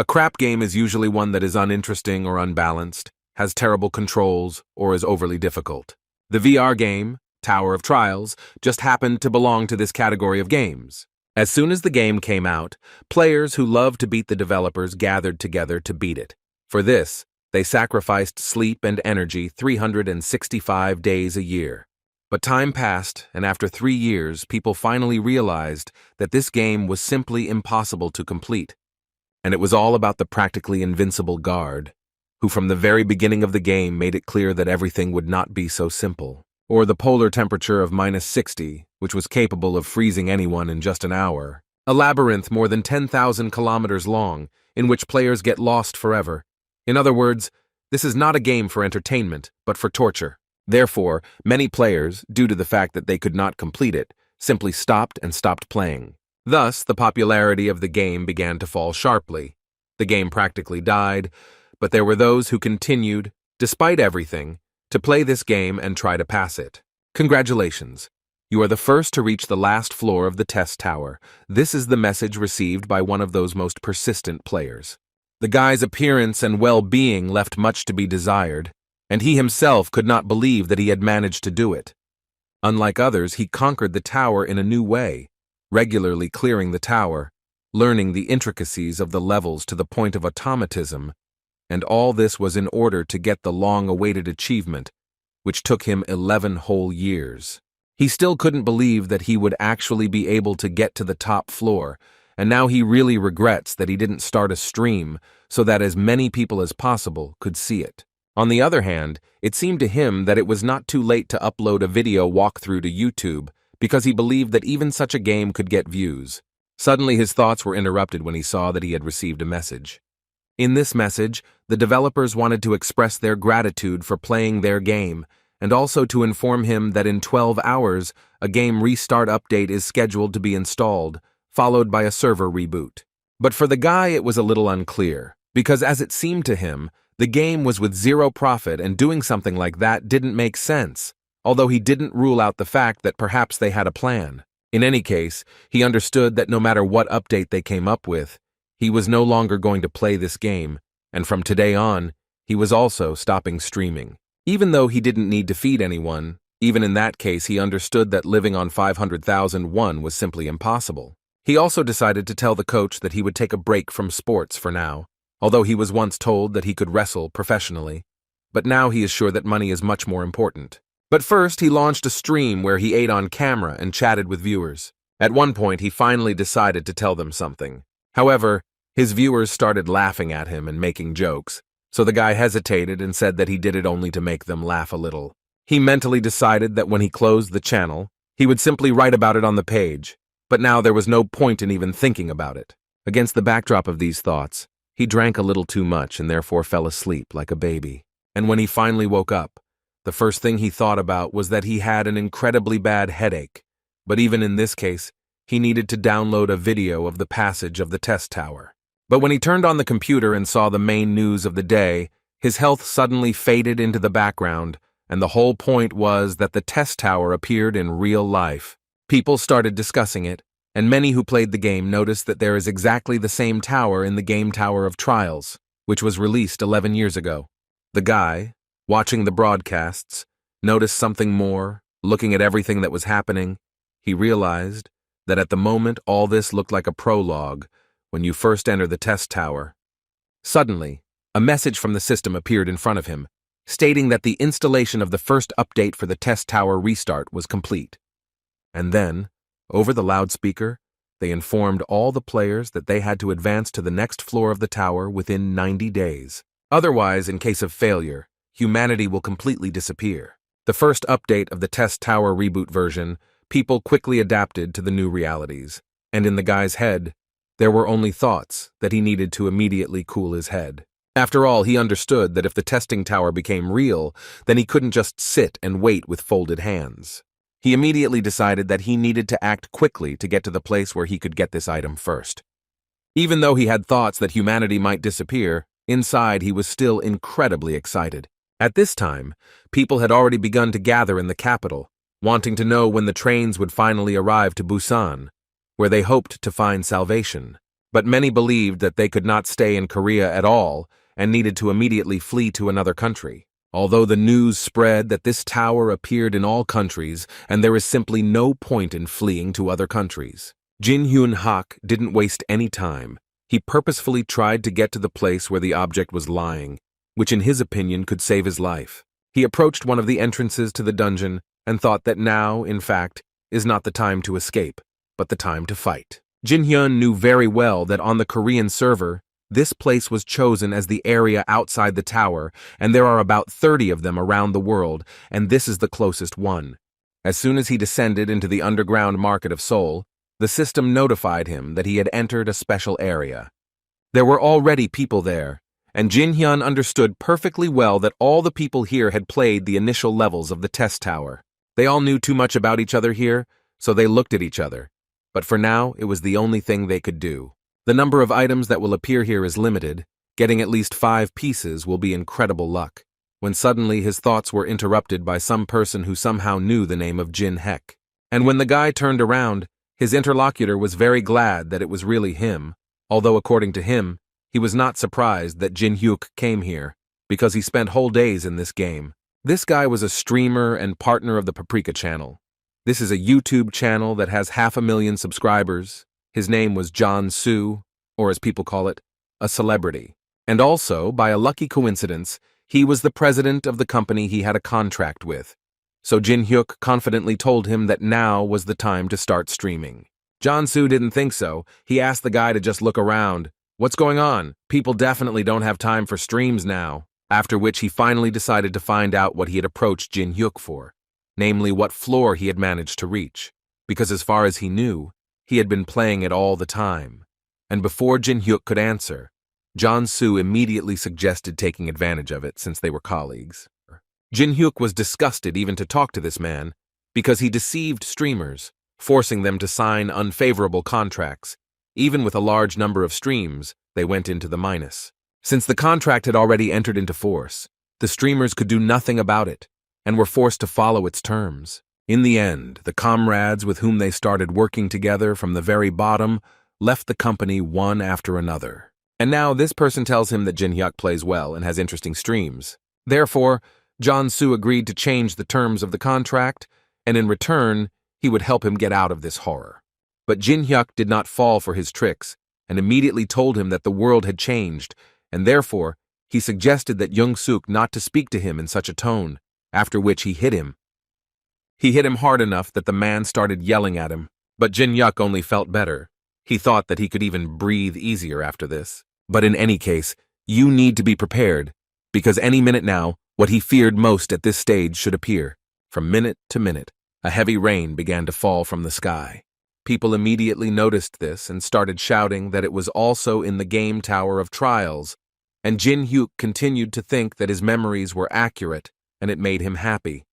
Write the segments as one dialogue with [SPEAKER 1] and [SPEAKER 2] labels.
[SPEAKER 1] A crap game is usually one that is uninteresting or unbalanced, has terrible controls, or is overly difficult. The VR game, Tower of Trials, just happened to belong to this category of games. As soon as the game came out, players who loved to beat the developers gathered together to beat it. For this, they sacrificed sleep and energy 365 days a year. But time passed, and after 3 years, people finally realized that this game was simply impossible to complete. And it was all about the practically invincible guard, who from the very beginning of the game made it clear that everything would not be so simple. Or the polar temperature of -60, which was capable of freezing anyone in just an hour. A labyrinth more than 10,000 kilometers long, in which players get lost forever. In other words, this is not a game for entertainment, but for torture. Therefore, many players, due to the fact that they could not complete it, simply stopped playing. Thus, the popularity of the game began to fall sharply. The game practically died, but there were those who continued, despite everything, to play this game and try to pass it. Congratulations! You are the first to reach the last floor of the test tower. This is the message received by one of those most persistent players. The guy's appearance and well-being left much to be desired, and he himself could not believe that he had managed to do it. Unlike others, he conquered the tower in a new way, regularly clearing the tower, learning the intricacies of the levels to the point of automatism, and all this was in order to get the long-awaited achievement, which took him 11 whole years. He still couldn't believe that he would actually be able to get to the top floor, and now he really regrets that he didn't start a stream so that as many people as possible could see it. On the other hand, it seemed to him that it was not too late to upload a video walkthrough to YouTube because he believed that even such a game could get views. Suddenly his thoughts were interrupted when he saw that he had received a message. In this message, the developers wanted to express their gratitude for playing their game and also to inform him that in 12 hours, a game restart update is scheduled to be installed, followed by a server reboot. But for the guy it was a little unclear, because as it seemed to him, the game was with zero profit and doing something like that didn't make sense, although he didn't rule out the fact that perhaps they had a plan. In any case, he understood that no matter what update they came up with, he was no longer going to play this game, and from today on, he was also stopping streaming. Even though he didn't need to feed anyone, even in that case he understood that living on 500,000 won was simply impossible. He also decided to tell the coach that he would take a break from sports for now, although he was once told that he could wrestle professionally. But now he is sure that money is much more important. But first he launched a stream where he ate on camera and chatted with viewers. At one point he finally decided to tell them something. However, his viewers started laughing at him and making jokes, so the guy hesitated and said that he did it only to make them laugh a little. He mentally decided that when he closed the channel, he would simply write about it on the page, but now there was no point in even thinking about it. Against the backdrop of these thoughts, he drank a little too much and therefore fell asleep like a baby. And when he finally woke up, the first thing he thought about was that he had an incredibly bad headache. But even in this case, he needed to download a video of the passage of the test tower. But when he turned on the computer and saw the main news of the day, his health suddenly faded into the background, and the whole point was that the test tower appeared in real life. People started discussing it, and many who played the game noticed that there is exactly the same tower in the game Tower of Trials, which was released 11 years ago. The guy, watching the broadcasts, noticed something more. Looking at everything that was happening, he realized that at the moment all this looked like a prologue when you first enter the test tower. Suddenly, a message from the system appeared in front of him, stating that the installation of the first update for the test tower restart was complete. And then, over the loudspeaker, they informed all the players that they had to advance to the next floor of the tower within 90 days. Otherwise, in case of failure, humanity will completely disappear. The first update of the test tower reboot version, people quickly adapted to the new realities, and in the guy's head, there were only thoughts that he needed to immediately cool his head. After all, he understood that if the testing tower became real, then he couldn't just sit and wait with folded hands. He immediately decided that he needed to act quickly to get to the place where he could get this item first. Even though he had thoughts that humanity might disappear, inside he was still incredibly excited. At this time, people had already begun to gather in the capital, wanting to know when the trains would finally arrive to Busan, where they hoped to find salvation. but many believed that they could not stay in Korea at all and needed to immediately flee to another country. Although the news spread that this tower appeared in all countries and there is simply no point in fleeing to other countries, Jin Hyun-hak didn't waste any time. He purposefully tried to get to the place where the object was lying, which in his opinion could save his life. He approached one of the entrances to the dungeon and thought that now, in fact, is not the time to escape, but the time to fight. Jin Hyun knew very well that on the Korean server, this place was chosen as the area outside the tower, and there are about 30 of them around the world, and this is the closest one. As soon as he descended into the underground market of Seoul, the system notified him that he had entered a special area. There were already people there, and Jin Hyun understood perfectly well that all the people here had played the initial levels of the test tower. They all knew too much about each other here, so they looked at each other. But for now, it was the only thing they could do. The number of items that will appear here is limited. Getting at least 5 pieces will be incredible luck. When suddenly his thoughts were interrupted by some person who somehow knew the name of Jin Hek. And when the guy turned around, his interlocutor was very glad that it was really him, although according to him, he was not surprised that Jin Hyuk came here, because he spent whole days in this game. This guy was a streamer and partner of the Paprika channel. This is a YouTube channel that has 500,000 subscribers. His name was John Soo, or as people call it, a celebrity. And also, by a lucky coincidence, he was the president of the company he had a contract with. So Jin Hyuk confidently told him that now was the time to start streaming. John Soo didn't think so. He asked the guy to just look around. What's going on? People definitely don't have time for streams now. After which he finally decided to find out what he had approached Jin Hyuk for, namely what floor he had managed to reach, because as far as he knew, he had been playing it all the time. And before Jin Hyuk could answer, John Soo immediately suggested taking advantage of it since they were colleagues. Jin Hyuk was disgusted even to talk to this man because he deceived streamers, forcing them to sign unfavorable contracts. Even with a large number of streams, they went into the minus. Since the contract had already entered into force, the streamers could do nothing about it and were forced to follow its terms. In the end, the comrades with whom they started working together from the very bottom left the company one after another. And now this person tells him that Jin Hyuk plays well and has interesting streams. Therefore, John Soo agreed to change the terms of the contract, and in return, he would help him get out of this horror. But Jin Hyuk did not fall for his tricks and immediately told him that the world had changed, and therefore, he suggested that Young Suk not to speak to him in such a tone, after which he hit him. He hit him hard enough that the man started yelling at him, but Jin Hyuk only felt better. He thought that he could even breathe easier after this. But in any case, you need to be prepared, because any minute now, what he feared most at this stage should appear. From minute to minute, a heavy rain began to fall from the sky. People immediately noticed this and started shouting that it was also in the game Tower of Trials, and Jin Hyuk continued to think that his memories were accurate, and it made him happy.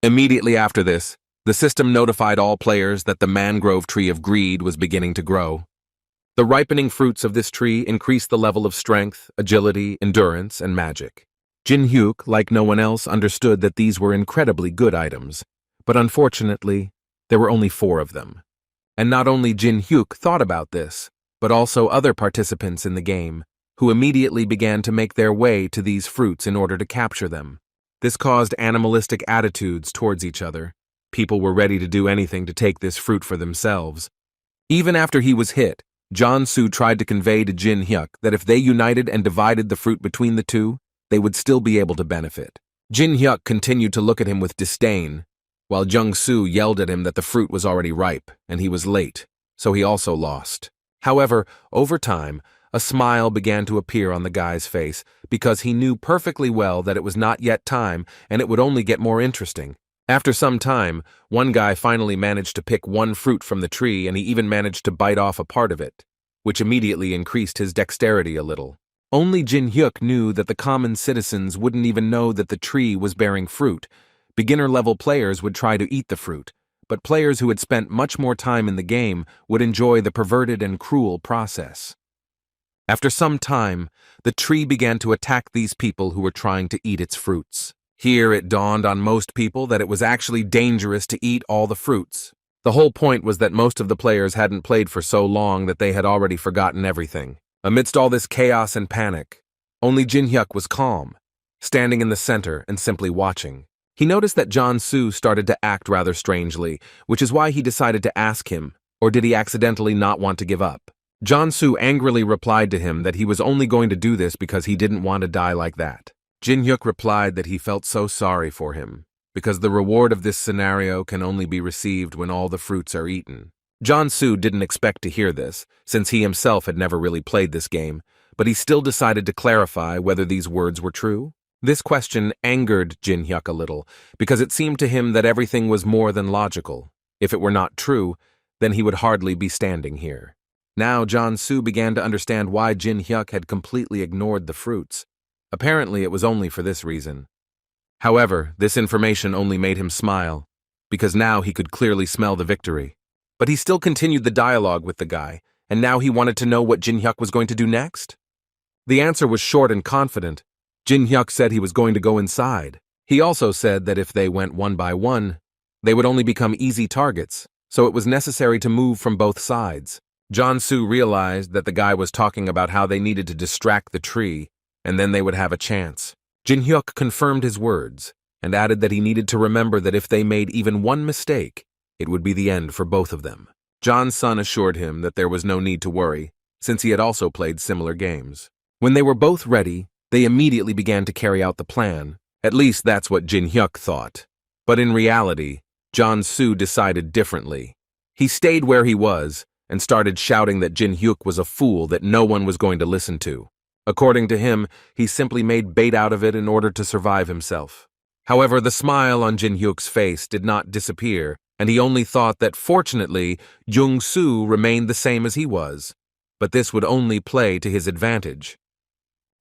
[SPEAKER 1] Immediately after this, the system notified all players that the mangrove tree of greed was beginning to grow. The ripening fruits of this tree increased the level of strength, agility, endurance, and magic. Jin Hyuk, like no one else, understood that these were incredibly good items, but unfortunately, there were only 4 of them. And not only Jin Hyuk thought about this, but also other participants in the game, who immediately began to make their way to these fruits in order to capture them. This caused animalistic attitudes towards each other. People were ready to do anything to take this fruit for themselves. Even after he was hit, John Soo tried to convey to Jin Hyuk that if they united and divided the fruit between the two, they would still be able to benefit. Jin Hyuk continued to look at him with disdain, while Jung Soo yelled at him that the fruit was already ripe, and he was late, so he also lost. However, over time, a smile began to appear on the guy's face, because he knew perfectly well that it was not yet time, and it would only get more interesting. After some time, one guy finally managed to pick one fruit from the tree, and he even managed to bite off a part of it, which immediately increased his dexterity a little. Only Jin Hyuk knew that the common citizens wouldn't even know that the tree was bearing fruit. Beginner-level players would try to eat the fruit, but players who had spent much more time in the game would enjoy the perverted and cruel process. After some time, the tree began to attack these people who were trying to eat its fruits. Here it dawned on most people that it was actually dangerous to eat all the fruits. The whole point was that most of the players hadn't played for so long that they had already forgotten everything. Amidst all this chaos and panic, only Jin Hyuk was calm, standing in the center and simply watching. He noticed that Jong-soo started to act rather strangely, which is why he decided to ask him, or did he accidentally not want to give up? Jong-soo angrily replied to him that he was only going to do this because he didn't want to die like that. Jin Hyuk replied that he felt so sorry for him, because the reward of this scenario can only be received when all the fruits are eaten. Jong-soo didn't expect to hear this, since he himself had never really played this game, but he still decided to clarify whether these words were true. This question angered Jin Hyuk a little, because it seemed to him that everything was more than logical. If it were not true, then he would hardly be standing here. Now Jong-soo began to understand why Jin Hyuk had completely ignored the fruits. Apparently it was only for this reason. However, this information only made him smile, because now he could clearly smell the victory. But he still continued the dialogue with the guy, and now he wanted to know what Jin Hyuk was going to do next. The answer was short and confident. Jin Hyuk said he was going to go inside. He also said that if they went one by one, they would only become easy targets, so it was necessary to move from both sides. Jong-soo realized that the guy was talking about how they needed to distract the tree, and then they would have a chance. Jin Hyuk confirmed his words, and added that he needed to remember that if they made even one mistake, it would be the end for both of them. Jong-sun assured him that there was no need to worry, since he had also played similar games. When they were both ready, they immediately began to carry out the plan. At least that's what Jin Hyuk thought. But in reality, Jong-soo decided differently. He stayed where he was, and started shouting that Jin Hyuk was a fool that no one was going to listen to. According to him, he simply made bait out of it in order to survive himself. However, the smile on Jin Hyuk's face did not disappear, and he only thought that fortunately, Jong-soo remained the same as he was. But this would only play to his advantage.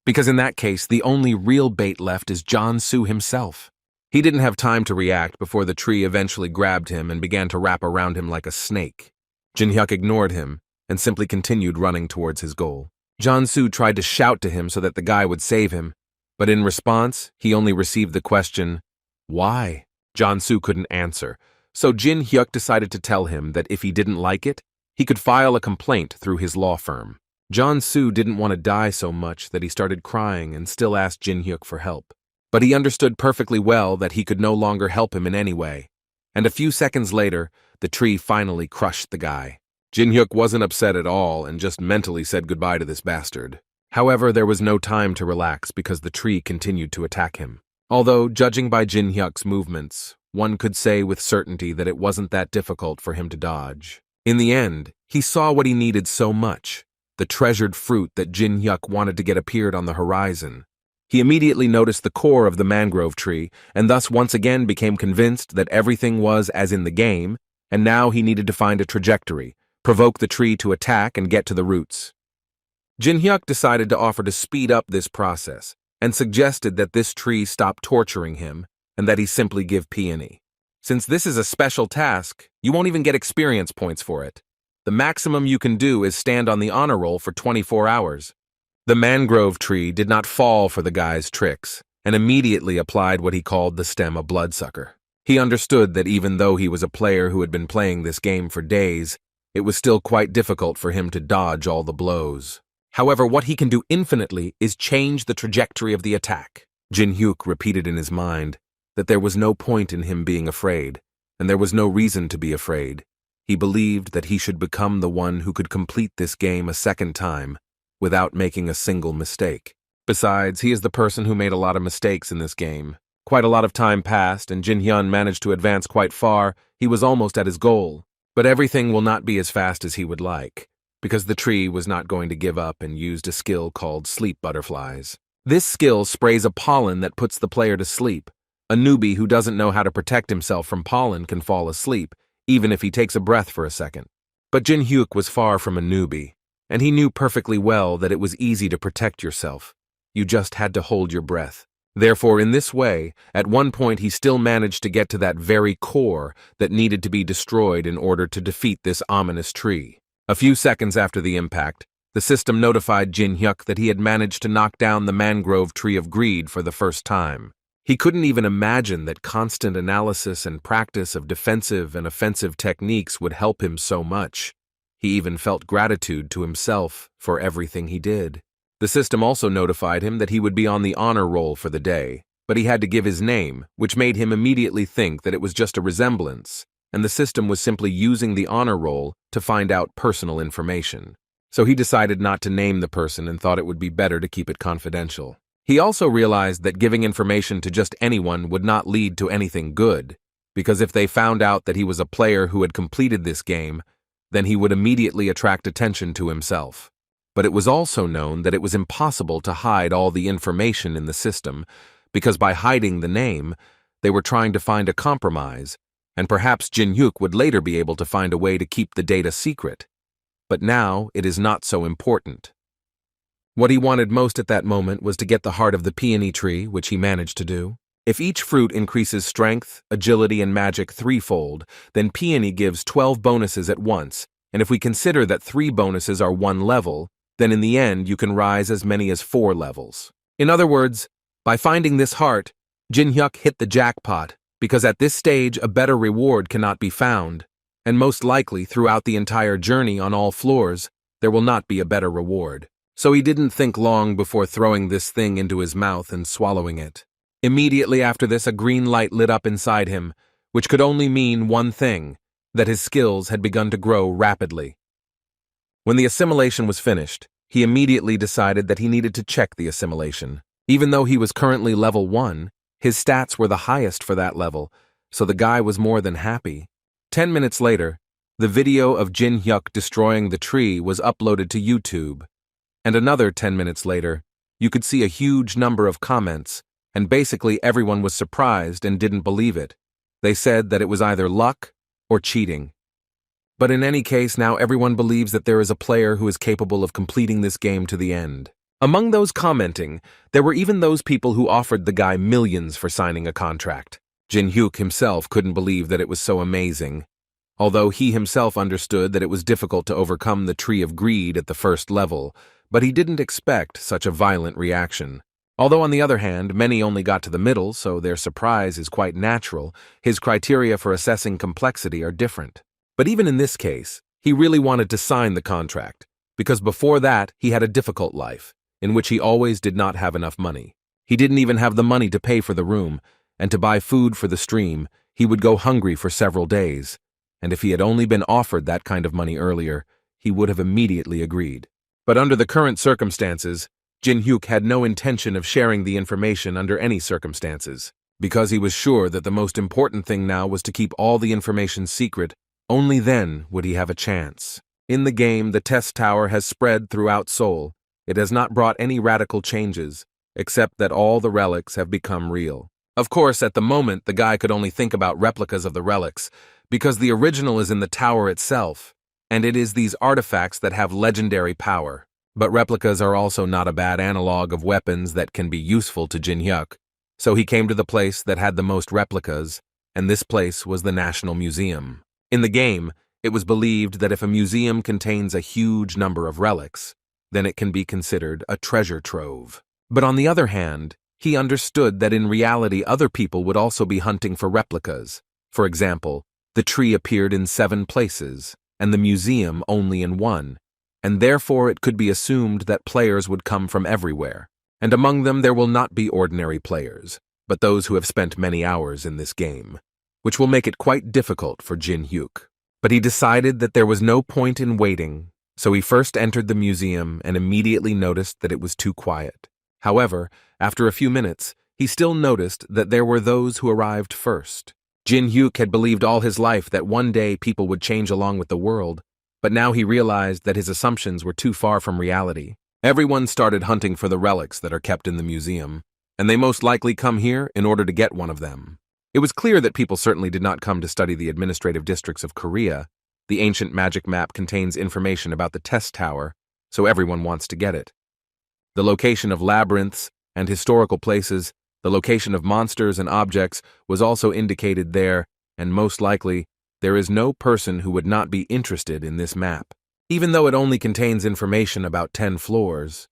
[SPEAKER 1] Because in that case, the only real bait left is Jong-soo himself. He didn't have time to react before the tree eventually grabbed him and began to wrap around him like a snake. Jin Hyuk ignored him and simply continued running towards his goal. Jong-soo tried to shout to him so that the guy would save him, but in response, he only received the question, "Why?" Jong-soo couldn't answer, so Jin Hyuk decided to tell him that if he didn't like it, he could file a complaint through his law firm. Jong-soo didn't want to die so much that he started crying and still asked Jin Hyuk for help. But he understood perfectly well that he could no longer help him in any way, and a few seconds later, the tree finally crushed the guy. Jin Hyuk wasn't upset at all and just mentally said goodbye to this bastard. However, there was no time to relax because the tree continued to attack him. Although, judging by Jin Hyuk's movements, one could say with certainty that it wasn't that difficult for him to dodge. In the end, he saw what he needed so much. The treasured fruit that Jin Hyuk wanted to get appeared on the horizon. He immediately noticed the core of the mangrove tree, and thus once again became convinced that everything was as in the game, and now he needed to find a trajectory, provoke the tree to attack and get to the roots. Jin Hyuk decided to offer to speed up this process, and suggested that this tree stop torturing him, and that he simply give peony. Since this is a special task, you won't even get experience points for it. The maximum you can do is stand on the honor roll for 24 hours. The mangrove tree did not fall for the guy's tricks, and immediately applied what he called the stem of bloodsucker. He understood that even though he was a player who had been playing this game for days, it was still quite difficult for him to dodge all the blows. However, what he can do infinitely is change the trajectory of the attack. Jin Hyuk repeated in his mind that there was no point in him being afraid, and there was no reason to be afraid. He believed that he should become the one who could complete this game a second time without making a single mistake. Besides, he is the person who made a lot of mistakes in this game. Quite a lot of time passed, and Jin Hyun managed to advance quite far. He was almost at his goal. But everything will not be as fast as he would like, because the tree was not going to give up and used a skill called sleep butterflies. This skill sprays a pollen that puts the player to sleep. A newbie who doesn't know how to protect himself from pollen can fall asleep, even if he takes a breath for a second. But Jin Hyuk was far from a newbie, and he knew perfectly well that it was easy to protect yourself. You just had to hold your breath. Therefore, in this way, at one point he still managed to get to that very core that needed to be destroyed in order to defeat this ominous tree. A few seconds after the impact, the system notified Jin Hyuk that he had managed to knock down the mangrove tree of greed for the first time. He couldn't even imagine that constant analysis and practice of defensive and offensive techniques would help him so much. He even felt gratitude to himself for everything he did. The system also notified him that he would be on the honor roll for the day, but he had to give his name, which made him immediately think that it was just a resemblance, and the system was simply using the honor roll to find out personal information. So he decided not to name the person and thought it would be better to keep it confidential. He also realized that giving information to just anyone would not lead to anything good, because if they found out that he was a player who had completed this game, then he would immediately attract attention to himself. But it was also known that it was impossible to hide all the information in the system, because by hiding the name, they were trying to find a compromise, and perhaps Jin-hyuk would later be able to find a way to keep the data secret. But now it is not so important. What he wanted most at that moment was to get the heart of the peony tree, which he managed to do. If each fruit increases strength, agility, and magic threefold, then peony gives 12 bonuses at once, and if we consider that 3 bonuses are 1 level, then in the end you can rise as many as 4 levels. In other words, by finding this heart, Jin-hyuk hit the jackpot, because at this stage a better reward cannot be found, and most likely throughout the entire journey on all floors, there will not be a better reward. So he didn't think long before throwing this thing into his mouth and swallowing it. Immediately after this, a green light lit up inside him, which could only mean one thing, that his skills had begun to grow rapidly. When the assimilation was finished, he immediately decided that he needed to check the assimilation. Even though he was currently level 1, his stats were the highest for that level, so the guy was more than happy. 10 minutes later, the video of Jin-hyuk destroying the tree was uploaded to YouTube. And another 10 minutes later, you could see a huge number of comments, and basically everyone was surprised and didn't believe it. They said that it was either luck or cheating. But in any case, now everyone believes that there is a player who is capable of completing this game to the end. Among those commenting, there were even those people who offered the guy millions for signing a contract. Jin-hyuk himself couldn't believe that it was so amazing, although he himself understood that it was difficult to overcome the Tree of Greed at the first level, but he didn't expect such a violent reaction. Although on the other hand, many only got to the middle, so their surprise is quite natural, his criteria for assessing complexity are different. But even in this case, he really wanted to sign the contract, because before that he had a difficult life, in which he always did not have enough money. He didn't even have the money to pay for the room, and to buy food for the stream, he would go hungry for several days, and if he had only been offered that kind of money earlier, he would have immediately agreed. But under the current circumstances, Jin-hyuk had no intention of sharing the information under any circumstances, because he was sure that the most important thing now was to keep all the information secret. Only then would he have a chance. In the game, the test tower has spread throughout Seoul. It has not brought any radical changes, except that all the relics have become real. Of course, at the moment, the guy could only think about replicas of the relics, because the original is in the tower itself, and it is these artifacts that have legendary power. But replicas are also not a bad analog of weapons that can be useful to Jin-hyuk, so he came to the place that had the most replicas, and this place was the National Museum. In the game, it was believed that if a museum contains a huge number of relics, then it can be considered a treasure trove. But on the other hand, he understood that in reality other people would also be hunting for replicas. For example, the tree appeared in 7 places, and the museum only in 1, and therefore it could be assumed that players would come from everywhere. And among them there will not be ordinary players, but those who have spent many hours in this game, which will make it quite difficult for Jin-hyuk. But he decided that there was no point in waiting, so he first entered the museum and immediately noticed that it was too quiet. However, after a few minutes, he still noticed that there were those who arrived first. Jin-hyuk had believed all his life that one day people would change along with the world, but now he realized that his assumptions were too far from reality. Everyone started hunting for the relics that are kept in the museum, and they most likely come here in order to get one of them. It was clear that people certainly did not come to study the administrative districts of Korea. The ancient magic map contains information about the test tower, so everyone wants to get it. The location of labyrinths and historical places, the location of monsters and objects was also indicated there, and most likely, there is no person who would not be interested in this map. Even though it only contains information about 10 floors,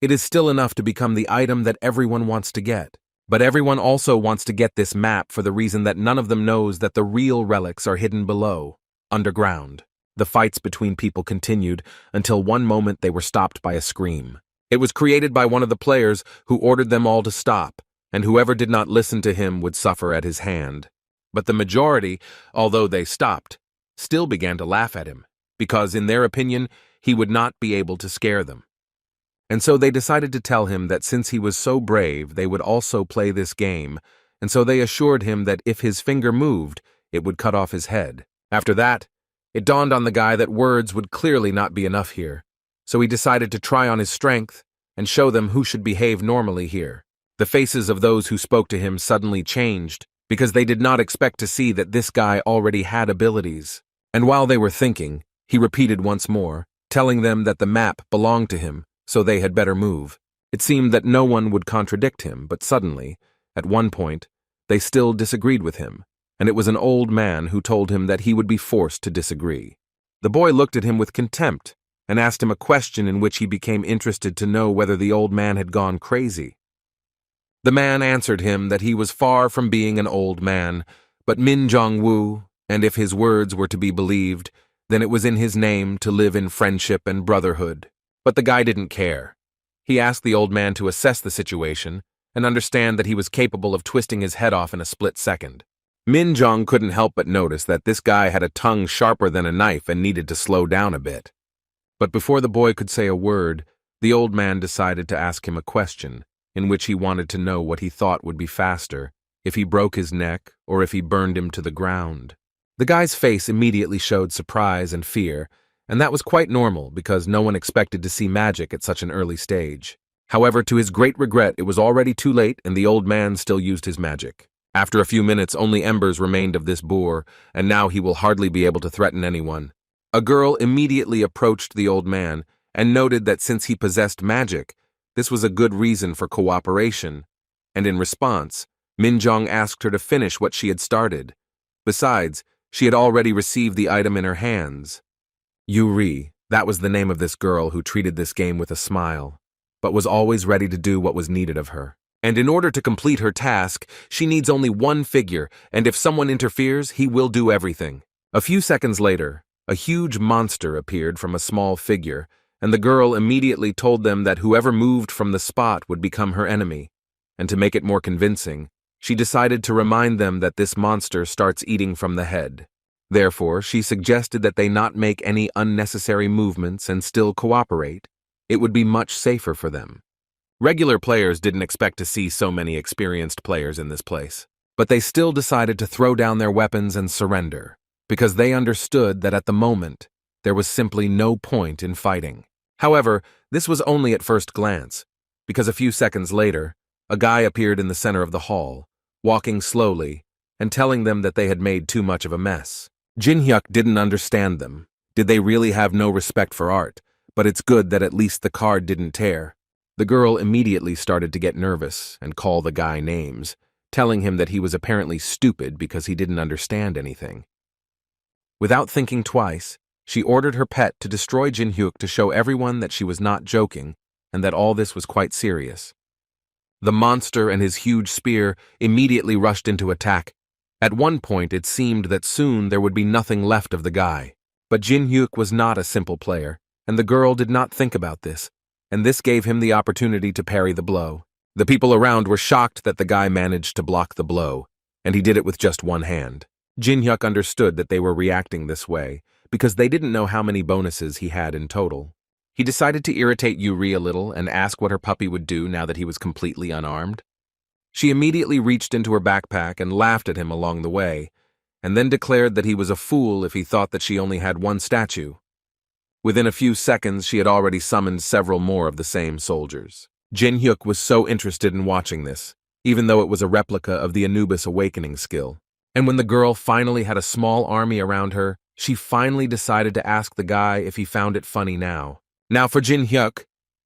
[SPEAKER 1] it is still enough to become the item that everyone wants to get. But everyone also wants to get this map for the reason that none of them knows that the real relics are hidden below, underground. The fights between people continued until one moment they were stopped by a scream. It was created by one of the players who ordered them all to stop, and whoever did not listen to him would suffer at his hand. But the majority, although they stopped, still began to laugh at him, because in their opinion, he would not be able to scare them. And so they decided to tell him that since he was so brave, they would also play this game, and so they assured him that if his finger moved, it would cut off his head. After that, it dawned on the guy that words would clearly not be enough here, so he decided to try on his strength and show them who should behave normally here. The faces of those who spoke to him suddenly changed, because they did not expect to see that this guy already had abilities. And while they were thinking, he repeated once more, telling them that the map belonged to him, so they had better move. It seemed that no one would contradict him, but suddenly, at one point, they still disagreed with him, and it was an old man who told him that he would be forced to disagree. The boy looked at him with contempt and asked him a question in which he became interested to know whether the old man had gone crazy. The man answered him that he was far from being an old man, but Min Jong-woo, and if his words were to be believed, then it was in his name to live in friendship and brotherhood. But the guy didn't care. He asked the old man to assess the situation and understand that he was capable of twisting his head off in a split second. Min Jong couldn't help but notice that this guy had a tongue sharper than a knife and needed to slow down a bit. But before the boy could say a word, the old man decided to ask him a question, in which he wanted to know what he thought would be faster, if he broke his neck or if he burned him to the ground. The guy's face immediately showed surprise and fear, and that was quite normal because no one expected to see magic at such an early stage. However, to his great regret, it was already too late and the old man still used his magic. After a few minutes, only embers remained of this boar, and now he will hardly be able to threaten anyone. A girl immediately approached the old man and noted that since he possessed magic, this was a good reason for cooperation, and in response, Min Jong asked her to finish what she had started. Besides, she had already received the item in her hands. Yuri, that was the name of this girl who treated this game with a smile, but was always ready to do what was needed of her. And in order to complete her task, she needs only one figure, and if someone interferes, he will do everything. A few seconds later, a huge monster appeared from a small figure, and the girl immediately told them that whoever moved from the spot would become her enemy. And to make it more convincing, she decided to remind them that this monster starts eating from the head. Therefore, she suggested that they not make any unnecessary movements and still cooperate. It would be much safer for them. Regular players didn't expect to see so many experienced players in this place, but they still decided to throw down their weapons and surrender, because they understood that at the moment, there was simply no point in fighting. However, this was only at first glance, because a few seconds later, a guy appeared in the center of the hall, walking slowly and telling them that they had made too much of a mess. Jin-hyuk didn't understand them. Did they really have no respect for art? But it's good that at least the card didn't tear. The girl immediately started to get nervous and call the guy names, telling him that he was apparently stupid because he didn't understand anything. Without thinking twice, she ordered her pet to destroy Jin-hyuk to show everyone that she was not joking and that all this was quite serious. The monster and his huge spear immediately rushed into attack. At one point, it seemed that soon there would be nothing left of the guy. But Jin-hyuk was not a simple player, and the girl did not think about this, and this gave him the opportunity to parry the blow. The people around were shocked that the guy managed to block the blow, and he did it with just one hand. Jin-hyuk understood that they were reacting this way, because they didn't know how many bonuses he had in total. He decided to irritate Yuri a little and ask what her puppy would do now that he was completely unarmed. She immediately reached into her backpack and laughed at him along the way, and then declared that he was a fool if he thought that she only had one statue. Within a few seconds, she had already summoned several more of the same soldiers. Jin-hyuk was so interested in watching this, even though it was a replica of the Anubis awakening skill. And when the girl finally had a small army around her, she finally decided to ask the guy if he found it funny now. Now for Jin-hyuk,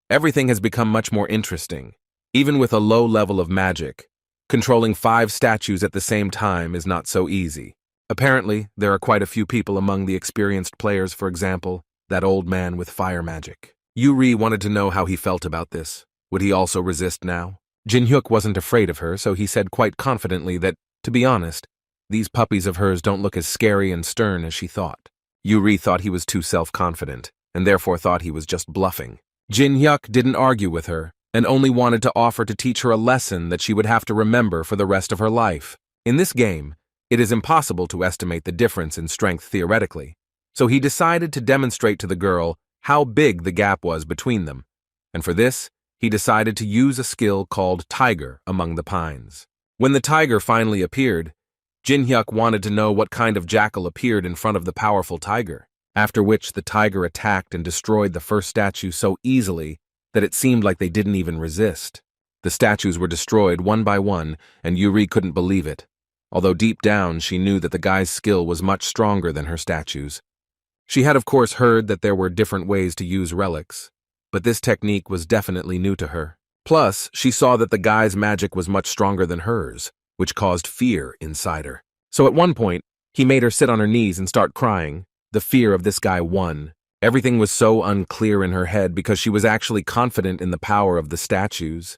[SPEAKER 1] everything has become much more interesting. Even with a low level of magic, controlling 5 statues at the same time is not so easy. Apparently, there are quite a few people among the experienced players, for example, that old man with fire magic. Yuri wanted to know how he felt about this. Would he also resist now? Jin-hyuk wasn't afraid of her, so he said quite confidently that, to be honest, these puppies of hers don't look as scary and stern as she thought. Yuri thought he was too self-confident, and therefore thought he was just bluffing. Jin-hyuk didn't argue with her, and only wanted to offer to teach her a lesson that she would have to remember for the rest of her life. In this game, it is impossible to estimate the difference in strength theoretically, so he decided to demonstrate to the girl how big the gap was between them, and for this, he decided to use a skill called Tiger among the pines. When the tiger finally appeared, Jin-hyuk wanted to know what kind of jackal appeared in front of the powerful tiger, after which the tiger attacked and destroyed the first statue so easily that it seemed like they didn't even resist. The statues were destroyed one by one, and Yuri couldn't believe it, although deep down she knew that the guy's skill was much stronger than her statues. She had of course heard that there were different ways to use relics, but this technique was definitely new to her. Plus, she saw that the guy's magic was much stronger than hers, which caused fear inside her. So at one point, he made her sit on her knees and start crying. The fear of this guy won. Everything was so unclear in her head because she was actually confident in the power of the statues.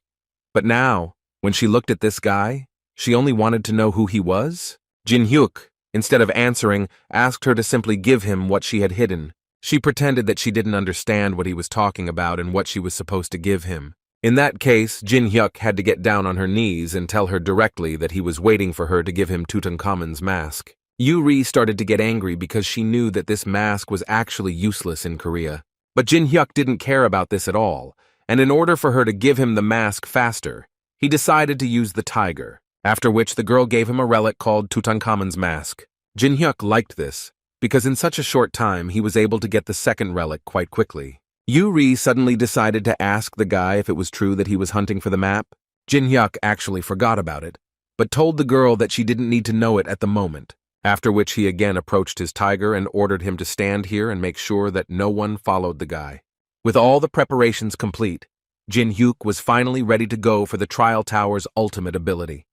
[SPEAKER 1] But now, when she looked at this guy, she only wanted to know who he was. Jin-hyuk, instead of answering, asked her to simply give him what she had hidden. She pretended that she didn't understand what he was talking about and what she was supposed to give him. In that case, Jin-hyuk had to get down on her knees and tell her directly that he was waiting for her to give him Tutankhamun's mask. Yuri started to get angry because she knew that this mask was actually useless in Korea. But Jin-hyuk didn't care about this at all, and in order for her to give him the mask faster, he decided to use the tiger, after which the girl gave him a relic called Tutankhamun's mask. Jin-hyuk liked this, because in such a short time he was able to get the second relic quite quickly. Yuri suddenly decided to ask the guy if it was true that he was hunting for the map. Jin-hyuk actually forgot about it, but told the girl that she didn't need to know it at the moment, after which he again approached his tiger and ordered him to stand here and make sure that no one followed the guy. With all the preparations complete, Jin-hyuk was finally ready to go for the trial tower's ultimate ability.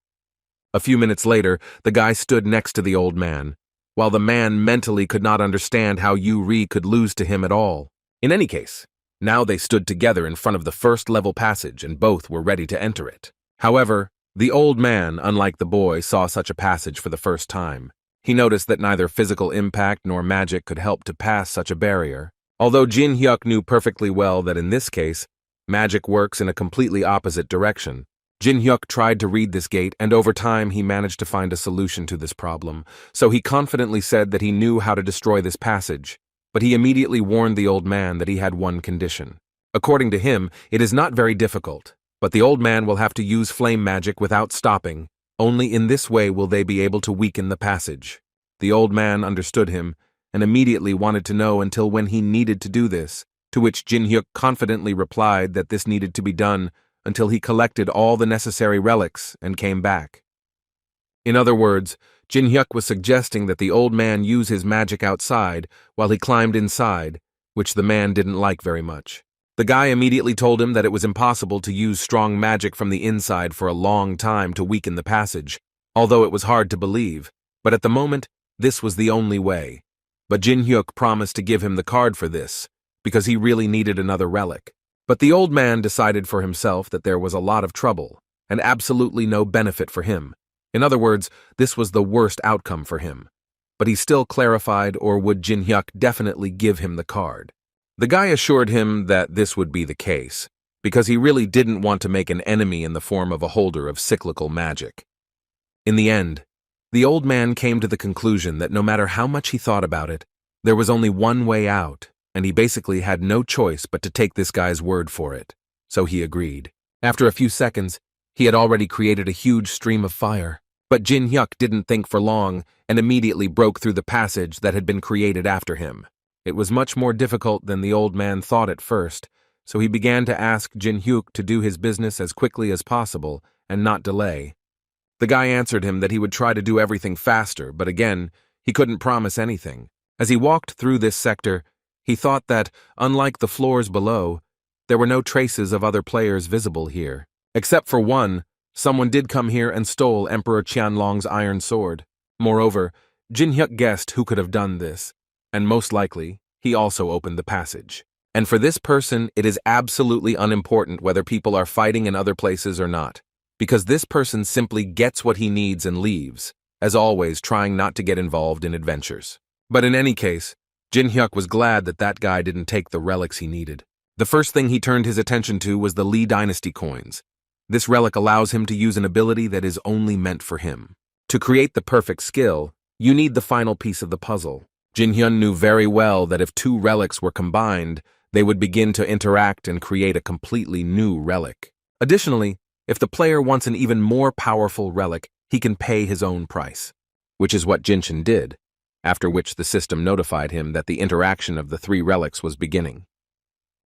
[SPEAKER 1] A few minutes later, the guy stood next to the old man, while the man mentally could not understand how Yuri could lose to him at all. In any case, now they stood together in front of the first-level passage and both were ready to enter it. However, the old man, unlike the boy, saw such a passage for the first time. He noticed that neither physical impact nor magic could help to pass such a barrier. Although Jin-hyuk knew perfectly well that in this case, magic works in a completely opposite direction, Jin-hyuk tried to read this gate and over time he managed to find a solution to this problem, so he confidently said that he knew how to destroy this passage. But he immediately warned the old man that he had one condition. According to him, it is not very difficult, but the old man will have to use flame magic without stopping. Only in this way will they be able to weaken the passage. The old man understood him and immediately wanted to know until when he needed to do this, to which Jin-hyuk confidently replied that this needed to be done until he collected all the necessary relics and came back. In other words, Jin-hyuk was suggesting that the old man use his magic outside while he climbed inside, which the man didn't like very much. The guy immediately told him that it was impossible to use strong magic from the inside for a long time to weaken the passage, although it was hard to believe, but at the moment, this was the only way. But Jin-hyuk promised to give him the card for this, because he really needed another relic. But the old man decided for himself that there was a lot of trouble, and absolutely no benefit for him. In other words, this was the worst outcome for him. But he still clarified, or would Jin-hyuk definitely give him the card. The guy assured him that this would be the case, because he really didn't want to make an enemy in the form of a holder of cyclical magic. In the end, the old man came to the conclusion that no matter how much he thought about it, there was only one way out, and he basically had no choice but to take this guy's word for it. So he agreed. After a few seconds, he had already created a huge stream of fire, but Jin-hyuk didn't think for long and immediately broke through the passage that had been created after him. It was much more difficult than the old man thought at first, so he began to ask Jin-hyuk to do his business as quickly as possible and not delay. The guy answered him that he would try to do everything faster, but again, he couldn't promise anything. As he walked through this sector, he thought that, unlike the floors below, there were no traces of other players visible here. Except for one, someone did come here and stole Emperor Qianlong's iron sword. Moreover, Jin-hyuk guessed who could have done this, and most likely, he also opened the passage. And for this person, it is absolutely unimportant whether people are fighting in other places or not, because this person simply gets what he needs and leaves, as always trying not to get involved in adventures. But in any case, Jin Hyuk was glad that that guy didn't take the relics he needed. The first thing he turned his attention to was the Lee Dynasty coins. This relic allows him to use an ability that is only meant for him. To create the perfect skill, you need the final piece of the puzzle. Jin Hyun knew very well that if two relics were combined, they would begin to interact and create a completely new relic. Additionally, if the player wants an even more powerful relic, he can pay his own price, which is what Jinshin did, after which the system notified him that the interaction of the three relics was beginning.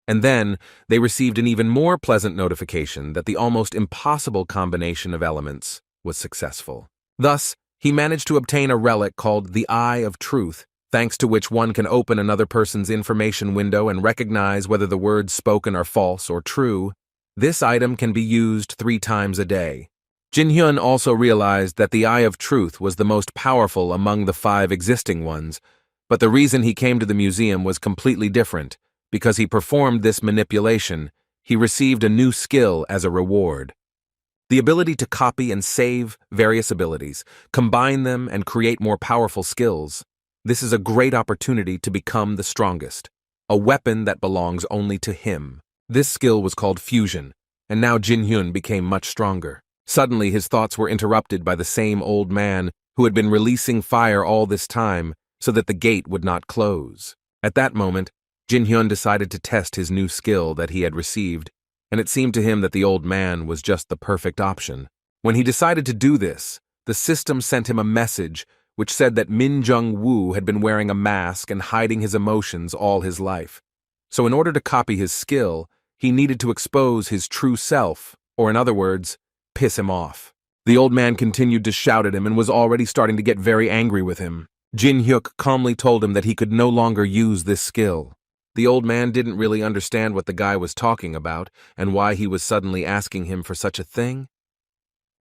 [SPEAKER 1] And then, they received an even more pleasant notification that the almost impossible combination of elements was successful. Thus, he managed to obtain a relic called the Eye of Truth, thanks to which one can open another person's information window and recognize whether the words spoken are false or true. This item can be used 3 times a day. Jin Hyun also realized that the Eye of Truth was the most powerful among the 5 existing ones, but the reason he came to the museum was completely different. Because he performed this manipulation, he received a new skill as a reward. The ability to copy and save various abilities, combine them, and create more powerful skills. This is a great opportunity to become the strongest, a weapon that belongs only to him. This skill was called fusion, and now Jin Hyun became much stronger. Suddenly, his thoughts were interrupted by the same old man who had been releasing fire all this time so that the gate would not close. At that moment, Jin Hyun decided to test his new skill that he had received, and it seemed to him that the old man was just the perfect option. When he decided to do this, the system sent him a message which said that Min Jung-woo had been wearing a mask and hiding his emotions all his life. So in order to copy his skill, he needed to expose his true self, or in other words, piss him off. The old man continued to shout at him and was already starting to get very angry with him. Jin Hyuk calmly told him that he could no longer use this skill. The old man didn't really understand what the guy was talking about and why he was suddenly asking him for such a thing.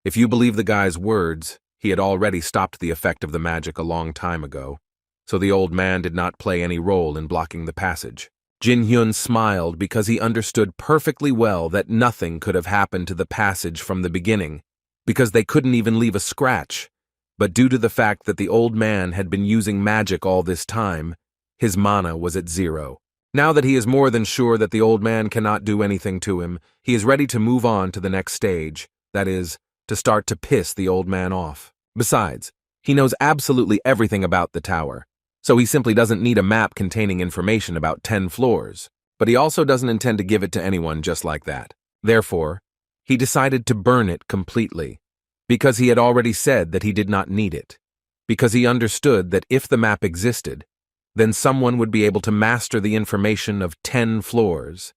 [SPEAKER 1] If you believe the guy's words, he had already stopped the effect of the magic a long time ago, so the old man did not play any role in blocking the passage. Jin Hyun smiled because he understood perfectly well that nothing could have happened to the passage from the beginning, because they couldn't even leave a scratch. But due to the fact that the old man had been using magic all this time, his mana was at 0. Now that he is more than sure that the old man cannot do anything to him, he is ready to move on to the next stage, that is, to start to piss the old man off. Besides, he knows absolutely everything about the tower, so he simply doesn't need a map containing information about 10 floors, but he also doesn't intend to give it to anyone just like that. Therefore, he decided to burn it completely, because he had already said that he did not need it, because he understood that if the map existed, then someone would be able to master the information of 10 floors,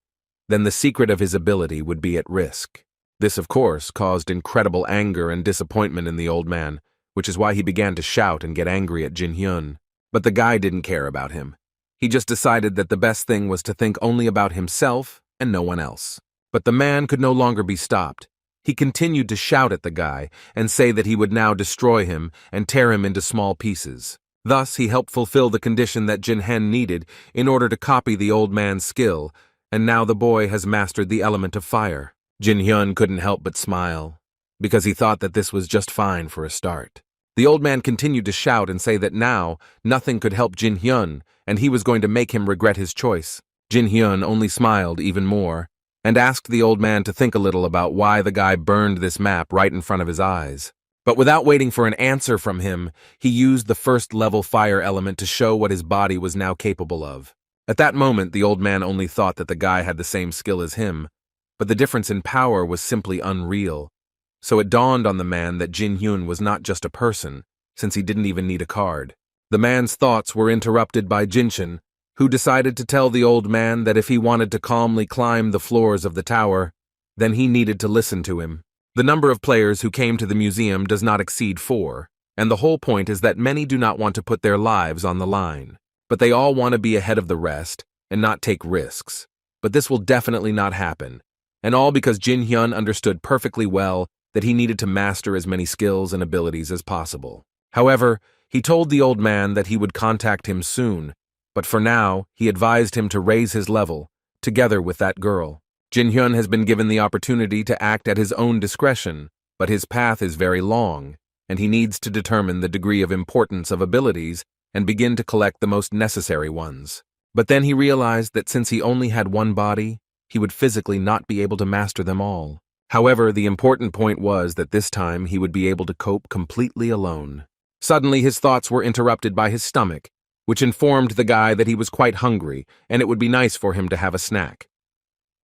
[SPEAKER 1] then the secret of his ability would be at risk. This, of course, caused incredible anger and disappointment in the old man, which is why he began to shout and get angry at Jin Hyun. But the guy didn't care about him. He just decided that the best thing was to think only about himself and no one else. But the man could no longer be stopped. He continued to shout at the guy and say that he would now destroy him and tear him into small pieces. Thus, he helped fulfill the condition that Jin Hen needed in order to copy the old man's skill, and now the boy has mastered the element of fire. Jin Hyun couldn't help but smile, because he thought that this was just fine for a start. The old man continued to shout and say that now nothing could help Jin Hyun, and he was going to make him regret his choice. Jin Hyun only smiled even more, and asked the old man to think a little about why the guy burned this map right in front of his eyes. But without waiting for an answer from him, he used the first-level fire element to show what his body was now capable of. At that moment, the old man only thought that the guy had the same skill as him, but the difference in power was simply unreal. So it dawned on the man that Jin Hyun was not just a person, since he didn't even need a card. The man's thoughts were interrupted by Jinshin, who decided to tell the old man that if he wanted to calmly climb the floors of the tower, then he needed to listen to him. The number of players who came to the museum does not exceed 4, and the whole point is that many do not want to put their lives on the line. But they all want to be ahead of the rest and not take risks. But this will definitely not happen, and all because Jin Hyun understood perfectly well that he needed to master as many skills and abilities as possible. However, he told the old man that he would contact him soon, but for now, he advised him to raise his level together with that girl. Jin Hyun has been given the opportunity to act at his own discretion, but his path is very long, and he needs to determine the degree of importance of abilities and begin to collect the most necessary ones. But then he realized that since he only had one body, he would physically not be able to master them all. However, the important point was that this time he would be able to cope completely alone. Suddenly his thoughts were interrupted by his stomach, which informed the guy that he was quite hungry and it would be nice for him to have a snack.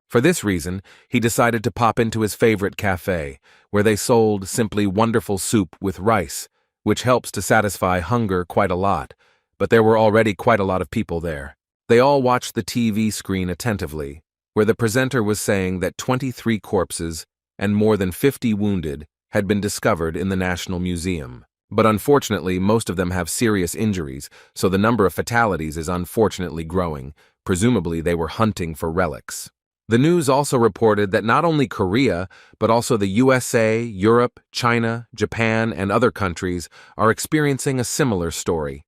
[SPEAKER 1] For this reason, he decided to pop into his favorite cafe, where they sold simply wonderful soup with rice, which helps to satisfy hunger quite a lot, but there were already quite a lot of people there. They all watched the TV screen attentively, where the presenter was saying that 23 corpses and more than 50 wounded had been discovered in the National Museum. But unfortunately, most of them have serious injuries, so the number of fatalities is unfortunately growing. Presumably, they were hunting for relics. The news also reported that not only Korea, but also the USA, Europe, China, Japan, and other countries are experiencing a similar story.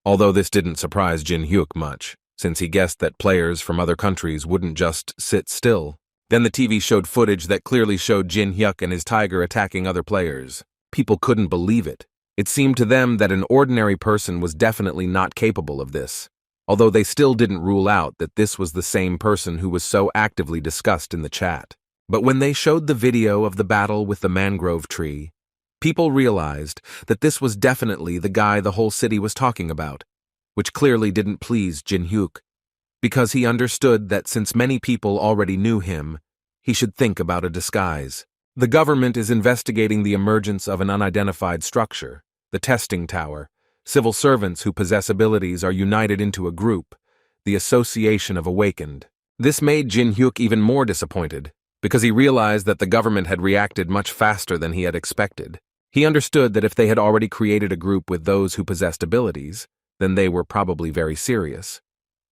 [SPEAKER 1] Although this didn't surprise Jin Hyuk much, since he guessed that players from other countries wouldn't just sit still. Then the TV showed footage that clearly showed Jin Hyuk and his tiger attacking other players. People couldn't believe it. It seemed to them that an ordinary person was definitely not capable of this, although they still didn't rule out that this was the same person who was so actively discussed in the chat. But when they showed the video of the battle with the mangrove tree, people realized that this was definitely the guy the whole city was talking about, which clearly didn't please Jin Hyuk, because he understood that since many people already knew him, he should think about a disguise. The government is investigating the emergence of an unidentified structure, the testing tower. Civil servants who possess abilities are united into a group, the Association of Awakened. This made Jin Hyuk even more disappointed, because he realized that the government had reacted much faster than he had expected. He understood that if they had already created a group with those who possessed abilities, then they were probably very serious.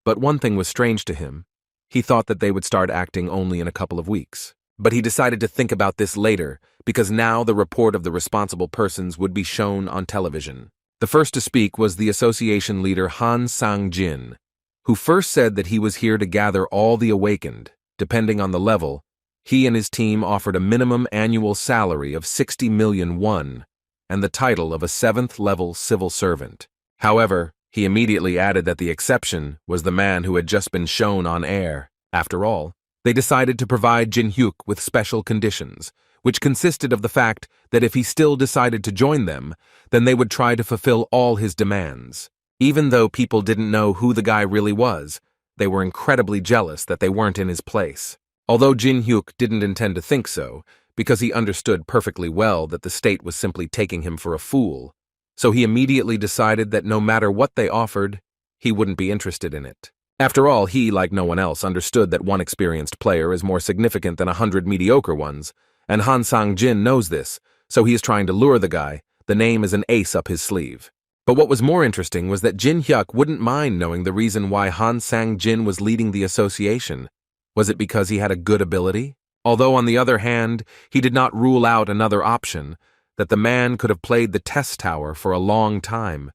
[SPEAKER 1] But one thing was strange to him. He thought that they would start acting only in a couple of weeks. But he decided to think about this later, because now the report of the responsible persons would be shown on television. The first to speak was the association leader Han Sang-jin, who first said that he was here to gather all the awakened. Depending on the level, he and his team offered a minimum annual salary of 60 million won and the title of a 7th-level civil servant. However, he immediately added that the exception was the man who had just been shown on air. After all, they decided to provide Jin Hyuk with special conditions, which consisted of the fact that if he still decided to join them, then they would try to fulfill all his demands. Even though people didn't know who the guy really was, they were incredibly jealous that they weren't in his place. Although Jin Hyuk didn't intend to think so, because he understood perfectly well that the state was simply taking him for a fool, so he immediately decided that no matter what they offered, he wouldn't be interested in it. After all, he, like no one else, understood that one experienced player is more significant than 100 mediocre ones, and Han Sang-jin knows this, so he is trying to lure the guy. The name is an ace up his sleeve. But what was more interesting was that Jin Hyuk wouldn't mind knowing the reason why Han Sang-jin was leading the association. Was it because he had a good ability? Although, on the other hand, he did not rule out another option, that the man could have played the test tower for a long time.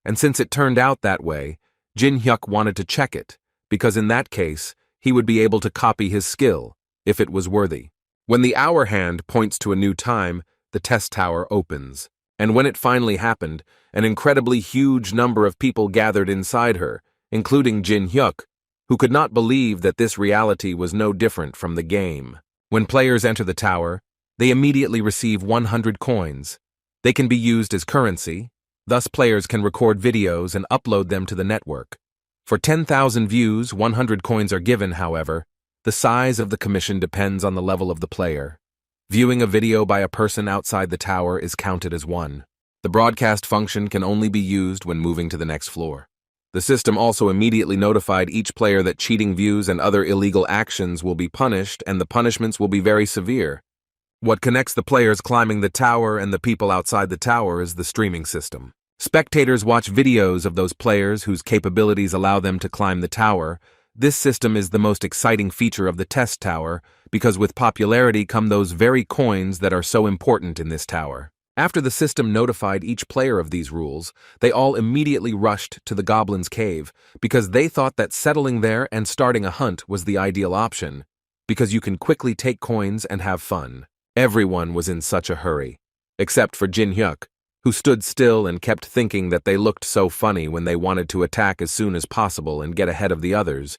[SPEAKER 1] And since it turned out that way, Jin Hyuk wanted to check it, because in that case, he would be able to copy his skill, if it was worthy. When the hour hand points to a new time, the test tower opens. And when it finally happened, an incredibly huge number of people gathered inside her, including Jin Hyuk, who could not believe that this reality was no different from the game. When players enter the tower, they immediately receive 100 coins. They can be used as currency. Thus, players can record videos and upload them to the network. For 10,000 views, 100 coins are given, however. The size of the commission depends on the level of the player. Viewing a video by a person outside the tower is counted as one. The broadcast function can only be used when moving to the next floor. The system also immediately notified each player that cheating views and other illegal actions will be punished, and the punishments will be very severe. What connects the players climbing the tower and the people outside the tower is the streaming system. Spectators watch videos of those players whose capabilities allow them to climb the tower. This system is the most exciting feature of the test tower, because with popularity come those very coins that are so important in this tower. After the system notified each player of these rules, they all immediately rushed to the goblin's cave because they thought that settling there and starting a hunt was the ideal option, because you can quickly take coins and have fun. Everyone was in such a hurry, except for Jin Hyuk, who stood still and kept thinking that they looked so funny when they wanted to attack as soon as possible and get ahead of the others.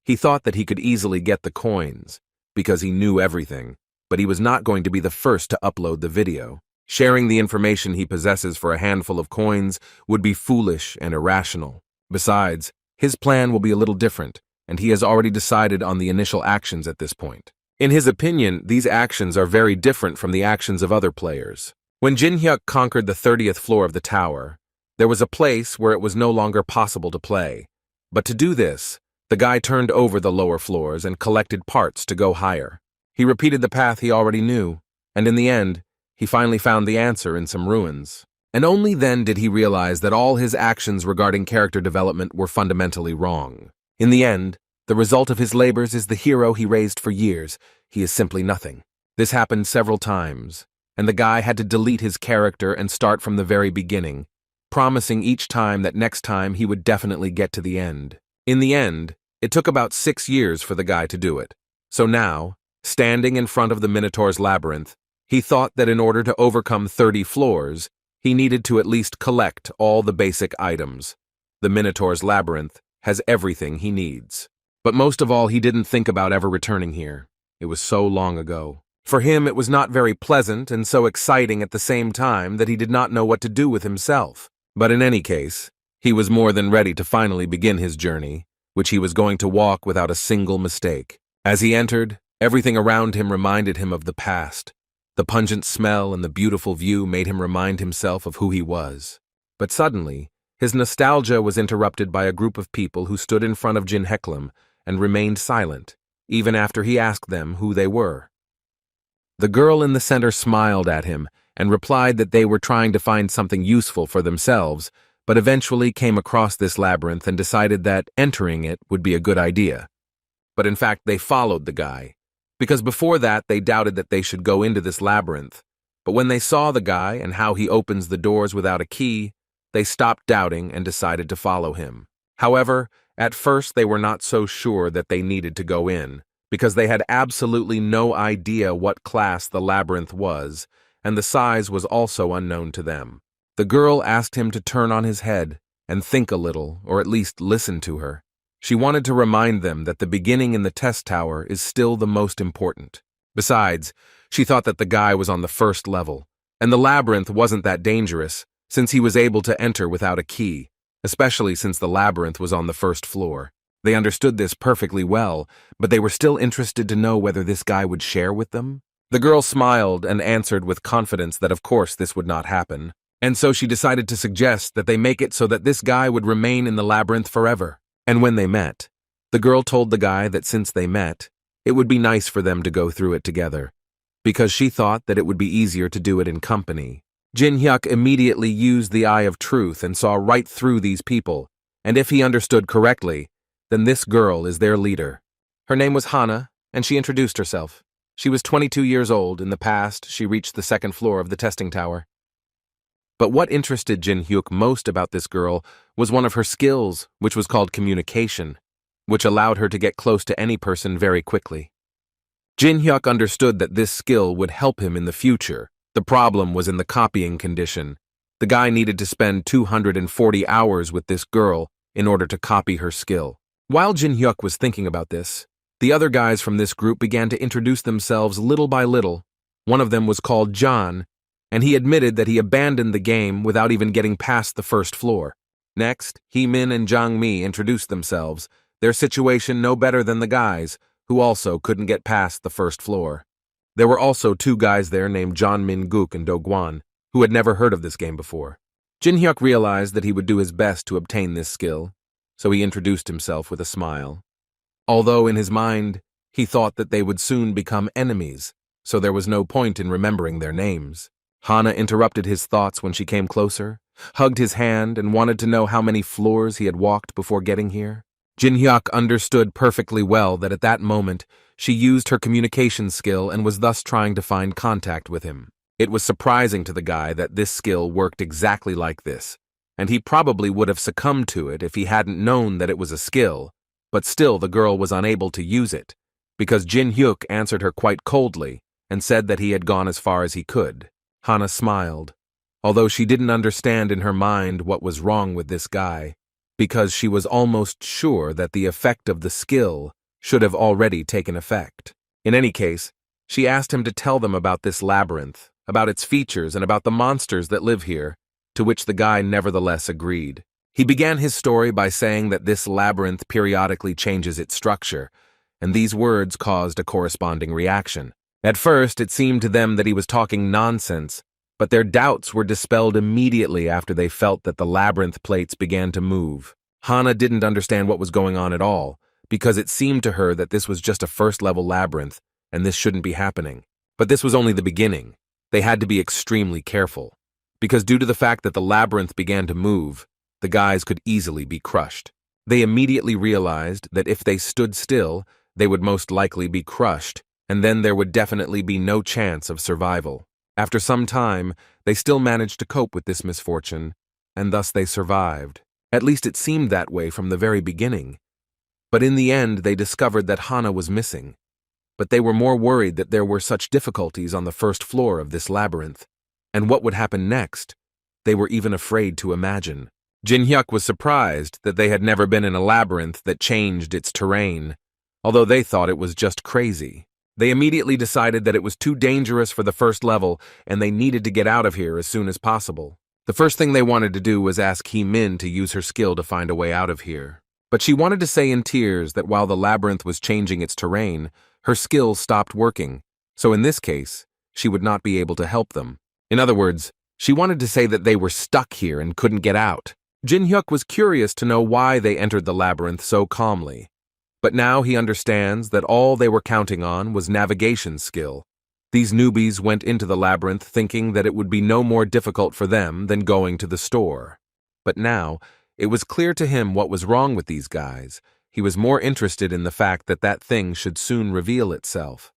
[SPEAKER 1] He thought that he could easily get the coins, because he knew everything, but he was not going to be the first to upload the video. Sharing the information he possesses for a handful of coins would be foolish and irrational. Besides, his plan will be a little different, and he has already decided on the initial actions at this point. In his opinion, these actions are very different from the actions of other players. When Jin Hyuk conquered the 30th floor of the tower, there was a place where it was no longer possible to play. But to do this, the guy turned over the lower floors and collected parts to go higher. He repeated the path he already knew, and in the end, he finally found the answer in some ruins. And only then did he realize that all his actions regarding character development were fundamentally wrong. In the end, the result of his labors is the hero he raised for years. He is simply nothing. This happened several times, and the guy had to delete his character and start from the very beginning, promising each time that next time he would definitely get to the end. In the end, it took about 6 years for the guy to do it. So now, standing in front of the Minotaur's labyrinth, he thought that in order to overcome 30 floors, he needed to at least collect all the basic items. The Minotaur's labyrinth has everything he needs. But most of all, he didn't think about ever returning here. It was so long ago. For him, it was not very pleasant and so exciting at the same time that he did not know what to do with himself. But in any case, he was more than ready to finally begin his journey, which he was going to walk without a single mistake. As he entered, everything around him reminded him of the past. The pungent smell and the beautiful view made him remind himself of who he was. But suddenly, his nostalgia was interrupted by a group of people who stood in front of Jin Heklam and remained silent, even after he asked them who they were. The girl in the center smiled at him and replied that they were trying to find something useful for themselves, but eventually came across this labyrinth and decided that entering it would be a good idea. But in fact, they followed the guy, because before that they doubted that they should go into this labyrinth. But when they saw the guy and how he opens the doors without a key, they stopped doubting and decided to follow him. However, at first they were not so sure that they needed to go in, because they had absolutely no idea what class the labyrinth was, and the size was also unknown to them. The girl asked him to turn on his head and think a little, or at least listen to her. She wanted to remind them that the beginning in the test tower is still the most important. Besides, she thought that the guy was on the first level, and the labyrinth wasn't that dangerous, since he was able to enter without a key, especially since the labyrinth was on the first floor. They understood this perfectly well, but they were still interested to know whether this guy would share with them. The girl smiled and answered with confidence that of course this would not happen, and so she decided to suggest that they make it so that this guy would remain in the labyrinth forever. And when they met, the girl told the guy that since they met, it would be nice for them to go through it together, because she thought that it would be easier to do it in company. Jin Hyuk immediately used the eye of truth and saw right through these people, and if he understood correctly, then this girl is their leader. Her name was Hana, and she introduced herself. She was 22 years old. In the past, she reached the 2nd floor of the testing tower. But what interested Jin Hyuk most about this girl was one of her skills, which was called communication, which allowed her to get close to any person very quickly. Jin Hyuk understood that this skill would help him in the future. The problem was in the copying condition. The guy needed to spend 240 hours with this girl in order to copy her skill. While Jin Hyuk was thinking about this, the other guys from this group began to introduce themselves little by little. One of them was called John, and he admitted that he abandoned the game without even getting past the 1st floor. Next, Hee-min and Jang-mi introduced themselves, their situation no better than the guys, who also couldn't get past the 1st floor. There were also 2 guys there named John Min-guk and Do-gwan, who had never heard of this game before. Jin Hyuk realized that he would do his best to obtain this skill, so he introduced himself with a smile. Although in his mind, he thought that they would soon become enemies, so there was no point in remembering their names. Hana interrupted his thoughts when she came closer, hugged his hand, and wanted to know how many floors he had walked before getting here. Jin Hyuk understood perfectly well that at that moment she used her communication skill and was thus trying to find contact with him. It was surprising to the guy that this skill worked exactly like this, and he probably would have succumbed to it if he hadn't known that it was a skill, but still the girl was unable to use it, because Jin Hyuk answered her quite coldly and said that he had gone as far as he could. Hana smiled, although she didn't understand in her mind what was wrong with this guy, because she was almost sure that the effect of the skill should have already taken effect. In any case, she asked him to tell them about this labyrinth, about its features, and about the monsters that live here, to which the guy nevertheless agreed. He began his story by saying that this labyrinth periodically changes its structure, and these words caused a corresponding reaction. At first, it seemed to them that he was talking nonsense, but their doubts were dispelled immediately after they felt that the labyrinth plates began to move. Hana didn't understand what was going on at all, because it seemed to her that this was just a first-level labyrinth, and this shouldn't be happening. But this was only the beginning. They had to be extremely careful, because due to the fact that the labyrinth began to move, the guys could easily be crushed. They immediately realized that if they stood still, they would most likely be crushed, and then there would definitely be no chance of survival. After some time, they still managed to cope with this misfortune, and thus they survived. At least it seemed that way from the very beginning. But in the end, they discovered that Hana was missing. But they were more worried that there were such difficulties on the first floor of this labyrinth. And what would happen next? They were even afraid to imagine. Jin Hyuk was surprised that they had never been in a labyrinth that changed its terrain, although they thought it was just crazy. They immediately decided that it was too dangerous for the first level and they needed to get out of here as soon as possible. The first thing they wanted to do was ask Hee-min to use her skill to find a way out of here. But she wanted to say in tears that while the labyrinth was changing its terrain, her skill stopped working, so in this case, she would not be able to help them. In other words, she wanted to say that they were stuck here and couldn't get out. Jin Hyuk was curious to know why they entered the labyrinth so calmly. But now he understands that all they were counting on was navigation skill. These newbies went into the labyrinth thinking that it would be no more difficult for them than going to the store. But now, it was clear to him what was wrong with these guys. He was more interested in the fact that that thing should soon reveal itself.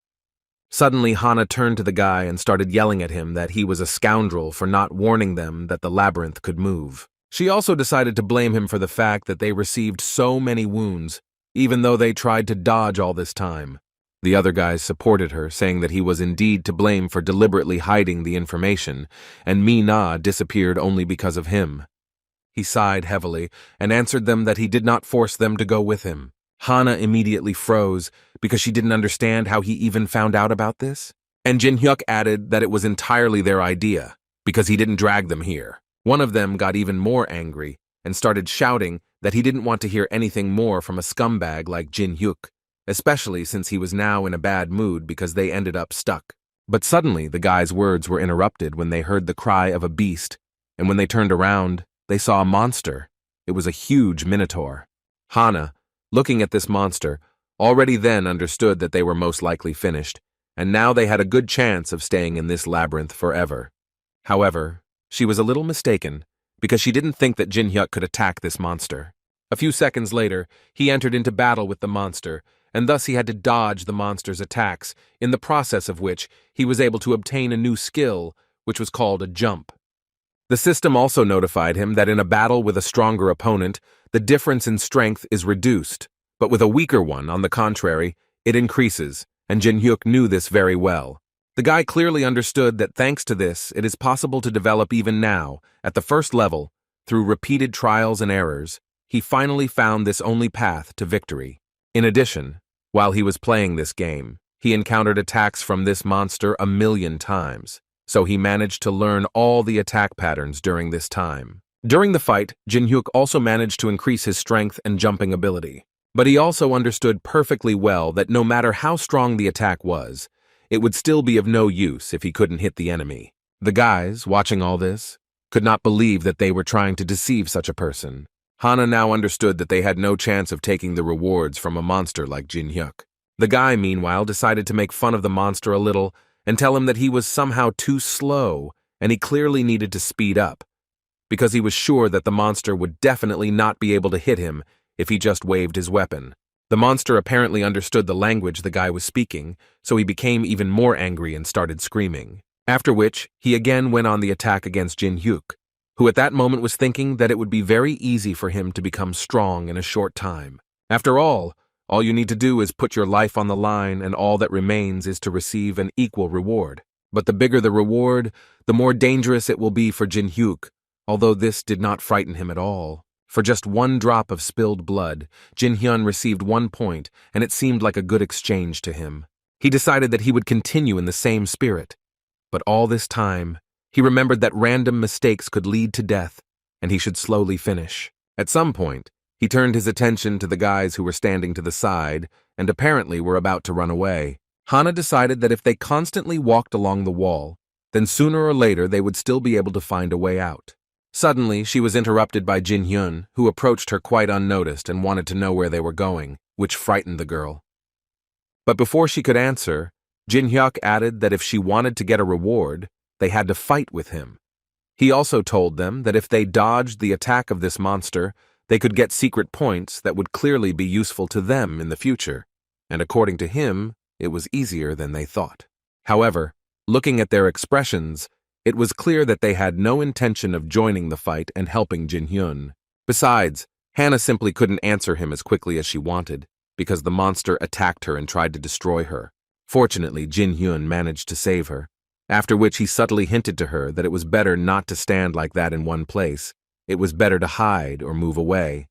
[SPEAKER 1] Suddenly, Hana turned to the guy and started yelling at him that he was a scoundrel for not warning them that the labyrinth could move. She also decided to blame him for the fact that they received so many wounds, even though they tried to dodge all this time. The other guys supported her, saying that he was indeed to blame for deliberately hiding the information, and Mi-na disappeared only because of him. He sighed heavily and answered them that he did not force them to go with him. Hana immediately froze because she didn't understand how he even found out about this. And Jin Hyuk added that it was entirely their idea, because he didn't drag them here. One of them got even more angry and started shouting that he didn't want to hear anything more from a scumbag like Jin Hyuk, especially since he was now in a bad mood because they ended up stuck. But suddenly the guy's words were interrupted when they heard the cry of a beast, and when they turned around, they saw a monster. It was a huge minotaur. Hana, looking at this monster, already then understood that they were most likely finished, and now they had a good chance of staying in this labyrinth forever. However, she was a little mistaken, because she didn't think that Jin Hyuk could attack this monster. A few seconds later, he entered into battle with the monster, and thus he had to dodge the monster's attacks, in the process of which he was able to obtain a new skill, which was called a jump. The system also notified him that in a battle with a stronger opponent, the difference in strength is reduced, but with a weaker one, on the contrary, it increases, and Jin Hyuk knew this very well. The guy clearly understood that thanks to this, it is possible to develop even now, at the first level, through repeated trials and errors. He finally found this only path to victory. In addition, while he was playing this game, he encountered attacks from this monster 1,000,000 times, so he managed to learn all the attack patterns during this time. During the fight, Jin Hyuk also managed to increase his strength and jumping ability. But he also understood perfectly well that no matter how strong the attack was, it would still be of no use if he couldn't hit the enemy. The guys, watching all this, could not believe that they were trying to deceive such a person. Hana now understood that they had no chance of taking the rewards from a monster like Jin Hyuk. The guy, meanwhile, decided to make fun of the monster a little and tell him that he was somehow too slow and he clearly needed to speed up, because he was sure that the monster would definitely not be able to hit him if he just waved his weapon. The monster apparently understood the language the guy was speaking, so he became even more angry and started screaming. After which, he again went on the attack against Jin Hyuk, who at that moment was thinking that it would be very easy for him to become strong in a short time. After all you need to do is put your life on the line, and all that remains is to receive an equal reward. But the bigger the reward, the more dangerous it will be for Jin Hyuk, although this did not frighten him at all. For just one drop of spilled blood, Jin Hyun received 1 point, and it seemed like a good exchange to him. He decided that he would continue in the same spirit. But all this time, he remembered that random mistakes could lead to death, and he should slowly finish. At some point, he turned his attention to the guys who were standing to the side and apparently were about to run away. Hana decided that if they constantly walked along the wall, then sooner or later they would still be able to find a way out. Suddenly, she was interrupted by Jin Hyun, who approached her quite unnoticed and wanted to know where they were going, which frightened the girl. But before she could answer, Jin Hyuk added that if she wanted to get a reward, they had to fight with him. He also told them that if they dodged the attack of this monster, they could get secret points that would clearly be useful to them in the future, and according to him, it was easier than they thought. However, looking at their expressions, it was clear that they had no intention of joining the fight and helping Jin Hyun. Besides, Hana simply couldn't answer him as quickly as she wanted, because the monster attacked her and tried to destroy her. Fortunately, Jin Hyun managed to save her, after which he subtly hinted to her that it was better not to stand like that in one place. It was better to hide or move away.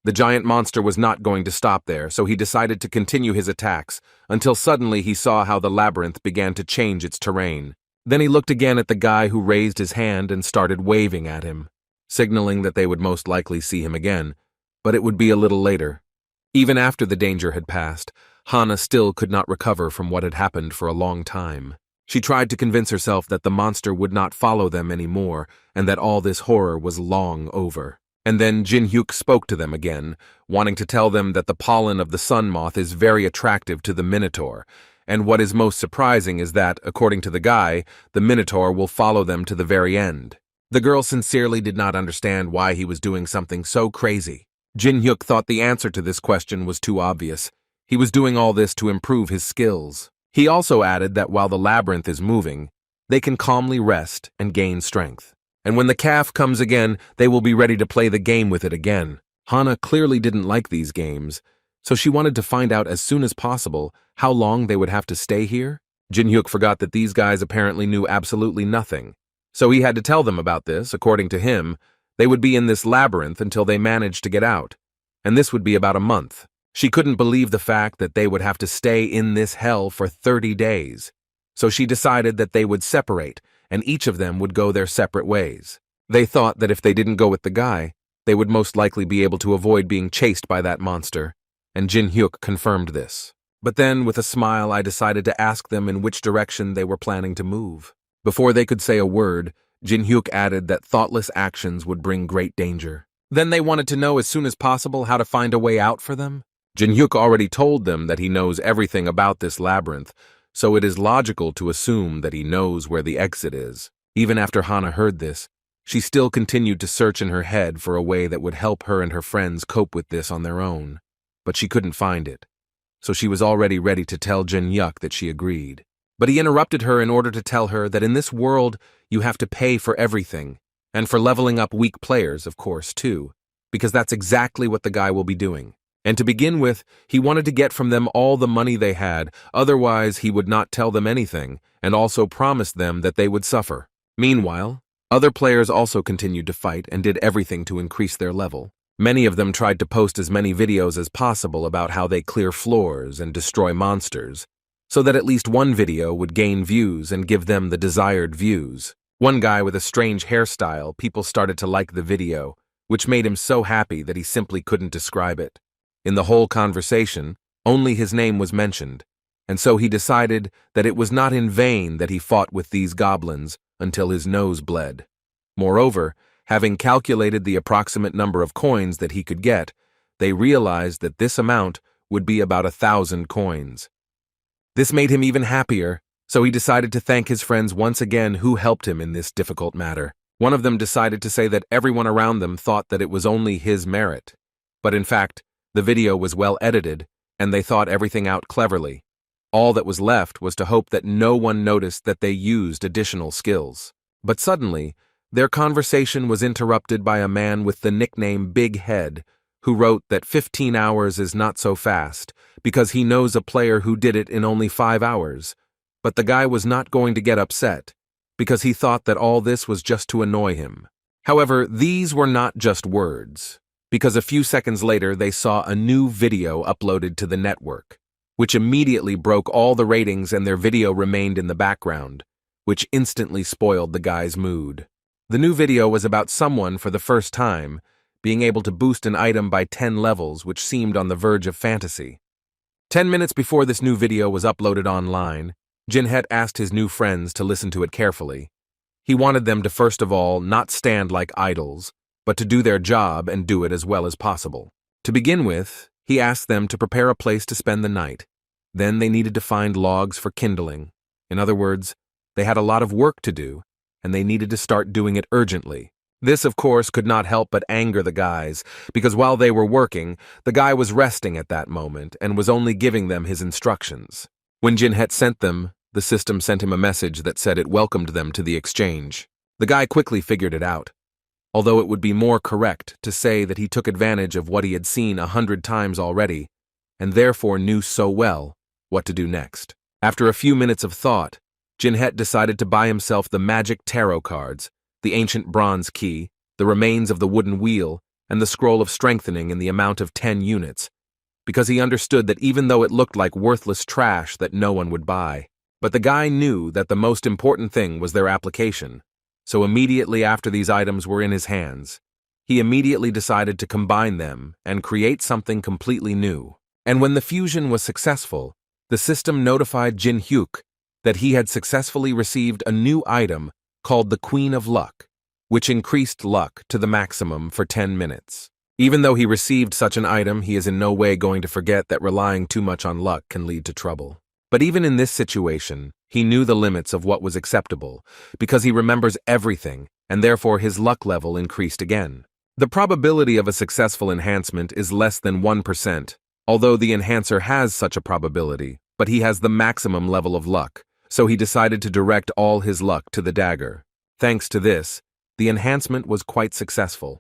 [SPEAKER 1] The giant monster was not going to stop there, so he decided to continue his attacks, until suddenly he saw how the labyrinth began to change its terrain. Then he looked again at the guy who raised his hand and started waving at him, signaling that they would most likely see him again, but it would be a little later. Even after the danger had passed, Hana still could not recover from what had happened for a long time. She tried to convince herself that the monster would not follow them anymore and that all this horror was long over. And then Jin Hyuk spoke to them again, wanting to tell them that the pollen of the sun moth is very attractive to the Minotaur, and what is most surprising is that, according to the guy, the Minotaur will follow them to the very end. The girl sincerely did not understand why he was doing something so crazy. Jin Hyuk thought the answer to this question was too obvious. He was doing all this to improve his skills. He also added that while the labyrinth is moving, they can calmly rest and gain strength. And when the calf comes again, they will be ready to play the game with it again. Hana clearly didn't like these games, so she wanted to find out as soon as possible how long they would have to stay here. Jin Hyuk forgot that these guys apparently knew absolutely nothing, so he had to tell them about this. According to him, they would be in this labyrinth until they managed to get out, and this would be about a month. She couldn't believe the fact that they would have to stay in this hell for 30 days, so she decided that they would separate, and each of them would go their separate ways. They thought that if they didn't go with the guy, they would most likely be able to avoid being chased by that monster, and Jin Hyuk confirmed this. But then, with a smile, I decided to ask them in which direction they were planning to move. Before they could say a word, Jin Hyuk added that thoughtless actions would bring great danger. Then they wanted to know as soon as possible how to find a way out for them. Jin Hyuk already told them that he knows everything about this labyrinth, so it is logical to assume that he knows where the exit is. Even after Hana heard this, she still continued to search in her head for a way that would help her and her friends cope with this on their own. But she couldn't find it, so she was already ready to tell Jin Hyuk that she agreed. But he interrupted her in order to tell her that in this world you have to pay for everything, and for leveling up weak players, of course, too, because that's exactly what the guy will be doing. And to begin with, he wanted to get from them all the money they had, otherwise he would not tell them anything, and also promised them that they would suffer. Meanwhile, other players also continued to fight and did everything to increase their level. Many of them tried to post as many videos as possible about how they clear floors and destroy monsters, so that at least one video would gain views and give them the desired views. One guy with a strange hairstyle, people started to like the video, which made him so happy that he simply couldn't describe it. In the whole conversation, only his name was mentioned, and so he decided that it was not in vain that he fought with these goblins until his nose bled. Moreover, having calculated the approximate number of coins that he could get, they realized that this amount would be about 1,000 coins. This made him even happier, so he decided to thank his friends once again who helped him in this difficult matter. One of them decided to say that everyone around them thought that it was only his merit, but in fact, the video was well edited, and they thought everything out cleverly. All that was left was to hope that no one noticed that they used additional skills. But suddenly, their conversation was interrupted by a man with the nickname Big Head, who wrote that 15 hours is not so fast, because he knows a player who did it in only 5 hours. But the guy was not going to get upset, because he thought that all this was just to annoy him. However, these were not just words, because a few seconds later they saw a new video uploaded to the network, which immediately broke all the ratings and their video remained in the background, which instantly spoiled the guy's mood. The new video was about someone, for the first time, being able to boost an item by 10 levels, which seemed on the verge of fantasy. 10 minutes before this new video was uploaded online, Jinhet asked his new friends to listen to it carefully. He wanted them to first of all not stand like idols, but to do their job and do it as well as possible. To begin with, he asked them to prepare a place to spend the night. Then they needed to find logs for kindling. In other words, they had a lot of work to do, and they needed to start doing it urgently. This, of course, could not help but anger the guys, because while they were working, the guy was resting at that moment and was only giving them his instructions. When Jinhet sent them, the system sent him a message that said it welcomed them to the exchange. The guy quickly figured it out, although it would be more correct to say that he took advantage of what he had seen 100 times already, and therefore knew so well what to do next. After a few minutes of thought, Jinhet decided to buy himself the magic tarot cards, the ancient bronze key, the remains of the wooden wheel, and the scroll of strengthening in the amount of 10 units, because he understood that even though it looked like worthless trash that no one would buy. But the guy knew that the most important thing was their application, so immediately after these items were in his hands, he immediately decided to combine them and create something completely new. And when the fusion was successful, the system notified Jin Hyuk that he had successfully received a new item called the Queen of Luck, which increased luck to the maximum for 10 minutes. Even though he received such an item, he is in no way going to forget that relying too much on luck can lead to trouble. But even in this situation, he knew the limits of what was acceptable, because he remembers everything, and therefore his luck level increased again. The probability of a successful enhancement is less than 1%, although the enhancer has such a probability, but he has the maximum level of luck, so he decided to direct all his luck to the dagger. Thanks to this, the enhancement was quite successful.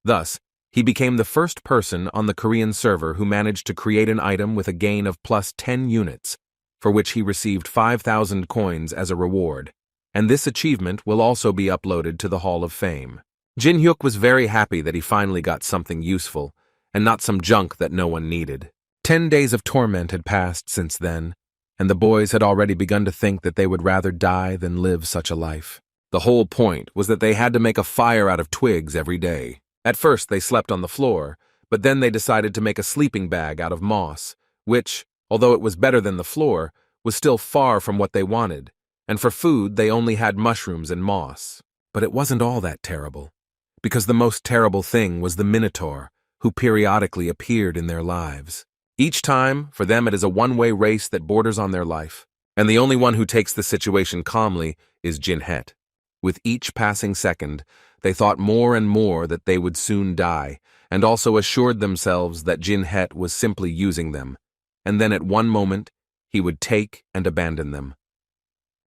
[SPEAKER 1] Thus, he became the first person on the Korean server who managed to create an item with a gain of plus 10 units, for which he received 5,000 coins as a reward, and this achievement will also be uploaded to the Hall of Fame. Jin Hyuk was very happy that he finally got something useful, and not some junk that no one needed. 10 days of torment had passed since then, and the boys had already begun to think that they would rather die than live such a life. The whole point was that they had to make a fire out of twigs every day. At first they slept on the floor, but then they decided to make a sleeping bag out of moss, which, although it was better than the floor, was still far from what they wanted, and for food they only had mushrooms and moss. But it wasn't all that terrible, because the most terrible thing was the Minotaur, who periodically appeared in their lives. Each time, for them it is a one-way race that borders on their life, and the only one who takes the situation calmly is Jinhet. With each passing second, they thought more and more that they would soon die, and also assured themselves that Jinhet was simply using them, and then at one moment, he would take and abandon them.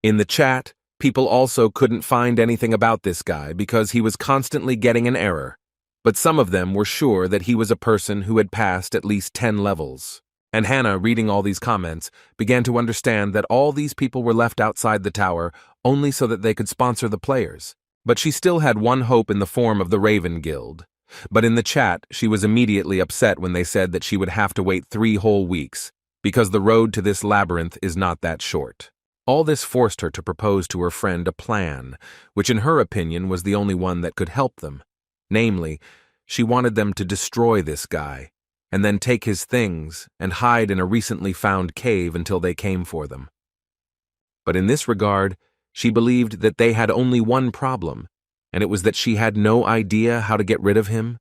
[SPEAKER 1] In the chat, people also couldn't find anything about this guy because he was constantly getting an error, but some of them were sure that he was a person who had passed at least 10 levels. And Hannah, reading all these comments, began to understand that all these people were left outside the tower only so that they could sponsor the players. But she still had one hope in the form of the Raven Guild. But in the chat, she was immediately upset when they said that she would have to wait 3 whole weeks, because the road to this labyrinth is not that short. All this forced her to propose to her friend a plan, which in her opinion was the only one that could help them. Namely, she wanted them to destroy this guy, and then take his things and hide in a recently found cave until they came for them. But in this regard, she believed that they had only one problem, and it was that she had no idea how to get rid of him.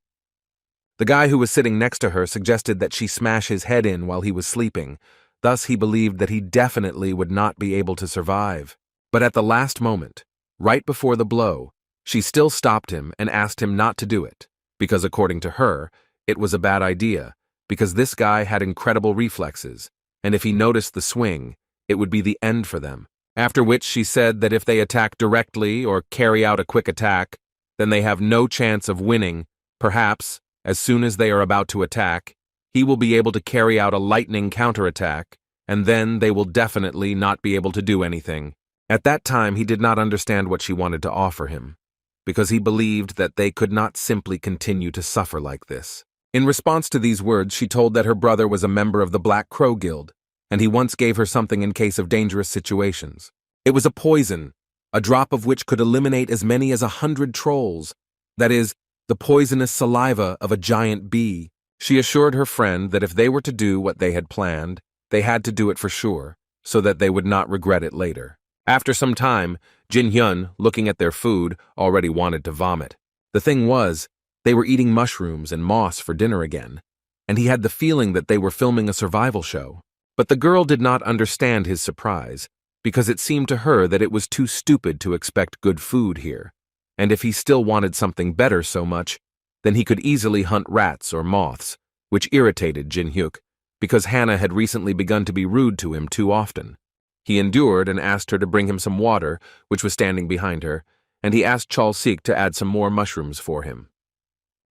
[SPEAKER 1] The guy who was sitting next to her suggested that she smash his head in while he was sleeping. Thus he believed that he definitely would not be able to survive. But at the last moment, right before the blow, she still stopped him and asked him not to do it, because according to her, it was a bad idea, because this guy had incredible reflexes, and if he noticed the swing, it would be the end for them. After which she said that if they attack directly or carry out a quick attack, then they have no chance of winning. Perhaps, as soon as they are about to attack, he will be able to carry out a lightning counterattack, and then they will definitely not be able to do anything. At that time, he did not understand what she wanted to offer him, because he believed that they could not simply continue to suffer like this. In response to these words, she told that her brother was a member of the Black Crow Guild, and he once gave her something in case of dangerous situations. It was a poison, a drop of which could eliminate as many as 100 trolls, that is, the poisonous saliva of a giant bee. She assured her friend that if they were to do what they had planned, they had to do it for sure, so that they would not regret it later. After some time, Jin Hyun, looking at their food, already wanted to vomit. The thing was, they were eating mushrooms and moss for dinner again, and he had the feeling that they were filming a survival show. But the girl did not understand his surprise, because it seemed to her that it was too stupid to expect good food here, and if he still wanted something better so much, then he could easily hunt rats or moths, which irritated Jin Hyuk, because Hannah had recently begun to be rude to him too often. He endured and asked her to bring him some water, which was standing behind her, and he asked Chol Sik to add some more mushrooms for him.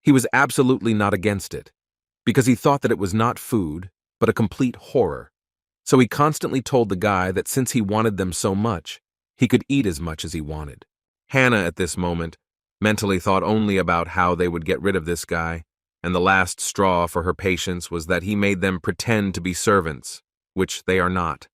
[SPEAKER 1] He was absolutely not against it, because he thought that it was not food, but a complete horror. So he constantly told the guy that since he wanted them so much, he could eat as much as he wanted. Hannah, at this moment, mentally thought only about how they would get rid of this guy, and the last straw for her patience was that he made them pretend to be servants, which they are not.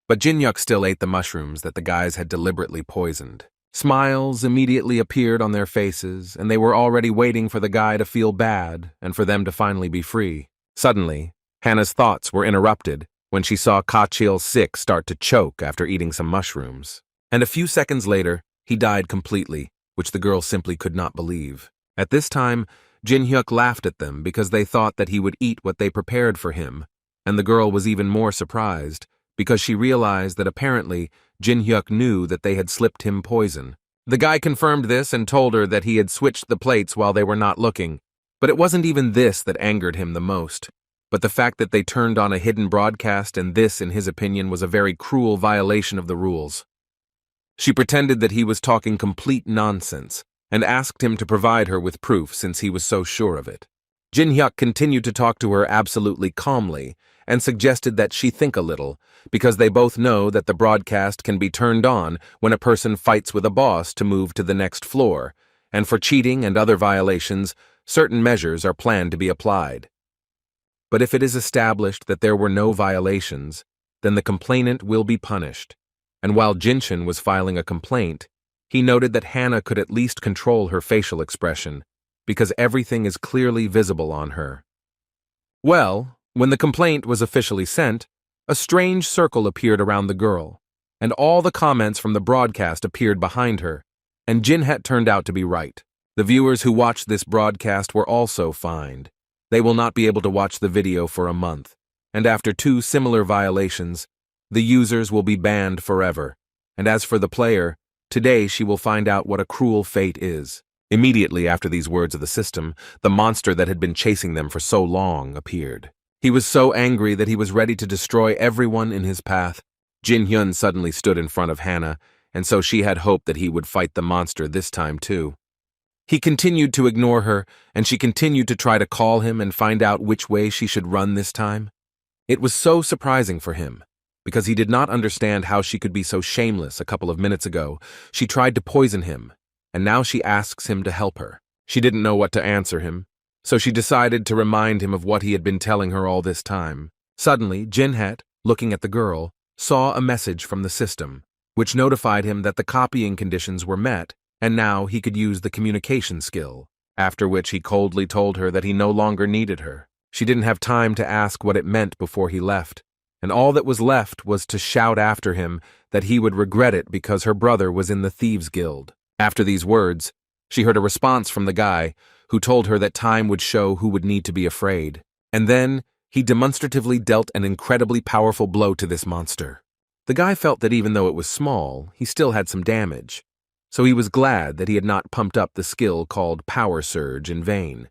[SPEAKER 1] But Jin Hyuk still ate the mushrooms that the guys had deliberately poisoned. Smiles immediately appeared on their faces, and they were already waiting for the guy to feel bad and for them to finally be free. Suddenly, Hannah's thoughts were interrupted when she saw Ka-chil Sik start to choke after eating some mushrooms. And a few seconds later, he died completely, which the girl simply could not believe. At this time, Jin Hyuk laughed at them because they thought that he would eat what they prepared for him, and the girl was even more surprised because she realized that apparently Jin Hyuk knew that they had slipped him poison. The guy confirmed this and told her that he had switched the plates while they were not looking, but it wasn't even this that angered him the most, but the fact that they turned on a hidden broadcast, and this, in his opinion, was a very cruel violation of the rules. She pretended that he was talking complete nonsense and asked him to provide her with proof since he was so sure of it. Jin Hyuk continued to talk to her absolutely calmly and suggested that she think a little, because they both know that the broadcast can be turned on when a person fights with a boss to move to the next floor, and for cheating and other violations, certain measures are planned to be applied. But if it is established that there were no violations, then the complainant will be punished. And while Jinshin was filing a complaint, he noted that Hannah could at least control her facial expression, because everything is clearly visible on her. Well, when the complaint was officially sent, a strange circle appeared around the girl, and all the comments from the broadcast appeared behind her, and Jinhet turned out to be right. The viewers who watched this broadcast were also fined. They will not be able to watch the video for a month, and after 2 similar violations, the users will be banned forever. And as for the player, today she will find out what a cruel fate is. Immediately after these words of the system, the monster that had been chasing them for so long appeared. He was so angry that he was ready to destroy everyone in his path. Jin Hyun suddenly stood in front of Hannah, and so she had hoped that he would fight the monster this time too. He continued to ignore her, and she continued to try to call him and find out which way she should run this time. It was so surprising for him, because he did not understand how she could be so shameless. A couple of minutes ago, she tried to poison him, and now she asks him to help her. She didn't know what to answer him, so she decided to remind him of what he had been telling her all this time. Suddenly, Jinhet, looking at the girl, saw a message from the system, which notified him that the copying conditions were met, and now he could use the communication skill, after which he coldly told her that he no longer needed her. She didn't have time to ask what it meant before he left, and all that was left was to shout after him that he would regret it because her brother was in the Thieves' Guild. After these words, she heard a response from the guy, who told her that time would show who would need to be afraid. And then, he demonstratively dealt an incredibly powerful blow to this monster. The guy felt that even though it was small, he still had some damage, so he was glad that he had not pumped up the skill called Power Surge in vain.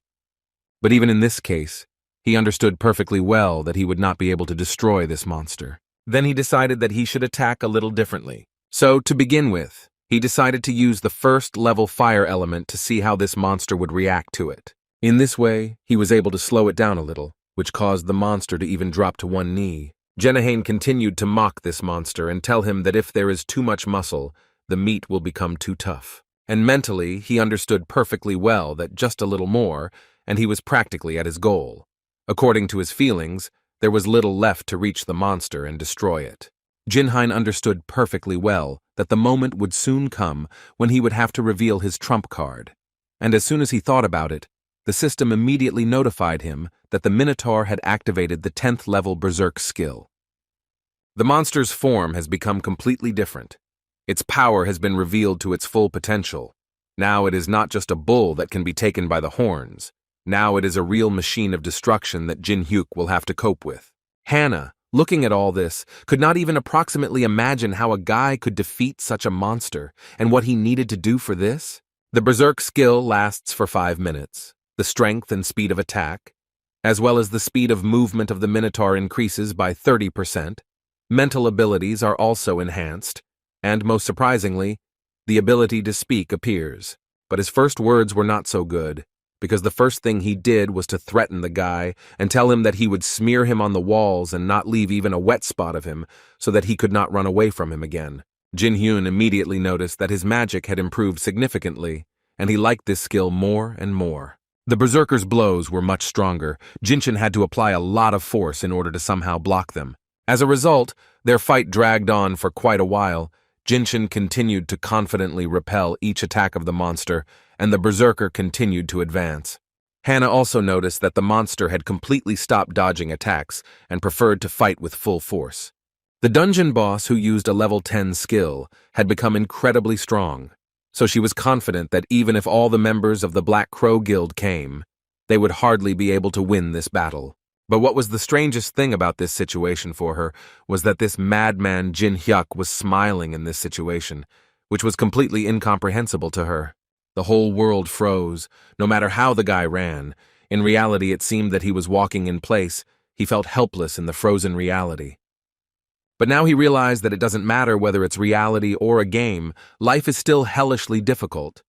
[SPEAKER 1] But even in this case, He understood perfectly well that he would not be able to destroy this monster. Then he decided that he should attack a little differently. So, to begin with, he decided to use the first-level fire element to see how this monster would react to it. In this way, he was able to slow it down a little, which caused the monster to even drop to one knee. Jenahane continued to mock this monster and tell him that if there is too much muscle, the meat will become too tough. And mentally, he understood perfectly well that just a little more, and he was practically at his goal. According to his feelings, there was little left to reach the monster and destroy it. Jinhine understood perfectly well that the moment would soon come when he would have to reveal his trump card. And as soon as he thought about it, the system immediately notified him that the Minotaur had activated the 10th level Berserk skill. The monster's form has become completely different. Its power has been revealed to its full potential. Now it is not just a bull that can be taken by the horns. Now it is a real machine of destruction that Jin Hyuk will have to cope with. Hannah, looking at all this, could not even approximately imagine how a guy could defeat such a monster and what he needed to do for this. The Berserk skill lasts for 5 minutes. The strength and speed of attack, as well as the speed of movement of the Minotaur, increases by 30%. Mental abilities are also enhanced, and most surprisingly, the ability to speak appears. But his first words were not so good, because the first thing he did was to threaten the guy and tell him that he would smear him on the walls and not leave even a wet spot of him so that he could not run away from him again. Jin Hyun immediately noticed that his magic had improved significantly, and he liked this skill more and more. The Berserker's blows were much stronger. Jinshin had to apply a lot of force in order to somehow block them. As a result, their fight dragged on for quite a while. Jinshin continued to confidently repel each attack of the monster, and the Berserker continued to advance. Hannah also noticed that the monster had completely stopped dodging attacks and preferred to fight with full force. The dungeon boss, who used a level 10 skill, had become incredibly strong, so she was confident that even if all the members of the Black Crow Guild came, they would hardly be able to win this battle. But what was the strangest thing about this situation for her was that this madman Jin Hyuk was smiling in this situation, which was completely incomprehensible to her. The whole world froze, no matter how the guy ran. In reality, it seemed that he was walking in place. He felt helpless in the frozen reality. But now he realized that it doesn't matter whether it's reality or a game, life is still hellishly difficult.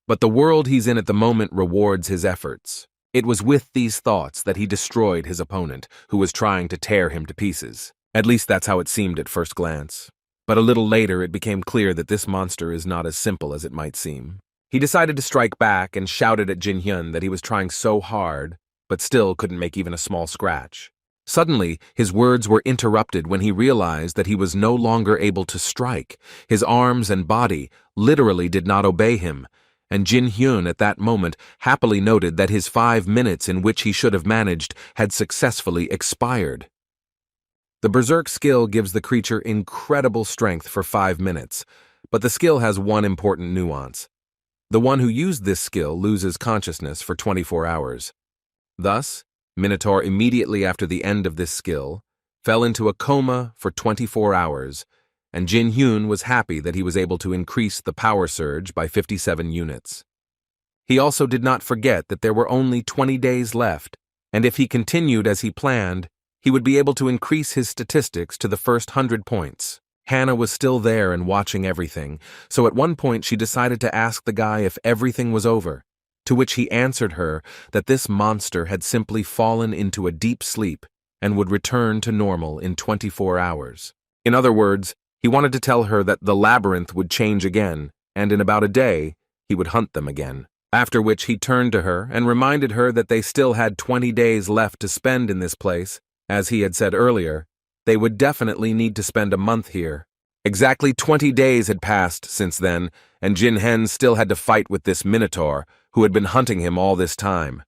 [SPEAKER 1] But the world he's in at the moment rewards his efforts. It was with these thoughts that he destroyed his opponent, who was trying to tear him to pieces. At least that's how it seemed at first glance. But a little later it became clear that this monster is not as simple as it might seem. He decided to strike back and shouted at Jin Hyun that he was trying so hard, but still couldn't make even a small scratch. Suddenly, his words were interrupted when he realized that he was no longer able to strike. His arms and body literally did not obey him, and Jin Hyun at that moment happily noted that his 5 minutes in which he should have managed had successfully expired. The Berserk skill gives the creature incredible strength for 5 minutes, but the skill has one important nuance. The one who used this skill loses consciousness for 24 hours. Thus, Minotaur immediately after the end of this skill fell into a coma for 24 hours, and Jin Hyun was happy that he was able to increase the power surge by 57 units. He also did not forget that there were only 20 days left, and if he continued as he planned, he would be able to increase his statistics to the first 100 points. Hannah was still there and watching everything, so at one point she decided to ask the guy if everything was over, to which he answered her that this monster had simply fallen into a deep sleep and would return to normal in 24 hours. In other words, he wanted to tell her that the labyrinth would change again, and in about a day, he would hunt them again. After which he turned to her and reminded her that they still had 20 days left to spend in this place. As he had said earlier, they would definitely need to spend a month here. Exactly 20 days had passed since then, and Jin Hen still had to fight with this Minotaur, who had been hunting him all this time.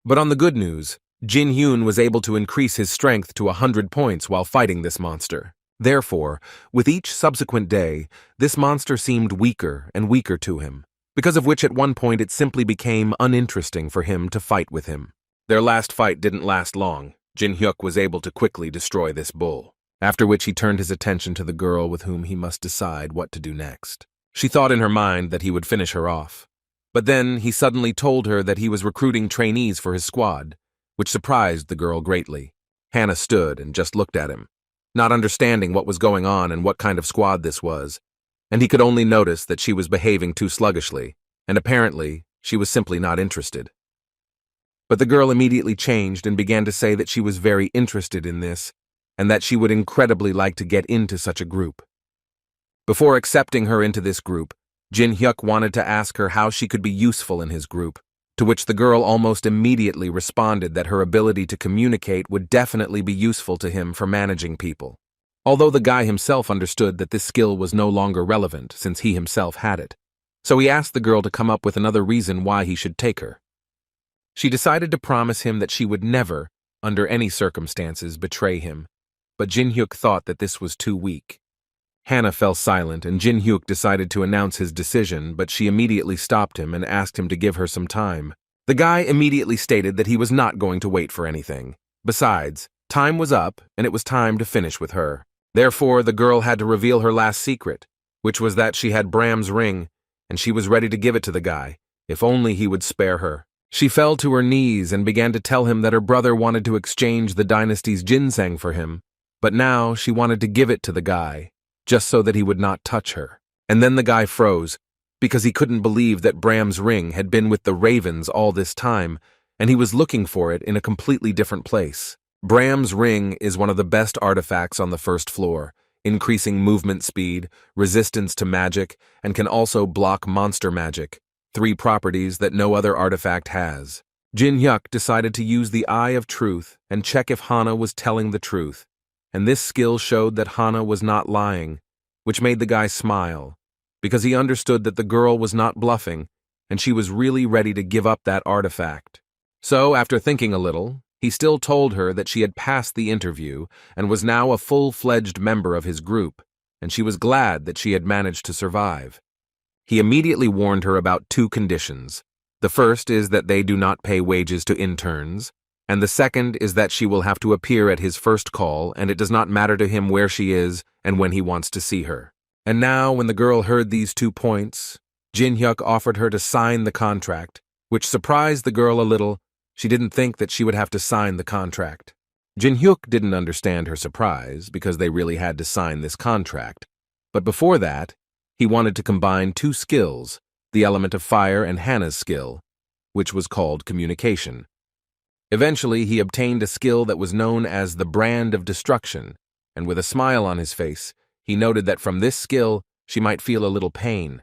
[SPEAKER 1] But on the good news, Jin Hyun was able to increase his strength to 100 points while fighting this monster. Therefore, with each subsequent day, this monster seemed weaker and weaker to him, because of which at one point it simply became uninteresting for him to fight with him. Their last fight didn't last long. Jin Hyuk was able to quickly destroy this bull, after which he turned his attention to the girl with whom he must decide what to do next. She thought in her mind that he would finish her off, but then he suddenly told her that he was recruiting trainees for his squad, which surprised the girl greatly. Hannah stood and just looked at him, not understanding what was going on and what kind of squad this was, and he could only notice that she was behaving too sluggishly, and apparently she was simply not interested. But the girl immediately changed and began to say that she was very interested in this, and that she would incredibly like to get into such a group. Before accepting her into this group, Jin Hyuk wanted to ask her how she could be useful in his group, to which the girl almost immediately responded that her ability to communicate would definitely be useful to him for managing people, although the guy himself understood that this skill was no longer relevant since he himself had it. So he asked the girl to come up with another reason why he should take her. She decided to promise him that she would never, under any circumstances, betray him, but Jin Hyuk thought that this was too weak. Hannah fell silent, and Jin Hyuk decided to announce his decision, but she immediately stopped him and asked him to give her some time. The guy immediately stated that he was not going to wait for anything. Besides, time was up, and it was time to finish with her. Therefore, the girl had to reveal her last secret, which was that she had Bram's ring, and she was ready to give it to the guy, if only he would spare her. She fell to her knees and began to tell him that her brother wanted to exchange the dynasty's ginseng for him, but now she wanted to give it to the guy, just so that he would not touch her. And then the guy froze, because he couldn't believe that Bram's ring had been with the ravens all this time, and he was looking for it in a completely different place. Bram's ring is one of the best artifacts on the first floor, increasing movement speed, resistance to magic, and can also block monster magic, 3 properties that no other artifact has. Jin Hyuk decided to use the Eye of Truth and check if Hana was telling the truth, and this skill showed that Hana was not lying, which made the guy smile, because he understood that the girl was not bluffing, and she was really ready to give up that artifact. So, after thinking a little, he still told her that she had passed the interview and was now a full-fledged member of his group, and she was glad that she had managed to survive. He immediately warned her about 2 conditions. The first is that they do not pay wages to interns, and the second is that she will have to appear at his first call, and it does not matter to him where she is and when he wants to see her. And now, when the girl heard these 2 points, Jin Hyuk offered her to sign the contract, which surprised the girl a little. She didn't think that she would have to sign the contract. Jin Hyuk didn't understand her surprise because they really had to sign this contract. But before that, he wanted to combine 2 skills, the element of fire and Hannah's skill, which was called communication. Eventually, he obtained a skill that was known as the Brand of Destruction, and with a smile on his face, he noted that from this skill, she might feel a little pain.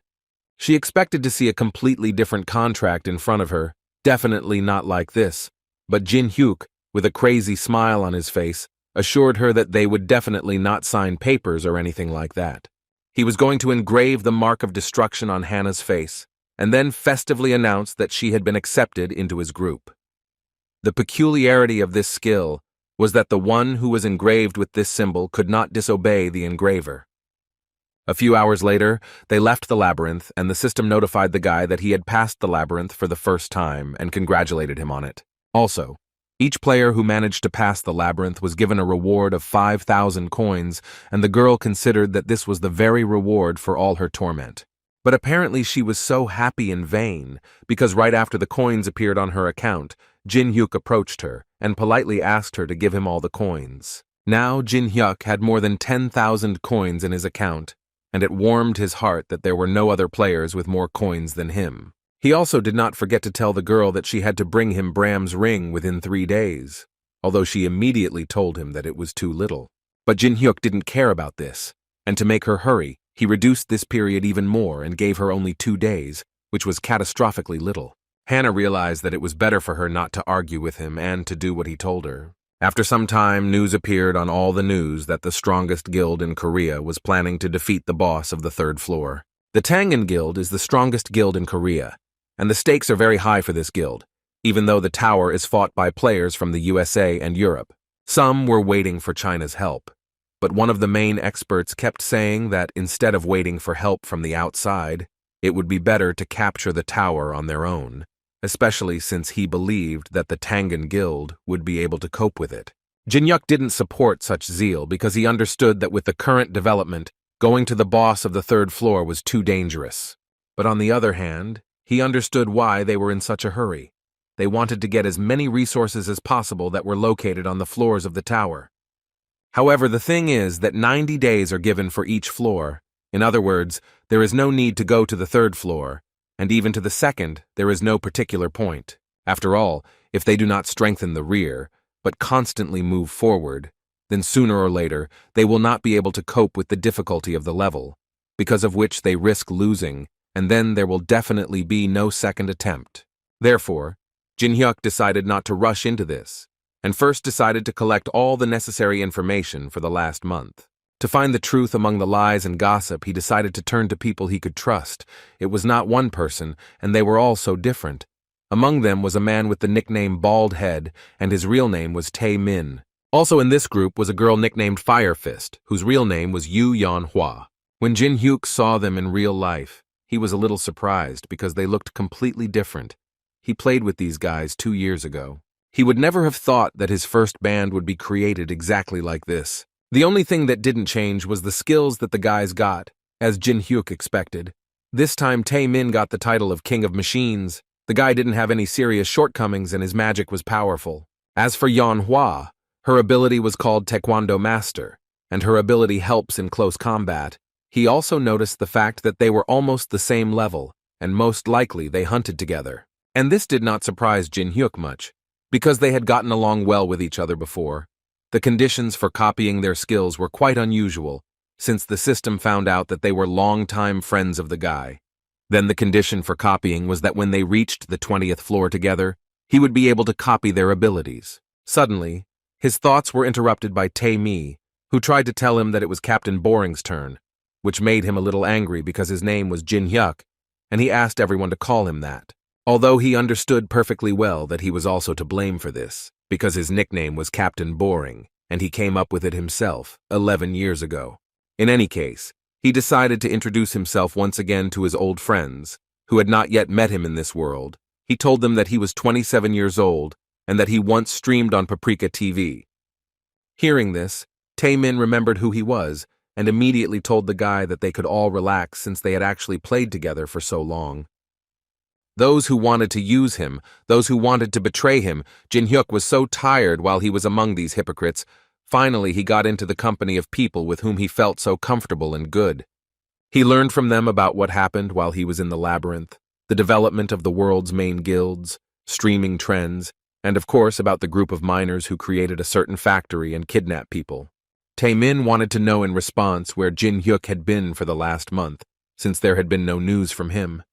[SPEAKER 1] She expected to see a completely different contract in front of her, definitely not like this, but Jin Hyuk, with a crazy smile on his face, assured her that they would definitely not sign papers or anything like that. He was going to engrave the mark of destruction on Hannah's face, and then festively announced that she had been accepted into his group. The peculiarity of this skill was that the one who was engraved with this symbol could not disobey the engraver. A few hours later, they left the labyrinth, and the system notified the guy that he had passed the labyrinth for the first time and congratulated him on it. Also, each player who managed to pass the labyrinth was given a reward of 5,000 coins, and the girl considered that this was the very reward for all her torment. But apparently she was so happy in vain, because right after the coins appeared on her account, Jin Hyuk approached her and politely asked her to give him all the coins. Now Jin Hyuk had more than 10,000 coins in his account, and it warmed his heart that there were no other players with more coins than him. He also did not forget to tell the girl that she had to bring him Bram's ring within 3 days, although she immediately told him that it was too little. But Jin Hyuk didn't care about this, and to make her hurry, he reduced this period even more and gave her only 2 days, which was catastrophically little. Hannah realized that it was better for her not to argue with him and to do what he told her. After some time, news appeared on all the news that the strongest guild in Korea was planning to defeat the boss of the 3rd floor. The Tangan Guild is the strongest guild in Korea, and the stakes are very high for this guild, even though the tower is fought by players from the USA and Europe. Some were waiting for China's help, but one of the main experts kept saying that instead of waiting for help from the outside, it would be better to capture the tower on their own, especially since he believed that the Tangan Guild would be able to cope with it. Jin Hyuk didn't support such zeal because he understood that with the current development, going to the boss of the 3rd floor was too dangerous. But on the other hand, he understood why they were in such a hurry. They wanted to get as many resources as possible that were located on the floors of the tower. However, the thing is that 90 days are given for each floor. In other words, there is no need to go to the third floor, and even to the second, there is no particular point. After all, if they do not strengthen the rear, but constantly move forward, then sooner or later, they will not be able to cope with the difficulty of the level, because of which they risk losing, and then there will definitely be no second attempt. Therefore, Jin-hyuk decided not to rush into this, and first decided to collect all the necessary information for the last month. To find the truth among the lies and gossip, he decided to turn to people he could trust. It was not one person, and they were all so different. Among them was a man with the nickname Bald Head, and his real name was Tae-min. Also in this group was a girl nicknamed Fire Fist, whose real name was Yu Yeon-hwa. When Jin-hyuk saw them in real life, he was a little surprised because they looked completely different. He played with these guys 2 years ago. He would never have thought that his first band would be created exactly like this. The only thing that didn't change was the skills that the guys got, as Jin-hyuk expected. This time Tae-min got the title of King of Machines. The guy didn't have any serious shortcomings and his magic was powerful. As for Yeon-hwa, her ability was called Taekwondo Master, and her ability helps in close combat. He also noticed the fact that they were almost the same level, and most likely they hunted together. And this did not surprise Jin-hyuk much, because they had gotten along well with each other before. The conditions for copying their skills were quite unusual, since the system found out that they were long-time friends of the guy. Then the condition for copying was that when they reached the 20th floor together, he would be able to copy their abilities. Suddenly, his thoughts were interrupted by Tae-mi, who tried to tell him that it was Captain Boring's turn, which made him a little angry because his name was Jin-hyuk, and he asked everyone to call him that. Although he understood perfectly well that he was also to blame for this, because his nickname was Captain Boring, and he came up with it himself 11 years ago. In any case, he decided to introduce himself once again to his old friends, who had not yet met him in this world. He told them that he was 27 years old, and that he once streamed on Paprika TV. Hearing this, Tae-min remembered who he was, and immediately told the guy that they could all relax since they had actually played together for so long. Those who wanted to use him, those who wanted to betray him, Jin-hyuk was so tired while he was among these hypocrites. Finally, he got into the company of people with whom he felt so comfortable and good. He learned from them about what happened while he was in the labyrinth, the development of the world's main guilds, streaming trends, and of course about the group of miners who created a certain factory and kidnapped people. Tae-min wanted to know in response where Jin-hyuk had been for the last month, since there had been no news from him.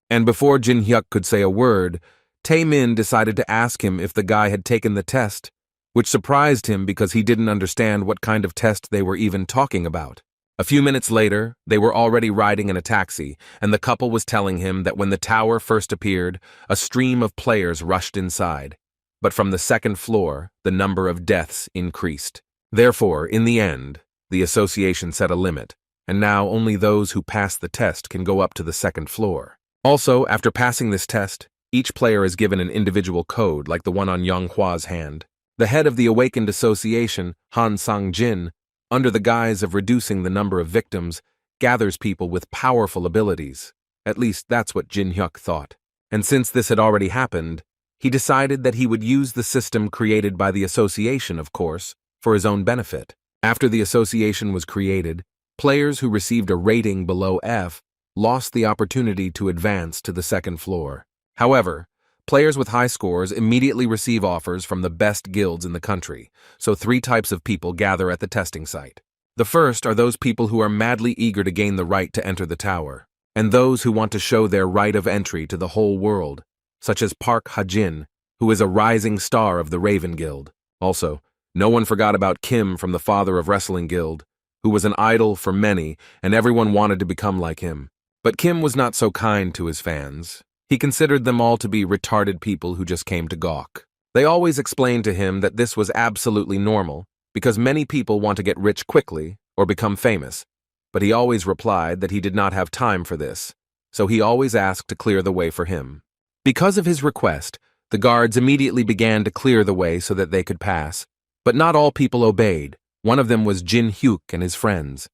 [SPEAKER 1] And before Jin-hyuk could say a word, Tae-min decided to ask him if the guy had taken the test, which surprised him because he didn't understand what kind of test they were even talking about. A few minutes later, they were already riding in a taxi, and the couple was telling him that when the tower first appeared, a stream of players rushed inside. But from the second floor, the number of deaths increased. Therefore, in the end, the association set a limit, and now only those who pass the test can go up to the second floor. Also, after passing this test, each player is given an individual code like the one on Yeon-hwa's hand. The head of the Awakened Association, Han Sang-jin, under the guise of reducing the number of victims, gathers people with powerful abilities. At least that's what Jin-hyuk thought. And since this had already happened, he decided that he would use the system created by the association, of course, for his own benefit. After the association was created, players who received a rating below F lost the opportunity to advance to the second floor. However, players with high scores immediately receive offers from the best guilds in the country, so 3 types of people gather at the testing site. The first are those people who are madly eager to gain the right to enter the tower, and those who want to show their right of entry to the whole world, such as Park Ha-jin, who is a rising star of the Raven Guild. Also, no one forgot about Kim from the Father of Wrestling Guild, who was an idol for many, and everyone wanted to become like him. But Kim was not so kind to his fans. He considered them all to be retarded people who just came to gawk. They always explained to him that this was absolutely normal, because many people want to get rich quickly or become famous, but he always replied that he did not have time for this, so he always asked to clear the way for him. Because of his request, the guards immediately began to clear the way so that they could pass, but not all people obeyed. One of them was Jin-hyuk and his friends.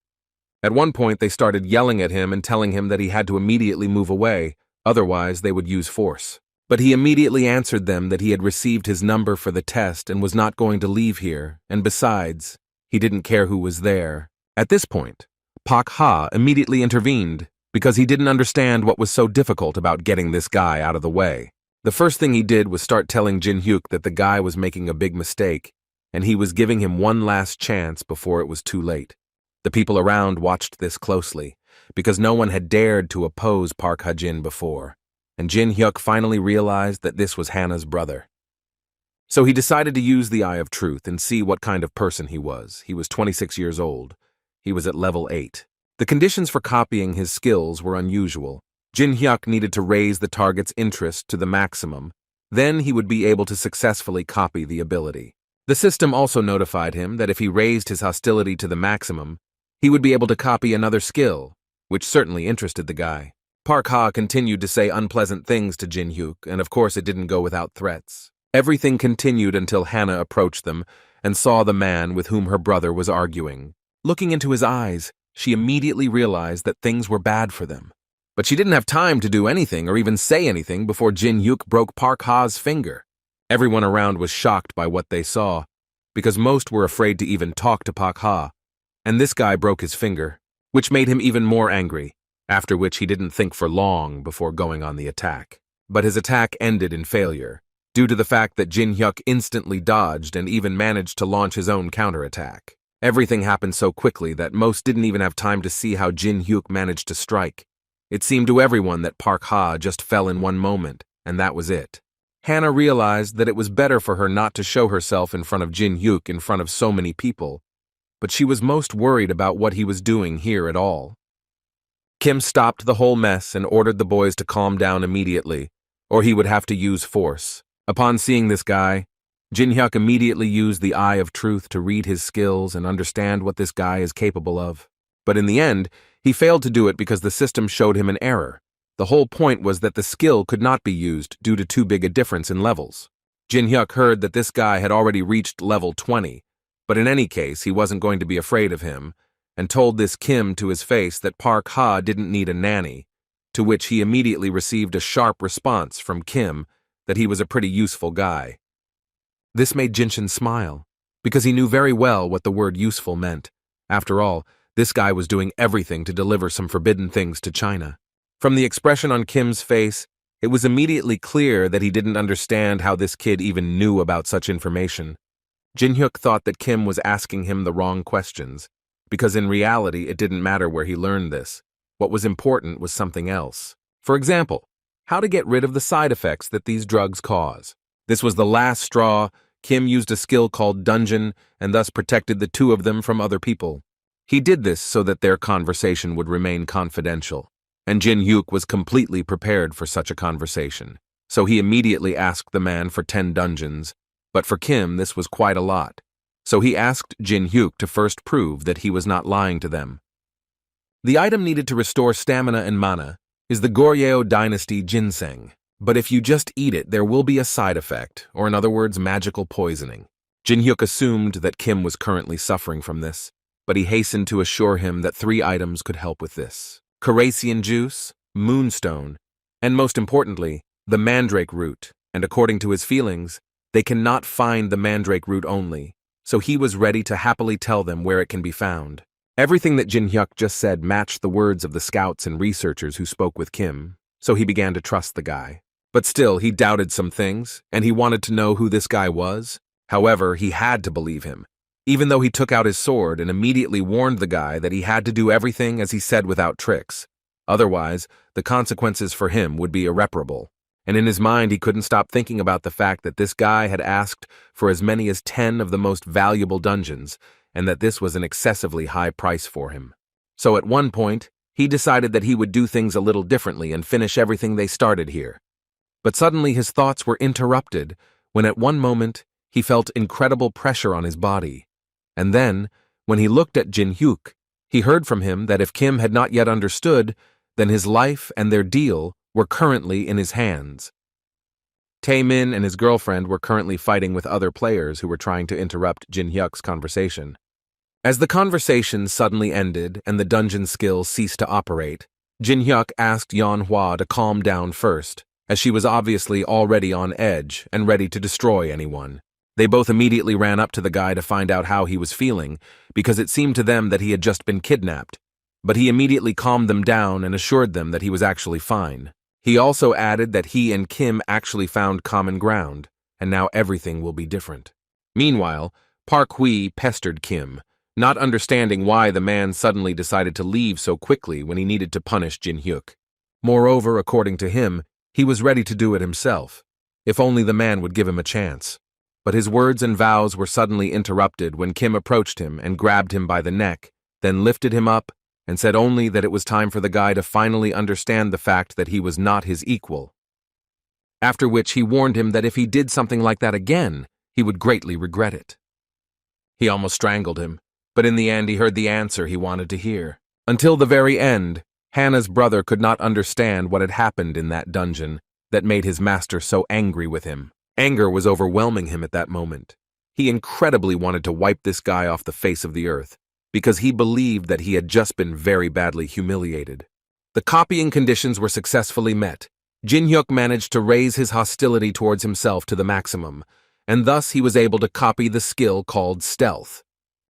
[SPEAKER 1] At one point, they started yelling at him and telling him that he had to immediately move away, otherwise they would use force. But he immediately answered them that he had received his number for the test and was not going to leave here, and besides, he didn't care who was there. At this point, Pak Ha immediately intervened because he didn't understand what was so difficult about getting this guy out of the way. The first thing he did was start telling Jin Hyuk that the guy was making a big mistake, and he was giving him one last chance before it was too late. The people around watched this closely, because no one had dared to oppose Park Ha-jin before, and Jin Hyuk finally realized that this was Hannah's brother. So he decided to use the Eye of Truth and see what kind of person he was. He was 26 years old. He was at level 8. The conditions for copying his skills were unusual. Jin Hyuk needed to raise the target's interest to the maximum. Then he would be able to successfully copy the ability. The system also notified him that if he raised his hostility to the maximum, he would be able to copy another skill, which certainly interested the guy. Park Ha continued to say unpleasant things to Jin Hyuk, and of course it didn't go without threats. Everything continued until Hannah approached them and saw the man with whom her brother was arguing. Looking into his eyes, she immediately realized that things were bad for them. But she didn't have time to do anything or even say anything before Jin Hyuk broke Park Ha's finger. Everyone around was shocked by what they saw, because most were afraid to even talk to Park Ha, and this guy broke his finger, which made him even more angry, after which he didn't think for long before going on the attack. But his attack ended in failure, due to the fact that Jin Hyuk instantly dodged and even managed to launch his own counterattack. Everything happened so quickly that most didn't even have time to see how Jin Hyuk managed to strike. It seemed to everyone that Park Ha just fell in one moment, and that was it. Hannah realized that it was better for her not to show herself in front of Jin Hyuk in front of so many people, but she was most worried about what he was doing here at all. Kim stopped the whole mess and ordered the boys to calm down immediately, or he would have to use force. Upon seeing this guy, Jin Hyuk immediately used the Eye of Truth to read his skills and understand what this guy is capable of. But in the end, he failed to do it because the system showed him an error. The whole point was that the skill could not be used due to too big a difference in levels. Jin Hyuk heard that this guy had already reached level 20, but in any case, he wasn't going to be afraid of him, and told this Kim to his face that Park Ha didn't need a nanny, to which he immediately received a sharp response from Kim that he was a pretty useful guy. This made Jinshin smile, because he knew very well what the word useful meant. After all, this guy was doing everything to deliver some forbidden things to China. From the expression on Kim's face, it was immediately clear that he didn't understand how this kid even knew about such information. Jin Hyuk thought that Kim was asking him the wrong questions, because in reality it didn't matter where he learned this. What was important was something else. For example, how to get rid of the side effects that these drugs cause. This was the last straw. Kim used a skill called Dungeon and thus protected the two of them from other people. He did this so that their conversation would remain confidential, and Jin Hyuk was completely prepared for such a conversation. So he immediately asked the man for 10 dungeons, but for Kim this was quite a lot. So he asked Jin Hyuk to first prove that he was not lying to them. The item needed to restore stamina and mana is the Goryeo Dynasty Ginseng, but if you just eat it, there will be a side effect, or in other words, magical poisoning. Jin Hyuk assumed that Kim was currently suffering from this, but he hastened to assure him that 3 items could help with this: Carassian juice, moonstone, and most importantly, the mandrake root, and according to his feelings, they cannot find the mandrake root only, so he was ready to happily tell them where it can be found. Everything that Jin Hyuk just said matched the words of the scouts and researchers who spoke with Kim, so he began to trust the guy. But still, he doubted some things, and he wanted to know who this guy was. However, he had to believe him, even though he took out his sword and immediately warned the guy that he had to do everything as he said without tricks. Otherwise, the consequences for him would be irreparable. And in his mind, he couldn't stop thinking about the fact that this guy had asked for as many as 10 of the most valuable dungeons, and that this was an excessively high price for him. So at one point, he decided that he would do things a little differently and finish everything they started here. But suddenly his thoughts were interrupted when at one moment he felt incredible pressure on his body. And then, when he looked at Jin Hyuk, he heard from him that if Kim had not yet understood, then his life and their deal were currently in his hands. Tae-min and his girlfriend were currently fighting with other players who were trying to interrupt Jin Hyuk's conversation. As the conversation suddenly ended and the dungeon skill ceased to operate, Jin Hyuk asked Yeon Hwa to calm down first, as she was obviously already on edge and ready to destroy anyone. They both immediately ran up to the guy to find out how he was feeling, because it seemed to them that he had just been kidnapped. But he immediately calmed them down and assured them that he was actually fine. He also added that he and Kim actually found common ground, and now everything will be different. Meanwhile, Park Hui pestered Kim, not understanding why the man suddenly decided to leave so quickly when he needed to punish Jin Hyuk. Moreover, according to him, he was ready to do it himself, if only the man would give him a chance. But his words and vows were suddenly interrupted when Kim approached him and grabbed him by the neck, then lifted him up and said only that it was time for the guy to finally understand the fact that he was not his equal. After which he warned him that if he did something like that again, he would greatly regret it. He almost strangled him, but in the end he heard the answer he wanted to hear. Until the very end, Hannah's brother could not understand what had happened in that dungeon that made his master so angry with him. Anger was overwhelming him at that moment. He incredibly wanted to wipe this guy off the face of the earth, because he believed that he had just been very badly humiliated. The copying conditions were successfully met. Jin Hyuk managed to raise his hostility towards himself to the maximum, and thus he was able to copy the skill called stealth.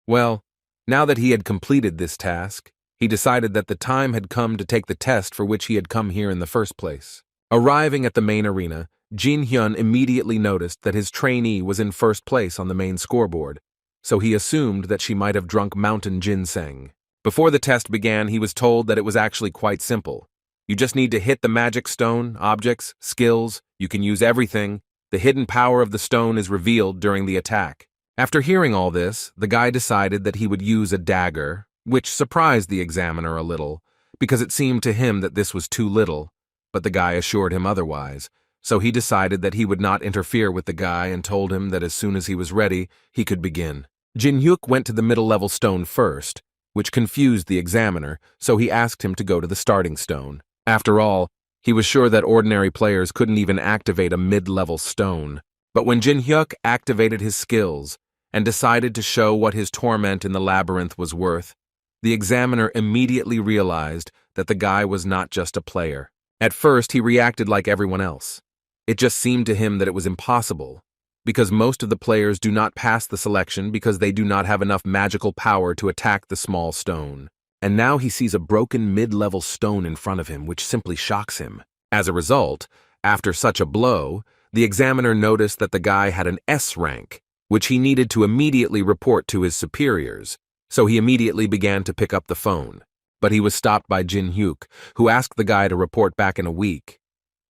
[SPEAKER 1] Well, now that he had completed this task, he decided that the time had come to take the test for which he had come here in the first place. Arriving at the main arena, Jin Hyun immediately noticed that his trainee was in first place on the main scoreboard, so he assumed that she might have drunk mountain ginseng. Before the test began, he was told that it was actually quite simple. You just need to hit the magic stone, objects, skills, you can use everything. The hidden power of the stone is revealed during the attack. After hearing all this, the guy decided that he would use a dagger, which surprised the examiner a little, because it seemed to him that this was too little, but the guy assured him otherwise. So he decided that he would not interfere with the guy and told him that as soon as he was ready, he could begin. Jin Hyuk went to the middle-level stone first, which confused the examiner, so he asked him to go to the starting stone. After all, he was sure that ordinary players couldn't even activate a mid-level stone. But when Jin Hyuk activated his skills and decided to show what his torment in the labyrinth was worth, the examiner immediately realized that the guy was not just a player. At first, he reacted like everyone else. It just seemed to him that it was impossible, because most of the players do not pass the selection because they do not have enough magical power to attack the small stone. And now he sees a broken mid-level stone in front of him, which simply shocks him. As a result, after such a blow, the examiner noticed that the guy had an S rank, which he needed to immediately report to his superiors, so he immediately began to pick up the phone. But he was stopped by Jin Hyuk, who asked the guy to report back in a week.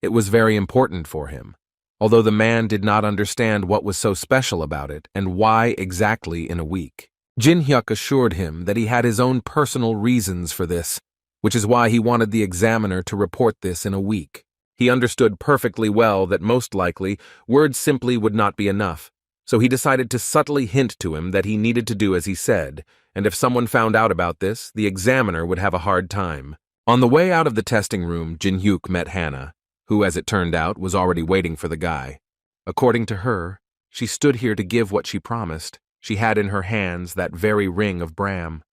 [SPEAKER 1] It was very important for him, although the man did not understand what was so special about it and why exactly in a week. Jin Hyuk assured him that he had his own personal reasons for this, which is why he wanted the examiner to report this in a week. He understood perfectly well that most likely words simply would not be enough, so he decided to subtly hint to him that he needed to do as he said, and if someone found out about this, the examiner would have a hard time. On the way out of the testing room, Jin Hyuk met Hannah, who, as it turned out, was already waiting for the guy. According to her, she stood here to give what she promised. She had in her hands that very ring of Bram.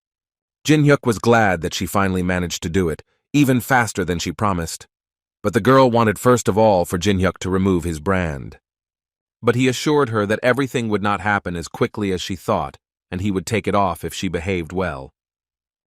[SPEAKER 1] Jin Hyuk was glad that she finally managed to do it, even faster than she promised. But the girl wanted first of all for Jin Hyuk to remove his brand. But he assured her that everything would not happen as quickly as she thought, and he would take it off if she behaved well.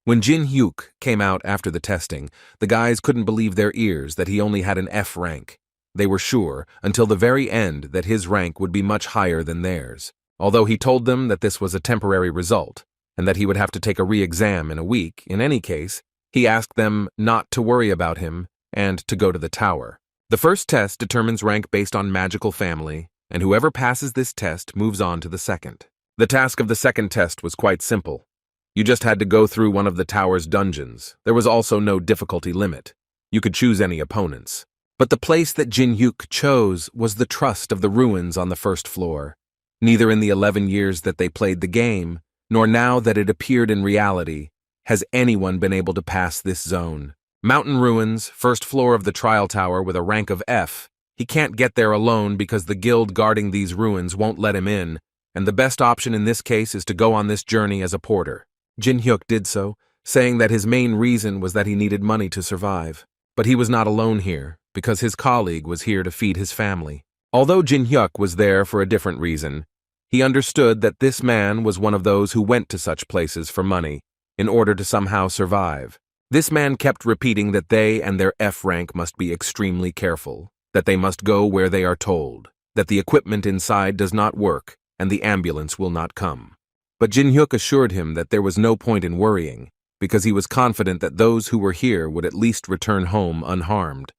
[SPEAKER 1] When Jin Hyuk came out after the testing, the guys couldn't believe their ears that he only had an F rank. They were sure, until the very end, that his rank would be much higher than theirs. Although he told them that this was a temporary result, and that he would have to take a re-exam in a week, in any case, he asked them not to worry about him and to go to the tower. The first test determines rank based on magical family, and whoever passes this test moves on to the second. The task of the second test was quite simple. You just had to go through one of the tower's dungeons. There was also no difficulty limit. You could choose any opponents. But the place that Jin Hyuk chose was the trust of the ruins on the first floor. Neither in the 11 years that they played the game, nor now that it appeared in reality, has anyone been able to pass this zone. Mountain ruins, first floor of the trial tower with a rank of F. He can't get there alone because the guild guarding these ruins won't let him in, and the best option in this case is to go on this journey as a porter. Jin Hyuk did so, saying that his main reason was that he needed money to survive. But he was not alone here. because his colleague was here to feed his family. Although Jin Hyuk was there for a different reason, he understood that this man was one of those who went to such places for money, in order to somehow survive. This man kept repeating that they and their F-rank must be extremely careful, that they must go where they are told, that the equipment inside does not work, and the ambulance will not come. But Jin Hyuk assured him that there was no point in worrying, because he was confident that those who were here would at least return home unharmed.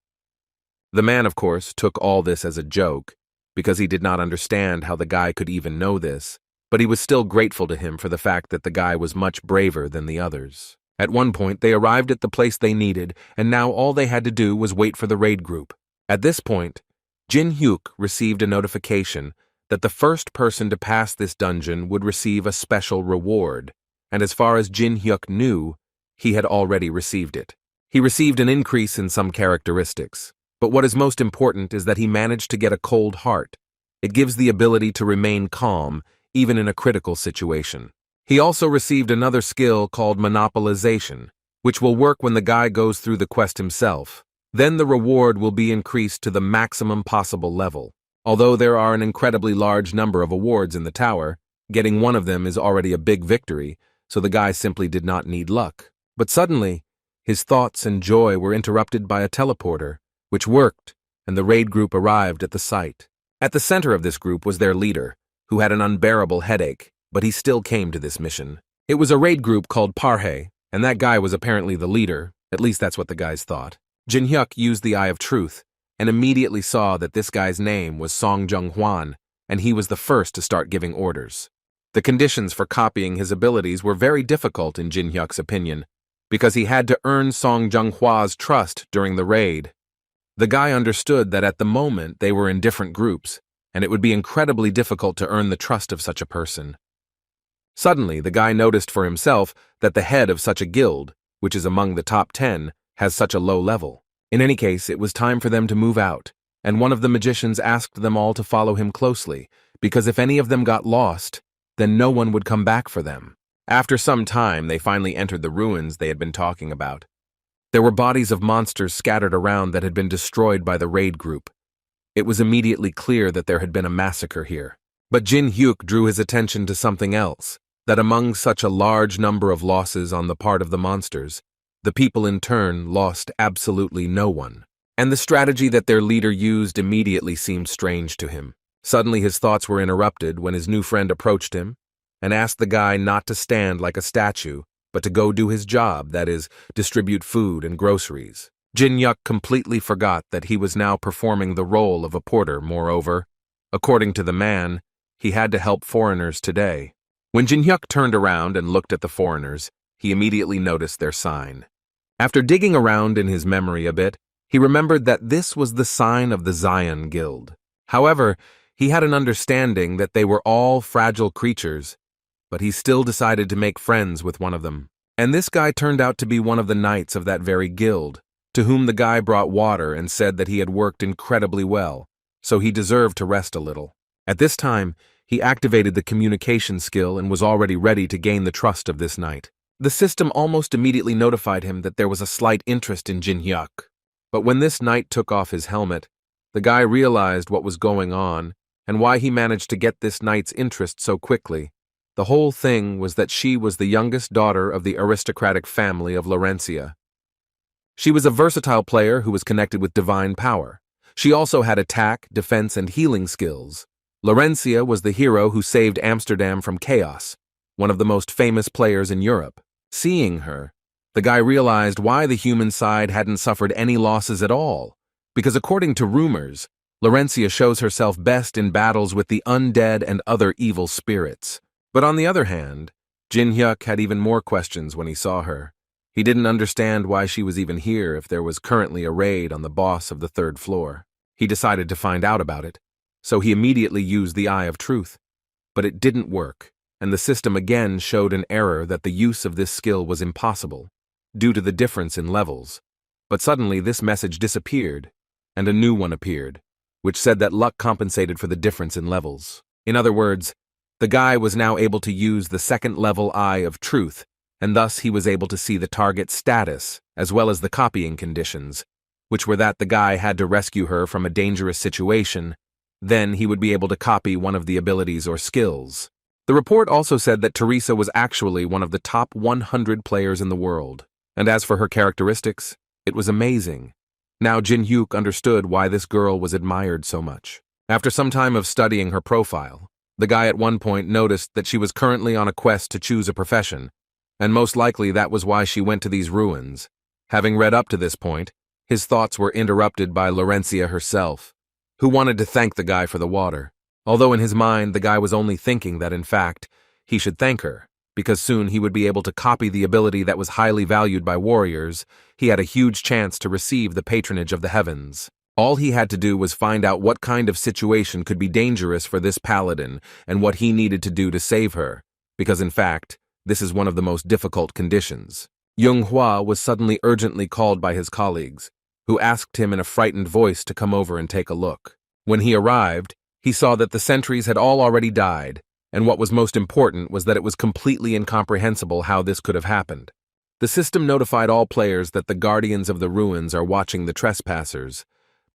[SPEAKER 1] The man, of course, took all this as a joke, because he did not understand how the guy could even know this, but he was still grateful to him for the fact that the guy was much braver than the others. At one point, they arrived at the place they needed, and now all they had to do was wait for the raid group. At this point, Jin Hyuk received a notification that the first person to pass this dungeon would receive a special reward, and as far as Jin Hyuk knew, he had already received it. He received an increase in some characteristics, but what is most important is that he managed to get a cold heart. It gives the ability to remain calm, even in a critical situation. He also received another skill called monopolization, which will work when the guy goes through the quest himself. Then the reward will be increased to the maximum possible level. Although there are an incredibly large number of awards in the tower, getting one of them is already a big victory, so the guy simply did not need luck. But suddenly, his thoughts and joy were interrupted by a teleporter, which worked, and the raid group arrived at the site. At the center of this group was their leader, who had an unbearable headache, but he still came to this mission. It was a raid group called Parhe, and that guy was apparently the leader, at least that's what the guys thought. Jin Hyuk used the Eye of Truth, and immediately saw that this guy's name was Song Jung Hwan, and he was the first to start giving orders. The conditions for copying his abilities were very difficult in Jin Hyuk's opinion, because he had to earn Song Jung Hwa's trust during the raid. The guy understood that at the moment they were in different groups, and it would be incredibly difficult to earn the trust of such a person. Suddenly, the guy noticed for himself that the head of such a guild, which is among the top 10, has such a low level. In any case, it was time for them to move out, and one of the magicians asked them all to follow him closely, because if any of them got lost, then no one would come back for them. After some time, they finally entered the ruins they had been talking about. There were bodies of monsters scattered around that had been destroyed by the raid group. It was immediately clear that there had been a massacre here. But Jin Hyuk drew his attention to something else, that among such a large number of losses on the part of the monsters, the people in turn lost absolutely no one. And the strategy that their leader used immediately seemed strange to him. Suddenly his thoughts were interrupted when his new friend approached him and asked the guy not to stand like a statue, but to go do his job, that is, distribute food and groceries. Jin Hyuk completely forgot that he was now performing the role of a porter. Moreover, according to the man, he had to help foreigners today. When Jin Hyuk turned around and looked at the foreigners, he immediately noticed their sign. After digging around in his memory a bit, he remembered that this was the sign of the Zion Guild. However, he had an understanding that they were all fragile creatures, but he still decided to make friends with one of them. And this guy turned out to be one of the knights of that very guild, to whom the guy brought water and said that he had worked incredibly well, so he deserved to rest a little. At this time, he activated the communication skill and was already ready to gain the trust of this knight. The system almost immediately notified him that there was a slight interest in Jin Hyuk. But when this knight took off his helmet, the guy realized what was going on and why he managed to get this knight's interest so quickly. The whole thing was that she was the youngest daughter of the aristocratic family of Laurentia. She was a versatile player who was connected with divine power. She also had attack, defense, and healing skills. Laurentia was the hero who saved Amsterdam from chaos, one of the most famous players in Europe. Seeing her, the guy realized why the human side hadn't suffered any losses at all, because according to rumors, Laurentia shows herself best in battles with the undead and other evil spirits. But on the other hand, Jin Hyuk had even more questions when he saw her. He didn't understand why she was even here if there was currently a raid on the boss of the 3rd floor. He decided to find out about it, so he immediately used the Eye of Truth. But it didn't work, and the system again showed an error that the use of this skill was impossible, due to the difference in levels. But suddenly this message disappeared, and a new one appeared, which said that luck compensated for the difference in levels. In other words, the guy was now able to use the 2nd level Eye of Truth, and thus he was able to see the target's status, as well as the copying conditions, which were that the guy had to rescue her from a dangerous situation. Then he would be able to copy one of the abilities or skills. The report also said that Teresa was actually one of the top 100 players in the world. And as for her characteristics, it was amazing. Now Jin-hyuk understood why this girl was admired so much. After some time of studying her profile, the guy at one point noticed that she was currently on a quest to choose a profession, and most likely that was why she went to these ruins. Having read up to this point, his thoughts were interrupted by Laurencia herself, who wanted to thank the guy for the water, although in his mind the guy was only thinking that in fact, he should thank her, because soon he would be able to copy the ability that was highly valued by warriors. He had a huge chance to receive the patronage of the heavens. All he had to do was find out what kind of situation could be dangerous for this paladin and what he needed to do to save her, because in fact, this is one of the most difficult conditions. Young-hwa was suddenly urgently called by his colleagues, who asked him in a frightened voice to come over and take a look. When he arrived, he saw that the sentries had all already died, and what was most important was that it was completely incomprehensible how this could have happened. The system notified all players that the guardians of the ruins are watching the trespassers,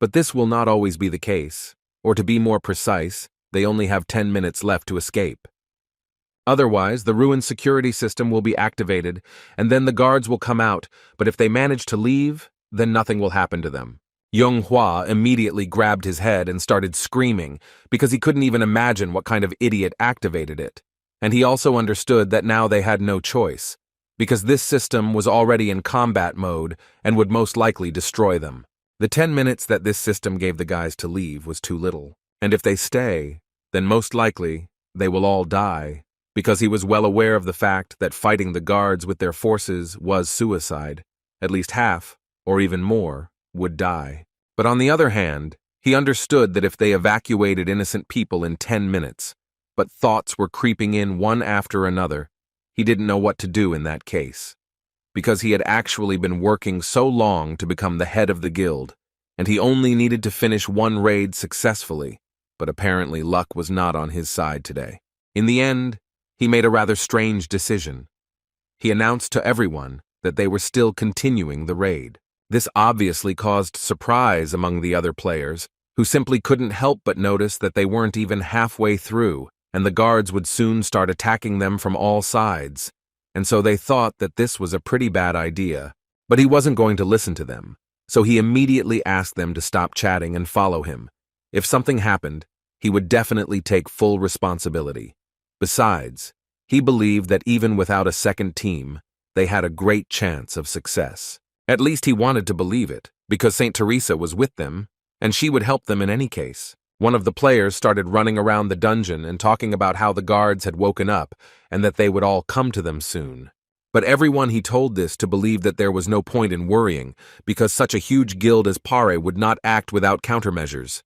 [SPEAKER 1] but this will not always be the case, or to be more precise, they only have 10 minutes left to escape. Otherwise, the ruin security system will be activated, and then the guards will come out, but if they manage to leave, then nothing will happen to them. Young-hwa immediately grabbed his head and started screaming because he couldn't even imagine what kind of idiot activated it. And he also understood that now they had no choice, because this system was already in combat mode and would most likely destroy them. The 10 minutes that this system gave the guys to leave was too little, and if they stay, then most likely they will all die, because he was well aware of the fact that fighting the guards with their forces was suicide. At least half, or even more, would die. But on the other hand, he understood that if they evacuated innocent people in 10 minutes, but thoughts were creeping in one after another, he didn't know what to do in that case. Because he had actually been working so long to become the head of the guild, and he only needed to finish one raid successfully, but apparently luck was not on his side today. In the end, he made a rather strange decision. He announced to everyone that they were still continuing the raid. This obviously caused surprise among the other players, who simply couldn't help but notice that they weren't even halfway through, and the guards would soon start attacking them from all sides. And so they thought that this was a pretty bad idea. But he wasn't going to listen to them, so he immediately asked them to stop chatting and follow him. If something happened, he would definitely take full responsibility. Besides, he believed that even without a second team, they had a great chance of success. At least he wanted to believe it, because Saint Teresa was with them, and she would help them in any case. One of the players started running around the dungeon and talking about how the guards had woken up and that they would all come to them soon. But everyone he told this to believe that there was no point in worrying, because such a huge guild as Pare would not act without countermeasures.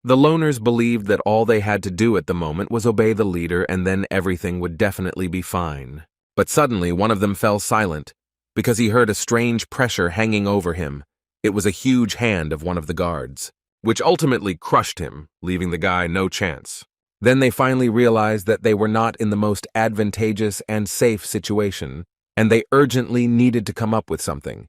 [SPEAKER 1] The loners believed that all they had to do at the moment was obey the leader and then everything would definitely be fine. But suddenly one of them fell silent, because he heard a strange pressure hanging over him. It was a huge hand of one of the guards, which ultimately crushed him, leaving the guy no chance. Then they finally realized that they were not in the most advantageous and safe situation, and they urgently needed to come up with something.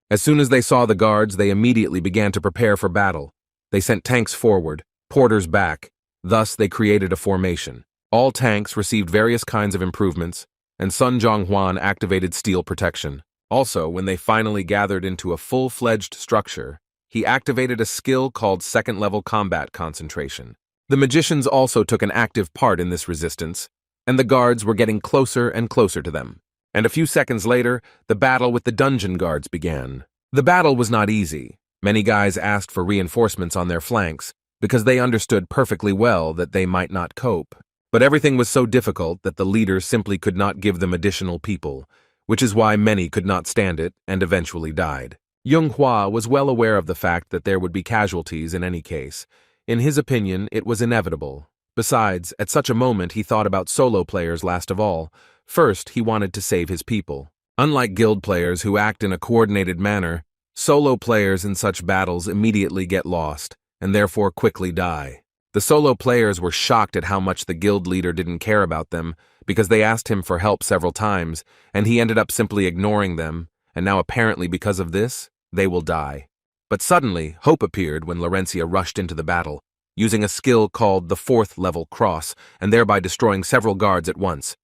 [SPEAKER 1] As soon as they saw the guards, they immediately began to prepare for battle. They sent tanks forward, porters back, thus they created a formation. All tanks received various kinds of improvements, and Sun Jong-hwan activated steel protection. Also, when they finally gathered into a full-fledged structure, he activated a skill called second-level combat concentration. The magicians also took an active part in this resistance, and the guards were getting closer and closer to them. And a few seconds later, the battle with the dungeon guards began. The battle was not easy. Many guys asked for reinforcements on their flanks, because they understood perfectly well that they might not cope. But everything was so difficult that the leader simply could not give them additional people, which is why many could not stand it and eventually died. Young-hwa was well aware of the fact that there would be casualties in any case. In his opinion, it was inevitable. Besides, at such a moment he thought about solo players last of all. First, he wanted to save his people. Unlike guild players who act in a coordinated manner, solo players in such battles immediately get lost, and therefore quickly die. The solo players were shocked at how much the guild leader didn't care about them, because they asked him for help several times, and he ended up simply ignoring them, and now apparently because of this, they will die. But suddenly, hope appeared when Laurencia rushed into the battle, using a skill called the fourth level cross, and thereby destroying several guards at once.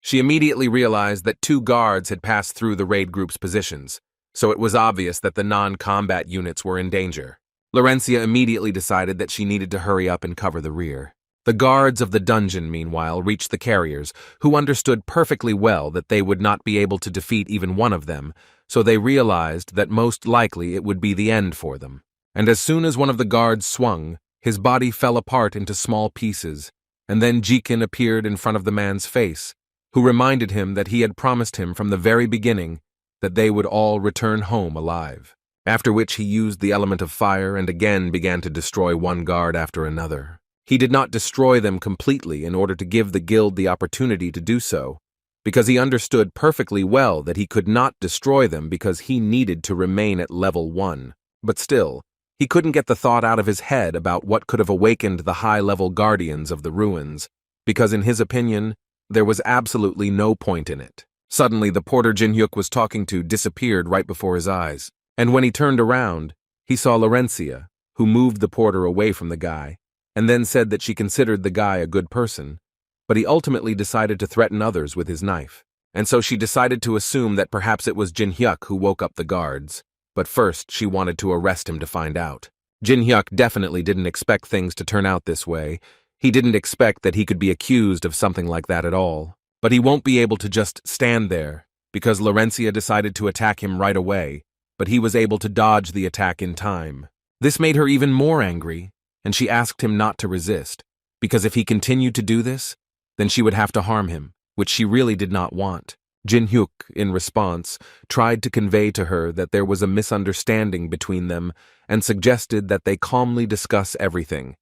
[SPEAKER 1] She immediately realized that 2 guards had passed through the raid group's positions, so it was obvious that the non-combat units were in danger. Laurencia immediately decided that she needed to hurry up and cover the rear. The guards of the dungeon, meanwhile, reached the carriers, who understood perfectly well that they would not be able to defeat even one of them, so they realized that most likely it would be the end for them. And as soon as one of the guards swung, his body fell apart into small pieces, and then Jikin appeared in front of the man's face, who reminded him that he had promised him from the very beginning that they would all return home alive. After which he used the element of fire and again began to destroy one guard after another. He did not destroy them completely in order to give the guild the opportunity to do so, because he understood perfectly well that he could not destroy them because he needed to remain at level 1. But still, he couldn't get the thought out of his head about what could have awakened the high-level guardians of the ruins, because in his opinion, there was absolutely no point in it. Suddenly, the porter Jin-hyuk was talking to disappeared right before his eyes, and when he turned around, he saw Laurencia, who moved the porter away from the guy, and then said that she considered the guy a good person, but he ultimately decided to threaten others with his knife, and so she decided to assume that perhaps it was Jin-hyuk who woke up the guards, but first she wanted to arrest him to find out. Jin-hyuk definitely didn't expect things to turn out this way. He didn't expect that he could be accused of something like that at all. But he won't be able to just stand there, because Laurencia decided to attack him right away, but he was able to dodge the attack in time. This made her even more angry, and she asked him not to resist, because if he continued to do this, then she would have to harm him, which she really did not want. Jin-hyuk, in response, tried to convey to her that there was a misunderstanding between them and suggested that they calmly discuss everything,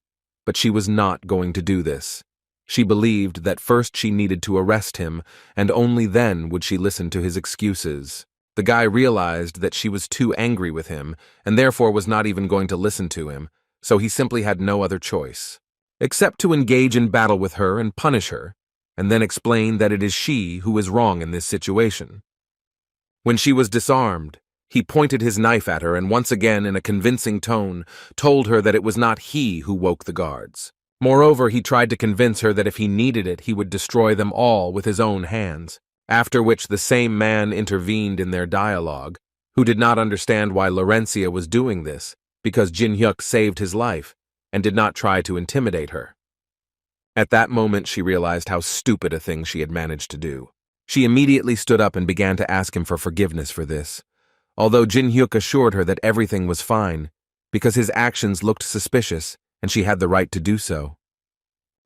[SPEAKER 1] but she was not going to do this. She believed that first she needed to arrest him, and only then would she listen to his excuses. The guy realized that she was too angry with him, and therefore was not even going to listen to him, so he simply had no other choice, except to engage in battle with her and punish her, and then explain that it is she who is wrong in this situation. When she was disarmed, he pointed his knife at her and once again in a convincing tone told her that it was not he who woke the guards. Moreover, he tried to convince her that if he needed it, he would destroy them all with his own hands, after which the same man intervened in their dialogue, who did not understand why Laurencia was doing this, because Jin-hyuk saved his life, and did not try to intimidate her. At that moment, she realized how stupid a thing she had managed to do. She immediately stood up and began to ask him for forgiveness for this, although Jin-hyuk assured her that everything was fine, because his actions looked suspicious, and she had the right to do so.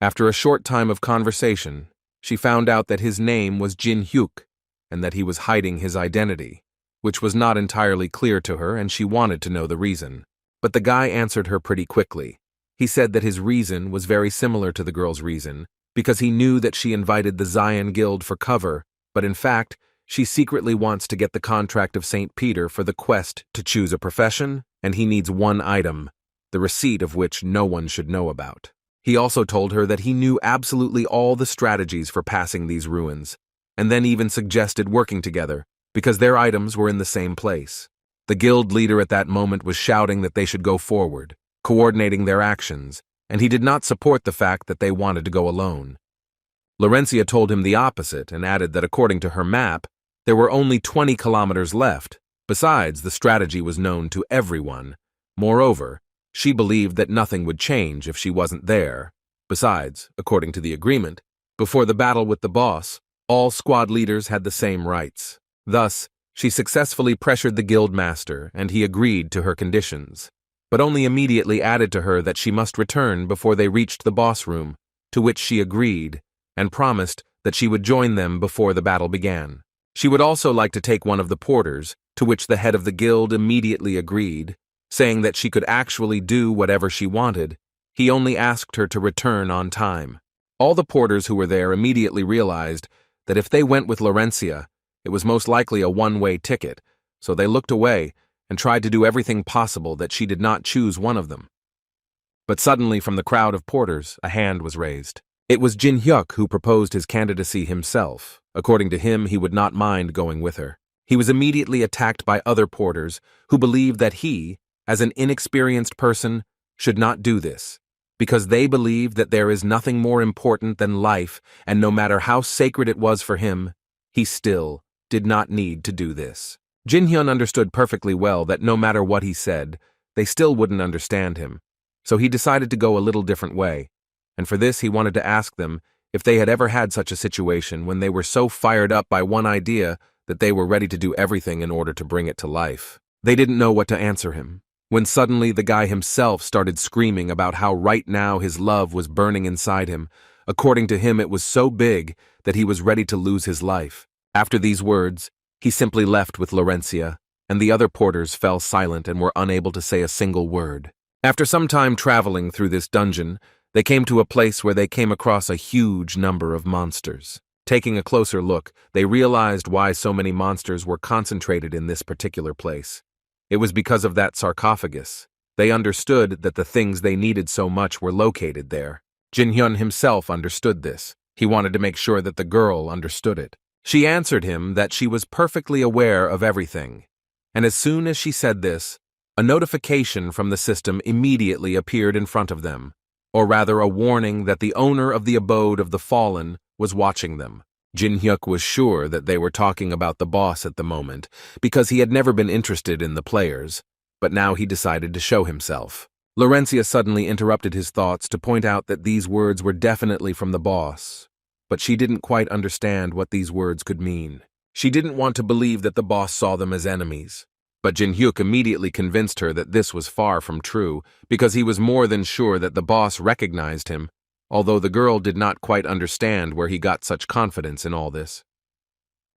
[SPEAKER 1] After a short time of conversation, she found out that his name was Jin-hyuk, and that he was hiding his identity, which was not entirely clear to her, and she wanted to know the reason. But the guy answered her pretty quickly. He said that his reason was very similar to the girl's reason, because he knew that she invited the Zion Guild for cover, but in fact, she secretly wants to get the contract of St. Peter for the quest to choose a profession, and he needs one item, the receipt of which no one should know about. He also told her that he knew absolutely all the strategies for passing these ruins, and then even suggested working together, because their items were in the same place. The guild leader at that moment was shouting that they should go forward, coordinating their actions, and he did not support the fact that they wanted to go alone. Laurencia told him the opposite and added that according to her map, there were only 20 kilometers left. Besides, the strategy was known to everyone. Moreover, she believed that nothing would change if she wasn't there. Besides, according to the agreement, before the battle with the boss, all squad leaders had the same rights. Thus, she successfully pressured the guild master, and he agreed to her conditions, but only immediately added to her that she must return before they reached the boss room, to which she agreed, and promised that she would join them before the battle began. She would also like to take one of the porters, to which the head of the guild immediately agreed, saying that she could actually do whatever she wanted. He only asked her to return on time. All the porters who were there immediately realized that if they went with Laurencia, it was most likely a one-way ticket, so they looked away and tried to do everything possible that she did not choose one of them. But suddenly from the crowd of porters, a hand was raised. It was Jin-hyuk who proposed his candidacy himself. According to him, he would not mind going with her. He was immediately attacked by other porters who believed that he, as an inexperienced person, should not do this, because they believed that there is nothing more important than life, and no matter how sacred it was for him, he still did not need to do this. Jin-hyun understood perfectly well that no matter what he said, they still wouldn't understand him, so he decided to go a little different way, and for this he wanted to ask them if they had ever had such a situation when they were so fired up by one idea that they were ready to do everything in order to bring it to life. They didn't know what to answer him, when suddenly the guy himself started screaming about how right now his love was burning inside him. According to him, it was so big that he was ready to lose his life. After these words, he simply left with Laurencia, and the other porters fell silent and were unable to say a single word. After some time traveling through this dungeon, they came to a place where they came across a huge number of monsters. Taking a closer look, they realized why so many monsters were concentrated in this particular place. It was because of that sarcophagus. They understood that the things they needed so much were located there. Jin-hyun himself understood this. He wanted to make sure that the girl understood it. She answered him that she was perfectly aware of everything. And as soon as she said this, a notification from the system immediately appeared in front of them, or rather a warning that the owner of the abode of the fallen was watching them. Jin-hyuk was sure that they were talking about the boss at the moment, because he had never been interested in the players, but now he decided to show himself. Laurencia suddenly interrupted his thoughts to point out that these words were definitely from the boss, but she didn't quite understand what these words could mean. She didn't want to believe that the boss saw them as enemies, but Jin-hyuk immediately convinced her that this was far from true, because he was more than sure that the boss recognized him, although the girl did not quite understand where he got such confidence in all this.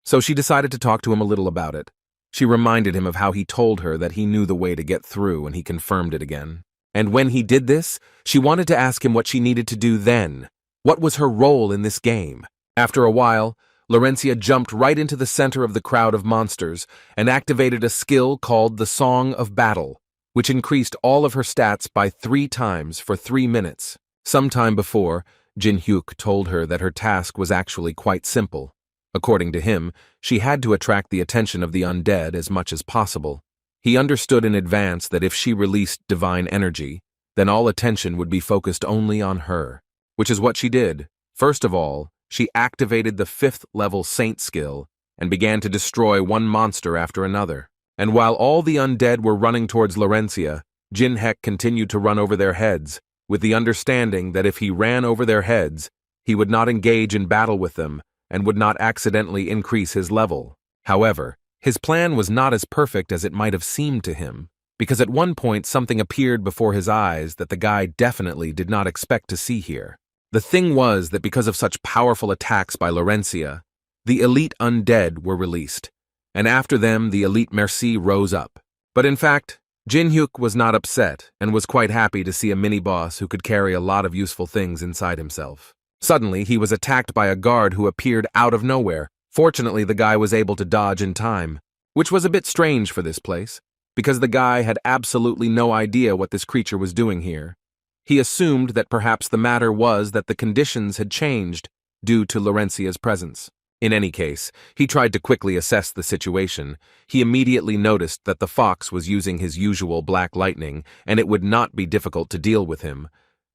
[SPEAKER 1] So she decided to talk to him a little about it. She reminded him of how he told her that he knew the way to get through, and he confirmed it again. And when he did this, she wanted to ask him what she needed to do then. What was her role in this game? After a while, Laurencia jumped right into the center of the crowd of monsters and activated a skill called the Song of Battle, which increased all of her stats by 3 times for 3 minutes. Sometime before, Jin-hyuk told her that her task was actually quite simple. According to him, she had to attract the attention of the undead as much as possible. He understood in advance that if she released divine energy, then all attention would be focused only on her, which is what she did. First of all, she activated the 5th level Saint skill and began to destroy one monster after another. And while all the undead were running towards Laurencia, Jin-hyuk continued to run over their heads, with the understanding that if he ran over their heads, he would not engage in battle with them and would not accidentally increase his level. However, his plan was not as perfect as it might have seemed to him, because at one point something appeared before his eyes that the guy definitely did not expect to see here. The thing was that because of such powerful attacks by Laurencia, the elite undead were released, and after them the elite merci rose up. But in fact, Jin-hyuk was not upset and was quite happy to see a mini-boss who could carry a lot of useful things inside himself. Suddenly, he was attacked by a guard who appeared out of nowhere. Fortunately, the guy was able to dodge in time, which was a bit strange for this place, because the guy had absolutely no idea what this creature was doing here. He assumed that perhaps the matter was that the conditions had changed due to Laurencia's presence. In any case, he tried to quickly assess the situation. He immediately noticed that the fox was using his usual black lightning, and it would not be difficult to deal with him.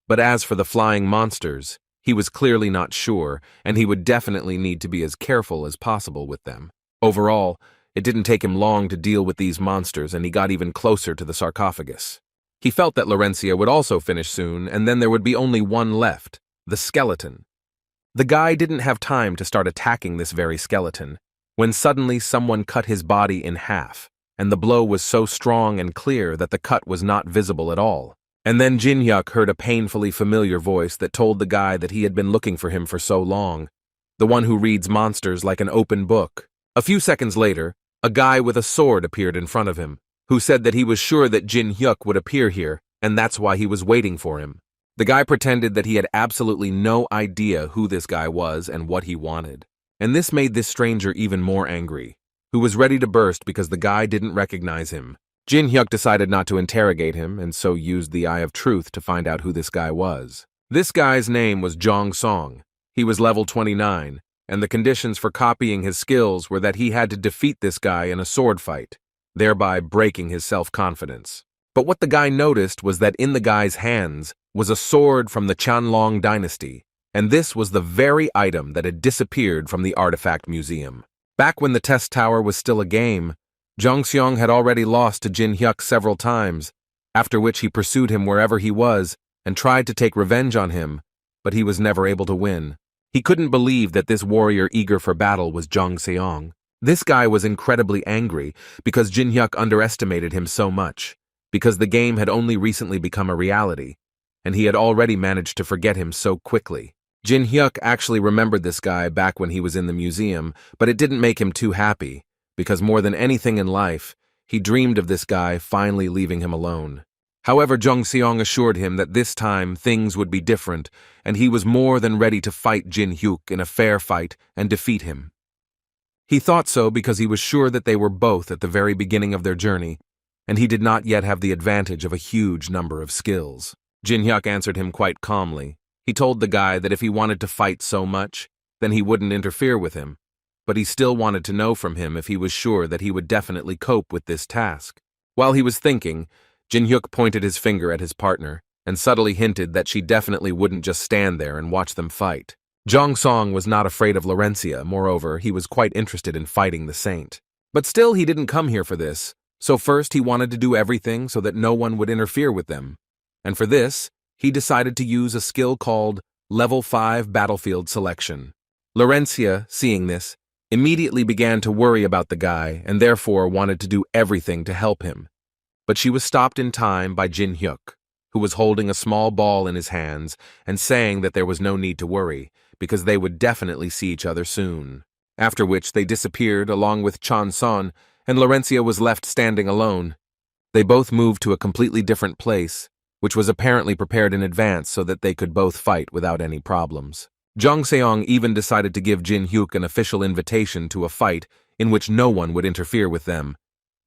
[SPEAKER 1] But as for the flying monsters, he was clearly not sure, and he would definitely need to be as careful as possible with them. Overall, it didn't take him long to deal with these monsters, and he got even closer to the sarcophagus. He felt that Laurencia would also finish soon, and then there would be only one left, the skeleton. The guy didn't have time to start attacking this very skeleton, when suddenly someone cut his body in half, and the blow was so strong and clear that the cut was not visible at all. And then Jin-hyuk heard a painfully familiar voice that told the guy that he had been looking for him for so long, the one who reads monsters like an open book. A few seconds later, a guy with a sword appeared in front of him, who said that he was sure that Jin-hyuk would appear here, and that's why he was waiting for him. The guy pretended that he had absolutely no idea who this guy was and what he wanted. And this made this stranger even more angry, who was ready to burst because the guy didn't recognize him. Jin-hyuk decided not to interrogate him, and so used the Eye of Truth to find out who this guy was. This guy's name was Jong Song. He was level 29, and the conditions for copying his skills were that he had to defeat this guy in a sword fight, thereby breaking his self-confidence. But what the guy noticed was that in the guy's hands was a sword from the Qianlong dynasty, and this was the very item that had disappeared from the artifact museum. Back when the test tower was still a game, Zhang Xiong had already lost to Jin Hyuk several times, after which he pursued him wherever he was and tried to take revenge on him, but he was never able to win. He couldn't believe that this warrior eager for battle was Zhang Xiong. This guy was incredibly angry because Jin Hyuk underestimated him so much, because the game had only recently become a reality, and he had already managed to forget him so quickly. Jin Hyuk actually remembered this guy back when he was in the museum, but it didn't make him too happy, because more than anything in life, he dreamed of this guy finally leaving him alone. However, Zhang Xiong assured him that this time things would be different, and he was more than ready to fight Jin Hyuk in a fair fight and defeat him. He thought so because he was sure that they were both at the very beginning of their journey, and he did not yet have the advantage of a huge number of skills. Jin Hyuk answered him quite calmly. He told the guy that if he wanted to fight so much, then he wouldn't interfere with him, but he still wanted to know from him if he was sure that he would definitely cope with this task. While he was thinking, Jin Hyuk pointed his finger at his partner and subtly hinted that she definitely wouldn't just stand there and watch them fight. Zhang Song was not afraid of Laurencia. Moreover, he was quite interested in fighting the saint. But still, he didn't come here for this, so first he wanted to do everything so that no one would interfere with them. And for this, he decided to use a skill called Level 5 Battlefield Selection. Laurencia, seeing this, immediately began to worry about the guy and therefore wanted to do everything to help him. But she was stopped in time by Jin Hyuk, who was holding a small ball in his hands and saying that there was no need to worry, because they would definitely see each other soon. After which they disappeared along with Chan Son, and Laurencia was left standing alone. They both moved to a completely different place, which was apparently prepared in advance so that they could both fight without any problems. Zhang Xiong even decided to give Jin Hyuk an official invitation to a fight in which no one would interfere with them.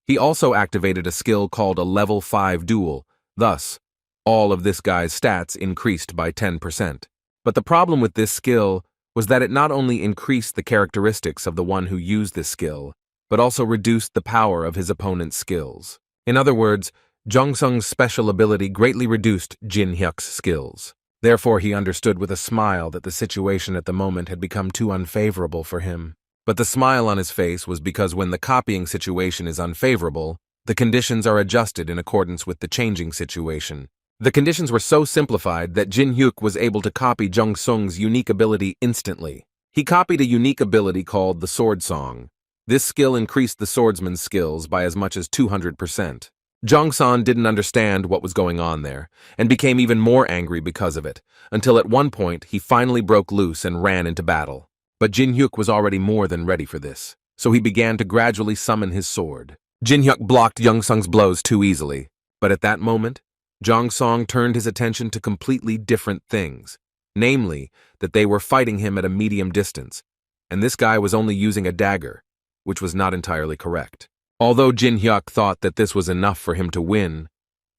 [SPEAKER 1] He also activated a skill called a Level 5 Duel. Thus, all of this guy's stats increased by 10%. But the problem with this skill was that it not only increased the characteristics of the one who used this skill, but also reduced the power of his opponent's skills. In other words, Zhang Sung's special ability greatly reduced Jin Hyuk's skills. Therefore, he understood with a smile that the situation at the moment had become too unfavorable for him. But the smile on his face was because when the copying situation is unfavorable, the conditions are adjusted in accordance with the changing situation. The conditions were so simplified that Jin Hyuk was able to copy Zhang Sung's unique ability instantly. He copied a unique ability called the Sword Song. This skill increased the swordsman's skills by as much as 200%. Zhang San didn't understand what was going on there, and became even more angry because of it, until at one point he finally broke loose and ran into battle. But Jin Hyuk was already more than ready for this, so he began to gradually summon his sword. Jin Hyuk blocked Zhang Sung's blows too easily, but at that moment, Zhang Song turned his attention to completely different things, namely that they were fighting him at a medium distance, and this guy was only using a dagger, which was not entirely correct. Although Jin Hyuk thought that this was enough for him to win,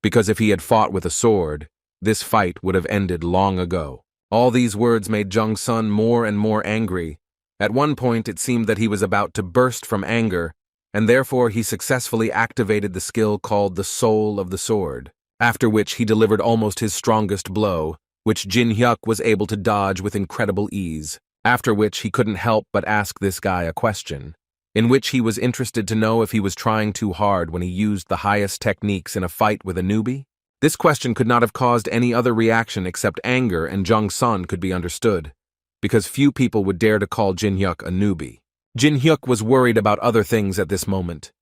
[SPEAKER 1] because if he had fought with a sword, this fight would have ended long ago. All these words made Zhang Sun more and more angry. At one point it seemed that he was about to burst from anger, and therefore he successfully activated the skill called the Soul of the Sword, after which he delivered almost his strongest blow, which Jin Hyuk was able to dodge with incredible ease, after which he couldn't help but ask this guy a question, in which he was interested to know if he was trying too hard when he used the highest techniques in a fight with a newbie. This question could not have caused any other reaction except anger, and Zhang Sun could be understood, because few people would dare to call Jin Hyuk a newbie. Jin Hyuk was worried about other things at this moment.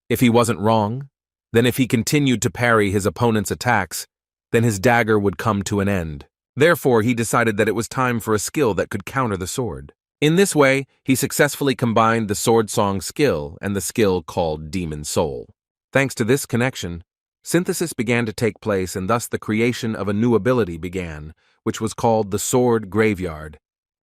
[SPEAKER 1] If he wasn't wrong, then if he continued to parry his opponent's attacks, then his dagger would come to an end. Therefore, he decided that it was time for a skill that could counter the sword. In this way, he successfully combined the Sword Song skill and the skill called Demon Soul. Thanks to this connection, synthesis began to take place, and thus the creation of a new ability began, which was called the Sword Graveyard.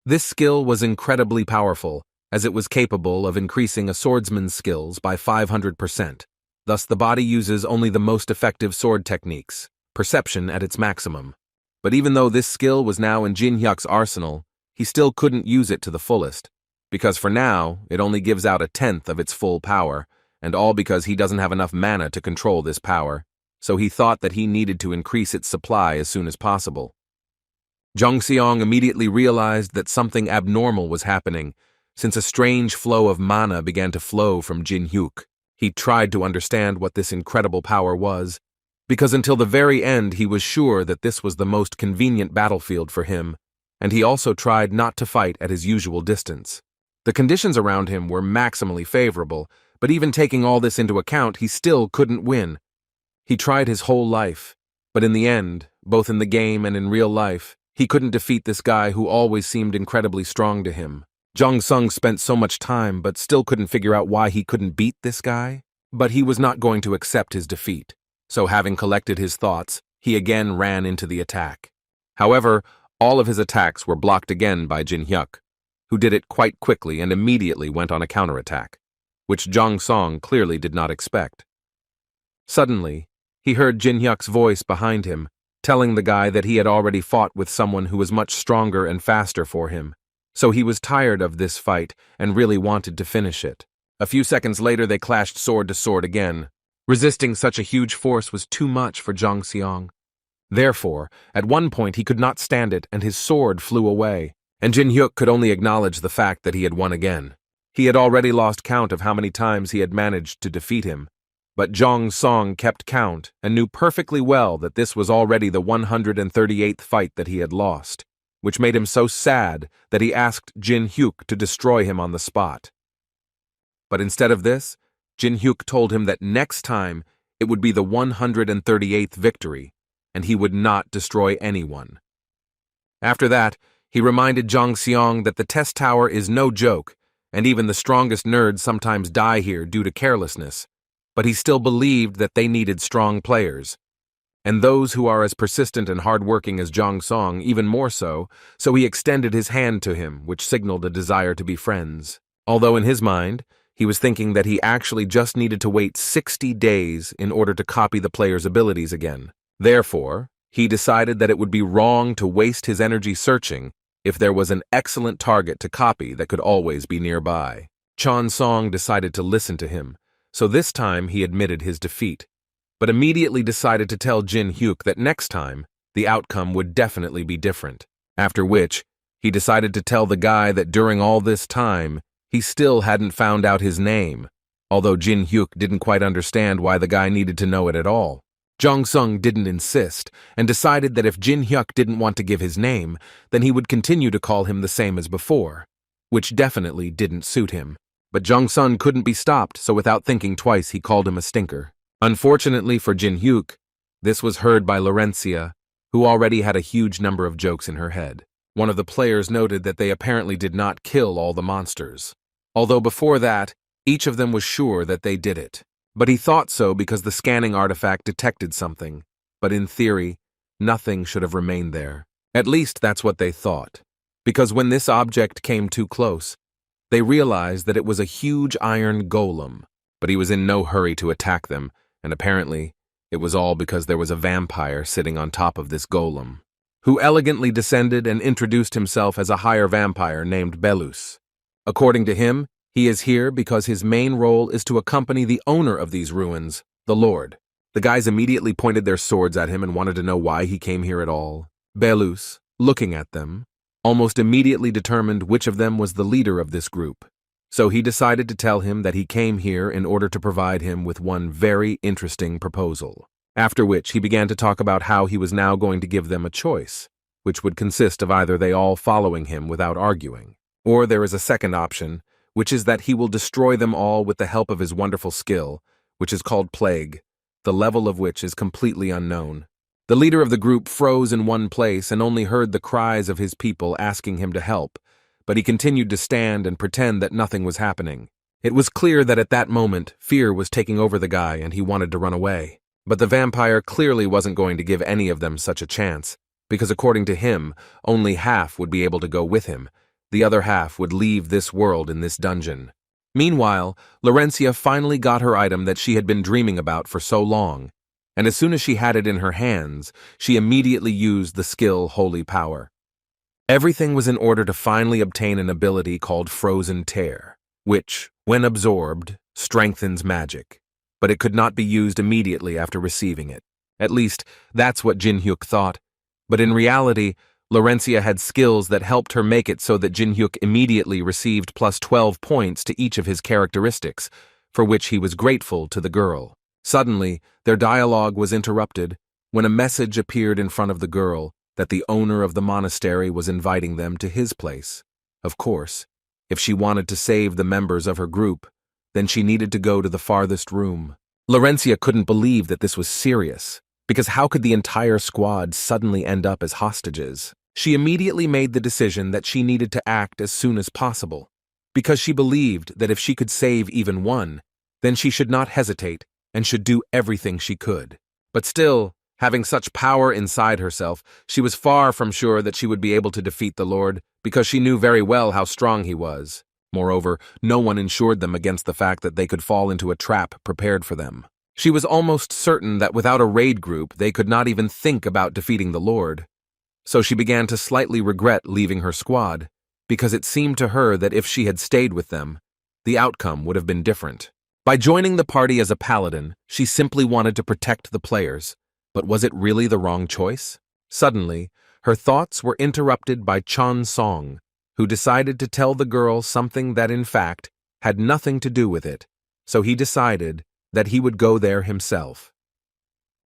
[SPEAKER 1] This skill was incredibly powerful, as it was capable of increasing a swordsman's skills by 500%. Thus the body uses only the most effective sword techniques, perception at its maximum. But even though this skill was now in Jin Hyuk's arsenal, he still couldn't use it to the fullest, because for now, it only gives out 1/10 of its full power, and all because he doesn't have enough mana to control this power. so he thought that he needed to increase its supply as soon as possible. Jongseong immediately realized that something abnormal was happening, since a strange flow of mana began to flow from Jin-hyuk. He tried to understand what this incredible power was, because until the very end he was sure that this was the most convenient battlefield for him, and he also tried not to fight at his usual distance. The conditions around him were maximally favorable, but even taking all this into account, he still couldn't win. He tried his whole life, but in the end, both in the game and in real life, he couldn't defeat this guy who always seemed incredibly strong to him. Jong-sung spent so much time but still couldn't figure out why he couldn't beat this guy. But he was not going to accept his defeat, so having collected his thoughts, he again ran into the attack. However, all of his attacks were blocked again by Jin-hyuk, who did it quite quickly and immediately went on a counterattack, which Jong-sung clearly did not expect. Suddenly, he heard Jin-hyuk's voice behind him, telling the guy that he had already fought with someone who was much stronger and faster for him, so he was tired of this fight and really wanted to finish it. A few seconds later, they clashed sword to sword again. Resisting such a huge force was too much for Jong-seong. Therefore, at one point he could not stand it and his sword flew away, and Jin-hyuk could only acknowledge the fact that he had won again. He had already lost count of how many times he had managed to defeat him, but Jong-sung kept count and knew perfectly well that this was already the 138th fight that he had lost, which made him so sad that he asked Jin-hyuk to destroy him on the spot. But instead of this, Jin-hyuk told him that next time it would be the 138th victory, and he would not destroy anyone. After that, he reminded Jong-seong that the test tower is no joke, and even the strongest nerds sometimes die here due to carelessness, but he still believed that they needed strong players, and those who are as persistent and hardworking as Jong-sung even more so he extended his hand to him, which signaled a desire to be friends. Although in his mind, he was thinking that he actually just needed to wait 60 days in order to copy the player's abilities again. Therefore, he decided that it would be wrong to waste his energy searching if there was an excellent target to copy that could always be nearby. Chon-song decided to listen to him, so this time he admitted his defeat, but immediately decided to tell Jin-hyuk that next time, the outcome would definitely be different. After which, he decided to tell the guy that during all this time, he still hadn't found out his name, although Jin-hyuk didn't quite understand why the guy needed to know it at all. Jong-sung didn't insist, and decided that if Jin-hyuk didn't want to give his name, then he would continue to call him the same as before, which definitely didn't suit him. But Jong-sung couldn't be stopped, so without thinking twice, he called him a stinker. Unfortunately for Jin-hyuk, this was heard by Laurencia, who already had a huge number of jokes in her head. One of the players noted that they apparently did not kill all the monsters, although before that, each of them was sure that they did it. But he thought so because the scanning artifact detected something, but in theory, nothing should have remained there. At least that's what they thought, because when this object came too close, they realized that it was a huge iron golem, but he was in no hurry to attack them, and apparently, it was all because there was a vampire sitting on top of this golem, who elegantly descended and introduced himself as a higher vampire named Belus. According to him, he is here because his main role is to accompany the owner of these ruins, the Lord. The guys immediately pointed their swords at him and wanted to know why he came here at all. Belus, looking at them, almost immediately determined which of them was the leader of this group. So he decided to tell him that he came here in order to provide him with one very interesting proposal. After which he began to talk about how he was now going to give them a choice, which would consist of either they all following him without arguing, or there is a second option, which is that he will destroy them all with the help of his wonderful skill, which is called Plague, the level of which is completely unknown. The leader of the group froze in one place and only heard the cries of his people asking him to help, but he continued to stand and pretend that nothing was happening. It was clear that at that moment, fear was taking over the guy and he wanted to run away. But the vampire clearly wasn't going to give any of them such a chance, because according to him, only half would be able to go with him. The other half would leave this world in this dungeon. Meanwhile, Laurencia finally got her item that she had been dreaming about for so long, and as soon as she had it in her hands, she immediately used the skill Holy Power. Everything was in order to finally obtain an ability called Frozen Tear, which, when absorbed, strengthens magic, but it could not be used immediately after receiving it. At least, that's what Jin-hyuk thought. But in reality, Laurencia had skills that helped her make it so that Jin-hyuk immediately received plus 12 points to each of his characteristics, for which he was grateful to the girl. Suddenly, their dialogue was interrupted when a message appeared in front of the girl that the owner of the monastery was inviting them to his place. Of course, if she wanted to save the members of her group, then she needed to go to the farthest room. Laurencia couldn't believe that this was serious, because how could the entire squad suddenly end up as hostages? She immediately made the decision that she needed to act as soon as possible, because she believed that if she could save even one, then she should not hesitate and should do everything she could. But still, having such power inside herself, she was far from sure that she would be able to defeat the Lord, because she knew very well how strong he was. Moreover, no one insured them against the fact that they could fall into a trap prepared for them. She was almost certain that without a raid group, they could not even think about defeating the Lord. So she began to slightly regret leaving her squad, because it seemed to her that if she had stayed with them, the outcome would have been different. By joining the party as a paladin, she simply wanted to protect the players, but was it really the wrong choice? Suddenly, her thoughts were interrupted by Chon Song, who decided to tell the girl something that in fact had nothing to do with it, so he decided that he would go there himself.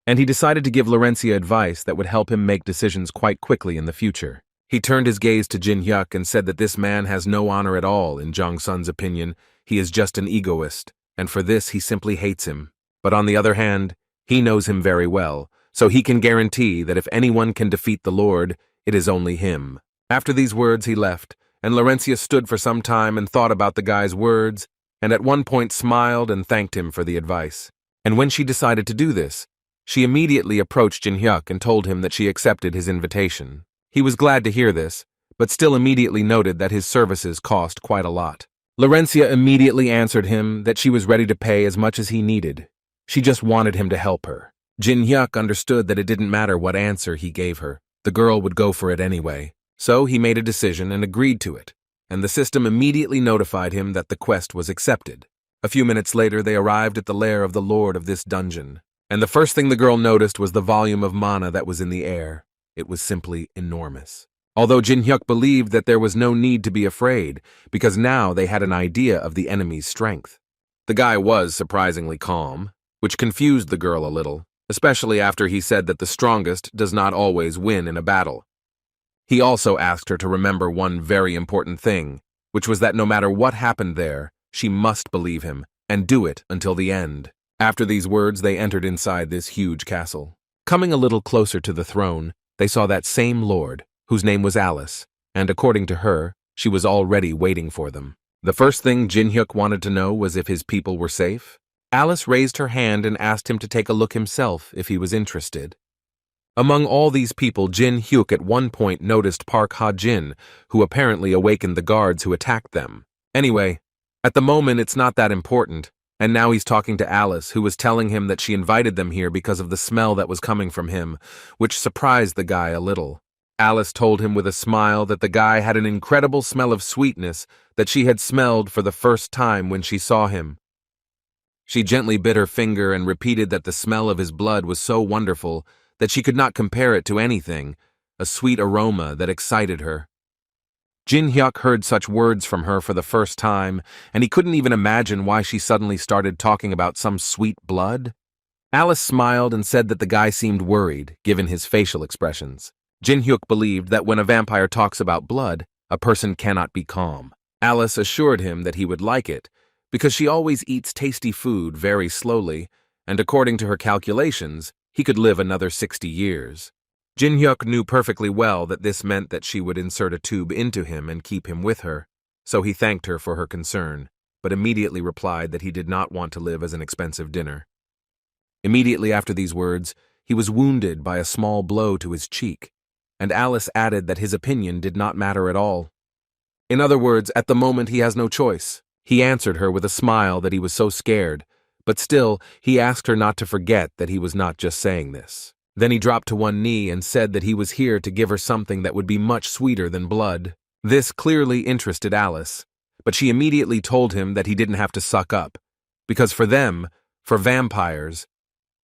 [SPEAKER 1] And he decided to give Laurencia advice that would help him make decisions quite quickly in the future. He turned his gaze to Jin-hyuk and said that this man has no honor at all, in Jong-sun's opinion. He is just an egoist, and for this he simply hates him. But on the other hand, he knows him very well, so he can guarantee that if anyone can defeat the Lord, it is only him. After these words he left, and Laurencia stood for some time and thought about the guy's words, and at one point smiled and thanked him for the advice. And when she decided to do this, she immediately approached Jin-hyuk and told him that she accepted his invitation. He was glad to hear this, but still immediately noted that his services cost quite a lot. Laurencia immediately answered him that she was ready to pay as much as he needed. She just wanted him to help her. Jin-hyuk understood that it didn't matter what answer he gave her. The girl would go for it anyway. So he made a decision and agreed to it, and the system immediately notified him that the quest was accepted. A few minutes later, they arrived at the lair of the lord of this dungeon, and the first thing the girl noticed was the volume of mana that was in the air. It was simply enormous. Although Jin-hyuk believed that there was no need to be afraid, because now they had an idea of the enemy's strength. The guy was surprisingly calm, which confused the girl a little, especially after he said that the strongest does not always win in a battle. He also asked her to remember one very important thing, which was that no matter what happened there, she must believe him and do it until the end. After these words, they entered inside this huge castle. Coming a little closer to the throne, they saw that same lord, whose name was Alice, and according to her, she was already waiting for them. The first thing Jin-hyuk wanted to know was if his people were safe. Alice raised her hand and asked him to take a look himself if he was interested. Among all these people, Jin-hyuk at one point noticed Park Ha-jin, who apparently awakened the guards who attacked them. Anyway, at the moment it's not that important, and now he's talking to Alice, who was telling him that she invited them here because of the smell that was coming from him, which surprised the guy a little. Alice told him with a smile that the guy had an incredible smell of sweetness that she had smelled for the first time when she saw him. She gently bit her finger and repeated that the smell of his blood was so wonderful that she could not compare it to anything, a sweet aroma that excited her. Jin-hyuk heard such words from her for the first time, and he couldn't even imagine why she suddenly started talking about some sweet blood. Alice smiled and said that the guy seemed worried, given his facial expressions. Jin-hyuk believed that when a vampire talks about blood, a person cannot be calm. Alice assured him that he would like it, because she always eats tasty food very slowly, and according to her calculations, he could live another 60 years. Jin-hyuk knew perfectly well that this meant that she would insert a tube into him and keep him with her, so he thanked her for her concern, but immediately replied that he did not want to live as an expensive dinner. Immediately after these words, he was wounded by a small blow to his cheek, and Alice added that his opinion did not matter at all. In other words, at the moment he has no choice. He answered her with a smile that he was so scared, but still, he asked her not to forget that he was not just saying this. Then he dropped to one knee and said that he was here to give her something that would be much sweeter than blood. This clearly interested Alice, but she immediately told him that he didn't have to suck up, because for them, for vampires,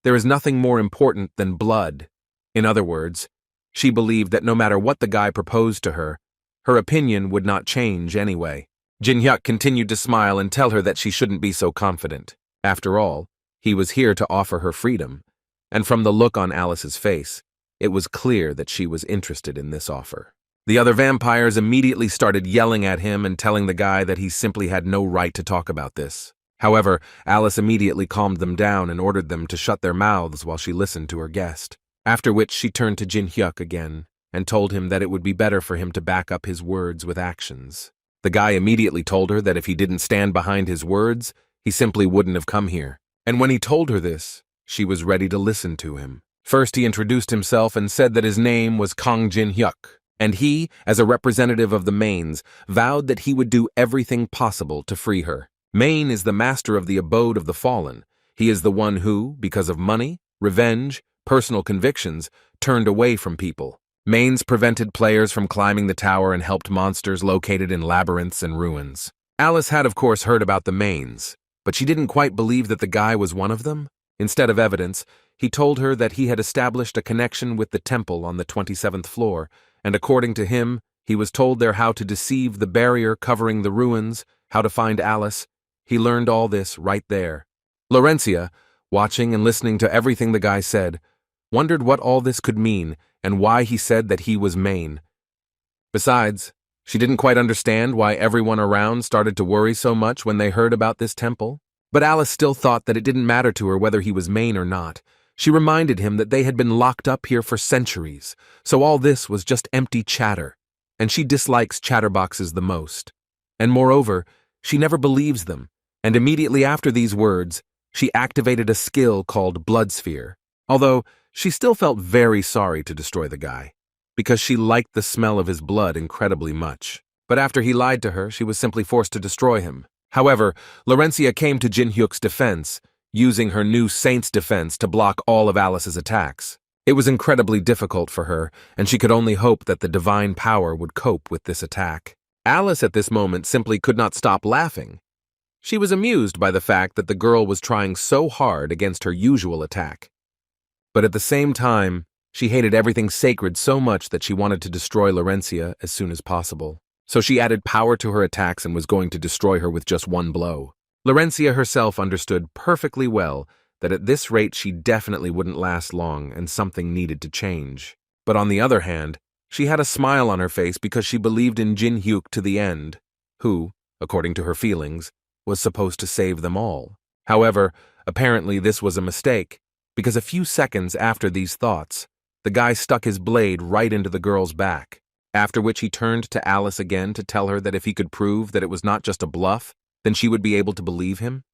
[SPEAKER 1] There is nothing more important than blood. In other words, she believed that no matter what the guy proposed to her, her opinion would not change anyway. Jin-hyuk continued to smile and tell her that she shouldn't be so confident. After all, he was here to offer her freedom, and from the look on Alice's face, it was clear that she was interested in this offer. The other vampires immediately started yelling at him and telling the guy that he simply had no right to talk about this. However, Alice immediately calmed them down and ordered them to shut their mouths while she listened to her guest. After which she turned to Jin-hyuk again and told him that it would be better for him to back up his words with actions. The guy immediately told her that if he didn't stand behind his words, he simply wouldn't have come here. And when he told her this, she was ready to listen to him. First, he introduced himself and said that his name was Kang Jin-hyuk, and he, as a representative of the Mains, vowed that he would do everything possible to free her. Main is the master of the abode of the fallen. He is the one who, because of money, revenge, personal convictions, turned away from people. Mains prevented players from climbing the tower and helped monsters located in labyrinths and ruins. Alice had of course heard about the Mains, but she didn't quite believe that the guy was one of them. Instead of evidence, he told her that he had established a connection with the temple on the 27th floor, and according to him, he was told there how to deceive the barrier covering the ruins, how to find Alice. He learned all this right there. Laurencia, watching and listening to everything the guy said, wondered what all this could mean and why he said that he was Main. Besides, she didn't quite understand why everyone around started to worry so much when they heard about this temple. But Alice still thought that it didn't matter to her whether he was Main or not. She reminded him that they had been locked up here for centuries, so all this was just empty chatter, and she dislikes chatterboxes the most. And moreover, she never believes them, and immediately after these words, she activated a skill called Blood Sphere, although she still felt very sorry to destroy the guy, because she liked the smell of his blood incredibly much. But after he lied to her, she was simply forced to destroy him. However, Laurencia came to Jin-hyuk's defense, using her new Saint's defense to block all of Alice's attacks. It was incredibly difficult for her, and she could only hope that the divine power would cope with this attack. Alice at this moment simply could not stop laughing. She was amused by the fact that the girl was trying so hard against her usual attack. But at the same time, she hated everything sacred so much that she wanted to destroy Laurencia as soon as possible. So she added power to her attacks and was going to destroy her with just one blow. Laurencia herself understood perfectly well that at this rate she definitely wouldn't last long and something needed to change. But on the other hand, she had a smile on her face because she believed in Jin-hyuk to the end, who, according to her feelings, was supposed to save them all. However, apparently this was a mistake, because a few seconds after these thoughts, the guy stuck his blade right into the girl's back, after which he turned to Alice again to tell her that if he could prove that it was not just a bluff, then she would be able to believe him.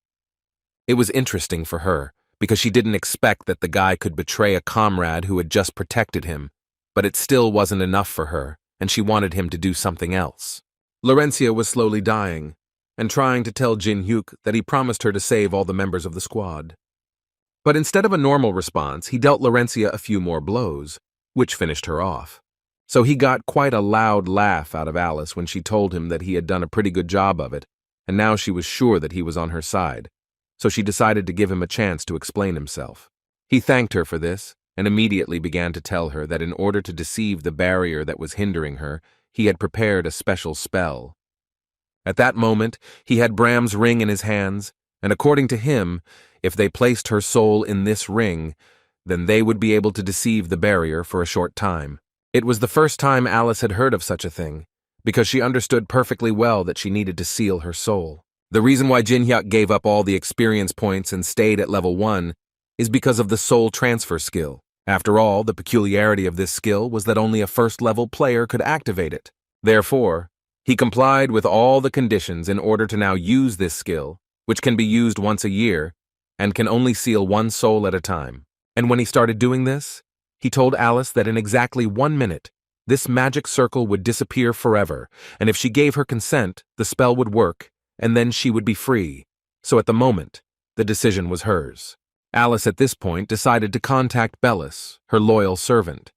[SPEAKER 1] It was interesting for her, because she didn't expect that the guy could betray a comrade who had just protected him, but it still wasn't enough for her, and she wanted him to do something else. Laurencia was slowly dying, and trying to tell Jin-hyuk that he promised her to save all the members of the squad. But instead of a normal response, he dealt Laurencia a few more blows, which finished her off. So he got quite a loud laugh out of Alice when she told him that he had done a pretty good job of it, and now she was sure that he was on her side, so she decided to give him a chance to explain himself. He thanked her for this, and immediately began to tell her that in order to deceive the barrier that was hindering her, he had prepared a special spell. At that moment, he had Bram's ring in his hands, and according to him, if they placed her soul in this ring, then they would be able to deceive the barrier for a short time. It was the first time Alice had heard of such a thing, because she understood perfectly well that she needed to seal her soul. The reason why Jin-hyuk gave up all the experience points and stayed at level 1 is because of the soul transfer skill. After all, the peculiarity of this skill was that only a first-level player could activate it. Therefore, he complied with all the conditions in order to now use this skill, which can be used once a year, and can only seal one soul at a time. And when he started doing this, he told Alice that in exactly 1 minute, this magic circle would disappear forever, and if she gave her consent, the spell would work, and then she would be free. So at the moment, the decision was hers. Alice at this point decided to contact Bellis, her loyal servant.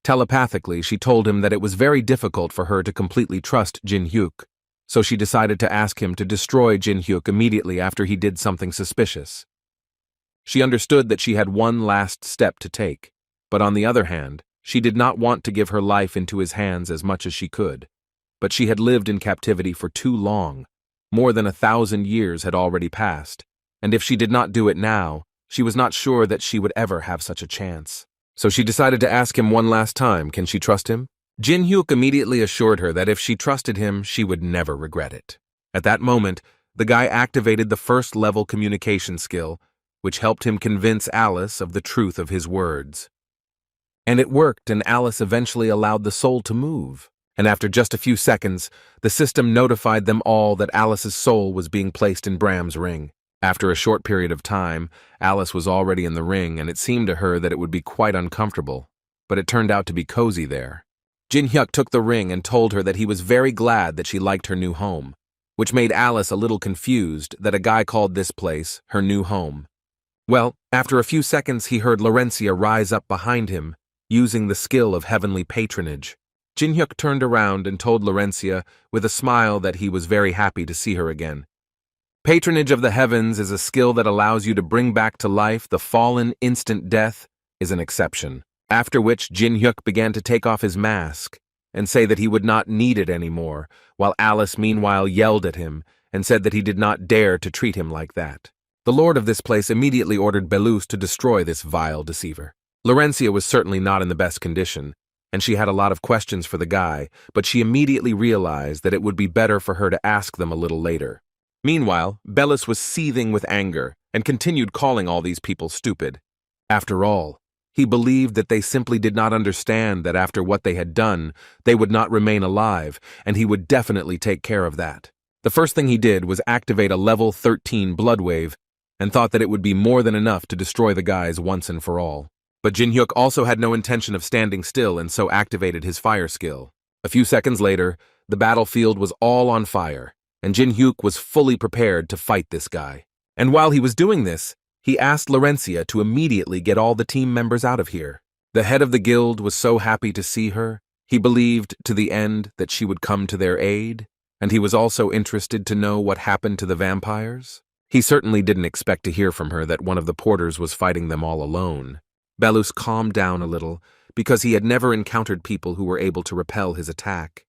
[SPEAKER 1] Telepathically, she told him that it was very difficult for her to completely trust Jin-hyuk, so she decided to ask him to destroy Jin-hyuk immediately after he did something suspicious. She understood that she had one last step to take, but on the other hand, she did not want to give her life into his hands as much as she could. But she had lived in captivity for too long. More than 1,000 years had already passed, and if she did not do it now, she was not sure that she would ever have such a chance. So she decided to ask him one last time, can she trust him? Jin Hyuk immediately assured her that if she trusted him, she would never regret it. At that moment, the guy activated the first-level communication skill, which helped him convince Alice of the truth of his words. And it worked, and Alice eventually allowed the soul to move. And after just a few seconds, the system notified them all that Alice's soul was being placed in Bram's ring. After a short period of time, Alice was already in the ring, and it seemed to her that it would be quite uncomfortable, but it turned out to be cozy there. Jin Hyuk took the ring and told her that he was very glad that she liked her new home, which made Alice a little confused that a guy called this place her new home. Well, after a few seconds he heard Laurencia rise up behind him, using the skill of heavenly patronage. Jin Hyuk turned around and told Laurencia with a smile that he was very happy to see her again. Patronage of the heavens is a skill that allows you to bring back to life the fallen. Instant death is an exception. After which Jin Hyuk began to take off his mask and say that he would not need it anymore, while Alice meanwhile yelled at him and said that he did not dare to treat him like that. The lord of this place immediately ordered Belus to destroy this vile deceiver. Laurencia was certainly not in the best condition, and she had a lot of questions for the guy, but she immediately realized that it would be better for her to ask them a little later. Meanwhile, Belus was seething with anger and continued calling all these people stupid. After all, he believed that they simply did not understand that after what they had done, they would not remain alive, and he would definitely take care of that. The first thing he did was activate a level 13 blood wave and thought that it would be more than enough to destroy the guys once and for all. But Jin Hyuk also had no intention of standing still and so activated his fire skill. A few seconds later, the battlefield was all on fire, and Jin Hyuk was fully prepared to fight this guy. And while he was doing this, he asked Laurencia to immediately get all the team members out of here. The head of the guild was so happy to see her. He believed to the end that she would come to their aid, and he was also interested to know what happened to the vampires. He certainly didn't expect to hear from her that one of the porters was fighting them all alone. Belus calmed down a little, because he had never encountered people who were able to repel his attack.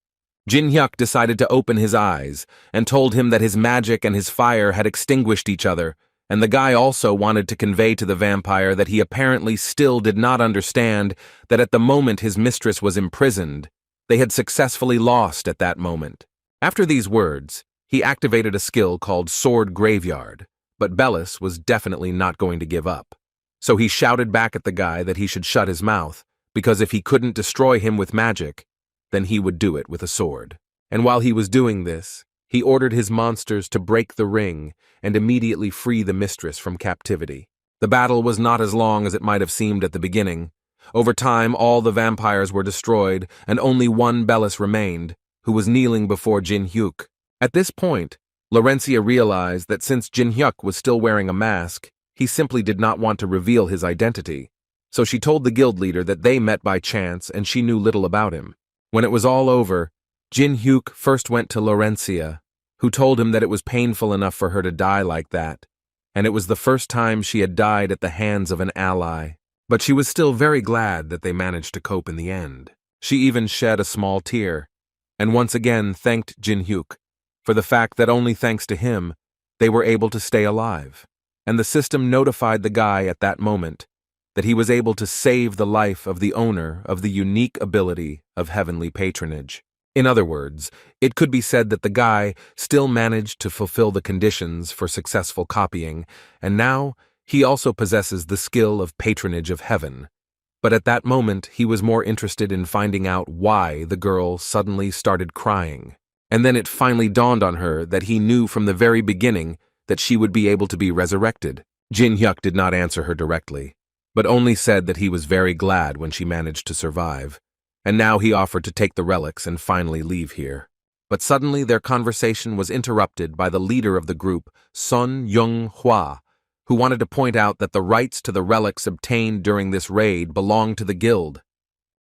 [SPEAKER 1] Jin Hyuk decided to open his eyes, and told him that his magic and his fire had extinguished each other, and the guy also wanted to convey to the vampire that he apparently still did not understand that at the moment his mistress was imprisoned, they had successfully lost at that moment. After these words, he activated a skill called Sword Graveyard, but Belus was definitely not going to give up. So he shouted back at the guy that he should shut his mouth, because if he couldn't destroy him with magic, then he would do it with a sword. And while he was doing this, he ordered his monsters to break the ring and immediately free the mistress from captivity. The battle was not as long as it might have seemed at the beginning. Over time, all the vampires were destroyed, and only one Belus remained, who was kneeling before Jin Hyuk. At this point, Laurencia realized that since Jin Hyuk was still wearing a mask, he simply did not want to reveal his identity. So she told the guild leader that they met by chance and she knew little about him. When it was all over, Jin Hyuk first went to Laurencia, who told him that it was painful enough for her to die like that, and it was the first time she had died at the hands of an ally. But she was still very glad that they managed to cope in the end. She even shed a small tear, and once again thanked Jin Hyuk for the fact that only thanks to him, they were able to stay alive. And the system notified the guy at that moment that he was able to save the life of the owner of the unique ability of heavenly patronage. In other words, it could be said that the guy still managed to fulfill the conditions for successful copying, and now he also possesses the skill of patronage of heaven. But at that moment, he was more interested in finding out why the girl suddenly started crying. And then it finally dawned on her that he knew from the very beginning that she would be able to be resurrected. Jin Hyuk did not answer her directly, but only said that he was very glad when she managed to survive, and now he offered to take the relics and finally leave here. But suddenly their conversation was interrupted by the leader of the group, Sun Young Hwa, who wanted to point out that the rights to the relics obtained during this raid belonged to the guild.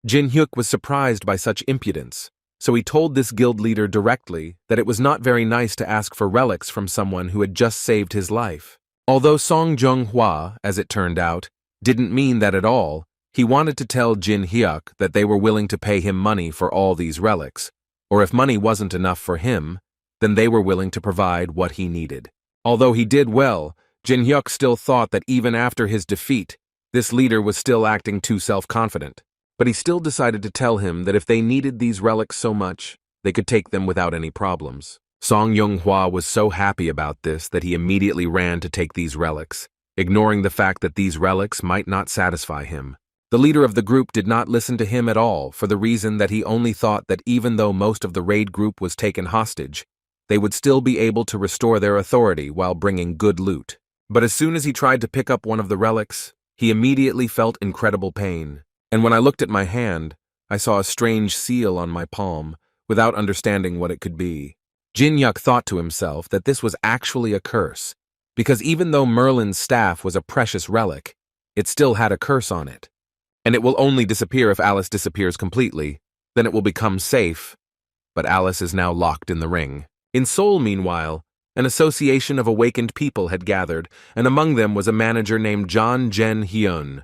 [SPEAKER 1] Jin Hyuk was surprised by such impudence, so he told this guild leader directly that it was not very nice to ask for relics from someone who had just saved his life. Although Song Jung-hwa, as it turned out, didn't mean that at all, he wanted to tell Jin Hyuk that they were willing to pay him money for all these relics, or if money wasn't enough for him, then they were willing to provide what he needed. Although he did well, Jin Hyuk still thought that even after his defeat, this leader was still acting too self-confident. But he still decided to tell him that if they needed these relics so much, they could take them without any problems. Song Jung-hwa was so happy about this that he immediately ran to take these relics, ignoring the fact that these relics might not satisfy him. The leader of the group did not listen to him at all for the reason that he only thought that even though most of the raid group was taken hostage, they would still be able to restore their authority while bringing good loot. But as soon as he tried to pick up one of the relics, he immediately felt incredible pain. And when I looked at my hand, I saw a strange seal on my palm, without understanding what it could be. Jin Hyuk thought to himself that this was actually a curse, because even though Merlin's staff was a precious relic, it still had a curse on it. And it will only disappear if Alice disappears completely, then it will become safe. But Alice is now locked in the ring. In Seoul, meanwhile, an association of awakened people had gathered, and among them was a manager named John Hyun,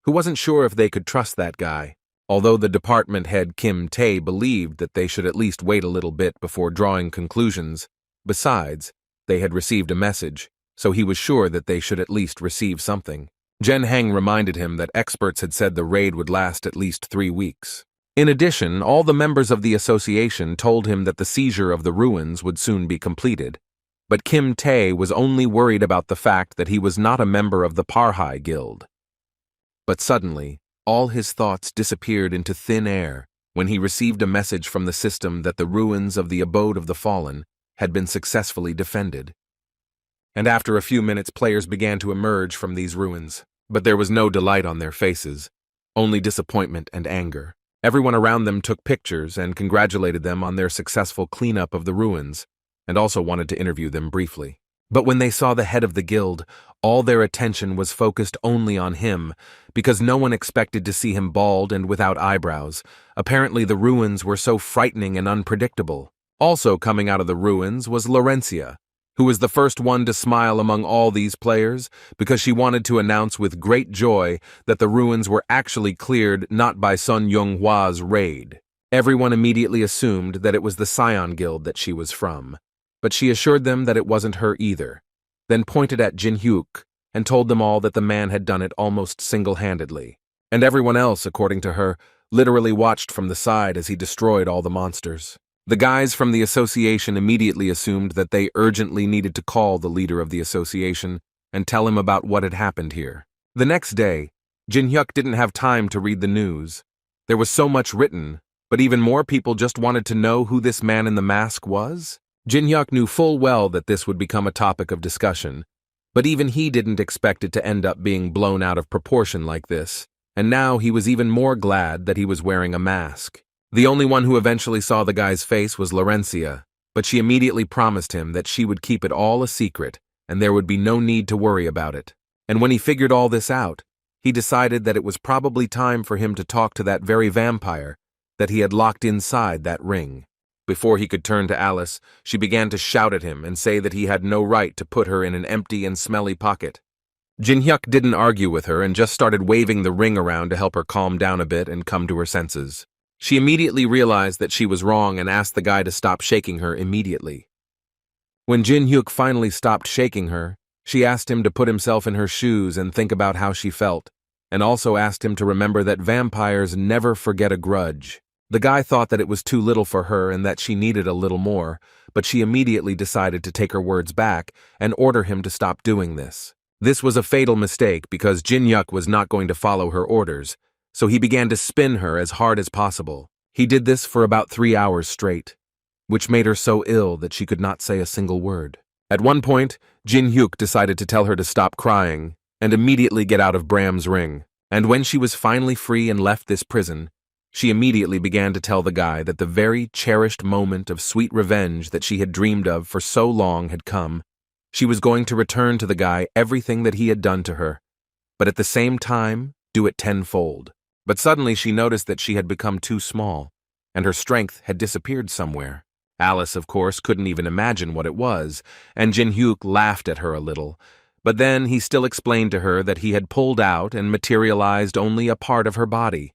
[SPEAKER 1] who wasn't sure if they could trust that guy. Although the department head Kim Tae believed that they should at least wait a little bit before drawing conclusions. Besides, they had received a message, so he was sure that they should at least receive something. Jen Heng reminded him that experts had said the raid would last at least 3 weeks. In addition, all the members of the association told him that the seizure of the ruins would soon be completed. But Kim Tae was only worried about the fact that he was not a member of the Parhai Guild. But suddenly, all his thoughts disappeared into thin air when he received a message from the system that the ruins of the abode of the fallen had been successfully defended. And after a few minutes, players began to emerge from these ruins. But there was no delight on their faces, only disappointment and anger. Everyone around them took pictures and congratulated them on their successful cleanup of the ruins, and also wanted to interview them briefly. But when they saw the head of the guild, all their attention was focused only on him, because no one expected to see him bald and without eyebrows. Apparently the ruins were so frightening and unpredictable. Also coming out of the ruins was Laurencia, who was the first one to smile among all these players, because she wanted to announce with great joy that the ruins were actually cleared not by Sun Yonghwa's raid. Everyone immediately assumed that it was the Scion Guild that she was from, but she assured them that it wasn't her either, then pointed at Jin Hyuk and told them all that the man had done it almost single-handedly. And everyone else, according to her, literally watched from the side as he destroyed all the monsters. The guys from the association immediately assumed that they urgently needed to call the leader of the association and tell him about what had happened here. The next day, Jin Hyuk didn't have time to read the news. There was so much written, but even more people just wanted to know who this man in the mask was. Jin Hyuk knew full well that this would become a topic of discussion, but even he didn't expect it to end up being blown out of proportion like this, and now he was even more glad that he was wearing a mask. The only one who eventually saw the guy's face was Laurencia, but she immediately promised him that she would keep it all a secret and there would be no need to worry about it. And when he figured all this out, he decided that it was probably time for him to talk to that very vampire that he had locked inside that ring. Before he could turn to Alice, she began to shout at him and say that he had no right to put her in an empty and smelly pocket. Jin Hyuk didn't argue with her and just started waving the ring around to help her calm down a bit and come to her senses. She immediately realized that she was wrong and asked the guy to stop shaking her immediately. When Jin Hyuk finally stopped shaking her, she asked him to put himself in her shoes and think about how she felt, and also asked him to remember that vampires never forget a grudge. The guy thought that it was too little for her and that she needed a little more, but she immediately decided to take her words back and order him to stop doing this. This was a fatal mistake because Jin Hyuk was not going to follow her orders, so he began to spin her as hard as possible. He did this for about 3 hours straight, which made her so ill that she could not say a single word. At one point, Jin Hyuk decided to tell her to stop crying and immediately get out of Bram's ring. And when she was finally free and left this prison, she immediately began to tell the guy that the very cherished moment of sweet revenge that she had dreamed of for so long had come. She was going to return to the guy everything that he had done to her, but at the same time, do it tenfold. But suddenly she noticed that she had become too small, and her strength had disappeared somewhere. Alice, of course, couldn't even imagine what it was, and Jin Hyuk laughed at her a little, But then he still explained to her that he had pulled out and materialized only a part of her body.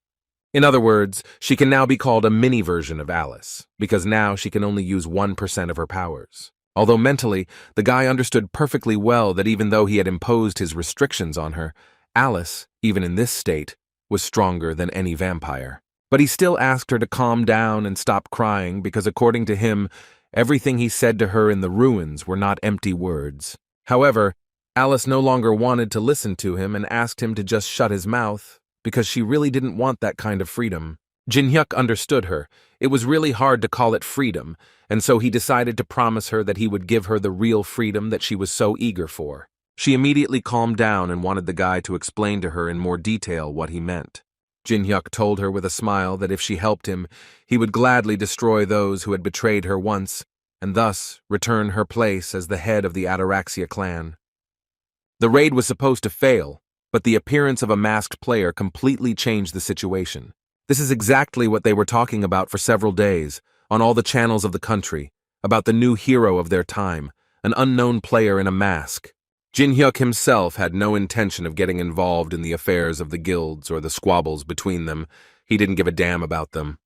[SPEAKER 1] In other words, she can now be called a mini version of Alice, because now she can only use 1% of her powers. Although mentally, the guy understood perfectly well that even though he had imposed his restrictions on her, Alice, even in this state, was stronger than any vampire. But he still asked her to calm down and stop crying because according to him, everything he said to her in the ruins were not empty words. However, Alice no longer wanted to listen to him and asked him to just shut his mouth because she really didn't want that kind of freedom. Jin-hyuk understood her. It was really hard to call it freedom, and so he decided to promise her that he would give her the real freedom that she was so eager for. She immediately calmed down and wanted the guy to explain to her in more detail what he meant. Jin-hyuk told her with a smile that if she helped him, he would gladly destroy those who had betrayed her once, and thus return her place as the head of the Ataraxia clan. The raid was supposed to fail, but the appearance of a masked player completely changed the situation. This is exactly what they were talking about for several days, on all the channels of the country, about the new hero of their time, an unknown player in a mask. Jin-hyuk himself had no intention of getting involved in the affairs of the guilds or the squabbles between them. He didn't give a damn about them.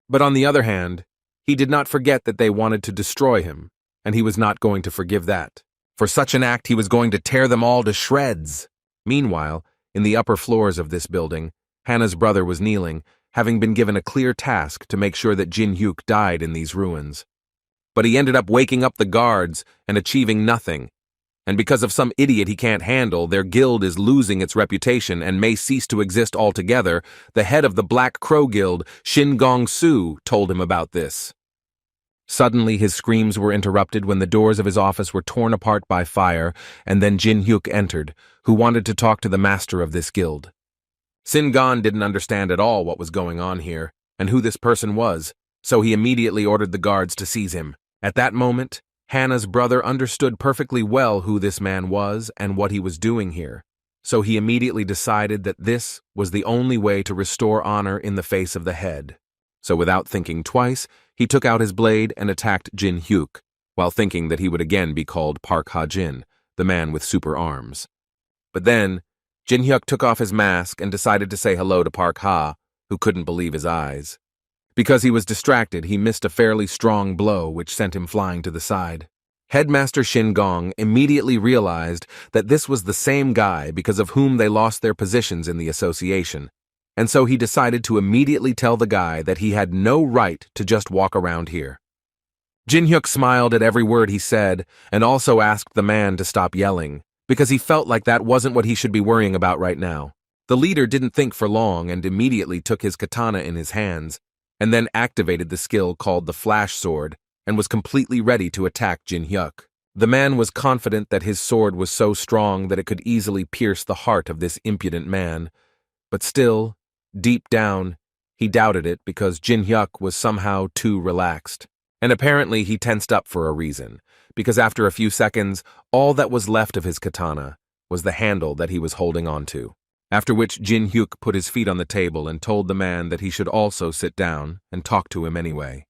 [SPEAKER 1] But on the other hand, he did not forget that they wanted to destroy him, and he was not going to forgive that. For such an act, he was going to tear them all to shreds. Meanwhile, in the upper floors of this building, Hannah's brother was kneeling, having been given a clear task to make sure that Jin-hyuk died in these ruins. But he ended up waking up the guards and achieving nothing. And because of some idiot he can't handle, their guild is losing its reputation and may cease to exist altogether. The head of the Black Crow Guild, Shin Gong-soo, told him about this. Suddenly, his screams were interrupted when the doors of his office were torn apart by fire, and then Jin-hyuk entered, who wanted to talk to the master of this guild. Sin-gon didn't understand at all what was going on here, and who this person was, so he immediately ordered the guards to seize him. At that moment, Hannah's brother understood perfectly well who this man was and what he was doing here, so he immediately decided that this was the only way to restore honor in the face of the head. So without thinking twice, he took out his blade and attacked Jin-hyuk, while thinking that he would again be called Park Ha-jin, the man with super arms. But then, Jin-hyuk took off his mask and decided to say hello to Park Ha, who couldn't believe his eyes. Because he was distracted, he missed a fairly strong blow which sent him flying to the side. Headmaster Shin Gong immediately realized that this was the same guy because of whom they lost their positions in the association, and so he decided to immediately tell the guy that he had no right to just walk around here. Jin-hyuk smiled at every word he said and also asked the man to stop yelling, because he felt like that wasn't what he should be worrying about right now. The leader didn't think for long and immediately took his katana in his hands, and then activated the skill called the Flash Sword, and was completely ready to attack Jin-hyuk. The man was confident that his sword was so strong that it could easily pierce the heart of this impudent man, but still, deep down, he doubted it because Jin-hyuk was somehow too relaxed. And apparently he tensed up for a reason, because after a few seconds, all that was left of his katana was the handle that he was holding onto. After which Jin-hyuk put his feet on the table and told the man that he should also sit down and talk to him anyway.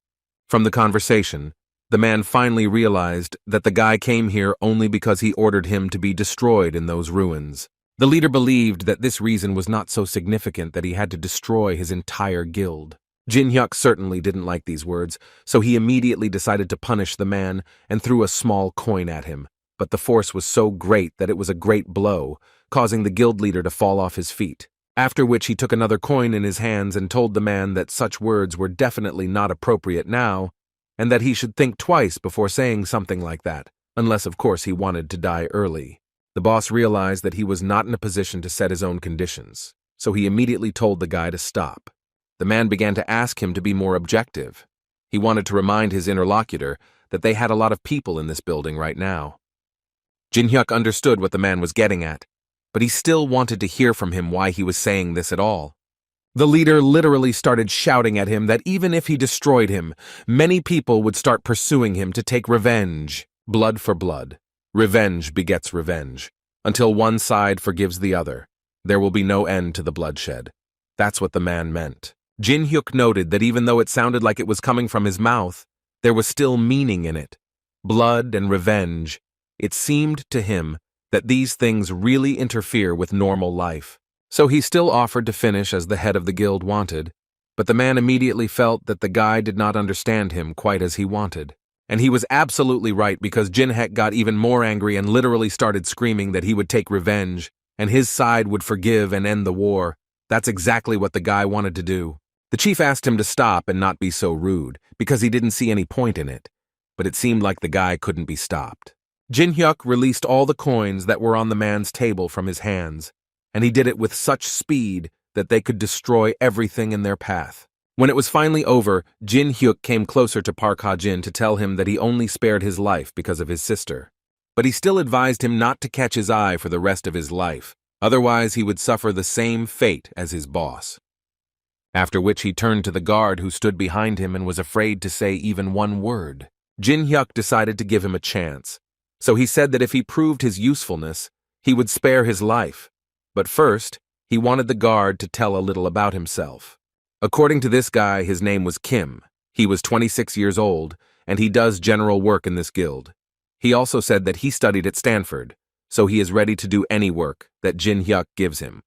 [SPEAKER 1] From the conversation, the man finally realized that the guy came here only because he ordered him to be destroyed in those ruins. The leader believed that this reason was not so significant that he had to destroy his entire guild. Jin-hyuk certainly didn't like these words, so he immediately decided to punish the man and threw a small coin at him, but the force was so great that it was a great blow, causing the guild leader to fall off his feet. After which he took another coin in his hands and told the man that such words were definitely not appropriate now, and that he should think twice before saying something like that, unless of course he wanted to die early. The boss realized that he was not in a position to set his own conditions, so he immediately told the guy to stop. The man began to ask him to be more objective. He wanted to remind his interlocutor that they had a lot of people in this building right now. Jin-hyuk understood what the man was getting at, but he still wanted to hear from him why he was saying this at all. The leader literally started shouting at him that even if he destroyed him, many people would start pursuing him to take revenge. Blood for blood. Revenge begets revenge. Until one side forgives the other, there will be no end to the bloodshed. That's what the man meant. Jin-hyuk noted that even though it sounded like it was coming from his mouth, there was still meaning in it. Blood and revenge. It seemed to him that these things really interfere with normal life. So he still offered to finish as the head of the guild wanted, but the man immediately felt that the guy did not understand him quite as he wanted. And he was absolutely right, because Jinhyuk got even more angry and literally started screaming that he would take revenge, and his side would forgive and end the war. That's exactly what the guy wanted to do. The chief asked him to stop and not be so rude, because he didn't see any point in it, but it seemed like the guy couldn't be stopped. Jinhyuk released all the coins that were on the man's table from his hands, and he did it with such speed that they could destroy everything in their path. When it was finally over, Jinhyuk came closer to Park Ha-jin to tell him that he only spared his life because of his sister. But he still advised him not to catch his eye for the rest of his life, otherwise he would suffer the same fate as his boss. After which he turned to the guard who stood behind him and was afraid to say even one word. Jinhyuk decided to give him a chance, so he said that if he proved his usefulness, he would spare his life. But first, he wanted the guard to tell a little about himself. According to this guy, his name was Kim. He was 26 years old, and he does general work in this guild. He also said that he studied at Stanford, so he is ready to do any work that Jinhyuk gives him.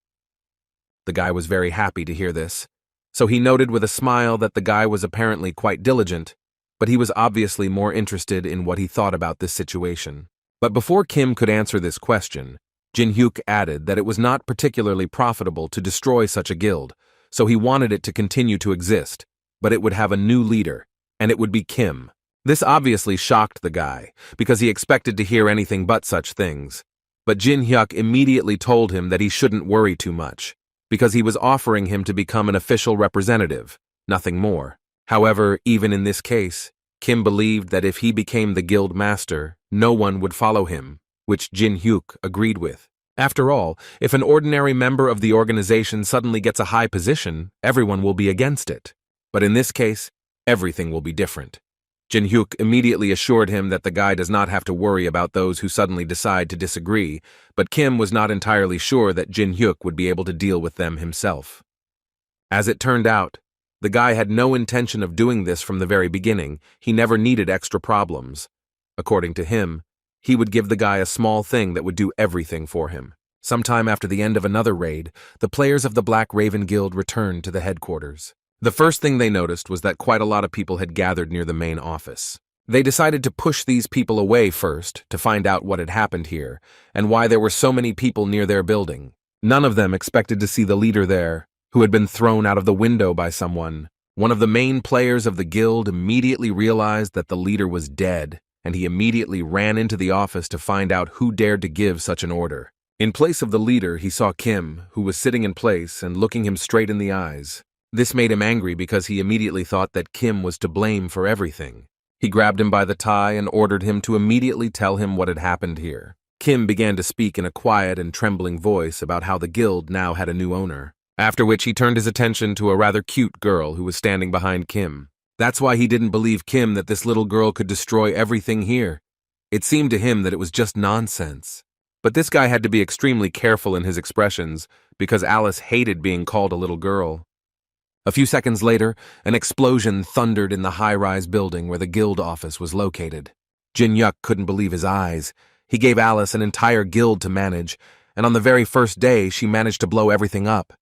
[SPEAKER 1] The guy was very happy to hear this, so he noted with a smile that the guy was apparently quite diligent, but he was obviously more interested in what he thought about this situation. But before Kim could answer this question, Jinhyuk added that it was not particularly profitable to destroy such a guild, so he wanted it to continue to exist, but it would have a new leader, and it would be Kim. This obviously shocked the guy, because he expected to hear anything but such things. But Jinhyuk immediately told him that he shouldn't worry too much, because he was offering him to become an official representative, nothing more. However, even in this case, Kim believed that if he became the guild master, no one would follow him, which Jinhyuk agreed with. After all, if an ordinary member of the organization suddenly gets a high position, everyone will be against it. But in this case, everything will be different. Jinhyuk immediately assured him that the guy does not have to worry about those who suddenly decide to disagree, but Kim was not entirely sure that Jinhyuk would be able to deal with them himself. As it turned out, the guy had no intention of doing this from the very beginning. He never needed extra problems. According to him, he would give the guy a small thing that would do everything for him. Sometime after the end of another raid, the players of the Black Raven Guild returned to the headquarters. The first thing they noticed was that quite a lot of people had gathered near the main office. They decided to push these people away first to find out what had happened here and why there were so many people near their building. None of them expected to see the leader there, who had been thrown out of the window by someone. One of the main players of the guild immediately realized that the leader was dead, and he immediately ran into the office to find out who dared to give such an order. In place of the leader, he saw Kim, who was sitting in place and looking him straight in the eyes. This made him angry because he immediately thought that Kim was to blame for everything. He grabbed him by the tie and ordered him to immediately tell him what had happened here. Kim began to speak in a quiet and trembling voice about how the guild now had a new owner, after which he turned his attention to a rather cute girl who was standing behind Kim. That's why he didn't believe Kim that this little girl could destroy everything here. It seemed to him that it was just nonsense. But this guy had to be extremely careful in his expressions because Alice hated being called a little girl. A few seconds later, an explosion thundered in the high-rise building where the guild office was located. Jinhyuk couldn't believe his eyes. He gave Alice an entire guild to manage, and on the very first day she managed to blow everything up.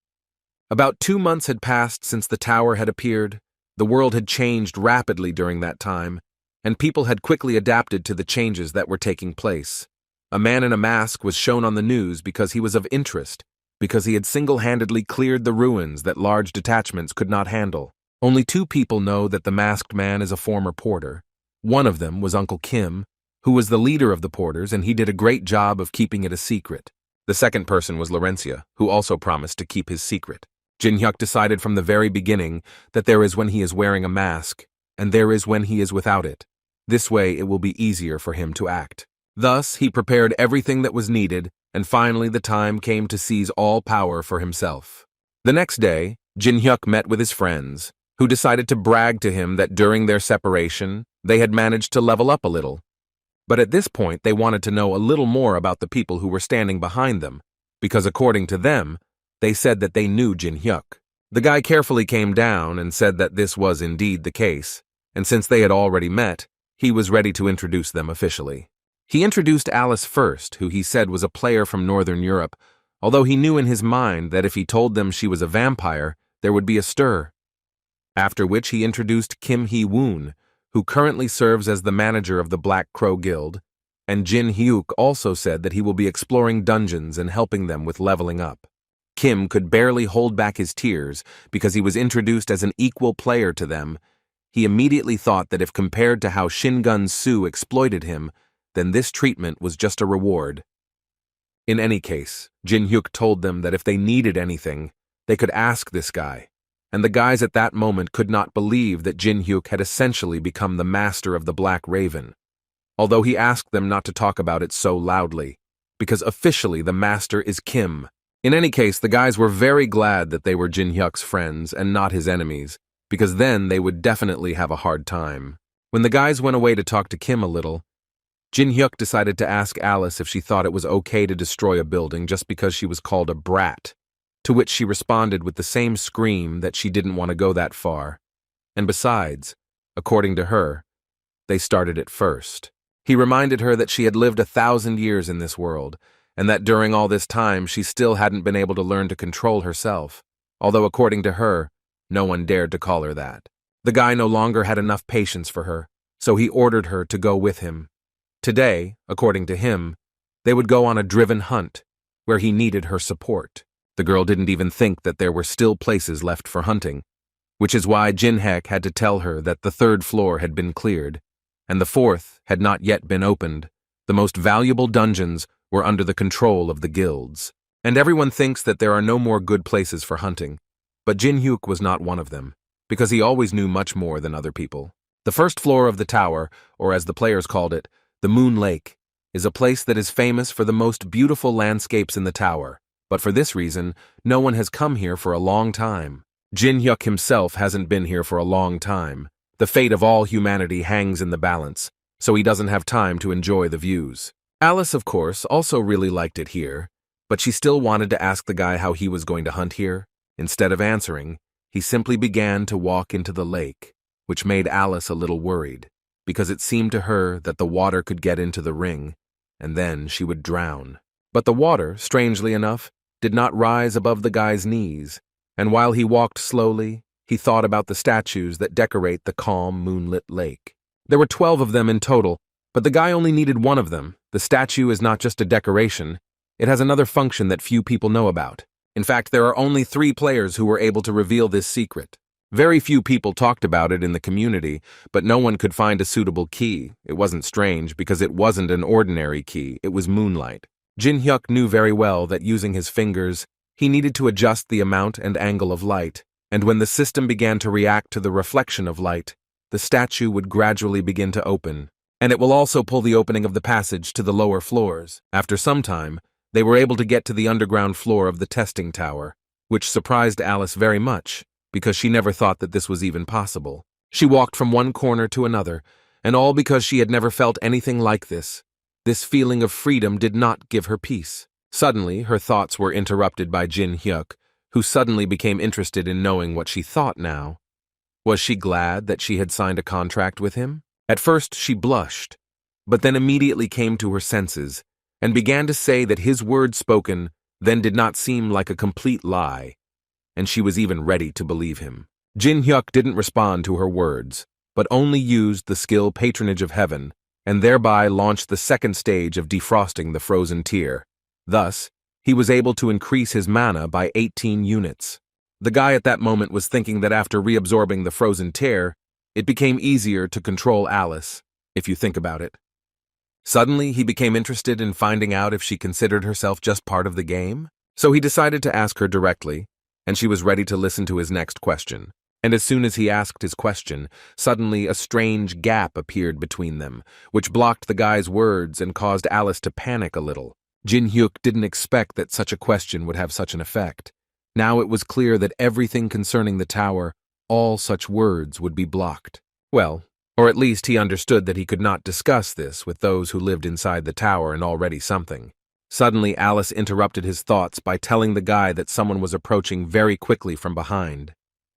[SPEAKER 1] About 2 months had passed since the tower had appeared. The world had changed rapidly during that time, and people had quickly adapted to the changes that were taking place. A man in a mask was shown on the news because he was of interest, because he had single-handedly cleared the ruins that large detachments could not handle. Only 2 people know that the masked man is a former porter. One of them was Uncle Kim, who was the leader of the porters, and he did a great job of keeping it a secret. The second person was Laurencia, who also promised to keep his secret. Jinhyuk decided from the very beginning that there is when he is wearing a mask, and there is when he is without it. This way it will be easier for him to act. Thus, he prepared everything that was needed, and finally the time came to seize all power for himself. The next day, Jinhyuk met with his friends, who decided to brag to him that during their separation, they had managed to level up a little. But at this point, they wanted to know a little more about the people who were standing behind them, because according to them, they said that they knew Jinhyuk. The guy carefully came down and said that this was indeed the case, and since they had already met, he was ready to introduce them officially. He introduced Alice first, who he said was a player from Northern Europe, although he knew in his mind that if he told them she was a vampire, there would be a stir. After which he introduced Kim Hee-woon, who currently serves as the manager of the Black Crow Guild, and Jin Hyuk also said that he will be exploring dungeons and helping them with leveling up. Kim could barely hold back his tears because he was introduced as an equal player to them. He immediately thought that if compared to how Shingun Soo exploited him, then this treatment was just a reward. In any case, Jin Hyuk told them that if they needed anything, they could ask this guy, and the guys at that moment could not believe that Jin Hyuk had essentially become the master of the Black Raven, although he asked them not to talk about it so loudly, because officially the master is Kim. In any case, the guys were very glad that they were Jin Hyuk's friends and not his enemies, because then they would definitely have a hard time. When the guys went away to talk to Kim a little, Jin Hyuk decided to ask Alice if she thought it was okay to destroy a building just because she was called a brat, to which she responded with the same scream that she didn't want to go that far. And besides, according to her, they started it first. He reminded her that she had lived 1,000 years in this world, and that during all this time she still hadn't been able to learn to control herself, although according to her, no one dared to call her that. The guy no longer had enough patience for her, so he ordered her to go with him. Today, according to him, they would go on a driven hunt, where he needed her support. The girl didn't even think that there were still places left for hunting, which is why Jin Hyuk had to tell her that the 3rd floor had been cleared, and the 4th had not yet been opened. The most valuable dungeons were under the control of the guilds, and everyone thinks that there are no more good places for hunting, but Jin Hyuk was not one of them, because he always knew much more than other people. The 1st floor of the tower, or as the players called it, the Moon Lake, is a place that is famous for the most beautiful landscapes in the tower, but for this reason, no one has come here for a long time. Jin Hyuk himself hasn't been here for a long time. The fate of all humanity hangs in the balance, so he doesn't have time to enjoy the views. Alice, of course, also really liked it here, but she still wanted to ask the guy how he was going to hunt here. Instead of answering, he simply began to walk into the lake, which made Alice a little worried, because it seemed to her that the water could get into the ring, and then she would drown. But the water, strangely enough, did not rise above the guy's knees, and while he walked slowly, he thought about the statues that decorate the calm, moonlit lake. There were 12 of them in total, but the guy only needed one of them. The statue is not just a decoration, it has another function that few people know about. In fact, there are only 3 players who were able to reveal this secret. Very few people talked about it in the community, but no one could find a suitable key. It wasn't strange, because it wasn't an ordinary key, it was moonlight. Jin Hyuk knew very well that using his fingers, he needed to adjust the amount and angle of light, and when the system began to react to the reflection of light, the statue would gradually begin to open, and it will also pull the opening of the passage to the lower floors. After some time, they were able to get to the underground floor of the testing tower, which surprised Alice very much, because she never thought that this was even possible. She walked from one corner to another, and all because she had never felt anything like this. This feeling of freedom did not give her peace. Suddenly, her thoughts were interrupted by Jin Hyuk, who suddenly became interested in knowing what she thought now. Was she glad that she had signed a contract with him? At first, she blushed, but then immediately came to her senses, and began to say that his words spoken then did not seem like a complete lie, and she was even ready to believe him. Jin Hyuk didn't respond to her words, but only used the skill Patronage of Heaven, and thereby launched the 2nd stage of defrosting the frozen tear. Thus, he was able to increase his mana by 18 units. The guy at that moment was thinking that after reabsorbing the frozen tear, it became easier to control Alice, if you think about it. Suddenly, he became interested in finding out if she considered herself just part of the game, so he decided to ask her directly, and she was ready to listen to his next question. And as soon as he asked his question, suddenly a strange gap appeared between them, which blocked the guy's words and caused Alice to panic a little. Jin Hyuk didn't expect that such a question would have such an effect. Now it was clear that everything concerning the tower, all such words would be blocked. Well, or at least he understood that he could not discuss this with those who lived inside the tower and already something. Suddenly, Alice interrupted his thoughts by telling the guy that someone was approaching very quickly from behind.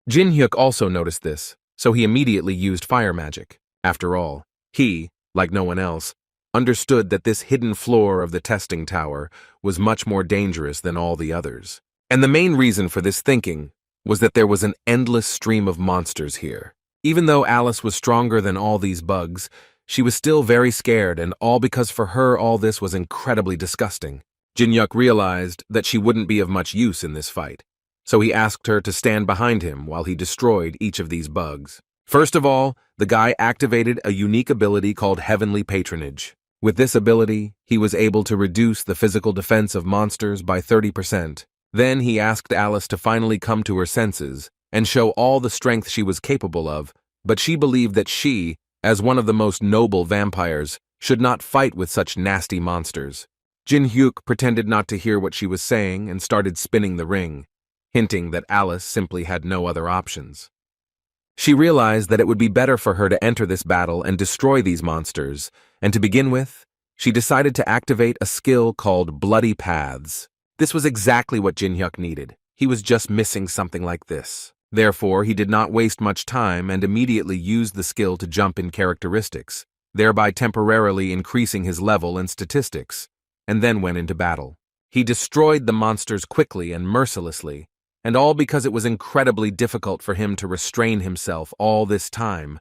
[SPEAKER 1] Jin Hyuk also noticed this, so he immediately used fire magic. After all, he, like no one else, understood that this hidden floor of the testing tower was much more dangerous than all the others. And the main reason for this thinking was that there was an endless stream of monsters here. Even though Alice was stronger than all these bugs, she was still very scared, and all because for her all this was incredibly disgusting. Jin-hyuk realized that she wouldn't be of much use in this fight, so he asked her to stand behind him while he destroyed each of these bugs. First of all, the guy activated a unique ability called Heavenly Patronage. With this ability, he was able to reduce the physical defense of monsters by 30%. Then he asked Alice to finally come to her senses and show all the strength she was capable of, but she believed that she, as one of the most noble vampires, should not fight with such nasty monsters. Jin-hyuk pretended not to hear what she was saying and started spinning the ring, hinting that Alice simply had no other options. She realized that it would be better for her to enter this battle and destroy these monsters, and to begin with, she decided to activate a skill called Bloody Paths. This was exactly what Jin-hyuk needed. He was just missing something like this. Therefore, he did not waste much time and immediately used the skill to jump in characteristics, thereby temporarily increasing his level and statistics, and then went into battle. He destroyed the monsters quickly and mercilessly, and all because it was incredibly difficult for him to restrain himself all this time.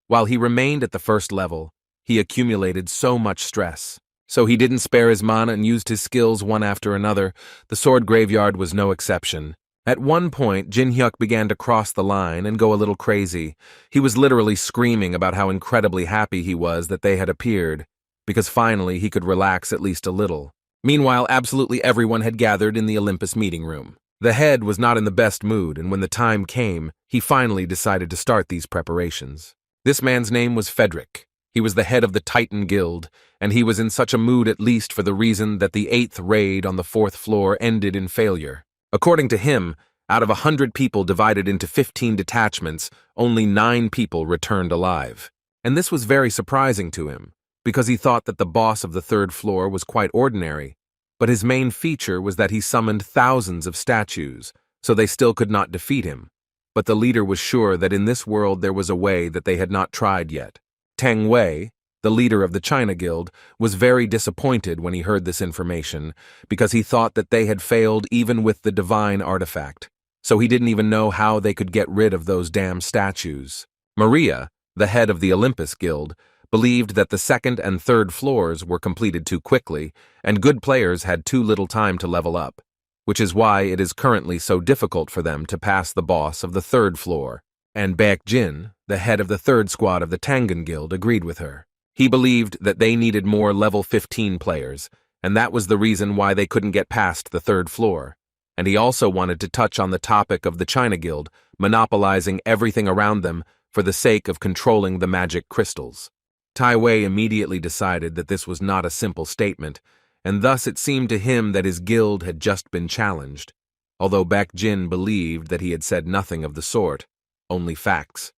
[SPEAKER 1] While he remained at the first level, he accumulated so much stress. So he didn't spare his mana and used his skills one after another. The sword graveyard was no exception. At one point, Jin-hyuk began to cross the line and go a little crazy. He was literally screaming about how incredibly happy he was that they had appeared, because finally he could relax at least a little. Meanwhile, absolutely everyone had gathered in the Olympus meeting room. The head was not in the best mood, and when the time came, he finally decided to start these preparations. This man's name was Frederick. He was the head of the Titan Guild, and he was in such a mood at least for the reason that the 8th raid on the 4th floor ended in failure. According to him, out of 100 people divided into 15 detachments, only 9 people returned alive. And this was very surprising to him, because he thought that the boss of the 3rd floor was quite ordinary, but his main feature was that he summoned thousands of statues, so they still could not defeat him. But the leader was sure that in this world there was a way that they had not tried yet. Teng Wei, the leader of the China Guild, was very disappointed when he heard this information because he thought that they had failed even with the divine artifact, so he didn't even know how they could get rid of those damn statues. Maria, the head of the Olympus Guild, believed that the 2nd and 3rd floors were completed too quickly and good players had too little time to level up, which is why it is currently so difficult for them to pass the boss of the 3rd floor. And Baek Jin, the head of the 3rd squad of the Tangan Guild, agreed with her. He believed that they needed more level 15 players, and that was the reason why they couldn't get past the 3rd floor. And he also wanted to touch on the topic of the China Guild, monopolizing everything around them for the sake of controlling the magic crystals. Tai Wei immediately decided that this was not a simple statement, and thus it seemed to him that his guild had just been challenged, although Baek Jin believed that he had said nothing of the sort. Only facts.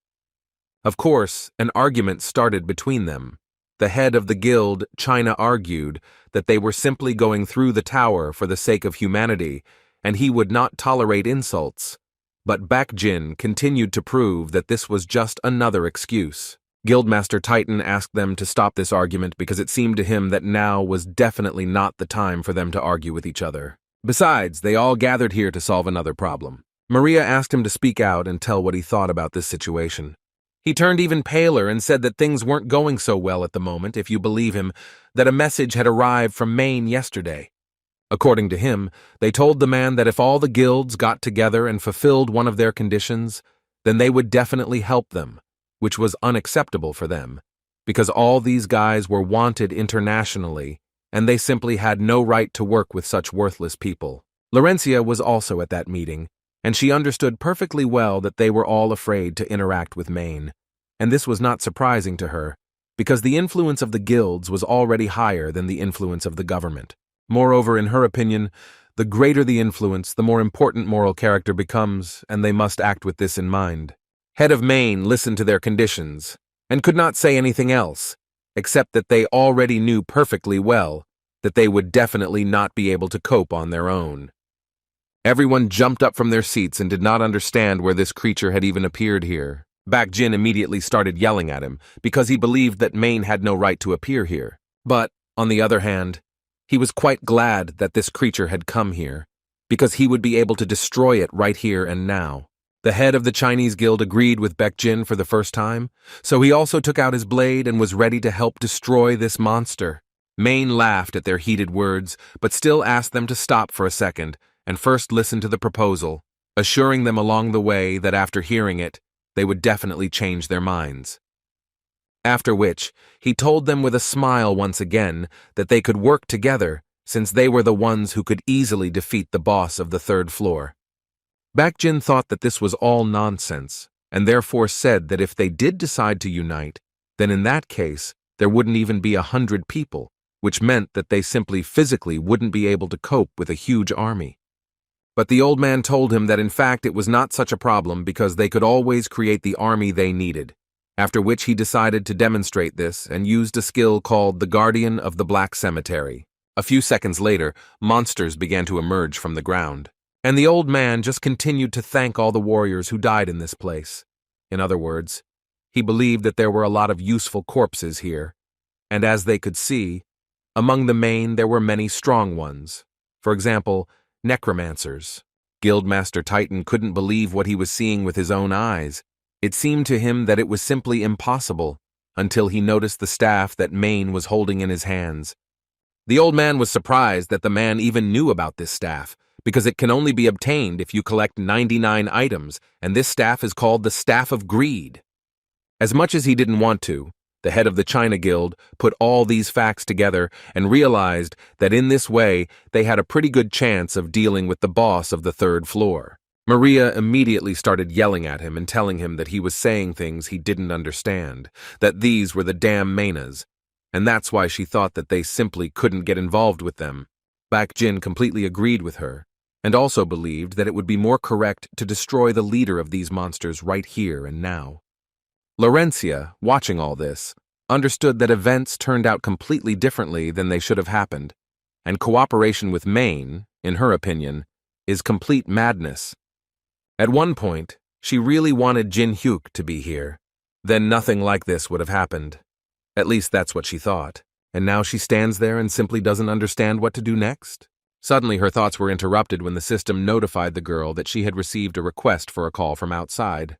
[SPEAKER 1] Of course, an argument started between them. The head of the guild, China, argued that they were simply going through the tower for the sake of humanity, and he would not tolerate insults. But Baek Jin continued to prove that this was just another excuse. Guildmaster Titan asked them to stop this argument because it seemed to him that now was definitely not the time for them to argue with each other. Besides, they all gathered here to solve another problem. Maria asked him to speak out and tell what he thought about this situation. He turned even paler and said that things weren't going so well at the moment, if you believe him, that a message had arrived from Maine yesterday. According to him, they told the man that if all the guilds got together and fulfilled one of their conditions, then they would definitely help them, which was unacceptable for them, because all these guys were wanted internationally, and they simply had no right to work with such worthless people. Laurencia was also at that meeting, and she understood perfectly well that they were all afraid to interact with Maine, and this was not surprising to her, because the influence of the guilds was already higher than the influence of the government. Moreover, in her opinion, the greater the influence, the more important moral character becomes, and they must act with this in mind. Head of Maine listened to their conditions, and could not say anything else, except that they already knew perfectly well that they would definitely not be able to cope on their own. Everyone jumped up from their seats and did not understand where this creature had even appeared here. Baek Jin immediately started yelling at him, because he believed that Maine had no right to appear here. But, on the other hand, he was quite glad that this creature had come here, because he would be able to destroy it right here and now. The head of the Chinese guild agreed with Baek Jin for the first time, so he also took out his blade and was ready to help destroy this monster. Maine laughed at their heated words, but still asked them to stop for a second and first listen to the proposal, assuring them along the way that after hearing it, they would definitely change their minds. After which, he told them with a smile once again that they could work together since they were the ones who could easily defeat the boss of the third floor. Baek Jin thought that this was all nonsense, and therefore said that if they did decide to unite, then in that case, there wouldn't even be 100 people, which meant that they simply physically wouldn't be able to cope with a huge army. But the old man told him that in fact it was not such a problem because they could always create the army they needed, after which he decided to demonstrate this and used a skill called the Guardian of the Black Cemetery. A few seconds later, monsters began to emerge from the ground, and the old man just continued to thank all the warriors who died in this place. In other words, he believed that there were a lot of useful corpses here, and as they could see, among the main there were many strong ones. For example, necromancers. Guildmaster Titan couldn't believe what he was seeing with his own eyes. It seemed to him that it was simply impossible, until he noticed the staff that Maine was holding in his hands. The old man was surprised that the man even knew about this staff, because it can only be obtained if you collect 99 items, and this staff is called the Staff of Greed. As much as he didn't want to, the head of the China Guild put all these facts together and realized that in this way they had a pretty good chance of dealing with the boss of the third floor. Maria immediately started yelling at him and telling him that he was saying things he didn't understand, that these were the damn Mainas, and that's why she thought that they simply couldn't get involved with them. Baek Jin completely agreed with her, and also believed that it would be more correct to destroy the leader of these monsters right here and now. Laurencia, watching all this, understood that events turned out completely differently than they should have happened, and cooperation with Maine, in her opinion, is complete madness. At one point, she really wanted Jin Hyuk to be here. Then nothing like this would have happened. At least that's what she thought, and now she stands there and simply doesn't understand what to do next. Suddenly her thoughts were interrupted when the system notified the girl that she had received a request for a call from outside.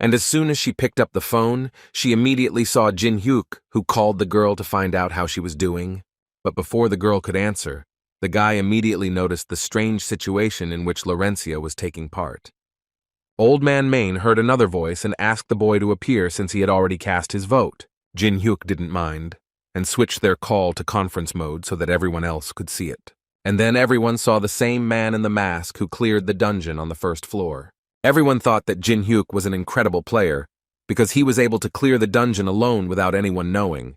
[SPEAKER 1] And as soon as she picked up the phone, she immediately saw Jin Hyuk, who called the girl to find out how she was doing. But before the girl could answer, the guy immediately noticed the strange situation in which Laurencia was taking part. Old Man Maine heard another voice and asked the boy to appear since he had already cast his vote. Jin Hyuk didn't mind, and switched their call to conference mode so that everyone else could see it. And then everyone saw the same man in the mask who cleared the dungeon on the first floor. Everyone thought that Jin Hyuk was an incredible player, because he was able to clear the dungeon alone without anyone knowing.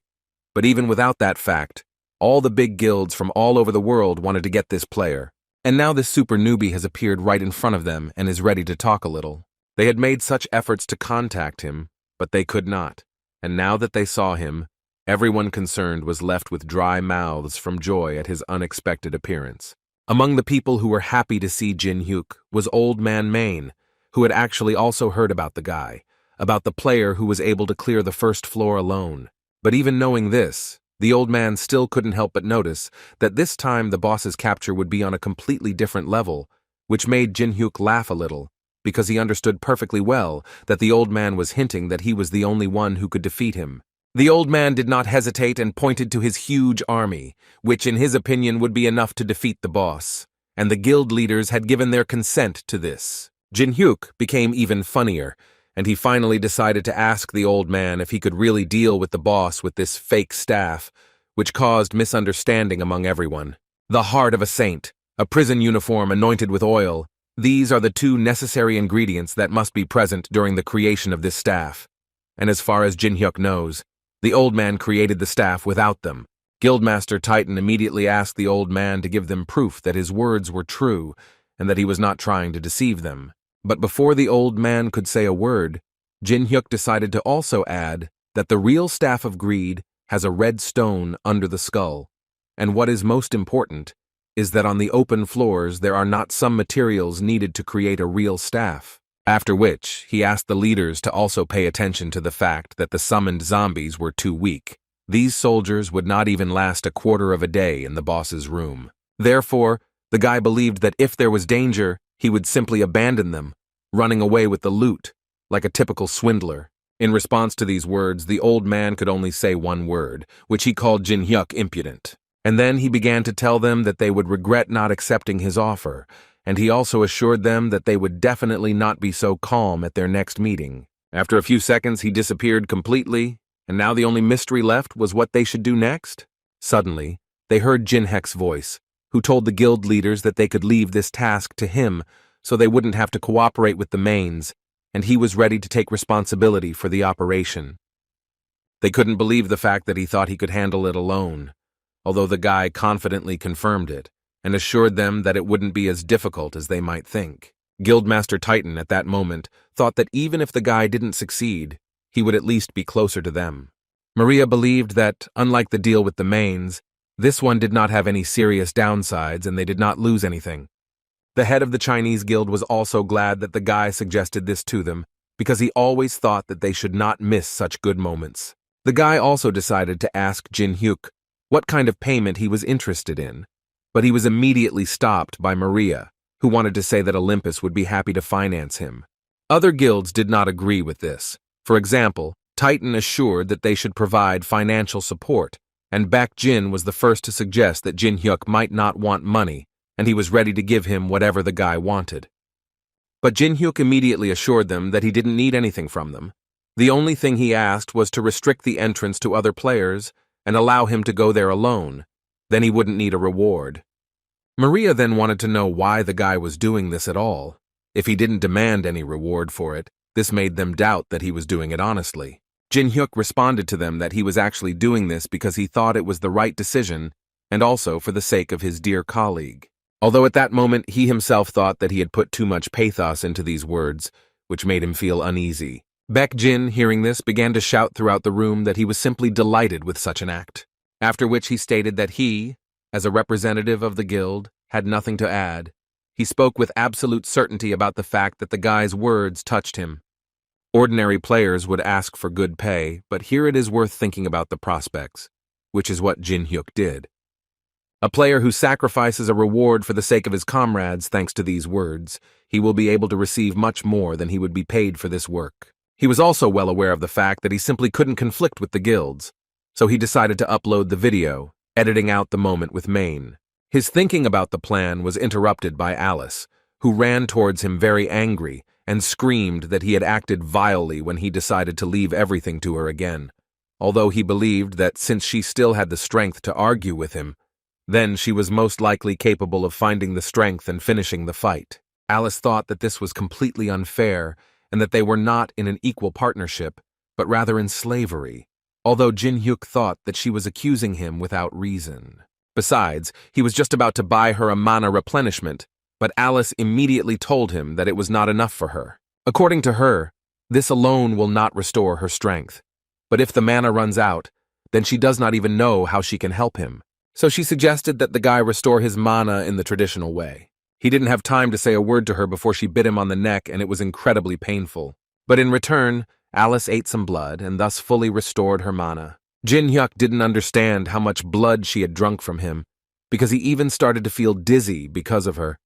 [SPEAKER 1] But even without that fact, all the big guilds from all over the world wanted to get this player. And now this super newbie has appeared right in front of them and is ready to talk a little. They had made such efforts to contact him, but they could not. And now that they saw him, everyone concerned was left with dry mouths from joy at his unexpected appearance. Among the people who were happy to see Jin Hyuk was Old Man Maine, who had actually also heard about the guy, about the player who was able to clear the first floor alone. But even knowing this, the old man still couldn't help but notice that this time the boss's capture would be on a completely different level, which made Jin Hyuk laugh a little, because he understood perfectly well that the old man was hinting that he was the only one who could defeat him. The old man did not hesitate and pointed to his huge army, which in his opinion would be enough to defeat the boss, and the guild leaders had given their consent to this. Jin Hyuk became even funnier, and he finally decided to ask the old man if he could really deal with the boss with this fake staff, which caused misunderstanding among everyone. The heart of a saint, a prison uniform anointed with oil, these are the two necessary ingredients that must be present during the creation of this staff. And as far as Jin Hyuk knows, the old man created the staff without them. Guildmaster Titan immediately asked the old man to give them proof that his words were true and that he was not trying to deceive them. But before the old man could say a word, Jin Hyuk decided to also add that the real Staff of Greed has a red stone under the skull, and what is most important is that on the open floors there are not some materials needed to create a real staff. After which, he asked the leaders to also pay attention to the fact that the summoned zombies were too weak, These soldiers would not even last a quarter of a day in the boss's room. Therefore, the guy believed that if there was danger, he would simply abandon them, running away with the loot, like a typical swindler. In response to these words, the old man could only say one word, which he called Jin Hyuk impudent. And then he began to tell them that they would regret not accepting his offer, and he also assured them that they would definitely not be so calm at their next meeting. After a few seconds, he disappeared completely, and now the only mystery left was what they should do next. Suddenly, they heard Jin Hyuk's voice, who told the guild leaders that they could leave this task to him so they wouldn't have to cooperate with the mains, and he was ready to take responsibility for the operation. They couldn't believe the fact that he thought he could handle it alone, although the guy confidently confirmed it and assured them that it wouldn't be as difficult as they might think. Guildmaster Titan at that moment thought that even if the guy didn't succeed, he would at least be closer to them. Maria believed that, unlike the deal with the mains, this one did not have any serious downsides and they did not lose anything. The head of the Chinese guild was also glad that the guy suggested this to them, because he always thought that they should not miss such good moments. The guy also decided to ask Jin Hyuk what kind of payment he was interested in, but he was immediately stopped by Maria, who wanted to say that Olympus would be happy to finance him. Other guilds did not agree with this. For example, Titan assured that they should provide financial support, and Baek Jin was the first to suggest that Jin Hyuk might not want money, and he was ready to give him whatever the guy wanted. But Jin Hyuk immediately assured them that he didn't need anything from them. The only thing he asked was to restrict the entrance to other players and allow him to go there alone. Then he wouldn't need a reward. Maria then wanted to know why the guy was doing this at all. If he didn't demand any reward for it, this made them doubt that he was doing it honestly. Jin Hyuk responded to them that he was actually doing this because he thought it was the right decision and also for the sake of his dear colleague. Although at that moment he himself thought that he had put too much pathos into these words, which made him feel uneasy. Baek Jin, hearing this, began to shout throughout the room that he was simply delighted with such an act, after which he stated that he, as a representative of the guild, had nothing to add. He spoke with absolute certainty about the fact that the guy's words touched him. Ordinary players would ask for good pay, but here it is worth thinking about the prospects, which is what Jin Hyuk did. A player who sacrifices a reward for the sake of his comrades thanks to these words, he will be able to receive much more than he would be paid for this work. He was also well aware of the fact that he simply couldn't conflict with the guilds, so he decided to upload the video, editing out the moment with Maine. His thinking about the plan was interrupted by Alice, who ran towards him very angry and screamed that he had acted vilely when he decided to leave everything to her again, although he believed that since she still had the strength to argue with him, then she was most likely capable of finding the strength and finishing the fight. Alice thought that this was completely unfair and that they were not in an equal partnership, but rather in slavery, although Jin Hyuk thought that she was accusing him without reason. Besides, he was just about to buy her a mana replenishment, but Alice immediately told him that it was not enough for her. According to her, this alone will not restore her strength, but if the mana runs out, then she does not even know how she can help him. So she suggested that the guy restore his mana in the traditional way. He didn't have time to say a word to her before she bit him on the neck, and it was incredibly painful. But in return, Alice ate some blood and thus fully restored her mana. Jin Hyuk didn't understand how much blood she had drunk from him, because he even started to feel dizzy because of her,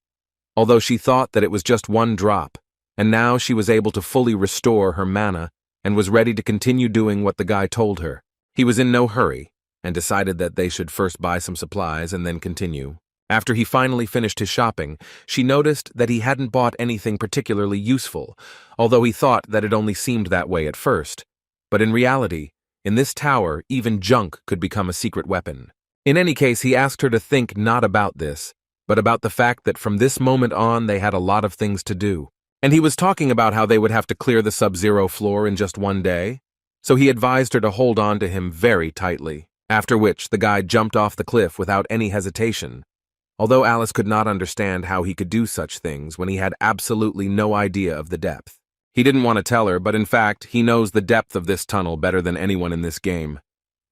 [SPEAKER 1] although she thought that it was just one drop, and now she was able to fully restore her mana and was ready to continue doing what the guy told her. He was in no hurry, and decided that they should first buy some supplies and then continue. After he finally finished his shopping, she noticed that he hadn't bought anything particularly useful, although he thought that it only seemed that way at first. But in reality, in this tower, even junk could become a secret weapon. In any case, he asked her to think not about this, but about the fact that from this moment on they had a lot of things to do. And he was talking about how they would have to clear the Sub-Zero floor in just one day, so he advised her to hold on to him very tightly, after which the guy jumped off the cliff without any hesitation, although Alice could not understand how he could do such things when he had absolutely no idea of the depth. He didn't want to tell her, but in fact, he knows the depth of this tunnel better than anyone in this game,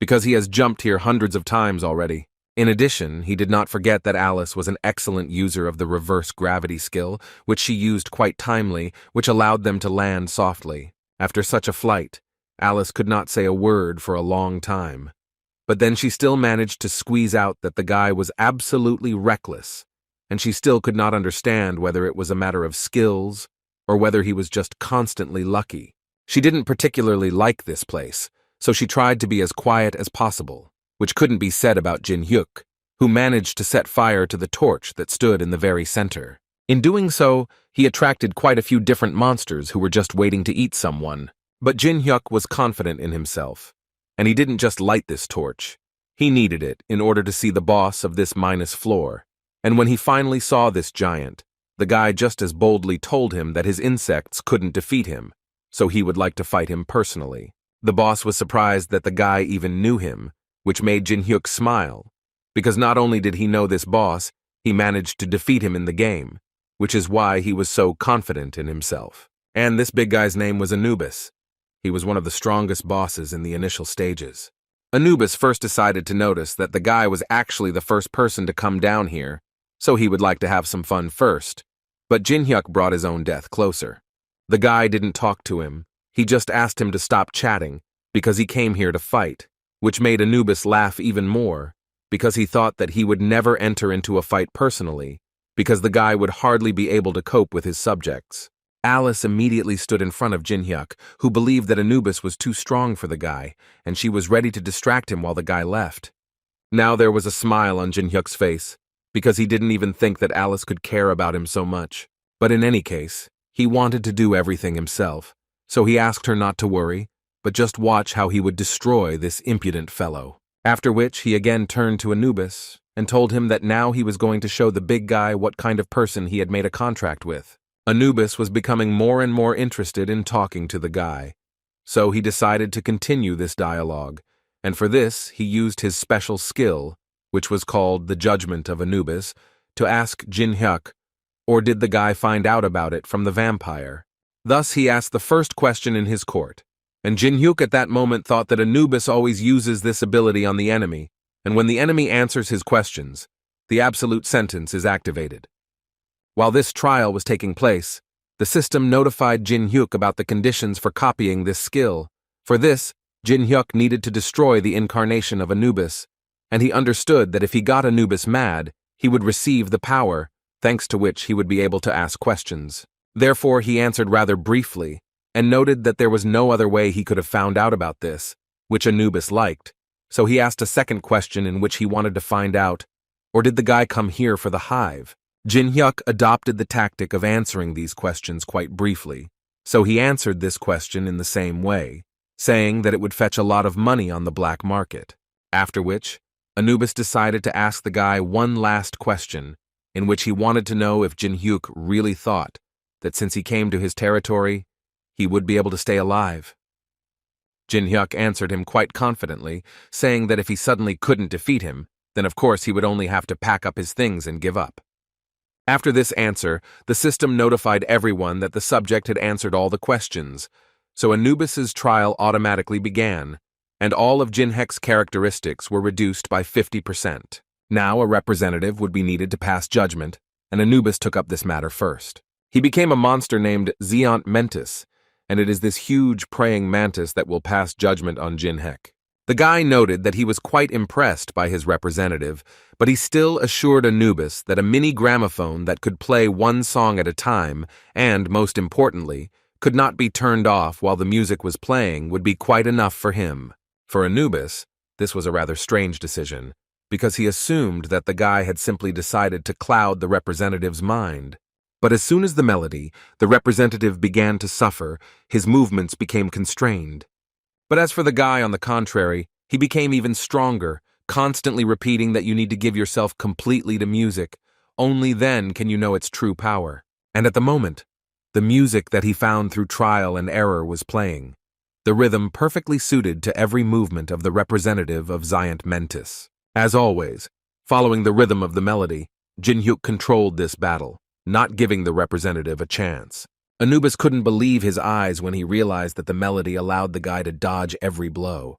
[SPEAKER 1] because he has jumped here hundreds of times already. In addition, he did not forget that Alice was an excellent user of the reverse gravity skill, which she used quite timely, which allowed them to land softly. After such a flight, Alice could not say a word for a long time. But then she still managed to squeeze out that the guy was absolutely reckless, and she still could not understand whether it was a matter of skills or whether he was just constantly lucky. She didn't particularly like this place, so she tried to be as quiet as possible, which couldn't be said about Jin-hyuk, who managed to set fire to the torch that stood in the very center. In doing so, he attracted quite a few different monsters who were just waiting to eat someone. But Jin-hyuk was confident in himself, and he didn't just light this torch. He needed it in order to see the boss of this minus floor. And when he finally saw this giant, the guy just as boldly told him that his insects couldn't defeat him, so he would like to fight him personally. The boss was surprised that the guy even knew him, which made Jin-hyuk smile, because not only did he know this boss, he managed to defeat him in the game, which is why he was so confident in himself. And this big guy's name was Anubis. He was one of the strongest bosses in the initial stages. Anubis first decided to notice that the guy was actually the first person to come down here, so he would like to have some fun first. But Jin-hyuk brought his own death closer. The guy didn't talk to him. He just asked him to stop chatting because he came here to fight, which made Anubis laugh even more because he thought that he would never enter into a fight personally because the guy would hardly be able to cope with his subjects. Alice immediately stood in front of Jin-hyuk, who believed that Anubis was too strong for the guy, and she was ready to distract him while the guy left. Now there was a smile on Jin-hyuk's face, because he didn't even think that Alice could care about him so much. But in any case, he wanted to do everything himself, so he asked her not to worry, but just watch how he would destroy this impudent fellow. After which he again turned to Anubis and told him that now he was going to show the big guy what kind of person he had made a contract with. Anubis was becoming more and more interested in talking to the guy, so he decided to continue this dialogue, and for this he used his special skill, which was called the Judgment of Anubis, to ask Jin-hyuk, or did the guy find out about it from the vampire? Thus he asked the first question in his court, and Jin-hyuk at that moment thought that Anubis always uses this ability on the enemy, and when the enemy answers his questions, the absolute sentence is activated. While this trial was taking place, the system notified Jin-hyuk about the conditions for copying this skill. For this, Jin-hyuk needed to destroy the incarnation of Anubis, and he understood that if he got Anubis mad, he would receive the power, thanks to which he would be able to ask questions. Therefore, he answered rather briefly, and noted that there was no other way he could have found out about this, which Anubis liked, so he asked a second question in which he wanted to find out, or did the guy come here for the hive? Jin-hyuk adopted the tactic of answering these questions quite briefly, so he answered this question in the same way, saying that it would fetch a lot of money on the black market. After which, Anubis decided to ask the guy one last question, in which he wanted to know if Jin-hyuk really thought that since he came to his territory, he would be able to stay alive. Jin-hyuk answered him quite confidently, saying that if he suddenly couldn't defeat him, then of course he would only have to pack up his things and give up. After this answer, the system notified everyone that the subject had answered all the questions, so Anubis's trial automatically began, and all of Jin-hyuk's characteristics were reduced by 50%. Now a representative would be needed to pass judgment, and Anubis took up this matter first. He became a monster named Zeont Mentis, and it is this huge praying mantis that will pass judgment on Jin-hyuk. The guy noted that he was quite impressed by his representative, but he still assured Anubis that a mini gramophone that could play one song at a time and, most importantly, could not be turned off while the music was playing would be quite enough for him. For Anubis, this was a rather strange decision, because he assumed that the guy had simply decided to cloud the representative's mind. But as soon as the representative began to suffer, his movements became constrained. But as for the guy, on the contrary, he became even stronger, constantly repeating that you need to give yourself completely to music. Only then can you know its true power. And at the moment, the music that he found through trial and error was playing, the rhythm perfectly suited to every movement of the representative of Zeont Mentis. As always, following the rhythm of the melody, Jin-hyuk controlled this battle, not giving the representative a chance. Anubis couldn't believe his eyes when he realized that the melody allowed the guy to dodge every blow.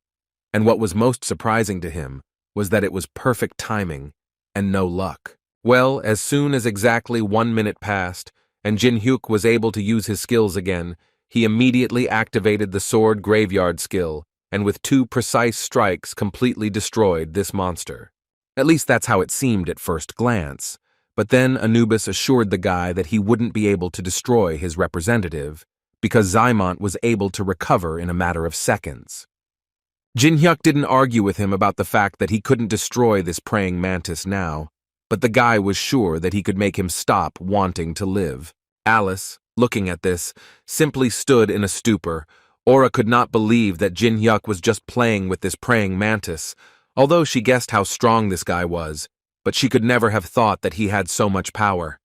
[SPEAKER 1] And what was most surprising to him was that it was perfect timing and no luck. Well, as soon as exactly 1 minute passed, and Jin-hyuk was able to use his skills again, he immediately activated the sword graveyard skill, and with 2 precise strikes completely destroyed this monster. At least that's how it seemed at first glance. But then Anubis assured the guy that he wouldn't be able to destroy his representative, because Zaimont was able to recover in a matter of seconds. Jin-hyuk didn't argue with him about the fact that he couldn't destroy this praying mantis now, but the guy was sure that he could make him stop wanting to live. Alice, looking at this, simply stood in a stupor. Aura could not believe that Jin-hyuk was just playing with this praying mantis, although she guessed how strong this guy was, but she could never have thought that he had so much power.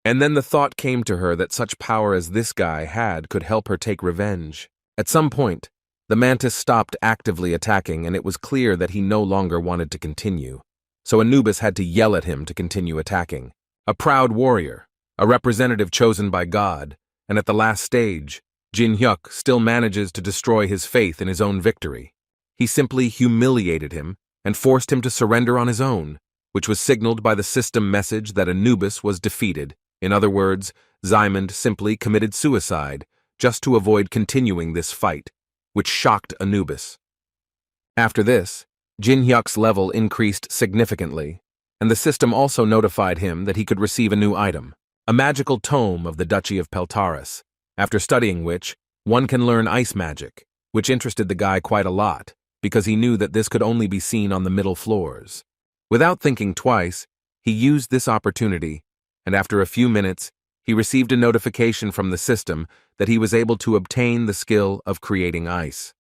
[SPEAKER 1] And then the thought came to her that such power as this guy had could help her take revenge. At some point, the mantis stopped actively attacking, and it was clear that he no longer wanted to continue. So Anubis had to yell at him to continue attacking. A proud warrior, a representative chosen by God, and at the last stage, Jin-hyuk still manages to destroy his faith in his own victory. He simply humiliated him and forced him to surrender on his own, which was signaled by the system message that Anubis was defeated. In other words, Zaimont simply committed suicide just to avoid continuing this fight, which shocked Anubis. After this, Jin-hyuk's level increased significantly, and the system also notified him that he could receive a new item, a magical tome of the Duchy of Peltaris, after studying which, one can learn ice magic, which interested the guy quite a lot, because he knew that this could only be seen on the middle floors. Without thinking twice, he used this opportunity, and after a few minutes, he received a notification from the system that he was able to obtain the skill of creating ice.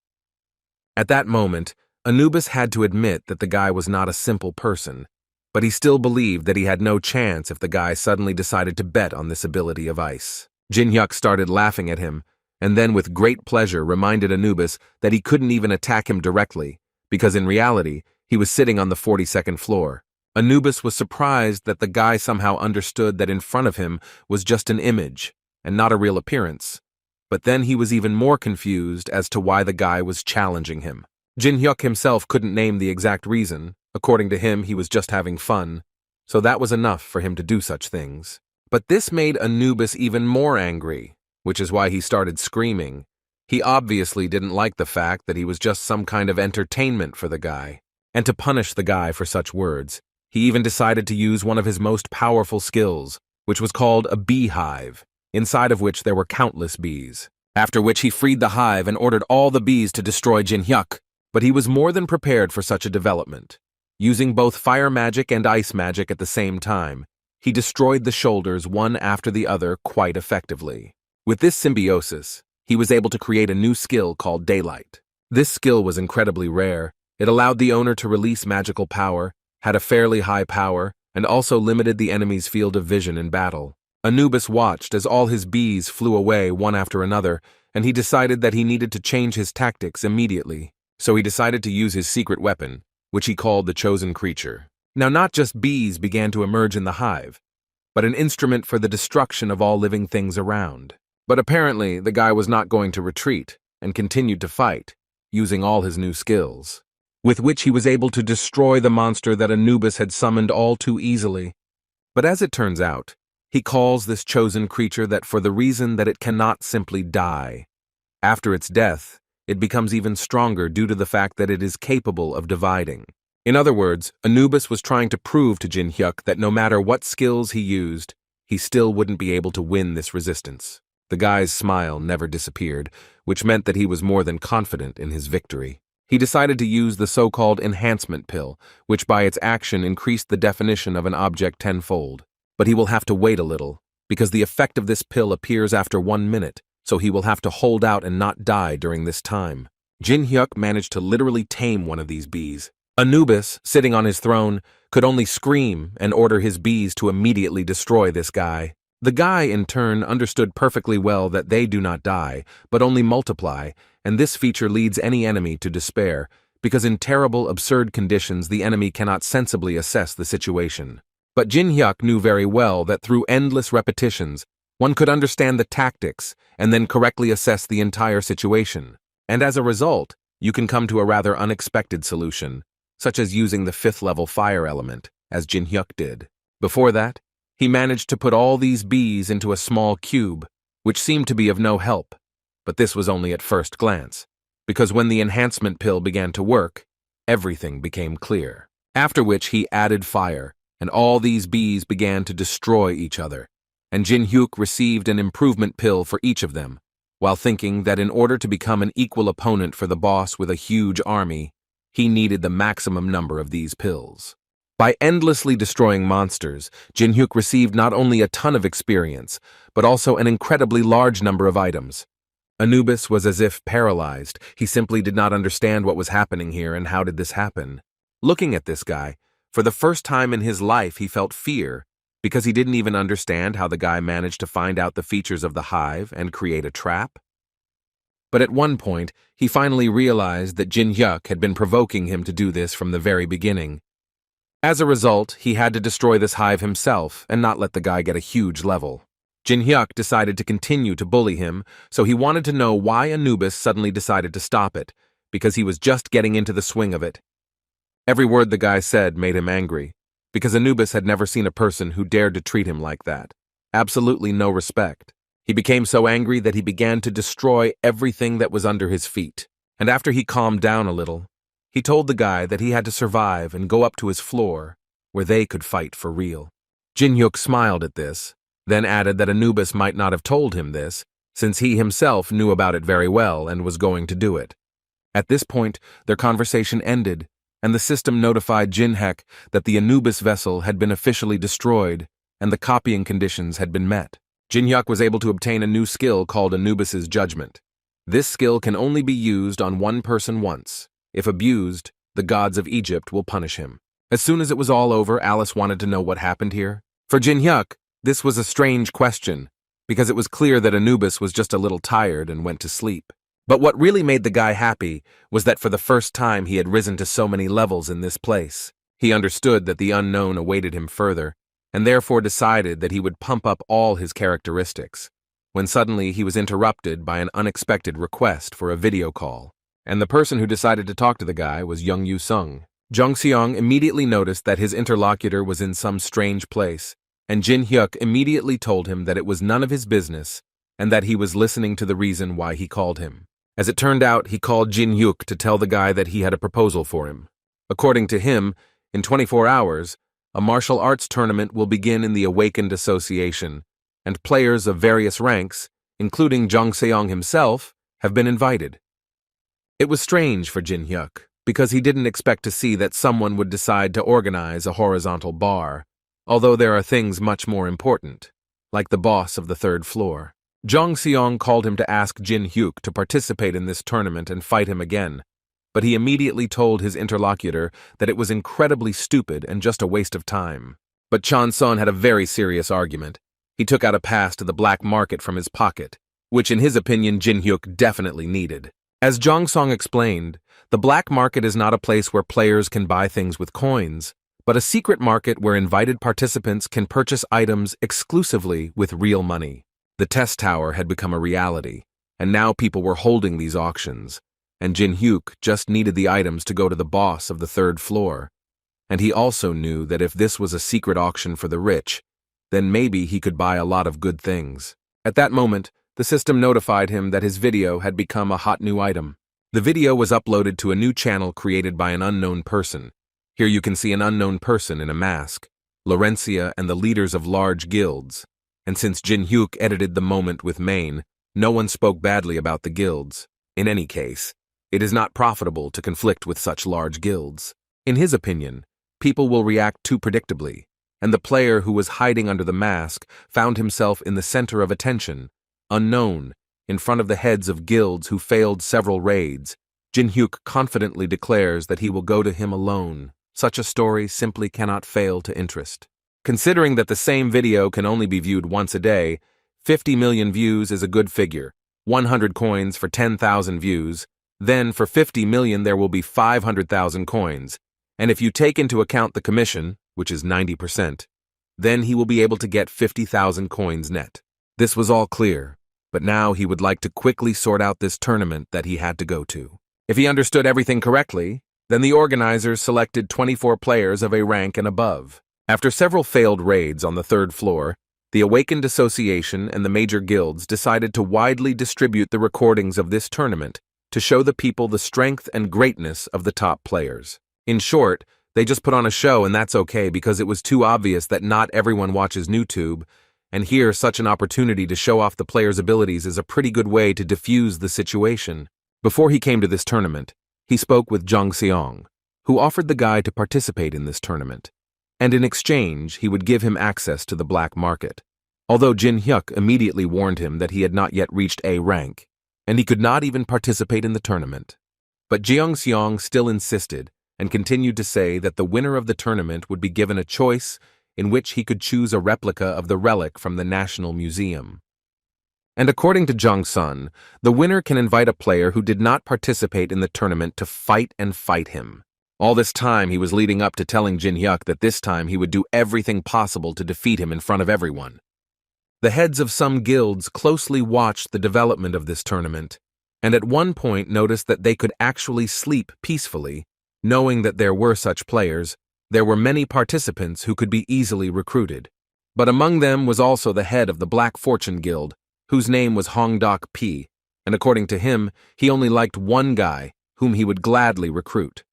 [SPEAKER 1] At that moment, Anubis had to admit that the guy was not a simple person, but he still believed that he had no chance if the guy suddenly decided to bet on this ability of ice. Jin-hyuk started laughing at him, and then with great pleasure reminded Anubis that he couldn't even attack him directly, because in reality, he was sitting on the 42nd floor. Anubis was surprised that the guy somehow understood that in front of him was just an image, and not a real appearance. But then he was even more confused as to why the guy was challenging him. Jin-hyuk himself couldn't name the exact reason. According to him, he was just having fun, so that was enough for him to do such things. But this made Anubis even more angry, which is why he started screaming. He obviously didn't like the fact that he was just some kind of entertainment for the guy. And to punish the guy for such words, he even decided to use one of his most powerful skills, which was called a beehive, inside of which there were countless bees. After which he freed the hive and ordered all the bees to destroy Jin-hyuk, but he was more than prepared for such a development. Using both fire magic and ice magic at the same time, he destroyed the shoulders one after the other quite effectively. With this symbiosis, he was able to create a new skill called Daylight. This skill was incredibly rare. It allowed the owner to release magical power, had a fairly high power, and also limited the enemy's field of vision in battle. Anubis watched as all his bees flew away one after another, and he decided that he needed to change his tactics immediately. So he decided to use his secret weapon, which he called the Chosen Creature. Now not just bees began to emerge in the hive, but an instrument for the destruction of all living things around. But apparently the guy was not going to retreat, and continued to fight, using all his new skills, with which he was able to destroy the monster that Anubis had summoned all too easily. But as it turns out, he calls this chosen creature that for the reason that it cannot simply die. After its death, it becomes even stronger due to the fact that it is capable of dividing. In other words, Anubis was trying to prove to Jin-hyuk that no matter what skills he used, he still wouldn't be able to win this resistance. The guy's smile never disappeared, which meant that he was more than confident in his victory. He decided to use the so-called enhancement pill, which by its action increased the definition of an object tenfold. But he will have to wait a little, because the effect of this pill appears after 1 minute, so he will have to hold out and not die during this time. Jin-hyuk managed to literally tame one of these bees. Anubis, sitting on his throne, could only scream and order his bees to immediately destroy this guy. The guy, in turn, understood perfectly well that they do not die, but only multiply, and this feature leads any enemy to despair, because in terrible, absurd conditions the enemy cannot sensibly assess the situation. But Jin-hyuk knew very well that through endless repetitions, one could understand the tactics and then correctly assess the entire situation. And as a result, you can come to a rather unexpected solution, such as using the 5th level fire element, as Jin-hyuk did. Before that, he managed to put all these bees into a small cube, which seemed to be of no help. But this was only at first glance, because when the enhancement pill began to work, everything became clear. After which he added fire, and all these bees began to destroy each other, and Jin-hyuk received an improvement pill for each of them, while thinking that in order to become an equal opponent for the boss with a huge army, he needed the maximum number of these pills. By endlessly destroying monsters, Jin-hyuk received not only a ton of experience, but also an incredibly large number of items. Anubis was as if paralyzed. He simply did not understand what was happening here and how did this happen. Looking at this guy, for the first time in his life he felt fear, because he didn't even understand how the guy managed to find out the features of the hive and create a trap. But at one point, he finally realized that Jin-hyuk had been provoking him to do this from the very beginning. As a result, he had to destroy this hive himself and not let the guy get a huge level. Jin-hyuk decided to continue to bully him, so he wanted to know why Anubis suddenly decided to stop it, because he was just getting into the swing of it. Every word the guy said made him angry, because Anubis had never seen a person who dared to treat him like that. Absolutely no respect. He became so angry that he began to destroy everything that was under his feet. And after he calmed down a little, he told the guy that he had to survive and go up to his floor, where they could fight for real. Jin-hyuk smiled at this, then added that Anubis might not have told him this, since he himself knew about it very well and was going to do it. At this point, their conversation ended, and the system notified Jin-hyuk that the Anubis vessel had been officially destroyed and the copying conditions had been met. Jin-hyuk was able to obtain a new skill called Anubis's Judgment. This skill can only be used on one person once. If abused, the gods of Egypt will punish him. As soon as it was all over, Alice wanted to know what happened here. For Jin-hyuk, this was a strange question, because it was clear that Anubis was just a little tired and went to sleep. But what really made the guy happy was that for the first time he had risen to so many levels in this place. He understood that the unknown awaited him further, and therefore decided that he would pump up all his characteristics, when suddenly he was interrupted by an unexpected request for a video call. And the person who decided to talk to the guy was Young Yu-sung. Jung Seong immediately noticed that his interlocutor was in some strange place, and Jin-hyuk immediately told him that it was none of his business and that he was listening to the reason why he called him. As it turned out, he called Jin-hyuk to tell the guy that he had a proposal for him. According to him, in 24 hours, a martial arts tournament will begin in the Awakened Association, and players of various ranks, including Jung Seong himself, have been invited. It was strange for Jin-hyuk, because he didn't expect to see that someone would decide to organize a horizontal bar, although there are things much more important, like the boss of the third floor. Jung Seong called him to ask Jin-hyuk to participate in this tournament and fight him again, but he immediately told his interlocutor that it was incredibly stupid and just a waste of time. But Chan-son had a very serious argument. He took out a pass to the black market from his pocket, which in his opinion Jin-hyuk definitely needed. As Jong Song explained, the black market is not a place where players can buy things with coins, but a secret market where invited participants can purchase items exclusively with real money. The test tower had become a reality, and now people were holding these auctions, and Jin-hyuk just needed the items to go to the boss of the third floor. And he also knew that if this was a secret auction for the rich, then maybe he could buy a lot of good things. At that moment, the system notified him that his video had become a hot new item. The video was uploaded to a new channel created by an unknown person. Here you can see an unknown person in a mask, Laurencia and the leaders of large guilds. And since Jin-hyuk edited the moment with Maine, no one spoke badly about the guilds. In any case, it is not profitable to conflict with such large guilds. In his opinion, people will react too predictably, and the player who was hiding under the mask found himself in the center of attention, unknown, in front of the heads of guilds who failed several raids. Jin-hyuk confidently declares that he will go to him alone. Such a story simply cannot fail to interest. Considering that the same video can only be viewed once a day, 50 million views is a good figure. 100 coins for 10,000 views. Then for 50 million there will be 500,000 coins. And if you take into account the commission, which is 90%, then he will be able to get 50,000 coins net. This was all clear, but now he would like to quickly sort out this tournament that he had to go to. If he understood everything correctly, then the organizers selected 24 players of a rank and above. After several failed raids on the third floor, the Awakened Association and the major guilds decided to widely distribute the recordings of this tournament to show the people the strength and greatness of the top players. In short, they just put on a show, and that's okay because it was too obvious that not everyone watches YouTube, and here such an opportunity to show off the players' abilities is a pretty good way to diffuse the situation. Before he came to this tournament, he spoke with Jung Seong, who offered the guy to participate in this tournament, and in exchange he would give him access to the black market. Although Jin Hyuk immediately warned him that he had not yet reached A rank, and he could not even participate in the tournament. But Jung Seong still insisted and continued to say that the winner of the tournament would be given a choice in which he could choose a replica of the relic from the National Museum. And according to Jung Sun, the winner can invite a player who did not participate in the tournament to fight him. All this time he was leading up to telling Jin Hyuk that this time he would do everything possible to defeat him in front of everyone. The heads of some guilds closely watched the development of this tournament, and at one point noticed that they could actually sleep peacefully, knowing that there were such players. There were many participants who could be easily recruited. But among them was also the head of the Black Fortune Guild, whose name was Hongdok P, and according to him, he only liked one guy, whom he would gladly recruit.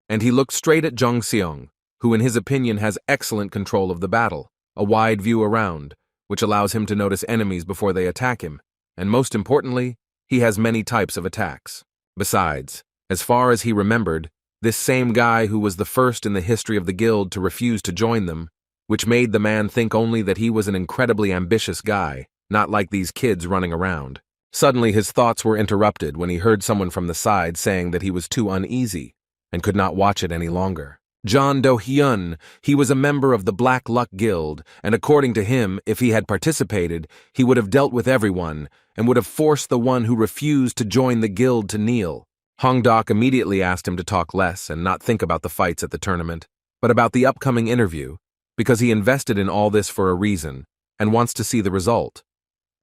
[SPEAKER 1] And he looked straight at Jung Seong, who in his opinion has excellent control of the battle, a wide view around, which allows him to notice enemies before they attack him, and most importantly, he has many types of attacks. Besides, as far as he remembered, this same guy who was the first in the history of the guild to refuse to join them, which made the man think only that he was an incredibly ambitious guy, not like these kids running around. Suddenly his thoughts were interrupted when he heard someone from the side saying that he was too uneasy and could not watch it any longer. John Do-hyun, he was a member of the Black Luck Guild, and according to him, if he had participated, he would have dealt with everyone and would have forced the one who refused to join the guild to kneel. Hongdok immediately asked him to talk less and not think about the fights at the tournament, but about the upcoming interview, because he invested in all this for a reason and wants to see the result.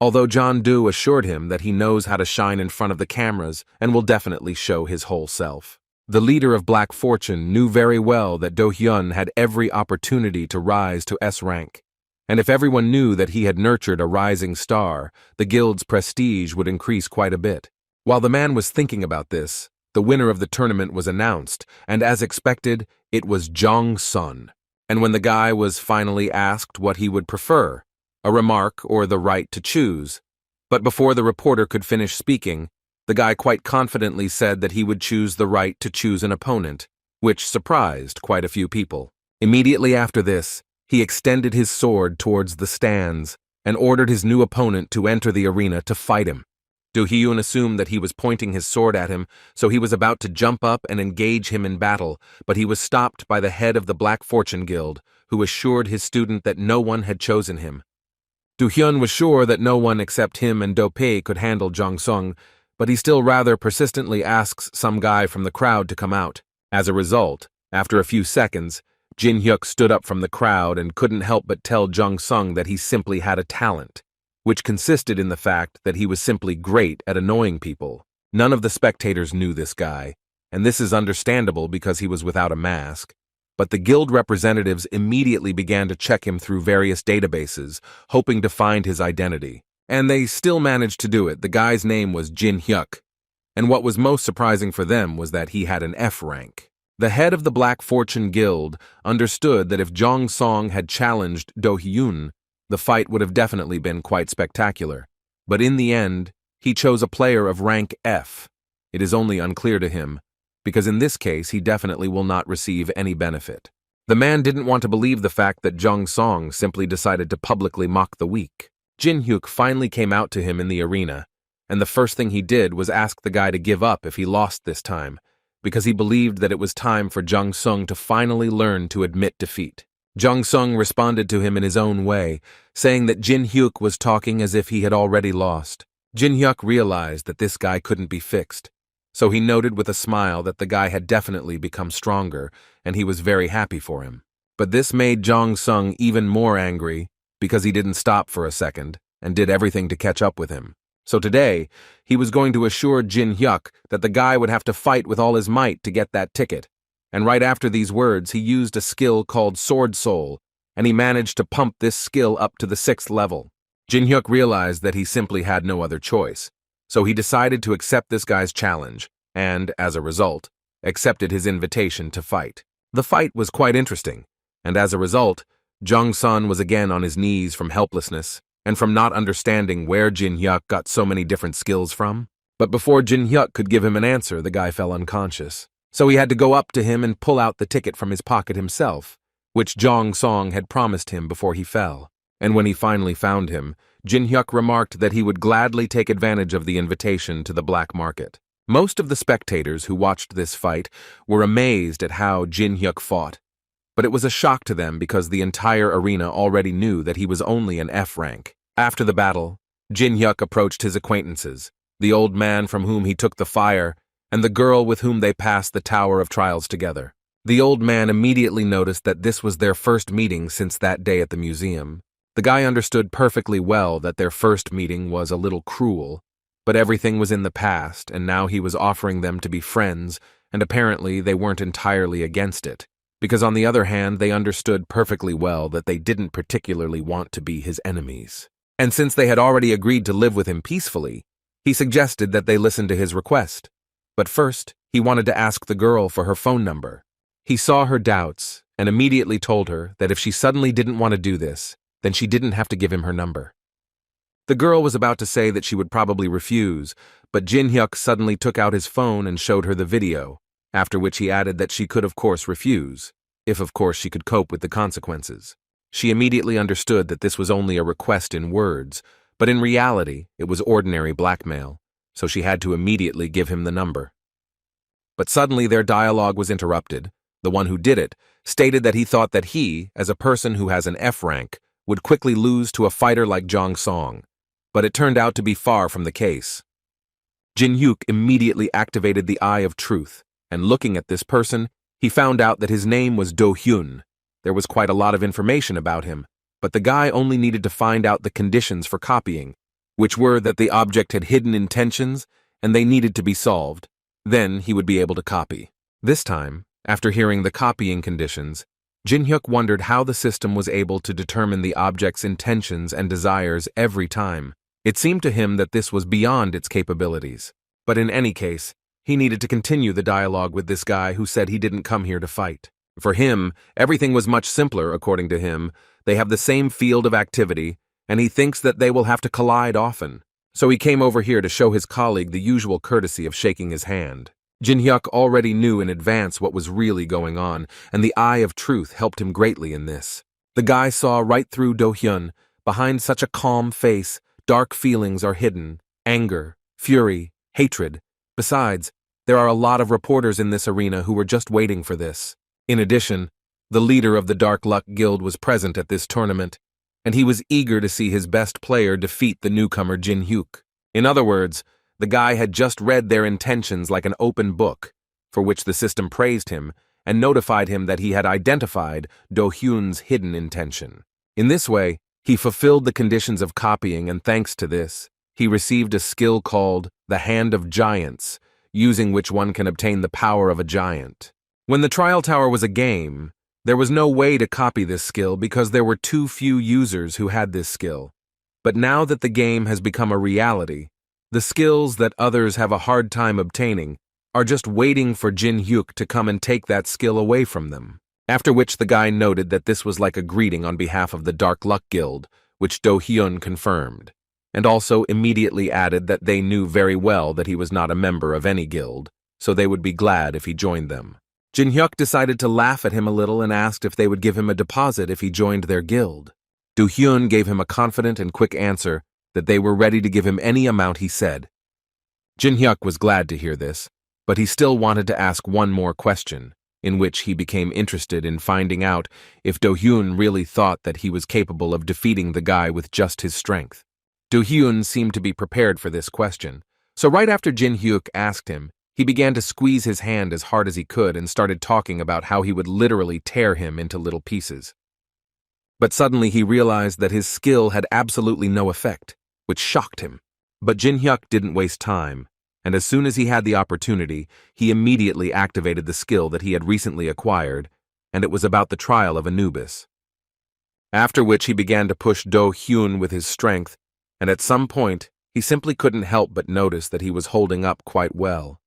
[SPEAKER 1] Although John Do assured him that he knows how to shine in front of the cameras and will definitely show his whole self. The leader of Black Fortune knew very well that Do-hyun had every opportunity to rise to S rank, and if everyone knew that he had nurtured a rising star, the guild's prestige would increase quite a bit. While the man was thinking about this, the winner of the tournament was announced, and as expected, it was Jung Sun. And when the guy was finally asked what he would prefer, a remark or the right to choose, but before the reporter could finish speaking, the guy quite confidently said that he would choose the right to choose an opponent, which surprised quite a few people. Immediately after this, he extended his sword towards the stands and ordered his new opponent to enter the arena to fight him. Do-hyun assumed that he was pointing his sword at him, so he was about to jump up and engage him in battle, but he was stopped by the head of the Black Fortune Guild, who assured his student that no one had chosen him. Do-hyun was sure that no one except him and Do-pei could handle Jung Sung, but he still rather persistently asks some guy from the crowd to come out. As a result, after a few seconds, Jin Hyuk stood up from the crowd and couldn't help but tell Jung Sung that he simply had a talent, which consisted in the fact that he was simply great at annoying people. None of the spectators knew this guy, and this is understandable because he was without a mask, but the guild representatives immediately began to check him through various databases, hoping to find his identity. And they still managed to do it. The guy's name was Jin Hyuk, and what was most surprising for them was that he had an F rank. The head of the Black Fortune Guild understood that if Jung Song had challenged Do-hyun, the fight would have definitely been quite spectacular. But in the end, he chose a player of rank F. It is only unclear to him, because in this case he definitely will not receive any benefit. The man didn't want to believe the fact that Jung Song simply decided to publicly mock the weak. Jin Hyuk finally came out to him in the arena, and the first thing he did was ask the guy to give up if he lost this time, because he believed that it was time for Jung Sung to finally learn to admit defeat. Jung Sung responded to him in his own way, saying that Jin Hyuk was talking as if he had already lost. Jin Hyuk realized that this guy couldn't be fixed, so he noted with a smile that the guy had definitely become stronger, and he was very happy for him. But this made Jung Sung even more angry, because he didn't stop for a second and did everything to catch up with him. So today, he was going to assure Jin Hyuk that the guy would have to fight with all his might to get that ticket. And right after these words, he used a skill called Sword Soul, and he managed to pump this skill up to the 6th level. Jin Hyuk realized that he simply had no other choice, So he decided to accept this guy's challenge, and, as a result, accepted his invitation to fight. The fight was quite interesting, and as a result, Jung-sun was again on his knees from helplessness and from not understanding where Jin-hyuk got so many different skills from. But before Jin-hyuk could give him an answer, the guy fell unconscious. So he had to go up to him and pull out the ticket from his pocket himself, which Jong-song had promised him before he fell. And when he finally found him, Jin-hyuk remarked that he would gladly take advantage of the invitation to the black market. Most of the spectators who watched this fight were amazed at how Jin-hyuk fought, but it was a shock to them because the entire arena already knew that he was only an F rank. After the battle, Jin-hyuk approached his acquaintances, the old man from whom he took the fire, and the girl with whom they passed the Tower of Trials together. The old man immediately noticed that this was their first meeting since that day at the museum. The guy understood perfectly well that their first meeting was a little cruel, but everything was in the past, and now he was offering them to be friends, and apparently they weren't entirely against it, because on the other hand they understood perfectly well that they didn't particularly want to be his enemies. And since they had already agreed to live with him peacefully, he suggested that they listen to his request. But first, he wanted to ask the girl for her phone number. He saw her doubts and immediately told her that if she suddenly didn't want to do this, then she didn't have to give him her number. The girl was about to say that she would probably refuse, but Jin-hyuk suddenly took out his phone and showed her the video, after which he added that she could of course refuse, if of course she could cope with the consequences. She immediately understood that this was only a request in words, but in reality it was ordinary blackmail, so she had to immediately give him the number. But suddenly their dialogue was interrupted. The one who did it stated that he thought that he, as a person who has an F rank, would quickly lose to a fighter like Jong-song, but it turned out to be far from the case. Jin-hyuk immediately activated the Eye of Truth, and looking at this person, he found out that his name was Do-hyun. There was quite a lot of information about him, but the guy only needed to find out the conditions for copying, which were that the object had hidden intentions and they needed to be solved. Then he would be able to copy. This time, after hearing the copying conditions, Jin-hyuk wondered how the system was able to determine the object's intentions and desires every time. It seemed to him that this was beyond its capabilities. But in any case, he needed to continue the dialogue with this guy who said he didn't come here to fight. For him, everything was much simpler, according to him. They have the same field of activity, and he thinks that they will have to collide often. So he came over here to show his colleague the usual courtesy of shaking his hand. Jin-hyuk already knew in advance what was really going on, and the Eye of Truth helped him greatly in this. The guy saw right through Do-hyun. Behind such a calm face, dark feelings are hidden: anger, fury, hatred. Besides, there are a lot of reporters in this arena who were just waiting for this. In addition, the leader of the Dark Luck Guild was present at this tournament, and he was eager to see his best player defeat the newcomer Jin-hyuk. In other words, the guy had just read their intentions like an open book, for which the system praised him and notified him that he had identified Do-hyun's hidden intention. In this way, he fulfilled the conditions of copying, and thanks to this, he received a skill called the Hand of Giants, using which one can obtain the power of a giant. When the trial tower was a game, there was no way to copy this skill because there were too few users who had this skill. But now that the game has become a reality, the skills that others have a hard time obtaining are just waiting for Jin-hyuk to come and take that skill away from them. After which the guy noted that this was like a greeting on behalf of the Dark Luck Guild, which Do-hyun confirmed, and also immediately added that they knew very well that he was not a member of any guild, so they would be glad if he joined them. Jin-hyuk decided to laugh at him a little and asked if they would give him a deposit if he joined their guild. Do-hyun gave him a confident and quick answer that they were ready to give him any amount he said. Jin-hyuk was glad to hear this, but he still wanted to ask one more question, in which he became interested in finding out if Do-hyun really thought that he was capable of defeating the guy with just his strength. Do-hyun seemed to be prepared for this question, so right after Jin-hyuk asked him, he began to squeeze his hand as hard as he could and started talking about how he would literally tear him into little pieces. But suddenly he realized that his skill had absolutely no effect, which shocked him. But Jin-hyuk didn't waste time, and as soon as he had the opportunity, he immediately activated the skill that he had recently acquired, and it was about the trial of Anubis. After which he began to push Do-hyun with his strength, and at some point, He simply couldn't help but notice that he was holding up quite well.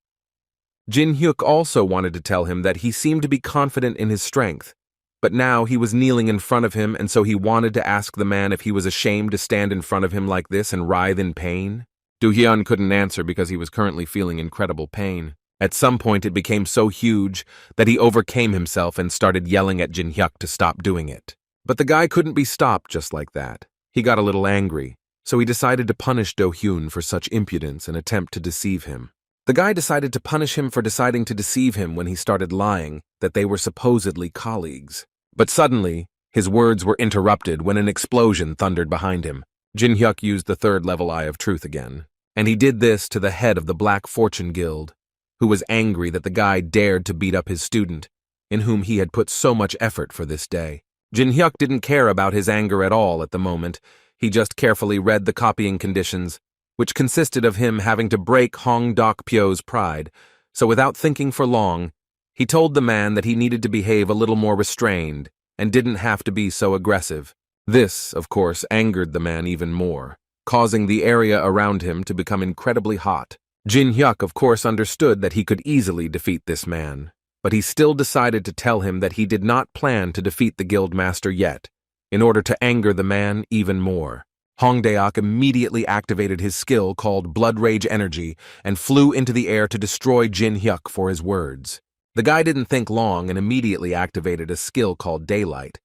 [SPEAKER 1] Jin Hyuk also wanted to tell him that he seemed to be confident in his strength, but now he was kneeling in front of him, and so he wanted to ask the man if he was ashamed to stand in front of him like this and writhe in pain. Do-hyun couldn't answer because he was currently feeling incredible pain. At some point it became so huge that he overcame himself and started yelling at Jin Hyuk to stop doing it. But the guy couldn't be stopped just like that. He got a little angry, so he decided to punish Do-hyun for such impudence and attempt to deceive him. The guy decided to punish him for deciding to deceive him when he started lying that they were supposedly colleagues. But suddenly, his words were interrupted when an explosion thundered behind him. Jin Hyuk used the third-level Eye of Truth again, and he did this to the head of the Black Fortune Guild, who was angry that the guy dared to beat up his student, in whom he had put so much effort for this day. Jin Hyuk didn't care about his anger at all at the moment. He just carefully read the copying conditions, which consisted of him having to break Hong Dok-pyo's pride, so without thinking for long, he told the man that he needed to behave a little more restrained and didn't have to be so aggressive. This, of course, angered the man even more, causing the area around him to become incredibly hot. Jin Hyuk, of course, understood that he could easily defeat this man, but he still decided to tell him that he did not plan to defeat the guildmaster yet, in order to anger the man even more. Hong Daok immediately activated his skill called Blood Rage Energy and flew into the air to destroy Jin Hyuk for his words. The guy didn't think long and immediately activated a skill called Daylight,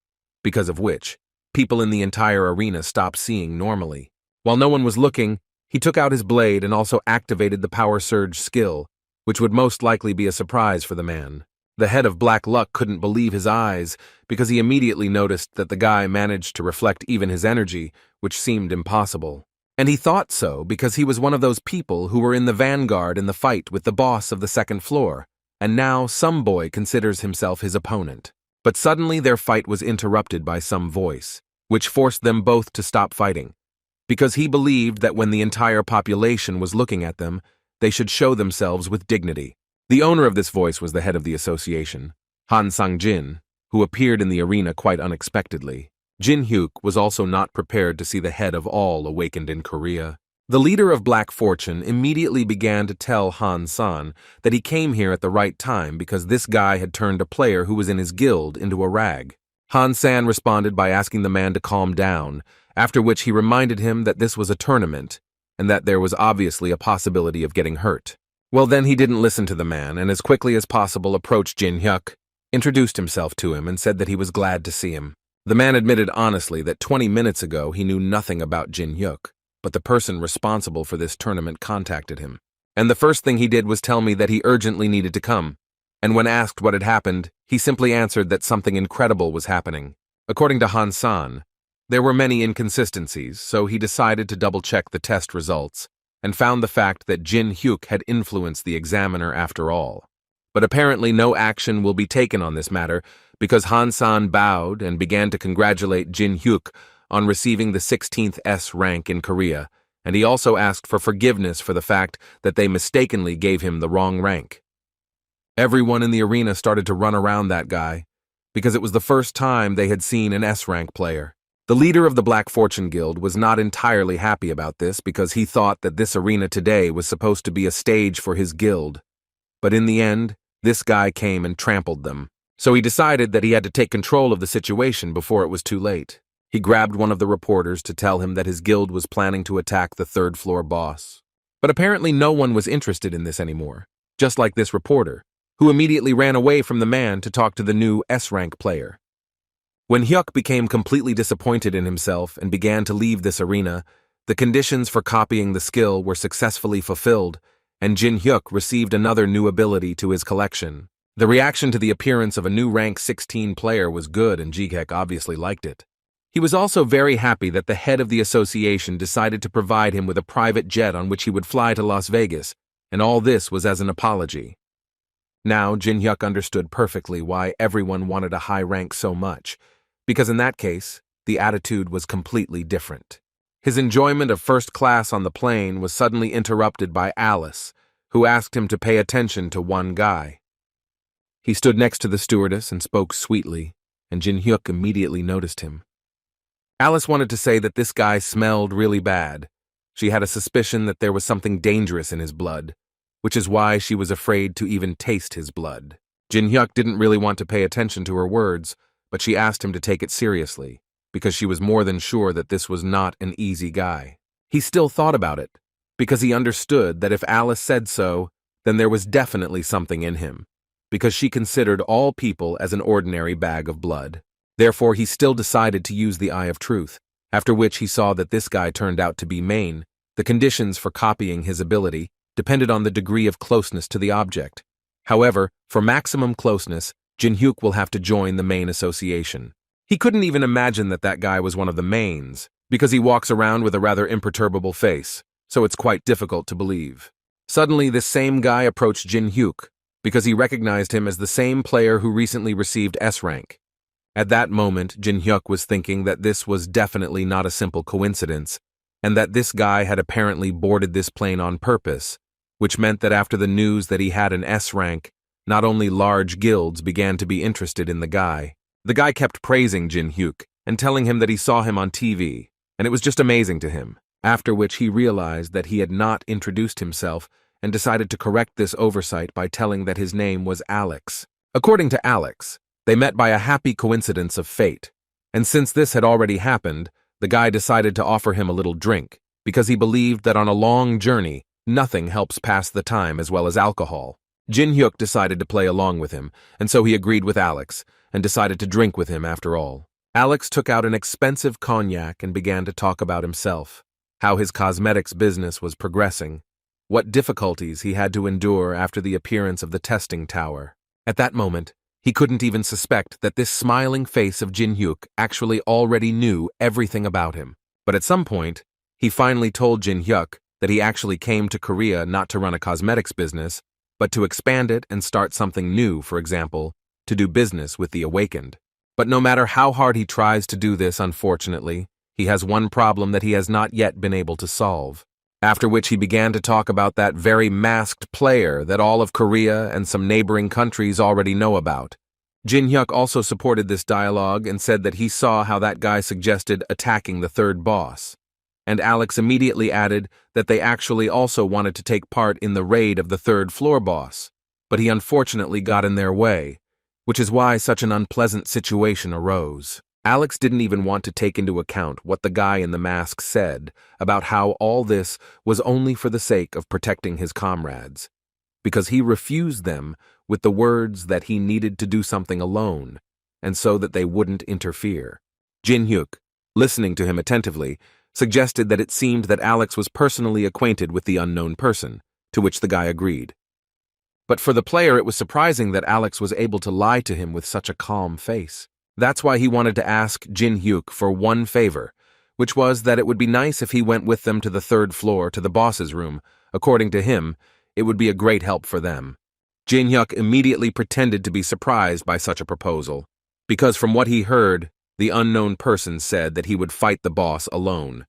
[SPEAKER 1] because of which people in the entire arena stopped seeing normally. While no one was looking, he took out his blade and also activated the Power Surge skill, which would most likely be a surprise for the man. The head of Black Luck couldn't believe his eyes because he immediately noticed that the guy managed to reflect even his energy, which seemed impossible. And he thought so because he was one of those people who were in the vanguard in the fight with the boss of the second floor, and now some boy considers himself his opponent. But suddenly their fight was interrupted by some voice, which forced them both to stop fighting, because he believed that when the entire population was looking at them, they should show themselves with dignity. The owner of this voice was the head of the association, Han Sang-jin, who appeared in the arena quite unexpectedly. Jin Hyuk was also not prepared to see the head of all awakened in Korea. The leader of Black Fortune immediately began to tell Han San that he came here at the right time because this guy had turned a player who was in his guild into a rag. Han San responded by asking the man to calm down, after which he reminded him that this was a tournament and that there was obviously a possibility of getting hurt. Well, then he didn't listen to the man and as quickly as possible approached Jin Hyuk, introduced himself to him, and said that he was glad to see him. The man admitted honestly that 20 minutes ago he knew nothing about Jin Hyuk, but the person responsible for this tournament contacted him. And the first thing he did was tell me that he urgently needed to come, and when asked what had happened, he simply answered that something incredible was happening. According to Han San, there were many inconsistencies, so he decided to double-check the test results, and found the fact that Jin Hyuk had influenced the examiner after all. But apparently no action will be taken on this matter because Han San bowed and began to congratulate Jin Hyuk on receiving the 16th S rank in Korea, and he also asked for forgiveness for the fact that they mistakenly gave him the wrong rank. Everyone in the arena started to run around that guy because it was the first time they had seen an S rank player. The leader of the Black Fortune Guild was not entirely happy about this because he thought that this arena today was supposed to be a stage for his guild. But in the end, this guy came and trampled them. So he decided that he had to take control of the situation before it was too late. He grabbed one of the reporters to tell him that his guild was planning to attack the third-floor boss. But apparently no one was interested in this anymore, just like this reporter, who immediately ran away from the man to talk to the new S-rank player. When Hyuk became completely disappointed in himself and began to leave this arena, the conditions for copying the skill were successfully fulfilled, and Jin Hyuk received another new ability to his collection. The reaction to the appearance of a new rank 16 player was good, and Jigek obviously liked it. He was also very happy that the head of the association decided to provide him with a private jet on which he would fly to Las Vegas, and all this was as an apology. Now Jin Hyuk understood perfectly why everyone wanted a high rank so much, because in that case, the attitude was completely different. His enjoyment of first class on the plane was suddenly interrupted by Alice, who asked him to pay attention to one guy. He stood next to the stewardess and spoke sweetly, and Jin Hyuk immediately noticed him. Alice wanted to say that this guy smelled really bad. She had a suspicion that there was something dangerous in his blood, which is why she was afraid to even taste his blood. Jin-hyuk didn't really want to pay attention to her words, but she asked him to take it seriously, because she was more than sure that this was not an easy guy. He still thought about it, because he understood that if Alice said so, then there was definitely something in him, because she considered all people as an ordinary bag of blood. Therefore, he still decided to use the eye of truth, after which he saw that this guy turned out to be main. The conditions for copying his ability depended on the degree of closeness to the object. However, for maximum closeness, Jin-hyuk will have to join the main association. He couldn't even imagine that that guy was one of the mains, because he walks around with a rather imperturbable face, so it's quite difficult to believe. Suddenly, this same guy approached Jin-hyuk, because he recognized him as the same player who recently received S-Rank. At that moment, Jin-hyuk was thinking that this was definitely not a simple coincidence, and that this guy had apparently boarded this plane on purpose, which meant that after the news that he had an S-Rank, not only large guilds began to be interested in the guy. The guy kept praising Jin-hyuk and telling him that he saw him on TV, and it was just amazing to him, after which he realized that he had not introduced himself and decided to correct this oversight by telling that his name was Alex. According to Alex, they met by a happy coincidence of fate, and since this had already happened, the guy decided to offer him a little drink, because he believed that on a long journey, nothing helps pass the time as well as alcohol. Jin-hyuk decided to play along with him, and so he agreed with Alex, and decided to drink with him after all. Alex took out an expensive cognac and began to talk about himself, how his cosmetics business was progressing, what difficulties he had to endure after the appearance of the testing tower. At that moment, he couldn't even suspect that this smiling face of Jin-hyuk actually already knew everything about him. But at some point, he finally told Jin-hyuk that he actually came to Korea not to run a cosmetics business, but to expand it and start something new, for example, to do business with the awakened. But no matter how hard he tries to do this, unfortunately, he has one problem that he has not yet been able to solve. After which he began to talk about that very masked player that all of Korea and some neighboring countries already know about. Jin-hyuk also supported this dialogue and said that he saw how that guy suggested attacking the third boss. And Alex immediately added that they actually also wanted to take part in the raid of the third floor boss, but he unfortunately got in their way, which is why such an unpleasant situation arose. Alex didn't even want to take into account what the guy in the mask said about how all this was only for the sake of protecting his comrades, because he refused them with the words that he needed to do something alone, and so that they wouldn't interfere. Jin-hyuk, listening to him attentively, suggested that it seemed that Alex was personally acquainted with the unknown person, to which the guy agreed. But for the player, it was surprising that Alex was able to lie to him with such a calm face. That's why he wanted to ask Jin-hyuk for one favor, which was that it would be nice if he went with them to the third floor to the boss's room. According to him, it would be a great help for them. Jin-hyuk immediately pretended to be surprised by such a proposal, because from what he heard, the unknown person said that he would fight the boss alone.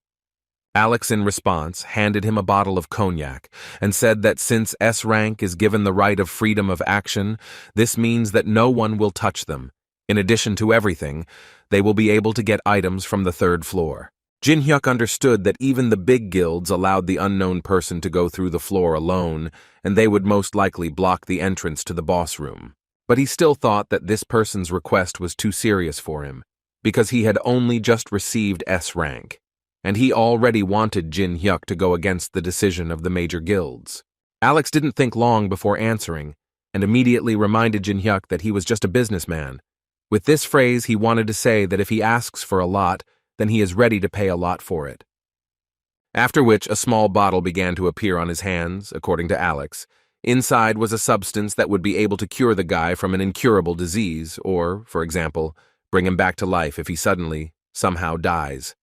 [SPEAKER 1] Alex, in response, handed him a bottle of cognac and said that since S-Rank is given the right of freedom of action, this means that no one will touch them. In addition to everything, they will be able to get items from the third floor. Jin-hyuk understood that even the big guilds allowed the unknown person to go through the floor alone, and they would most likely block the entrance to the boss room. But he still thought that this person's request was too serious for him, because he had only just received S-Rank, and he already wanted Jin-hyuk to go against the decision of the major guilds. Alex didn't think long before answering, and immediately reminded Jin-hyuk that he was just a businessman. With this phrase, he wanted to say that if he asks for a lot, then he is ready to pay a lot for it. After which, a small bottle began to appear on his hands, according to Alex. Inside was a substance that would be able to cure the guy from an incurable disease, or, for example, bring him back to life if he suddenly, somehow dies.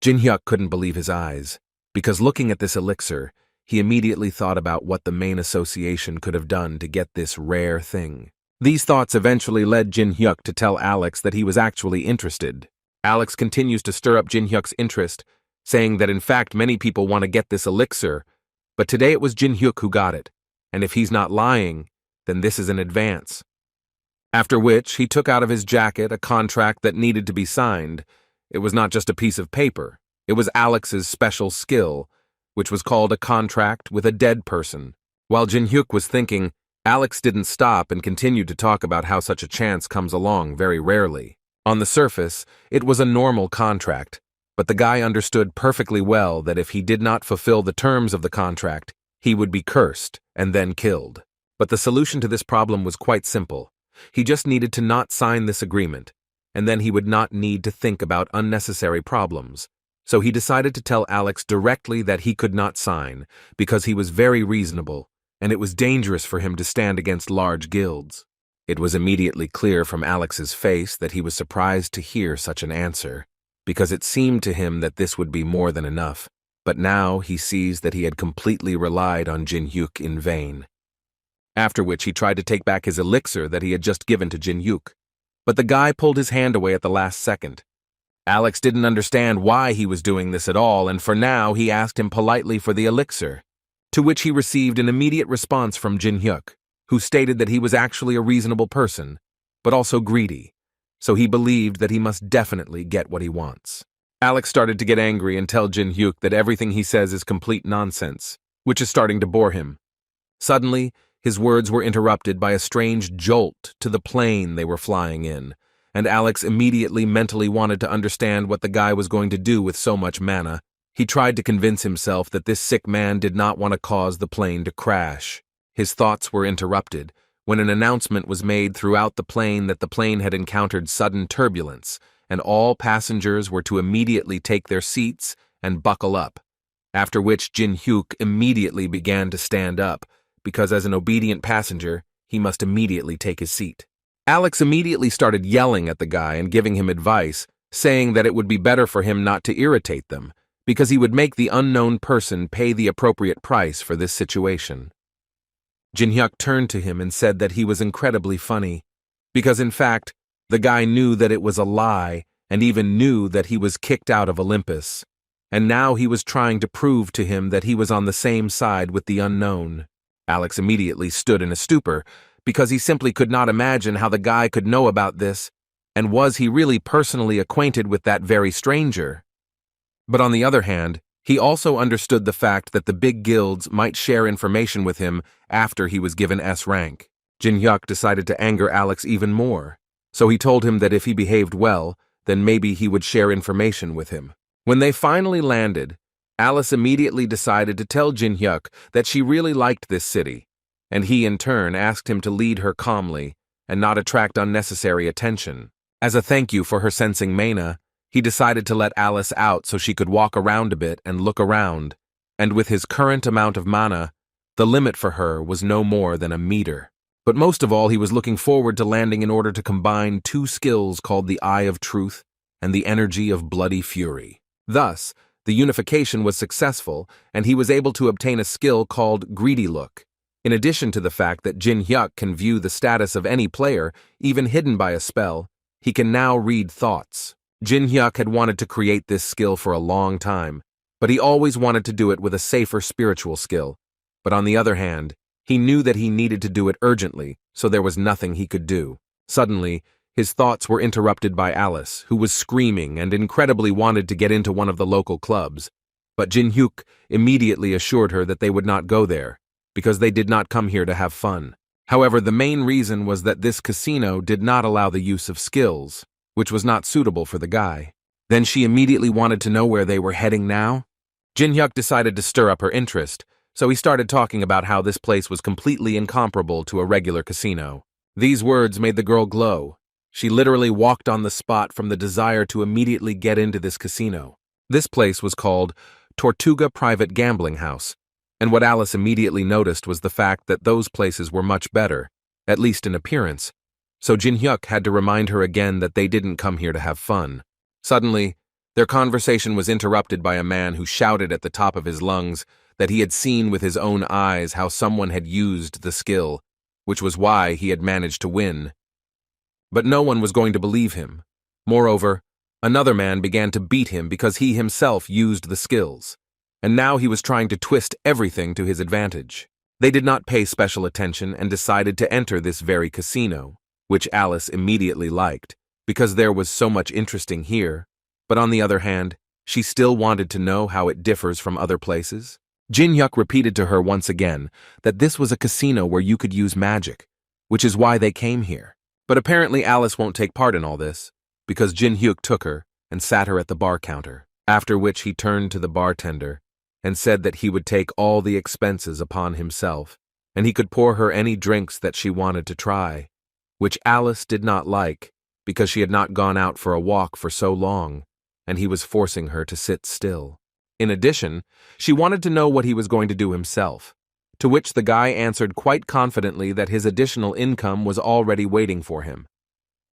[SPEAKER 1] Jin-hyuk couldn't believe his eyes, because looking at this elixir, he immediately thought about what the main association could have done to get this rare thing. These thoughts eventually led Jin-hyuk to tell Alex that he was actually interested. Alex continues to stir up Jin-hyuk's interest, saying that in fact many people want to get this elixir, but today it was Jin-hyuk who got it, and if he's not lying, then this is an advance. After which, he took out of his jacket a contract that needed to be signed. It was not just a piece of paper. It was Alex's special skill, which was called a contract with a dead person. While Jin-hyuk was thinking, Alex didn't stop and continued to talk about how such a chance comes along very rarely. On the surface, it was a normal contract, but the guy understood perfectly well that if he did not fulfill the terms of the contract, he would be cursed and then killed. But the solution to this problem was quite simple. He just needed to not sign this agreement, and then he would not need to think about unnecessary problems. So he decided to tell Alex directly that he could not sign, because he was very reasonable, and it was dangerous for him to stand against large guilds. It was immediately clear from Alex's face that he was surprised to hear such an answer, because it seemed to him that this would be more than enough. But now he sees that he had completely relied on Jin-hyuk in vain. After which he tried to take back his elixir that he had just given to Jin-hyuk. But the guy pulled his hand away at the last second. Alex didn't understand why he was doing this at all, and for now he asked him politely for the elixir, to which he received an immediate response from Jin-hyuk, who stated that he was actually a reasonable person, but also greedy, so he believed that he must definitely get what he wants. Alex started to get angry and tell Jin-hyuk that everything he says is complete nonsense, which is starting to bore him. Suddenly, his words were interrupted by a strange jolt to the plane they were flying in, and Alex immediately mentally wanted to understand what the guy was going to do with so much mana. He tried to convince himself that this sick man did not want to cause the plane to crash. His thoughts were interrupted when an announcement was made throughout the plane that the plane had encountered sudden turbulence, and all passengers were to immediately take their seats and buckle up, after which Jin-hyuk immediately began to stand up, because as an obedient passenger, he must immediately take his seat. Alex immediately started yelling at the guy and giving him advice, saying that it would be better for him not to irritate them, because he would make the unknown person pay the appropriate price for this situation. Jin-hyuk turned to him and said that he was incredibly funny, because in fact, the guy knew that it was a lie and even knew that he was kicked out of Olympus, and now he was trying to prove to him that he was on the same side with the unknown. Alex immediately stood in a stupor, because he simply could not imagine how the guy could know about this, and was he really personally acquainted with that very stranger? But on the other hand, he also understood the fact that the big guilds might share information with him after he was given S rank. Jin-hyuk decided to anger Alex even more, so he told him that if he behaved well, then maybe he would share information with him. When they finally landed, Alice immediately decided to tell Jin-hyuk that she really liked this city, and he in turn asked him to lead her calmly and not attract unnecessary attention. As a thank you for her sensing mana, he decided to let Alice out so she could walk around a bit and look around, and with his current amount of mana, the limit for her was no more than a meter. But most of all, he was looking forward to landing in order to combine two skills called the Eye of Truth and the Energy of Bloody Fury. Thus, the unification was successful, and he was able to obtain a skill called Greedy Look. In addition to the fact that Jin-hyuk can view the status of any player, even hidden by a spell, he can now read thoughts. Jin-hyuk had wanted to create this skill for a long time, but he always wanted to do it with a safer spiritual skill. But on the other hand, he knew that he needed to do it urgently, so there was nothing he could do. Suddenly, his thoughts were interrupted by Alice, who was screaming and incredibly wanted to get into one of the local clubs. But Jin-hyuk immediately assured her that they would not go there, because they did not come here to have fun. However, the main reason was that this casino did not allow the use of skills, which was not suitable for the guy. Then she immediately wanted to know where they were heading now. Jin-hyuk decided to stir up her interest, so he started talking about how this place was completely incomparable to a regular casino. These words made the girl glow. She literally walked on the spot from the desire to immediately get into this casino. This place was called Tortuga Private Gambling House, and what Alice immediately noticed was the fact that those places were much better, at least in appearance. So Jin-hyuk had to remind her again that they didn't come here to have fun. Suddenly, their conversation was interrupted by a man who shouted at the top of his lungs that he had seen with his own eyes how someone had used the skill, which was why he had managed to win. But no one was going to believe him. Moreover, another man began to beat him because he himself used the skills, and now he was trying to twist everything to his advantage. They did not pay special attention and decided to enter this very casino, which Alice immediately liked, because there was so much interesting here, but on the other hand, she still wanted to know how it differs from other places. Jin Hyuk repeated to her once again that this was a casino where you could use magic, which is why they came here. But apparently Alice won't take part in all this, because Jin Hyuk took her and sat her at the bar counter, after which he turned to the bartender and said that he would take all the expenses upon himself, and he could pour her any drinks that she wanted to try, which Alice did not like because she had not gone out for a walk for so long, and he was forcing her to sit still. In addition, she wanted to know what he was going to do himself, to which the guy answered quite confidently that his additional income was already waiting for him.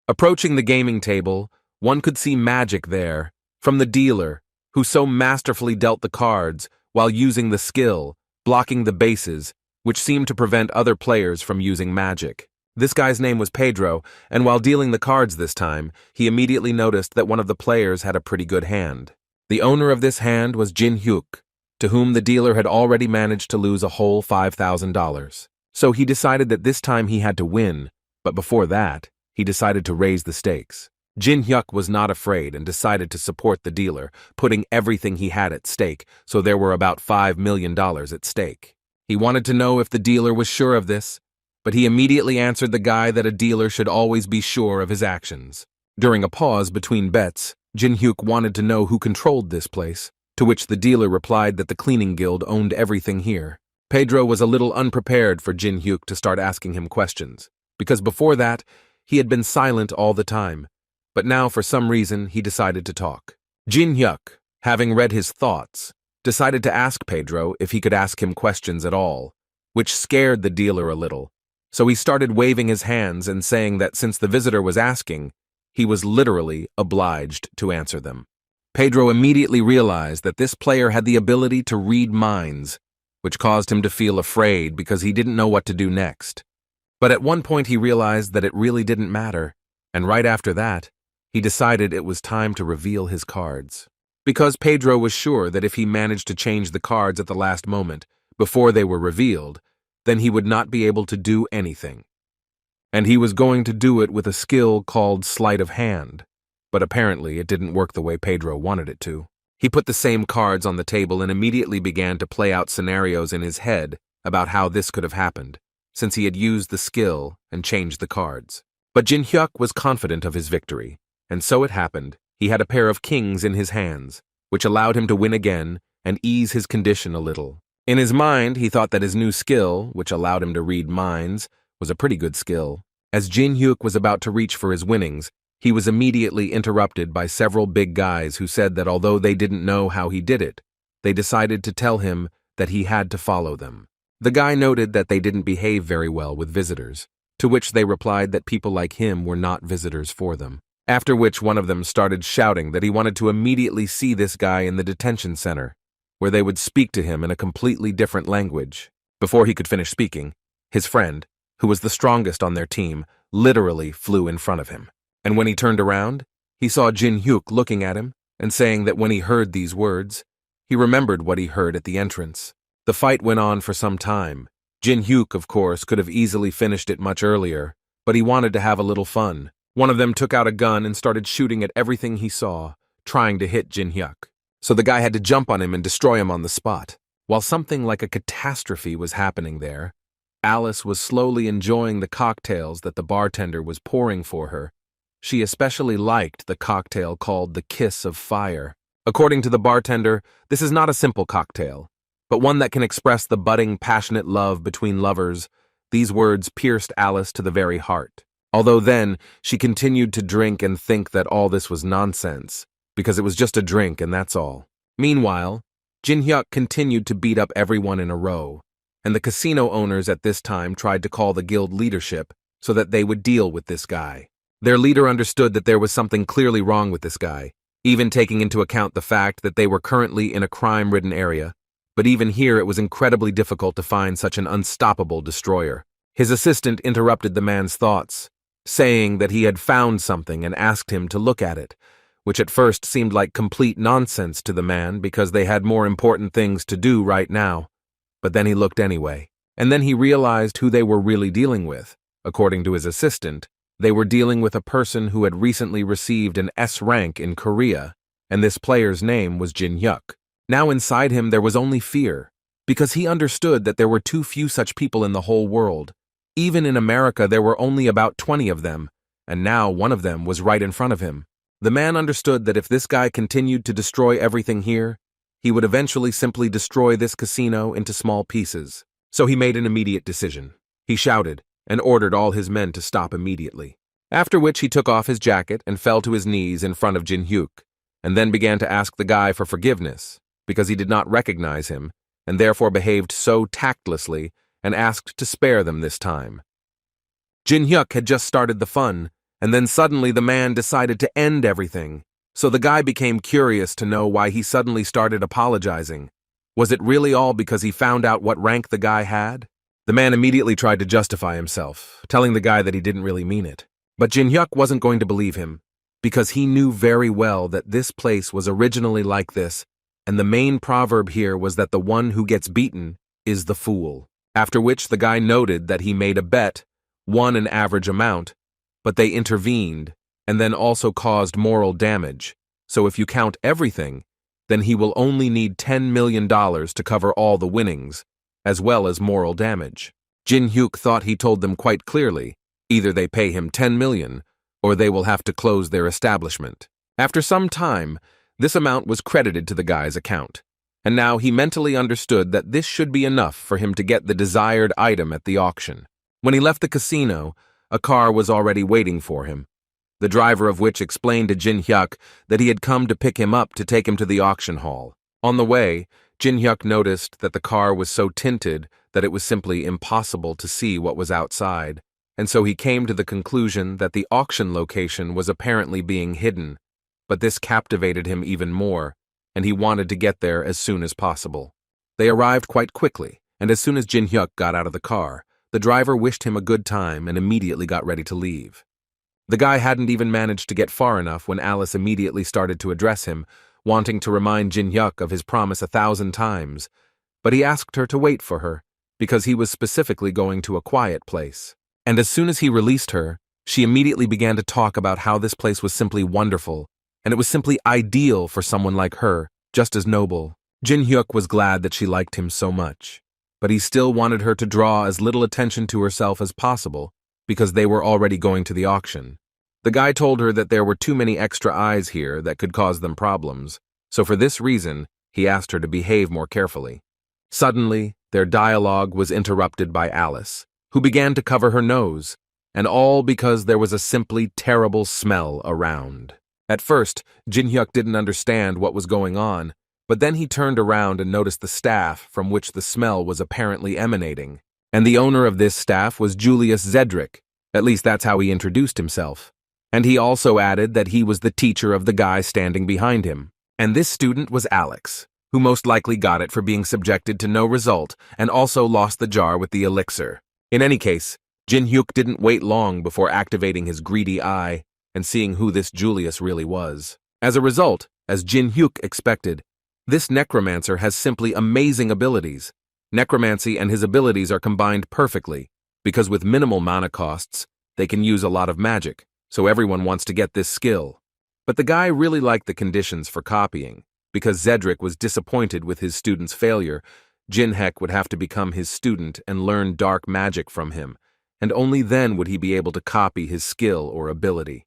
[SPEAKER 1] Approaching the gaming table, one could see magic there, from the dealer, who so masterfully dealt the cards while using the skill, blocking the bases, which seemed to prevent other players from using magic. This guy's name was Pedro, and while dealing the cards this time, he immediately noticed that one of the players had a pretty good hand. The owner of this hand was Jin Hyuk, to whom the dealer had already managed to lose a whole $5,000. So he decided that this time he had to win, but before that, he decided to raise the stakes. Jin Hyuk was not afraid and decided to support the dealer, putting everything he had at stake, so there were about $5 million at stake. He wanted to know if the dealer was sure of this, but he immediately answered the guy that a dealer should always be sure of his actions. During a pause between bets, Jin Hyuk wanted to know who controlled this place, to which the dealer replied that the cleaning guild owned everything here. Pedro was a little unprepared for Jin Hyuk to start asking him questions, because before that, he had been silent all the time, but now for some reason he decided to talk. Jin Hyuk, having read his thoughts, decided to ask Pedro if he could ask him questions at all, which scared the dealer a little, so he started waving his hands and saying that since the visitor was asking, he was literally obliged to answer them. Pedro immediately realized that this player had the ability to read minds, which caused him to feel afraid because he didn't know what to do next. But at one point he realized that it really didn't matter, and right after that, he decided it was time to reveal his cards. Because Pedro was sure that if he managed to change the cards at the last moment, before they were revealed, then he would not be able to do anything. And he was going to do it with a skill called sleight of hand, but apparently it didn't work the way Pedro wanted it to. He put the same cards on the table and immediately began to play out scenarios in his head about how this could have happened, since he had used the skill and changed the cards. But Jin Hyuk was confident of his victory, and so it happened. He had a pair of kings in his hands, which allowed him to win again and ease his condition a little. In his mind, he thought that his new skill, which allowed him to read minds, was a pretty good skill. As Jin Hyuk was about to reach for his winnings, he was immediately interrupted by several big guys who said that although they didn't know how he did it, they decided to tell him that he had to follow them. The guy noted that they didn't behave very well with visitors, to which they replied that people like him were not visitors for them. After which one of them started shouting that he wanted to immediately see this guy in the detention center, where they would speak to him in a completely different language. Before he could finish speaking, his friend, who was the strongest on their team, literally flew in front of him. And when he turned around, he saw Jin Hyuk looking at him and saying that when he heard these words, he remembered what he heard at the entrance. The fight went on for some time. Jin Hyuk, of course, could have easily finished it much earlier, but he wanted to have a little fun. One of them took out a gun and started shooting at everything he saw, trying to hit Jin Hyuk. So the guy had to jump on him and destroy him on the spot. While something like a catastrophe was happening there, Alice was slowly enjoying the cocktails that the bartender was pouring for her. She especially liked the cocktail called the Kiss of Fire. According to the bartender, this is not a simple cocktail, but one that can express the budding, passionate love between lovers. These words pierced Alice to the very heart. Although then, she continued to drink and think that all this was nonsense, because it was just a drink and that's all. Meanwhile, Jin Hyuk continued to beat up everyone in a row, and the casino owners at this time tried to call the guild leadership so that they would deal with this guy. Their leader understood that there was something clearly wrong with this guy, even taking into account the fact that they were currently in a crime-ridden area, but even here it was incredibly difficult to find such an unstoppable destroyer. His assistant interrupted the man's thoughts, saying that he had found something and asked him to look at it, which at first seemed like complete nonsense to the man because they had more important things to do right now. But then he looked anyway, and then he realized who they were really dealing with. According to his assistant, they were dealing with a person who had recently received an S rank in Korea, and this player's name was Jin Hyuk. Now inside him there was only fear, because he understood that there were too few such people in the whole world. Even in America, there were only about 20 of them, and now one of them was right in front of him. The man understood that if this guy continued to destroy everything here, he would eventually simply destroy this casino into small pieces. So he made an immediate decision. He shouted and ordered all his men to stop immediately. After which he took off his jacket and fell to his knees in front of Jin-hyuk, and then began to ask the guy for forgiveness, because he did not recognize him, and therefore behaved so tactlessly and asked to spare them this time. Jin-hyuk had just started the fun, and then suddenly the man decided to end everything, so the guy became curious to know why he suddenly started apologizing. Was it really all because he found out what rank the guy had? The man immediately tried to justify himself, telling the guy that he didn't really mean it. But Jin-hyuk wasn't going to believe him, because he knew very well that this place was originally like this, and the main proverb here was that the one who gets beaten is the fool. After which the guy noted that he made a bet, won an average amount, but they intervened, and then also caused moral damage. So if you count everything, then he will only need $10 million to cover all the winnings, as well as moral damage. Jin-hyuk thought he told them quite clearly, either they pay him 10 million, or they will have to close their establishment. After some time, this amount was credited to the guy's account, and now he mentally understood that this should be enough for him to get the desired item at the auction. When he left the casino, a car was already waiting for him, the driver of which explained to Jin-hyuk that he had come to pick him up to take him to the auction hall. On the way, Jin-hyuk noticed that the car was so tinted that it was simply impossible to see what was outside, and so he came to the conclusion that the auction location was apparently being hidden. But this captivated him even more, and he wanted to get there as soon as possible. They arrived quite quickly, and as soon as Jin-hyuk got out of the car, the driver wished him a good time and immediately got ready to leave. The guy hadn't even managed to get far enough when Alice immediately started to address him, wanting to remind Jin-hyuk of his promise 1,000 times, but he asked her to wait for her, because he was specifically going to a quiet place. And as soon as he released her, she immediately began to talk about how this place was simply wonderful, and it was simply ideal for someone like her, just as noble. Jin-hyuk was glad that she liked him so much, but he still wanted her to draw as little attention to herself as possible, because they were already going to the auction. The guy told her that there were too many extra eyes here that could cause them problems, so for this reason, he asked her to behave more carefully. Suddenly, their dialogue was interrupted by Alice, who began to cover her nose, and all because there was a simply terrible smell around. At first, Jin-hyuk didn't understand what was going on, but then he turned around and noticed the staff from which the smell was apparently emanating. And the owner of this staff was Julius Zedrick, at least that's how he introduced himself. And he also added that he was the teacher of the guy standing behind him. And this student was Alex, who most likely got it for being subjected to no result and also lost the jar with the elixir. In any case, Jin-hyuk didn't wait long before activating his greedy eye and seeing who this Julius really was. As a result, as Jin-hyuk expected, this necromancer has simply amazing abilities. Necromancy and his abilities are combined perfectly, because with minimal mana costs, they can use a lot of magic, so everyone wants to get this skill. But the guy really liked the conditions for copying. Because Zedrick was disappointed with his student's failure, Jin-hyuk would have to become his student and learn dark magic from him, and only then would he be able to copy his skill or ability.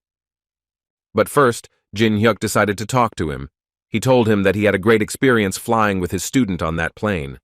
[SPEAKER 1] But first, Jin-hyuk decided to talk to him. He told him that he had a great experience flying with his student on that plane.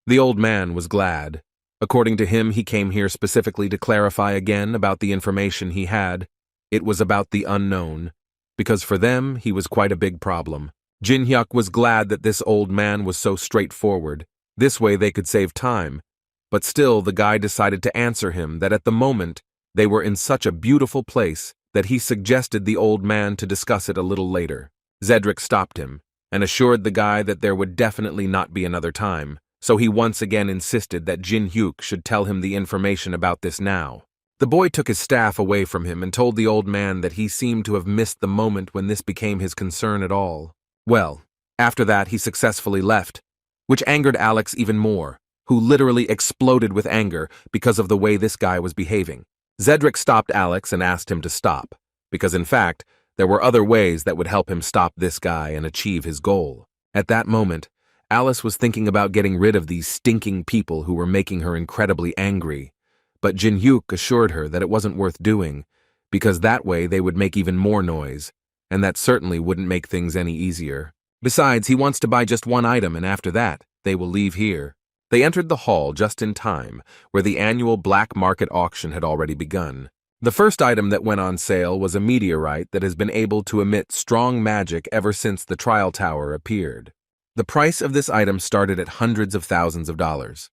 [SPEAKER 1] The old man was glad. According to him, he came here specifically to clarify again about the information he had. It was about the unknown, because for them, he was quite a big problem. Jin-hyuk was glad that this old man was so straightforward. This way they could save time. But still, the guy decided to answer him that at the moment, they were in such a beautiful place that he suggested the old man to discuss it a little later. Zedrick stopped him and assured the guy that there would definitely not be another time, so he once again insisted that Jin-hyuk should tell him the information about this now. The boy took his staff away from him and told the old man that he seemed to have missed the moment when this became his concern at all. Well, after that he successfully left, which angered Alex even more, who literally exploded with anger because of the way this guy was behaving. Zedrick stopped Alex and asked him to stop, because in fact, there were other ways that would help him stop this guy and achieve his goal. At that moment, Alice was thinking about getting rid of these stinking people who were making her incredibly angry, but Jin-hyuk assured her that it wasn't worth doing, because that way they would make even more noise, and that certainly wouldn't make things any easier. Besides, he wants to buy just one item, and after that, they will leave here. They entered the hall just in time, where the annual black market auction had already begun. The first item that went on sale was a meteorite that has been able to emit strong magic ever since the trial tower appeared. The price of this item started at hundreds of thousands of dollars.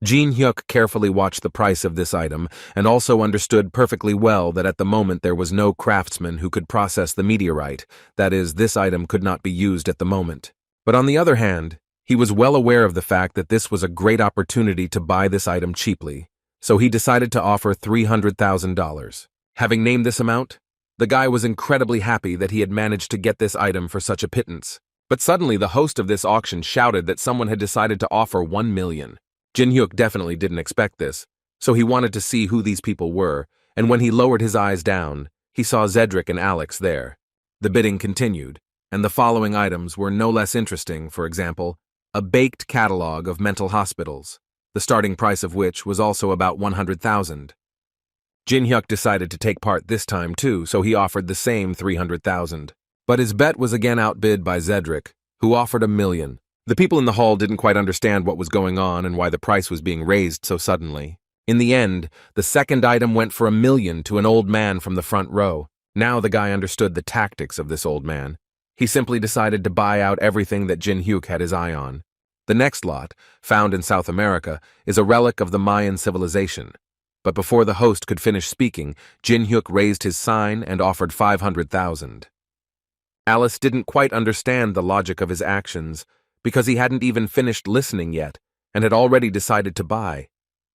[SPEAKER 1] Jin-hyuk carefully watched the price of this item and also understood perfectly well that at the moment there was no craftsman who could process the meteorite, that is, this item could not be used at the moment. But on the other hand, he was well aware of the fact that this was a great opportunity to buy this item cheaply, so he decided to offer $300,000. Having named this amount, the guy was incredibly happy that he had managed to get this item for such a pittance. But suddenly the host of this auction shouted that someone had decided to offer $1 million. Jin-hyuk definitely didn't expect this, so he wanted to see who these people were, and when he lowered his eyes down, he saw Zedric and Alex there. The bidding continued, and the following items were no less interesting. For example, a baked catalog of mental hospitals, the starting price of which was also about $100,000. Jin-hyuk decided to take part this time too, so he offered the same $300,000. But his bet was again outbid by Zedric, who offered $1 million. The people in the hall didn't quite understand what was going on and why the price was being raised so suddenly. In the end, the second item went for $1 million to an old man from the front row. Now the guy understood the tactics of this old man. He simply decided to buy out everything that Jin-hyuk had his eye on. The next lot, found in South America, is a relic of the Mayan civilization. But before the host could finish speaking, Jin-hyuk raised his sign and offered $500,000. Alice didn't quite understand the logic of his actions, because he hadn't even finished listening yet and had already decided to buy.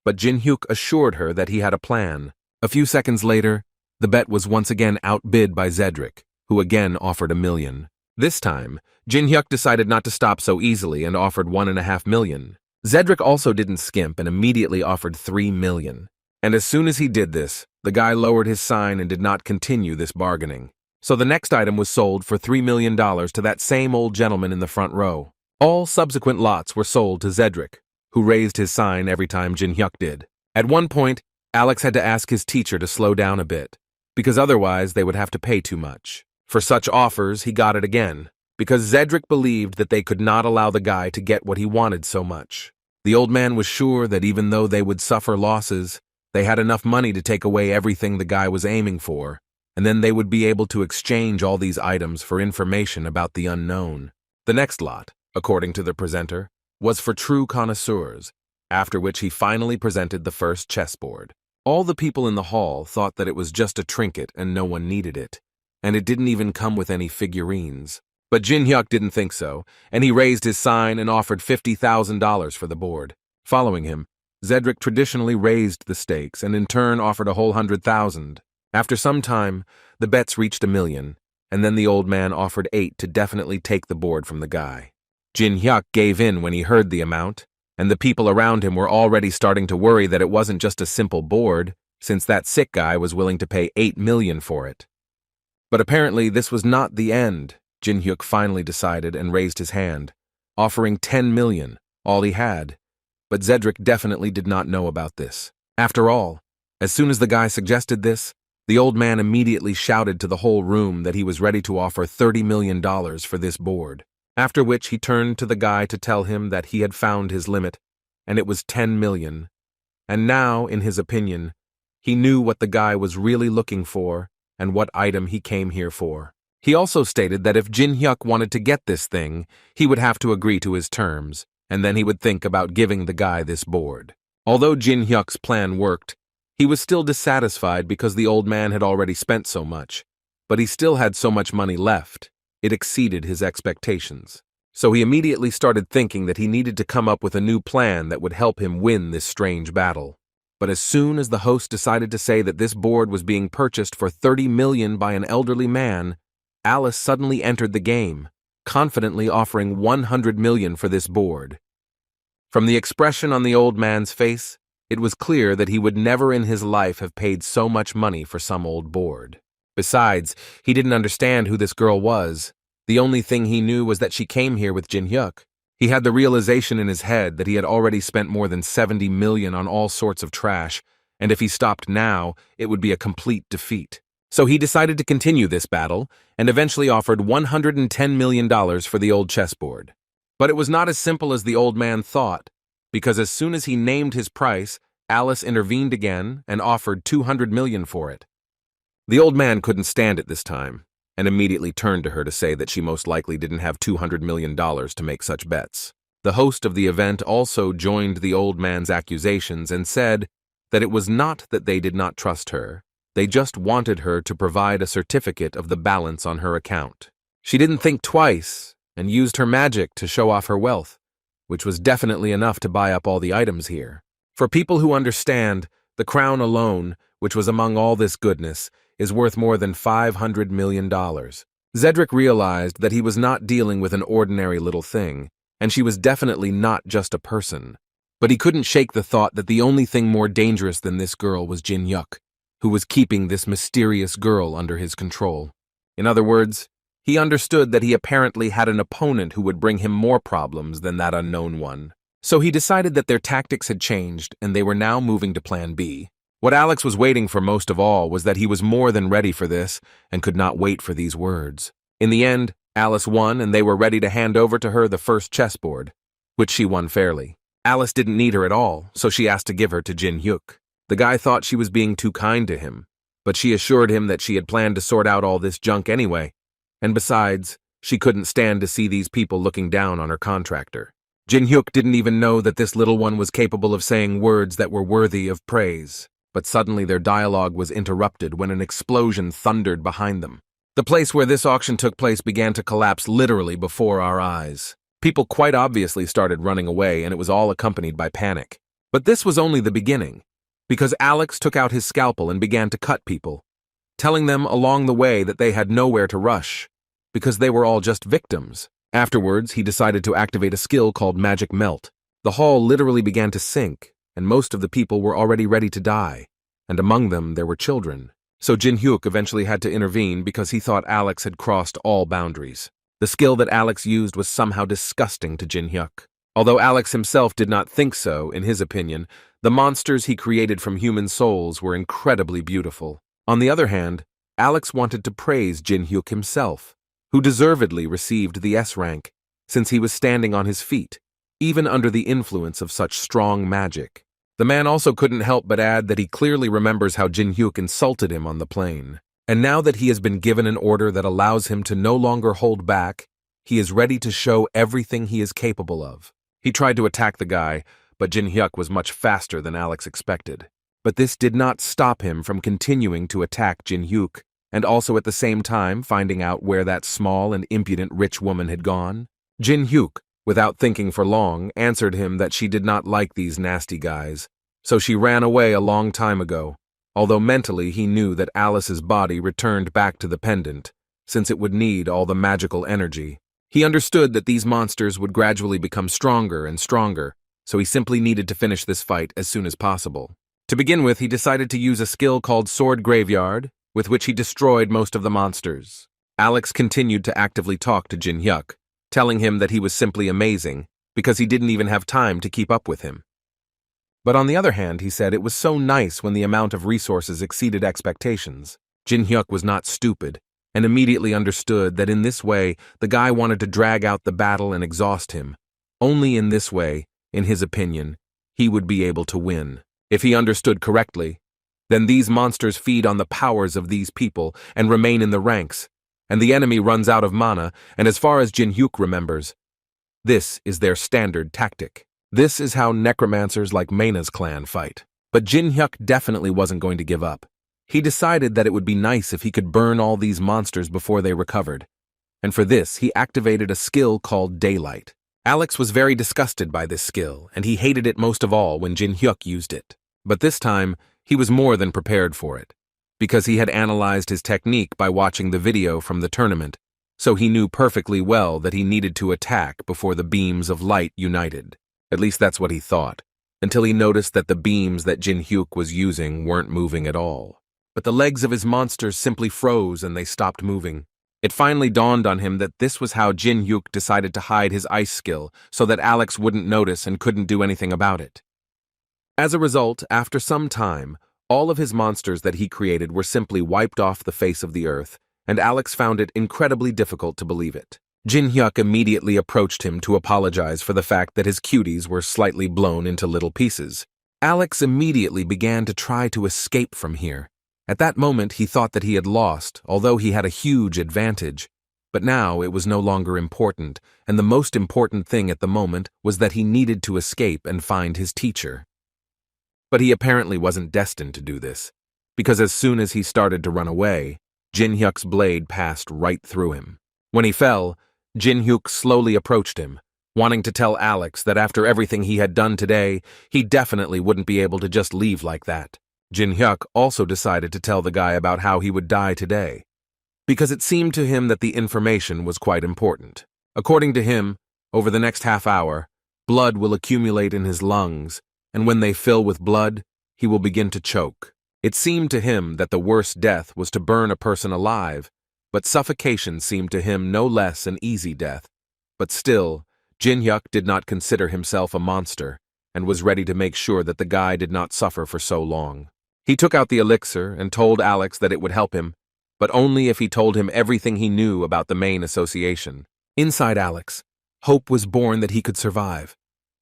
[SPEAKER 1] But Jin-hyuk assured her that he had a plan. A few seconds later, the bet was once again outbid by Zedric, who again offered $1 million. This time, Jin-hyuk decided not to stop so easily and offered $1.5 million. Zedric also didn't skimp and immediately offered $3 million. And as soon as he did this, the guy lowered his sign and did not continue this bargaining. So the next item was sold for $3 million to that same old gentleman in the front row. All subsequent lots were sold to Zedric, who raised his sign every time Jin-hyuk did. At one point, Alex had to ask his teacher to slow down a bit, because otherwise they would have to pay too much. For such offers, he got it again, because Zedric believed that they could not allow the guy to get what he wanted so much. The old man was sure that even though they would suffer losses, they had enough money to take away everything the guy was aiming for, and then they would be able to exchange all these items for information about the unknown. The next lot, according to the presenter, was for true connoisseurs, after which he finally presented the first chessboard. All the people in the hall thought that it was just a trinket and no one needed it, and it didn't even come with any figurines. But Jin-hyuk didn't think so, and he raised his sign and offered $50,000 for the board. Following him, Zedric traditionally raised the stakes and in turn offered a whole $100,000. After some time, the bets reached $1 million, and then the old man offered $8 million to definitely take the board from the guy. Jin-hyuk gave in when he heard the amount, and the people around him were already starting to worry that it wasn't just a simple board, since that sick guy was willing to pay $8 million for it. But apparently this was not the end. Jin-hyuk finally decided and raised his hand, offering $10 million, all he had. But Zedric definitely did not know about this. After all, as soon as the guy suggested this, the old man immediately shouted to the whole room that he was ready to offer $30 million for this board, after which he turned to the guy to tell him that he had found his limit, and it was $10 million. And now, in his opinion, he knew what the guy was really looking for and what item he came here for. He also stated that if Jin-hyuk wanted to get this thing, he would have to agree to his terms, and then he would think about giving the guy this board. Although Jin-hyuk's plan worked, he was still dissatisfied because the old man had already spent so much, but he still had so much money left. It exceeded his expectations. So he immediately started thinking that he needed to come up with a new plan that would help him win this strange battle. But as soon as the host decided to say that this board was being purchased for $30 million by an elderly man, Alice suddenly entered the game, confidently offering $100 million for this board. From the expression on the old man's face, it was clear that he would never in his life have paid so much money for some old board. Besides, he didn't understand who this girl was. The only thing he knew was that she came here with Jin-hyuk. He had the realization in his head that he had already spent more than 70 million on all sorts of trash, and if he stopped now, it would be a complete defeat. So he decided to continue this battle, and eventually offered $110 million for the old chessboard. But it was not as simple as the old man thought, because as soon as he named his price, Alice intervened again and offered $200 million for it. The old man couldn't stand it this time, and immediately turned to her to say that she most likely didn't have $200 million to make such bets. The host of the event also joined the old man's accusations and said that it was not that they did not trust her, they just wanted her to provide a certificate of the balance on her account. She didn't think twice and used her magic to show off her wealth, which was definitely enough to buy up all the items here. For people who understand, the crown alone, which was among all this goodness, is worth more than $500 million. Zedric realized that he was not dealing with an ordinary little thing, and she was definitely not just a person. But he couldn't shake the thought that the only thing more dangerous than this girl was Jin Hyuk, who was keeping this mysterious girl under his control. In other words, he understood that he apparently had an opponent who would bring him more problems than that unknown one. So he decided that their tactics had changed and they were now moving to Plan B. What Alex was waiting for most of all was that he was more than ready for this and could not wait for these words. In the end, Alice won and they were ready to hand over to her the first chessboard, which she won fairly. Alice didn't need her at all, so she asked to give her to Jin Hyuk. The guy thought she was being too kind to him, but she assured him that she had planned to sort out all this junk anyway, and besides, she couldn't stand to see these people looking down on her contractor. Jin Hyuk didn't even know that this little one was capable of saying words that were worthy of praise, but suddenly their dialogue was interrupted when an explosion thundered behind them. The place where this auction took place began to collapse literally before our eyes. People quite obviously started running away, and it was all accompanied by panic. But this was only the beginning, because Alex took out his scalpel and began to cut people, telling them along the way that they had nowhere to rush, because they were all just victims. Afterwards, he decided to activate a skill called Magic Melt. The hall literally began to sink, and most of the people were already ready to die, and among them there were children. So Jin Hyuk eventually had to intervene because he thought Alex had crossed all boundaries. The skill that Alex used was somehow disgusting to Jin Hyuk. Although Alex himself did not think so, in his opinion, the monsters he created from human souls were incredibly beautiful. On the other hand, Alex wanted to praise Jin Hyuk himself, who deservedly received the S-Rank, since he was standing on his feet, even under the influence of such strong magic. The man also couldn't help but add that he clearly remembers how Jin Hyuk insulted him on the plane, and now that he has been given an order that allows him to no longer hold back, he is ready to show everything he is capable of. He tried to attack the guy, but Jin Hyuk was much faster than Alex expected. But this did not stop him from continuing to attack Jin Hyuk, and also at the same time finding out where that small and impudent rich woman had gone. Jin Hyuk, without thinking for long, answered him that she did not like these nasty guys, so she ran away a long time ago, although mentally he knew that Alice's body returned back to the pendant, since it would need all the magical energy. He understood that these monsters would gradually become stronger and stronger, so he simply needed to finish this fight as soon as possible. To begin with, he decided to use a skill called Sword Graveyard, with which he destroyed most of the monsters. Alex continued to actively talk to Jin Hyuk, telling him that he was simply amazing, because he didn't even have time to keep up with him. But on the other hand, he said it was so nice when the amount of resources exceeded expectations. Jin Hyuk was not stupid, and immediately understood that in this way, the guy wanted to drag out the battle and exhaust him. Only in this way, in his opinion, he would be able to win. If he understood correctly, then these monsters feed on the powers of these people and remain in the ranks, and the enemy runs out of mana, and as far as Jin Hyuk remembers, this is their standard tactic. This is how necromancers like Maina's clan fight. But Jin Hyuk definitely wasn't going to give up. He decided that it would be nice if he could burn all these monsters before they recovered, and for this he activated a skill called Daylight. Alex was very disgusted by this skill, and he hated it most of all when Jin Hyuk used it. But this time, he was more than prepared for it, because he had analyzed his technique by watching the video from the tournament, so he knew perfectly well that he needed to attack before the beams of light united. At least that's what he thought, until he noticed that the beams that Jin Hyuk was using weren't moving at all. But the legs of his monsters simply froze and they stopped moving. It finally dawned on him that this was how Jin Hyuk decided to hide his ice skill so that Alex wouldn't notice and couldn't do anything about it. As a result, after some time, all of his monsters that he created were simply wiped off the face of the earth, and Alex found it incredibly difficult to believe it. Jin Hyuk immediately approached him to apologize for the fact that his cuties were slightly blown into little pieces. Alex immediately began to try to escape from here. At that moment, he thought that he had lost, although he had a huge advantage. But now it was no longer important, and the most important thing at the moment was that he needed to escape and find his teacher. But he apparently wasn't destined to do this, because as soon as he started to run away, Jin Hyuk's blade passed right through him. When he fell, Jin Hyuk slowly approached him, wanting to tell Alex that after everything he had done today, he definitely wouldn't be able to just leave like that. Jin Hyuk also decided to tell the guy about how he would die today, because it seemed to him that the information was quite important. According to him, over the next half hour, blood will accumulate in his lungs, and when they fill with blood, he will begin to choke. It seemed to him that the worst death was to burn a person alive, but suffocation seemed to him no less an easy death. But still, Jin Hyuk did not consider himself a monster, and was ready to make sure that the guy did not suffer for so long. He took out the elixir and told Alex that it would help him, but only if he told him everything he knew about the main association. Inside Alex, hope was born that he could survive.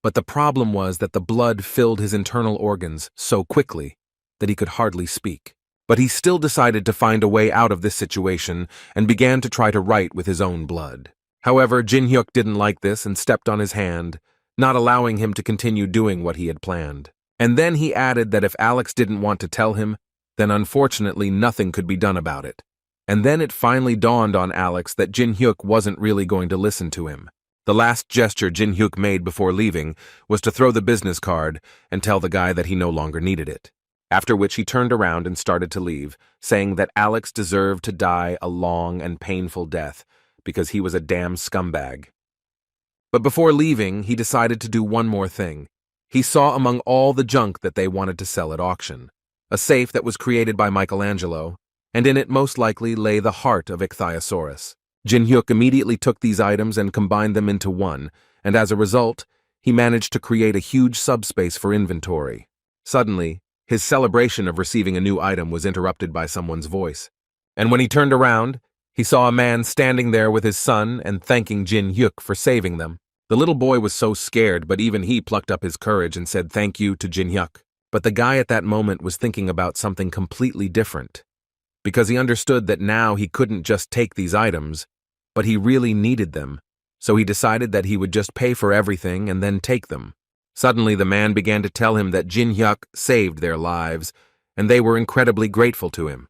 [SPEAKER 1] But the problem was that the blood filled his internal organs so quickly that he could hardly speak. But he still decided to find a way out of this situation and began to try to write with his own blood. However, Jin Hyuk didn't like this and stepped on his hand, not allowing him to continue doing what he had planned. And then he added that if Alex didn't want to tell him, then unfortunately nothing could be done about it. And then it finally dawned on Alex that Jin Hyuk wasn't really going to listen to him. The last gesture Jin Hyuk made before leaving was to throw the business card and tell the guy that he no longer needed it. After which he turned around and started to leave, saying that Alex deserved to die a long and painful death because he was a damn scumbag. But before leaving, he decided to do one more thing. He saw among all the junk that they wanted to sell at auction a safe that was created by Michelangelo, and in it most likely lay the heart of Ichthyosaurus. Jin Hyuk immediately took these items and combined them into one, and as a result, he managed to create a huge subspace for inventory. Suddenly, his celebration of receiving a new item was interrupted by someone's voice. And when he turned around, he saw a man standing there with his son and thanking Jin Hyuk for saving them. The little boy was so scared, but even he plucked up his courage and said thank you to Jin Hyuk. But the guy at that moment was thinking about something completely different, because he understood that now he couldn't just take these items, but he really needed them, so he decided that he would just pay for everything and then take them. Suddenly the man began to tell him that Jin Hyuk saved their lives, and they were incredibly grateful to him.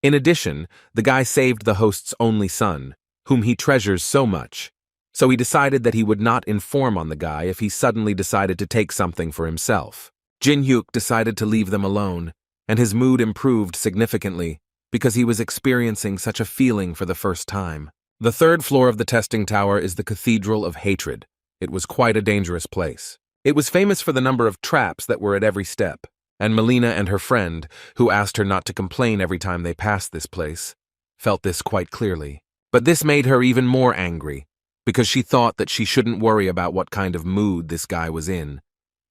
[SPEAKER 1] In addition, the guy saved the host's only son, whom he treasures so much, so he decided that he would not inform on the guy if he suddenly decided to take something for himself. Jin Hyuk decided to leave them alone, and his mood improved significantly because he was experiencing such a feeling for the first time. The third floor of the testing tower is the Cathedral of Hatred. It was quite a dangerous place. It was famous for the number of traps that were at every step, and Melina and her friend, who asked her not to complain every time they passed this place, felt this quite clearly. But this made her even more angry, because she thought that she shouldn't worry about what kind of mood this guy was in.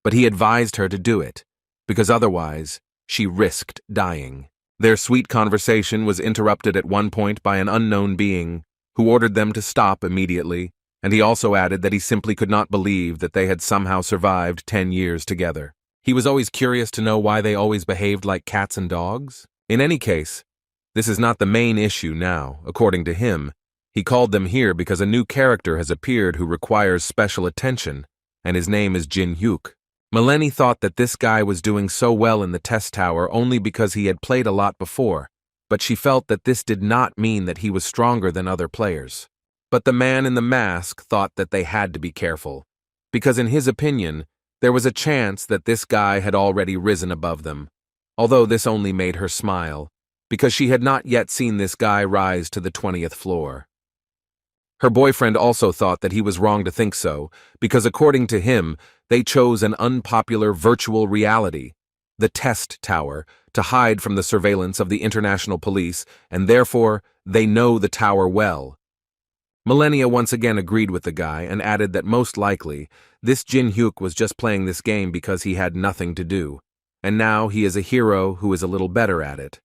[SPEAKER 1] But he advised her to do it, because otherwise, she risked dying. Their sweet conversation was interrupted at one point by an unknown being, who ordered them to stop immediately, and he also added that he simply could not believe that they had somehow survived 10 years together. He was always curious to know why they always behaved like cats and dogs. In any case, this is not the main issue now, according to him. He called them here because a new character has appeared who requires special attention, and his name is Jin Hyuk. Melanie thought that this guy was doing so well in the test tower only because he had played a lot before, but she felt that this did not mean that he was stronger than other players. But the man in the mask thought that they had to be careful, because in his opinion, there was a chance that this guy had already risen above them, although this only made her smile, because she had not yet seen this guy rise to the 20th floor. Her boyfriend also thought that he was wrong to think so, because according to him, they chose an unpopular virtual reality, the test tower, to hide from the surveillance of the international police, and therefore they know the tower well. Millennia once again agreed with the guy and added that most likely, this Jin Hyuk was just playing this game because he had nothing to do, and now he is a hero who is a little better at it.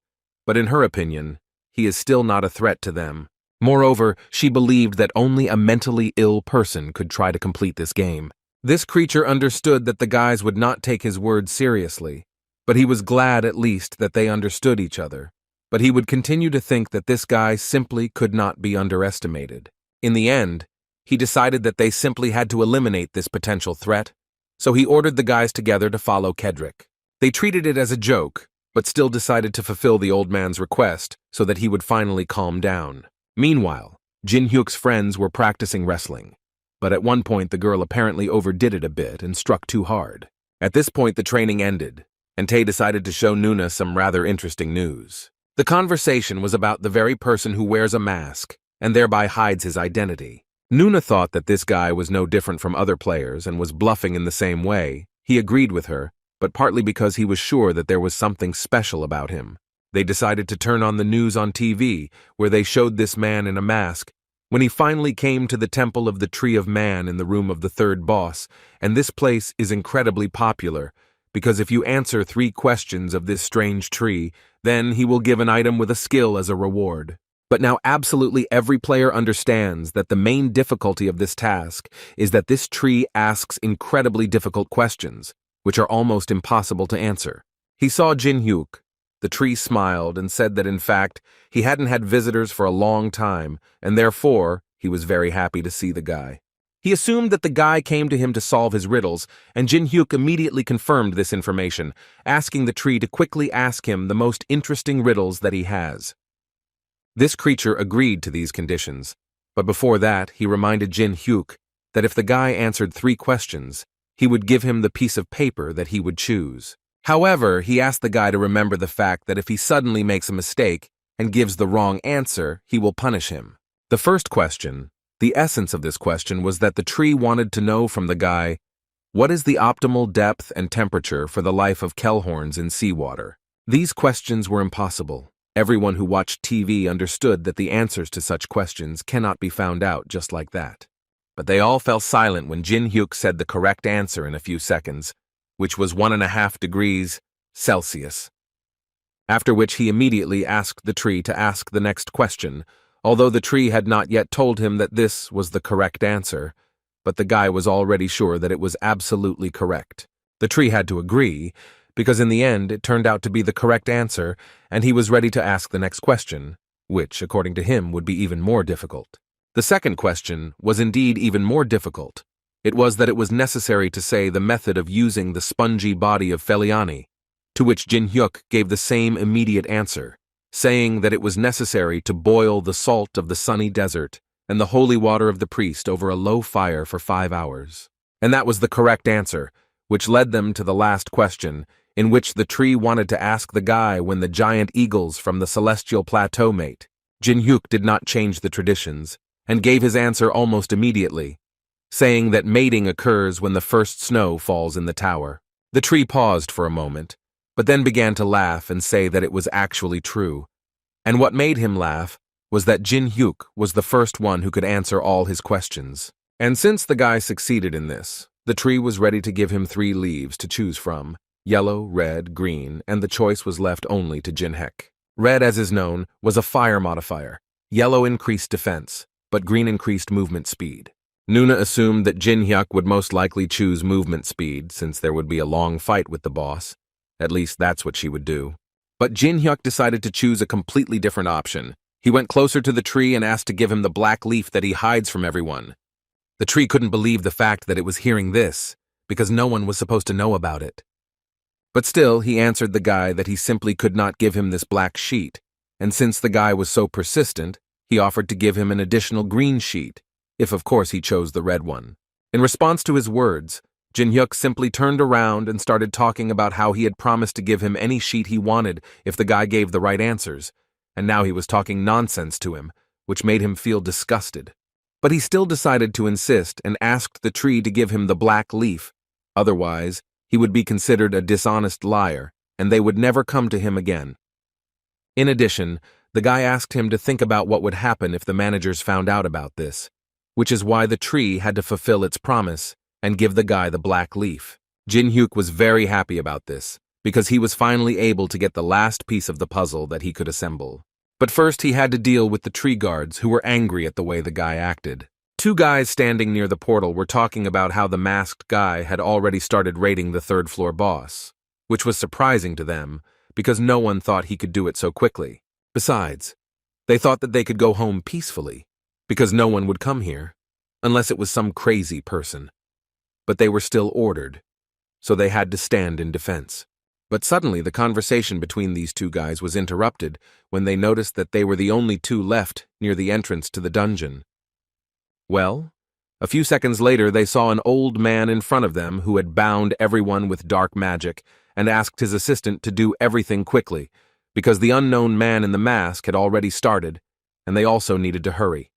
[SPEAKER 1] But in her opinion, he is still not a threat to them. Moreover, she believed that only a mentally ill person could try to complete this game. This creature understood that the guys would not take his words seriously, but he was glad at least that they understood each other. But he would continue to think that this guy simply could not be underestimated. In the end, he decided that they simply had to eliminate this potential threat, so he ordered the guys together to follow Kedrick. They treated it as a joke, but still decided to fulfill the old man's request so that he would finally calm down. Meanwhile, Jin Hyuk's friends were practicing wrestling, but at one point the girl apparently overdid it a bit and struck too hard. At this point the training ended, and Tae decided to show Nuna some rather interesting news. The conversation was about the very person who wears a mask and thereby hides his identity. Nuna thought that this guy was no different from other players and was bluffing in the same way. He agreed with her, but partly because he was sure that there was something special about him. They decided to turn on the news on TV, where they showed this man in a mask, when he finally came to the Temple of the Tree of Man in the room of the third boss, and this place is incredibly popular, because if you answer 3 questions of this strange tree, then he will give an item with a skill as a reward. But now absolutely every player understands that the main difficulty of this task is that this tree asks incredibly difficult questions, which are almost impossible to answer. He saw Jin Hyuk. The tree smiled and said that in fact, he hadn't had visitors for a long time, and therefore, he was very happy to see the guy. He assumed that the guy came to him to solve his riddles, and Jin Hyuk immediately confirmed this information, asking the tree to quickly ask him the most interesting riddles that he has. This creature agreed to these conditions, but before that, he reminded Jin Hyuk that if the guy answered 3 questions, he would give him the piece of paper that he would choose. However, he asked the guy to remember the fact that if he suddenly makes a mistake and gives the wrong answer, he will punish him. The first question, the essence of this question was that the tree wanted to know from the guy, what is the optimal depth and temperature for the life of kellhorns in seawater? These questions were impossible. Everyone who watched TV understood that the answers to such questions cannot be found out just like that. But they all fell silent when Jin Hyuk said the correct answer in a few seconds, which was 1.5 degrees Celsius. After which he immediately asked the tree to ask the next question, although the tree had not yet told him that this was the correct answer, but the guy was already sure that it was absolutely correct. The tree had to agree, because in the end it turned out to be the correct answer, and he was ready to ask the next question, which, according to him, would be even more difficult. The second question was indeed even more difficult. It was that it was necessary to say the method of using the spongy body of Feliani, to which Jin Hyuk gave the same immediate answer, saying that it was necessary to boil the salt of the sunny desert and the holy water of the priest over a low fire for 5 hours. And that was the correct answer, which led them to the last question, in which the tree wanted to ask the guy when the giant eagles from the celestial plateau mate. Jin Hyuk did not change the traditions, and gave his answer almost immediately, saying that mating occurs when the first snow falls in the tower. The tree paused for a moment, but then began to laugh and say that it was actually true. And what made him laugh was that Jin Hyuk was the first one who could answer all his questions. And since the guy succeeded in this, the tree was ready to give him 3 leaves to choose from: yellow, red, green, and the choice was left only to Jin Hyuk. Red, as is known, was a fire modifier. Yellow increased defense, but green increased movement speed. Nuna assumed that Jin Hyuk would most likely choose movement speed since there would be a long fight with the boss. At least that's what she would do. But Jin Hyuk decided to choose a completely different option. He went closer to the tree and asked to give him the black leaf that he hides from everyone. The tree couldn't believe the fact that it was hearing this, because no one was supposed to know about it. But still, he answered the guy that he simply could not give him this black sheet, and since the guy was so persistent, he offered to give him an additional green sheet, if of course he chose the red one. In response to his words, Jin Hyuk simply turned around and started talking about how he had promised to give him any sheet he wanted if the guy gave the right answers, and now he was talking nonsense to him, which made him feel disgusted. But he still decided to insist and asked the tree to give him the black leaf. Otherwise, he would be considered a dishonest liar, and they would never come to him again. In addition, the guy asked him to think about what would happen if the managers found out about this, which is why the tree had to fulfill its promise and give the guy the black leaf. Jin-hyuk was very happy about this, because he was finally able to get the last piece of the puzzle that he could assemble. But first he had to deal with the tree guards who were angry at the way the guy acted. Two guys standing near the portal were talking about how the masked guy had already started raiding the third-floor boss, which was surprising to them because no one thought he could do it so quickly. Besides, they thought that they could go home peacefully because no one would come here, unless it was some crazy person. But they were still ordered, so they had to stand in defense. But suddenly the conversation between these two guys was interrupted when they noticed that they were the only two left near the entrance to the dungeon. Well, a few seconds later they saw an old man in front of them who had bound everyone with dark magic and asked his assistant to do everything quickly, because the unknown man in the mask had already started, and they also needed to hurry.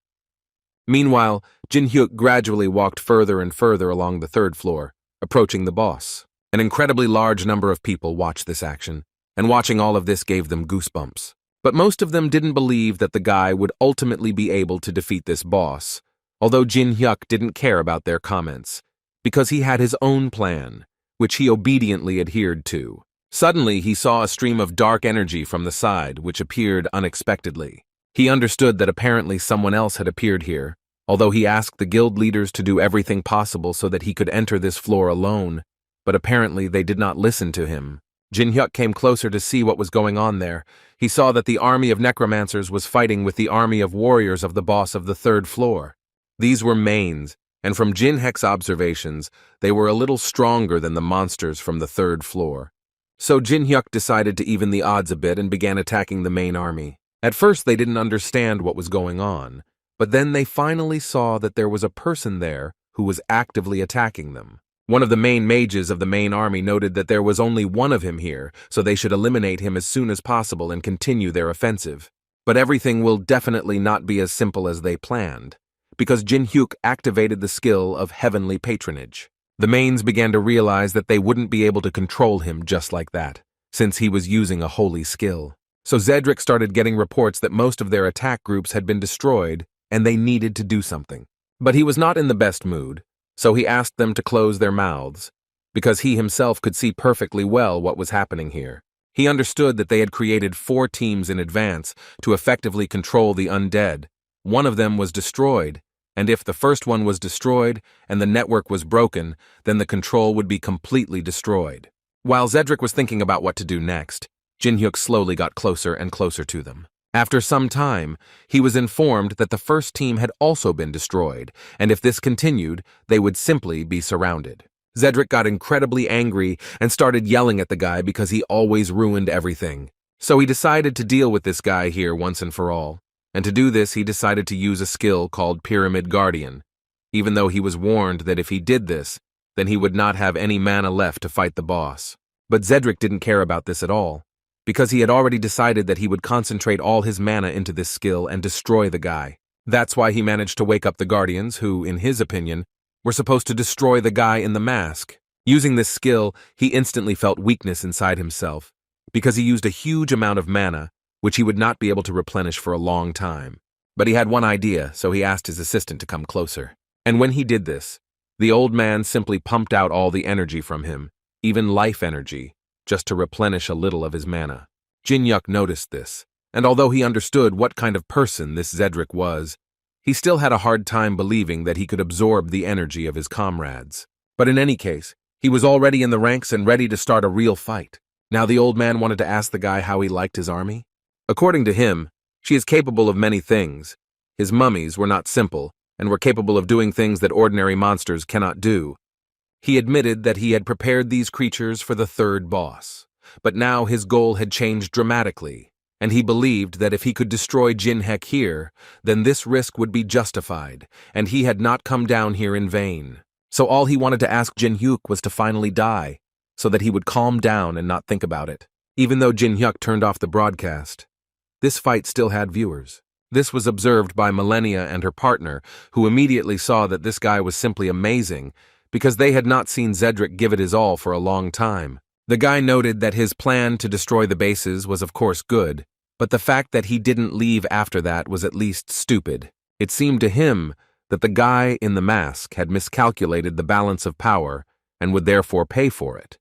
[SPEAKER 1] Meanwhile, Jin-hyuk gradually walked further and further along the third floor, approaching the boss. An incredibly large number of people watched this action, and watching all of this gave them goosebumps. But most of them didn't believe that the guy would ultimately be able to defeat this boss, although Jin-hyuk didn't care about their comments, because he had his own plan, which he obediently adhered to. Suddenly, he saw a stream of dark energy from the side, which appeared unexpectedly. He understood that apparently someone else had appeared here, although he asked the guild leaders to do everything possible so that he could enter this floor alone, but apparently they did not listen to him. Jin-hyuk came closer to see what was going on there. He saw that the army of necromancers was fighting with the army of warriors of the boss of the third floor. These were mains, and from Jin-hyuk's observations, they were a little stronger than the monsters from the third floor. So Jin-hyuk decided to even the odds a bit and began attacking the main army. At first they didn't understand what was going on, but then they finally saw that there was a person there who was actively attacking them. One of the main mages of the main army noted that there was only one of him here, so they should eliminate him as soon as possible and continue their offensive. But everything will definitely not be as simple as they planned, because Jin-hyuk activated the skill of heavenly patronage. The mains began to realize that they wouldn't be able to control him just like that, since he was using a holy skill. So Zedric started getting reports that most of their attack groups had been destroyed, and they needed to do something. But he was not in the best mood, so he asked them to close their mouths, because he himself could see perfectly well what was happening here. He understood that they had created 4 teams in advance to effectively control the undead. One of them was destroyed, and if the first one was destroyed and the network was broken, then the control would be completely destroyed. While Zedric was thinking about what to do next, Jin-hyuk slowly got closer and closer to them. After some time, he was informed that the first team had also been destroyed, and if this continued, they would simply be surrounded. Zedric got incredibly angry and started yelling at the guy because he always ruined everything. So he decided to deal with this guy here once and for all. And to do this, he decided to use a skill called Pyramid Guardian, even though he was warned that if he did this, then he would not have any mana left to fight the boss. But Zedric didn't care about this at all, because he had already decided that he would concentrate all his mana into this skill and destroy the guy. That's why he managed to wake up the Guardians, who, in his opinion, were supposed to destroy the guy in the mask. Using this skill, he instantly felt weakness inside himself, because he used a huge amount of mana, which he would not be able to replenish for a long time. But he had one idea, so he asked his assistant to come closer. And when he did this, the old man simply pumped out all the energy from him, even life energy, just to replenish a little of his mana. Jin-hyuk noticed this, and although he understood what kind of person this Zedric was, he still had a hard time believing that he could absorb the energy of his comrades. But in any case, he was already in the ranks and ready to start a real fight. Now the old man wanted to ask the guy how he liked his army. According to him, she is capable of many things. His mummies were not simple, and were capable of doing things that ordinary monsters cannot do. He admitted that he had prepared these creatures for the third boss, but now his goal had changed dramatically, and he believed that if he could destroy Jin-hyuk here, then this risk would be justified, and he had not come down here in vain. So all he wanted to ask Jin-hyuk was to finally die, so that he would calm down and not think about it. Even though Jin-hyuk turned off the broadcast, this fight still had viewers. This was observed by Millennia and her partner, who immediately saw that this guy was simply amazing, because they had not seen Zedric give it his all for a long time. The guy noted that his plan to destroy the bases was of course good, but the fact that he didn't leave after that was at least stupid. It seemed to him that the guy in the mask had miscalculated the balance of power and would therefore pay for it.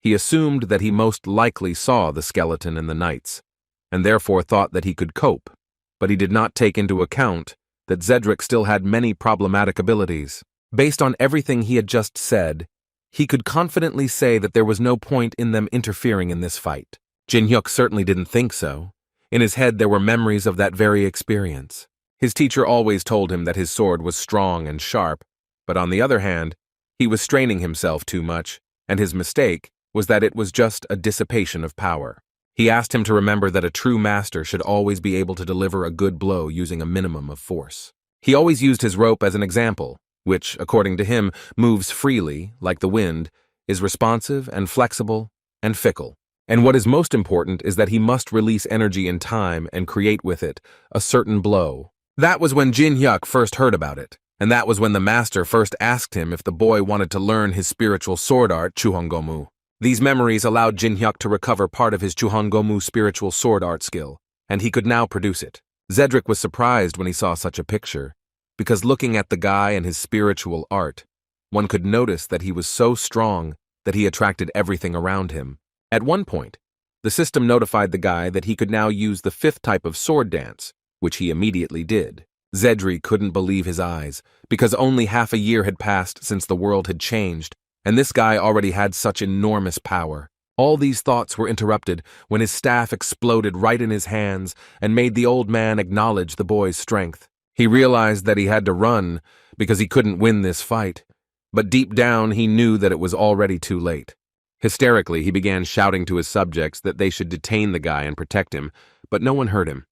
[SPEAKER 1] He assumed that he most likely saw the skeleton in the nights, and therefore thought that he could cope, but he did not take into account that Zedric still had many problematic abilities. Based on everything he had just said, he could confidently say that there was no point in them interfering in this fight. Jin-hyuk certainly didn't think so. In his head there were memories of that very experience. His teacher always told him that his sword was strong and sharp, but on the other hand, he was straining himself too much, and his mistake was that it was just a dissipation of power. He asked him to remember that a true master should always be able to deliver a good blow using a minimum of force. He always used his rope as an example, which, according to him, moves freely, like the wind, is responsive and flexible and fickle. And what is most important is that he must release energy in time and create with it a certain blow. That was when Jin-hyuk first heard about it, and that was when the master first asked him if the boy wanted to learn his spiritual sword art, Chuhongomu. These memories allowed Jin-hyuk to recover part of his Chuhongomu spiritual sword art skill, and he could now produce it. Zedric was surprised when he saw such a picture, because looking at the guy and his spiritual art, one could notice that he was so strong that he attracted everything around him. At one point, the system notified the guy that he could now use the 5th type of sword dance, which he immediately did. Zedric couldn't believe his eyes, because only half a year had passed since the world had changed, and this guy already had such enormous power. All these thoughts were interrupted when his staff exploded right in his hands and made the old man acknowledge the boy's strength. He realized that he had to run because he couldn't win this fight, but deep down he knew that it was already too late. Hysterically, he began shouting to his subjects that they should detain the guy and protect him, but no one heard him.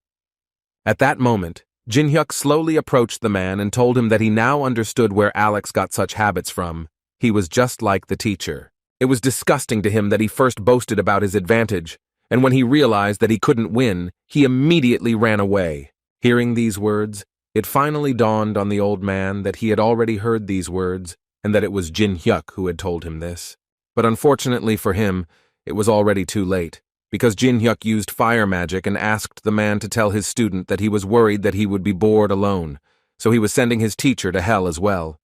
[SPEAKER 1] At that moment, Jin-hyuk slowly approached the man and told him that he now understood where Alex got such habits from. He was just like the teacher. It was disgusting to him that he first boasted about his advantage, and when he realized that he couldn't win, he immediately ran away. Hearing these words, it finally dawned on the old man that he had already heard these words and that it was Jin-hyuk who had told him this. But unfortunately for him, it was already too late, because Jin-hyuk used fire magic and asked the man to tell his student that he was worried that he would be bored alone, so he was sending his teacher to hell as well.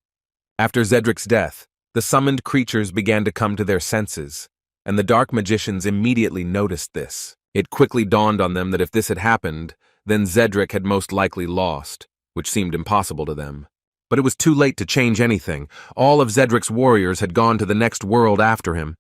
[SPEAKER 1] After Zedric's death, the summoned creatures began to come to their senses, and the dark magicians immediately noticed this. It quickly dawned on them that if this had happened, then Zedric had most likely lost, which seemed impossible to them. But it was too late to change anything. All of Zedric's warriors had gone to the next world after him.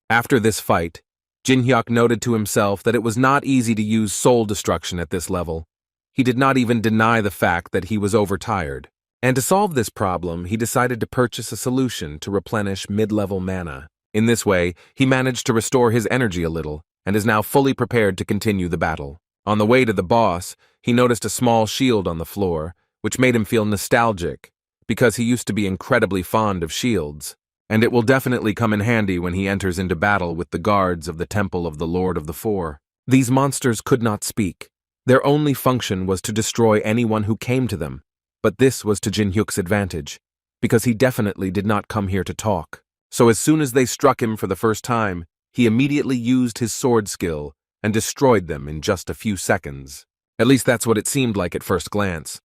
[SPEAKER 1] After this fight, Jin-hyuk noted to himself that it was not easy to use soul destruction at this level. He did not even deny the fact that he was overtired. And to solve this problem, he decided to purchase a solution to replenish mid-level mana. In this way, he managed to restore his energy a little, and is now fully prepared to continue the battle. On the way to the boss, he noticed a small shield on the floor, which made him feel nostalgic, because he used to be incredibly fond of shields, and it will definitely come in handy when he enters into battle with the guards of the Temple of the Lord of the Four. These monsters could not speak. Their only function was to destroy anyone who came to them. But this was to Jin-hyuk's advantage, because he definitely did not come here to talk. So as soon as they struck him for the first time, he immediately used his sword skill and destroyed them in just a few seconds. At least that's what it seemed like at first glance.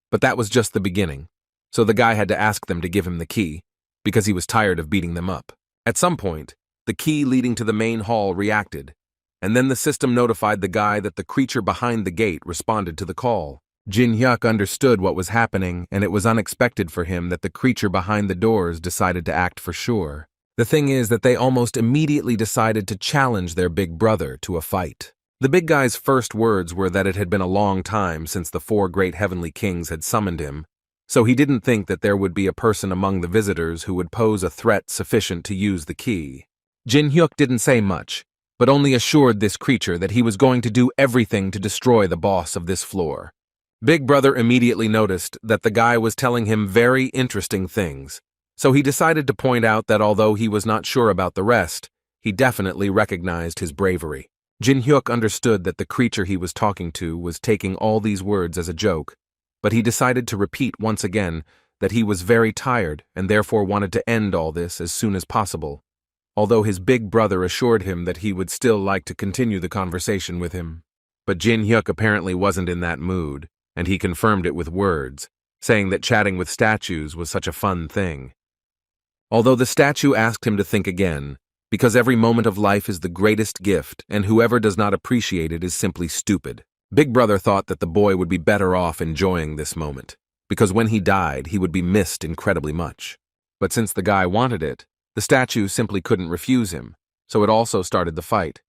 [SPEAKER 1] But that was just the beginning, so the guy had to ask them to give him the key, because he was tired of beating them up. At some point, the key leading to the main hall reacted, and then the system notified the guy that the creature behind the gate responded to the call. Jin-hyuk understood what was happening, and it was unexpected for him that the creature behind the doors decided to act for sure. The thing is that they almost immediately decided to challenge their big brother to a fight. The big guy's first words were that it had been a long time since the 4 great heavenly kings had summoned him, so he didn't think that there would be a person among the visitors who would pose a threat sufficient to use the key. Jin-hyuk didn't say much, but only assured this creature that he was going to do everything to destroy the boss of this floor. Big Brother immediately noticed that the guy was telling him very interesting things, so he decided to point out that although he was not sure about the rest, he definitely recognized his bravery. Jin-hyuk understood that the creature he was talking to was taking all these words as a joke, but he decided to repeat once again that he was very tired and therefore wanted to end all this as soon as possible. although his big brother assured him that he would still like to continue the conversation with him. But Jin Hyuk apparently wasn't in that mood, and he confirmed it with words, saying that chatting with statues was such a fun thing. Although the statue asked him to think again, because every moment of life is the greatest gift, and whoever does not appreciate it is simply stupid. Big Brother thought that the boy would be better off enjoying this moment, because when he died, he would be missed incredibly much. But since the guy wanted it, the statue simply couldn't refuse him, so it also started the fight.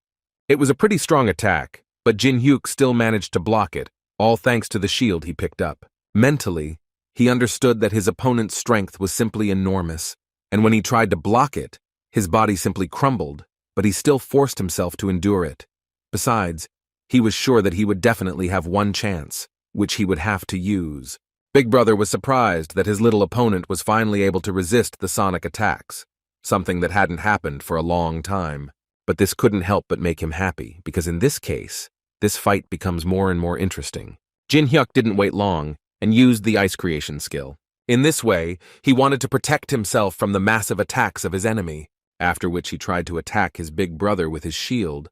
[SPEAKER 1] It was a pretty strong attack, but Jin Hyuk still managed to block it, all thanks to the shield he picked up. Mentally, he understood that his opponent's strength was simply enormous, and when he tried to block it, his body simply crumbled, but he still forced himself to endure it. Besides, he was sure that he would definitely have one chance, which he would have to use. Big Brother was surprised that his little opponent was finally able to resist the sonic attacks, something that hadn't happened for a long time. But this couldn't help but make him happy, because in this case, this fight becomes more and more interesting. Jin Hyuk didn't wait long and used the ice creation skill. In this way, he wanted to protect himself from the massive attacks of his enemy, after which he tried to attack his big brother with his shield.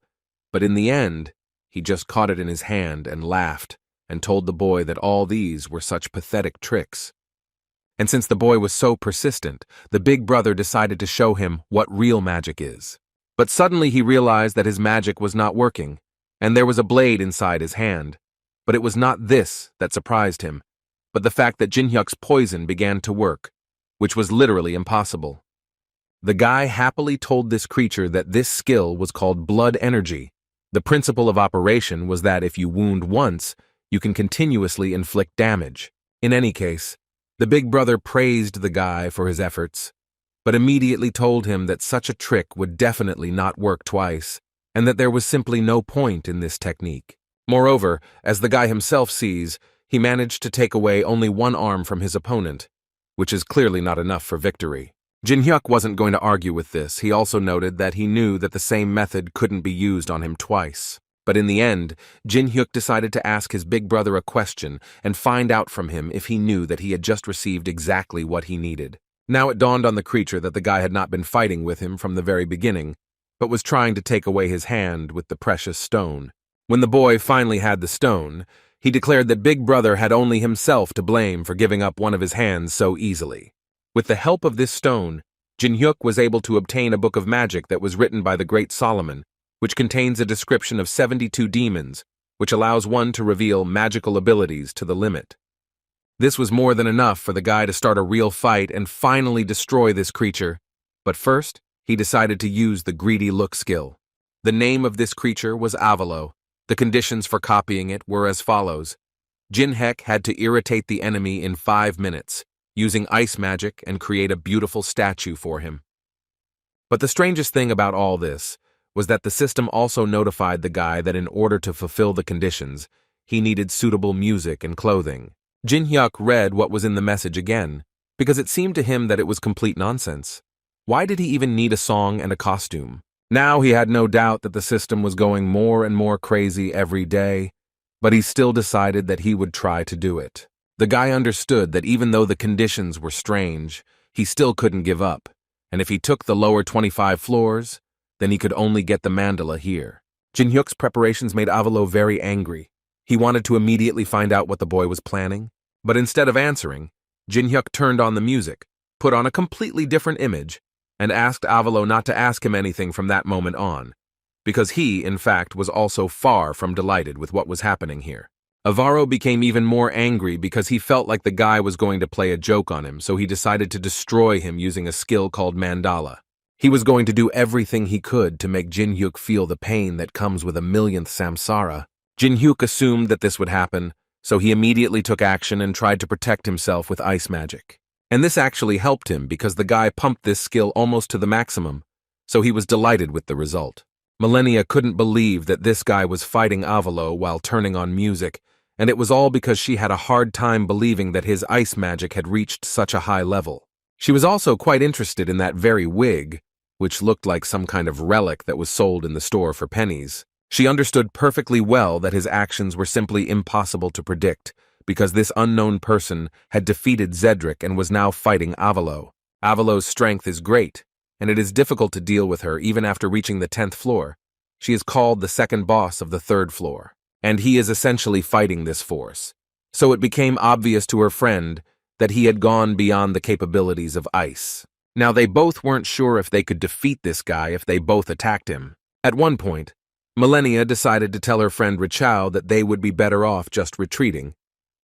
[SPEAKER 1] But in the end, he just caught it in his hand and laughed, and told the boy that all these were such pathetic tricks. And since the boy was so persistent, the big brother decided to show him what real magic is. But suddenly he realized that his magic was not working, and there was a blade inside his hand. But it was not this that surprised him, but the fact that Jin Hyuk's poison began to work, which was literally impossible. The guy happily told this creature that this skill was called blood energy. The principle of operation was that if you wound once, you can continuously inflict damage. In any case, the big brother praised the guy for his efforts, but immediately told him that such a trick would definitely not work twice, and that there was simply no point in this technique. Moreover, as the guy himself sees, he managed to take away only one arm from his opponent, which is clearly not enough for victory. Jin Hyuk wasn't going to argue with this. He also noted that he knew that the same method couldn't be used on him twice. But in the end, Jin Hyuk decided to ask his big brother a question and find out from him if he knew that he had just received exactly what he needed. Now it dawned on the creature that the guy had not been fighting with him from the very beginning, but was trying to take away his hand with the precious stone. When the boy finally had the stone, he declared that Big Brother had only himself to blame for giving up one of his hands so easily. With the help of this stone, Jin Hyuk was able to obtain a book of magic that was written by the great Solomon, which contains a description of 72 demons, which allows one to reveal magical abilities to the limit. This was more than enough for the guy to start a real fight and finally destroy this creature. But first, he decided to use the greedy look skill. The name of this creature was Avalo. The conditions for copying it were as follows. Jin Hyuk had to irritate the enemy in 5 minutes, using ice magic and create a beautiful statue for him. But the strangest thing about all this was that the system also notified the guy that in order to fulfill the conditions, he needed suitable music and clothing. Jin Hyuk read what was in the message again, because it seemed to him that it was complete nonsense. Why did he even need a song and a costume? Now he had no doubt that the system was going more and more crazy every day, but he still decided that he would try to do it. The guy understood that even though the conditions were strange, he still couldn't give up, and if he took the lower 25 floors, then he could only get the mandala here. Jin Hyuk's preparations made Avalo very angry. He wanted to immediately find out what the boy was planning, but instead of answering, Jin Hyuk turned on the music, put on a completely different image, and asked Avalo not to ask him anything from that moment on, because he, in fact, was also far from delighted with what was happening here. Avaro became even more angry because he felt like the guy was going to play a joke on him, so he decided to destroy him using a skill called mandala. He was going to do everything he could to make Jin Hyuk feel the pain that comes with a millionth samsara. Jin Hyuk assumed that this would happen, so he immediately took action and tried to protect himself with ice magic. And this actually helped him because the guy pumped this skill almost to the maximum, so he was delighted with the result. Millennia couldn't believe that this guy was fighting Avalo while turning on music, and it was all because she had a hard time believing that his ice magic had reached such a high level. She was also quite interested in that very wig, which looked like some kind of relic that was sold in the store for pennies. She understood perfectly well that his actions were simply impossible to predict, because this unknown person had defeated Zedric and was now fighting Avalo. Avalo's strength is great, and it is difficult to deal with her even after reaching the 10th floor. She is called the second boss of the 3rd floor, and he is essentially fighting this force. So it became obvious to her friend that he had gone beyond the capabilities of ice. Now they both weren't sure if they could defeat this guy if they both attacked him. At one point, Millennia decided to tell her friend Richao that they would be better off just retreating,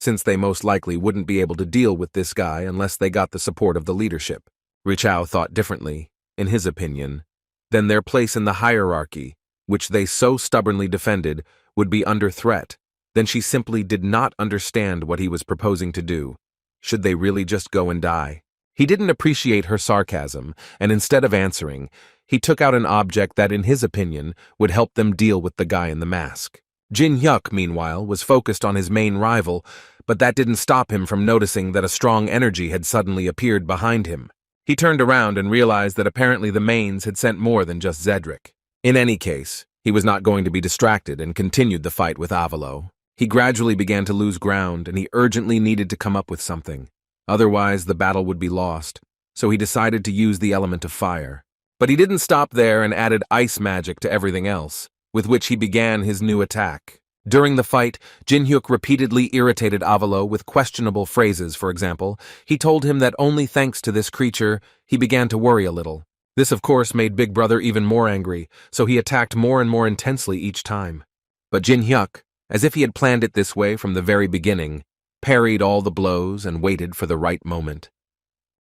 [SPEAKER 1] since they most likely wouldn't be able to deal with this guy unless they got the support of the leadership. Richao thought differently, in his opinion, then their place in the hierarchy, which they so stubbornly defended, would be under threat. Then she simply did not understand what he was proposing to do. Should they really just go and die? He didn't appreciate her sarcasm, and instead of answering, he took out an object that, in his opinion, would help them deal with the guy in the mask. Jin Hyuk, meanwhile, was focused on his main rival, but that didn't stop him from noticing that a strong energy had suddenly appeared behind him. He turned around and realized that apparently the mains had sent more than just Zedric. In any case, he was not going to be distracted and continued the fight with Avalo. He gradually began to lose ground, and he urgently needed to come up with something. Otherwise, the battle would be lost, so he decided to use the element of fire. But he didn't stop there and added ice magic to everything else, with which he began his new attack. During the fight, Jin Hyuk repeatedly irritated Avalo with questionable phrases. For example, he told him that only thanks to this creature, he began to worry a little. This, of course, made Big Brother even more angry, so he attacked more and more intensely each time. But Jin Hyuk, as if he had planned it this way from the very beginning, parried all the blows and waited for the right moment.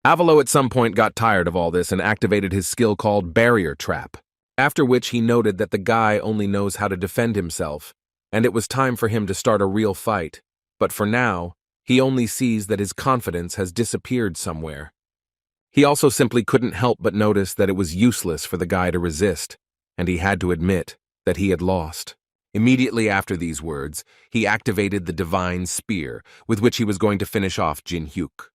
[SPEAKER 1] Avalo at some point got tired of all this and activated his skill called Barrier Trap, after which he noted that the guy only knows how to defend himself, and it was time for him to start a real fight. But for now, he only sees that his confidence has disappeared somewhere. He also simply couldn't help but notice that it was useless for the guy to resist, and he had to admit that he had lost. Immediately after these words, he activated the Divine Spear, with which he was going to finish off Jin Hyuk.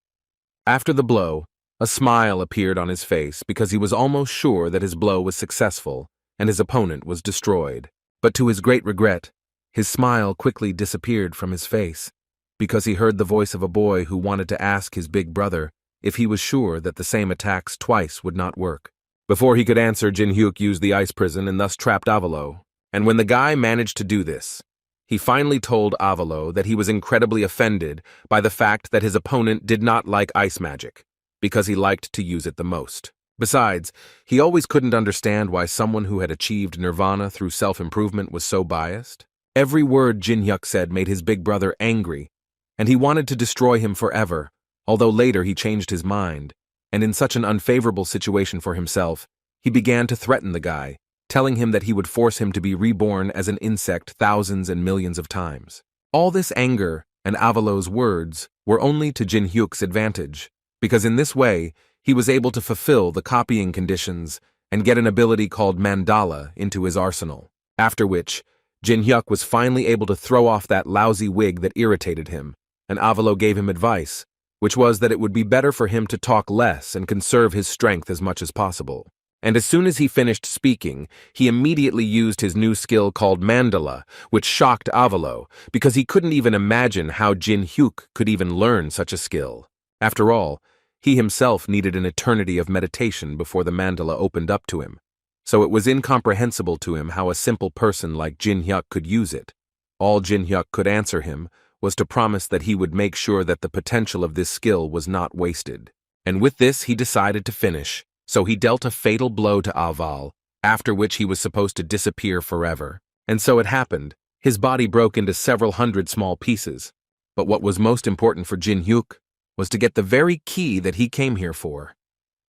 [SPEAKER 1] After the blow, a smile appeared on his face because he was almost sure that his blow was successful and his opponent was destroyed. But to his great regret, his smile quickly disappeared from his face because he heard the voice of a boy who wanted to ask his big brother if he was sure that the same attacks twice would not work. Before he could answer, Jin Hyuk used the ice prison and thus trapped Avalo. And when the guy managed to do this, he finally told Avalo that he was incredibly offended by the fact that his opponent did not like ice magic, because he liked to use it the most. Besides, he always couldn't understand why someone who had achieved nirvana through self-improvement was so biased. Every word Jin Hyuk said made his big brother angry, and he wanted to destroy him forever, although later he changed his mind, and in such an unfavorable situation for himself, he began to threaten the guy, telling him that he would force him to be reborn as an insect thousands and millions of times. All this anger and Avalo's words were only to Jin Hyuk's advantage, because in this way, he was able to fulfill the copying conditions and get an ability called Mandala into his arsenal. After which, Jin Hyuk was finally able to throw off that lousy wig that irritated him, and Avalo gave him advice, which was that it would be better for him to talk less and conserve his strength as much as possible. And as soon as he finished speaking, he immediately used his new skill called Mandala, which shocked Avalo, because he couldn't even imagine how Jin Hyuk could even learn such a skill. After all, he himself needed an eternity of meditation before the Mandala opened up to him, so it was incomprehensible to him how a simple person like Jin Hyuk could use it. All Jin Hyuk could answer him was to promise that he would make sure that the potential of this skill was not wasted. And with this he decided to finish. So he dealt a fatal blow to Aval, after which he was supposed to disappear forever. And so it happened. His body broke into several hundred small pieces. But what was most important for Jin Hyuk was to get the very key that he came here for.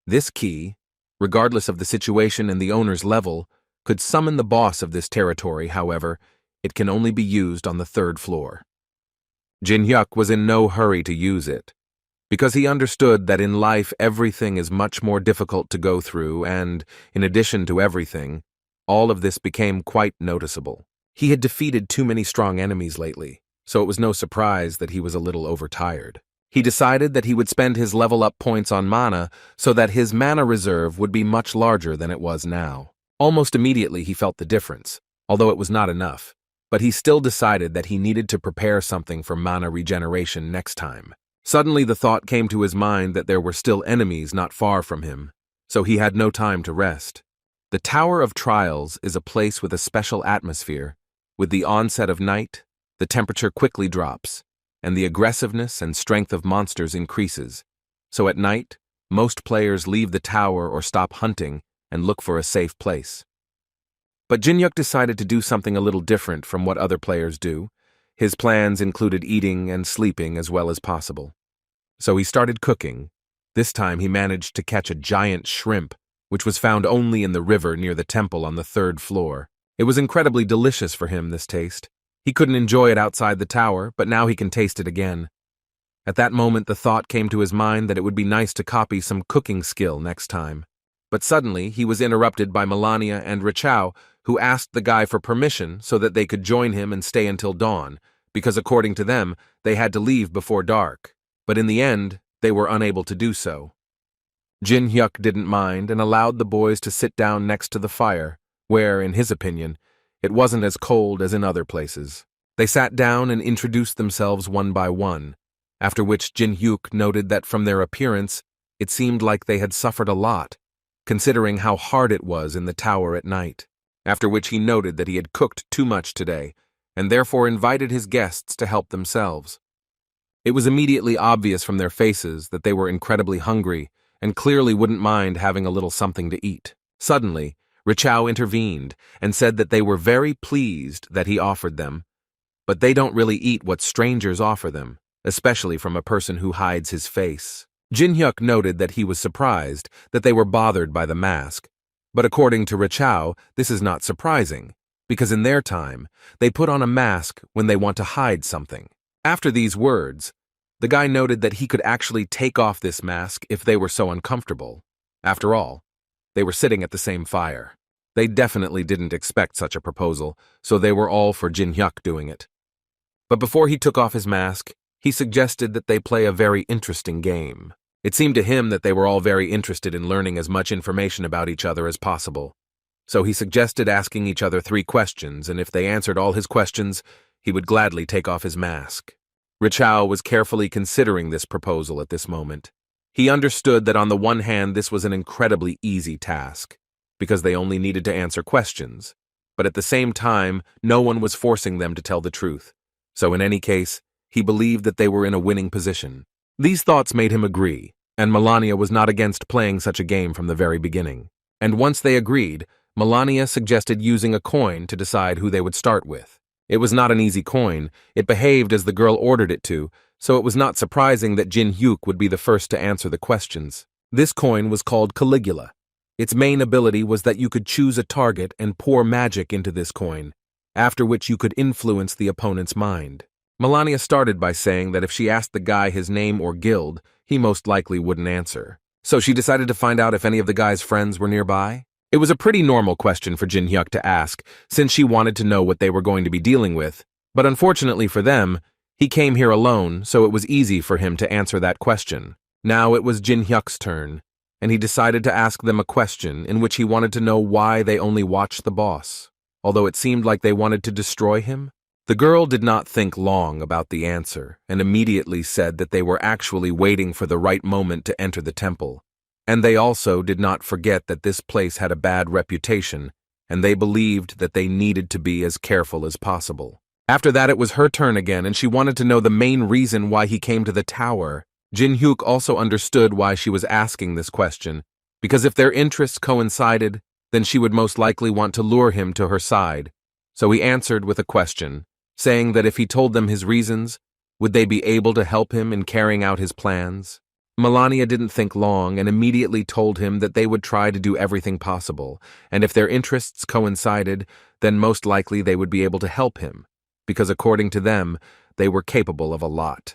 [SPEAKER 1] This key, regardless of the situation and the owner's level, could summon the boss of this territory. However, it can only be used on the 3rd floor. Jin Hyuk was in no hurry to use it, because he understood that in life everything is much more difficult to go through and, in addition to everything, all of this became quite noticeable. He had defeated too many strong enemies lately, so it was no surprise that he was a little overtired. He decided that he would spend his level-up points on mana so that his mana reserve would be much larger than it was now. Almost immediately he felt the difference, although it was not enough, but he still decided that he needed to prepare something for mana regeneration next time. Suddenly the thought came to his mind that there were still enemies not far from him, so he had no time to rest. The Tower of Trials is a place with a special atmosphere. With the onset of night, the temperature quickly drops, and the aggressiveness and strength of monsters increases. So at night, most players leave the tower or stop hunting and look for a safe place. But Jin-hyuk decided to do something a little different from what other players do. His plans included eating and sleeping as well as possible. So he started cooking. This time he managed to catch a giant shrimp, which was found only in the river near the temple on the 3rd floor. It was incredibly delicious for him, this taste. He couldn't enjoy it outside the tower, but now he can taste it again. At that moment, the thought came to his mind that it would be nice to copy some cooking skill next time. But suddenly, he was interrupted by Melania and Richao, who asked the guy for permission so that they could join him and stay until dawn, because according to them, they had to leave before dark. But in the end, they were unable to do so. Jin-hyuk didn't mind and allowed the boys to sit down next to the fire, where, in his opinion, it wasn't as cold as in other places. They sat down and introduced themselves one by one, after which Jin-hyuk noted that from their appearance, it seemed like they had suffered a lot, considering how hard it was in the tower at night. After which he noted that he had cooked too much today, and therefore invited his guests to help themselves. It was immediately obvious from their faces that they were incredibly hungry and clearly wouldn't mind having a little something to eat. Suddenly, Richao intervened and said that they were very pleased that he offered them, but they don't really eat what strangers offer them, especially from a person who hides his face. Jin-hyuk noted that he was surprised that they were bothered by the mask, but according to Richao, this is not surprising, because in their time, they put on a mask when they want to hide something. After these words, the guy noted that he could actually take off this mask if they were so uncomfortable. After all, they were sitting at the same fire. They definitely didn't expect such a proposal, so they were all for Jin-hyuk doing it. But before he took off his mask, he suggested that they play a very interesting game. It seemed to him that they were all very interested in learning as much information about each other as possible. So he suggested asking each other 3 questions, and if they answered all his questions, he would gladly take off his mask. Richao was carefully considering this proposal at this moment. He understood that on the one hand this was an incredibly easy task, because they only needed to answer questions, but at the same time no one was forcing them to tell the truth, so in any case, he believed that they were in a winning position. These thoughts made him agree, and Melania was not against playing such a game from the very beginning. And once they agreed, Melania suggested using a coin to decide who they would start with. It was not an easy coin, it behaved as the girl ordered it to, so it was not surprising that Jin-hyuk would be the first to answer the questions. This coin was called Caligula. Its main ability was that you could choose a target and pour magic into this coin, after which you could influence the opponent's mind. Melania started by saying that if she asked the guy his name or guild, he most likely wouldn't answer. So she decided to find out if any of the guy's friends were nearby. It was a pretty normal question for Jin-hyuk to ask, since she wanted to know what they were going to be dealing with, but unfortunately for them, he came here alone, so it was easy for him to answer that question. Now it was Jin-hyuk's turn, and he decided to ask them a question in which he wanted to know why they only watched the boss, although it seemed like they wanted to destroy him. The girl did not think long about the answer, and immediately said that they were actually waiting for the right moment to enter the temple. And they also did not forget that this place had a bad reputation, and they believed that they needed to be as careful as possible. After that, it was her turn again, and she wanted to know the main reason why he came to the tower. Jin-hyuk also understood why she was asking this question, because if their interests coincided, then she would most likely want to lure him to her side. So he answered with a question, saying that if he told them his reasons, would they be able to help him in carrying out his plans? Melania didn't think long and immediately told him that they would try to do everything possible, and if their interests coincided, then most likely they would be able to help him, because according to them, they were capable of a lot.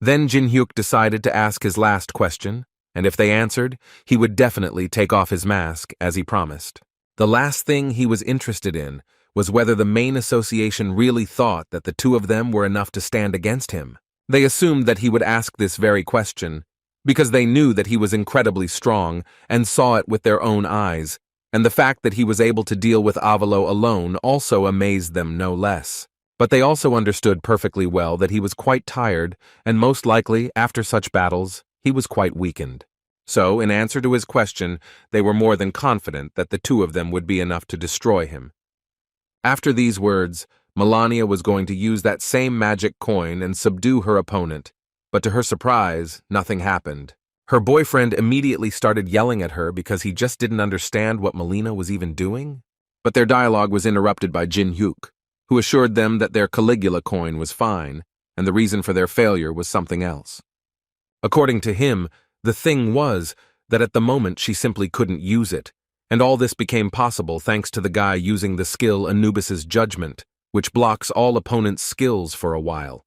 [SPEAKER 1] Then Jin-hyuk decided to ask his last question, and if they answered, he would definitely take off his mask, as he promised. The last thing he was interested in was whether the main association really thought that the 2 of them were enough to stand against him. They assumed that he would ask this very question, because they knew that he was incredibly strong and saw it with their own eyes, and the fact that he was able to deal with Avalo alone also amazed them no less. But they also understood perfectly well that he was quite tired, and most likely, after such battles, he was quite weakened. So, in answer to his question, they were more than confident that the two of them would be enough to destroy him. After these words, Melania was going to use that same magic coin and subdue her opponent, but to her surprise, nothing happened. Her boyfriend immediately started yelling at her because he just didn't understand what Melina was even doing. But their dialogue was interrupted by Jin Hyuk, who assured them that their Caligula coin was fine, and the reason for their failure was something else. According to him, the thing was that at the moment she simply couldn't use it, and all this became possible thanks to the guy using the skill Anubis's Judgment, which blocks all opponents' skills for a while.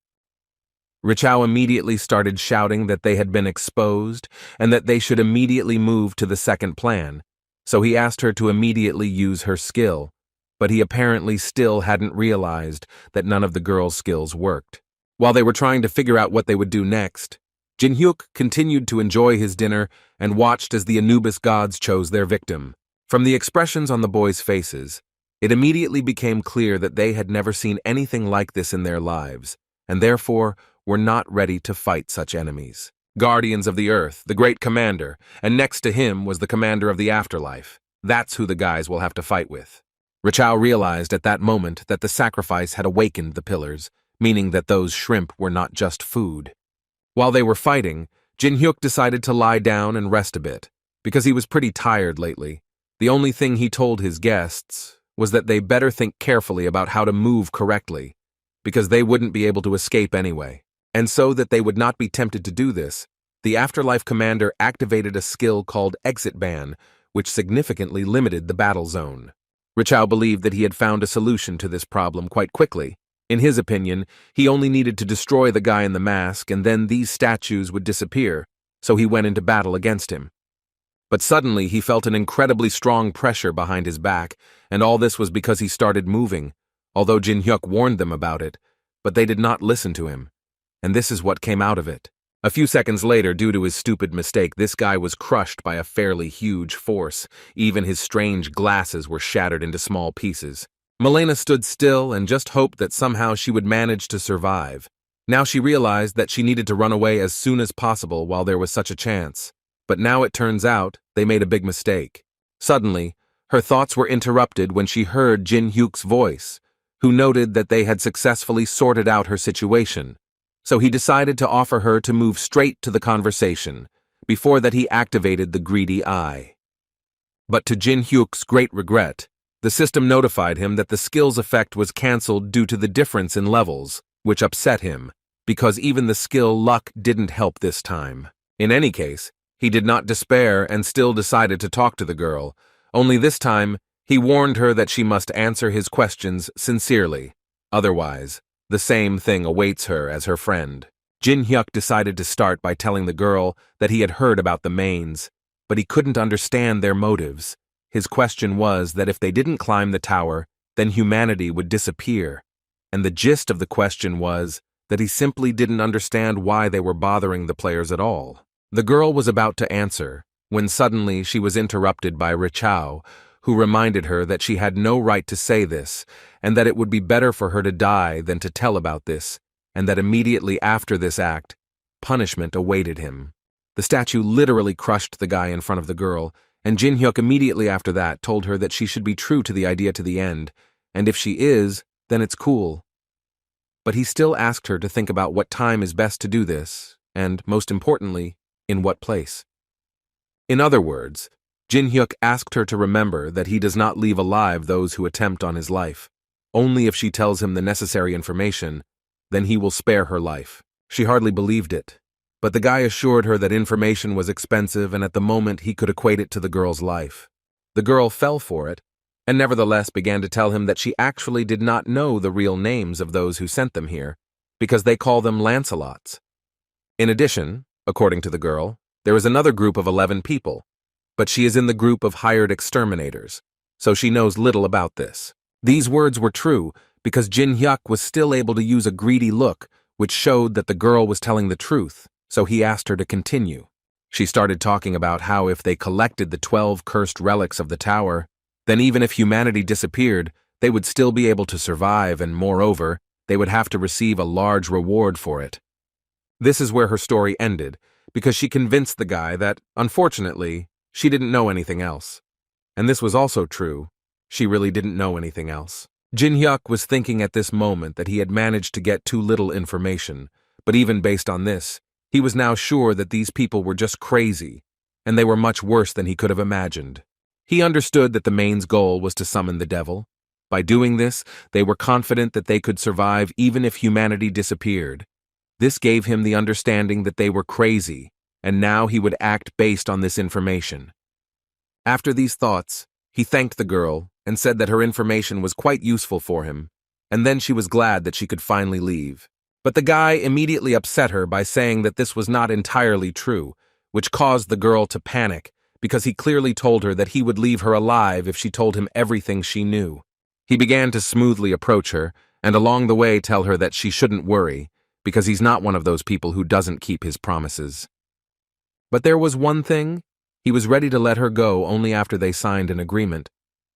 [SPEAKER 1] Richao immediately started shouting that they had been exposed and that they should immediately move to the second plan, so he asked her to immediately use her skill, but he apparently still hadn't realized that none of the girls' skills worked. While they were trying to figure out what they would do next, Jin Hyuk continued to enjoy his dinner and watched as the Anubis gods chose their victim. From the expressions on the boys' faces, it immediately became clear that they had never seen anything like this in their lives, and therefore were not ready to fight such enemies. Guardians of the Earth, the great commander, and next to him was the commander of the afterlife. That's who the guys will have to fight with. Richao realized at that moment that the sacrifice had awakened the pillars, meaning that those shrimp were not just food. While they were fighting, Jin Hyuk decided to lie down and rest a bit, because he was pretty tired lately. The only thing he told his guests was that they better think carefully about how to move correctly, because they wouldn't be able to escape anyway. And so that they would not be tempted to do this, the Afterlife commander activated a skill called Exit Ban, which significantly limited the battle zone. Richao believed that he had found a solution to this problem quite quickly. In his opinion, he only needed to destroy the guy in the mask and then these statues would disappear, so he went into battle against him. But suddenly he felt an incredibly strong pressure behind his back, and all this was because he started moving, although Jin Hyuk warned them about it, but they did not listen to him. And this is what came out of it. A few seconds later, due to his stupid mistake, this guy was crushed by a fairly huge force. Even his strange glasses were shattered into small pieces. Melina stood still and just hoped that somehow she would manage to survive. Now she realized that she needed to run away as soon as possible while there was such a chance. But now it turns out they made a big mistake. Suddenly, her thoughts were interrupted when she heard Jin Hyuk's voice, who noted that they had successfully sorted out her situation. So he decided to offer her to move straight to the conversation. Before that he activated the greedy eye. But to Jin Hyuk's great regret, the system notified him that the skill's effect was cancelled due to the difference in levels, which upset him, because even the skill luck didn't help this time. In any case, he did not despair and still decided to talk to the girl, only this time he warned her that she must answer his questions sincerely. Otherwise, the same thing awaits her as her friend. Jin Hyuk decided to start by telling the girl that he had heard about the mains, but he couldn't understand their motives. His question was that if they didn't climb the tower, then humanity would disappear. And the gist of the question was that he simply didn't understand why they were bothering the players at all. The girl was about to answer, when suddenly she was interrupted by Richao, who reminded her that she had no right to say this, and that it would be better for her to die than to tell about this, and that immediately after this act, punishment awaited him. The statue literally crushed the guy in front of the girl, and Jin Hyuk immediately after that told her that she should be true to the idea to the end, and if she is, then it's cool. But he still asked her to think about what time is best to do this, and, most importantly, in what place. In other words, Jin Hyuk asked her to remember that he does not leave alive those who attempt on his life. Only if she tells him the necessary information, then he will spare her life. She hardly believed it, but the guy assured her that information was expensive and at the moment he could equate it to the girl's life. The girl fell for it, and nevertheless began to tell him that she actually did not know the real names of those who sent them here, because they call them Lancelots. In addition, according to the girl, there is another group of 11 people, but she is in the group of hired exterminators, so she knows little about this. These words were true because Jin Hyuk was still able to use a greedy look, which showed that the girl was telling the truth, so he asked her to continue. She started talking about how if they collected the 12 cursed relics of the tower, then even if humanity disappeared, they would still be able to survive and, moreover, they would have to receive a large reward for it. This is where her story ended, because she convinced the guy that, unfortunately, she didn't know anything else. And this was also true. She really didn't know anything else. Jin-hyuk was thinking at this moment that he had managed to get too little information, but even based on this, he was now sure that these people were just crazy, and they were much worse than he could have imagined. He understood that the main's goal was to summon the devil. By doing this, they were confident that they could survive even if humanity disappeared. This gave him the understanding that they were crazy, and now he would act based on this information. After these thoughts, he thanked the girl and said that her information was quite useful for him, and then she was glad that she could finally leave. But the guy immediately upset her by saying that this was not entirely true, which caused the girl to panic because he clearly told her that he would leave her alive if she told him everything she knew. He began to smoothly approach her and along the way tell her that she shouldn't worry because he's not one of those people who doesn't keep his promises. But there was one thing: he was ready to let her go only after they signed an agreement,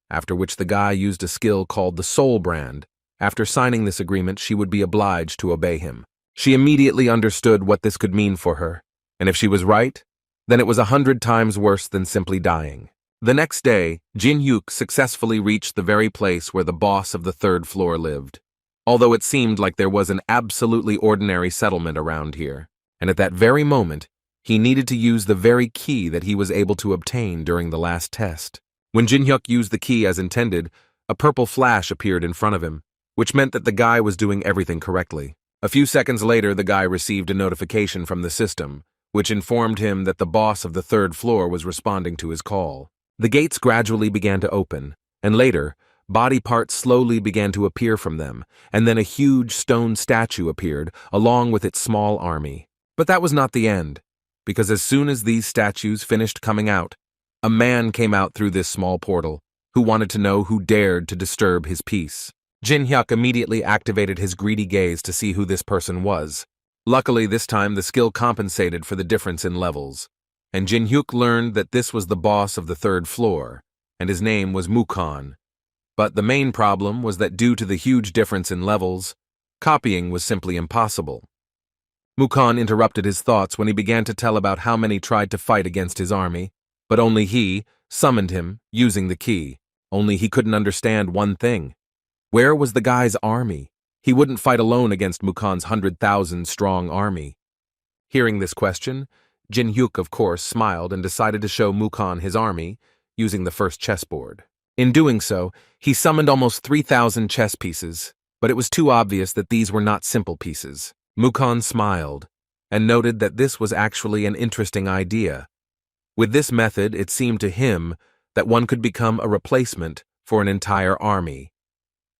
[SPEAKER 1] after which the guy used a skill called the Soul Brand. After signing this agreement, she would be obliged to obey him. She immediately understood what this could mean for her, and if she was right, then it was 100 times worse than simply dying. The next day, Jin-hyuk successfully reached the very place where the boss of the third floor lived, although it seemed like there was an absolutely ordinary settlement around here, and at that very moment, he needed to use the very key that he was able to obtain during the last test. When Jin-hyuk used the key as intended, a purple flash appeared in front of him, which meant that the guy was doing everything correctly. A few seconds later, the guy received a notification from the system, which informed him that the boss of the third floor was responding to his call. The gates gradually began to open, and later, body parts slowly began to appear from them, and then a huge stone statue appeared, along with its small army. But that was not the end, because as soon as these statues finished coming out, a man came out through this small portal, who wanted to know who dared to disturb his peace. Jin-hyuk immediately activated his greedy gaze to see who this person was. Luckily, this time the skill compensated for the difference in levels, and Jin-hyuk learned that this was the boss of the third floor, and his name was Mukon. But the main problem was that due to the huge difference in levels, copying was simply impossible. Mukon interrupted his thoughts when he began to tell about how many tried to fight against his army, but only he summoned him using the key. Only he couldn't understand one thing. Where was the guy's army? He wouldn't fight alone against Mukon's 100,000-strong army. Hearing this question, Jin-hyuk, of course, smiled and decided to show Mukon his army using the first chessboard. In doing so, he summoned almost 3,000 chess pieces, but it was too obvious that these were not simple pieces. Mukon smiled and noted that this was actually an interesting idea. With this method, it seemed to him that one could become a replacement for an entire army.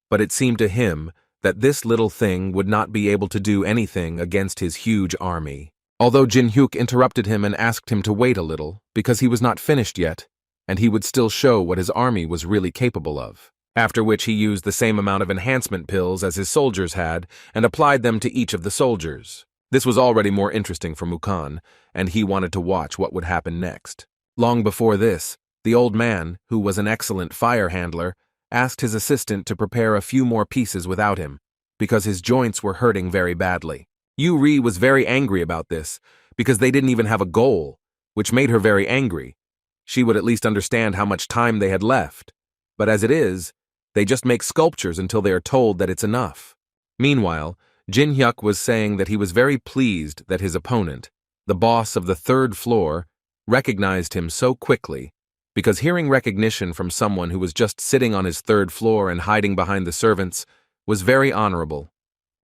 [SPEAKER 1] But it seemed to him that this little thing would not be able to do anything against his huge army. Although Jin-hyuk interrupted him and asked him to wait a little, because he was not finished yet, and he would still show what his army was really capable of. After which he used the same amount of enhancement pills as his soldiers had and applied them to each of the soldiers. This was already more interesting for Mukon, and he wanted to watch what would happen next. Long before this, the old man, who was an excellent fire handler, asked his assistant to prepare a few more pieces without him, because his joints were hurting very badly. Yu-ri was very angry about this, because they didn't even have a goal, which made her very angry. She would at least understand how much time they had left, but as it is, they just make sculptures until they are told that it's enough. Meanwhile, Jin-hyuk was saying that he was very pleased that his opponent, the boss of the third floor, recognized him so quickly, because hearing recognition from someone who was just sitting on his third floor and hiding behind the servants was very honorable.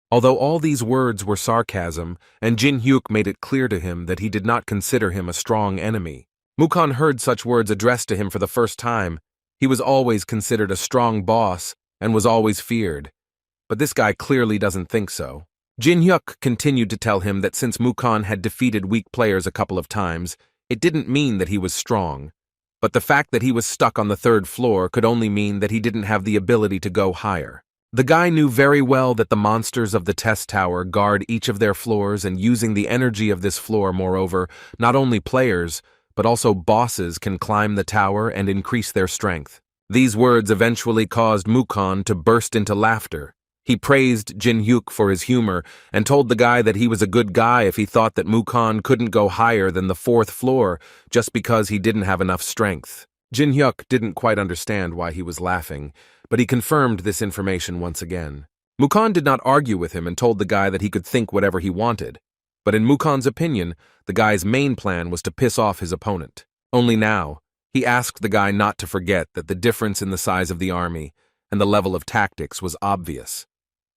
[SPEAKER 1] Although all these words were sarcasm, and Jin-hyuk made it clear to him that he did not consider him a strong enemy. Mukon heard such words addressed to him for the first time. He was always considered a strong boss and was always feared. But this guy clearly doesn't think so. Jin-hyuk continued to tell him that since Mukon had defeated weak players a couple of times, it didn't mean that he was strong. But the fact that he was stuck on the third floor could only mean that he didn't have the ability to go higher. The guy knew very well that the monsters of the test tower guard each of their floors, and using the energy of this floor, moreover, not only players, but also bosses can climb the tower and increase their strength. These words eventually caused Mukon to burst into laughter, He praised Jin Hyuk for his humor and told the guy that he was a good guy if he thought that Mukon couldn't go higher than the 4th floor just because he didn't have enough strength. Jin Hyuk didn't quite understand why he was laughing, but he confirmed this information once again. Mukon did not argue with him and told the guy that he could think whatever he wanted. But in Mukon's opinion, the guy's main plan was to piss off his opponent. Only now, he asked the guy not to forget that the difference in the size of the army and the level of tactics was obvious.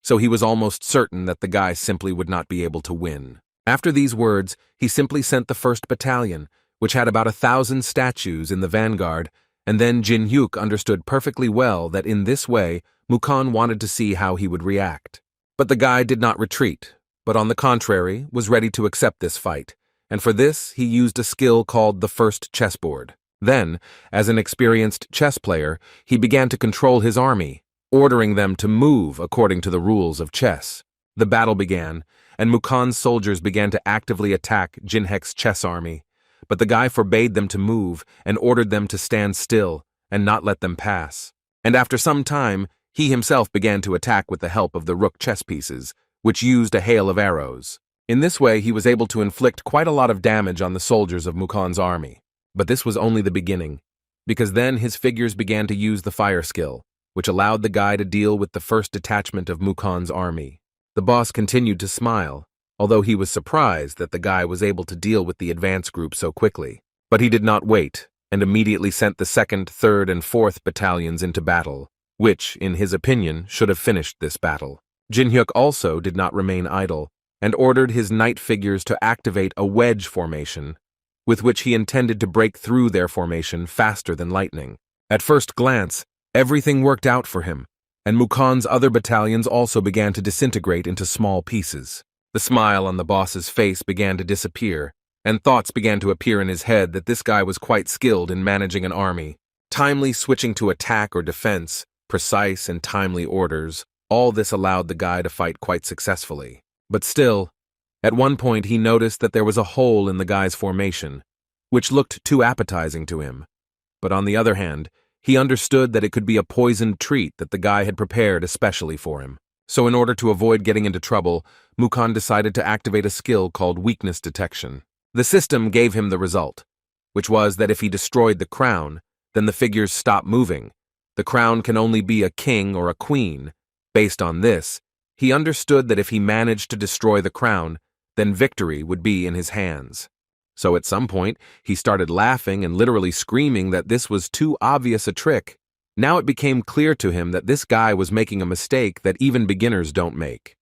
[SPEAKER 1] So he was almost certain that the guy simply would not be able to win. After these words, he simply sent the 1st Battalion, which had about 1,000 statues in the vanguard, and then Jin Hyuk understood perfectly well that in this way, Mukon wanted to see how he would react. But the guy did not retreat, but on the contrary, was ready to accept this fight, and for this he used a skill called the 1st chessboard. Then, as an experienced chess player, he began to control his army, ordering them to move according to the rules of chess. The battle began, and Mukon's soldiers began to actively attack Jin Hyuk's chess army, but the guy forbade them to move and ordered them to stand still and not let them pass. And after some time, he himself began to attack with the help of the rook chess pieces, which used a hail of arrows. In this way, he was able to inflict quite a lot of damage on the soldiers of Mukon's army. But this was only the beginning, because then his figures began to use the fire skill, which allowed the guy to deal with the 1st detachment of Mukon's army. The boss continued to smile, although he was surprised that the guy was able to deal with the advance group so quickly. But he did not wait, and immediately sent the 2nd, 3rd, and 4th battalions into battle, which, in his opinion, should have finished this battle. Jin Hyuk also did not remain idle, and ordered his knight figures to activate a wedge formation, with which he intended to break through their formation faster than lightning. At first glance, everything worked out for him, and Mukon's other battalions also began to disintegrate into small pieces. The smile on the boss's face began to disappear, and thoughts began to appear in his head that this guy was quite skilled in managing an army, timely switching to attack or defense, precise and timely orders. All this allowed the guy to fight quite successfully. But still, at one point he noticed that there was a hole in the guy's formation, which looked too appetizing to him. But on the other hand, he understood that it could be a poisoned treat that the guy had prepared especially for him. So in order to avoid getting into trouble, Mukon decided to activate a skill called weakness detection. The system gave him the result, which was that if he destroyed the crown, then the figures stopped moving. The crown can only be a king or a queen. Based on this, he understood that if he managed to destroy the crown, then victory would be in his hands. So at some point, he started laughing and literally screaming that this was too obvious a trick. Now it became clear to him that this guy was making a mistake that even beginners don't make.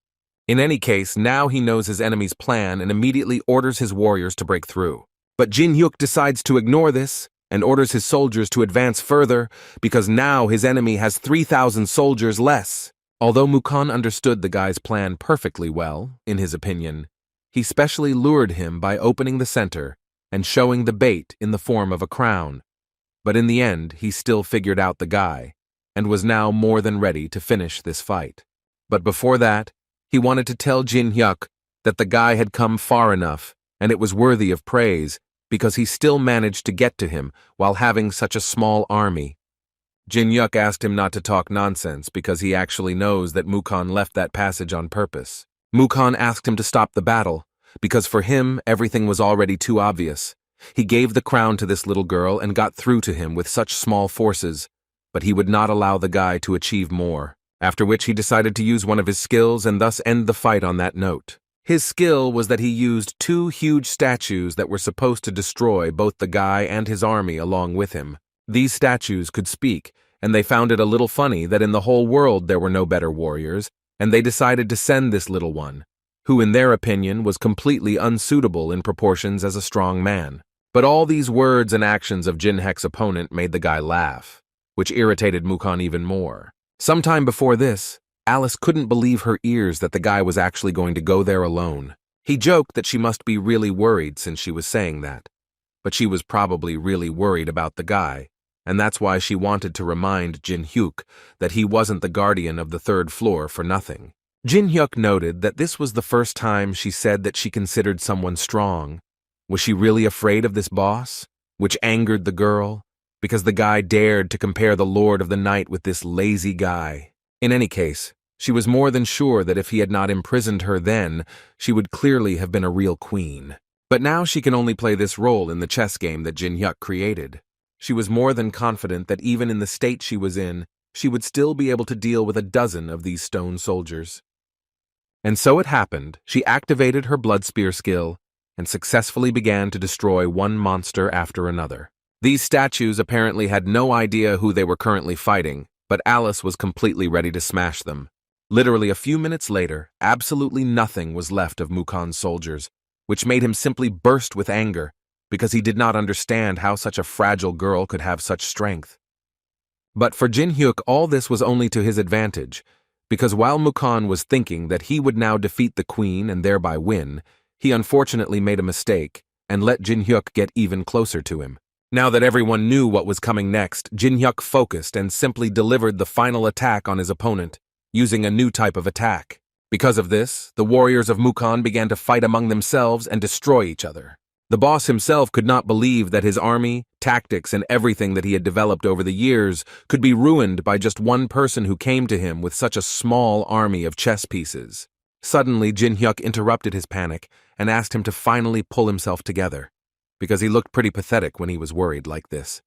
[SPEAKER 1] In any case, now he knows his enemy's plan and immediately orders his warriors to break through. But Jin Hyuk decides to ignore this and orders his soldiers to advance further because now his enemy has 3,000 soldiers less. Although Mukon understood the guy's plan perfectly well, in his opinion, he specially lured him by opening the center and showing the bait in the form of a crown. But in the end, he still figured out the guy and was now more than ready to finish this fight. But before that, he wanted to tell Jin Hyuk that the guy had come far enough and it was worthy of praise because he still managed to get to him while having such a small army. Jin Hyuk asked him not to talk nonsense because he actually knows that Mukon left that passage on purpose. Mukon asked him to stop the battle because for him everything was already too obvious. He gave the crown to this little girl and got through to him with such small forces, but he would not allow the guy to achieve more, after which he decided to use one of his skills and thus end the fight on that note. His skill was that he used 2 huge statues that were supposed to destroy both the guy and his army along with him. These statues could speak, and they found it a little funny that in the whole world there were no better warriors, and they decided to send this little one, who in their opinion was completely unsuitable in proportions as a strong man. But all these words and actions of Jin Hyuk's opponent made the guy laugh, which irritated Mukon even more. Sometime before this, Alice couldn't believe her ears that the guy was actually going to go there alone. He joked that she must be really worried since she was saying that, but she was probably really worried about the guy, and that's why she wanted to remind Jin Hyuk that he wasn't the guardian of the 3rd floor for nothing. Jin Hyuk noted that this was the first time she said that she considered someone strong. Was she really afraid of this boss? Which angered the girl, because the guy dared to compare the Lord of the Night with this lazy guy. In any case, She was more than sure that if he had not imprisoned her then, she would clearly have been a real queen. But now she can only play this role in the chess game that Jin Hyuk created. She was more than confident that even in the state she was in, she would still be able to deal with a dozen of these stone soldiers. And so it happened, she activated her blood spear skill and successfully began to destroy one monster after another. These statues apparently had no idea who they were currently fighting, but Alice was completely ready to smash them. Literally a few minutes later, absolutely nothing was left of Mukon's soldiers, which made him simply burst with anger, because he did not understand how such a fragile girl could have such strength. But for Jin Hyuk, all this was only to his advantage, because while Mukon was thinking that he would now defeat the queen and thereby win, he unfortunately made a mistake and let Jin Hyuk get even closer to him. Now that everyone knew what was coming next, Jin Hyuk focused and simply delivered the final attack on his opponent, using a new type of attack. Because of this, the warriors of Mukon began to fight among themselves and destroy each other. The boss himself could not believe that his army, tactics, and everything that he had developed over the years could be ruined by just one person who came to him with such a small army of chess pieces. Suddenly, Jin Hyuk interrupted his panic and asked him to finally pull himself together, because he looked pretty pathetic when he was worried like this.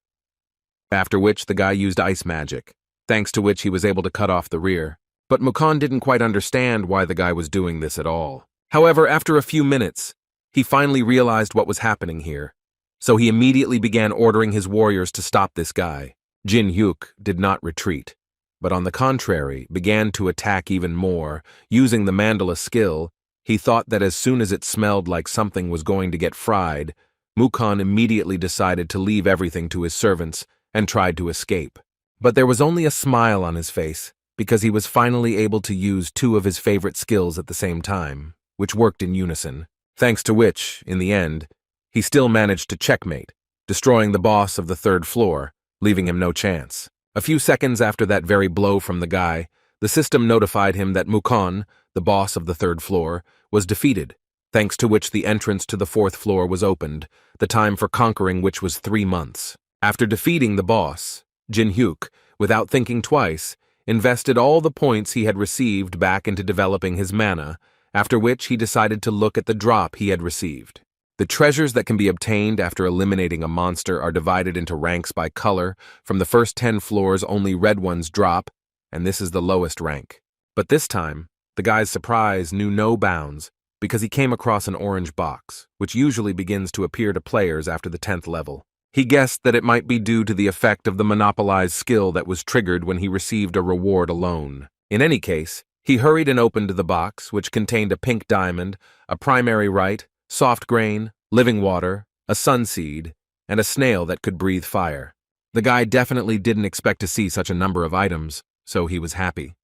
[SPEAKER 1] After which, the guy used ice magic, thanks to which he was able to cut off the rear. But Mukon didn't quite understand why the guy was doing this at all. However, after a few minutes, he finally realized what was happening here, so he immediately began ordering his warriors to stop this guy. Jin Hyuk did not retreat, but on the contrary, began to attack even more. Using the mandala skill, he thought that as soon as it smelled like something was going to get fried, Mukon immediately decided to leave everything to his servants and tried to escape. But there was only a smile on his face, because he was finally able to use two of his favorite skills at the same time, which worked in unison, thanks to which, in the end, he still managed to checkmate, destroying the boss of the third floor, leaving him no chance. A few seconds after that very blow from the guy, the system notified him that Mukon, the boss of the third floor, was defeated, thanks to which the entrance to the fourth floor was opened, the time for conquering which was 3 months. After defeating the boss, Jin Hyuk, without thinking twice, invested all the points he had received back into developing his mana, after which he decided to look at the drop he had received. The treasures that can be obtained after eliminating a monster are divided into ranks by color. From the first 10 floors, only red ones drop, and this is the lowest rank. But this time, the guy's surprise knew no bounds, because he came across an orange box, which usually begins to appear to players after the 10th level. He guessed that it might be due to the effect of the monopolized skill that was triggered when he received a reward alone. In any case, he hurried and opened the box, which contained a pink diamond, a primary right, soft grain, living water, a sunseed, and a snail that could breathe fire. The guy definitely didn't expect to see such a number of items, so he was happy.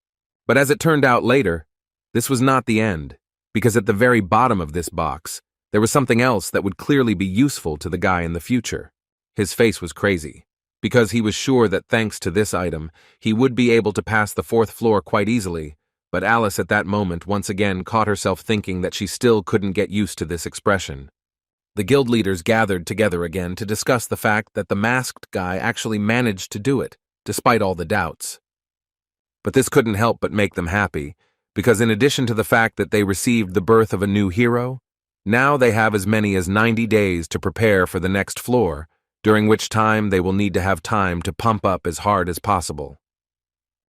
[SPEAKER 1] But as it turned out later, this was not the end, because at the very bottom of this box, there was something else that would clearly be useful to the guy in the future. His face was crazy, because he was sure that thanks to this item, he would be able to pass the 4th floor quite easily, but Alice at that moment once again caught herself thinking that she still couldn't get used to this expression. The guild leaders gathered together again to discuss the fact that the masked guy actually managed to do it, despite all the doubts. But this couldn't help but make them happy, because in addition to the fact that they received the birth of a new hero, now they have as many as 90 days to prepare for the next floor, during which time they will need to have time to pump up as hard as possible.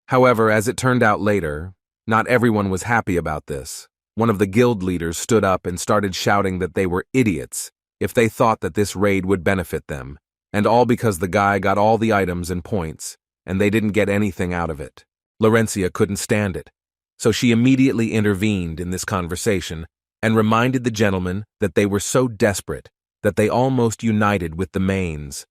[SPEAKER 1] However, as it turned out later, not everyone was happy about this. One of the guild leaders stood up and started shouting that they were idiots if they thought that this raid would benefit them, and all because the guy got all the items and points, and they didn't get anything out of it. Laurencia couldn't stand it, so she immediately intervened in this conversation and reminded the gentlemen that they were so desperate that they almost united with the Mains.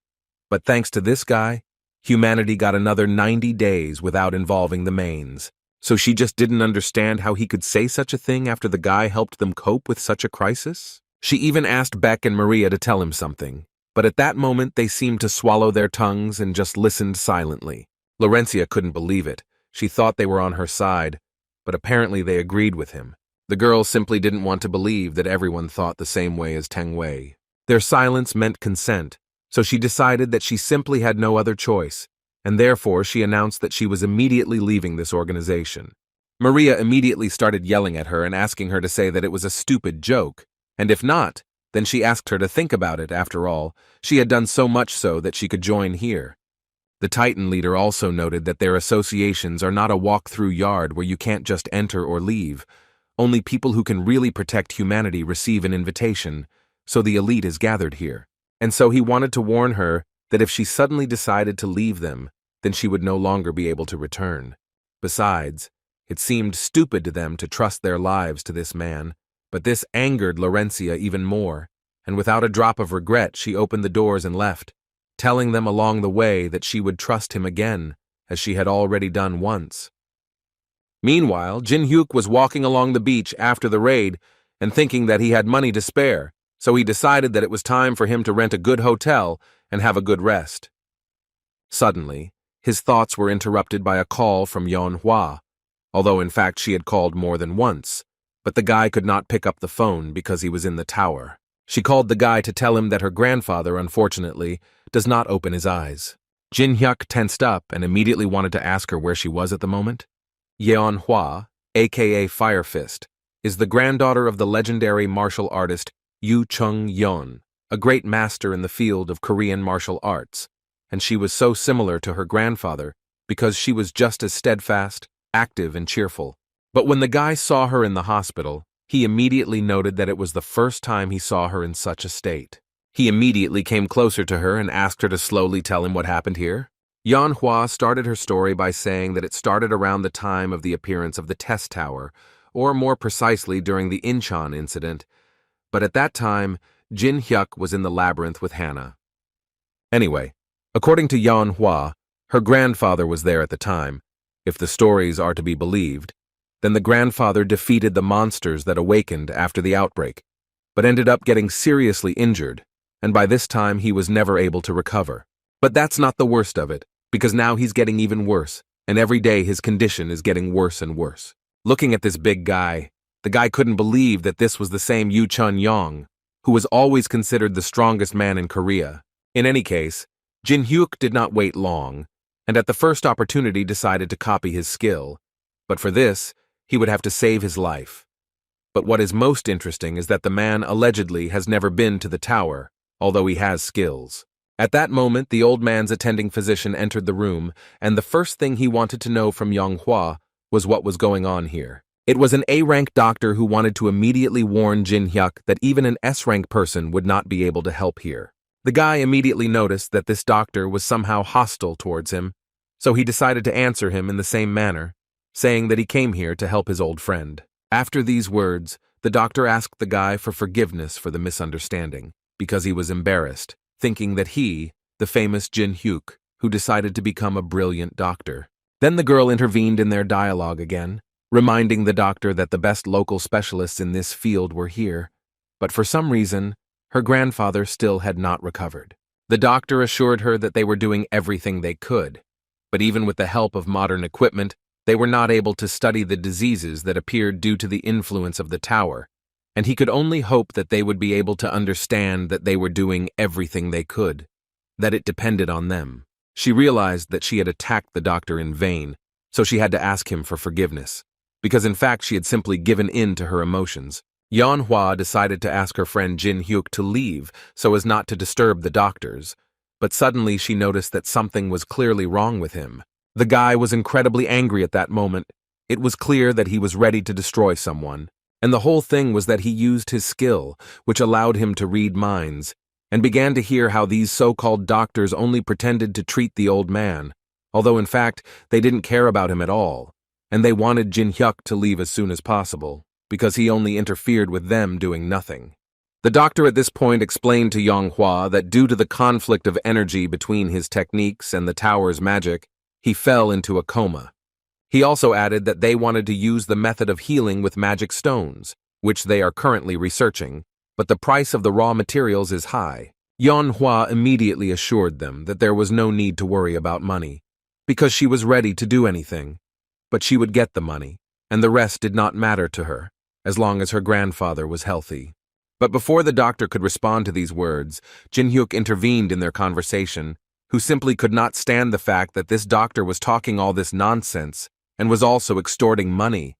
[SPEAKER 1] But thanks to this guy, humanity got another 90 days without involving the Mains. So she just didn't understand how he could say such a thing after the guy helped them cope with such a crisis. She even asked Beck and Maria to tell him something, but at that moment they seemed to swallow their tongues and just listened silently. Laurencia couldn't believe it. She thought they were on her side, but apparently they agreed with him. The girl simply didn't want to believe that everyone thought the same way as Teng Wei. Their silence meant consent, so she decided that she simply had no other choice, and therefore she announced that she was immediately leaving this organization. Maria immediately started yelling at her and asking her to say that it was a stupid joke, and if not, then she asked her to think about it. After all, she had done so much so that she could join here. The Titan leader also noted that their associations are not a walk-through yard where you can't just enter or leave. Only people who can really protect humanity receive an invitation, so the elite is gathered here. And so he wanted to warn her that if she suddenly decided to leave them, then she would no longer be able to return. Besides, it seemed stupid to them to trust their lives to this man, but this angered Laurencia even more, and without a drop of regret she opened the doors and left, telling them along the way that she would trust him again, as she had already done once. Meanwhile, Jin-hyuk was walking along the beach after the raid and thinking that he had money to spare, so he decided that it was time for him to rent a good hotel and have a good rest. Suddenly, his thoughts were interrupted by a call from Yeon-hwa, although in fact she had called more than once, but the guy could not pick up the phone because he was in the tower. She called the guy to tell him that her grandfather, unfortunately, does not open his eyes. Jin-hyuk tensed up and immediately wanted to ask her where she was at the moment. Yeon-hwa, aka Fire Fist, is the granddaughter of the legendary martial artist Yoo Chung-yeon, a great master in the field of Korean martial arts, and she was so similar to her grandfather because she was just as steadfast, active, and cheerful. But when the guy saw her in the hospital, he immediately noted that it was the first time he saw her in such a state. He immediately came closer to her and asked her to slowly tell him what happened here. Yeon-hwa started her story by saying that it started around the time of the appearance of the test tower, or more precisely during the Incheon incident, but at that time, Jin-hyuk was in the labyrinth with Hannah. Anyway, according to Yeon-hwa, her grandfather was there at the time. If the stories are to be believed, then the grandfather defeated the monsters that awakened after the outbreak, but ended up getting seriously injured, and by this time he was never able to recover. But that's not the worst of it, because now he's getting even worse, and every day his condition is getting worse and worse. Looking at this big guy, the guy couldn't believe that this was the same Yoo Chun-yeon, who was always considered the strongest man in Korea. In any case, Jin-hyuk did not wait long, and at the first opportunity decided to copy his skill. But for this, he would have to save his life. But what is most interesting is that the man allegedly has never been to the tower, although he has skills. At that moment, the old man's attending physician entered the room, and the first thing he wanted to know from Yeon-hwa was what was going on here. It was an A-rank doctor who wanted to immediately warn Jin-hyuk that even an S-rank person would not be able to help here. The guy immediately noticed that this doctor was somehow hostile towards him, so he decided to answer him in the same manner, saying that he came here to help his old friend. After these words, the doctor asked the guy for forgiveness for the misunderstanding, because he was embarrassed, thinking that he, the famous Jin-hyuk, who decided to become a brilliant doctor. Then the girl intervened in their dialogue again, reminding the doctor that the best local specialists in this field were here, but for some reason, her grandfather still had not recovered. The doctor assured her that they were doing everything they could, but even with the help of modern equipment, they were not able to study the diseases that appeared due to the influence of the tower, and he could only hope that they would be able to understand that they were doing everything they could, that it depended on them. She realized that she had attacked the doctor in vain, so she had to ask him for forgiveness, because in fact she had simply given in to her emotions. Yeon-hwa decided to ask her friend Jin-hyuk to leave so as not to disturb the doctors, but suddenly she noticed that something was clearly wrong with him. The guy was incredibly angry at that moment. It was clear that he was ready to destroy someone, and the whole thing was that he used his skill, which allowed him to read minds, and began to hear how these so-called doctors only pretended to treat the old man, although in fact they didn't care about him at all, and they wanted Jin-hyuk to leave as soon as possible, because he only interfered with them doing nothing. The doctor at this point explained to Yeon-hwa that due to the conflict of energy between his techniques and the tower's magic, he fell into a coma. He also added that they wanted to use the method of healing with magic stones, which they are currently researching, but the price of the raw materials is high. Yeon-hwa immediately assured them that there was no need to worry about money, because she was ready to do anything, but she would get the money, and the rest did not matter to her, as long as her grandfather was healthy. But before the doctor could respond to these words, Jin-hyuk intervened in their conversation, who simply could not stand the fact that this doctor was talking all this nonsense and was also extorting money.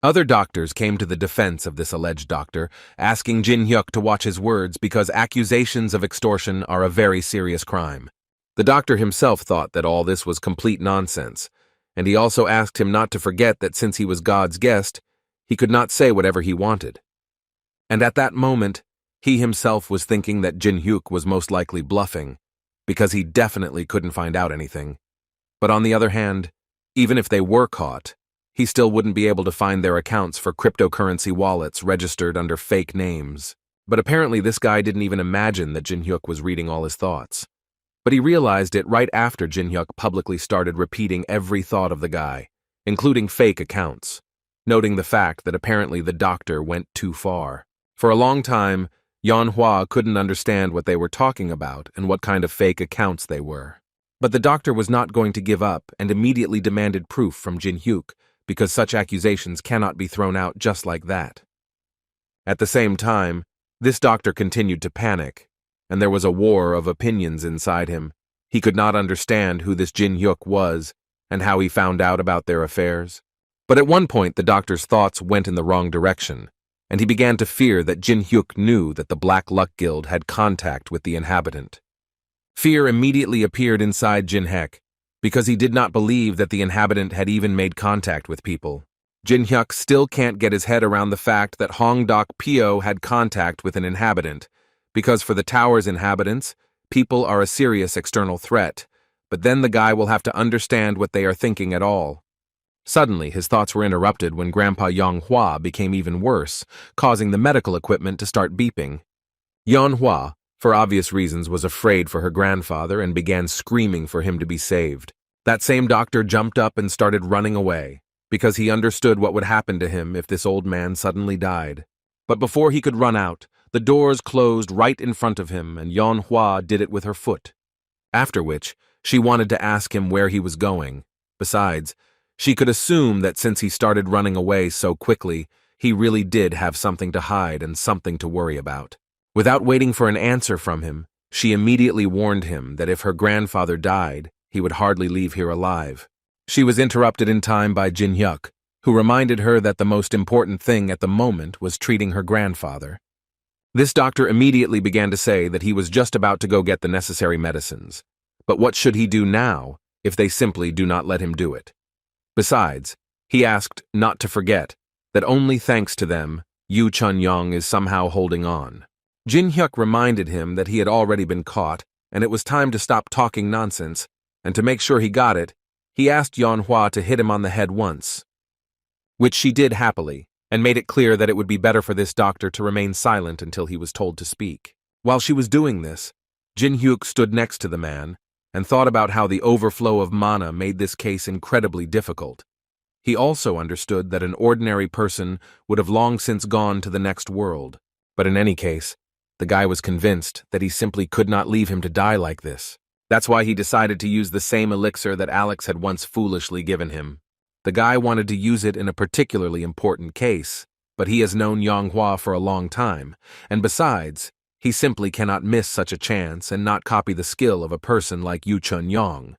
[SPEAKER 1] Other doctors came to the defense of this alleged doctor, asking Jin Hyuk to watch his words because accusations of extortion are a very serious crime. The doctor himself thought that all this was complete nonsense, and he also asked him not to forget that since he was God's guest, he could not say whatever he wanted. And at that moment, he himself was thinking that Jin Hyuk was most likely bluffing, because he definitely couldn't find out anything. But on the other hand, even if they were caught, he still wouldn't be able to find their accounts for cryptocurrency wallets registered under fake names. But apparently this guy didn't even imagine that Jin Hyuk was reading all his thoughts. But he realized it right after Jin Hyuk publicly started repeating every thought of the guy, including fake accounts, noting the fact that apparently the doctor went too far. For a long time, Yanhua couldn't understand what they were talking about and what kind of fake accounts they were. But the doctor was not going to give up and immediately demanded proof from Jin Hyuk, because such accusations cannot be thrown out just like that. At the same time, this doctor continued to panic, and there was a war of opinions inside him. He could not understand who this Jin Hyuk was and how he found out about their affairs. But at one point the doctor's thoughts went in the wrong direction, and he began to fear that Jin Hyuk knew that the Black Luck Guild had contact with the inhabitant. Fear immediately appeared inside Jin Hyuk, because he did not believe that the inhabitant had even made contact with people. Jin Hyuk still can't get his head around the fact that Hong Dok Pyo had contact with an inhabitant, because for the tower's inhabitants, people are a serious external threat, but then the guy will have to understand what they are thinking at all. Suddenly, his thoughts were interrupted when Grandpa Yanhua became even worse, causing the medical equipment to start beeping. Yanhua, for obvious reasons, was afraid for her grandfather and began screaming for him to be saved. That same doctor jumped up and started running away, because he understood what would happen to him if this old man suddenly died. But before he could run out, the doors closed right in front of him, and Yanhua did it with her foot. After which, she wanted to ask him where he was going. Besides, she could assume that since he started running away so quickly, he really did have something to hide and something to worry about. Without waiting for an answer from him, she immediately warned him that if her grandfather died, he would hardly leave here alive. She was interrupted in time by Jin Hyuk, who reminded her that the most important thing at the moment was treating her grandfather. This doctor immediately began to say that he was just about to go get the necessary medicines. But what should he do now if they simply do not let him do it? Besides, he asked not to forget that only thanks to them, Yu Chun-yong is somehow holding on. Jin Hyuk reminded him that he had already been caught, and it was time to stop talking nonsense, and to make sure he got it, he asked Yanhua to hit him on the head once, which she did happily, and made it clear that it would be better for this doctor to remain silent until he was told to speak. While she was doing this, Jin Hyuk stood next to the man, and thought about how the overflow of mana made this case incredibly difficult. He also understood that an ordinary person would have long since gone to the next world, but in any case, the guy was convinced that he simply could not leave him to die like this. That's why he decided to use the same elixir that Alex had once foolishly given him. The guy wanted to use it in a particularly important case, but he has known Yanhua for a long time, and besides, he simply cannot miss such a chance and not copy the skill of a person like Yu Chun-yong.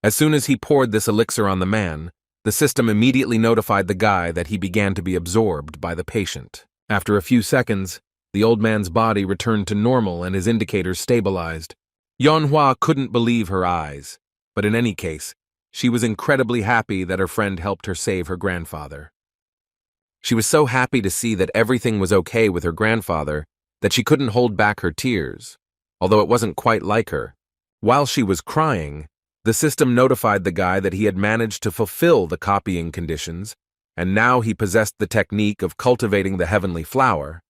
[SPEAKER 1] As soon as he poured this elixir on the man, the system immediately notified the guy that he began to be absorbed by the patient. After a few seconds, the old man's body returned to normal and his indicators stabilized. Yanhua couldn't believe her eyes, but in any case, she was incredibly happy that her friend helped her save her grandfather. She was so happy to see that everything was okay with her grandfather that she couldn't hold back her tears, although it wasn't quite like her. While she was crying, the system notified the guy that he had managed to fulfill the copying conditions, and now he possessed the technique of cultivating the heavenly flower.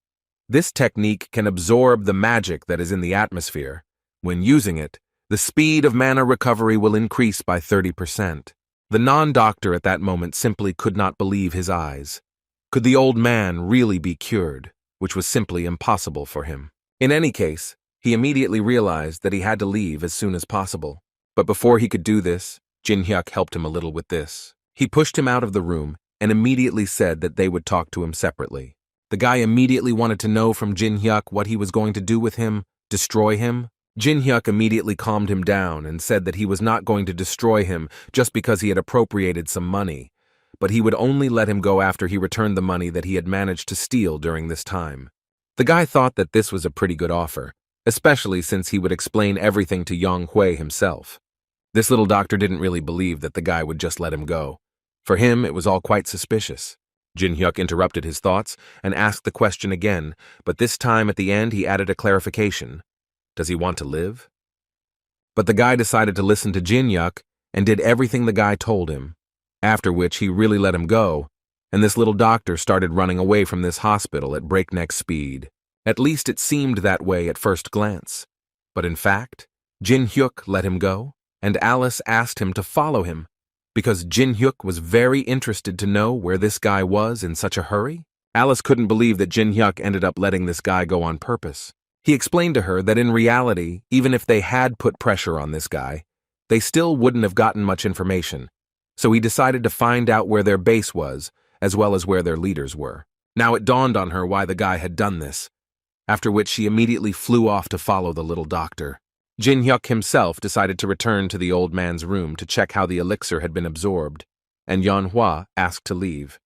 [SPEAKER 1] This technique can absorb the magic that is in the atmosphere. When using it, the speed of mana recovery will increase by 30%. The non-doctor at that moment simply could not believe his eyes. Could the old man really be cured? Which was simply impossible for him. In any case, he immediately realized that he had to leave as soon as possible. But before he could do this, Jin Hyuk helped him a little with this. He pushed him out of the room and immediately said that they would talk to him separately. The guy immediately wanted to know from Jin Hyuk what he was going to do with him, destroy him. Jin Hyuk immediately calmed him down and said that he was not going to destroy him just because he had appropriated some money, but he would only let him go after he returned the money that he had managed to steal during this time. The guy thought that this was a pretty good offer, especially since he would explain everything to Yang Hui himself. This little doctor didn't really believe that the guy would just let him go. For him, it was all quite suspicious. Jin Hyuk interrupted his thoughts and asked the question again, but this time at the end he added a clarification. Does he want to live? But the guy decided to listen to Jin Hyuk and did everything the guy told him, after which he really let him go, and this little doctor started running away from this hospital at breakneck speed. At least it seemed that way at first glance. But in fact, Jin Hyuk let him go, and Alice asked him to follow him, because Jin Hyuk was very interested to know where this guy was in such a hurry. Alice couldn't believe that Jin Hyuk ended up letting this guy go on purpose. He explained to her that in reality, even if they had put pressure on this guy, they still wouldn't have gotten much information, so he decided to find out where their base was, as well as where their leaders were. Now it dawned on her why the guy had done this, after which she immediately flew off to follow the little doctor. Jin Hyuk himself decided to return to the old man's room to check how the elixir had been absorbed, and Yan Hua asked to leave.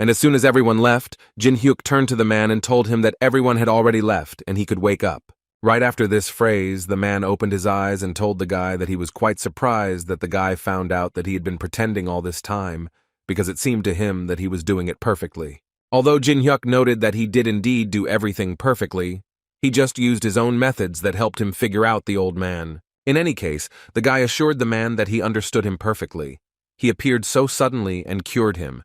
[SPEAKER 1] And as soon as everyone left, Jin Hyuk turned to the man and told him that everyone had already left and he could wake up. Right after this phrase, the man opened his eyes and told the guy that he was quite surprised that the guy found out that he had been pretending all this time, because it seemed to him that he was doing it perfectly. Although Jin Hyuk noted that he did indeed do everything perfectly, he just used his own methods that helped him figure out the old man. In any case, the guy assured the man that he understood him perfectly. He appeared so suddenly and cured him.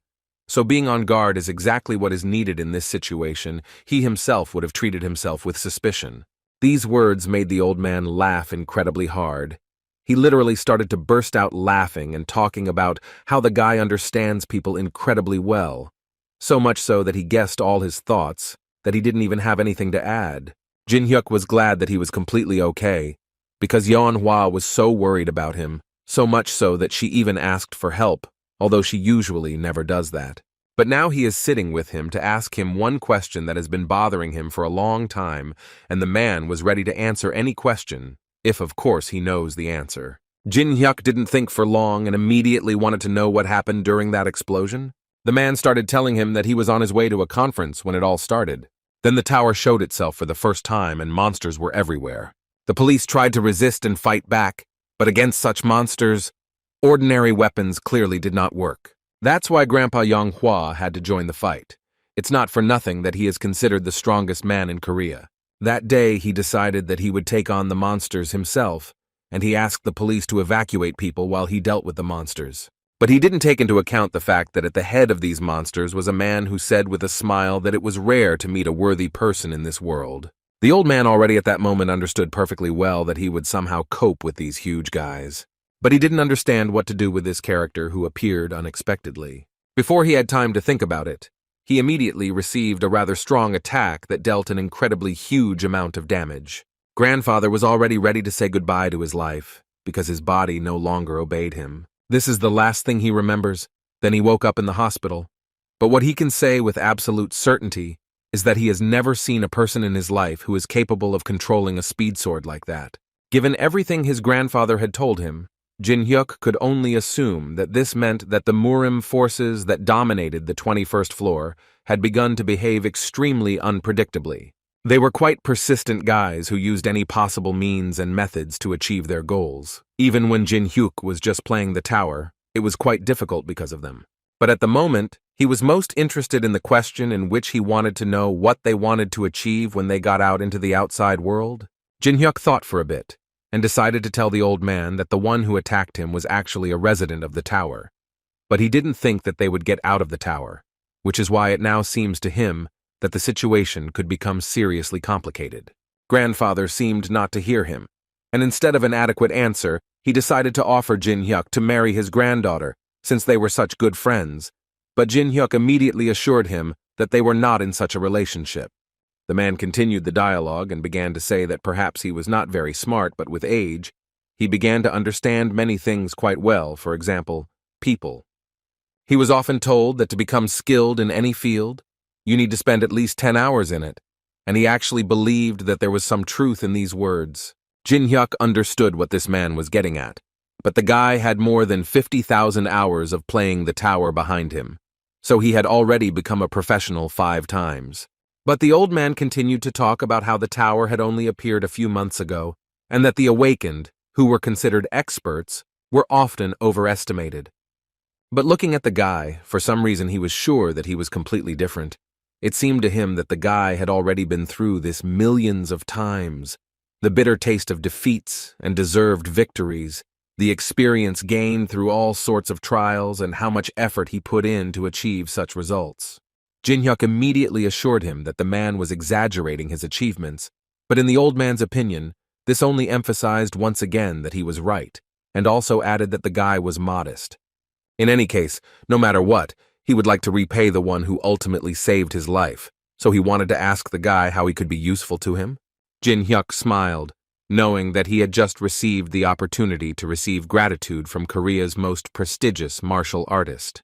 [SPEAKER 1] So being on guard is exactly what is needed in this situation. He himself would have treated himself with suspicion. These words made the old man laugh incredibly hard. He literally started to burst out laughing and talking about how the guy understands people incredibly well. So much so that he guessed all his thoughts, that he didn't even have anything to add. Jin Hyuk was glad that he was completely okay, because Yan Hua was so worried about him, so much so that she even asked for help, although she usually never does that. But now he is sitting with him to ask him one question that has been bothering him for a long time, and the man was ready to answer any question, if of course he knows the answer. Jin Hyuk didn't think for long and immediately wanted to know what happened during that explosion. The man started telling him that he was on his way to a conference when it all started. Then the tower showed itself for the first time and monsters were everywhere. The police tried to resist and fight back, but against such monsters, ordinary weapons clearly did not work. That's why Grandpa Yang Hua had to join the fight. It's not for nothing that he is considered the strongest man in Korea. That day he decided that he would take on the monsters himself, and he asked the police to evacuate people while he dealt with the monsters. But he didn't take into account the fact that at the head of these monsters was a man who said with a smile that it was rare to meet a worthy person in this world. The old man already at that moment understood perfectly well that he would somehow cope with these huge guys. But he didn't understand what to do with this character who appeared unexpectedly. Before he had time to think about it, he immediately received a rather strong attack that dealt an incredibly huge amount of damage. Grandfather was already ready to say goodbye to his life, because his body no longer obeyed him. This is the last thing he remembers. Then he woke up in the hospital. But what he can say with absolute certainty is that he has never seen a person in his life who is capable of controlling a speed sword like that. Given everything his grandfather had told him, Jin Hyuk could only assume that this meant that the Murim forces that dominated the 21st floor had begun to behave extremely unpredictably. They were quite persistent guys who used any possible means and methods to achieve their goals. Even when Jin Hyuk was just playing the tower, it was quite difficult because of them. But at the moment, he was most interested in the question in which he wanted to know what they wanted to achieve when they got out into the outside world. Jin Hyuk thought for a bit, and decided to tell the old man that the one who attacked him was actually a resident of the tower. But he didn't think that they would get out of the tower, which is why it now seems to him that the situation could become seriously complicated. Grandfather seemed not to hear him, and instead of an adequate answer, he decided to offer Jin Hyuk to marry his granddaughter, since they were such good friends. But Jin Hyuk immediately assured him that they were not in such a relationship. The man continued the dialogue and began to say that perhaps he was not very smart, but with age, he began to understand many things quite well, for example, people. He was often told that to become skilled in any field, you need to spend at least 10 hours in it, and he actually believed that there was some truth in these words. Jin Hyuk understood what this man was getting at, but the guy had more than 50,000 hours of playing the tower behind him, so he had already become a professional 5 times. But the old man continued to talk about how the tower had only appeared a few months ago, and that the awakened, who were considered experts, were often overestimated. But looking at the guy, for some reason he was sure that he was completely different. It seemed to him that the guy had already been through this millions of times. The bitter taste of defeats and deserved victories, the experience gained through all sorts of trials, and how much effort he put in to achieve such results. Jin-hyuk immediately assured him that the man was exaggerating his achievements, but in the old man's opinion, this only emphasized once again that he was right, and also added that the guy was modest. In any case, no matter what, he would like to repay the one who ultimately saved his life, so he wanted to ask the guy how he could be useful to him. Jin-hyuk smiled, knowing that he had just received the opportunity to receive gratitude from Korea's most prestigious martial artist.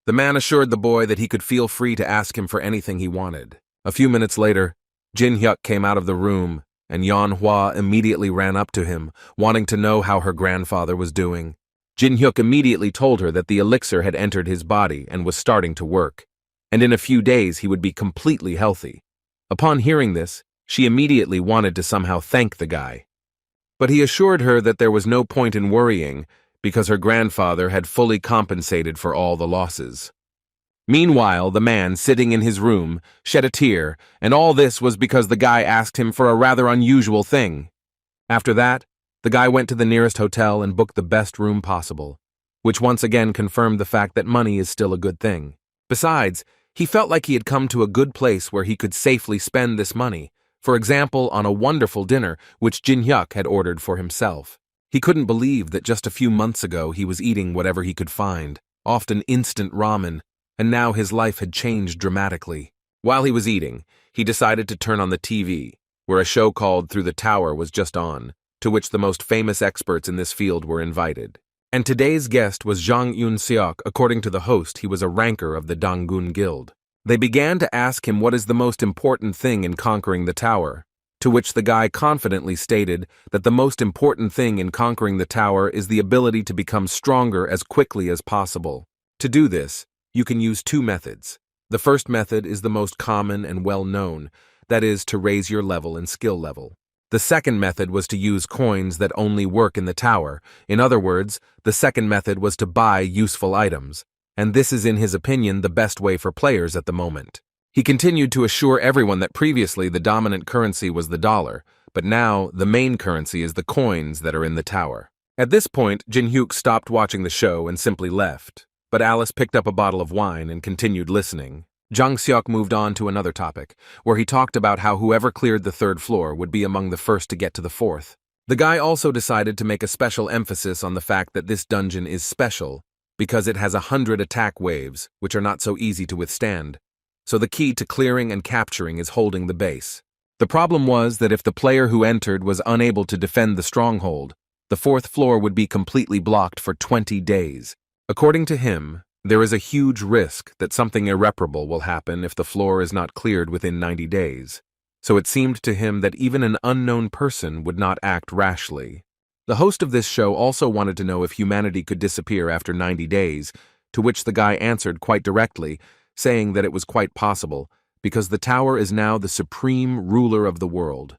[SPEAKER 1] The man assured the boy that he could feel free to ask him for anything he wanted. A few minutes later, Jin-hyuk came out of the room, and Yeon-hwa immediately ran up to him, wanting to know how her grandfather was doing. Jin-hyuk immediately told her that the elixir had entered his body and was starting to work, and in a few days he would be completely healthy. Upon hearing this, she immediately wanted to somehow thank the guy. But he assured her that there was no point in worrying, because her grandfather had fully compensated for all the losses. Meanwhile, the man sitting in his room shed a tear, and all this was because the guy asked him for a rather unusual thing. After that, the guy went to the nearest hotel and booked the best room possible, which once again confirmed the fact that money is still a good thing. Besides, he felt like he had come to a good place where he could safely spend this money, for example on a wonderful dinner which Jin-hyuk had ordered for himself. He couldn't believe that just a few months ago he was eating whatever he could find, often instant ramen, and now his life had changed dramatically. While he was eating, he decided to turn on the TV, where a show called Through the Tower was just on, to which the most famous experts in this field were invited. And today's guest was Jang Eun-seok. According to the host, he was a ranker of the Dangun Guild. They began to ask him what is the most important thing in conquering the tower, to which the guy confidently stated that the most important thing in conquering the tower is the ability to become stronger as quickly as possible. To do this, you can use 2 methods. The first method is the most common and well-known, that is, to raise your level and skill level. The second method was to use coins that only work in the tower. In other words, the second method was to buy useful items, and this is in his opinion the best way for players at the moment. He continued to assure everyone that previously the dominant currency was the dollar, but now the main currency is the coins that are in the tower. At this point, Jin-hyuk stopped watching the show and simply left, but Alice picked up a bottle of wine and continued listening. Jang-seok moved on to another topic, where he talked about how whoever cleared the 3rd floor would be among the first to get to the 4th. The guy also decided to make a special emphasis on the fact that this dungeon is special, because it has 100 attack waves, which are not so easy to withstand. So the key to clearing and capturing is holding the base. The problem was that if the player who entered was unable to defend the stronghold, the 4th floor would be completely blocked for 20 days. According to him, there is a huge risk that something irreparable will happen if the floor is not cleared within 90 days. So it seemed to him that even an unknown person would not act rashly. The host of this show also wanted to know if humanity could disappear after 90 days, to which the guy answered quite directly, saying that it was quite possible, because the tower is now the supreme ruler of the world.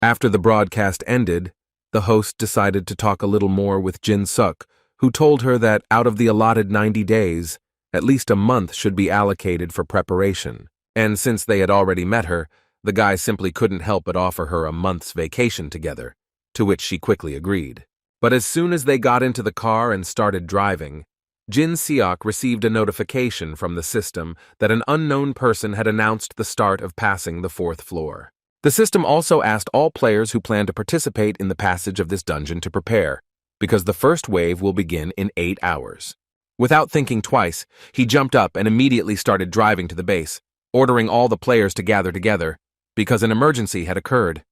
[SPEAKER 1] After the broadcast ended, the host decided to talk a little more with Jin-seok, who told her that out of the allotted 90 days, at least a month should be allocated for preparation. And since they had already met her, the guy simply couldn't help but offer her a month's vacation together, to which she quickly agreed. But as soon as they got into the car and started driving, Jin-seok received a notification from the system that an unknown person had announced the start of passing the 4th floor. The system also asked all players who plan to participate in the passage of this dungeon to prepare, because the first wave will begin in 8 hours. Without thinking twice, he jumped up and immediately started driving to the base, ordering all the players to gather together, because an emergency had occurred.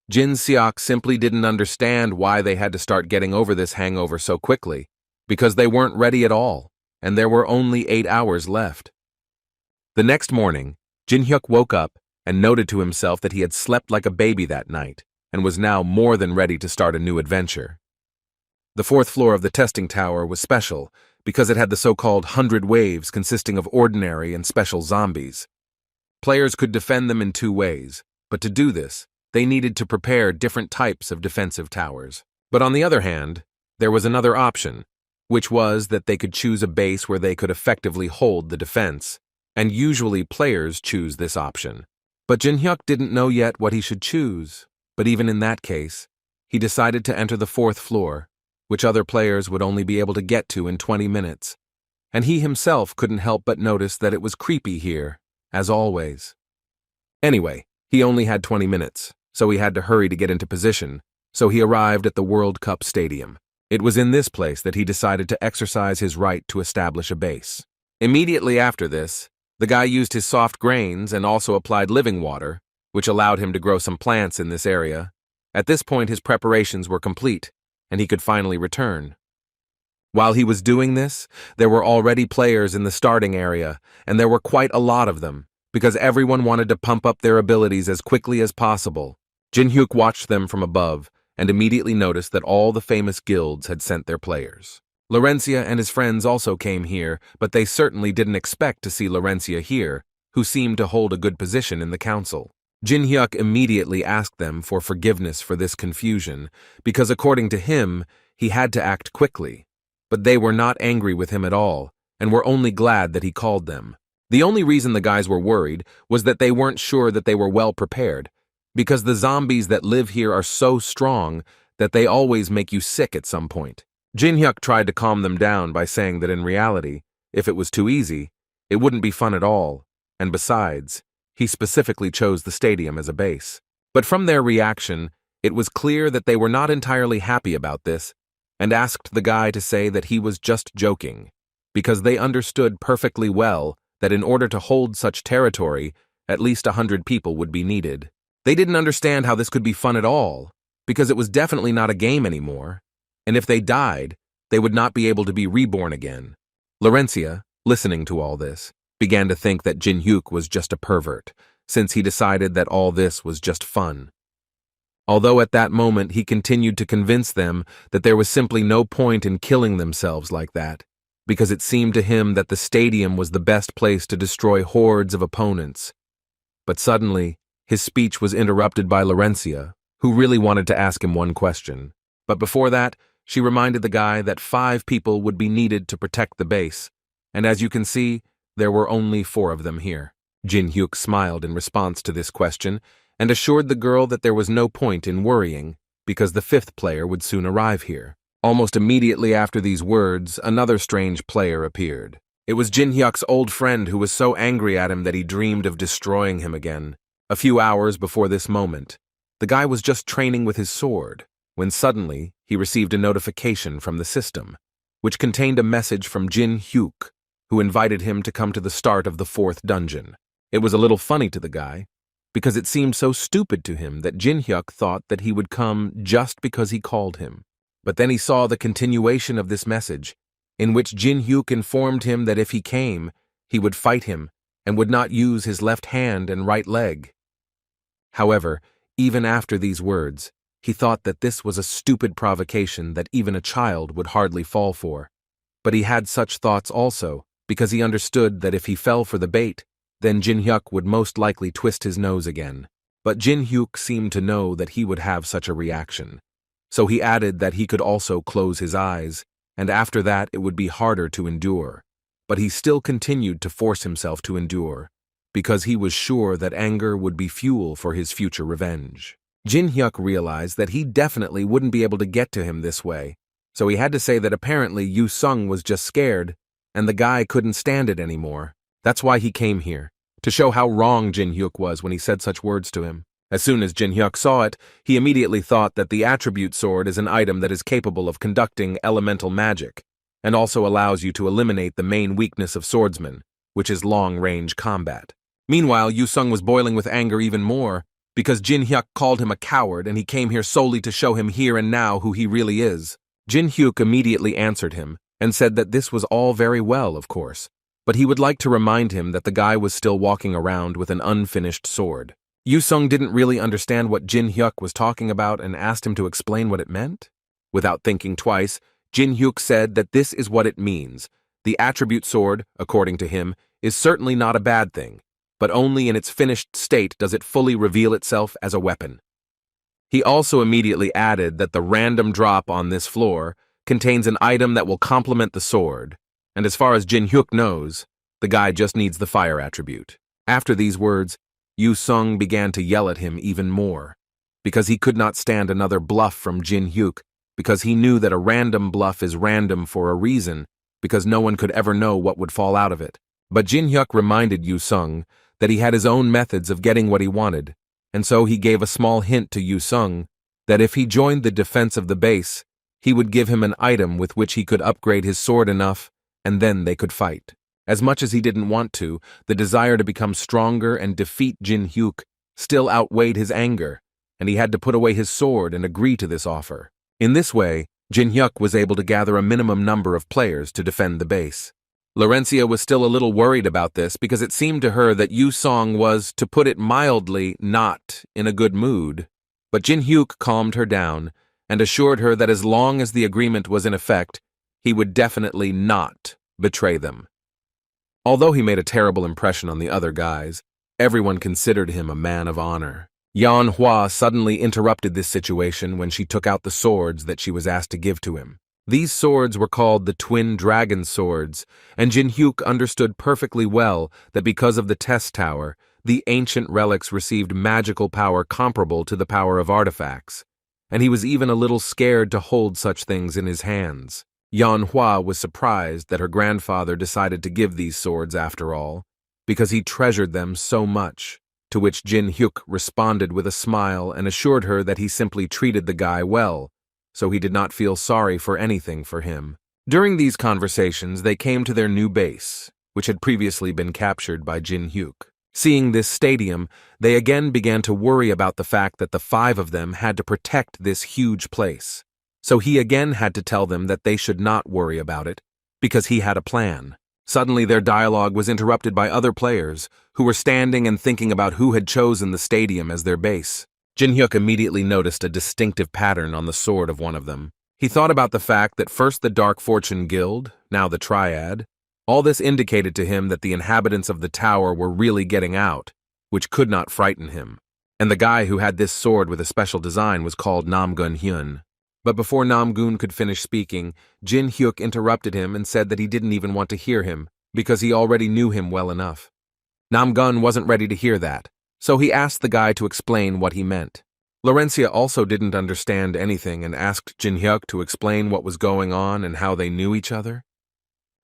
[SPEAKER 1] Jin-seok simply didn't understand why they had to start getting over this hangover so quickly, because they weren't ready at all, and there were only 8 hours left. The next morning, Jin-hyuk woke up and noted to himself that he had slept like a baby that night, and was now more than ready to start a new adventure. The fourth floor of the testing tower was special because it had the so-called 100 waves consisting of ordinary and special zombies. Players could defend them in two ways, but to do this, they needed to prepare different types of defensive towers. But on the other hand, there was another option, which was that they could choose a base where they could effectively hold the defense, and usually players choose this option. But Jin-hyuk didn't know yet what he should choose, but even in that case, he decided to enter the fourth floor, which other players would only be able to get to in 20 minutes, and he himself couldn't help but notice that it was creepy here, as always. Anyway, he only had 20 minutes, so he had to hurry to get into position, so he arrived at the World Cup Stadium. It was in this place that he decided to exercise his right to establish a base. Immediately after this, the guy used his soft grains and also applied living water, which allowed him to grow some plants in this area. At this point, his preparations were complete, and he could finally return. While he was doing this, there were already players in the starting area, and there were quite a lot of them, because everyone wanted to pump up their abilities as quickly as possible. Jin-hyuk watched them from above, and immediately noticed that all the famous guilds had sent their players. Laurencia and his friends also came here, but they certainly didn't expect to see Laurencia here, who seemed to hold a good position in the council. Jin-hyuk immediately asked them for forgiveness for this confusion, because according to him, he had to act quickly. But they were not angry with him at all, and were only glad that he called them. The only reason the guys were worried was that they weren't sure that they were well prepared, because the zombies that live here are so strong that they always make you sick at some point. Jin-hyuk tried to calm them down by saying that in reality, if it was too easy, it wouldn't be fun at all, and besides, he specifically chose the stadium as a base. But from their reaction, it was clear that they were not entirely happy about this, and asked the guy to say that he was just joking, because they understood perfectly well that in order to hold such territory, at least 100 people would be needed. They didn't understand how this could be fun at all, because it was definitely not a game anymore, and if they died, they would not be able to be reborn again. Laurencia, listening to all this, began to think that Jin-hyuk was just a pervert, since he decided that all this was just fun. Although at that moment he continued to convince them that there was simply no point in killing themselves like that, because it seemed to him that the stadium was the best place to destroy hordes of opponents. But suddenly, his speech was interrupted by Laurencia, who really wanted to ask him one question. But before that, she reminded the guy that 5 people would be needed to protect the base, and as you can see, there were only 4 of them here. Jin-hyuk smiled in response to this question, and assured the girl that there was no point in worrying, because the 5th player would soon arrive here. Almost immediately after these words, another strange player appeared. It was Jin-hyuk's old friend who was so angry at him that he dreamed of destroying him again. A few hours before this moment, the guy was just training with his sword, when suddenly he received a notification from the system, which contained a message from Jin-hyuk, who invited him to come to the start of the 4th dungeon. It was a little funny to the guy, because it seemed so stupid to him that Jin-hyuk thought that he would come just because he called him. But then he saw the continuation of this message, in which Jin-hyuk informed him that if he came, he would fight him and would not use his left hand and right leg. However, even after these words, he thought that this was a stupid provocation that even a child would hardly fall for. But he had such thoughts also, because he understood that if he fell for the bait, then Jin-hyuk would most likely twist his nose again. But Jin-hyuk seemed to know that he would have such a reaction. So he added that he could also close his eyes, and after that it would be harder to endure. But he still continued to force himself to endure, because he was sure that anger would be fuel for his future revenge. Jin-hyuk realized that he definitely wouldn't be able to get to him this way, so he had to say that apparently Yu-sung was just scared, and the guy couldn't stand it anymore. That's why he came here, to show how wrong Jin-hyuk was when he said such words to him. As soon as Jin-hyuk saw it, he immediately thought that the attribute sword is an item that is capable of conducting elemental magic, and also allows you to eliminate the main weakness of swordsmen, which is long-range combat. Meanwhile, Yu-sung was boiling with anger even more, because Jin-hyuk called him a coward and he came here solely to show him here and now who he really is. Jin-hyuk immediately answered him, and said that this was all very well, of course, but he would like to remind him that the guy was still walking around with an unfinished sword. Yu-sung didn't really understand what Jin-hyuk was talking about and asked him to explain what it meant. Without thinking twice, Jin Hyuk said that this is what it means. The attribute sword, according to him, is certainly not a bad thing, but only in its finished state does it fully reveal itself as a weapon. He also immediately added that the random drop on this floor contains an item that will complement the sword, and as far as Jin Hyuk knows, the guy just needs the fire attribute. After these words, Yu Sung began to yell at him even more, because he could not stand another bluff from Jin Hyuk, because he knew that a random bluff is random for a reason, because no one could ever know what would fall out of it. But Jin Hyuk reminded Yu Sung that he had his own methods of getting what he wanted, and so he gave a small hint to Yu Sung that if he joined the defense of the base, he would give him an item with which he could upgrade his sword enough, and then they could fight. As much as he didn't want to, the desire to become stronger and defeat Jin Hyuk still outweighed his anger, and he had to put away his sword and agree to this offer. In this way, Jin Hyuk was able to gather a minimum number of players to defend the base. Laurencia was still a little worried about this because it seemed to her that Yu Song was, to put it mildly, not in a good mood. But Jin Hyuk calmed her down and assured her that as long as the agreement was in effect, he would definitely not betray them. Although he made a terrible impression on the other guys, everyone considered him a man of honor. Yan Hua suddenly interrupted this situation when she took out the swords that she was asked to give to him. These swords were called the Twin Dragon Swords, and Jin Hyuk understood perfectly well that because of the test tower, the ancient relics received magical power comparable to the power of artifacts, and he was even a little scared to hold such things in his hands. Yan Hua was surprised that her grandfather decided to give these swords after all, because he treasured them so much, to which Jin Hyuk responded with a smile and assured her that he simply treated the guy well, so he did not feel sorry for anything for him. During these conversations, they came to their new base, which had previously been captured by Jin Hyuk. Seeing this stadium, they again began to worry about the fact that the 5 of them had to protect this huge place. So he again had to tell them that they should not worry about it, because he had a plan. Suddenly their dialogue was interrupted by other players, who were standing and thinking about who had chosen the stadium as their base. Jin Hyuk immediately noticed a distinctive pattern on the sword of one of them. He thought about the fact that first the Dark Fortune Guild, now the Triad. All this indicated to him that the inhabitants of the tower were really getting out, which could not frighten him. And the guy who had this sword with a special design was called Namgun Hyun. But before Namgun could finish speaking, Jin Hyuk interrupted him and said that he didn't even want to hear him, because he already knew him well enough. Namgun wasn't ready to hear that, so he asked the guy to explain what he meant. Laurencia also didn't understand anything and asked Jin Hyuk to explain what was going on and how they knew each other.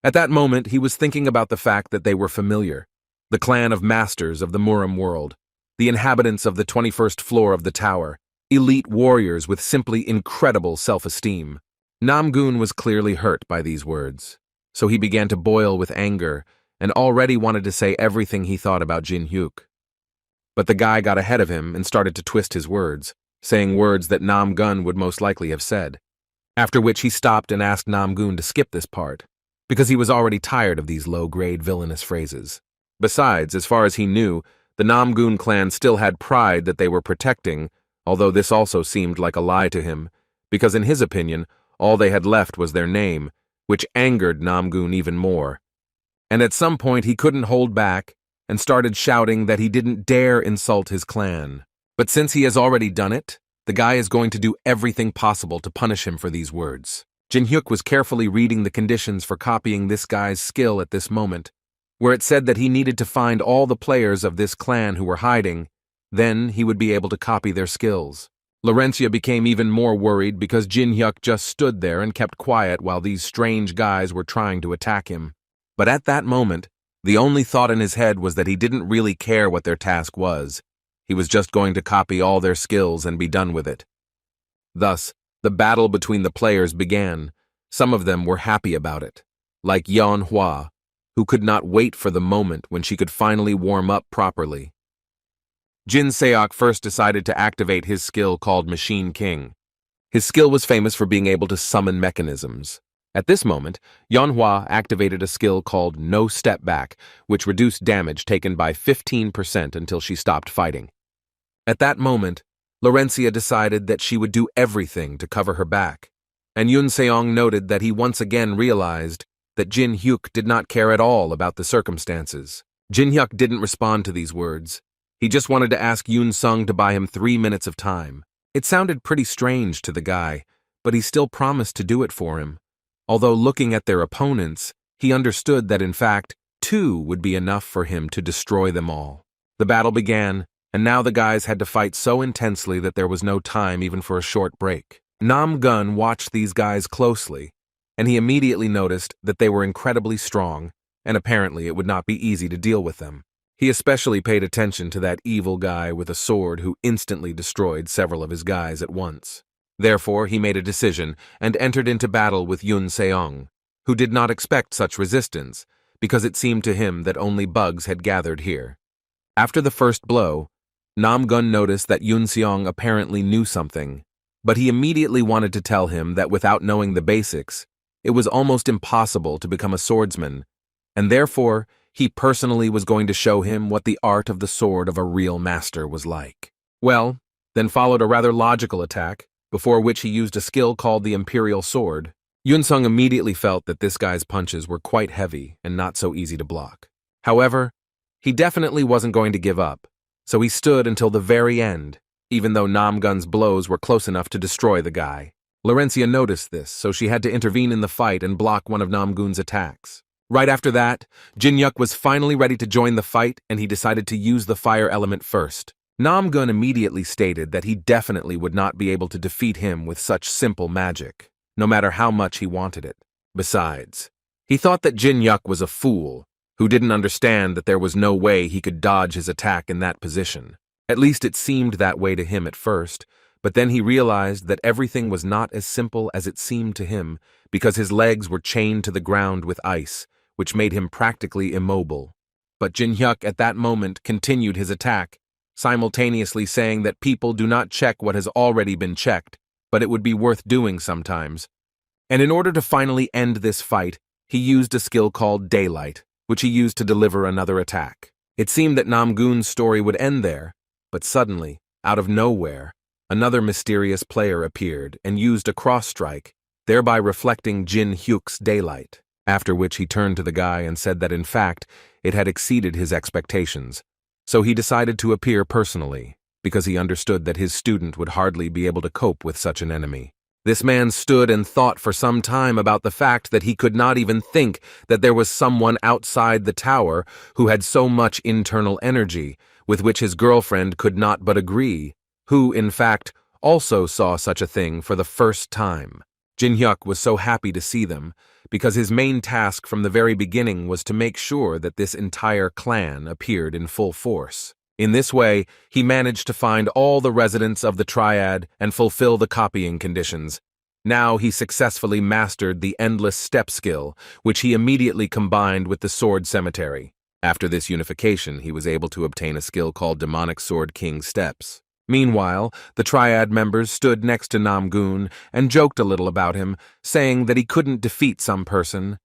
[SPEAKER 1] At that moment, he was thinking about the fact that they were familiar, the clan of masters of the Murim world, the inhabitants of the 21st floor of the tower, elite warriors with simply incredible self-esteem. Namgun was clearly hurt by these words, so he began to boil with anger and already wanted to say everything he thought about Jin Hyuk. But the guy got ahead of him and started to twist his words, saying words that Namgun would most likely have said, after which he stopped and asked Namgun to skip this part, because he was already tired of these low-grade villainous phrases. Besides, as far as he knew, the Namgun clan still had pride that they were protecting, although this also seemed like a lie to him, because in his opinion, all they had left was their name, which angered Namgun even more. And at some point he couldn't hold back and started shouting that he didn't dare insult his clan. But since he has already done it, the guy is going to do everything possible to punish him for these words. Jin Hyuk was carefully reading the conditions for copying this guy's skill at this moment, where it said that he needed to find all the players of this clan who were hiding, then he would be able to copy their skills. Laurencia became even more worried because Jin Hyuk just stood there and kept quiet while these strange guys were trying to attack him. But at that moment, the only thought in his head was that he didn't really care what their task was. He was just going to copy all their skills and be done with it. Thus, the battle between the players began. Some of them were happy about it, like Yan Hua, who could not wait for the moment when she could finally warm up properly. Jin Seok first decided to activate his skill called Machine King. His skill was famous for being able to summon mechanisms. At this moment, Yan Hua activated a skill called No Step Back, which reduced damage taken by 15% until she stopped fighting. At that moment, Laurencia decided that she would do everything to cover her back, And Yun Seong noted that he once again realized that Jin Hyuk did not care at all about the circumstances. Jin Hyuk didn't respond to these words. He just wanted to ask Yoon Sung to buy him 3 minutes of time. It sounded pretty strange to the guy, but he still promised to do it for him. Although looking at their opponents, he understood that in fact, 2 would be enough for him to destroy them all. The battle began, and now the guys had to fight so intensely that there was no time even for a short break. Nam Gun watched these guys closely, and he immediately noticed that they were incredibly strong, and apparently it would not be easy to deal with them. He especially paid attention to that evil guy with a sword who instantly destroyed several of his guys at once. Therefore, he made a decision and entered into battle with Yoon Seong, who did not expect such resistance, because it seemed to him that only bugs had gathered here. After the first blow, Nam Gun noticed that Yoon Seong apparently knew something, but he immediately wanted to tell him that without knowing the basics, it was almost impossible to become a swordsman, and therefore, he personally was going to show him what the art of the sword of a real master was like. Well, then followed a rather logical attack, before which he used a skill called the Imperial Sword. Yoon Sung immediately felt that this guy's punches were quite heavy and not so easy to block. However, he definitely wasn't going to give up, so he stood until the very end, even though Nam Gun's blows were close enough to destroy the guy. Laurencia noticed this, so she had to intervene in the fight and block one of Nam Gun's attacks. Right after that, Jin Hyuk was finally ready to join the fight, and he decided to use the fire element first. Nam Gun immediately stated that he definitely would not be able to defeat him with such simple magic, no matter how much he wanted it. Besides, he thought that Jin Hyuk was a fool, who didn't understand that there was no way he could dodge his attack in that position. At least it seemed that way to him at first, but then he realized that everything was not as simple as it seemed to him, because his legs were chained to the ground with ice, which made him practically immobile. But Jin Hyuk at that moment continued his attack, simultaneously saying that people do not check what has already been checked, but it would be worth doing sometimes. And in order to finally end this fight, he used a skill called Daylight, which he used to deliver another attack. It seemed that Nam Gun's story would end there, but suddenly, out of nowhere, another mysterious player appeared and used a cross strike, thereby reflecting Jin Hyuk's Daylight. After which he turned to the guy and said that in fact, it had exceeded his expectations. So he decided to appear personally, because he understood that his student would hardly be able to cope with such an enemy. This man stood and thought for some time about the fact that he could not even think that there was someone outside the tower who had so much internal energy, with which his girlfriend could not but agree, who, in fact, also saw such a thing for the first time. Jin Hyuk was so happy to see them, because his main task from the very beginning was to make sure that this entire clan appeared in full force. In this way, he managed to find all the residents of the triad and fulfill the copying conditions. Now he successfully mastered the endless step skill, which he immediately combined with the sword cemetery. After this unification, he was able to obtain a skill called Demonic Sword King Steps. Meanwhile, the triad members stood next to Nam Gun and joked a little about him, saying that he couldn't defeat some person,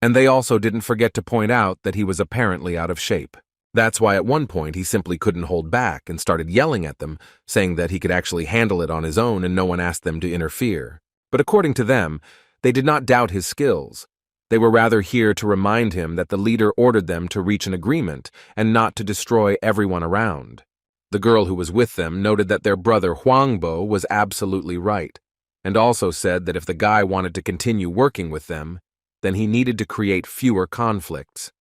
[SPEAKER 1] and they also didn't forget to point out that he was apparently out of shape. That's why at one point he simply couldn't hold back and started yelling at them, saying that he could actually handle it on his own and no one asked them to interfere. But according to them, they did not doubt his skills. They were rather here to remind him that the leader ordered them to reach an agreement and not to destroy everyone around. The girl who was with them noted that their brother Hwangbo was absolutely right, and also said that if the guy wanted to continue working with them, then he needed to create fewer conflicts.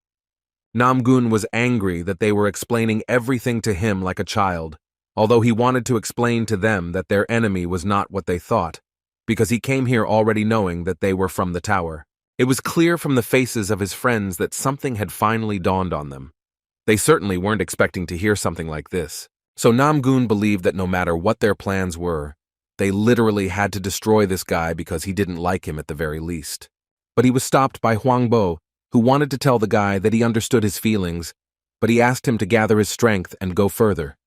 [SPEAKER 1] Nam Gun was angry that they were explaining everything to him like a child, although he wanted to explain to them that their enemy was not what they thought, because he came here already knowing that they were from the tower. It was clear from the faces of his friends that something had finally dawned on them. They certainly weren't expecting to hear something like this. So Nam Gun believed that no matter what their plans were, they literally had to destroy this guy because he didn't like him at the very least. But he was stopped by Hwangbo, who wanted to tell the guy that he understood his feelings, but he asked him to gather his strength and go further.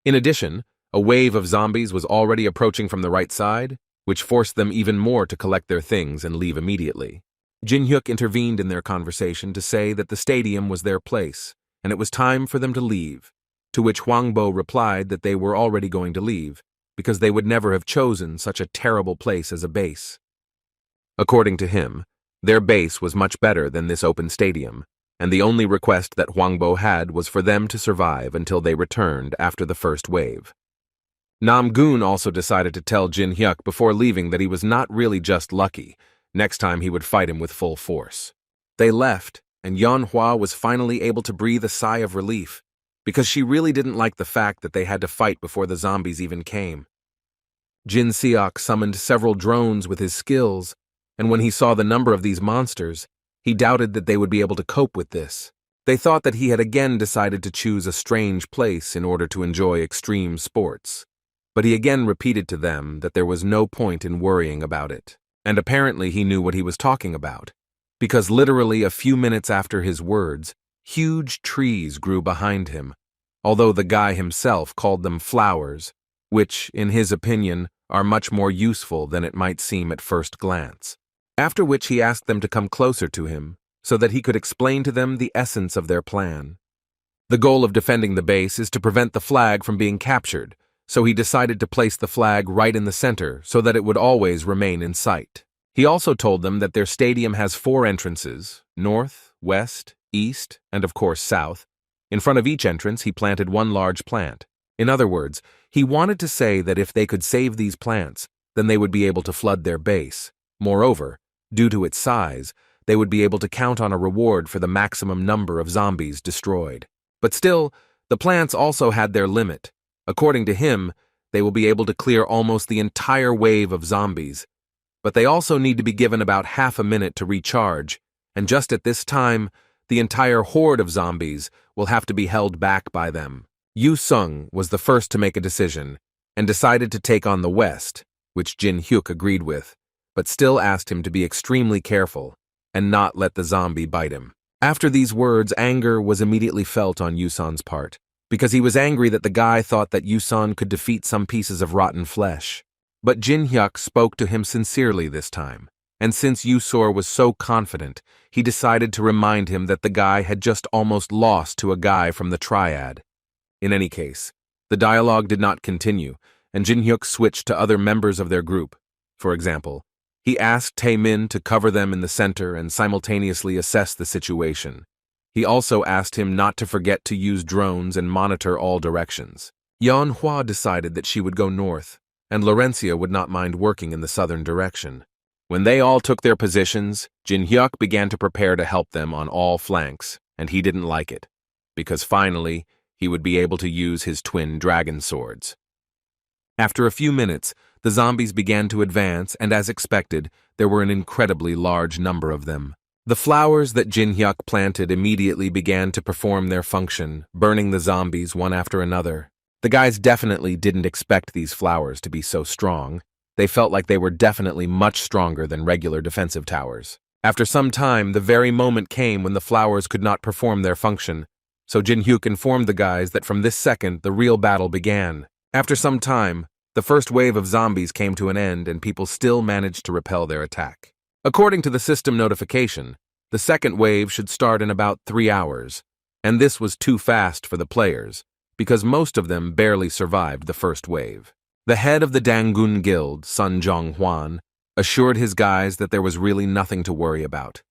[SPEAKER 1] In addition, a wave of zombies was already approaching from the right side, which forced them even more to collect their things and leave immediately. Jin Hyuk intervened in their conversation to say that the stadium was their place, and it was time for them to leave. To which Hwangbo replied that they were already going to leave, because they would never have chosen such a terrible place as a base. According to him, their base was much better than this open stadium, and the only request that Hwangbo had was for them to survive until they returned after the first wave. Namgun also decided to tell Jin Hyuk before leaving that he was not really just lucky. Next time he would fight him with full force. They left, and Yeonhwa was finally able to breathe a sigh of relief, because she really didn't like the fact that they had to fight before the zombies even came. Jin Seok summoned several drones with his skills, and when he saw the number of these monsters, he doubted that they would be able to cope with this. They thought that he had again decided to choose a strange place in order to enjoy extreme sports. But he again repeated to them that there was no point in worrying about it. And apparently he knew what he was talking about, because literally a few minutes after his words, huge trees grew behind him, although the guy himself called them flowers, which, in his opinion, are much more useful than it might seem at first glance. After which he asked them to come closer to him, so that he could explain to them the essence of their plan. The goal of defending the base is to prevent the flag from being captured, so he decided to place the flag right in the center so that it would always remain in sight. He also told them that their stadium has 4 entrances, north, west, east, and of course south. In front of each entrance he planted one large plant. In other words, he wanted to say that if they could save these plants, then they would be able to flood their base. Moreover, due to its size, they would be able to count on a reward for the maximum number of zombies destroyed. But still, the plants also had their limit. According to him, they will be able to clear almost the entire wave of zombies, but they also need to be given about half a minute to recharge, and just at this time, the entire horde of zombies will have to be held back by them. Yu Sung was the first to make a decision, and decided to take on the west, which Jin Hyuk agreed with, but still asked him to be extremely careful, and not let the zombie bite him. After these words, anger was immediately felt on Yusun's part, because he was angry that the guy thought that Yusun could defeat some pieces of rotten flesh. But Jin Hyuk spoke to him sincerely this time, and since Yusor was so confident, he decided to remind him that the guy had just almost lost to a guy from the Triad. In any case, the dialogue did not continue, and Jin Hyuk switched to other members of their group. For example, he asked Tae-min to cover them in the center and simultaneously assess the situation. He also asked him not to forget to use drones and monitor all directions. Yeonhwa decided that she would go north, and Laurencia would not mind working in the southern direction. When they all took their positions, Jin Hyuk began to prepare to help them on all flanks, and he didn't like it, because finally, he would be able to use his twin dragon swords. After a few minutes, the zombies began to advance, and as expected, there were an incredibly large number of them. The flowers that Jin Hyuk planted immediately began to perform their function, burning the zombies one after another. The guys definitely didn't expect these flowers to be so strong. They felt like they were definitely much stronger than regular defensive towers. After some time, the very moment came when the flowers could not perform their function, so Jin Hyuk informed the guys that from this second, the real battle began. After some time, the first wave of zombies came to an end and people still managed to repel their attack. According to the system notification, the second wave should start in about 3 hours, and this was too fast for the players, because most of them barely survived the first wave. The head of the Dangun Guild, Sun Jong-hwan, assured his guys that there was really nothing to worry about.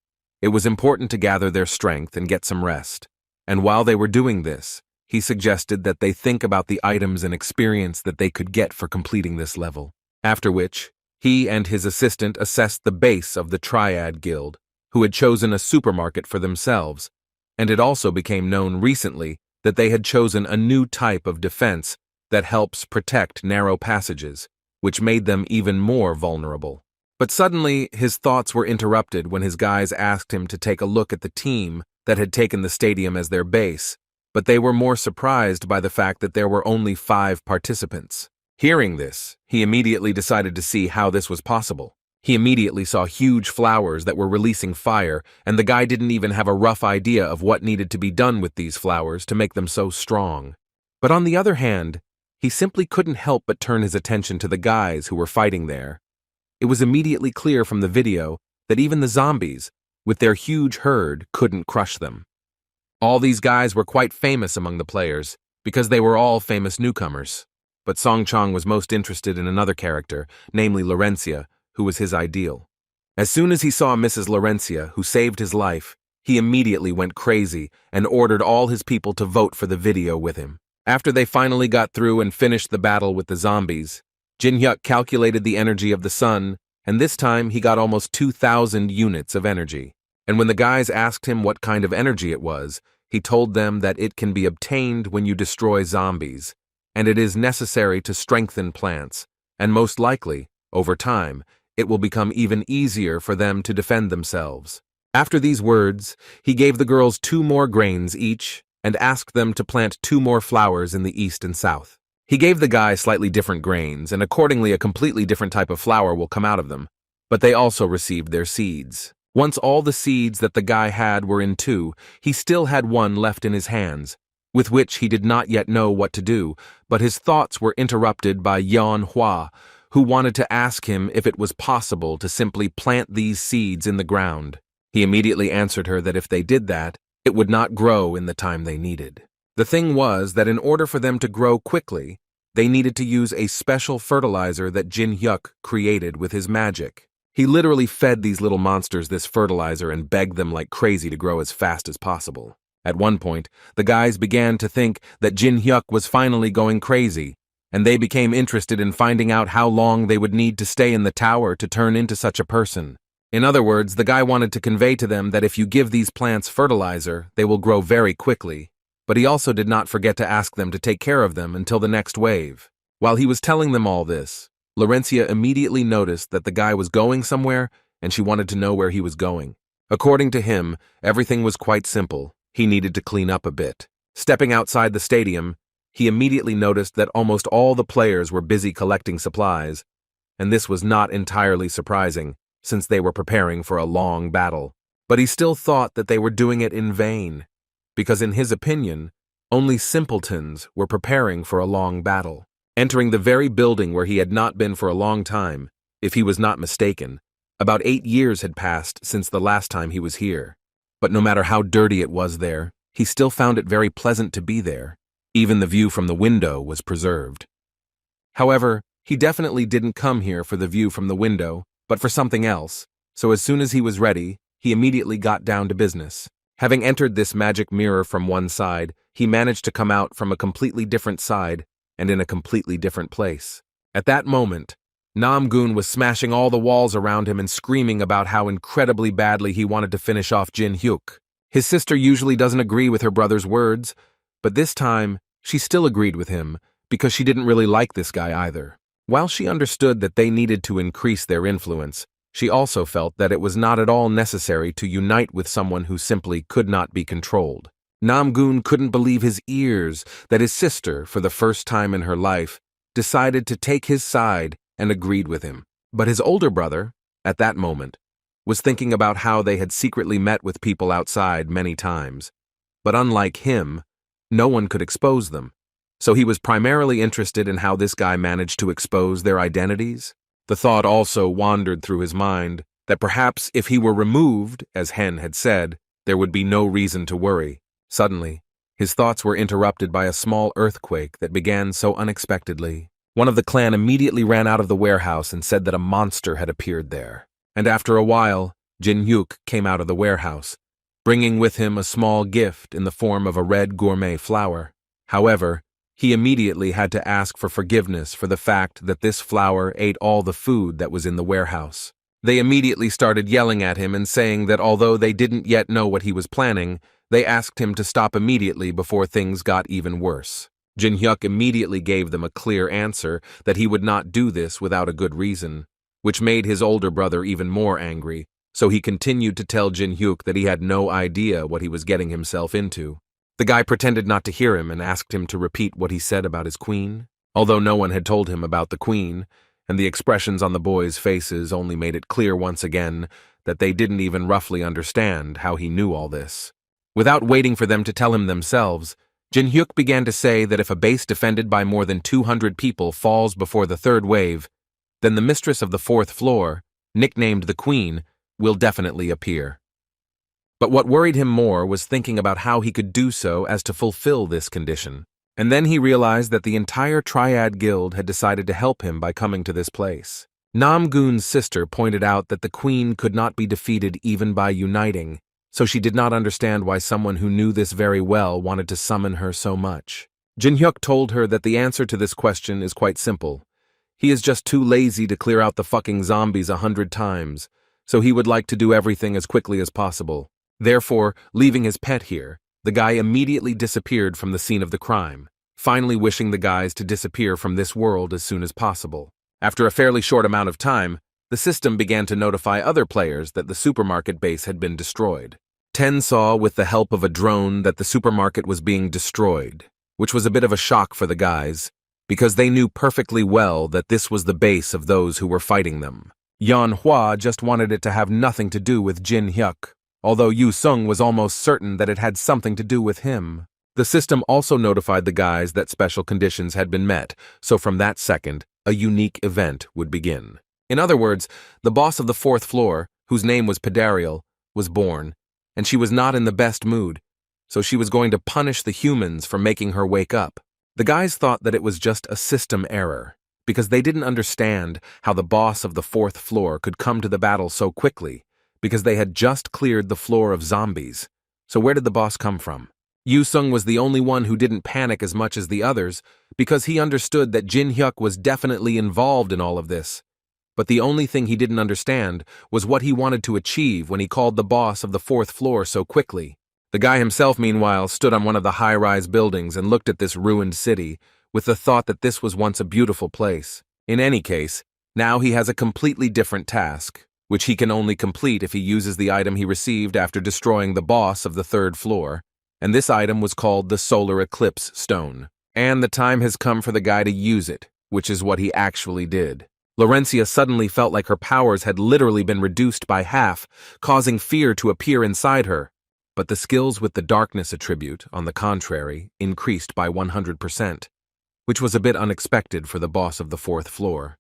[SPEAKER 1] It was important to gather their strength and get some rest, and while they were doing this, he suggested that they think about the items and experience that they could get for completing this level. After which, he and his assistant assessed the base of the Triad Guild, who had chosen a supermarket for themselves, and it also became known recently that they had chosen a new type of defense that helps protect narrow passages, which made them even more vulnerable. But suddenly, his thoughts were interrupted when his guys asked him to take a look at the team that had taken the stadium as their base, but they were more surprised by the fact that there were only 5 participants. Hearing this, he immediately decided to see how this was possible. He immediately saw huge flowers that were releasing fire, and the guy didn't even have a rough idea of what needed to be done with these flowers to make them so strong. But on the other hand, he simply couldn't help but turn his attention to the guys who were fighting there. It was immediately clear from the video that even the zombies, with their huge herd, couldn't crush them. All these guys were quite famous among the players, because they were all famous newcomers. but Song Chong was most interested in another character, namely Laurencia, who was his ideal. As soon as he saw Mrs. Laurencia, who saved his life, he immediately went crazy and ordered all his people to vote for the video with him. After they finally got through and finished the battle with the zombies, Jin Hyuk calculated the energy of the sun, and this time he got almost 2,000 units of energy. And when the guys asked him what kind of energy it was, he told them that it can be obtained when you destroy zombies, and it is necessary to strengthen plants, and most likely, over time, it will become even easier for them to defend themselves. After these words, he gave the girls 2 more grains each and asked them to plant 2 more flowers in the east and south. He gave the guy slightly different grains, and accordingly a completely different type of flower will come out of them, but they also received their seeds. Once all the seeds that the guy had were in 2, he still had 1 left in his hands, with which he did not yet know what to do, but his thoughts were interrupted by Yan Hua, who wanted to ask him if it was possible to simply plant these seeds in the ground. He immediately answered her that if they did that, it would not grow in the time they needed. The thing was that in order for them to grow quickly, they needed to use a special fertilizer that Jin Hyuk created with his magic. He literally fed these little monsters this fertilizer and begged them like crazy to grow as fast as possible. At one point, the guys began to think that Jin Hyuk was finally going crazy, and they became interested in finding out how long they would need to stay in the tower to turn into such a person. In other words, the guy wanted to convey to them that if you give these plants fertilizer, they will grow very quickly, but he also did not forget to ask them to take care of them until the next wave. While he was telling them all this, Laurencia immediately noticed that the guy was going somewhere, and she wanted to know where he was going. According to him, everything was quite simple. He needed to clean up a bit. Stepping outside the stadium, he immediately noticed that almost all the players were busy collecting supplies, and this was not entirely surprising, since they were preparing for a long battle. But he still thought that they were doing it in vain, because in his opinion, only simpletons were preparing for a long battle. Entering the very building where he had not been for a long time, if he was not mistaken, about 8 years had passed since the last time he was here. But no matter how dirty it was there, he still found it very pleasant to be there. Even the view from the window was preserved. However, he definitely didn't come here for the view from the window, but for something else, so as soon as he was ready, he immediately got down to business. Having entered this magic mirror from one side, he managed to come out from a completely different side and in a completely different place. At that moment, Namgoon was smashing all the walls around him and screaming about how incredibly badly he wanted to finish off Jin Hyuk. His sister usually doesn't agree with her brother's words, but this time, she still agreed with him because she didn't really like this guy either. While she understood that they needed to increase their influence, she also felt that it was not at all necessary to unite with someone who simply could not be controlled. Namgoon couldn't believe his ears that his sister, for the first time in her life, decided to take his side and agreed with him. But his older brother, at that moment, was thinking about how they had secretly met with people outside many times. But unlike him, no one could expose them. So he was primarily interested in how this guy managed to expose their identities. The thought also wandered through his mind that perhaps if he were removed, as Hen had said, there would be no reason to worry. Suddenly, his thoughts were interrupted by a small earthquake that began so unexpectedly. One of the clan immediately ran out of the warehouse and said that a monster had appeared there. And after a while, Jin Hyuk came out of the warehouse, bringing with him a small gift in the form of a red gourmet flower. However, he immediately had to ask for forgiveness for the fact that this flower ate all the food that was in the warehouse. They immediately started yelling at him and saying that although they didn't yet know what he was planning, they asked him to stop immediately before things got even worse. Jin Hyuk immediately gave them a clear answer that he would not do this without a good reason, which made his older brother even more angry, so he continued to tell Jin Hyuk that he had no idea what he was getting himself into. The guy pretended not to hear him and asked him to repeat what he said about his queen. Although no one had told him about the queen, and the expressions on the boys' faces only made it clear once again that they didn't even roughly understand how he knew all this. Without waiting for them to tell him themselves, Jin Hyuk began to say that if a base defended by more than 200 people falls before the third wave, then the mistress of the fourth floor, nicknamed the Queen, will definitely appear. But what worried him more was thinking about how he could do so as to fulfill this condition. And then he realized that the entire Triad Guild had decided to help him by coming to this place. Namgoon's sister pointed out that the queen could not be defeated even by uniting, so she did not understand why someone who knew this very well wanted to summon her so much. Jin-hyuk told her that the answer to this question is quite simple. He is just too lazy to clear out the fucking zombies 100 times, so he would like to do everything as quickly as possible. Therefore, leaving his pet here, the guy immediately disappeared from the scene of the crime, finally wishing the guys to disappear from this world as soon as possible. After a fairly short amount of time, the system began to notify other players that the supermarket base had been destroyed. Ten saw with the help of a drone that the supermarket was being destroyed, which was a bit of a shock for the guys, because they knew perfectly well that this was the base of those who were fighting them. Yeon Hwa just wanted it to have nothing to do with Jin Hyuk, although Yu Sung was almost certain that it had something to do with him. The system also notified the guys that special conditions had been met, so from that second, a unique event would begin. In other words, the boss of the 4th floor, whose name was Pedariel, was born, and she was not in the best mood, so she was going to punish the humans for making her wake up. The guys thought that it was just a system error, because they didn't understand how the boss of the 4th floor could come to the battle so quickly, because they had just cleared the floor of zombies. So where did the boss come from? Yu Sung was the only one who didn't panic as much as the others, because he understood that Jin Hyuk was definitely involved in all of this. But the only thing he didn't understand was what he wanted to achieve when he called the boss of the 4th floor so quickly. The guy himself, meanwhile, stood on one of the high-rise buildings and looked at this ruined city, with the thought that this was once a beautiful place. In any case, now he has a completely different task, which he can only complete if he uses the item he received after destroying the boss of the 3rd floor. And this item was called the Solar Eclipse Stone. And the time has come for the guy to use it, which is what he actually did. Laurencia suddenly felt like her powers had literally been reduced by half, causing fear to appear inside her. But the skills with the darkness attribute, on the contrary, increased by 100%, which was a bit unexpected for the boss of the 4th floor.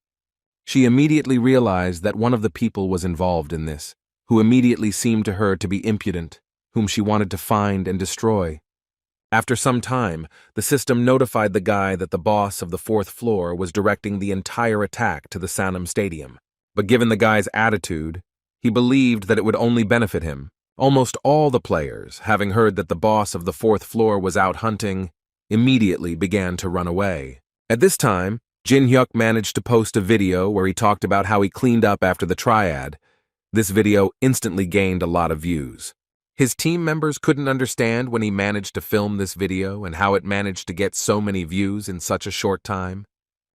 [SPEAKER 1] She immediately realized that one of the people was involved in this, who immediately seemed to her to be impudent, whom she wanted to find and destroy. After some time, the system notified the guy that the boss of the 4th floor was directing the entire attack to the Sanam Stadium. But given the guy's attitude, he believed that it would only benefit him. Almost all the players, having heard that the boss of the 4th floor was out hunting, immediately began to run away. At this time, Jin Hyuk managed to post a video where he talked about how he cleaned up after the triad. This video instantly gained a lot of views. His team members couldn't understand when he managed to film this video and how it managed to get so many views in such a short time.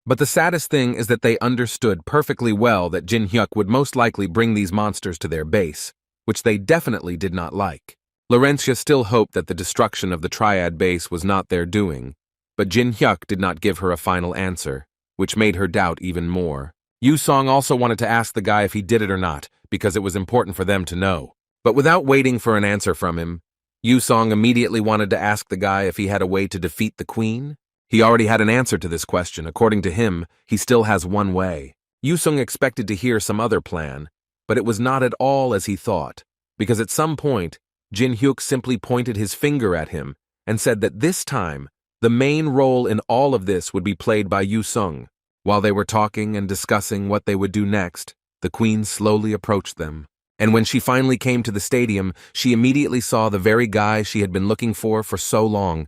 [SPEAKER 1] But the saddest thing is that they understood perfectly well that Jin Hyuk would most likely bring these monsters to their base, which they definitely did not like. Laurencia still hoped that the destruction of the Triad base was not their doing, but Jin Hyuk did not give her a final answer, which made her doubt even more. Yu Song also wanted to ask the guy if he did it or not, because it was important for them to know. But without waiting for an answer from him, Yu Song immediately wanted to ask the guy if he had a way to defeat the queen. He already had an answer to this question. According to him, he still has one way. Yu Sung expected to hear some other plan, but it was not at all as he thought, because at some point, Jin Hyuk simply pointed his finger at him and said that this time, the main role in all of this would be played by Yu Sung. While they were talking and discussing what they would do next, the queen slowly approached them. And when she finally came to the stadium, she immediately saw the very guy she had been looking for so long.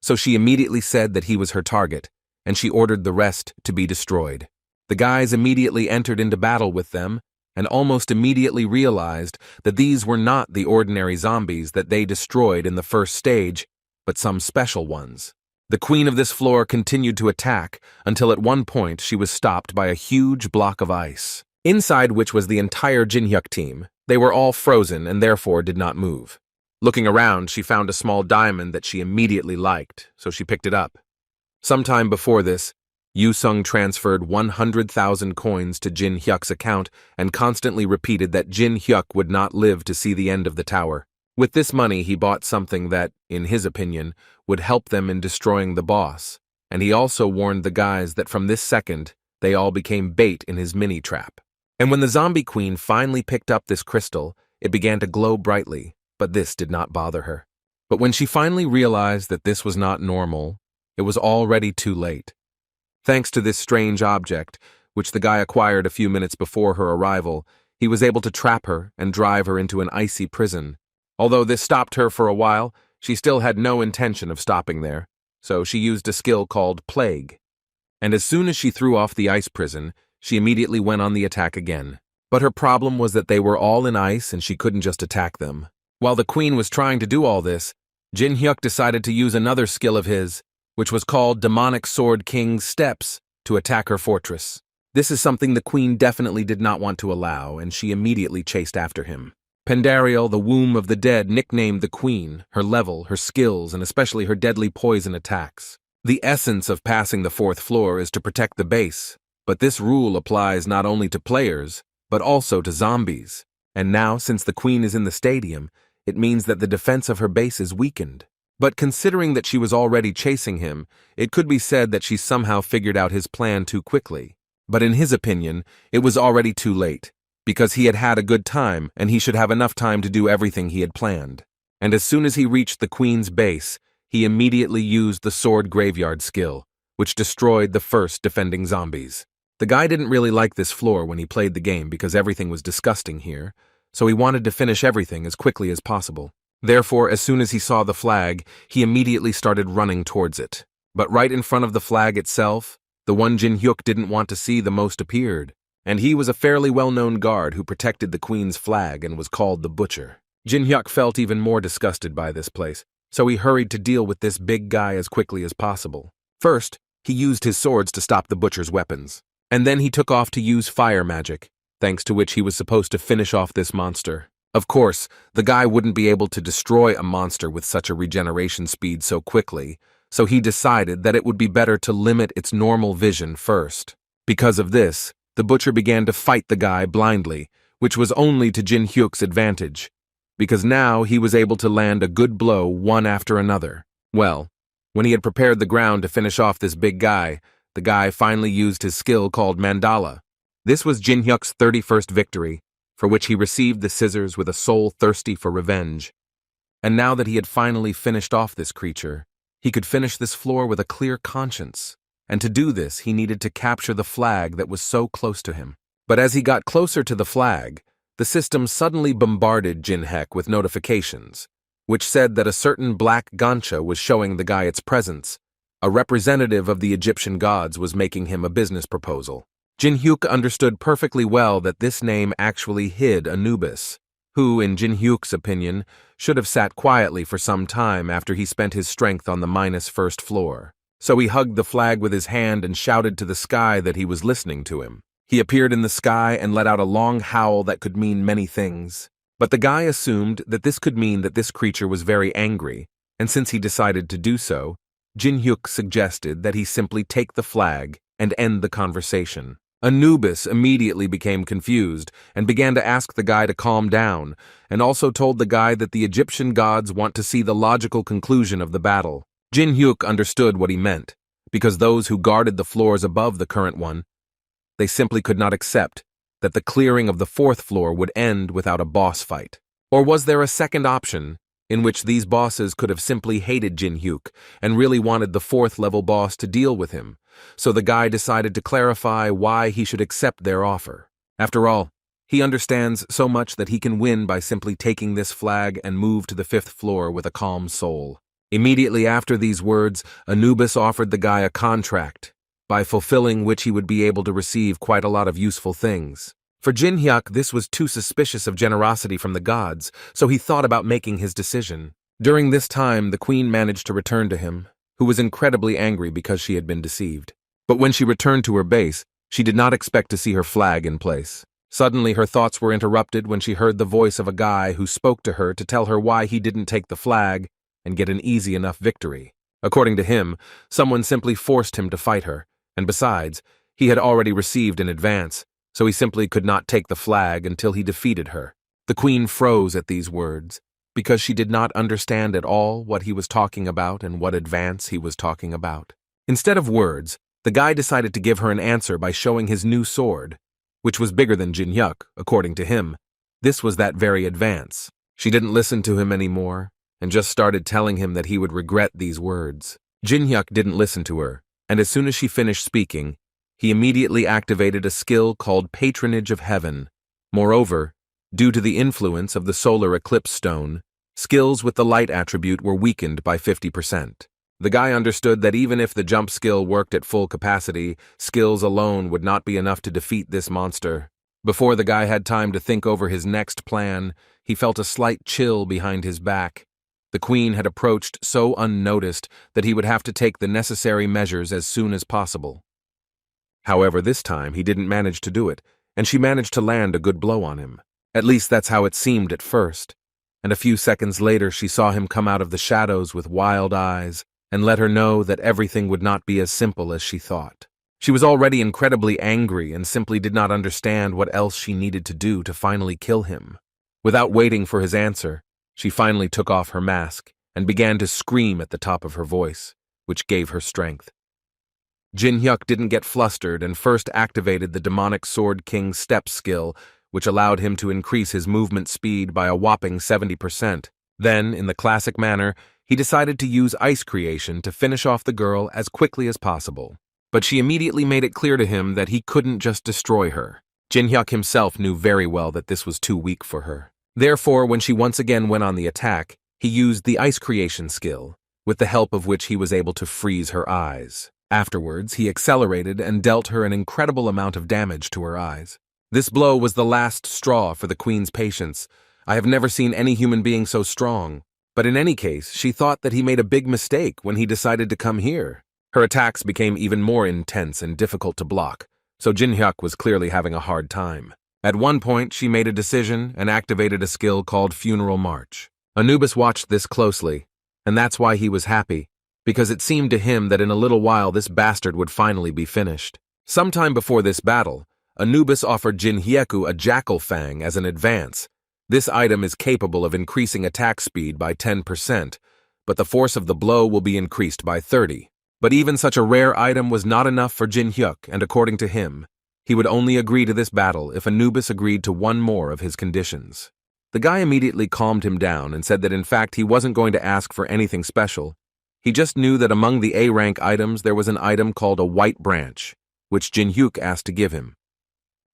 [SPEAKER 1] So she immediately said that he was her target, and she ordered the rest to be destroyed. The guys immediately entered into battle with them, and almost immediately realized that these were not the ordinary zombies that they destroyed in the first stage, but some special ones. The queen of this floor continued to attack until at one point she was stopped by a huge block of ice, inside which was the entire Jin Hyuk team. They were all frozen and therefore did not move. Looking around, she found a small diamond that she immediately liked, so she picked it up. Sometime before this, Yu Sung transferred 100,000 coins to Jin Hyuk's account and constantly repeated that Jin Hyuk would not live to see the end of the tower. With this money, he bought something that, in his opinion, would help them in destroying the boss, and he also warned the guys that from this second, they all became bait in his mini-trap. And when the zombie queen finally picked up this crystal, it began to glow brightly, but this did not bother her. But when she finally realized that this was not normal, it was already too late. Thanks to this strange object, which the guy acquired a few minutes before her arrival, he was able to trap her and drive her into an icy prison. Although this stopped her for a while, she still had no intention of stopping there, so she used a skill called Plague. And as soon as she threw off the ice prison, she immediately went on the attack again. But her problem was that they were all in ice and she couldn't just attack them. While the queen was trying to do all this, Jin Hyuk decided to use another skill of his, which was called Demonic Sword King's Steps, to attack her fortress. This is something the queen definitely did not want to allow, and she immediately chased after him. Pendariel, the womb of the dead, nicknamed the queen, her level, her skills, and especially her deadly poison attacks. The essence of passing the fourth floor is to protect the base, but this rule applies not only to players, but also to zombies. And now, since the queen is in the stadium, it means that the defense of her base is weakened. But considering that she was already chasing him, it could be said that she somehow figured out his plan too quickly. But in his opinion, it was already too late, because he had had a good time and he should have enough time to do everything he had planned. And as soon as he reached the queen's base, he immediately used the sword graveyard skill, which destroyed the first defending zombies. The guy didn't really like this floor when he played the game because everything was disgusting here, so he wanted to finish everything as quickly as possible. Therefore, as soon as he saw the flag, he immediately started running towards it. But right in front of the flag itself, the one Jin Hyuk didn't want to see the most appeared, and he was a fairly well-known guard who protected the queen's flag and was called the Butcher. Jin Hyuk felt even more disgusted by this place, so he hurried to deal with this big guy as quickly as possible. First, he used his swords to stop the Butcher's weapons, and then he took off to use fire magic, thanks to which he was supposed to finish off this monster. Of course, the guy wouldn't be able to destroy a monster with such a regeneration speed so quickly, so he decided that it would be better to limit its normal vision first. Because of this, the Butcher began to fight the guy blindly, which was only to Jin Hyuk's advantage, because now he was able to land a good blow one after another. Well, when he had prepared the ground to finish off this big guy, the guy finally used his skill called Mandala. This was Jin Hyuk's 31st victory, for which he received the scissors with a soul thirsty for revenge. And now that he had finally finished off this creature, he could finish this floor with a clear conscience, and to do this he needed to capture the flag that was so close to him. But as he got closer to the flag, the system suddenly bombarded Jin Hyuk with notifications, which said that a certain black gancha was showing the guy its presence. A representative of the Egyptian gods was making him a business proposal. Jin Hyuk understood perfectly well that this name actually hid Anubis, who, in Jin Hyuk's opinion, should have sat quietly for some time after he spent his strength on the -1st floor. So he hugged the flag with his hand and shouted to the sky that he was listening to him. He appeared in the sky and let out a long howl that could mean many things. But the guy assumed that this could mean that this creature was very angry, and since he decided to do so, Jin Hyuk suggested that he simply take the flag and end the conversation. Anubis immediately became confused and began to ask the guy to calm down, and also told the guy that the Egyptian gods want to see the logical conclusion of the battle. Jin Hyuk understood what he meant, because those who guarded the floors above the current one, they simply could not accept that the clearing of the 4th floor would end without a boss fight. Or was there a second option, in which these bosses could have simply hated Jin Hyuk and really wanted the 4th level boss to deal with him? So the guy decided to clarify why he should accept their offer. After all, he understands so much that he can win by simply taking this flag and move to the 5th floor with a calm soul. Immediately after these words, Anubis offered the guy a contract, by fulfilling which he would be able to receive quite a lot of useful things. For Jin Hyuk, this was too suspicious of generosity from the gods, so he thought about making his decision. During this time, the queen managed to return to him, who was incredibly angry because she had been deceived. But when she returned to her base, she did not expect to see her flag in place. Suddenly, her thoughts were interrupted when she heard the voice of a guy who spoke to her to tell her why he didn't take the flag and get an easy enough victory. According to him, someone simply forced him to fight her, and besides, he had already received an advance, so he simply could not take the flag until he defeated her. The queen froze at these words, because she did not understand at all what he was talking about and what advance he was talking about. Instead of words, the guy decided to give her an answer by showing his new sword, which was bigger than Jin Hyuk, according to him. This was that very advance. She didn't listen to him anymore, and just started telling him that he would regret these words. Jin-hyuk didn't listen to her, and as soon as she finished speaking, he immediately activated a skill called Patronage of Heaven. Moreover, due to the influence of the solar eclipse stone, skills with the light attribute were weakened by 50%. The guy understood that even if the jump skill worked at full capacity, skills alone would not be enough to defeat this monster. Before the guy had time to think over his next plan, he felt a slight chill behind his back. The queen had approached so unnoticed that he would have to take the necessary measures as soon as possible. However, this time he didn't manage to do it, and she managed to land a good blow on him. At least that's how it seemed at first. And a few seconds later she saw him come out of the shadows with wild eyes and let her know that everything would not be as simple as she thought. She was already incredibly angry and simply did not understand what else she needed to do to finally kill him. Without waiting for his answer, she finally took off her mask and began to scream at the top of her voice, which gave her strength. Jin-hyuk didn't get flustered and first activated the demonic Sword King step skill, which allowed him to increase his movement speed by a whopping 70%. Then, in the classic manner, he decided to use ice creation to finish off the girl as quickly as possible. But she immediately made it clear to him that he couldn't just destroy her. Jin-hyuk himself knew very well that this was too weak for her. Therefore, when she once again went on the attack, he used the ice creation skill, with the help of which he was able to freeze her eyes. Afterwards, he accelerated and dealt her an incredible amount of damage to her eyes. This blow was the last straw for the queen's patience. I have never seen any human being so strong. But in any case, she thought that he made a big mistake when he decided to come here. Her attacks became even more intense and difficult to block, so Jin-hyuk was clearly having a hard time. At one point, she made a decision and activated a skill called Funeral March. Anubis watched this closely, and that's why he was happy, because it seemed to him that in a little while this bastard would finally be finished. Sometime before this battle, Anubis offered Jin-hyeku a Jackal Fang as an advance. This item is capable of increasing attack speed by 10%, but the force of the blow will be increased by 30%. But even such a rare item was not enough for Jin-hyuk, and according to him, he would only agree to this battle if Anubis agreed to one more of his conditions. The guy immediately calmed him down and said that in fact he wasn't going to ask for anything special. He just knew that among the A-rank items there was an item called a White Branch, which Jin-hyuk asked to give him.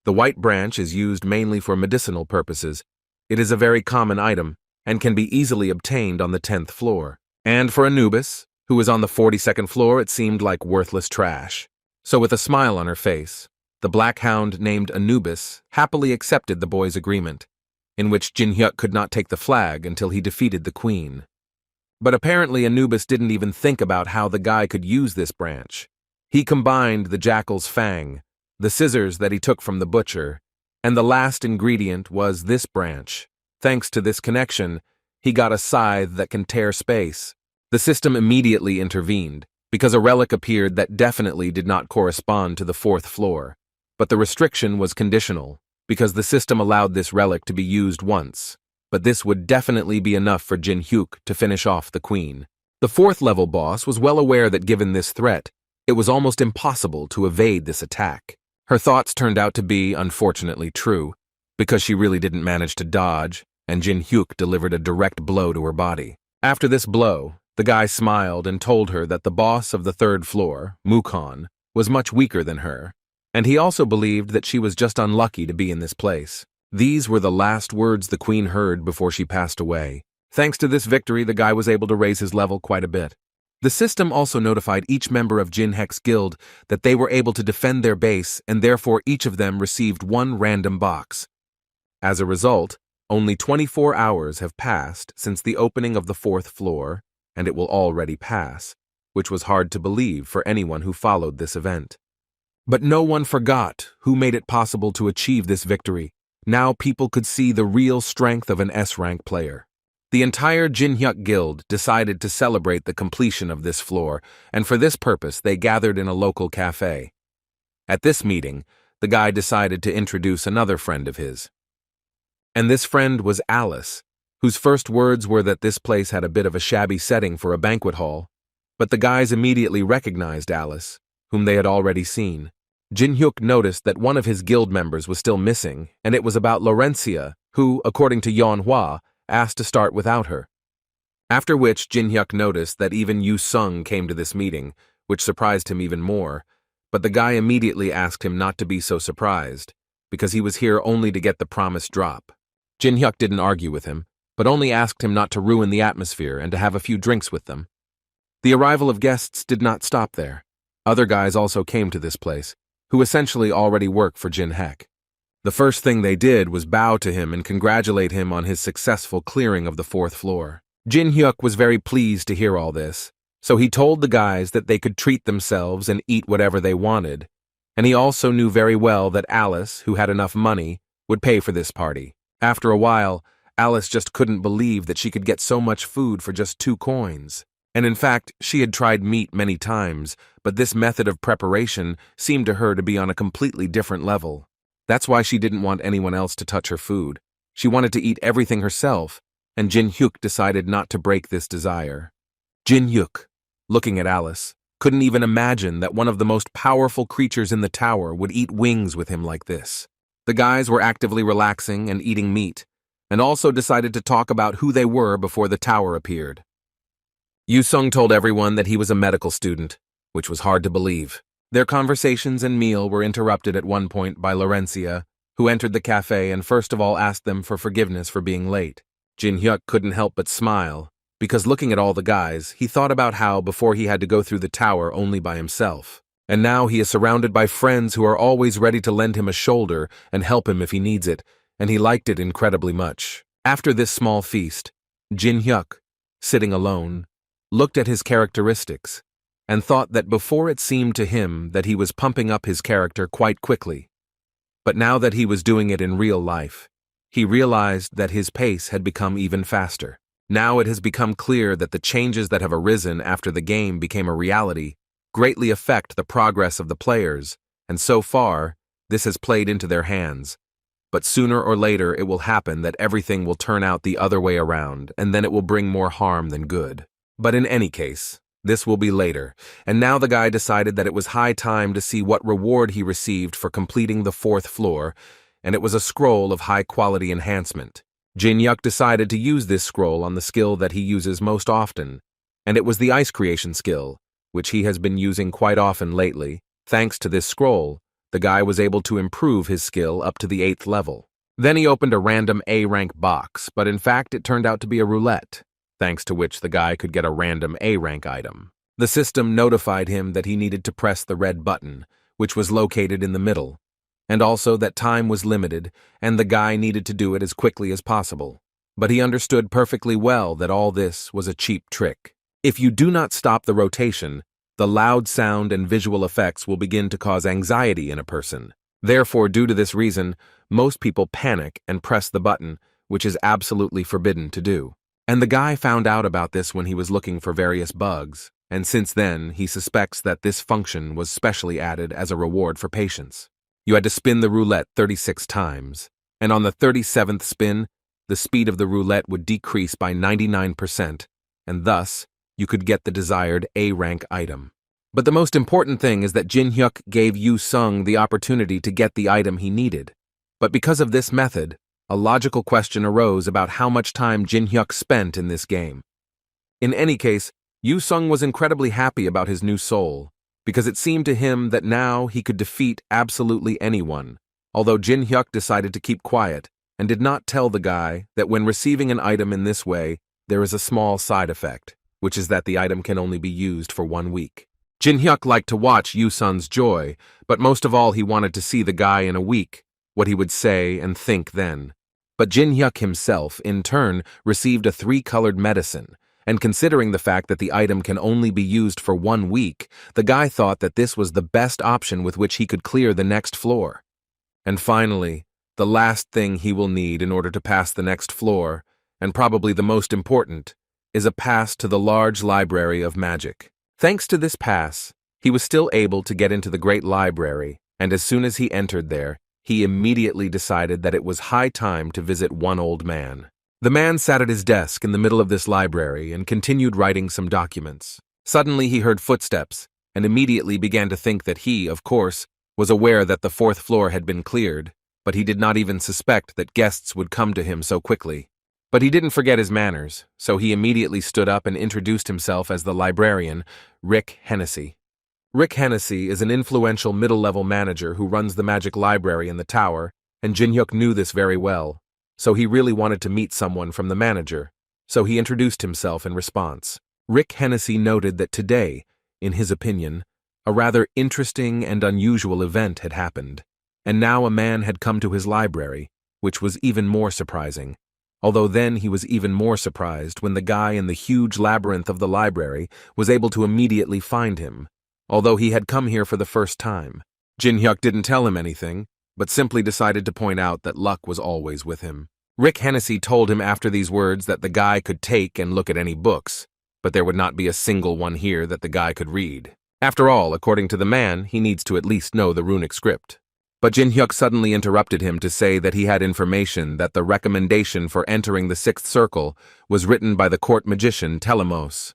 [SPEAKER 1] The White Branch is used mainly for medicinal purposes. It is a very common item and can be easily obtained on the 10th floor. And for Anubis, who was on the 42nd floor, it seemed like worthless trash. So with a smile on her face, the Black Hound named Anubis happily accepted the boy's agreement, in which Jin-hyuk could not take the flag until he defeated the queen. But apparently Anubis didn't even think about how the guy could use this branch. He combined the Jackal's Fang, the scissors that he took from the butcher, and the last ingredient was this branch. Thanks to this connection, he got a scythe that can tear space. The system immediately intervened, because a relic appeared that definitely did not correspond to the 4th floor. But the restriction was conditional, because the system allowed this relic to be used once. But this would definitely be enough for Jin-hyuk to finish off the queen. The 4th level boss was well aware that given this threat, it was almost impossible to evade this attack. Her thoughts turned out to be, unfortunately, true, because she really didn't manage to dodge, and Jin-hyuk delivered a direct blow to her body. After this blow, the guy smiled and told her that the boss of the 3rd floor, Mukon, was much weaker than her, and he also believed that she was just unlucky to be in this place. These were the last words the queen heard before she passed away. Thanks to this victory, the guy was able to raise his level quite a bit. The system also notified each member of Jin-hyuk's guild that they were able to defend their base, and therefore each of them received one random box. As a result, only 24 hours have passed since the opening of the 4th floor, and it will already pass, which was hard to believe for anyone who followed this event. But no one forgot who made it possible to achieve this victory. Now people could see the real strength of an S-rank player. The entire Jin-hyuk guild decided to celebrate the completion of this floor, and for this purpose they gathered in a local cafe. At this meeting, the guy decided to introduce another friend of his. And this friend was Alice, whose first words were that this place had a bit of a shabby setting for a banquet hall, but the guys immediately recognized Alice, whom they had already seen. Jin-hyuk noticed that one of his guild members was still missing, and it was about Laurencia, who, according to Yeonhwa, asked to start without her. After which, Jin Hyuk noticed that even Yu Sung came to this meeting, which surprised him even more, but the guy immediately asked him not to be so surprised, because he was here only to get the promised drop. Jin Hyuk didn't argue with him, but only asked him not to ruin the atmosphere and to have a few drinks with them. The arrival of guests did not stop there. Other guys also came to this place, who essentially already work for Jin Hyuk. The first thing they did was bow to him and congratulate him on his successful clearing of the 4th floor. Jin Hyuk was very pleased to hear all this, so he told the guys that they could treat themselves and eat whatever they wanted, and he also knew very well that Alice, who had enough money, would pay for this party. After a while, Alice just couldn't believe that she could get so much food for just 2 coins. And in fact, she had tried meat many times, but this method of preparation seemed to her to be on a completely different level. That's why she didn't want anyone else to touch her food. She wanted to eat everything herself, and Jin Hyuk decided not to break this desire. Jin Hyuk, looking at Alice, couldn't even imagine that one of the most powerful creatures in the tower would eat wings with him like this. The guys were actively relaxing and eating meat, and also decided to talk about who they were before the tower appeared. Yu Sung told everyone that he was a medical student, which was hard to believe. Their conversations and meal were interrupted at one point by Laurencia, who entered the cafe and first of all asked them for forgiveness for being late. Jin Hyuk couldn't help but smile, because looking at all the guys, he thought about how before he had to go through the tower only by himself. And now he is surrounded by friends who are always ready to lend him a shoulder and help him if he needs it, and he liked it incredibly much. After this small feast, Jin Hyuk, sitting alone, looked at his characteristics, and thought that before it seemed to him that he was pumping up his character quite quickly. But now that he was doing it in real life, he realized that his pace had become even faster. Now it has become clear that the changes that have arisen after the game became a reality greatly affect the progress of the players, and so far, this has played into their hands. But sooner or later it will happen that everything will turn out the other way around, and then it will bring more harm than good. But in any case, this will be later, and now the guy decided that it was high time to see what reward he received for completing the 4th floor, and it was a scroll of high-quality enhancement. Jin Hyuk decided to use this scroll on the skill that he uses most often, and it was the ice creation skill, which he has been using quite often lately. Thanks to this scroll, the guy was able to improve his skill up to the 8th level. Then he opened a random A-rank box, but in fact it turned out to be a roulette, thanks to which the guy could get a random A-rank item. The system notified him that he needed to press the red button, which was located in the middle, and also that time was limited, and the guy needed to do it as quickly as possible. But he understood perfectly well that all this was a cheap trick. If you do not stop the rotation, the loud sound and visual effects will begin to cause anxiety in a person. Therefore, due to this reason, most people panic and press the button, which is absolutely forbidden to do. And the guy found out about this when he was looking for various bugs, and since then, he suspects that this function was specially added as a reward for patience. You had to spin the roulette 36 times, and on the 37th spin, the speed of the roulette would decrease by 99%, and thus, you could get the desired A-rank item. But the most important thing is that Jin Hyuk gave Yu Sung the opportunity to get the item he needed. But because of this method, a logical question arose about how much time Jin Hyuk spent in this game. In any case, Yu Sung was incredibly happy about his new soul, because it seemed to him that now he could defeat absolutely anyone, although Jin Hyuk decided to keep quiet and did not tell the guy that when receiving an item in this way, there is a small side effect, which is that the item can only be used for 1 week. Jin Hyuk liked to watch Yu Sung's joy, but most of all he wanted to see the guy in a week, what he would say and think then. But Jin Hyuk himself, in turn, received a 3-colored medicine, and considering the fact that the item can only be used for 1 week, the guy thought that this was the best option with which he could clear the next floor. And finally, the last thing he will need in order to pass the next floor, and probably the most important, is a pass to the large library of magic. Thanks to this pass, he was still able to get into the great library, and as soon as he entered there, he immediately decided that it was high time to visit one old man. The man sat at his desk in the middle of this library and continued writing some documents. Suddenly he heard footsteps, and immediately began to think that he, of course, was aware that the 4th floor had been cleared, but he did not even suspect that guests would come to him so quickly. But he didn't forget his manners, so he immediately stood up and introduced himself as the librarian, Rick Hennessy. Rick Hennessy is an influential middle-level manager who runs the magic library in the tower, and Jin-hyuk knew this very well, so he really wanted to meet someone from the manager, so he introduced himself in response. Rick Hennessy noted that today, in his opinion, a rather interesting and unusual event had happened, and now a man had come to his library, which was even more surprising. Although then he was even more surprised when the guy in the huge labyrinth of the library was able to immediately find him, although he had come here for the first time. Jin-hyuk didn't tell him anything, but simply decided to point out that luck was always with him. Rick Hennessy told him after these words that the guy could take and look at any books, but there would not be a single one here that the guy could read. After all, according to the man, he needs to at least know the runic script. But Jin-hyuk suddenly interrupted him to say that he had information that the recommendation for entering the sixth circle was written by the court magician Telemos.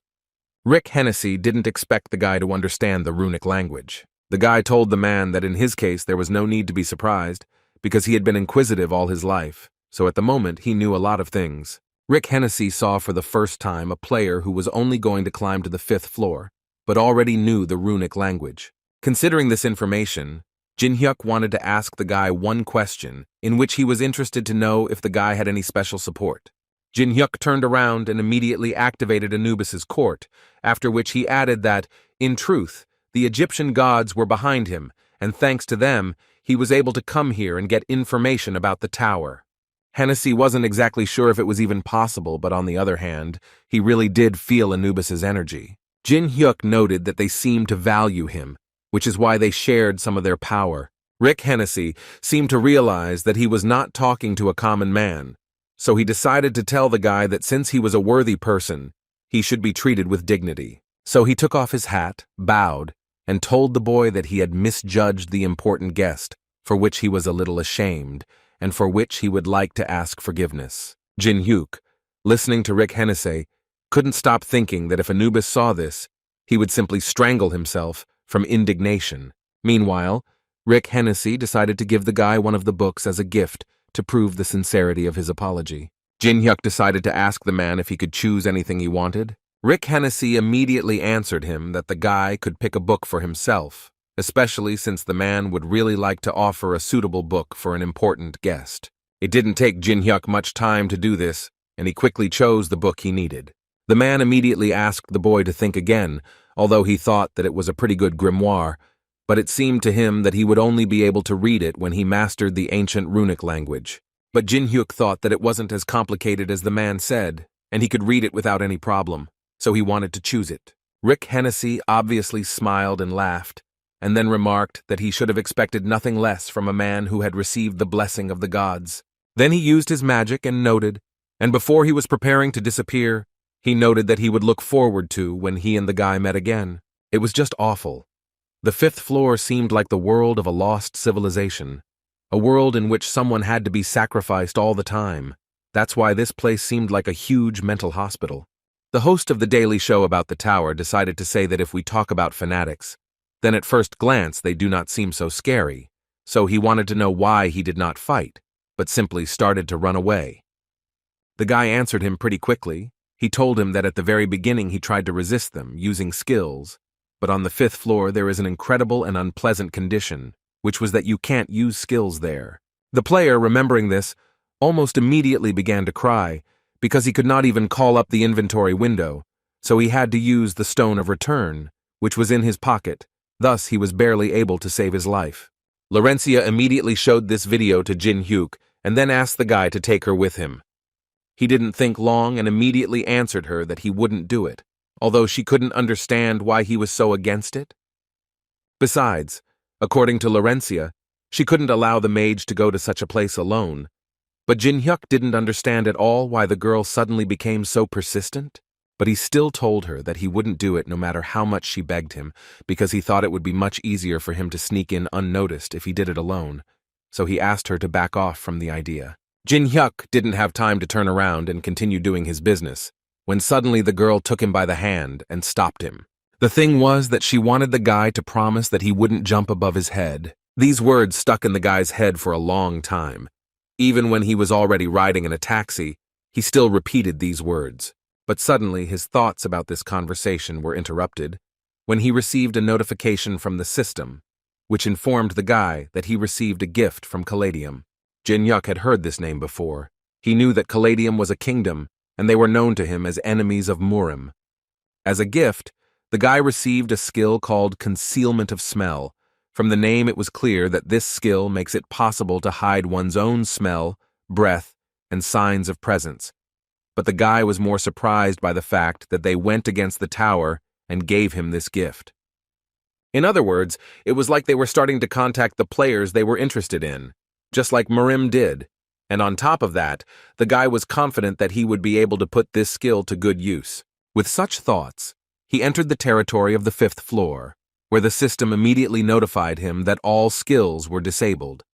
[SPEAKER 1] Rick Hennessy didn't expect the guy to understand the runic language. The guy told the man that in his case there was no need to be surprised, because he had been inquisitive all his life, so at the moment he knew a lot of things. Rick Hennessy saw for the first time a player who was only going to climb to the 5th floor, but already knew the runic language. Considering this information, Jin-hyuk wanted to ask the guy one question, in which he was interested to know if the guy had any special support. Jin-hyuk turned around and immediately activated Anubis's court, after which he added that, in truth, the Egyptian gods were behind him, and thanks to them, he was able to come here and get information about the tower. Hennessy wasn't exactly sure if it was even possible, but on the other hand, he really did feel Anubis's energy. Jin-hyuk noted that they seemed to value him, which is why they shared some of their power. Rick Hennessy seemed to realize that he was not talking to a common man, so he decided to tell the guy that since he was a worthy person, he should be treated with dignity. So he took off his hat, bowed, and told the boy that he had misjudged the important guest, for which he was a little ashamed, and for which he would like to ask forgiveness. Jin-hyuk, listening to Rick Hennessy, couldn't stop thinking that if Anubis saw this, he would simply strangle himself from indignation. Meanwhile, Rick Hennessy decided to give the guy one of the books as a gift to prove the sincerity of his apology. Jin-hyuk decided to ask the man if he could choose anything he wanted. Rick Hennessy immediately answered him that the guy could pick a book for himself, especially since the man would really like to offer a suitable book for an important guest. It didn't take Jin-hyuk much time to do this, and he quickly chose the book he needed. The man immediately asked the boy to think again, although he thought that it was a pretty good grimoire, but it seemed to him that he would only be able to read it when he mastered the ancient runic language. But Jin-hyuk thought that it wasn't as complicated as the man said, and he could read it without any problem, so he wanted to choose it. Rick Hennessy obviously smiled and laughed, and then remarked that he should have expected nothing less from a man who had received the blessing of the gods. Then he used his magic and noted, and before he was preparing to disappear, he noted that he would look forward to when he and the guy met again. It was just awful. The 5th floor seemed like the world of a lost civilization, a world in which someone had to be sacrificed all the time. That's why this place seemed like a huge mental hospital. The host of the daily show about the tower decided to say that if we talk about fanatics, then at first glance they do not seem so scary, so he wanted to know why he did not fight, but simply started to run away. The guy answered him pretty quickly. He told him that at the very beginning he tried to resist them, using skills, but on the 5th floor there is an incredible and unpleasant condition, which was that you can't use skills there. The player, remembering this, almost immediately began to cry, because he could not even call up the inventory window, so he had to use the stone of return, which was in his pocket. Thus he was barely able to save his life. Laurencia immediately showed this video to Jin-hyuk and then asked the guy to take her with him. He didn't think long and immediately answered her that he wouldn't do it, although she couldn't understand why he was so against it. Besides, according to Laurencia, she couldn't allow the mage to go to such a place alone, but Jin-hyuk didn't understand at all why the girl suddenly became so persistent, but he still told her that he wouldn't do it no matter how much she begged him, because he thought it would be much easier for him to sneak in unnoticed if he did it alone, so he asked her to back off from the idea. Jin-hyuk didn't have time to turn around and continue doing his business, when suddenly the girl took him by the hand and stopped him. The thing was that she wanted the guy to promise that he wouldn't jump above his head. These words stuck in the guy's head for a long time. Even when he was already riding in a taxi, He still repeated these words, but suddenly his thoughts about this conversation were interrupted when he received a notification from the system, which informed the guy that he received a gift from Caladium. Jin Hyuk had heard this name before. He knew that Caladium was a kingdom, and they were known to him as enemies of Murim. As a gift, the guy received a skill called Concealment of Smell. From the name, it was clear that this skill makes it possible to hide one's own smell, breath, and signs of presence. But the guy was more surprised by the fact that they went against the tower and gave him this gift. In other words, it was like they were starting to contact the players they were interested in, just like Murim did. And on top of that, the guy was confident that he would be able to put this skill to good use. With such thoughts, he entered the territory of the 5th floor, where the system immediately notified him that all skills were disabled.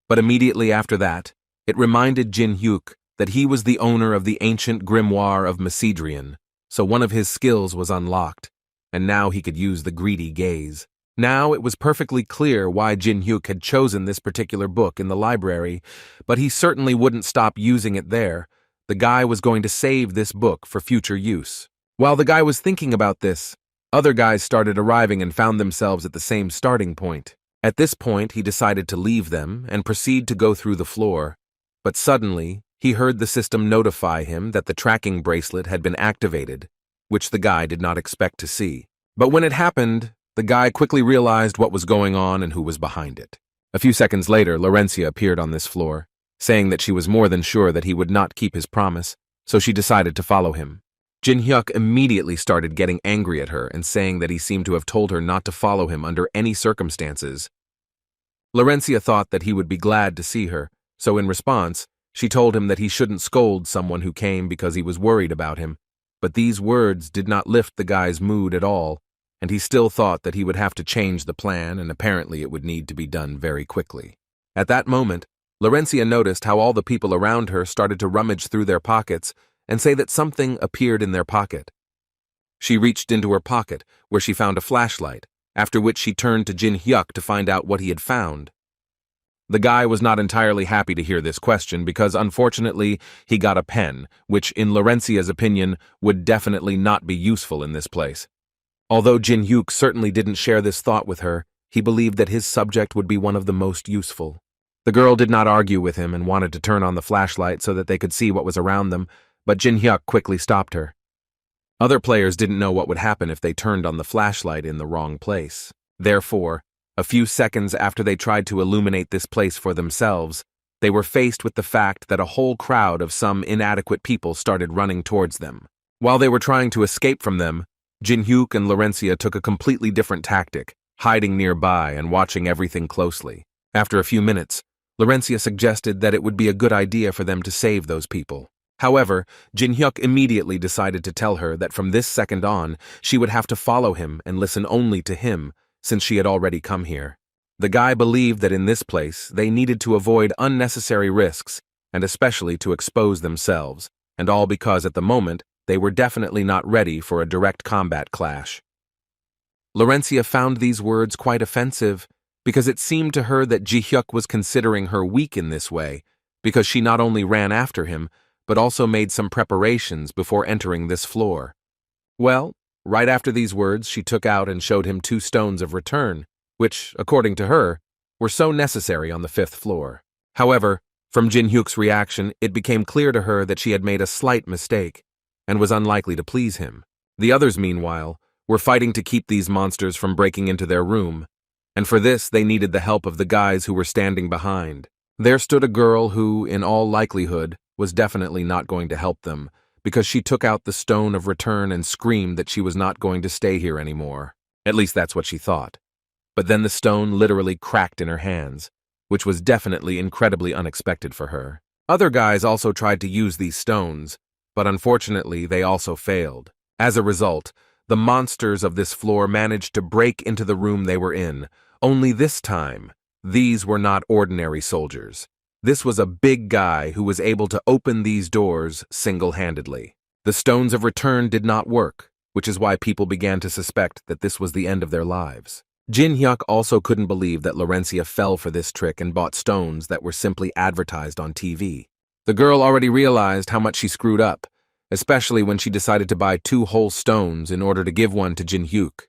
[SPEAKER 1] But immediately after that, it reminded Jin Hyuk that he was the owner of the ancient grimoire of Macedrian, so one of his skills was unlocked, and now he could use the greedy gaze. Now it was perfectly clear why Jin Hyuk had chosen this particular book in the library, but he certainly wouldn't stop using it there. The guy was going to save this book for future use. While the guy was thinking about this, other guys started arriving and found themselves at the same starting point. At this point, he decided to leave them and proceed to go through the floor. But suddenly, he heard the system notify him that the tracking bracelet had been activated, which the guy did not expect to see. But when it happened, the guy quickly realized what was going on and who was behind it. A few seconds later, Laurencia appeared on this floor, saying that she was more than sure that he would not keep his promise, so she decided to follow him. Jin Hyuk immediately started getting angry at her and saying that he seemed to have told her not to follow him under any circumstances. Laurencia thought that he would be glad to see her, so in response, she told him that he shouldn't scold someone who came because he was worried about him. But these words did not lift the guy's mood at all, and he still thought that he would have to change the plan, and apparently it would need to be done very quickly. At that moment, Laurencia noticed how all the people around her started to rummage through their pockets and say that something appeared in their pocket. She reached into her pocket, where she found a flashlight, after which she turned to Jin Hyuk to find out what he had found. The guy was not entirely happy to hear this question because, unfortunately, he got a pen, which, in Laurencia's opinion, would definitely not be useful in this place. Although Jin Hyuk certainly didn't share this thought with her, he believed that his subject would be one of the most useful. The girl did not argue with him and wanted to turn on the flashlight so that they could see what was around them, but Jin Hyuk quickly stopped her. Other players didn't know what would happen if they turned on the flashlight in the wrong place. Therefore, a few seconds after they tried to illuminate this place for themselves, they were faced with the fact that a whole crowd of some inadequate people started running towards them. While they were trying to escape from them, Jin Hyuk and Laurencia took a completely different tactic, hiding nearby and watching everything closely. After a few minutes, Laurencia suggested that it would be a good idea for them to save those people. However, Jin Hyuk immediately decided to tell her that from this second on, she would have to follow him and listen only to him, since she had already come here. The guy believed that in this place, they needed to avoid unnecessary risks, and especially to expose themselves, and all because at the moment, they were definitely not ready for a direct combat clash. Laurencia found these words quite offensive, because it seemed to her that Ji Hyuk was considering her weak in this way, because she not only ran after him, but also made some preparations before entering this floor. Well, right after these words, she took out and showed him 2 stones of return, which, according to her, were so necessary on the 5th floor. However, from Jin Hyuk's reaction, it became clear to her that she had made a slight mistake, and was unlikely to please him. The others, meanwhile, were fighting to keep these monsters from breaking into their room, and for this they needed the help of the guys who were standing behind. There stood a girl who, in all likelihood, was definitely not going to help them, because she took out the stone of return and screamed that she was not going to stay here anymore. At least that's what she thought. But then the stone literally cracked in her hands, which was definitely incredibly unexpected for her. Other guys also tried to use these stones, but unfortunately they also failed. As a result, the monsters of this floor managed to break into the room they were in, only this time, these were not ordinary soldiers. This was a big guy who was able to open these doors single-handedly. The stones of return did not work, which is why people began to suspect that this was the end of their lives. Jin Hyuk also couldn't believe that Laurencia fell for this trick and bought stones that were simply advertised on TV. The girl already realized how much she screwed up, especially when she decided to buy 2 whole stones in order to give one to Jin-hyuk.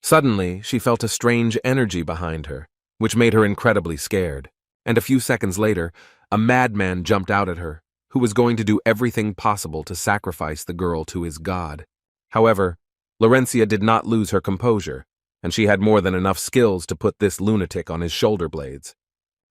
[SPEAKER 1] Suddenly, she felt a strange energy behind her, which made her incredibly scared. And a few seconds later, a madman jumped out at her, who was going to do everything possible to sacrifice the girl to his god. However, Laurencia did not lose her composure, and she had more than enough skills to put this lunatic on his shoulder blades.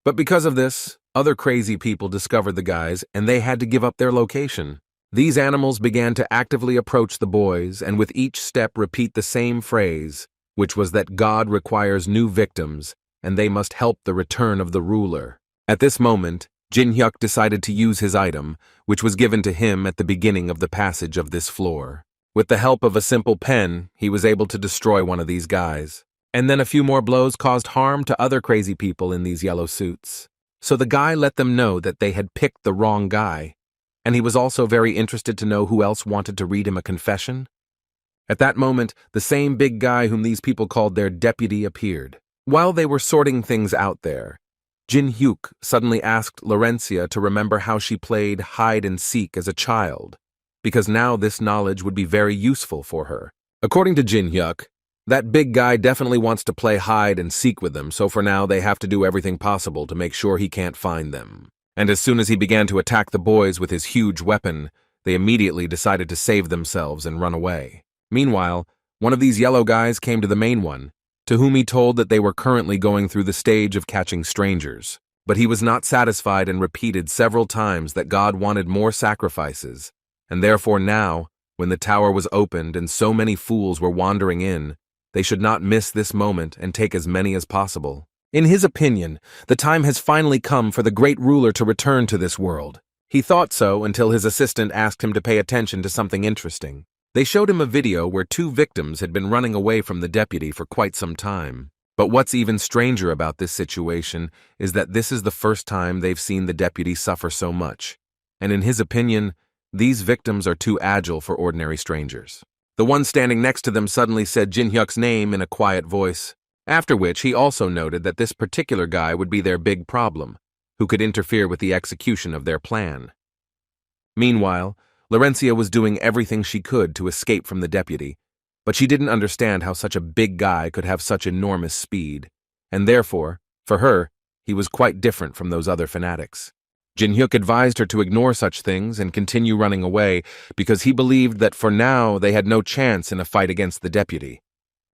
[SPEAKER 1] But because of this, other crazy people discovered the guys, and they had to give up their location. These animals began to actively approach the boys, and with each step repeat the same phrase, which was that God requires new victims, and they must help the return of the ruler. At this moment, Jin-hyuk decided to use his item, which was given to him at the beginning of the passage of this floor. With the help of a simple pen, he was able to destroy one of these guys. And then a few more blows caused harm to other crazy people in these yellow suits. So the guy let them know that they had picked the wrong guy, and he was also very interested to know who else wanted to read him a confession. At that moment, the same big guy whom these people called their deputy appeared. While they were sorting things out there, Jin-hyuk suddenly asked Laurencia to remember how she played hide-and-seek as a child, because now this knowledge would be very useful for her. According to Jin-hyuk, that big guy definitely wants to play hide-and-seek with them, so for now they have to do everything possible to make sure he can't find them. And as soon as he began to attack the boys with his huge weapon, they immediately decided to save themselves and run away. Meanwhile, one of these yellow guys came to the main one, to whom he told that they were currently going through the stage of catching strangers. But he was not satisfied and repeated several times that God wanted more sacrifices, and therefore now, when the tower was opened and so many fools were wandering in, they should not miss this moment and take as many as possible. In his opinion, the time has finally come for the great ruler to return to this world. He thought so until his assistant asked him to pay attention to something interesting. They showed him a video where 2 victims had been running away from the deputy for quite some time. But what's even stranger about this situation is that this is the first time they've seen the deputy suffer so much. And in his opinion, these victims are too agile for ordinary strangers. The one standing next to them suddenly said Jin-hyuk's name in a quiet voice, after which he also noted that this particular guy would be their big problem, who could interfere with the execution of their plan. Meanwhile, Laurencia was doing everything she could to escape from the deputy, but she didn't understand how such a big guy could have such enormous speed, and therefore, for her, he was quite different from those other fanatics. Jin-hyuk advised her to ignore such things and continue running away because he believed that for now they had no chance in a fight against the deputy.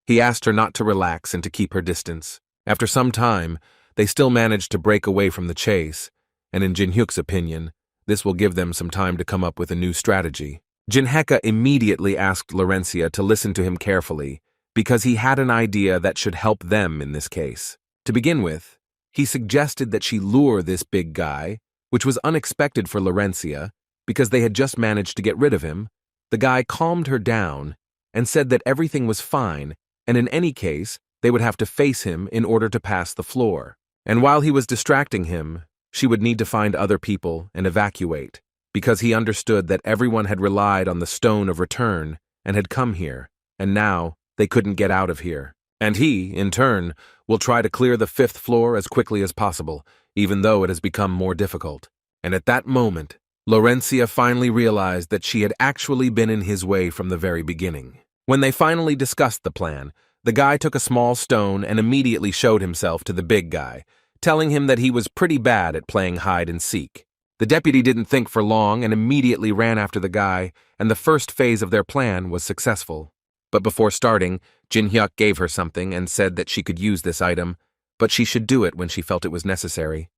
[SPEAKER 1] He asked her not to relax and to keep her distance. After some time, they still managed to break away from the chase, and in Jin-hyuk's opinion, this will give them some time to come up with a new strategy. Jin-heka immediately asked Laurencia to listen to him carefully because he had an idea that should help them in this case. To begin with, he suggested that she lure this big guy, which was unexpected for Laurencia because they had just managed to get rid of him. The guy calmed her down and said that everything was fine, and in any case, they would have to face him in order to pass the floor. And while he was distracting him, she would need to find other people and evacuate, because he understood that everyone had relied on the stone of return and had come here, and now they couldn't get out of here. And he, in turn, will try to clear the 5th floor as quickly as possible, even though it has become more difficult. And at that moment, Laurencia finally realized that she had actually been in his way from the very beginning. When they finally discussed the plan, the guy took a small stone and immediately showed himself to the big guy, telling him that he was pretty bad at playing hide-and-seek. The deputy didn't think for long and immediately ran after the guy, and the first phase of their plan was successful. But before starting, Jin-hyuk gave her something and said that she could use this item, but she should do it when she felt it was necessary.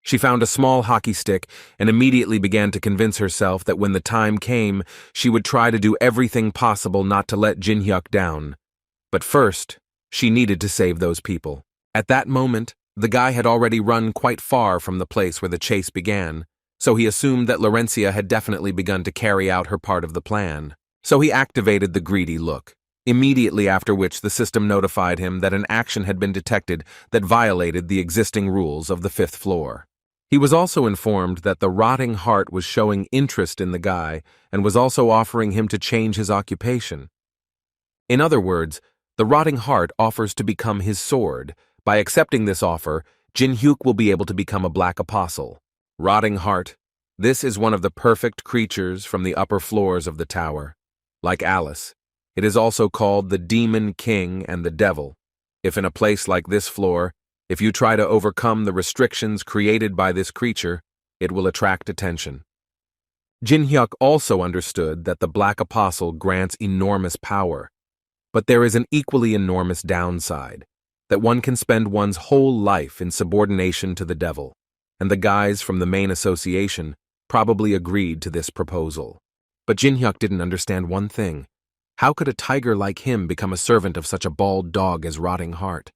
[SPEAKER 1] She found a small hockey stick and immediately began to convince herself that when the time came, she would try to do everything possible not to let Jin-hyuk down. But first, she needed to save those people. At that moment, the guy had already run quite far from the place where the chase began, so he assumed that Laurencia had definitely begun to carry out her part of the plan. So he activated the greedy look, immediately after which the system notified him that an action had been detected that violated the existing rules of the 5th floor. He was also informed that the rotting heart was showing interest in the guy and was also offering him to change his occupation. In other words, the rotting heart offers to become his sword. By accepting this offer, Jin-hyuk will be able to become a black apostle. Rotting heart, This is one of the perfect creatures from the upper floors of the tower. Like Alice, it is also called the Demon King and the Devil. If in a place like this floor, if you try to overcome the restrictions created by this creature, it will attract attention. Jin Hyuk also understood that the Black Apostle grants enormous power, but there is an equally enormous downside, that one can spend one's whole life in subordination to the devil, and the guys from the main association probably agreed to this proposal. But Jin Hyuk didn't understand one thing. How could a tiger like him become a servant of such a bald dog as Rotting Heart?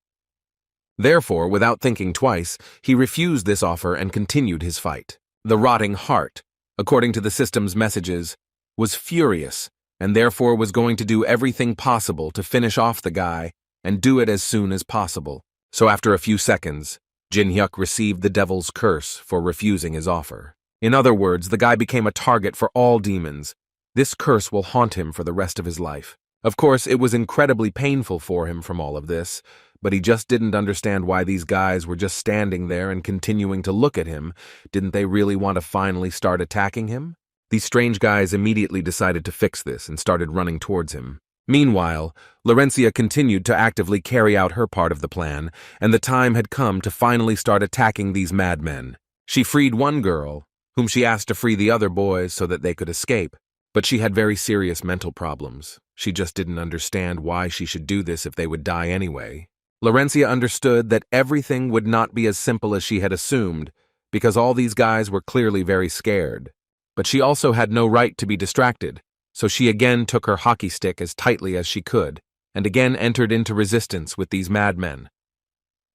[SPEAKER 1] Therefore, without thinking twice, he refused this offer and continued his fight. The Rotting Heart, according to the system's messages, was furious and therefore was going to do everything possible to finish off the guy and do it as soon as possible. So after a few seconds, Jin Hyuk received the devil's curse for refusing his offer. In other words, the guy became a target for all demons. This curse will haunt him for the rest of his life. Of course, it was incredibly painful for him from all of this, but he just didn't understand why these guys were just standing there and continuing to look at him. Didn't they really want to finally start attacking him? These strange guys immediately decided to fix this and started running towards him. Meanwhile, Laurencia continued to actively carry out her part of the plan, and the time had come to finally start attacking these madmen. She freed one girl, whom she asked to free the other boys so that they could escape. But she had very serious mental problems. She just didn't understand why she should do this if they would die anyway. Laurencia understood that everything would not be as simple as she had assumed, because all these guys were clearly very scared. But she also had no right to be distracted, so she again took her hockey stick as tightly as she could, and again entered into resistance with these madmen.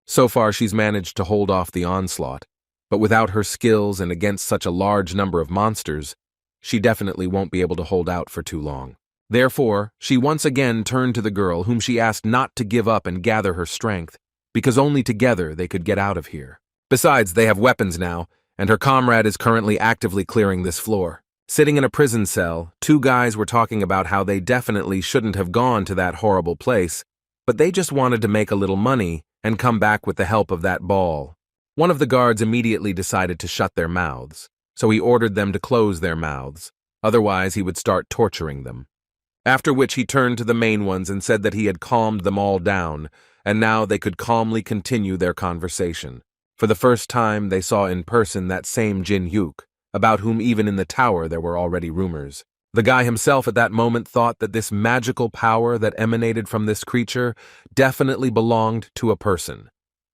[SPEAKER 1] So far she's managed to hold off the onslaught, but without her skills and against such a large number of monsters, she definitely won't be able to hold out for too long. Therefore, she once again turned to the girl whom she asked not to give up and gather her strength, because only together they could get out of here. Besides, they have weapons now, and her comrade is currently actively clearing this floor. Sitting in a prison cell, two guys were talking about how they definitely shouldn't have gone to that horrible place, but they just wanted to make a little money and come back with the help of that ball. One of the guards immediately decided to shut their mouths, so he ordered them to close their mouths, otherwise he would start torturing them. After which he turned to the main ones and said that he had calmed them all down, and now they could calmly continue their conversation. For the first time, they saw in person that same Jin Hyuk, about whom even in the tower there were already rumors. The guy himself at that moment thought that this magical power that emanated from this creature definitely belonged to a person.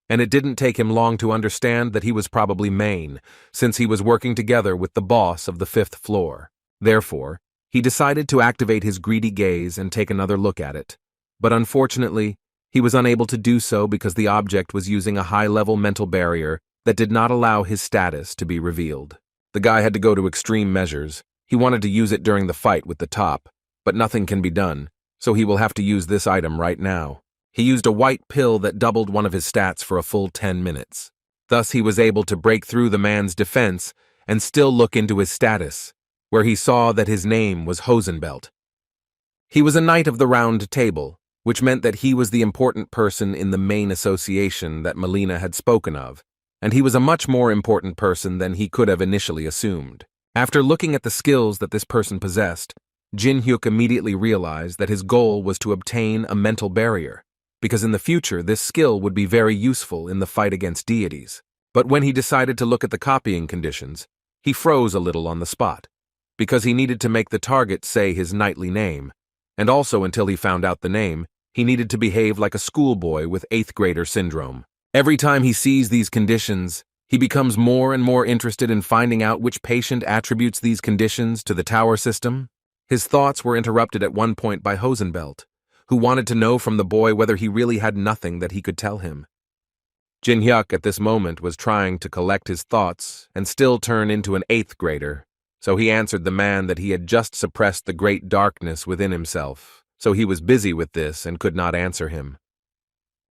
[SPEAKER 1] And it didn't take him long to understand that he was probably Maine, since he was working together with the boss of the 5th floor. Therefore, he decided to activate his greedy gaze and take another look at it. But unfortunately, he was unable to do so because the object was using a high-level mental barrier that did not allow his status to be revealed. The guy had to go to extreme measures. He wanted to use it during the fight with the top, but nothing can be done, so he will have to use this item right now. He used a white pill that doubled one of his stats for a full 10 minutes. Thus he was able to break through the man's defense and still look into his status, where he saw that his name was Hosenbelt. He was a Knight of the Round Table, which meant that he was the important person in the main association that Melina had spoken of, and he was a much more important person than he could have initially assumed. After looking at the skills that this person possessed, Jin Hyuk immediately realized that his goal was to obtain a mental barrier, because in the future this skill would be very useful in the fight against deities. But when he decided to look at the copying conditions, he froze a little on the spot, because he needed to make the target say his knightly name, and also until he found out the name, he needed to behave like a schoolboy with 8th grader syndrome. Every time he sees these conditions, he becomes more and more interested in finding out which patient attributes these conditions to the tower system. His thoughts were interrupted at one point by Hosenbelt, who wanted to know from the boy whether he really had nothing that he could tell him. Jin Hyuk at this moment was trying to collect his thoughts and still turn into an 8th grader, so he answered the man that he had just suppressed the great darkness within himself, so he was busy with this and could not answer him.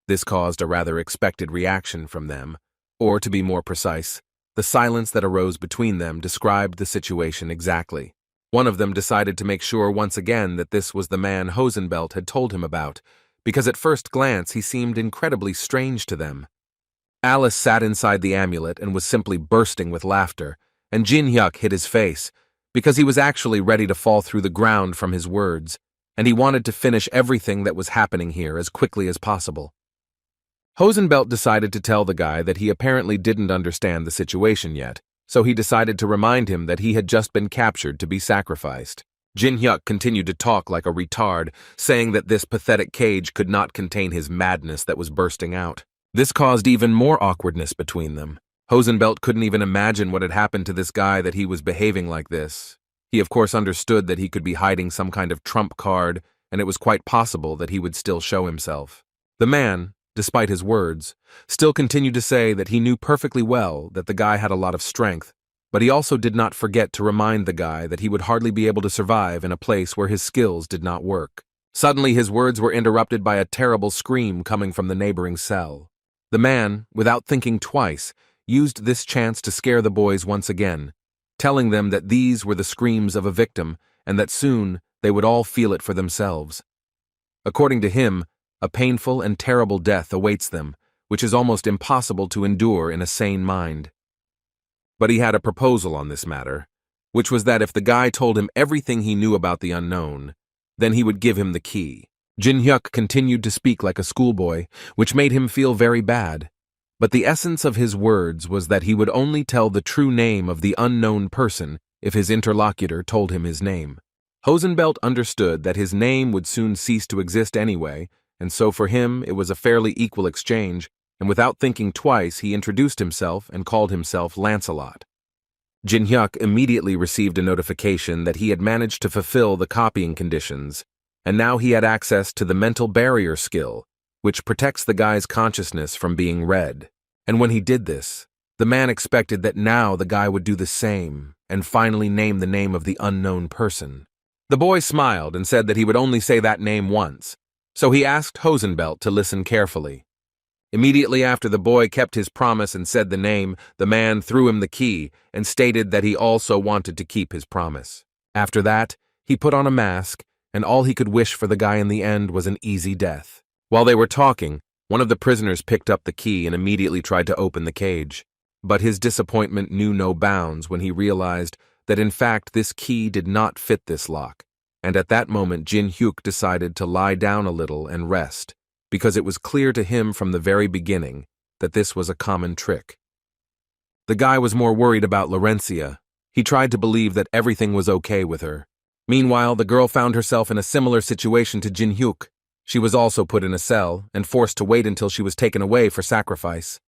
[SPEAKER 1] This caused a rather expected reaction from them, or to be more precise, the silence that arose between them described the situation exactly. One of them decided to make sure once again that this was the man Hosenbelt had told him about, because at first glance he seemed incredibly strange to them. Alice sat inside the amulet and was simply bursting with laughter, and Jin Hyuk hid his face, because he was actually ready to fall through the ground from his words, and he wanted to finish everything that was happening here as quickly as possible. Hosenbelt decided to tell the guy that he apparently didn't understand the situation yet, so he decided to remind him that he had just been captured to be sacrificed. Jin Hyuk continued to talk like a retard, saying that this pathetic cage could not contain his madness that was bursting out. This caused even more awkwardness between them. Hosenbelt couldn't even imagine what had happened to this guy that he was behaving like this. He of course understood that he could be hiding some kind of trump card, and it was quite possible that he would still show himself. The man, despite his words, still continued to say that he knew perfectly well that the guy had a lot of strength, but he also did not forget to remind the guy that he would hardly be able to survive in a place where his skills did not work. Suddenly his words were interrupted by a terrible scream coming from the neighboring cell. The man, without thinking twice, used this chance to scare the boys once again, telling them that these were the screams of a victim and that soon they would all feel it for themselves. According to him, a painful and terrible death awaits them, which is almost impossible to endure in a sane mind. But he had a proposal on this matter, which was that if the guy told him everything he knew about the unknown, then he would give him the key. Jin Hyuk continued to speak like a schoolboy, which made him feel very bad. But the essence of his words was that he would only tell the true name of the unknown person if his interlocutor told him his name. Hosenbelt understood that his name would soon cease to exist anyway, and so for him it was a fairly equal exchange, and without thinking twice he introduced himself and called himself Lancelot. Jin Hyuk immediately received a notification that he had managed to fulfill the copying conditions, and now he had access to the mental barrier skill, which protects the guy's consciousness from being read. And when he did this, the man expected that now the guy would do the same and finally name the name of the unknown person. The boy smiled and said that he would only say that name once, so he asked Hosenbelt to listen carefully. Immediately after the boy kept his promise and said the name, the man threw him the key and stated that he also wanted to keep his promise. After that, he put on a mask, and all he could wish for the guy in the end was an easy death. While they were talking, one of the prisoners picked up the key and immediately tried to open the cage. But his disappointment knew no bounds when he realized that in fact this key did not fit this lock, and at that moment Jin Hyuk decided to lie down a little and rest, because it was clear to him from the very beginning that this was a common trick. The guy was more worried about Laurencia. He tried to believe that everything was okay with her. Meanwhile, the girl found herself in a similar situation to Jin Hyuk. She was also put in a cell and forced to wait until she was taken away for sacrifice.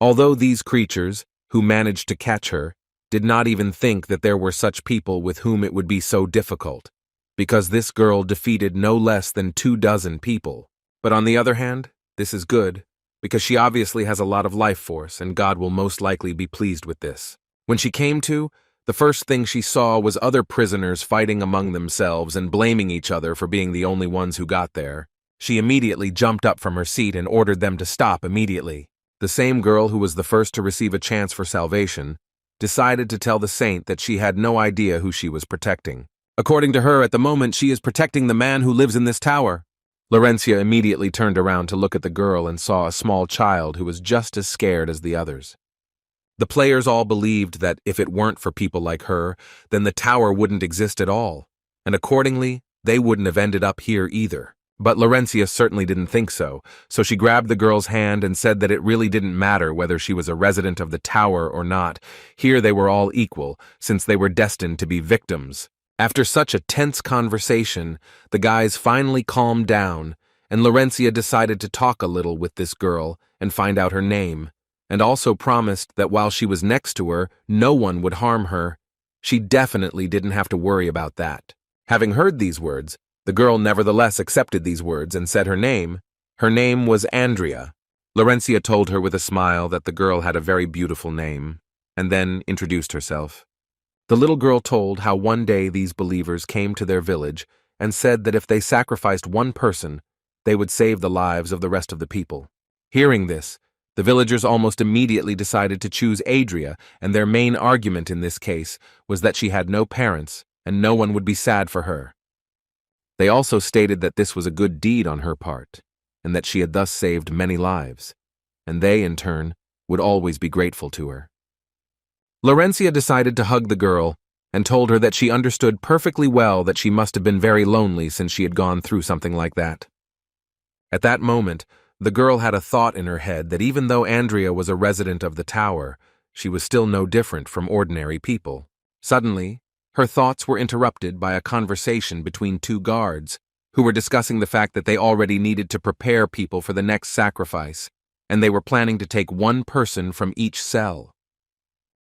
[SPEAKER 1] Although these creatures, who managed to catch her, did not even think that there were such people with whom it would be so difficult, because this girl defeated no less than 24 people. But on the other hand, this is good, because she obviously has a lot of life force, and God will most likely be pleased with this. When she came to, the first thing she saw was other prisoners fighting among themselves and blaming each other for being the only ones who got there. She immediately jumped up from her seat and ordered them to stop immediately. The same girl who was the first to receive a chance for salvation decided to tell the saint that she had no idea who she was protecting. According to her, at the moment she is protecting the man who lives in this tower. Laurencia immediately turned around to look at the girl and saw a small child who was just as scared as the others. The players all believed that if it weren't for people like her, then the tower wouldn't exist at all, and accordingly, they wouldn't have ended up here either. But Laurencia certainly didn't think so, so she grabbed the girl's hand and said that it really didn't matter whether she was a resident of the tower or not. Here they were all equal, since they were destined to be victims. After such a tense conversation, the guys finally calmed down, and Laurencia decided to talk a little with this girl and find out her name, and also promised that while she was next to her, no one would harm her. She definitely didn't have to worry about that. Having heard these words, the girl nevertheless accepted these words and said her name. Her name was Andrea. Laurencia told her with a smile that the girl had a very beautiful name, and then introduced herself. The little girl told how one day these believers came to their village and said that if they sacrificed one person, they would save the lives of the rest of the people. Hearing this, the villagers almost immediately decided to choose Adria, and their main argument in this case was that she had no parents and no one would be sad for her. They also stated that this was a good deed on her part, and that she had thus saved many lives, and they, in turn, would always be grateful to her. Laurencia decided to hug the girl and told her that she understood perfectly well that she must have been very lonely since she had gone through something like that. At that moment, the girl had a thought in her head that even though Andrea was a resident of the tower, she was still no different from ordinary people. Suddenly, her thoughts were interrupted by a conversation between two guards who were discussing the fact that they already needed to prepare people for the next sacrifice, and they were planning to take one person from each cell.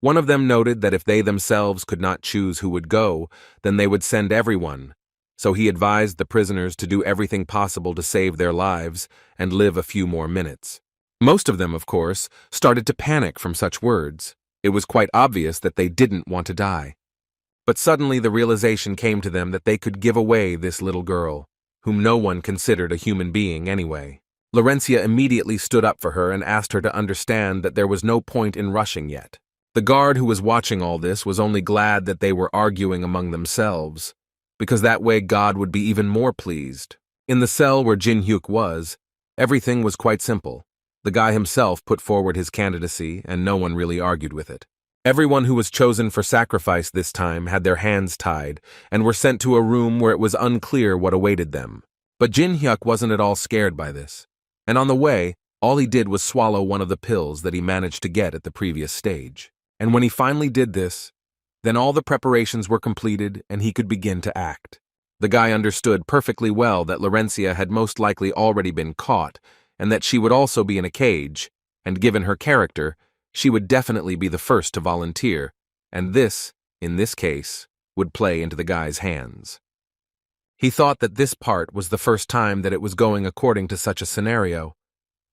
[SPEAKER 1] One of them noted that if they themselves could not choose who would go, then they would send everyone, so he advised the prisoners to do everything possible to save their lives and live a few more minutes. Most of them, of course, started to panic from such words. It was quite obvious that they didn't want to die. But suddenly the realization came to them that they could give away this little girl, whom no one considered a human being anyway. Laurencia immediately stood up for her and asked her to understand that there was no point in rushing yet. The guard who was watching all this was only glad that they were arguing among themselves, because that way God would be even more pleased. In the cell where Jin Hyuk was, everything was quite simple. The guy himself put forward his candidacy, and no one really argued with it. Everyone who was chosen for sacrifice this time had their hands tied and were sent to a room where it was unclear what awaited them. But Jin Hyuk wasn't at all scared by this, and on the way, all he did was swallow one of the pills that he managed to get at the previous stage. And when he finally did this, then all the preparations were completed and he could begin to act. The guy understood perfectly well that Laurencia had most likely already been caught and that she would also be in a cage, and given her character, she would definitely be the first to volunteer, and this, in this case, would play into the guy's hands. He thought that this part was the first time that it was going according to such a scenario,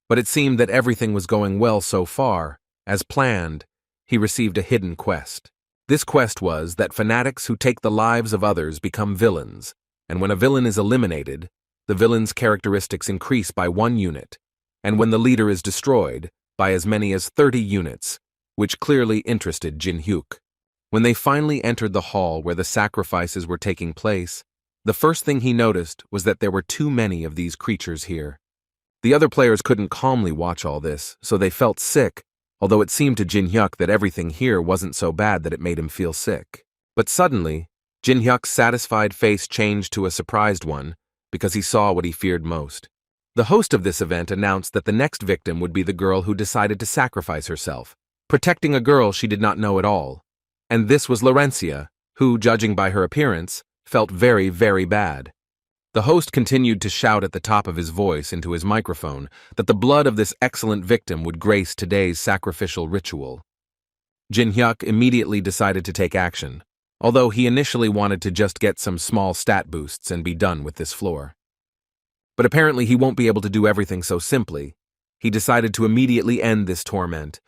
[SPEAKER 1] but it seemed that everything was going well so far. As planned, he received a hidden quest. This quest was that fanatics who take the lives of others become villains, and when a villain is eliminated, the villain's characteristics increase by 1 unit, and when the leader is destroyed, by as many as 30 units, which clearly interested Jin Hyuk. When they finally entered the hall where the sacrifices were taking place, the first thing he noticed was that there were too many of these creatures here. The other players couldn't calmly watch all this, so they felt sick, although it seemed to Jin Hyuk that everything here wasn't so bad that it made him feel sick. But suddenly, Jin Hyuk's satisfied face changed to a surprised one, because he saw what he feared most. The host of this event announced that the next victim would be the girl who decided to sacrifice herself, protecting a girl she did not know at all. And this was Laurencia, who, judging by her appearance, felt very, very bad. The host continued to shout at the top of his voice into his microphone that the blood of this excellent victim would grace today's sacrificial ritual. Jin Hyuk immediately decided to take action, although he initially wanted to just get some small stat boosts and be done with this floor. But apparently he won't be able to do everything so simply. He decided to immediately end this torment,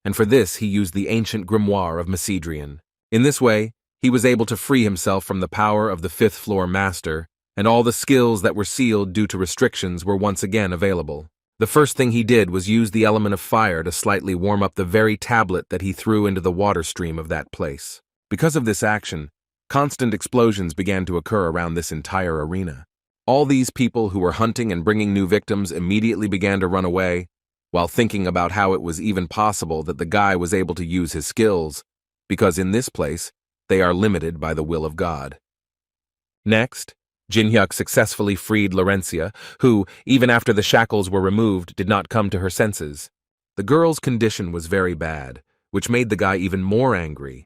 [SPEAKER 1] and for this he used the ancient grimoire of Macedrian. In this way, he was able to free himself from the power of the 5th floor master, and all the skills that were sealed due to restrictions were once again available. The first thing he did was use the element of fire to slightly warm up the very tablet that he threw into the water stream of that place. Because of this action, constant explosions began to occur around this entire arena. All these people who were hunting and bringing new victims immediately began to run away, while thinking about how it was even possible that the guy was able to use his skills, because in this place, they are limited by the will of God. Next, Jin Hyuk successfully freed Laurencia, who, even after the shackles were removed, did not come to her senses. The girl's condition was very bad, which made the guy even more angry.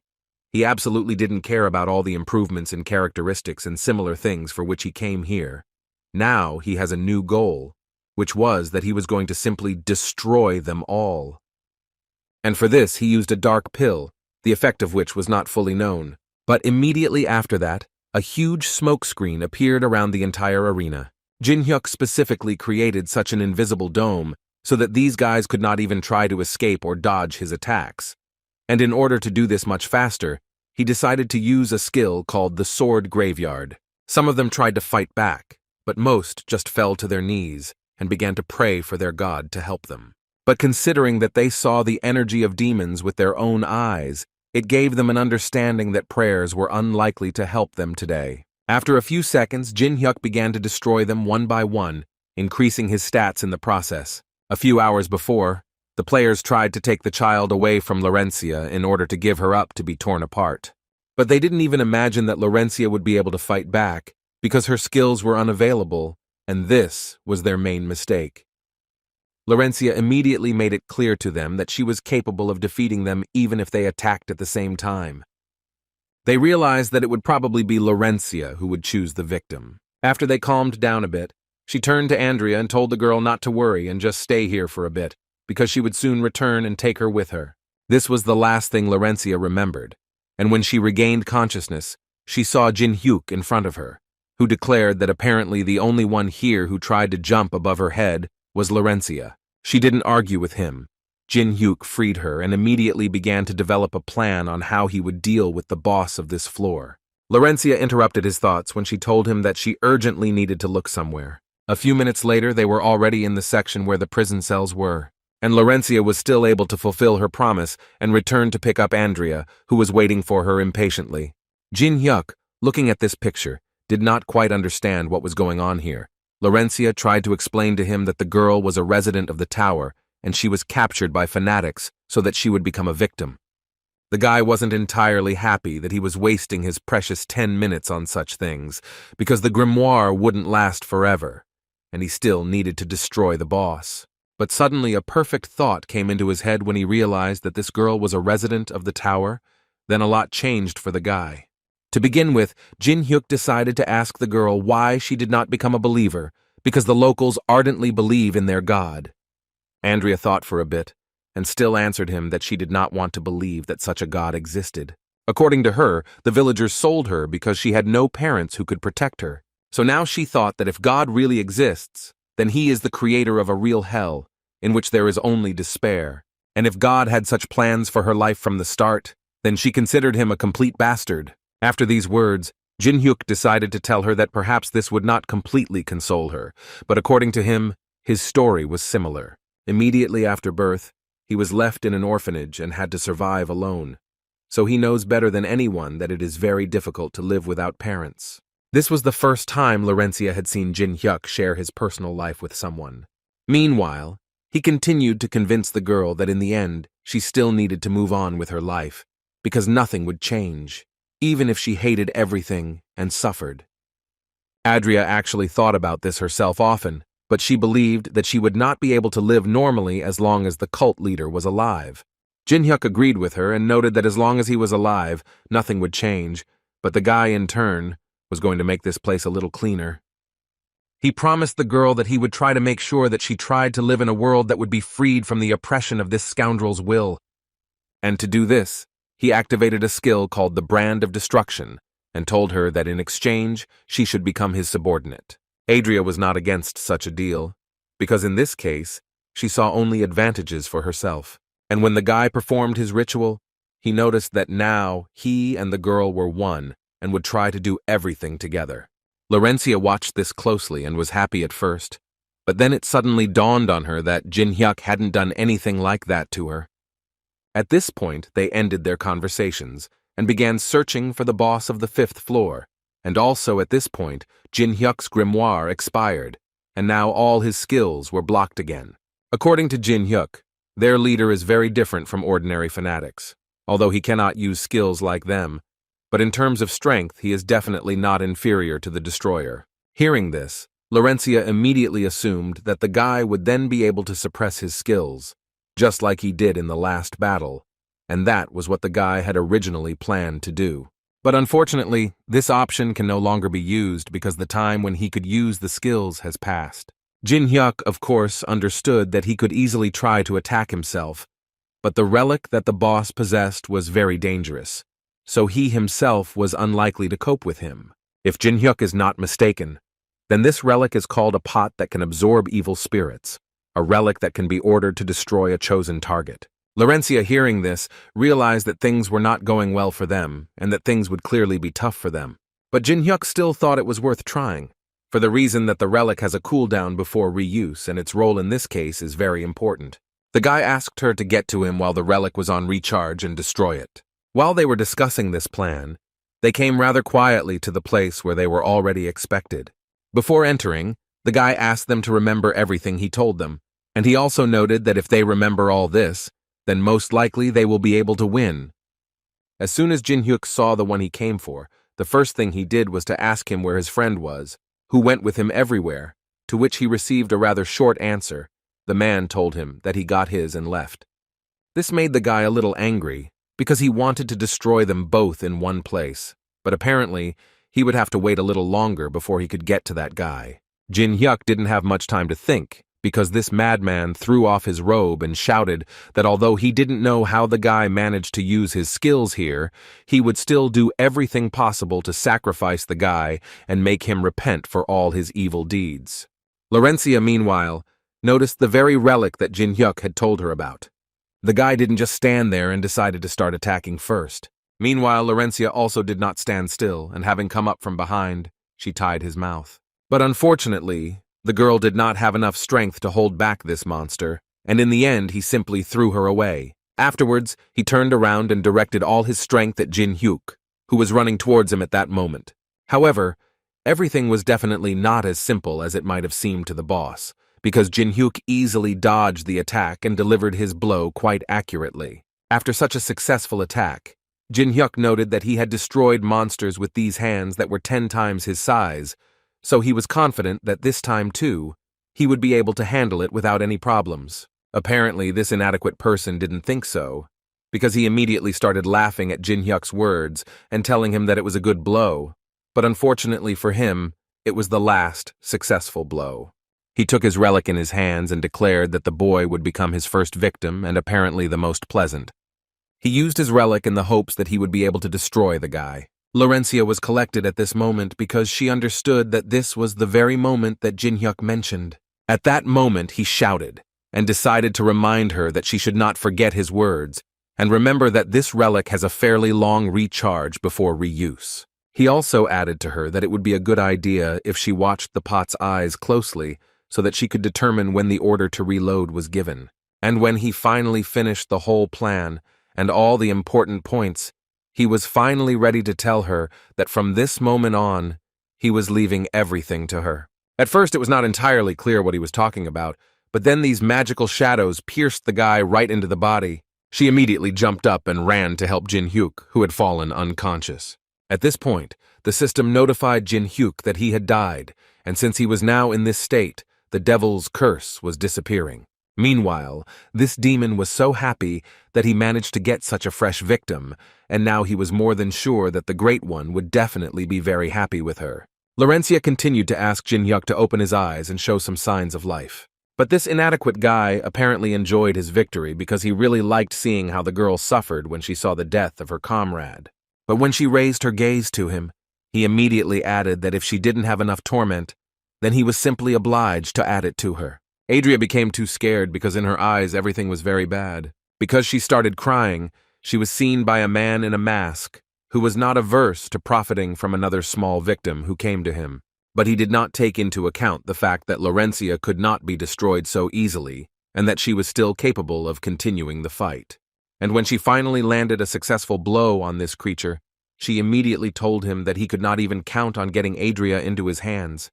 [SPEAKER 1] He absolutely didn't care about all the improvements in characteristics and similar things for which he came here. Now he has a new goal, which was that he was going to simply destroy them all. And for this he used a dark pill, the effect of which was not fully known. But immediately after that, a huge smoke screen appeared around the entire arena. Jin Hyuk specifically created such an invisible dome so that these guys could not even try to escape or dodge his attacks. And in order to do this much faster, he decided to use a skill called the Sword Graveyard. Some of them tried to fight back, but most just fell to their knees and began to pray for their god to help them. But considering that they saw the energy of demons with their own eyes, it gave them an understanding that prayers were unlikely to help them today. After a few seconds, Jin Hyuk began to destroy them one by one, increasing his stats in the process. A few hours before, The players tried to take the child away from Laurencia in order to give her up to be torn apart. But they didn't even imagine that Laurencia would be able to fight back, because her skills were unavailable, and this was their main mistake. Laurencia immediately made it clear to them that she was capable of defeating them even if they attacked at the same time. They realized that it would probably be Laurencia who would choose the victim. After they calmed down a bit, she turned to Andrea and told the girl not to worry and just stay here for a bit, because she would soon return and take her with her. This was the last thing Laurencia remembered, and when she regained consciousness, she saw Jin-hyuk in front of her, who declared that apparently the only one here who tried to jump above her head was Laurencia. She didn't argue with him. Jin-hyuk freed her and immediately began to develop a plan on how he would deal with the boss of this floor. Laurencia interrupted his thoughts when she told him that she urgently needed to look somewhere. A few minutes later, they were already in the section where the prison cells were, and Laurencia was still able to fulfill her promise and returned to pick up Andrea, who was waiting for her impatiently. Jin-hyuk, looking at this picture, did not quite understand what was going on here. Laurencia tried to explain to him that the girl was a resident of the tower and she was captured by fanatics so that she would become a victim. The guy wasn't entirely happy that he was wasting his precious 10 minutes on such things, because the grimoire wouldn't last forever, and he still needed to destroy the boss. But suddenly a perfect thought came into his head when he realized that this girl was a resident of the tower. Then a lot changed for the guy. To begin with, Jin-hyuk decided to ask the girl why she did not become a believer, because the locals ardently believe in their god. Andrea thought for a bit, and still answered him that she did not want to believe that such a god existed. According to her, the villagers sold her because she had no parents who could protect her. So now she thought that if God really exists, then he is the creator of a real hell, in which there is only despair. And if God had such plans for her life from the start, then she considered him a complete bastard. After these words, Jin-hyuk decided to tell her that perhaps this would not completely console her, but according to him, his story was similar. Immediately after birth, he was left in an orphanage and had to survive alone. So he knows better than anyone that it is very difficult to live without parents. This was the first time Laurencia had seen Jin-hyuk share his personal life with someone. Meanwhile, he continued to convince the girl that in the end, she still needed to move on with her life, because nothing would change, even if she hated everything and suffered. Andrea actually thought about this herself often, but she believed that she would not be able to live normally as long as the cult leader was alive. Jin-hyuk agreed with her and noted that as long as he was alive, nothing would change, but the guy in turn was going to make this place a little cleaner. He promised the girl that he would try to make sure that she tried to live in a world that would be freed from the oppression of this scoundrel's will. And to do this, he activated a skill called the Brand of Destruction and told her that in exchange, she should become his subordinate. Andrea was not against such a deal, because in this case, she saw only advantages for herself. And when the guy performed his ritual, he noticed that now he and the girl were one and would try to do everything together. Laurencia watched this closely and was happy at first, but then it suddenly dawned on her that Jin-hyuk hadn't done anything like that to her. At this point, they ended their conversations and began searching for the boss of the 5th floor. And also at this point, Jin-hyuk's grimoire expired, and now all his skills were blocked again. According to Jin-hyuk, their leader is very different from ordinary fanatics, although he cannot use skills like them, but in terms of strength, he is definitely not inferior to the destroyer. Hearing this, Laurencia immediately assumed that the guy would then be able to suppress his skills, just like he did in the last battle, and that was what the guy had originally planned to do. But unfortunately, this option can no longer be used because the time when he could use the skills has passed. Jin-hyuk, of course, understood that he could easily try to attack himself, but the relic that the boss possessed was very dangerous, so he himself was unlikely to cope with him. If Jin-hyuk is not mistaken, then this relic is called a pot that can absorb evil spirits, a relic that can be ordered to destroy a chosen target. Laurencia, hearing this, realized that things were not going well for them and that things would clearly be tough for them. But Jin-hyuk still thought it was worth trying, for the reason that the relic has a cooldown before reuse and its role in this case is very important. The guy asked her to get to him while the relic was on recharge and destroy it. While they were discussing this plan, they came rather quietly to the place where they were already expected. Before entering, the guy asked them to remember everything he told them, And he also noted that if they remember all this, then most likely they will be able to win. As soon as Jin-hyuk saw the one he came for, the first thing he did was to ask him where his friend was, who went with him everywhere, to which he received a rather short answer. The man told him that he got his and left. This made the guy a little angry, because he wanted to destroy them both in one place, but apparently he would have to wait a little longer before he could get to that guy. Jin-hyuk didn't have much time to think, because this madman threw off his robe and shouted that although he didn't know how the guy managed to use his skills here, he would still do everything possible to sacrifice the guy and make him repent for all his evil deeds. Laurencia, meanwhile, noticed the very relic that Jin-hyuk had told her about. The guy didn't just stand there and decided to start attacking first. Meanwhile, Laurencia also did not stand still, and having come up from behind, she tied his mouth. But unfortunately, the girl did not have enough strength to hold back this monster, and in the end he simply threw her away. Afterwards, he turned around and directed all his strength at Jin-hyuk, who was running towards him at that moment. However, everything was definitely not as simple as it might have seemed to the boss, because Jin-hyuk easily dodged the attack and delivered his blow quite accurately. After such a successful attack, Jin-hyuk noted that he had destroyed monsters with these hands that were 10 times his size, so he was confident that this time, too, he would be able to handle it without any problems. Apparently, this inadequate person didn't think so, because he immediately started laughing at Jin-hyuk's words and telling him that it was a good blow, but unfortunately for him, it was the last successful blow. He took his relic in his hands and declared that the boy would become his first victim and apparently the most pleasant. He used his relic in the hopes that he would be able to destroy the guy. Laurencia was collected at this moment because she understood that this was the very moment that Jin-hyuk mentioned. At that moment, he shouted and decided to remind her that she should not forget his words and remember that this relic has a fairly long recharge before reuse. He also added to her that it would be a good idea if she watched the pot's eyes closely so that she could determine when the order to reload was given. And when he finally finished the whole plan and all the important points, he was finally ready to tell her that from this moment on, he was leaving everything to her. At first, it was not entirely clear what he was talking about, but then these magical shadows pierced the guy right into the body. She immediately jumped up and ran to help Jin-hyuk, who had fallen unconscious. At this point, the system notified Jin-hyuk that he had died, and since he was now in this state, the devil's curse was disappearing. Meanwhile, this demon was so happy that he managed to get such a fresh victim, and now he was more than sure that the Great One would definitely be very happy with her. Laurencia continued to ask Jin-hyuk to open his eyes and show some signs of life. But this inadequate guy apparently enjoyed his victory because he really liked seeing how the girl suffered when she saw the death of her comrade. But when she raised her gaze to him, he immediately added that if she didn't have enough torment, then he was simply obliged to add it to her. Adria became too scared because in her eyes everything was very bad. Because she started crying, she was seen by a man in a mask who was not averse to profiting from another small victim who came to him. But he did not take into account the fact that Laurencia could not be destroyed so easily and that she was still capable of continuing the fight. And when she finally landed a successful blow on this creature, she immediately told him that he could not even count on getting Adria into his hands.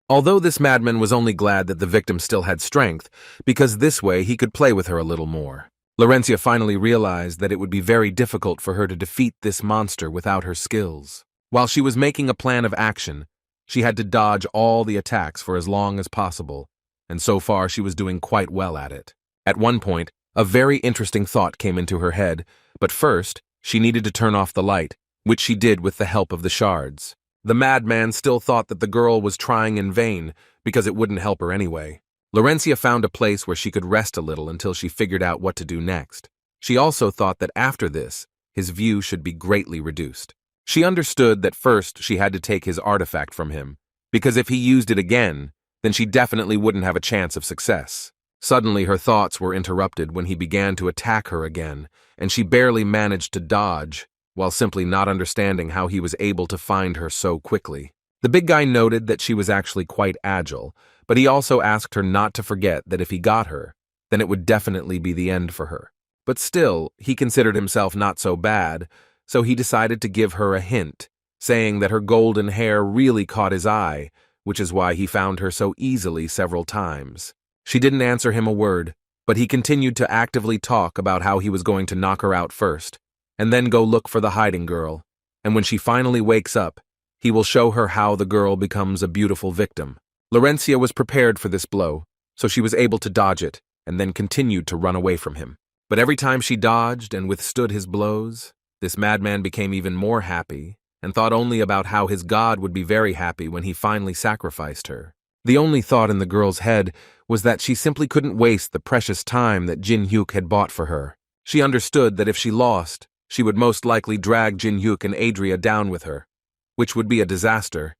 [SPEAKER 1] Although this madman was only glad that the victim still had strength, because this way he could play with her a little more. Laurencia finally realized that it would be very difficult for her to defeat this monster without her skills. While she was making a plan of action, she had to dodge all the attacks for as long as possible, and so far she was doing quite well at it. At one point, a very interesting thought came into her head, but first, she needed to turn off the light, which she did with the help of the shards. The madman still thought that the girl was trying in vain, because it wouldn't help her anyway. Laurencia found a place where she could rest a little until she figured out what to do next. She also thought that after this, his view should be greatly reduced. She understood that first she had to take his artifact from him, because if he used it again, then she definitely wouldn't have a chance of success. Suddenly her thoughts were interrupted when he began to attack her again, and she barely managed to dodge, while simply not understanding how he was able to find her so quickly. The big guy noted that she was actually quite agile, but he also asked her not to forget that if he got her, then it would definitely be the end for her. But still, he considered himself not so bad, so he decided to give her a hint, saying that her golden hair really caught his eye, which is why he found her so easily several times. She didn't answer him a word, but he continued to actively talk about how he was going to knock her out first, and then go look for the hiding girl, and when she finally wakes up, he will show her how the girl becomes a beautiful victim. Laurencia was prepared for this blow, so she was able to dodge it, and then continued to run away from him. But every time she dodged and withstood his blows, this madman became even more happy, and thought only about how his god would be very happy when he finally sacrificed her. The only thought in the girl's head was that she simply couldn't waste the precious time that Jin Hyuk had bought for her. She understood that if she lost, she would most likely drag Jin Hyuk and Adria down with her, which would be a disaster.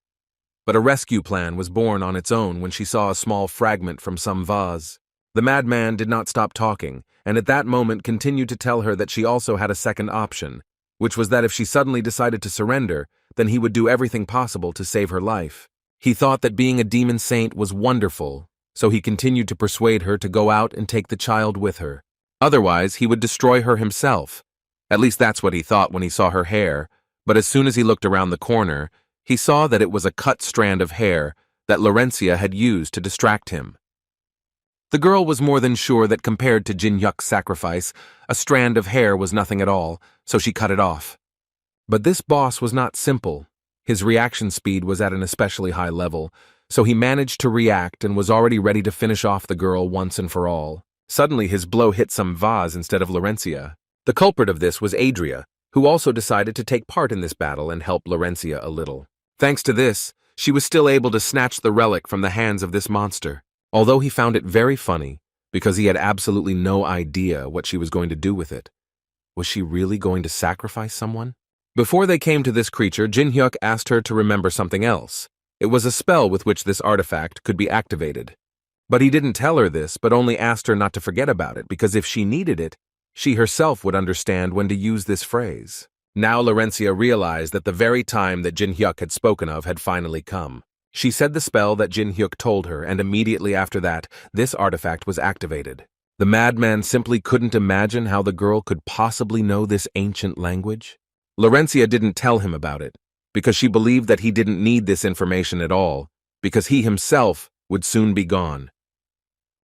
[SPEAKER 1] But a rescue plan was born on its own when she saw a small fragment from some vase. The madman did not stop talking, and at that moment continued to tell her that she also had a second option, which was that if she suddenly decided to surrender, then he would do everything possible to save her life. He thought that being a demon saint was wonderful, so he continued to persuade her to go out and take the child with her. Otherwise, he would destroy her himself. At least that's what he thought when he saw her hair, but as soon as he looked around the corner, he saw that it was a cut strand of hair that Laurencia had used to distract him. The girl was more than sure that compared to Jin Hyuk's sacrifice, a strand of hair was nothing at all, so she cut it off. But this boss was not simple. His reaction speed was at an especially high level, so he managed to react and was already ready to finish off the girl once and for all. Suddenly his blow hit some vase instead of Laurencia. The culprit of this was Adria, who also decided to take part in this battle and help Laurencia a little. Thanks to this, she was still able to snatch the relic from the hands of this monster, although he found it very funny because he had absolutely no idea what she was going to do with it. Was she really going to sacrifice someone? Before they came to this creature, Jin Hyuk asked her to remember something else. It was a spell with which this artifact could be activated. But he didn't tell her this, but only asked her not to forget about it, because if she needed it, she herself would understand when to use this phrase. Now Laurencia realized that the very time that Jin Hyuk had spoken of had finally come. She said the spell that Jin Hyuk told her, and immediately after that, this artifact was activated. The madman simply couldn't imagine how the girl could possibly know this ancient language. Laurencia didn't tell him about it, because she believed that he didn't need this information at all, because he himself would soon be gone.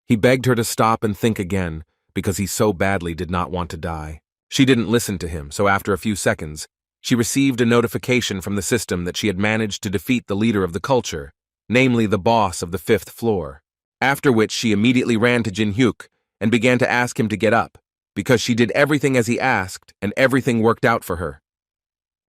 [SPEAKER 1] He begged her to stop and think again, because he so badly did not want to die. She didn't listen to him, so after a few seconds, she received a notification from the system that she had managed to defeat the leader of the culture, namely the boss of the 5th floor. After which she immediately ran to Jin Hyuk and began to ask him to get up, because she did everything as he asked and everything worked out for her.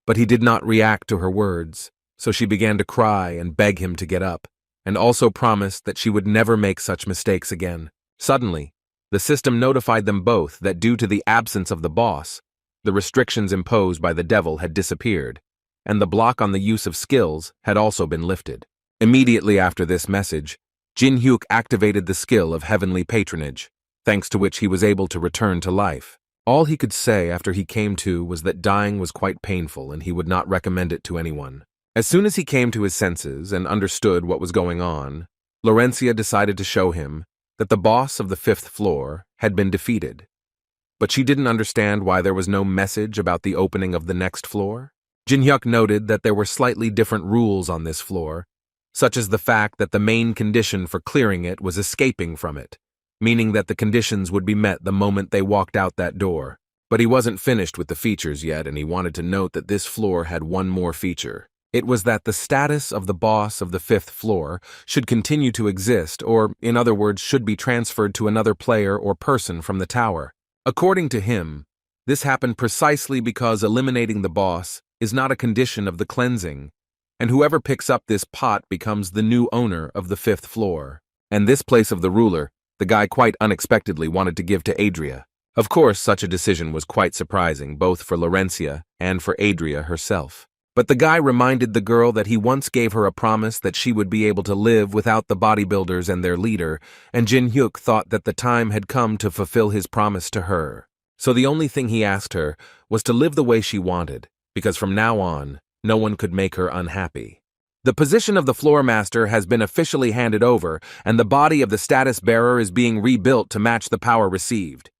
[SPEAKER 1] But he did not react to her words, so she began to cry and beg him to get up, and also promised that she would never make such mistakes again. Suddenly, the system notified them both that due to the absence of the boss, the restrictions imposed by the devil had disappeared, and the block on the use of skills had also been lifted. Immediately after this message, Jin Hyuk activated the skill of heavenly patronage, thanks to which he was able to return to life. All he could say after he came to was that dying was quite painful and he would not recommend it to anyone. As soon as he came to his senses and understood what was going on, Laurencia decided to show him that the boss of the 5th floor had been defeated. But she didn't understand why there was no message about the opening of the next floor. Jin Hyuk noted that there were slightly different rules on this floor, such as the fact that the main condition for clearing it was escaping from it, meaning that the conditions would be met the moment they walked out that door. But he wasn't finished with the features yet, and he wanted to note that this floor had one more feature. It was that the status of the boss of the 5th floor should continue to exist, or, in other words, should be transferred to another player or person from the tower. According to him, this happened precisely because eliminating the boss is not a condition of the cleansing, and whoever picks up this pot becomes the new owner of the 5th floor. And this place of the ruler, the guy quite unexpectedly wanted to give to Adria. Of course, such a decision was quite surprising, both for Laurencia and for Adria herself. But the guy reminded the girl that he once gave her a promise that she would be able to live without the bodybuilders and their leader, and Jin Hyuk thought that the time had come to fulfill his promise to her. So the only thing he asked her was to live the way she wanted, because from now on, no one could make her unhappy. The position of the floor master has been officially handed over, and the body of the status bearer is being rebuilt to match the power received.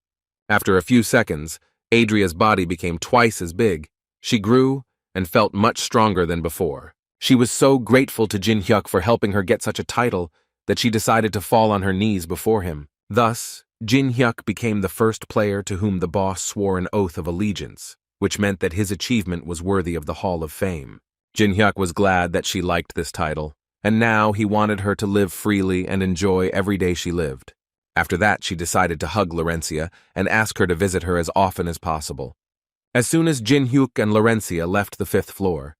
[SPEAKER 1] After a few seconds, Adria's body became twice as big. She grew and felt much stronger than before. She was so grateful to Jin Hyuk for helping her get such a title, that she decided to fall on her knees before him. Thus, Jin Hyuk became the first player to whom the boss swore an oath of allegiance, which meant that his achievement was worthy of the Hall of Fame. Jin Hyuk was glad that she liked this title, and now he wanted her to live freely and enjoy every day she lived. After that, she decided to hug Laurencia and ask her to visit her as often as possible. As soon as Jin Hyuk and Laurencia left the 5th floor,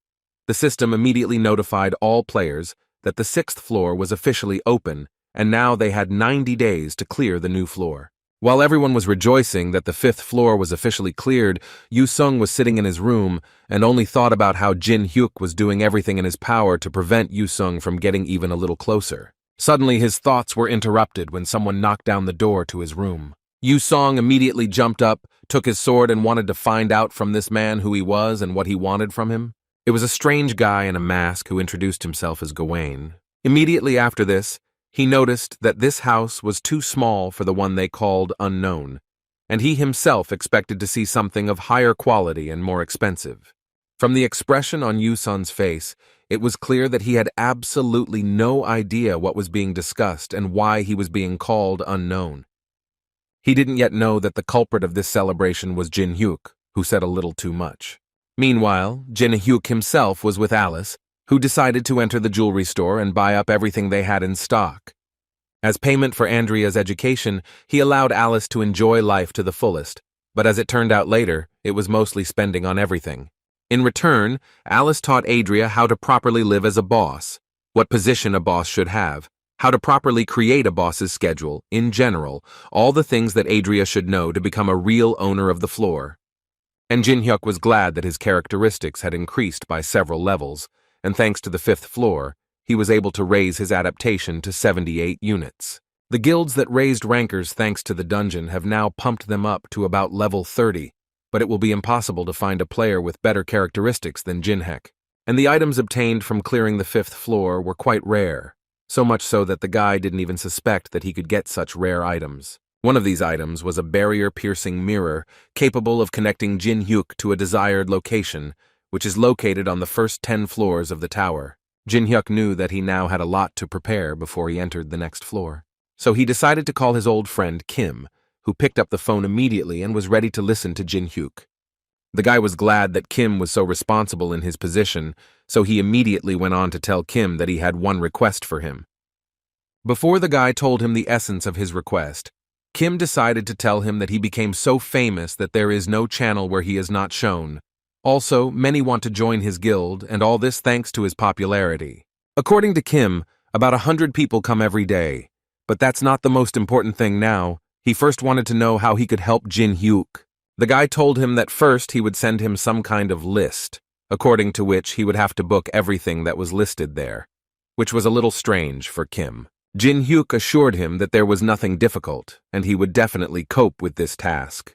[SPEAKER 1] the system immediately notified all players that the 6th floor was officially open, and now they had 90 days to clear the new floor. While everyone was rejoicing that the 5th floor was officially cleared, Yu Sung was sitting in his room and only thought about how Jin Hyuk was doing everything in his power to prevent Yu Sung from getting even a little closer. Suddenly, his thoughts were interrupted when someone knocked down the door to his room. Yu Sung immediately jumped up, took his sword, and wanted to find out from this man who he was and what he wanted from him. It was a strange guy in a mask who introduced himself as Gawain. Immediately after this, he noticed that this house was too small for the one they called Unknown, and he himself expected to see something of higher quality and more expensive. From the expression on Yu Sung's face, it was clear that he had absolutely no idea what was being discussed and why he was being called Unknown. He didn't yet know that the culprit of this celebration was Jin Hyuk, who said a little too much. Meanwhile, Jin Hyuk himself was with Alice, who decided to enter the jewelry store and buy up everything they had in stock. As payment for Andrea's education, he allowed Alice to enjoy life to the fullest, but as it turned out later, it was mostly spending on everything. In return, Alice taught Adria how to properly live as a boss, what position a boss should have, how to properly create a boss's schedule, in general, all the things that Adria should know to become a real owner of the floor. And Jin Hyuk was glad that his characteristics had increased by several levels, and thanks to the 5th floor, he was able to raise his adaptation to 78 units. The guilds that raised rankers thanks to the dungeon have now pumped them up to about level 30, but it will be impossible to find a player with better characteristics than Jin Hyuk. And the items obtained from clearing the 5th floor were quite rare, so much so that the guy didn't even suspect that he could get such rare items. One of these items was a barrier-piercing mirror capable of connecting Jin Hyuk to a desired location, which is located on the first 10 floors of the tower. Jin Hyuk knew that he now had a lot to prepare before he entered the next floor. So he decided to call his old friend Kim, who picked up the phone immediately and was ready to listen to Jin Hyuk. The guy was glad that Kim was so responsible in his position, so he immediately went on to tell Kim that he had one request for him. Before the guy told him the essence of his request, Kim decided to tell him that he became so famous that there is no channel where he is not shown. Also, many want to join his guild, and all this thanks to his popularity. According to Kim, about 100 people come every day. But that's not the most important thing now. He first wanted to know how he could help Jin Hyuk. The guy told him that first he would send him some kind of list, according to which he would have to book everything that was listed there, which was a little strange for Kim. Jin Hyuk assured him that there was nothing difficult, and he would definitely cope with this task.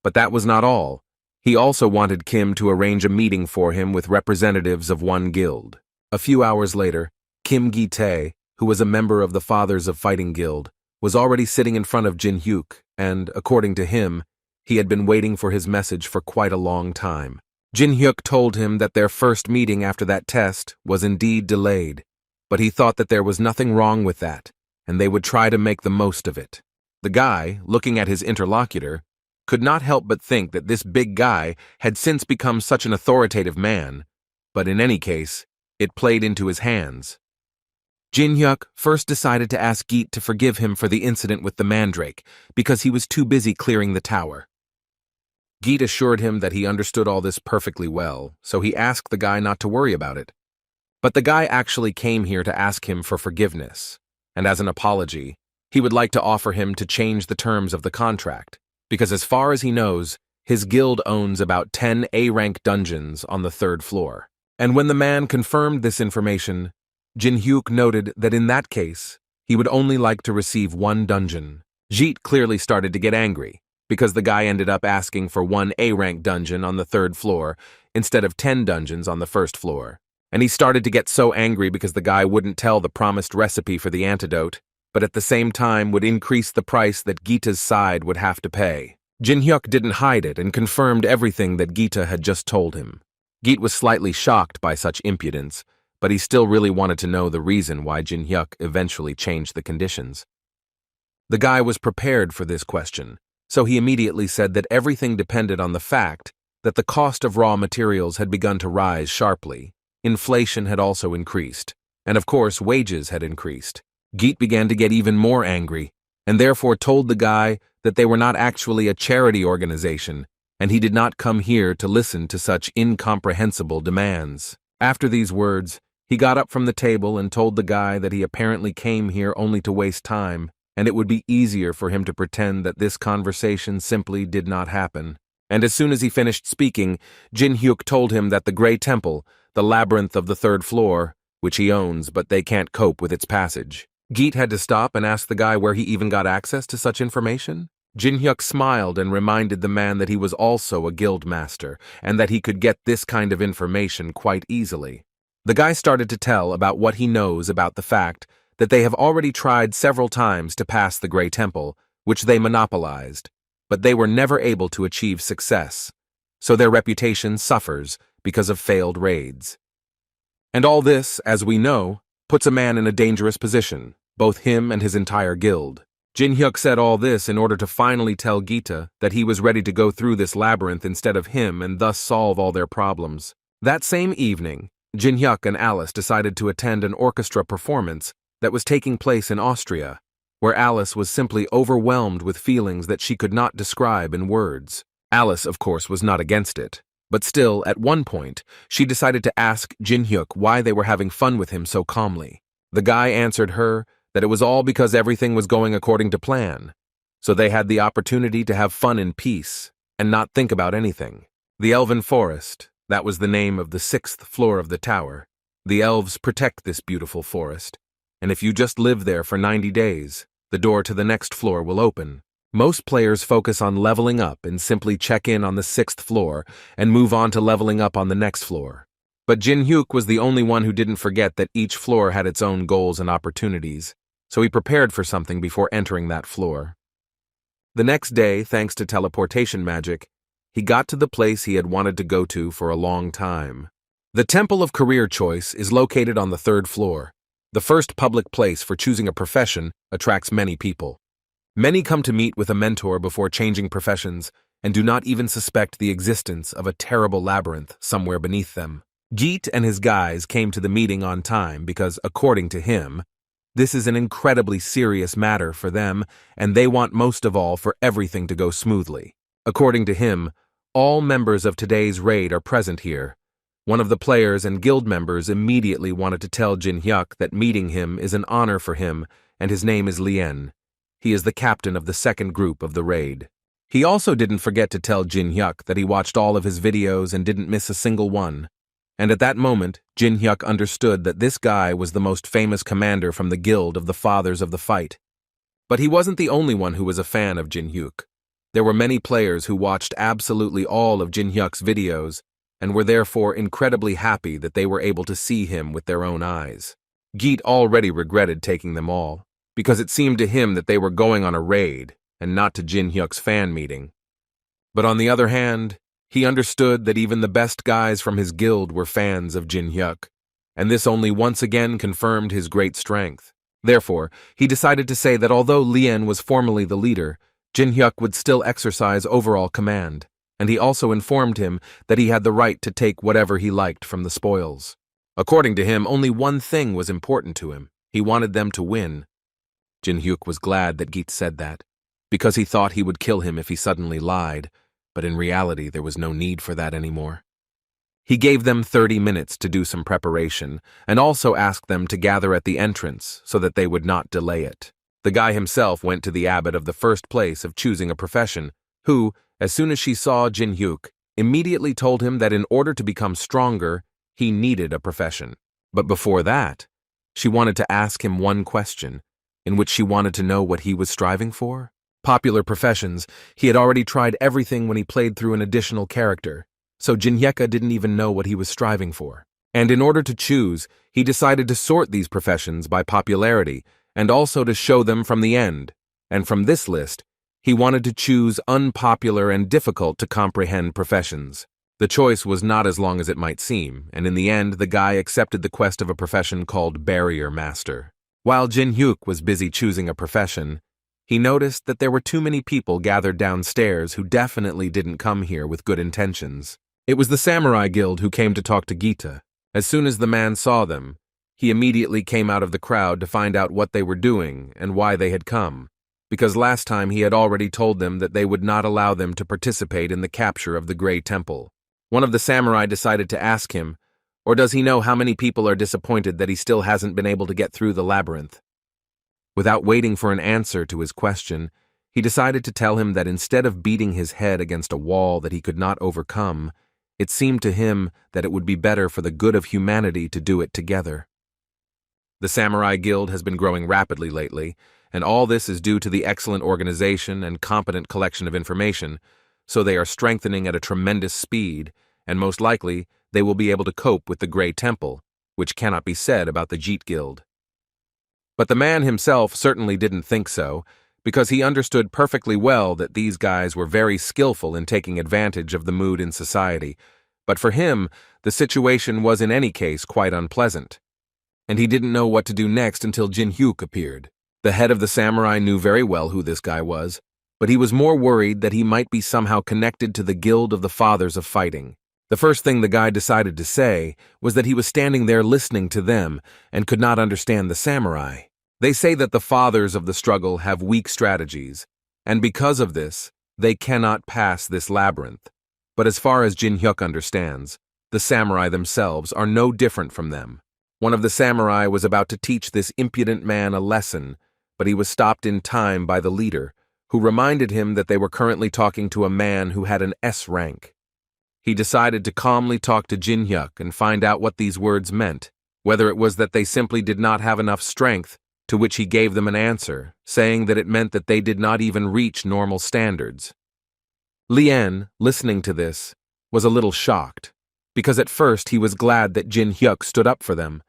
[SPEAKER 1] But that was not all. He also wanted Kim to arrange a meeting for him with representatives of one guild. A few hours later, Kim Gi-tae, who was a member of the Fathers of Fighting Guild, was already sitting in front of Jin Hyuk, and, according to him, he had been waiting for his message for quite a long time. Jin Hyuk told him that their first meeting after that test was indeed delayed, but he thought that there was nothing wrong with that, and they would try to make the most of it. The guy, looking at his interlocutor, could not help but think that this big guy had since become such an authoritative man, but in any case, it played into his hands. Jin Hyuk first decided to ask Geet to forgive him for the incident with the mandrake, because he was too busy clearing the tower. Geet assured him that he understood all this perfectly well, so he asked the guy not to worry about it. But the guy actually came here to ask him for forgiveness, and as an apology, he would like to offer him to change the terms of the contract, because as far as he knows, his guild owns about 10 A-rank dungeons on the 3rd floor. And when the man confirmed this information, Jin Hyuk noted that in that case, he would only like to receive one dungeon. Jeet clearly started to get angry, because the guy ended up asking for one A-rank dungeon on the 3rd floor instead of 10 dungeons on the 1st floor. And he started to get so angry because the guy wouldn't tell the promised recipe for the antidote, but at the same time would increase the price that Gita's side would have to pay. Jin Hyuk didn't hide it and confirmed everything that Gita had just told him. Geet was slightly shocked by such impudence, but he still really wanted to know the reason why Jin Hyuk eventually changed the conditions. The guy was prepared for this question, so he immediately said that everything depended on the fact that the cost of raw materials had begun to rise sharply. Inflation had also increased, and of course wages had increased. Geet began to get even more angry, and therefore told the guy that they were not actually a charity organization, and he did not come here to listen to such incomprehensible demands. After these words, he got up from the table and told the guy that he apparently came here only to waste time, and it would be easier for him to pretend that this conversation simply did not happen. And as soon as he finished speaking, Jin Hyuk told him that the Grey Temple, the labyrinth of the 3rd floor, which he owns, but they can't cope with its passage. Geet had to stop and ask the guy where he even got access to such information. Jin Hyuk smiled and reminded the man that he was also a guild master, and that he could get this kind of information quite easily. The guy started to tell about what he knows about the fact that they have already tried several times to pass the Grey Temple, which they monopolized, but they were never able to achieve success, so their reputation suffers because of failed raids. And all this, as we know, puts a man in a dangerous position, both him and his entire guild. Jin Hyuk said all this in order to finally tell Gita that he was ready to go through this labyrinth instead of him and thus solve all their problems. That same evening, Jin Hyuk and Alice decided to attend an orchestra performance that was taking place in Austria, where Alice was simply overwhelmed with feelings that she could not describe in words. Alice, of course, was not against it, but still, at one point, she decided to ask Jin Hyuk why they were having fun with him so calmly. The guy answered her that it was all because everything was going according to plan, so they had the opportunity to have fun in peace and not think about anything. The Elven Forest, that was the name of the 6th floor of the tower. The elves protect this beautiful forest, and if you just live there for 90 days, the door to the next floor will open. Most players focus on leveling up and simply check in on the 6th floor and move on to leveling up on the next floor. But Jin Hyuk was the only one who didn't forget that each floor had its own goals and opportunities, so he prepared for something before entering that floor. The next day, thanks to teleportation magic, he got to the place he had wanted to go to for a long time. The Temple of Career Choice is located on the 3rd floor. The first public place for choosing a profession attracts many people. Many come to meet with a mentor before changing professions and do not even suspect the existence of a terrible labyrinth somewhere beneath them. Geet and his guys came to the meeting on time because, according to him, this is an incredibly serious matter for them, and they want most of all for everything to go smoothly. According to him, all members of today's raid are present here. One of the players and guild members immediately wanted to tell Jin Hyuk that meeting him is an honor for him, and his name is Lien. He is the captain of the 2nd group of the raid. He also didn't forget to tell Jin Hyuk that he watched all of his videos and didn't miss a single one. And at that moment, Jin Hyuk understood that this guy was the most famous commander from the Guild of the Fathers of the Fight. But he wasn't the only one who was a fan of Jin Hyuk. There were many players who watched absolutely all of Jin Hyuk's videos and were therefore incredibly happy that they were able to see him with their own eyes. Geet already regretted taking them all, because it seemed to him that they were going on a raid and not to Jin Hyuk's fan meeting. But on the other hand, he understood that even the best guys from his guild were fans of Jin Hyuk, and this only once again confirmed his great strength. Therefore, he decided to say that although Lien was formally the leader, Jin Hyuk would still exercise overall command, and he also informed him that he had the right to take whatever he liked from the spoils. According to him, only one thing was important to him. He wanted them to win. Jin Hyuk was glad that Geet said that, because he thought he would kill him if he suddenly lied, but in reality there was no need for that anymore. He gave them 30 minutes to do some preparation, and also asked them to gather at the entrance so that they would not delay it. The guy himself went to the abbot of the first place of choosing a profession, who, as soon as she saw Jin Hyuk, immediately told him that in order to become stronger, he needed a profession. But before that, she wanted to ask him one question, in which she wanted to know what he was striving for. Popular professions, he had already tried everything when he played through an additional character, so Jin Hyuk didn't even know what he was striving for. And in order to choose, he decided to sort these professions by popularity, and also to show them from the end. And from this list, he wanted to choose unpopular and difficult to comprehend professions. The choice was not as long as it might seem, and in the end the guy accepted the quest of a profession called Barrier Master. While Jin Hyuk was busy choosing a profession, he noticed that there were too many people gathered downstairs who definitely didn't come here with good intentions. It was the Samurai Guild who came to talk to Gita. As soon as the man saw them, he immediately came out of the crowd to find out what they were doing and why they had come, because last time he had already told them that they would not allow them to participate in the capture of the Grey Temple. One of the samurai decided to ask him, or does he know how many people are disappointed that he still hasn't been able to get through the labyrinth? Without waiting for an answer to his question, he decided to tell him that instead of beating his head against a wall that he could not overcome, it seemed to him that it would be better for the good of humanity to do it together. The Samurai Guild has been growing rapidly lately, and all this is due to the excellent organization and competent collection of information, so they are strengthening at a tremendous speed, and most likely they will be able to cope with the Grey Temple, which cannot be said about the Jeet Guild. But the man himself certainly didn't think so, because he understood perfectly well that these guys were very skillful in taking advantage of the mood in society, but for him, the situation was in any case quite unpleasant. And he didn't know what to do next until Jin Hyuk appeared. The head of the samurai knew very well who this guy was, but he was more worried that he might be somehow connected to the Guild of the Fathers of Fighting. The first thing the guy decided to say was that he was standing there listening to them and could not understand the samurai. They say that the fathers of the struggle have weak strategies, and because of this, they cannot pass this labyrinth. But as far as Jin Hyuk understands, the samurai themselves are no different from them. One of the samurai was about to teach this impudent man a lesson, but he was stopped in time by the leader, who reminded him that they were currently talking to a man who had an S rank. He decided to calmly talk to Jin Hyuk and find out what these words meant, whether it was that they simply did not have enough strength, to which he gave them an answer, saying that it meant that they did not even reach normal standards. Lien, listening to this, was a little shocked, because at first he was glad that Jin Hyuk stood up for them,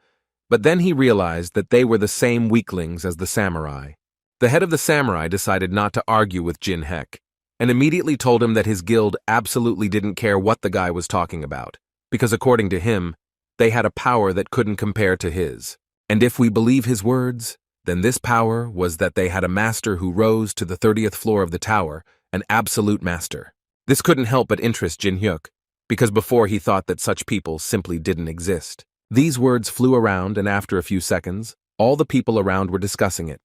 [SPEAKER 1] but then he realized that they were the same weaklings as the samurai. The head of the samurai decided not to argue with Jin Hyuk, and immediately told him that his guild absolutely didn't care what the guy was talking about, because according to him, they had a power that couldn't compare to his. And if we believe his words, then this power was that they had a master who rose to the 30th floor of the tower, an absolute master. This couldn't help but interest Jin Hyuk, because before he thought that such people simply didn't exist. These words flew around, and after a few seconds, all the people around were discussing it.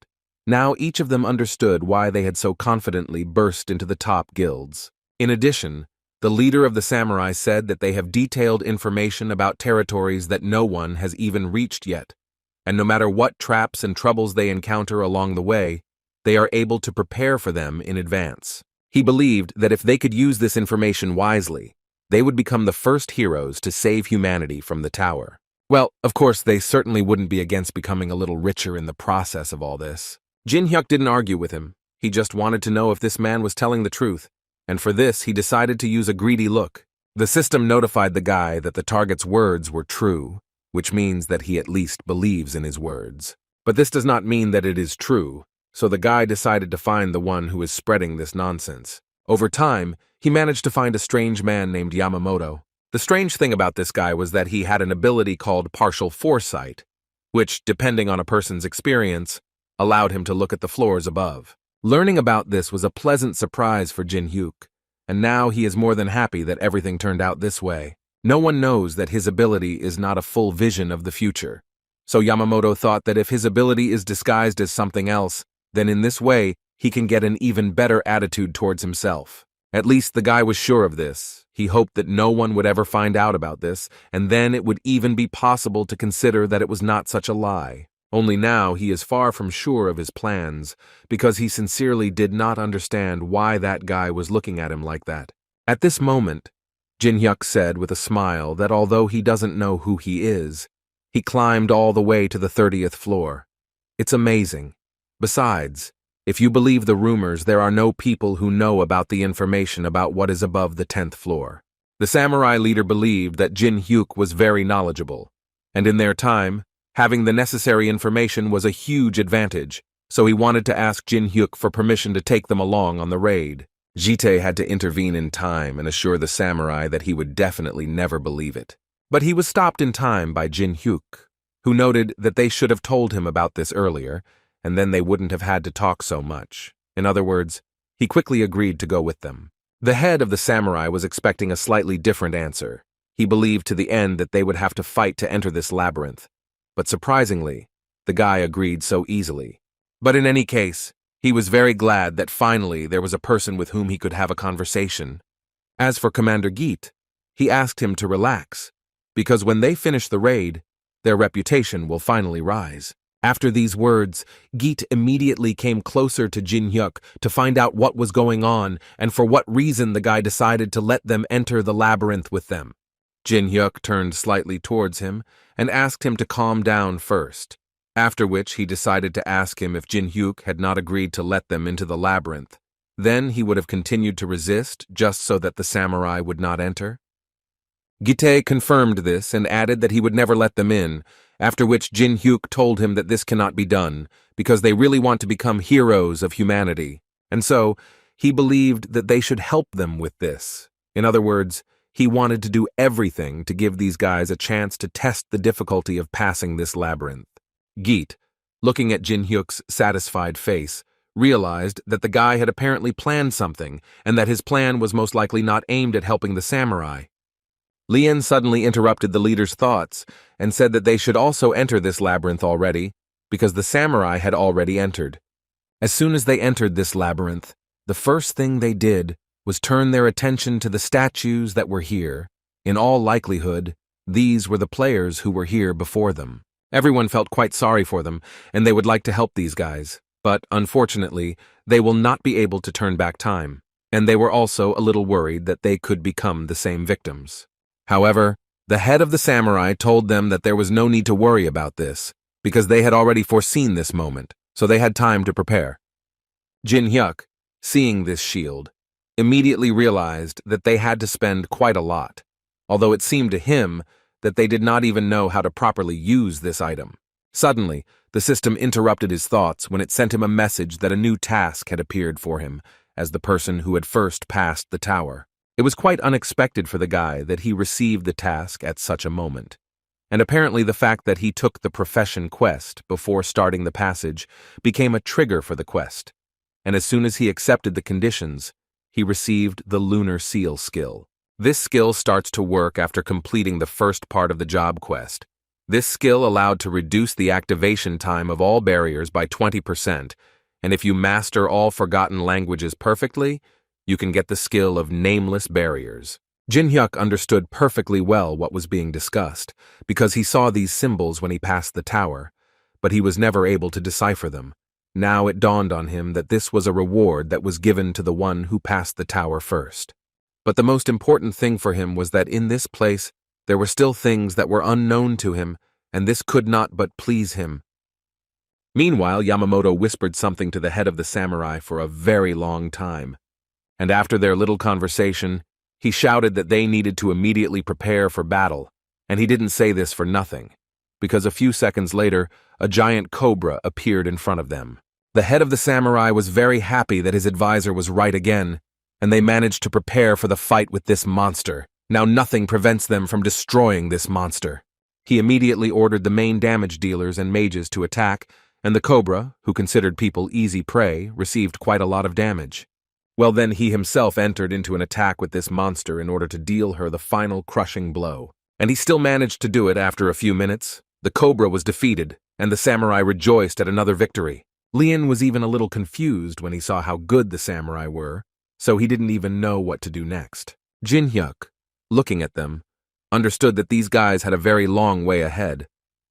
[SPEAKER 1] Now each of them understood why they had so confidently burst into the top guilds. In addition, the leader of the samurai said that they have detailed information about territories that no one has even reached yet, and no matter what traps and troubles they encounter along the way, they are able to prepare for them in advance. He believed that if they could use this information wisely, they would become the first heroes to save humanity from the tower. Well, of course, they certainly wouldn't be against becoming a little richer in the process of all this. Jin Hyuk didn't argue with him. He just wanted to know if this man was telling the truth, and for this he decided to use a greedy look. The system notified the guy that the target's words were true, which means that he at least believes in his words. But this does not mean that it is true, so the guy decided to find the one who is spreading this nonsense. Over time, he managed to find a strange man named Yamamoto. The strange thing about this guy was that he had an ability called partial foresight, which, depending on a person's experience, allowed him to look at the floors above. Learning about this was a pleasant surprise for Jin Hyuk, and now he is more than happy that everything turned out this way. No one knows that his ability is not a full vision of the future, so Yamamoto thought that if his ability is disguised as something else, then in this way he can get an even better attitude towards himself. At least the guy was sure of this. He hoped that no one would ever find out about this, and then it would even be possible to consider that it was not such a lie. Only now he is far from sure of his plans, because he sincerely did not understand why that guy was looking at him like that. At this moment, Jin Hyuk said with a smile that although he doesn't know who he is, he climbed all the way to the 30th floor. It's amazing. Besides, if you believe the rumors, there are no people who know about the information about what is above the 10th floor. The samurai leader believed that Jin Hyuk was very knowledgeable, and in their time, having the necessary information was a huge advantage, so he wanted to ask Jin Hyuk for permission to take them along on the raid. Jite had to intervene in time and assure the samurai that he would definitely never believe it. But he was stopped in time by Jin Hyuk, who noted that they should have told him about this earlier, and then they wouldn't have had to talk so much. In other words, he quickly agreed to go with them. The head of the samurai was expecting a slightly different answer. He believed to the end that they would have to fight to enter this labyrinth. But surprisingly, the guy agreed so easily. But in any case, he was very glad that finally there was a person with whom he could have a conversation. As for Commander Geet, he asked him to relax, because when they finish the raid, their reputation will finally rise. After these words, Geet immediately came closer to Jin Hyuk to find out what was going on and for what reason the guy decided to let them enter the labyrinth with them. Jin Hyuk turned slightly towards him and asked him to calm down first, after which he decided to ask him if Jin Hyuk had not agreed to let them into the labyrinth. Then he would have continued to resist just so that the samurai would not enter. Gite confirmed this and added that he would never let them in, after which Jin Hyuk told him that this cannot be done because they really want to become heroes of humanity, and so he believed that they should help them with this. In other words, he wanted to do everything to give these guys a chance to test the difficulty of passing this labyrinth. Geet, looking at Jin Hyuk's satisfied face, realized that the guy had apparently planned something and that his plan was most likely not aimed at helping the samurai. Lien suddenly interrupted the leader's thoughts and said that they should also enter this labyrinth already, because the samurai had already entered. As soon as they entered this labyrinth, the first thing they did was turn their attention to the statues that were here. In all likelihood, these were the players who were here before them. Everyone felt quite sorry for them, and they would like to help these guys, but unfortunately, they will not be able to turn back time, and they were also a little worried that they could become the same victims. However, the head of the samurai told them that there was no need to worry about this, because they had already foreseen this moment, so they had time to prepare. Jin Hyuk, seeing this shield, immediately realized that they had to spend quite a lot, although it seemed to him that they did not even know how to properly use this item. Suddenly, the system interrupted his thoughts when it sent him a message that a new task had appeared for him as the person who had first passed the tower. It was quite unexpected for the guy that he received the task at such a moment, and apparently the fact that he took the profession quest before starting the passage became a trigger for the quest, and as soon as he accepted the conditions, he received the Lunar Seal skill. This skill starts to work after completing the first part of the job quest. This skill allowed to reduce the activation time of all barriers by 20%, and if you master all forgotten languages perfectly, you can get the skill of nameless barriers. Jin Hyuk understood perfectly well what was being discussed, because he saw these symbols when he passed the tower, but he was never able to decipher them. Now it dawned on him that this was a reward that was given to the one who passed the tower first. But the most important thing for him was that in this place, there were still things that were unknown to him, and this could not but please him. Meanwhile, Yamamoto whispered something to the head of the samurai for a very long time, and after their little conversation, he shouted that they needed to immediately prepare for battle, and he didn't say this for nothing, because a few seconds later, a giant cobra appeared in front of them. The head of the samurai was very happy that his advisor was right again, and they managed to prepare for the fight with this monster. Now nothing prevents them from destroying this monster. He immediately ordered the main damage dealers and mages to attack, and the cobra, who considered people easy prey, received quite a lot of damage. Well, then he himself entered into an attack with this monster in order to deal her the final crushing blow. And he still managed to do it after a few minutes. The cobra was defeated, and the samurai rejoiced at another victory. Lien was even a little confused when he saw how good the samurai were, so he didn't even know what to do next. Jin Hyuk, looking at them, understood that these guys had a very long way ahead,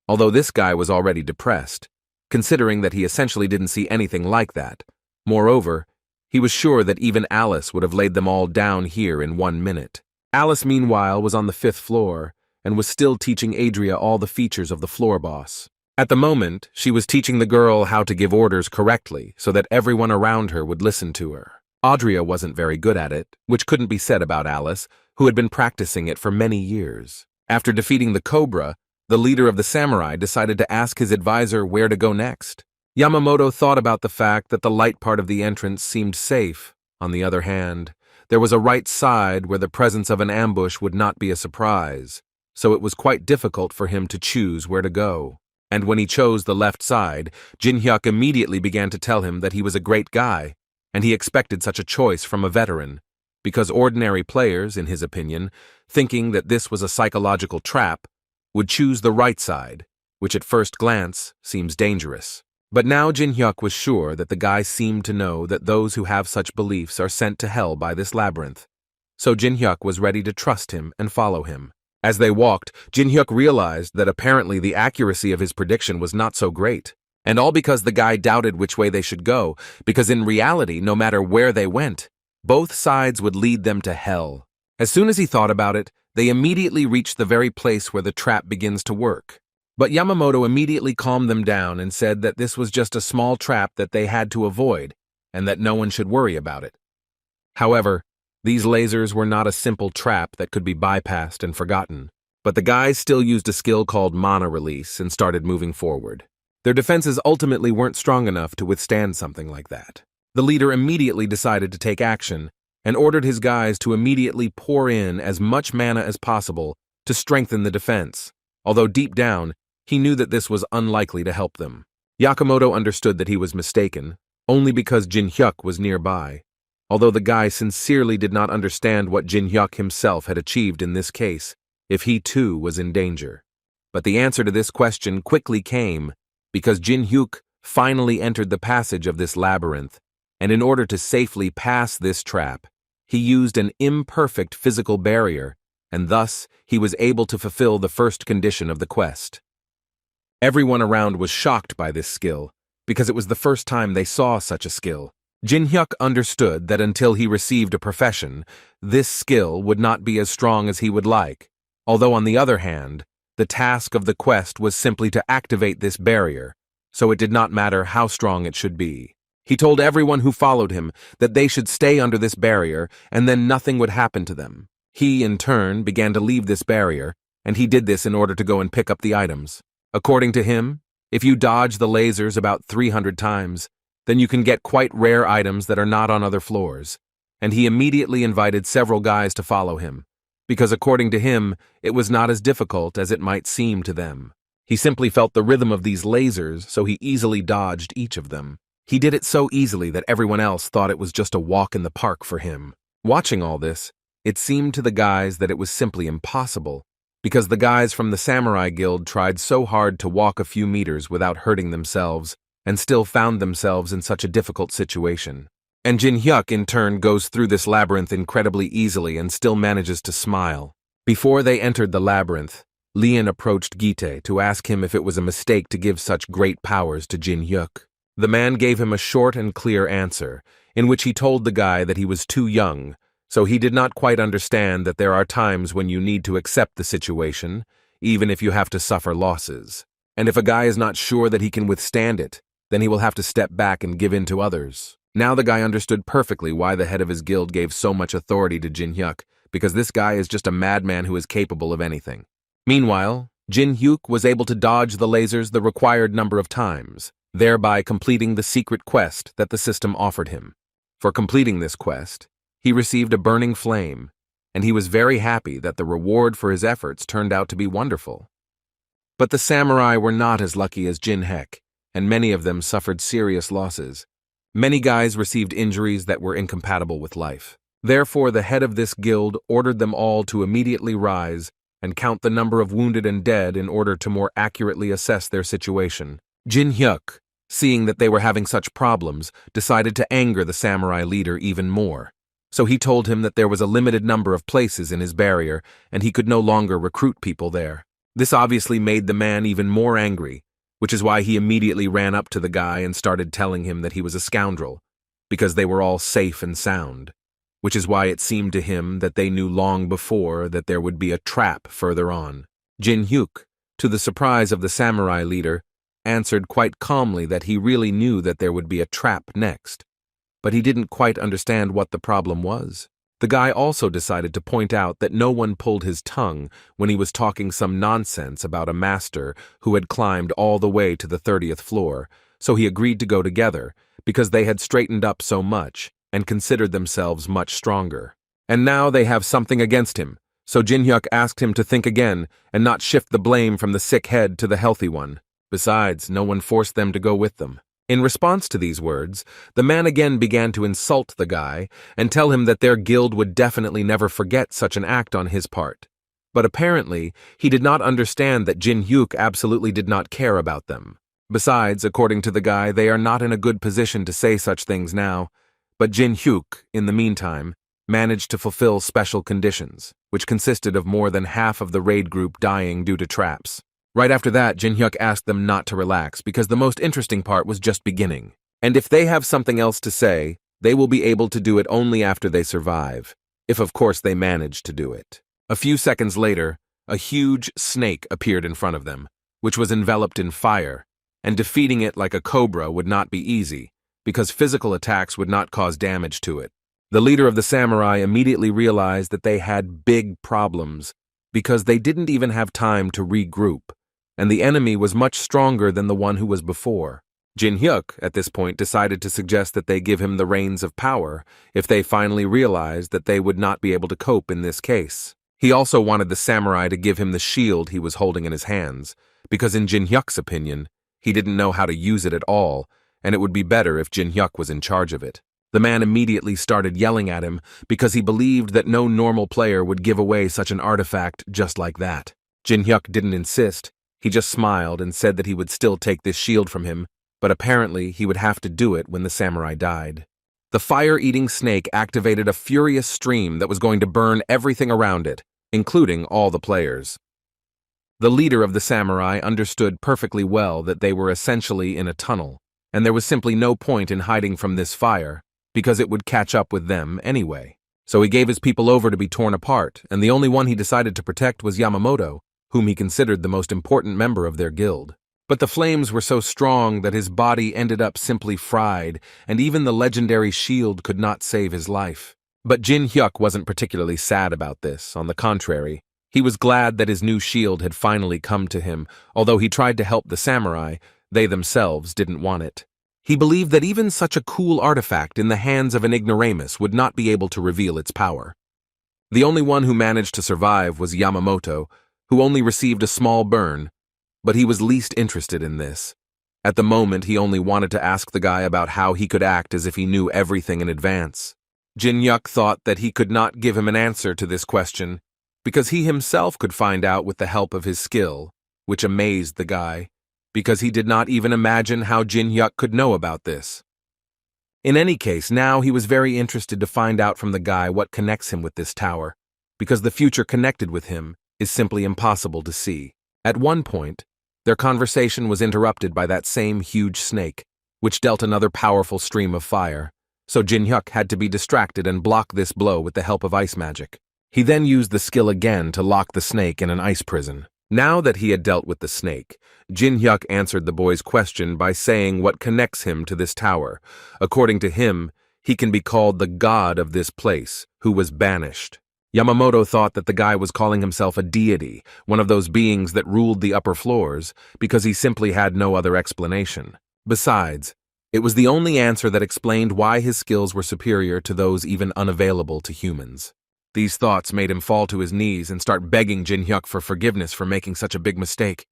[SPEAKER 1] although this guy was already depressed, considering that he essentially didn't see anything like that. Moreover, he was sure that even Alice would have laid them all down here in 1 minute. Alice, meanwhile, was on the 5th floor and was still teaching Adria all the features of the floor boss. At the moment, she was teaching the girl how to give orders correctly so that everyone around her would listen to her. Adria wasn't very good at it, which couldn't be said about Alice, who had been practicing it for many years. After defeating the cobra, the leader of the samurai decided to ask his advisor where to go next. Yamamoto thought about the fact that the light part of the entrance seemed safe, On the other hand, there was a right side where the presence of an ambush would not be a surprise, so it was quite difficult for him to choose where to go. And when he chose the left side, Jin-hyuk immediately began to tell him that he was a great guy, and he expected such a choice from a veteran, because ordinary players, in his opinion, thinking that this was a psychological trap, would choose the right side, which at first glance seems dangerous. But now Jin-hyuk was sure that the guy seemed to know that those who have such beliefs are sent to hell by this labyrinth. So Jin-hyuk was ready to trust him and follow him. As they walked, Jin-hyuk realized that apparently the accuracy of his prediction was not so great. And all because the guy doubted which way they should go, because in reality, no matter where they went, both sides would lead them to hell. As soon as he thought about it, they immediately reached the very place where the trap begins to work. But Yamamoto immediately calmed them down and said that this was just a small trap that they had to avoid, and that no one should worry about it. However, these lasers were not a simple trap that could be bypassed and forgotten, but the guys still used a skill called mana release and started moving forward. Their defenses ultimately weren't strong enough to withstand something like that. The leader immediately decided to take action and ordered his guys to immediately pour in as much mana as possible to strengthen the defense, although deep down, he knew that this was unlikely to help them. Yamamoto understood that he was mistaken, only because Jin-hyuk was nearby, although the guy sincerely did not understand what Jin-hyuk himself had achieved in this case, if he too was in danger. But the answer to this question quickly came, because Jin-hyuk finally entered the passage of this labyrinth, and in order to safely pass this trap, he used an imperfect physical barrier, and thus he was able to fulfill the first condition of the quest. Everyone around was shocked by this skill, because it was the first time they saw such a skill. Jin-hyuk understood that until he received a profession, this skill would not be as strong as he would like, although on the other hand, the task of the quest was simply to activate this barrier, so it did not matter how strong it should be. He told everyone who followed him that they should stay under this barrier and then nothing would happen to them. He, in turn, began to leave this barrier, and he did this in order to go and pick up the items. According to him, if you dodge the lasers about 300 times, then you can get quite rare items that are not on other floors, and he immediately invited several guys to follow him, because according to him, it was not as difficult as it might seem to them. He simply felt the rhythm of these lasers, so he easily dodged each of them. He did it so easily that everyone else thought it was just a walk in the park for him. Watching all this, it seemed to the guys that it was simply impossible, because the guys from the Samurai Guild tried so hard to walk a few meters without hurting themselves, and still found themselves in such a difficult situation. And Jin-hyuk, in turn, goes through this labyrinth incredibly easily and still manages to smile. Before they entered the labyrinth, Leon approached Gite to ask him if it was a mistake to give such great powers to Jin-hyuk. The man gave him a short and clear answer, in which he told the guy that he was too young, so he did not quite understand that there are times when you need to accept the situation, even if you have to suffer losses. And if a guy is not sure that he can withstand it, then he will have to step back and give in to others. Now the guy understood perfectly why the head of his guild gave so much authority to Jin-hyuk, because this guy is just a madman who is capable of anything. Meanwhile, Jin-hyuk was able to dodge the lasers the required number of times, thereby completing the secret quest that the system offered him. For completing this quest, he received a burning flame, and he was very happy that the reward for his efforts turned out to be wonderful. But the samurai were not as lucky as Jin-hyuk, and many of them suffered serious losses. Many guys received injuries that were incompatible with life. Therefore, the head of this guild ordered them all to immediately rise and count the number of wounded and dead in order to more accurately assess their situation. Jin-hyuk, seeing that they were having such problems, decided to anger the samurai leader even more. So he told him that there was a limited number of places in his barrier and he could no longer recruit people there. This obviously made the man even more angry, which is why he immediately ran up to the guy and started telling him that he was a scoundrel, because they were all safe and sound, which is why it seemed to him that they knew long before that there would be a trap further on. Jin-hyuk, to the surprise of the samurai leader, answered quite calmly that he really knew that there would be a trap next, but he didn't quite understand what the problem was. The guy also decided to point out that no one pulled his tongue when he was talking some nonsense about a master who had climbed all the way to the 30th floor, so he agreed to go together, because they had straightened up so much, and considered themselves much stronger. And now they have something against him, so Jin-hyuk asked him to think again and not shift the blame from the sick head to the healthy one. Besides, no one forced them to go with them. In response to these words, the man again began to insult the guy and tell him that their guild would definitely never forget such an act on his part. But apparently, he did not understand that Jin-hyuk absolutely did not care about them. Besides, according to the guy, they are not in a good position to say such things now. But Jin-hyuk, in the meantime, managed to fulfill special conditions, which consisted of more than half of the raid group dying due to traps. Right after that, Jin-hyuk asked them not to relax because the most interesting part was just beginning. And if they have something else to say, they will be able to do it only after they survive, if of course they manage to do it. A few seconds later, a huge snake appeared in front of them, which was enveloped in fire, and defeating it like a cobra would not be easy, because physical attacks would not cause damage to it. The leader of the samurai immediately realized that they had big problems, because they didn't even have time to regroup, and the enemy was much stronger than the one who was before. Jin-hyuk, at this point, decided to suggest that they give him the reins of power if they finally realized that they would not be able to cope in this case. He also wanted the samurai to give him the shield he was holding in his hands, because in Jin-hyuk's opinion, he didn't know how to use it at all, and it would be better if Jin-hyuk was in charge of it. The man immediately started yelling at him because he believed that no normal player would give away such an artifact just like that. Jin-hyuk didn't insist. He just smiled and said that he would still take this shield from him, but apparently he would have to do it when the samurai died. The fire-eating snake activated a furious stream that was going to burn everything around it, including all the players. The leader of the samurai understood perfectly well that they were essentially in a tunnel, and there was simply no point in hiding from this fire, because it would catch up with them anyway. So he gave his people over to be torn apart, and the only one he decided to protect was Yamamoto, whom he considered the most important member of their guild. But the flames were so strong that his body ended up simply fried, and even the legendary shield could not save his life. But Jin-hyuk wasn't particularly sad about this. On the contrary, he was glad that his new shield had finally come to him. Although he tried to help the samurai, they themselves didn't want it. He believed that even such a cool artifact in the hands of an ignoramus would not be able to reveal its power. The only one who managed to survive was Yamamoto, who only received a small burn, but he was least interested in this. At the moment, he only wanted to ask the guy about how he could act as if he knew everything in advance. Jin-hyuk thought that he could not give him an answer to this question, because he himself could find out with the help of his skill, which amazed the guy, because he did not even imagine how Jin-hyuk could know about this. In any case, now he was very interested to find out from the guy what connects him with this tower, because the future connected with him is simply impossible to see. At one point, their conversation was interrupted by that same huge snake, which dealt another powerful stream of fire, so Jin-hyuk had to be distracted and block this blow with the help of ice magic. He then used the skill again to lock the snake in an ice prison. Now that he had dealt with the snake, Jin-hyuk answered the boy's question by saying what connects him to this tower. According to him, he can be called the god of this place, who was banished. Yamamoto thought that the guy was calling himself a deity, one of those beings that ruled the upper floors, because he simply had no other explanation. Besides, it was the only answer that explained why his skills were superior to those even unavailable to humans. These thoughts made him fall to his knees and start begging Jin-hyuk for forgiveness for making such a big mistake.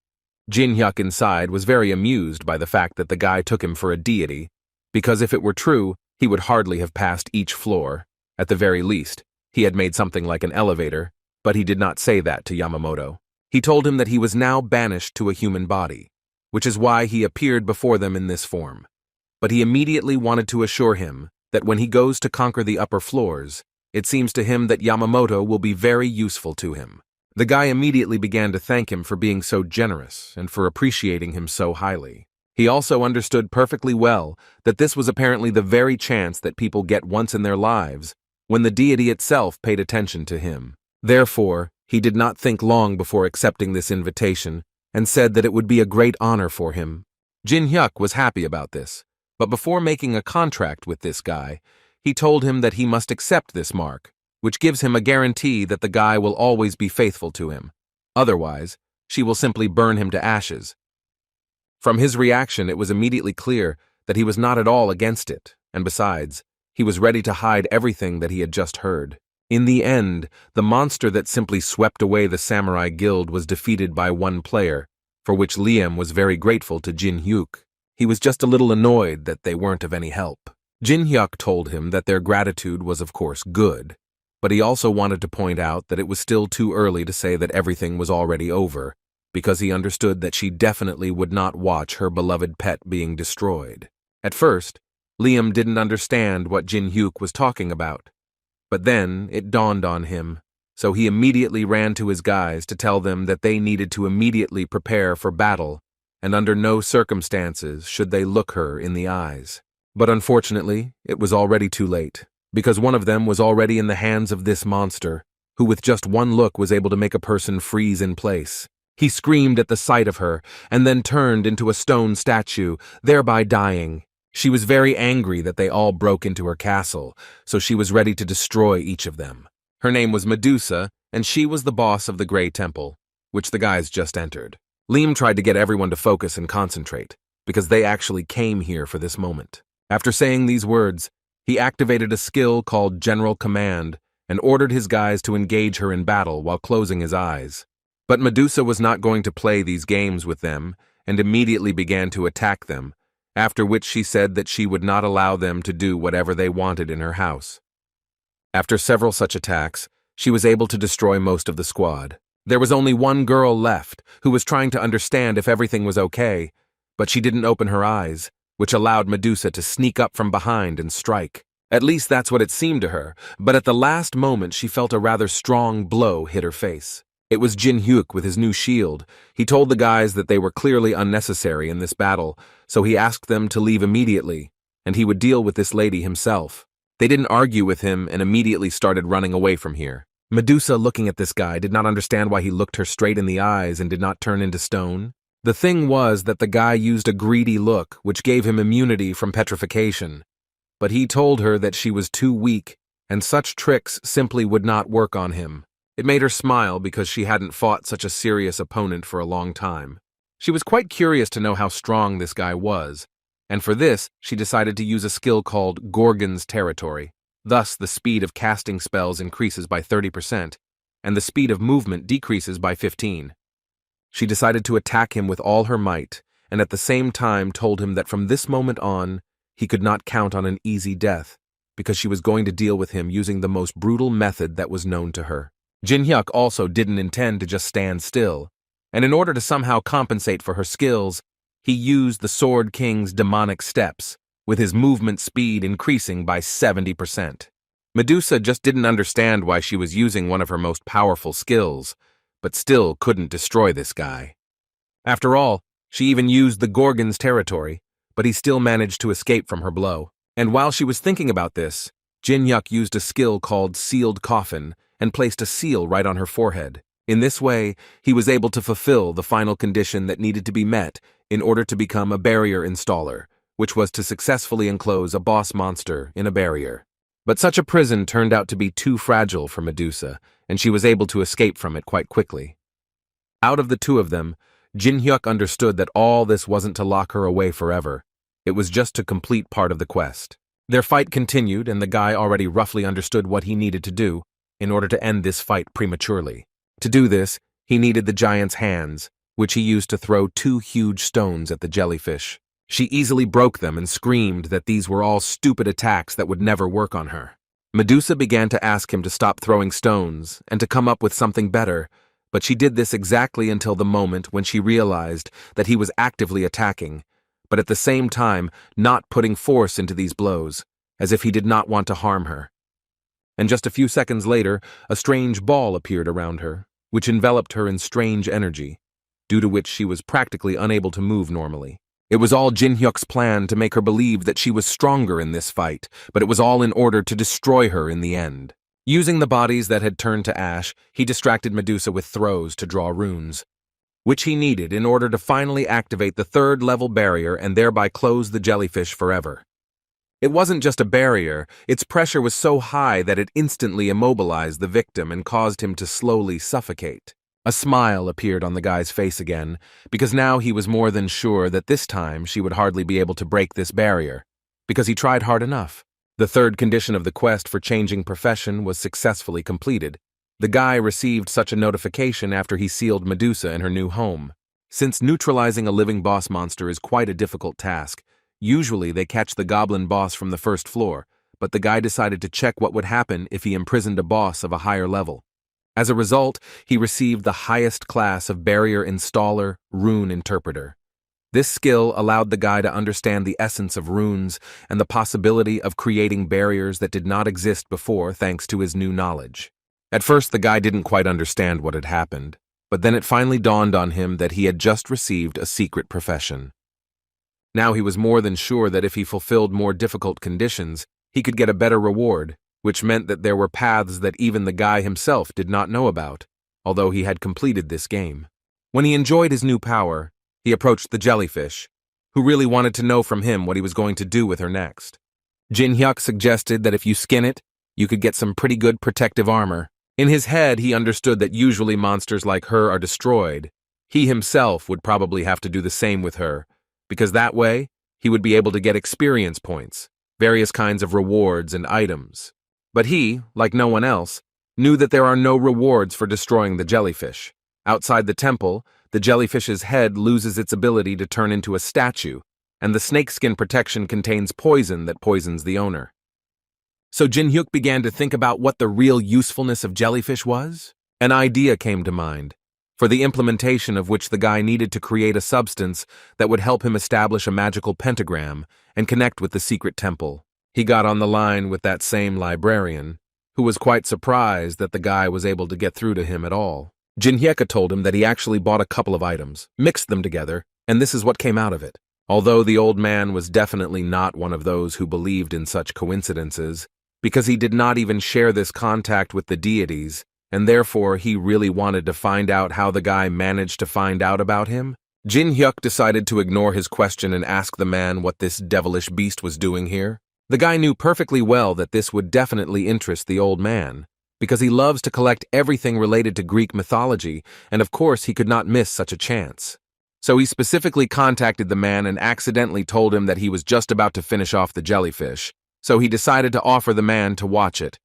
[SPEAKER 1] Jin-hyuk inside was very amused by the fact that the guy took him for a deity, because if it were true, he would hardly have passed each floor. At the very least, he had made something like an elevator, but he did not say that to Yamamoto. He told him that he was now banished to a human body, which is why he appeared before them in this form. But he immediately wanted to assure him that when he goes to conquer the upper floors, it seems to him that Yamamoto will be very useful to him. The guy immediately began to thank him for being so generous and for appreciating him so highly. He also understood perfectly well that this was apparently the very chance that people get once in their lives when the deity itself paid attention to him. Therefore, he did not think long before accepting this invitation and said that it would be a great honor for him. Jin-hyuk was happy about this, but before making a contract with this guy, he told him that he must accept this mark, which gives him a guarantee that the guy will always be faithful to him. Otherwise, she will simply burn him to ashes. From his reaction, it was immediately clear that he was not at all against it, and besides, He was ready to hide everything that he had just heard. In the end, the monster that simply swept away the samurai guild was defeated by one player, for which Liam was very grateful to Jin Hyuk. He was just a little annoyed that they weren't of any help. Jin Hyuk told him that their gratitude was of course good, but he also wanted to point out that it was still too early to say that everything was already over, because he understood that she definitely would not watch her beloved pet being destroyed. At first, Liam didn't understand what Jin Hyuk was talking about, but then it dawned on him, so he immediately ran to his guys to tell them that they needed to immediately prepare for battle, and under no circumstances should they look her in the eyes. But unfortunately, it was already too late, because one of them was already in the hands of this monster, who with just one look was able to make a person freeze in place. He screamed at the sight of her, and then turned into a stone statue, thereby dying. She was very angry that they all broke into her castle, so she was ready to destroy each of them. Her name was Medusa, and she was the boss of the Grey Temple, which the guys just entered. Liam tried to get everyone to focus and concentrate, because they actually came here for this moment. After saying these words, he activated a skill called General Command and ordered his guys to engage her in battle while closing his eyes. But Medusa was not going to play these games with them and immediately began to attack them, after which she said that she would not allow them to do whatever they wanted in her house. After several such attacks, she was able to destroy most of the squad. There was only one girl left who was trying to understand if everything was okay, but she didn't open her eyes, which allowed Medusa to sneak up from behind and strike. At least that's what it seemed to her, but at the last moment she felt a rather strong blow hit her face. It was Jin Hyuk with his new shield. He told the guys that they were clearly unnecessary in this battle, so he asked them to leave immediately, and he would deal with this lady himself. They didn't argue with him and immediately started running away from here. Medusa, looking at this guy, did not understand why he looked her straight in the eyes and did not turn into stone. The thing was that the guy used a greedy look, which gave him immunity from petrification. But he told her that she was too weak, and such tricks simply would not work on him. It made her smile because she hadn't fought such a serious opponent for a long time. She was quite curious to know how strong this guy was, and for this, she decided to use a skill called Gorgon's Territory. Thus, the speed of casting spells increases by 30%, and the speed of movement decreases by 15%. She decided to attack him with all her might, and at the same time told him that from this moment on, he could not count on an easy death, because she was going to deal with him using the most brutal method that was known to her. Jin Hyuk also didn't intend to just stand still, and in order to somehow compensate for her skills, he used the Sword King's demonic steps, with his movement speed increasing by 70%. Medusa just didn't understand why she was using one of her most powerful skills, but still couldn't destroy this guy. After all, she even used the Gorgon's Territory, but he still managed to escape from her blow. And while she was thinking about this, Jin Hyuk used a skill called Sealed Coffin and placed a seal right on her forehead. In this way, he was able to fulfill the final condition that needed to be met in order to become a barrier installer, which was to successfully enclose a boss monster in a barrier. But such a prison turned out to be too fragile for Medusa, and she was able to escape from it quite quickly. Out of the two of them, Jin Hyuk understood that all this wasn't to lock her away forever. It was just to complete part of the quest. Their fight continued, and the guy already roughly understood what he needed to do in order to end this fight prematurely. To do this, he needed the giant's hands, which he used to throw 2 huge stones at the jellyfish. She easily broke them and screamed that these were all stupid attacks that would never work on her. Medusa began to ask him to stop throwing stones and to come up with something better, but she did this exactly until the moment when she realized that he was actively attacking, but at the same time not putting force into these blows, as if he did not want to harm her. And just a few seconds later, a strange ball appeared around her, which enveloped her in strange energy, due to which she was practically unable to move normally. It was all Jin Hyuk's plan to make her believe that she was stronger in this fight, but it was all in order to destroy her in the end. Using the bodies that had turned to ash, he distracted Medusa with throws to draw runes, which he needed in order to finally activate the 3rd-level barrier and thereby close the jellyfish forever. It wasn't just a barrier, its pressure was so high that it instantly immobilized the victim and caused him to slowly suffocate. A smile appeared on the guy's face again, because now he was more than sure that this time she would hardly be able to break this barrier, because he tried hard enough. The third condition of the quest for changing profession was successfully completed. The guy received such a notification after he sealed Medusa in her new home. Since neutralizing a living boss monster is quite a difficult task, usually they catch the goblin boss from the first floor, but the guy decided to check what would happen if he imprisoned a boss of a higher level. As a result, he received the highest class of Barrier Installer, Rune Interpreter. This skill allowed the guy to understand the essence of runes and the possibility of creating barriers that did not exist before thanks to his new knowledge. At first, the guy didn't quite understand what had happened, but then it finally dawned on him that he had just received a secret profession. Now he was more than sure that if he fulfilled more difficult conditions, he could get a better reward, which meant that there were paths that even the guy himself did not know about, although he had completed this game. When he enjoyed his new power, he approached the jellyfish, who really wanted to know from him what he was going to do with her next. Jin Hyuk suggested that if you skin it, you could get some pretty good protective armor. In his head, he understood that usually monsters like her are destroyed. He himself would probably have to do the same with her, because that way, he would be able to get experience points, various kinds of rewards and items. But he, like no one else, knew that there are no rewards for destroying the jellyfish. Outside the temple, the jellyfish's head loses its ability to turn into a statue, and the snakeskin protection contains poison that poisons the owner. So Jin Hyuk began to think about what the real usefulness of jellyfish was. An idea came to mind, for the implementation of which the guy needed to create a substance that would help him establish a magical pentagram and connect with the secret temple. He got on the line with that same librarian, who was quite surprised that the guy was able to get through to him at all. Jin Hyuk told him that he actually bought a couple of items, mixed them together, and this is what came out of it. Although the old man was definitely not one of those who believed in such coincidences, because he did not even share this contact with the deities, and therefore he really wanted to find out how the guy managed to find out about him, Jin Hyuk decided to ignore his question and ask the man what this devilish beast was doing here. The guy knew perfectly well that this would definitely interest the old man, because he loves to collect everything related to Greek mythology, and of course he could not miss such a chance. So he specifically contacted the man and accidentally told him that he was just about to finish off the jellyfish, so he decided to offer the man to watch it.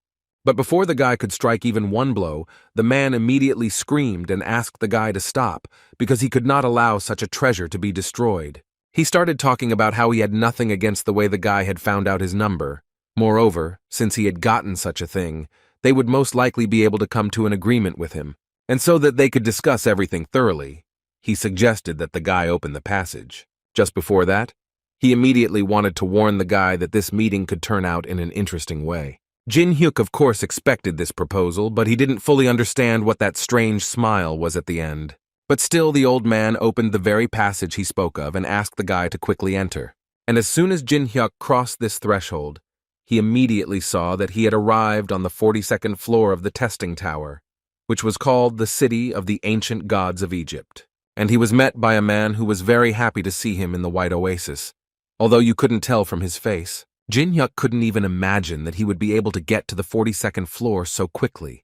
[SPEAKER 1] But before the guy could strike even one blow, the man immediately screamed and asked the guy to stop, because he could not allow such a treasure to be destroyed. He started talking about how he had nothing against the way the guy had found out his number. Moreover, since he had gotten such a thing, they would most likely be able to come to an agreement with him, and so that they could discuss everything thoroughly. He suggested that the guy open the passage. Just before that, he immediately wanted to warn the guy that this meeting could turn out in an interesting way. Jin Hyuk of course expected this proposal, but he didn't fully understand what that strange smile was at the end. But still the old man opened the very passage he spoke of and asked the guy to quickly enter. And as soon as Jin Hyuk crossed this threshold, he immediately saw that he had arrived on the 42nd floor of the testing tower, which was called the City of the Ancient Gods of Egypt. And he was met by a man who was very happy to see him in the white oasis, although you couldn't tell from his face. Jin Hyuk couldn't even imagine that he would be able to get to the 42nd floor so quickly.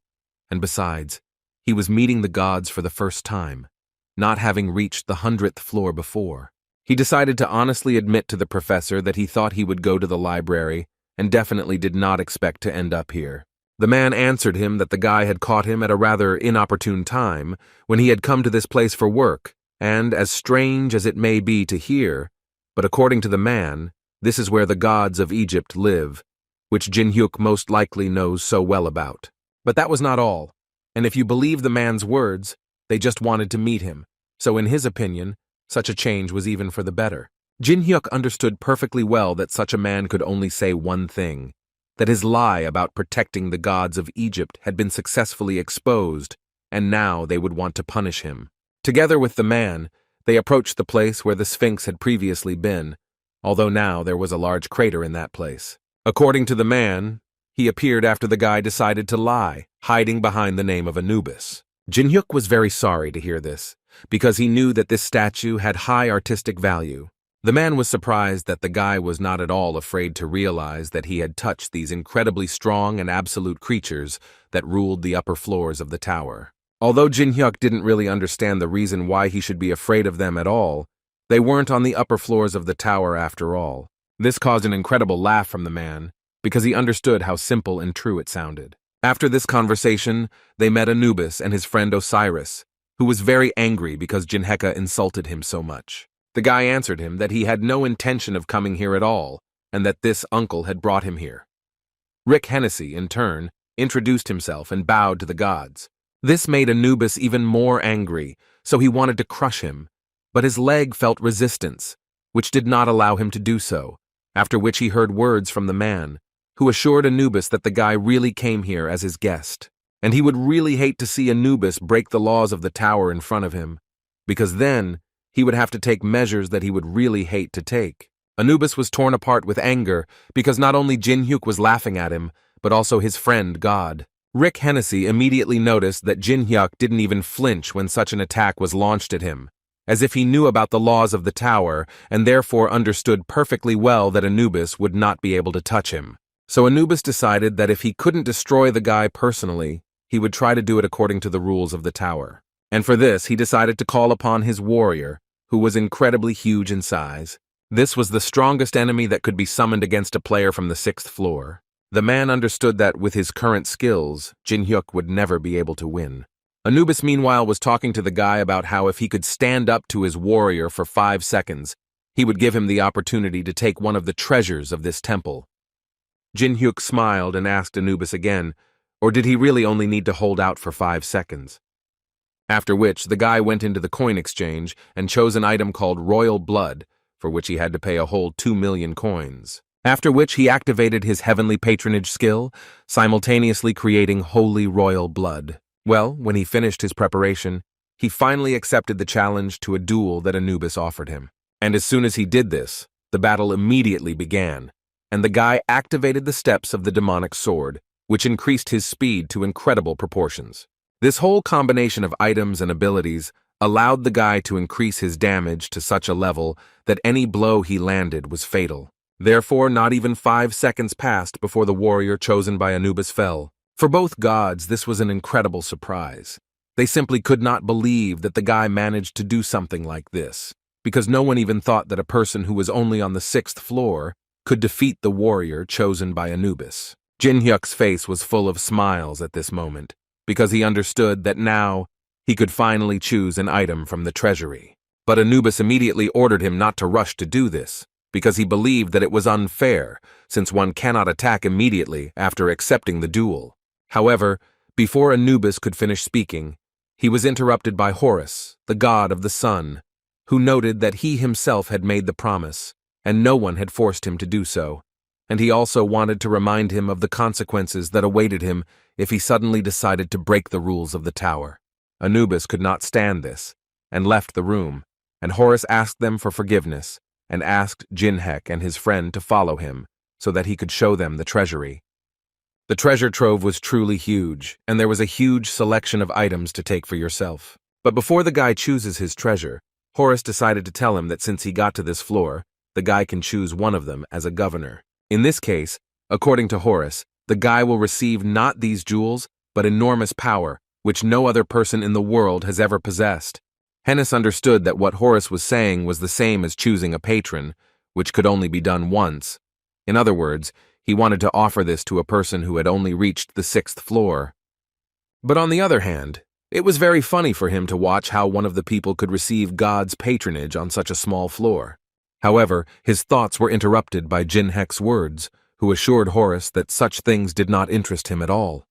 [SPEAKER 1] And besides, he was meeting the gods for the first time, not having reached the 100th floor before. He decided to honestly admit to the professor that he thought he would go to the library and definitely did not expect to end up here. The man answered him that the guy had caught him at a rather inopportune time when he had come to this place for work, and as strange as it may be to hear, but according to the man, this is where the gods of Egypt live, which Jin Hyuk most likely knows so well about. But that was not all, and if you believe the man's words, they just wanted to meet him, so in his opinion, such a change was even for the better. Jin Hyuk understood perfectly well that such a man could only say one thing, that his lie about protecting the gods of Egypt had been successfully exposed, and now they would want to punish him. Together with the man, they approached the place where the Sphinx had previously been, although now there was a large crater in that place. According to the man, he appeared after the guy decided to lie, hiding behind the name of Anubis. Jin Hyuk was very sorry to hear this, because he knew that this statue had high artistic value. The man was surprised that the guy was not at all afraid to realize that he had touched these incredibly strong and absolute creatures that ruled the upper floors of the tower. Although Jin Hyuk didn't really understand the reason why he should be afraid of them at all, they weren't on the upper floors of the tower after all. This caused an incredible laugh from the man, because he understood how simple and true it sounded. After this conversation, they met Anubis and his friend Osiris, who was very angry because Jinheka insulted him so much. The guy answered him that he had no intention of coming here at all, and that this uncle had brought him here. Rick Hennessy, in turn, introduced himself and bowed to the gods. This made Anubis even more angry, so he wanted to crush him, but his leg felt resistance, which did not allow him to do so, after which he heard words from the man, who assured Anubis that the guy really came here as his guest, and he would really hate to see Anubis break the laws of the tower in front of him, because then he would have to take measures that he would really hate to take. Anubis was torn apart with anger because not only Jinhyuk was laughing at him, but also his friend God. Rick Hennessy immediately noticed that Jinhyuk didn't even flinch when such an attack was launched at him, as if he knew about the laws of the tower and therefore understood perfectly well that Anubis would not be able to touch him. So Anubis decided that if he couldn't destroy the guy personally, he would try to do it according to the rules of the tower. And for this, he decided to call upon his warrior, who was incredibly huge in size. This was the strongest enemy that could be summoned against a player from the 6th floor. The man understood that with his current skills, Jinhyuk would never be able to win. Anubis meanwhile was talking to the guy about how if he could stand up to his warrior for 5 seconds, he would give him the opportunity to take one of the treasures of this temple. Jinhyuk smiled and asked Anubis again, or did he really only need to hold out for 5 seconds? After which, the guy went into the coin exchange and chose an item called Royal Blood, for which he had to pay a whole 2 million coins. After which he activated his heavenly patronage skill, simultaneously creating Holy Royal Blood. Well, when he finished his preparation, he finally accepted the challenge to a duel that Anubis offered him. And as soon as he did this, the battle immediately began, and the guy activated the steps of the demonic sword, which increased his speed to incredible proportions. This whole combination of items and abilities allowed the guy to increase his damage to such a level that any blow he landed was fatal. Therefore, not even 5 seconds passed before the warrior chosen by Anubis fell. For both gods, this was an incredible surprise. They simply could not believe that the guy managed to do something like this, because no one even thought that a person who was only on the 6th floor could defeat the warrior chosen by Anubis. Jinhyuk's face was full of smiles at this moment, because he understood that now he could finally choose an item from the treasury. But Anubis immediately ordered him not to rush to do this, because he believed that it was unfair, since one cannot attack immediately after accepting the duel. However, before Anubis could finish speaking, he was interrupted by Horus, the god of the sun, who noted that he himself had made the promise, and no one had forced him to do so, and he also wanted to remind him of the consequences that awaited him if he suddenly decided to break the rules of the tower. Anubis could not stand this, and left the room, and Horus asked them for forgiveness, and asked Jinhek and his friend to follow him, so that he could show them the treasury. The treasure trove was truly huge, and there was a huge selection of items to take for yourself. But before the guy chooses his treasure, Horus decided to tell him that since he got to this floor, the guy can choose one of them as a governor. In this case, according to Horus, the guy will receive not these jewels, but enormous power, which no other person in the world has ever possessed. Hennis understood that what Horus was saying was the same as choosing a patron, which could only be done once. In other words, he wanted to offer this to a person who had only reached the 6th floor. But on the other hand, it was very funny for him to watch how one of the people could receive God's patronage on such a small floor. However, his thoughts were interrupted by Jinhek's words, who assured Horus that such things did not interest him at all.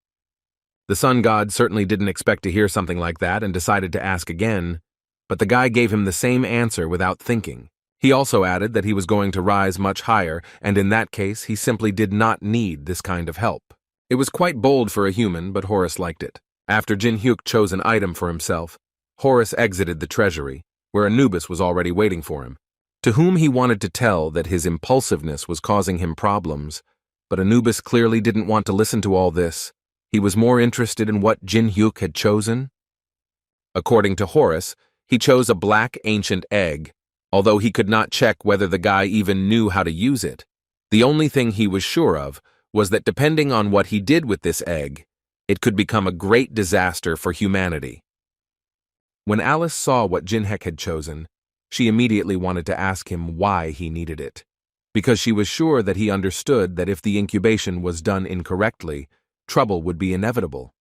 [SPEAKER 1] The sun god certainly didn't expect to hear something like that and decided to ask again, but the guy gave him the same answer without thinking. He also added that he was going to rise much higher, and in that case he simply did not need this kind of help. It was quite bold for a human, but Horus liked it. After Jinhyuk chose an item for himself, Horus exited the treasury, where Anubis was already waiting for him, to whom he wanted to tell that his impulsiveness was causing him problems, but Anubis clearly didn't want to listen to all this. He was more interested in what Jinhyuk had chosen. According to Horus, he chose a black ancient egg, although he could not check whether the guy even knew how to use it. The only thing he was sure of was that depending on what he did with this egg, it could become a great disaster for humanity. When Alice saw what Jinhek had chosen, she immediately wanted to ask him why he needed it. because she was sure that he understood that if the incubation was done incorrectly, trouble would be inevitable.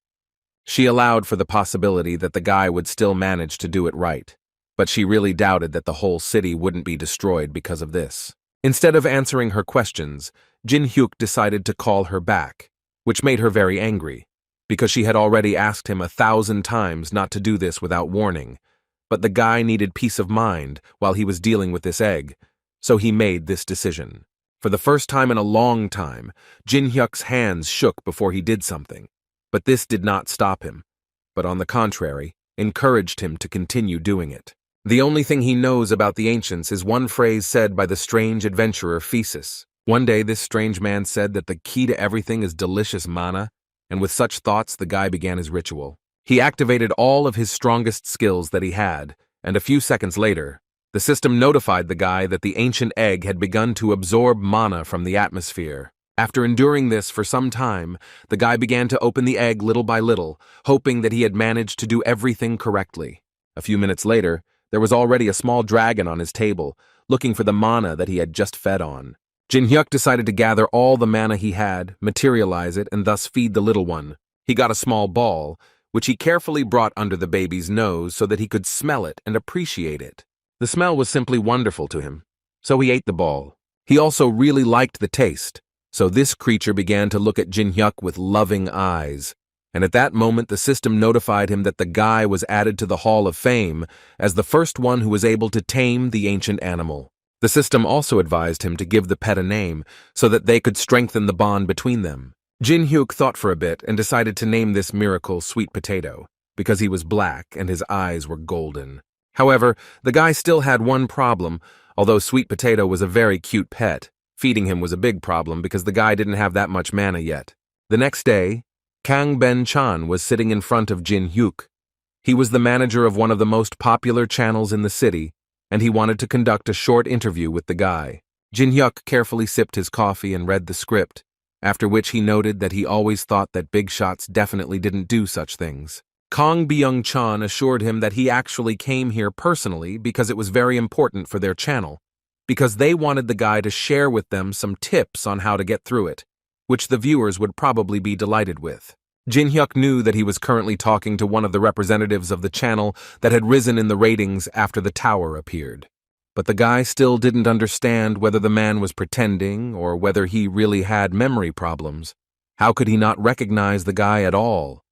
[SPEAKER 1] She allowed for the possibility that the guy would still manage to do it right, but she really doubted that the whole city wouldn't be destroyed because of this. Instead of answering her questions, Jin Hyuk decided to call her back, which made her very angry, because she had already asked him 1,000 times not to do this without warning. But the guy needed peace of mind while he was dealing with this egg, so he made this decision. For the first time in a long time, Jin Hyuk's hands shook before he did something, but this did not stop him, but on the contrary, encouraged him to continue doing it. The only thing he knows about the ancients is one phrase said by the strange adventurer Thesis. One day this strange man said that the key to everything is delicious mana, and with such thoughts the guy began his ritual. He activated all of his strongest skills that he had, and a few seconds later, the system notified the guy that the ancient egg had begun to absorb mana from the atmosphere. After enduring this for some time, the guy began to open the egg little by little, hoping that he had managed to do everything correctly. A few minutes later, there was already a small dragon on his table, looking for the mana that he had just fed on. Jin Hyuk decided to gather all the mana he had, materialize it, and thus feed the little one. He got a small ball, which he carefully brought under the baby's nose so that he could smell it and appreciate it. The smell was simply wonderful to him, so he ate the ball. He also really liked the taste, so this creature began to look at Jin Hyuk with loving eyes. And at that moment the system notified him that the guy was added to the Hall of Fame as the first one who was able to tame the ancient animal. The system also advised him to give the pet a name so that they could strengthen the bond between them. Jin Hyuk thought for a bit and decided to name this miracle Sweet Potato, because he was black and his eyes were golden. However, the guy still had one problem. Although Sweet Potato was a very cute pet, feeding him was a big problem because the guy didn't have that much mana yet. The next day, Kang Ben-chan was sitting in front of Jin Hyuk. He was the manager of one of the most popular channels in the city, and he wanted to conduct a short interview with the guy. Jin Hyuk carefully sipped his coffee and read the script, after which he noted that he always thought that big shots definitely didn't do such things. Kang Byung-chan assured him that he actually came here personally because it was very important for their channel, because they wanted the guy to share with them some tips on how to get through it, which the viewers would probably be delighted with. Jin Hyuk knew that he was currently talking to one of the representatives of the channel that had risen in the ratings after the tower appeared. But the guy still didn't understand whether the man was pretending or whether he really had memory problems. How could he not recognize the guy at all?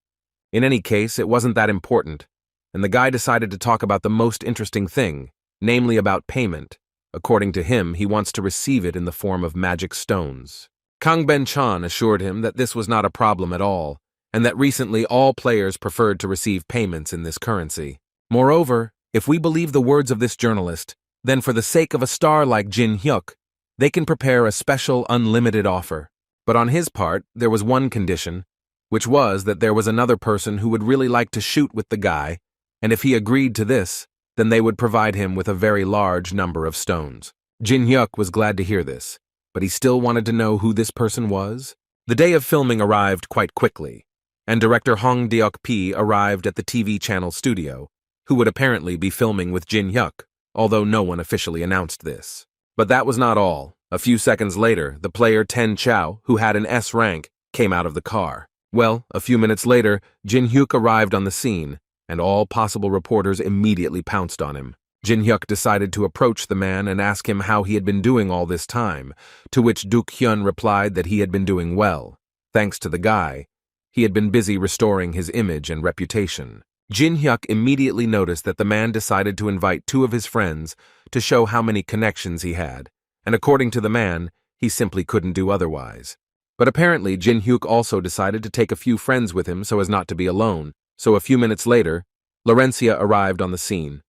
[SPEAKER 1] In any case, it wasn't that important, and the guy decided to talk about the most interesting thing, namely about payment. According to him, he wants to receive it in the form of magic stones. Kang Ben-chan assured him that this was not a problem at all, and that recently all players preferred to receive payments in this currency. Moreover, if we believe the words of this journalist, then for the sake of a star like Jin Hyuk, they can prepare a special unlimited offer. But on his part, there was one condition, which was that there was another person who would really like to shoot with the guy, and if he agreed to this, then they would provide him with a very large number of stones. Jin Hyuk was glad to hear this, but he still wanted to know who this person was. The day of filming arrived quite quickly, and director Hong Deok-pi arrived at the TV channel studio, who would apparently be filming with Jin Hyuk, although no one officially announced this. But that was not all. A few seconds later, the player Ten Chao, who had an S rank, came out of the car. Well, a few minutes later, Jin Hyuk arrived on the scene, and all possible reporters immediately pounced on him. Jin Hyuk decided to approach the man and ask him how he had been doing all this time, to which Duk Hyun replied that he had been doing well. Thanks to the guy, he had been busy restoring his image and reputation. Jin Hyuk immediately noticed that the man decided to invite two of his friends to show how many connections he had, and according to the man, he simply couldn't do otherwise. But apparently Jin Hyuk also decided to take a few friends with him so as not to be alone, so a few minutes later, Laurencia arrived on the scene.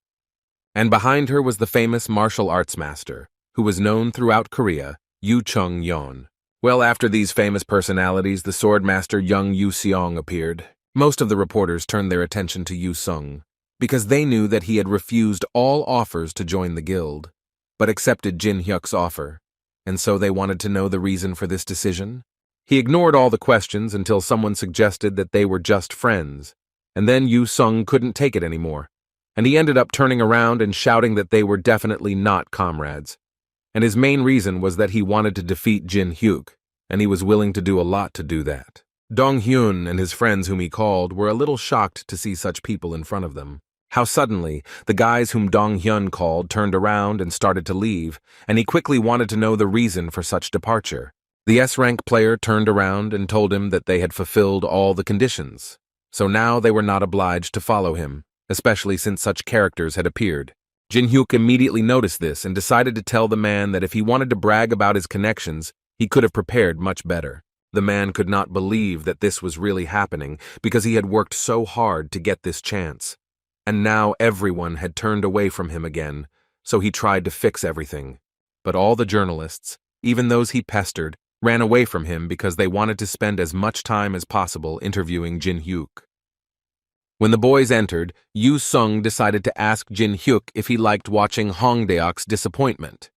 [SPEAKER 1] And behind her was the famous martial arts master, who was known throughout Korea, Yu Chung-yeon. Well, after these famous personalities, the sword master Young Yu-seong appeared. Most of the reporters turned their attention to Yu-sung, because they knew that he had refused all offers to join the guild, but accepted Jin Hyuk's offer, and so they wanted to know the reason for this decision. He ignored all the questions until someone suggested that they were just friends, and then Yu-sung couldn't take it anymore, and he ended up turning around and shouting that they were definitely not comrades. and his main reason was that he wanted to defeat Jin Hyuk, and he was willing to do a lot to do that. Dong Hyun and his friends whom he called were a little shocked to see such people in front of them. How suddenly, the guys whom Dong Hyun called turned around and started to leave, and he quickly wanted to know the reason for such departure. The S-Rank player turned around and told him that they had fulfilled all the conditions, so now they were not obliged to follow him, especially since such characters had appeared. Jin Hyuk immediately noticed this and decided to tell the man that if he wanted to brag about his connections, he could have prepared much better. The man could not believe that this was really happening because he had worked so hard to get this chance. And now everyone had turned away from him again, so he tried to fix everything. But all the journalists, even those he pestered, ran away from him because they wanted to spend as much time as possible interviewing Jin Hyuk. When the boys entered, Yu Sung decided to ask Jin Hyuk if he liked watching Hongdaeok's disappointment.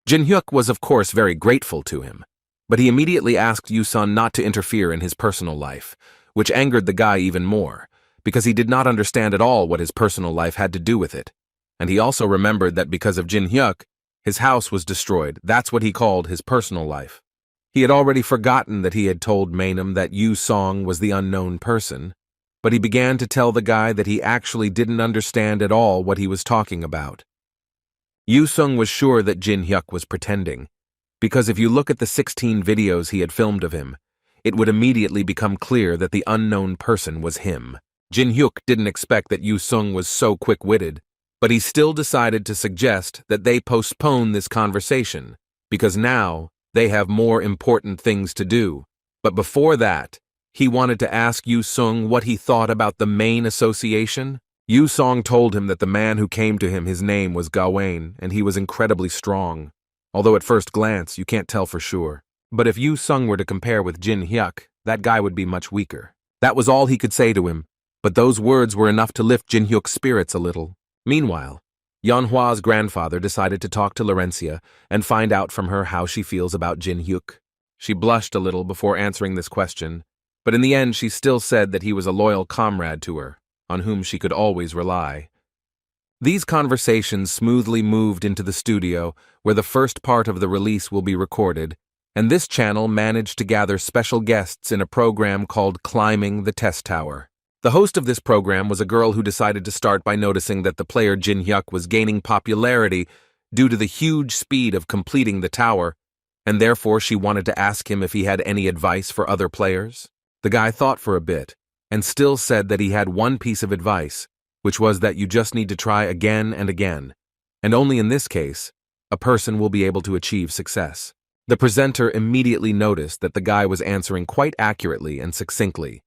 [SPEAKER 1] Jin Hyuk was of course very grateful to him, but he immediately asked Yu Sung not to interfere in his personal life, which angered the guy even more, because he did not understand at all what his personal life had to do with it. And he also remembered that because of Jin Hyuk, his house was destroyed. That's what he called his personal life. He had already forgotten that he had told Mainam that Yu Song was the unknown person, but he began to tell the guy that he actually didn't understand at all what he was talking about. Yu Sung was sure that Jin Hyuk was pretending, because if you look at the 16 videos he had filmed of him, it would immediately become clear that the unknown person was him. Jin Hyuk didn't expect that Yu Sung was so quick-witted, but he still decided to suggest that they postpone this conversation, because now they have more important things to do. But before that, he wanted to ask Yu Sung what he thought about the main association. Yu Song told him that the man who came to him, his name was Gawain, and he was incredibly strong, although at first glance you can't tell for sure. But if Yu Sung were to compare with Jin Hyuk, that guy would be much weaker. That was all he could say to him, but those words were enough to lift Jin Hyuk's spirits a little. Meanwhile, Yeonhwa's grandfather decided to talk to Laurencia and find out from her how she feels about Jin Hyuk. She blushed a little before answering this question, but in the end she still said that he was a loyal comrade to her, on whom she could always rely. These conversations smoothly moved into the studio, where the first part of the release will be recorded, and this channel managed to gather special guests in a program called Climbing the Test Tower. The host of this program was a girl who decided to start by noticing that the player Jin Hyuk was gaining popularity due to the huge speed of completing the tower, and therefore she wanted to ask him if he had any advice for other players. The guy thought for a bit, and still said that he had one piece of advice, which was that you just need to try again and again, and only in this case, a person will be able to achieve success. The presenter immediately noticed that the guy was answering quite accurately and succinctly,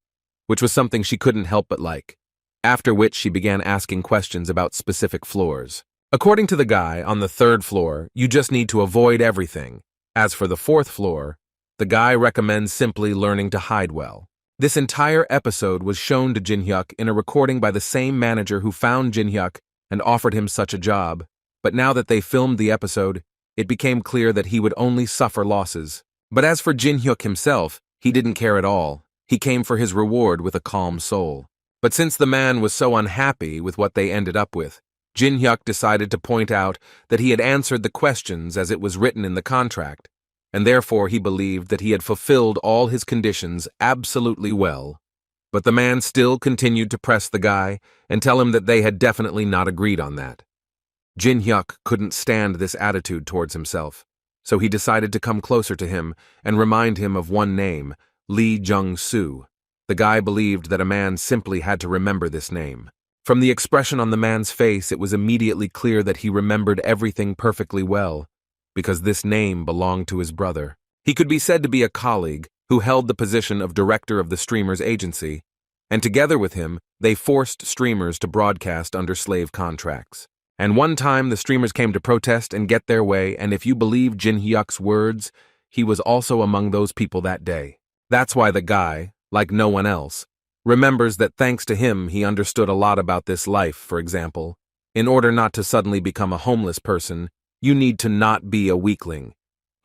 [SPEAKER 1] which was something she couldn't help but like, after which she began asking questions about specific floors. According to the guy, on the 3rd floor, you just need to avoid everything. As for the 4th floor, the guy recommends simply learning to hide well. This entire episode was shown to Jin Hyuk in a recording by the same manager who found Jin Hyuk and offered him such a job, but now that they filmed the episode, it became clear that he would only suffer losses. But as for Jin Hyuk himself, he didn't care at all. He came for his reward with a calm soul. But since the man was so unhappy with what they ended up with, Jin Hyuk decided to point out that he had answered the questions as it was written in the contract, and therefore he believed that he had fulfilled all his conditions absolutely well. But the man still continued to press the guy and tell him that they had definitely not agreed on that. Jin Hyuk couldn't stand this attitude towards himself, so he decided to come closer to him and remind him of one name, Lee Jung-soo. The guy believed that a man simply had to remember this name. From the expression on the man's face, it was immediately clear that he remembered everything perfectly well, because this name belonged to his brother. He could be said to be a colleague who held the position of director of the streamer's agency, and together with him, they forced streamers to broadcast under slave contracts. And one time the streamers came to protest and get their way, and if you believe Jin Hyuk's words, he was also among those people that day. That's why the guy, like no one else, remembers that thanks to him he understood a lot about this life. For example, in order not to suddenly become a homeless person, you need to not be a weakling,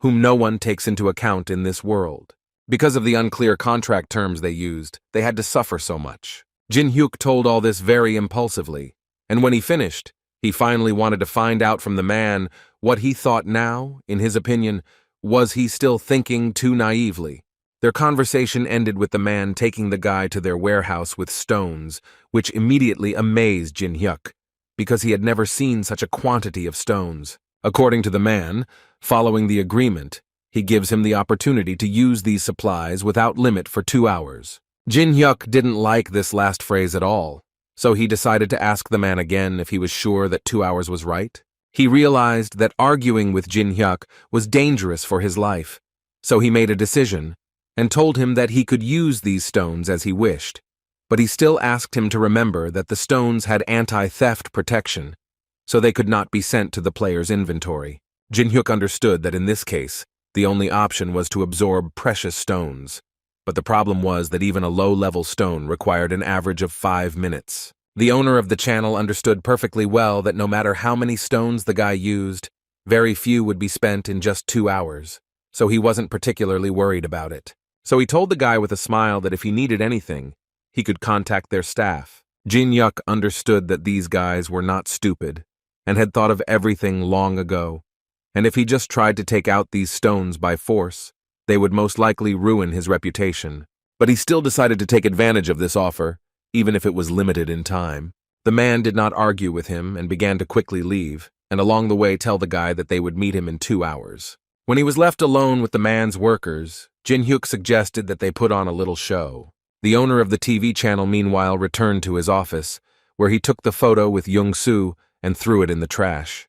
[SPEAKER 1] whom no one takes into account in this world. Because of the unclear contract terms they used, they had to suffer so much. Jin Hyuk told all this very impulsively, and when he finished, He finally wanted to find out from the man what he thought now, in his opinion, was he still thinking too naively. Their conversation ended with the man taking the guy to their warehouse with stones, which immediately amazed Jin Hyuk, because he had never seen such a quantity of stones. According to the man, following the agreement, he gives him the opportunity to use these supplies without limit for 2 hours. Jin Hyuk didn't like this last phrase at all, so he decided to ask the man again if he was sure that 2 hours was right. He realized that arguing with Jin Hyuk was dangerous for his life, so he made a decision and told him that he could use these stones as he wished, but he still asked him to remember that the stones had anti-theft protection, so they could not be sent to the player's inventory. Jin Hyuk understood that in this case, the only option was to absorb precious stones, but the problem was that even a low-level stone required an average of 5 minutes. The owner of the channel understood perfectly well that no matter how many stones the guy used, very few would be spent in just 2 hours, so he wasn't particularly worried about it. So he told the guy with a smile that if he needed anything, he could contact their staff. Jin Hyuk understood that these guys were not stupid and had thought of everything long ago, and if he just tried to take out these stones by force, they would most likely ruin his reputation. But he still decided to take advantage of this offer, even if it was limited in time. The man did not argue with him and began to quickly leave, and along the way tell the guy that they would meet him in 2 hours. When he was left alone with the man's workers, Jin Hyuk suggested that they put on a little show. The owner of the TV channel meanwhile returned to his office, where he took the photo with Young-soo and threw it in the trash.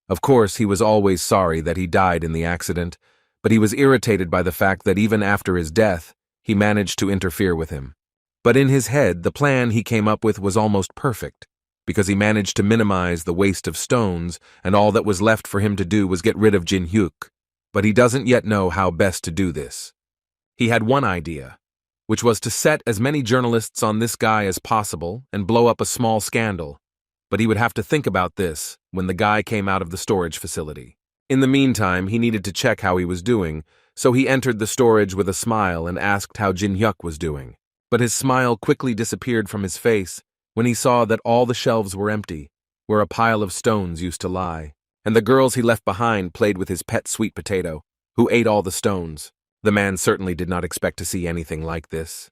[SPEAKER 1] Of course, he was always sorry that he died in the accident, but he was irritated by the fact that even after his death, he managed to interfere with him. But in his head, the plan he came up with was almost perfect, because he managed to minimize the waste of stones, and all that was left for him to do was get rid of Jin Hyuk. But he doesn't yet know how best to do this. He had one idea, which was to set as many journalists on this guy as possible and blow up a small scandal. But he would have to think about this when the guy came out of the storage facility. In the meantime, he needed to check how he was doing, so he entered the storage with a smile and asked how Jin Hyuk was doing. But his smile quickly disappeared from his face when he saw that all the shelves were empty, where a pile of stones used to lie, and the girls he left behind played with his pet sweet potato, who ate all the stones. The man certainly did not expect to see anything like this.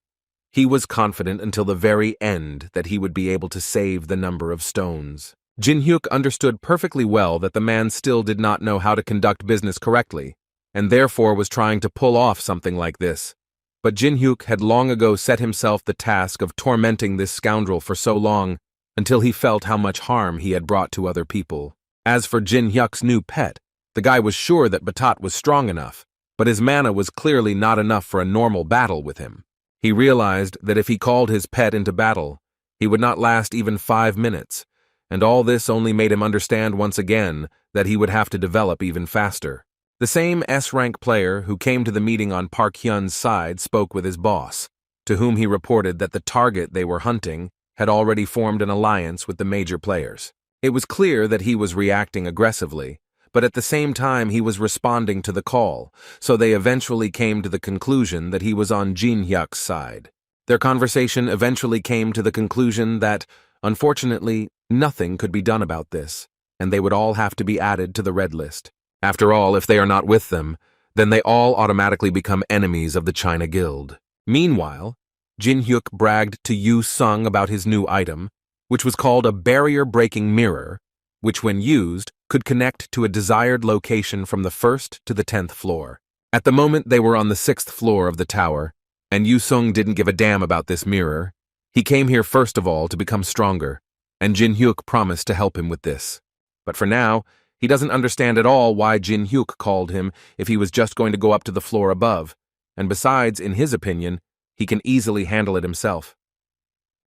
[SPEAKER 1] He was confident until the very end that he would be able to save the number of stones. Jin Hyuk understood perfectly well that the man still did not know how to conduct business correctly, and therefore was trying to pull off something like this. But Jin Hyuk had long ago set himself the task of tormenting this scoundrel for so long until he felt how much harm he had brought to other people. As for Jin Hyuk's new pet, the guy was sure that Batat was strong enough, but his mana was clearly not enough for a normal battle with him. He realized that if he called his pet into battle, he would not last even 5 minutes, and all this only made him understand once again that he would have to develop even faster. The same S-rank player who came to the meeting on Park Hyun's side spoke with his boss, to whom he reported that the target they were hunting had already formed an alliance with the major players. It was clear that he was reacting aggressively, but at the same time he was responding to the call, so they eventually came to the conclusion that he was on Jin Hyuk's side. Their conversation eventually came to the conclusion that, unfortunately, nothing could be done about this, and they would all have to be added to the red list. After all, if they are not with them, then they all automatically become enemies of the China Guild. Meanwhile, Jin Hyuk bragged to Yu Sung about his new item, which was called a barrier-breaking mirror, which when used could connect to a desired location from the 1st to the 10th floor. At the moment they were on the 6th floor of the tower, and Yu Sung didn't give a damn about this mirror. He came here first of all to become stronger, and Jin Hyuk promised to help him with this. But for now, he doesn't understand at all why Jin Hyuk called him if he was just going to go up to the floor above, and besides, in his opinion, he can easily handle it himself.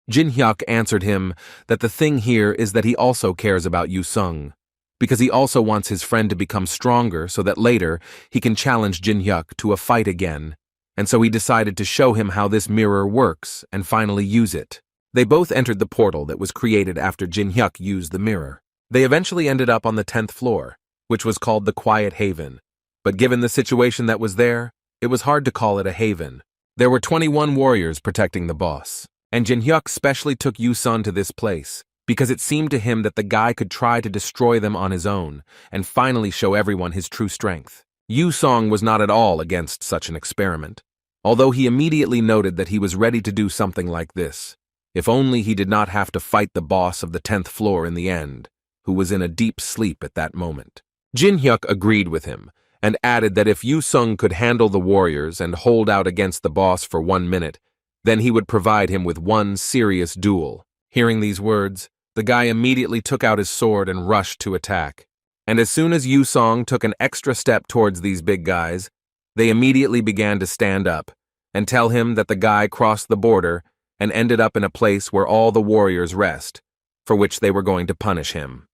[SPEAKER 1] Jin Hyuk answered him that the thing here is that he also cares about Yu Sung, because he also wants his friend to become stronger so that later he can challenge Jin Hyuk to a fight again, and so he decided to show him how this mirror works and finally use it. They both entered the portal that was created after Jin Hyuk used the mirror. They eventually ended up on the 10th floor, which was called the Quiet Haven, but given the situation that was there, it was hard to call it a haven. There were 21 warriors protecting the boss, and Jin Hyuk specially took Yu Sun to this place because it seemed to him that the guy could try to destroy them on his own and finally show everyone his true strength. Yu Song was not at all against such an experiment, although he immediately noted that he was ready to do something like this, if only he did not have to fight the boss of the 10th floor in the end, who was in a deep sleep at that moment. Jin Hyuk agreed with him, and added that if Yu Sung could handle the warriors and hold out against the boss for 1 minute, then he would provide him with one serious duel. Hearing these words, the guy immediately took out his sword and rushed to attack. And as soon as Yu Song took an extra step towards these big guys, they immediately began to stand up and tell him that the guy crossed the border and ended up in a place where all the warriors rest, for which they were going to punish him.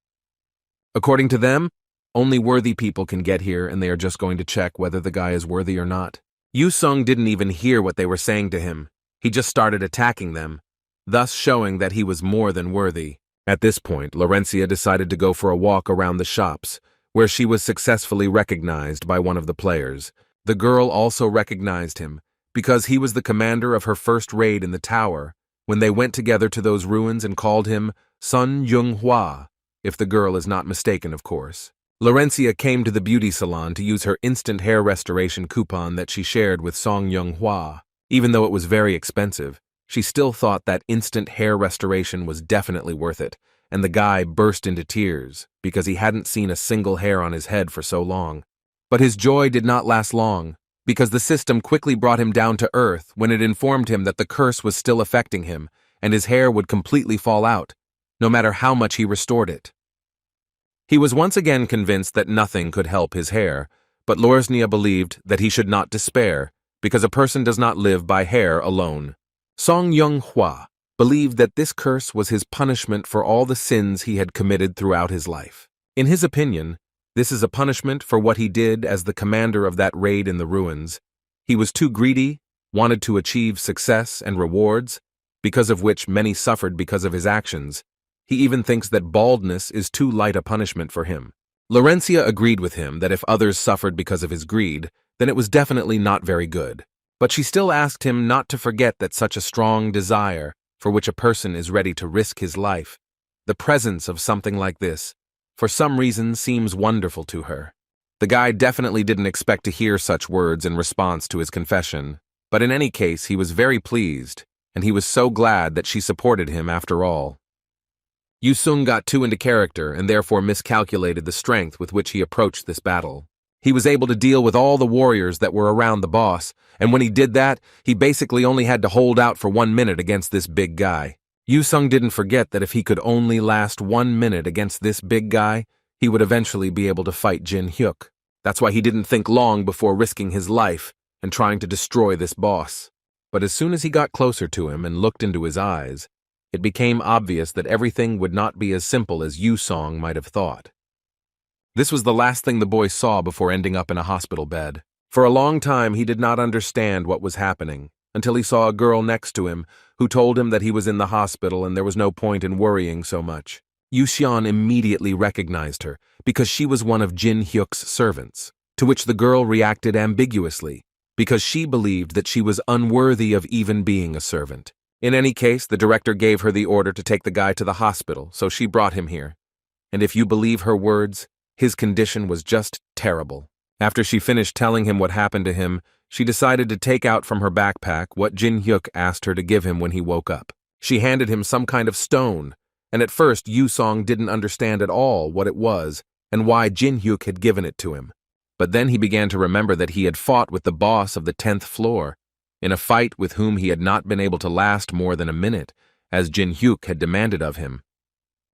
[SPEAKER 1] According to them, only worthy people can get here, and they are just going to check whether the guy is worthy or not. Yu Sung didn't even hear what they were saying to him. He just started attacking them, thus showing that he was more than worthy. At this point, Laurencia decided to go for a walk around the shops, where she was successfully recognized by one of the players. The girl also recognized him, because he was the commander of her first raid in the tower, when they went together to those ruins and called him Sun Yung Hua, if the girl is not mistaken, of course. Laurencia came to the beauty salon to use her instant hair restoration coupon that she shared with Song Yung Hua. Even though it was very expensive, she still thought that instant hair restoration was definitely worth it, and the guy burst into tears because he hadn't seen a single hair on his head for so long. But his joy did not last long, because the system quickly brought him down to earth when it informed him that the curse was still affecting him, and his hair would completely fall out, no matter how much he restored it. He was once again convinced that nothing could help his hair, but Laurencia believed that he should not despair, because a person does not live by hair alone. Song Yung Hua believed that this curse was his punishment for all the sins he had committed throughout his life. In his opinion, this is a punishment for what he did as the commander of that raid in the ruins. He was too greedy, wanted to achieve success and rewards, because of which many suffered because of his actions. He even thinks that baldness is too light a punishment for him. Laurencia agreed with him that if others suffered because of his greed, then it was definitely not very good. But she still asked him not to forget that such a strong desire, for which a person is ready to risk his life, the presence of something like this, for some reason seems wonderful to her. The guy definitely didn't expect to hear such words in response to his confession, but in any case he was very pleased, and he was so glad that she supported him after all. Yu Sung got too into character and therefore miscalculated the strength with which he approached this battle. He was able to deal with all the warriors that were around the boss, and when he did that, he basically only had to hold out for 1 minute against this big guy. Yu Sung didn't forget that if he could only last 1 minute against this big guy, he would eventually be able to fight Jin Hyuk. That's why he didn't think long before risking his life and trying to destroy this boss. But as soon as he got closer to him and looked into his eyes, it became obvious that everything would not be as simple as Yu Song might have thought. This was the last thing the boy saw before ending up in a hospital bed. For a long time he did not understand what was happening, until he saw a girl next to him who told him that he was in the hospital and there was no point in worrying so much. Yu Xian immediately recognized her because she was one of Jin Hyuk's servants, to which the girl reacted ambiguously, because she believed that she was unworthy of even being a servant. In any case, the director gave her the order to take the guy to the hospital, so she brought him here. And if you believe her words, his condition was just terrible. After she finished telling him what happened to him, she decided to take out from her backpack what Jin Hyuk asked her to give him when he woke up. She handed him some kind of stone, and at first Yu Song didn't understand at all what it was and why Jin Hyuk had given it to him. But then he began to remember that he had fought with the boss of the 10th floor, in a fight with whom he had not been able to last more than a minute, as Jin Hyuk had demanded of him.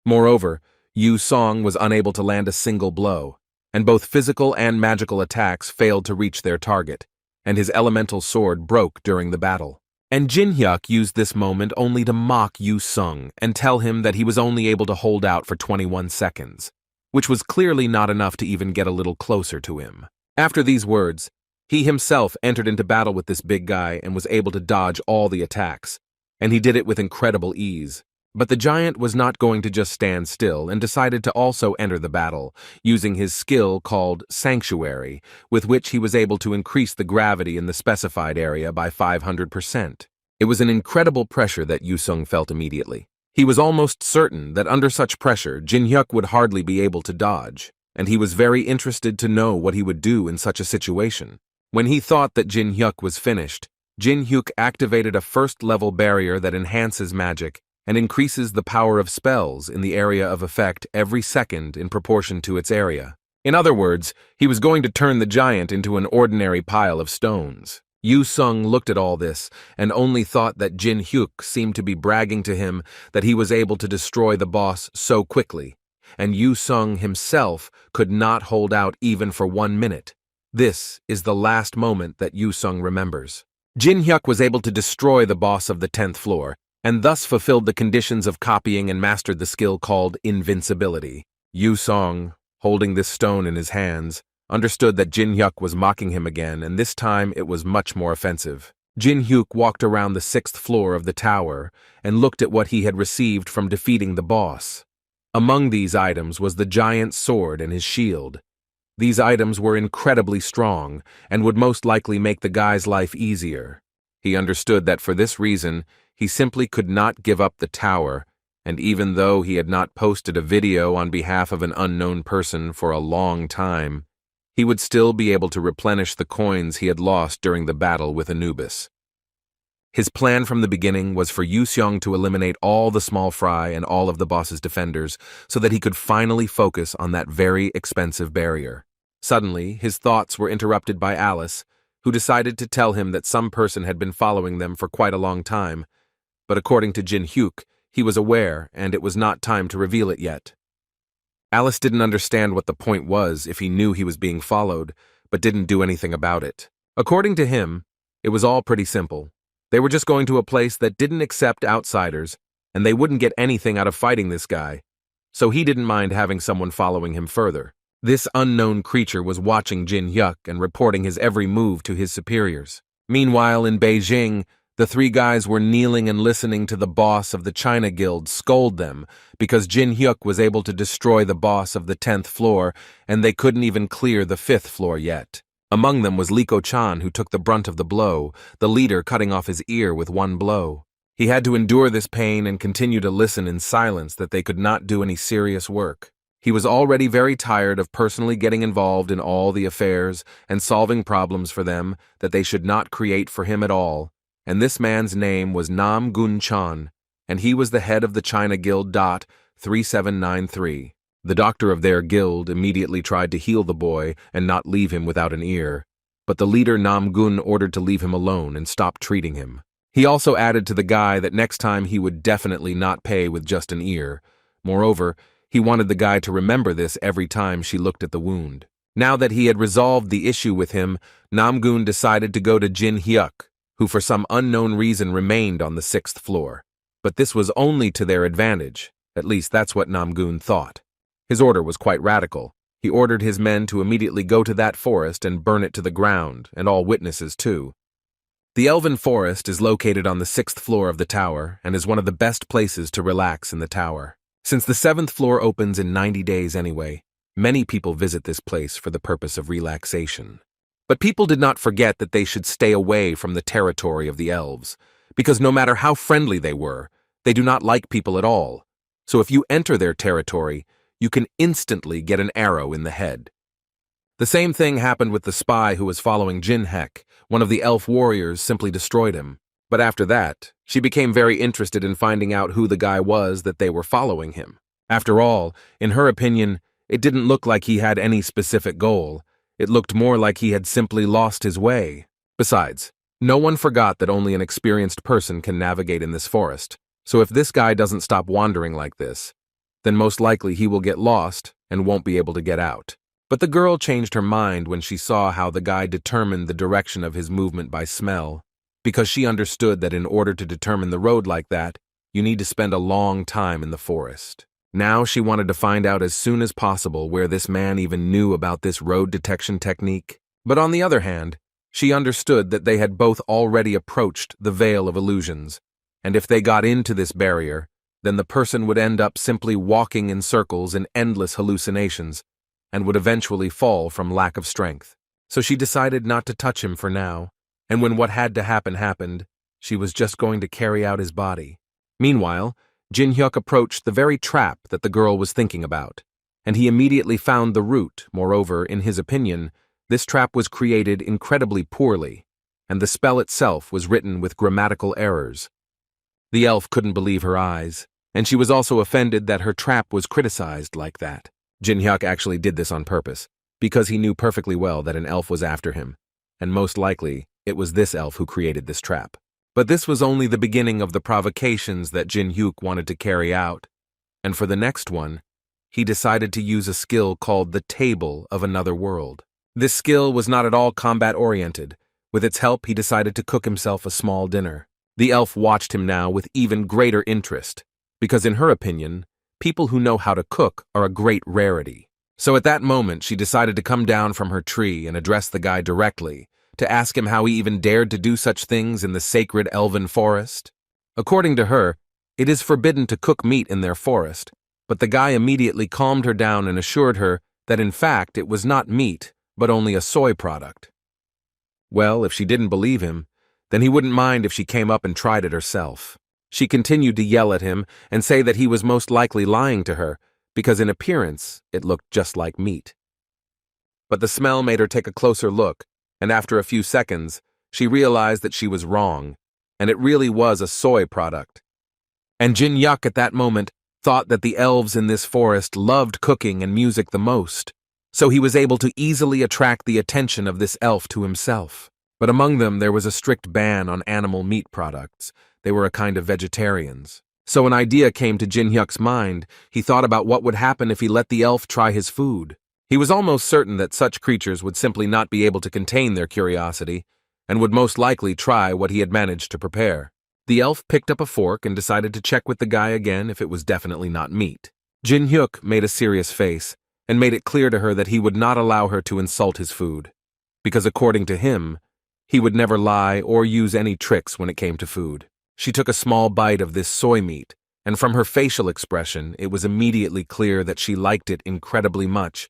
[SPEAKER 1] Moreover, Yu Song was unable to land a single blow, and both physical and magical attacks failed to reach their target, and his elemental sword broke during the battle. And Jin Hyuk used this moment only to mock Yu Sung and tell him that he was only able to hold out for 21 seconds, which was clearly not enough to even get a little closer to him. After these words, he himself entered into battle with this big guy and was able to dodge all the attacks, and he did it with incredible ease. But the giant was not going to just stand still and decided to also enter the battle, using his skill called Sanctuary, with which he was able to increase the gravity in the specified area by 500%. It was an incredible pressure that Yu Sung felt immediately. He was almost certain that under such pressure, Jin-hyuk would hardly be able to dodge, and he was very interested to know what he would do in such a situation. When he thought that Jin-hyuk was finished, Jin-hyuk activated a first-level barrier that enhances magic and increases the power of spells in the area of effect every second in proportion to its area. In other words, he was going to turn the giant into an ordinary pile of stones. Yu-sung looked at all this and only thought that Jin-hyuk seemed to be bragging to him that he was able to destroy the boss so quickly, and Yu-sung himself could not hold out even for 1 minute. This is the last moment that Yu-sung remembers. Jin-hyuk was able to destroy the boss of the 10th floor, and thus fulfilled the conditions of copying and mastered the skill called invincibility. Yu-sung, holding this stone in his hands, understood that Jin-hyuk was mocking him again, and this time it was much more offensive. Jin-hyuk walked around the 6th floor of the tower and looked at what he had received from defeating the boss. Among these items was the giant's sword and his shield. These items were incredibly strong and would most likely make the guy's life easier. He understood that for this reason, he simply could not give up the tower, and even though he had not posted a video on behalf of an unknown person for a long time, he would still be able to replenish the coins he had lost during the battle with Anubis. His plan from the beginning was for Yu-sung to eliminate all the small fry and all of the boss's defenders so that he could finally focus on that very expensive barrier. Suddenly, his thoughts were interrupted by Alice, who decided to tell him that some person had been following them for quite a long time, but according to Jin-hyuk, he was aware and it was not time to reveal it yet. Alice didn't understand what the point was if he knew he was being followed, but didn't do anything about it. According to him, it was all pretty simple. They were just going to a place that didn't accept outsiders, and they wouldn't get anything out of fighting this guy, so he didn't mind having someone following him further. This unknown creature was watching Jin-hyuk and reporting his every move to his superiors. Meanwhile, in Beijing, the 3 guys were kneeling and listening to the boss of the China Guild scold them because Jin-hyuk was able to destroy the boss of the 10th floor and they couldn't even clear the 5th floor yet. Among them was Liko-chan, who took the brunt of the blow, the leader cutting off his ear with 1 blow. He had to endure this pain and continue to listen in silence that they could not do any serious work. He was already very tired of personally getting involved in all the affairs and solving problems for them that they should not create for him at all. And this man's name was Nam-gun-chan, and he was the head of the China Guild. 3793. The doctor of their guild immediately tried to heal the boy and not leave him without an ear, but the leader Nam-gun ordered to leave him alone and stop treating him. He also added to the guy that next time he would definitely not pay with just an ear. Moreover, he wanted the guy to remember this every time she looked at the wound. Now that he had resolved the issue with him, Nam-gun decided to go to Jin-hyuk, who for some unknown reason remained on the 6th floor. But this was only to their advantage. At least that's what Nam-gun thought. His order was quite radical. He ordered his men to immediately go to that forest and burn it to the ground, and all witnesses too. The Elven Forest is located on the 6th floor of the tower and is one of the best places to relax in the tower. Since the 7th floor opens in 90 days anyway, many people visit this place for the purpose of relaxation. But people did not forget that they should stay away from the territory of the elves, because no matter how friendly they were, they do not like people at all. So if you enter their territory, you can instantly get an arrow in the head. The same thing happened with the spy who was following Jin-hyuk. One of the elf warriors simply destroyed him. But after that, she became very interested in finding out who the guy was that they were following him. After all, in her opinion, it didn't look like he had any specific goal. It looked more like he had simply lost his way. Besides, no one forgot that only an experienced person can navigate in this forest. So if this guy doesn't stop wandering like this, then most likely he will get lost and won't be able to get out. But the girl changed her mind when she saw how the guy determined the direction of his movement by smell, because she understood that in order to determine the road like that, you need to spend a long time in the forest. Now she wanted to find out as soon as possible where this man even knew about this road detection technique. But on the other hand, she understood that they had both already approached the Veil of Illusions, and if they got into this barrier, then the person would end up simply walking in circles in endless hallucinations, and would eventually fall from lack of strength. So she decided not to touch him for now, and when what had to happen happened, she was just going to carry out his body. Meanwhile, Jin-hyuk approached the very trap that the girl was thinking about, and he immediately found the root. Moreover, in his opinion, this trap was created incredibly poorly, and the spell itself was written with grammatical errors. The elf couldn't believe her eyes, and she was also offended that her trap was criticized like that. Jin-hyuk actually did this on purpose, because he knew perfectly well that an elf was after him, and most likely it was this elf who created this trap. But this was only the beginning of the provocations that Jin-hyuk wanted to carry out, and for the next one, he decided to use a skill called the Table of Another World. This skill was not at all combat-oriented. With its help, he decided to cook himself a small dinner. The elf watched him now with even greater interest, because in her opinion, people who know how to cook are a great rarity. So at that moment, she decided to come down from her tree and address the guy directly, to ask him how he even dared to do such things in the sacred elven forest. According to her, it is forbidden to cook meat in their forest, but the guy immediately calmed her down and assured her that in fact it was not meat, but only a soy product. Well, if she didn't believe him, then he wouldn't mind if she came up and tried it herself. She continued to yell at him and say that he was most likely lying to her, because in appearance it looked just like meat. But the smell made her take a closer look, and after a few seconds, she realized that she was wrong, and it really was a soy product. And Jin-hyuk at that moment thought that the elves in this forest loved cooking and music the most, so he was able to easily attract the attention of this elf to himself. But among them there was a strict ban on animal meat products. They were a kind of vegetarians. So an idea came to Jin-hyuk's mind. He thought about what would happen if he let the elf try his food. He was almost certain that such creatures would simply not be able to contain their curiosity, and would most likely try what he had managed to prepare. The elf picked up a fork and decided to check with the guy again if it was definitely not meat. Jin-hyuk made a serious face, and made it clear to her that he would not allow her to insult his food, because according to him, he would never lie or use any tricks when it came to food. She took a small bite of this soy meat, and from her facial expression, it was immediately clear that she liked it incredibly much,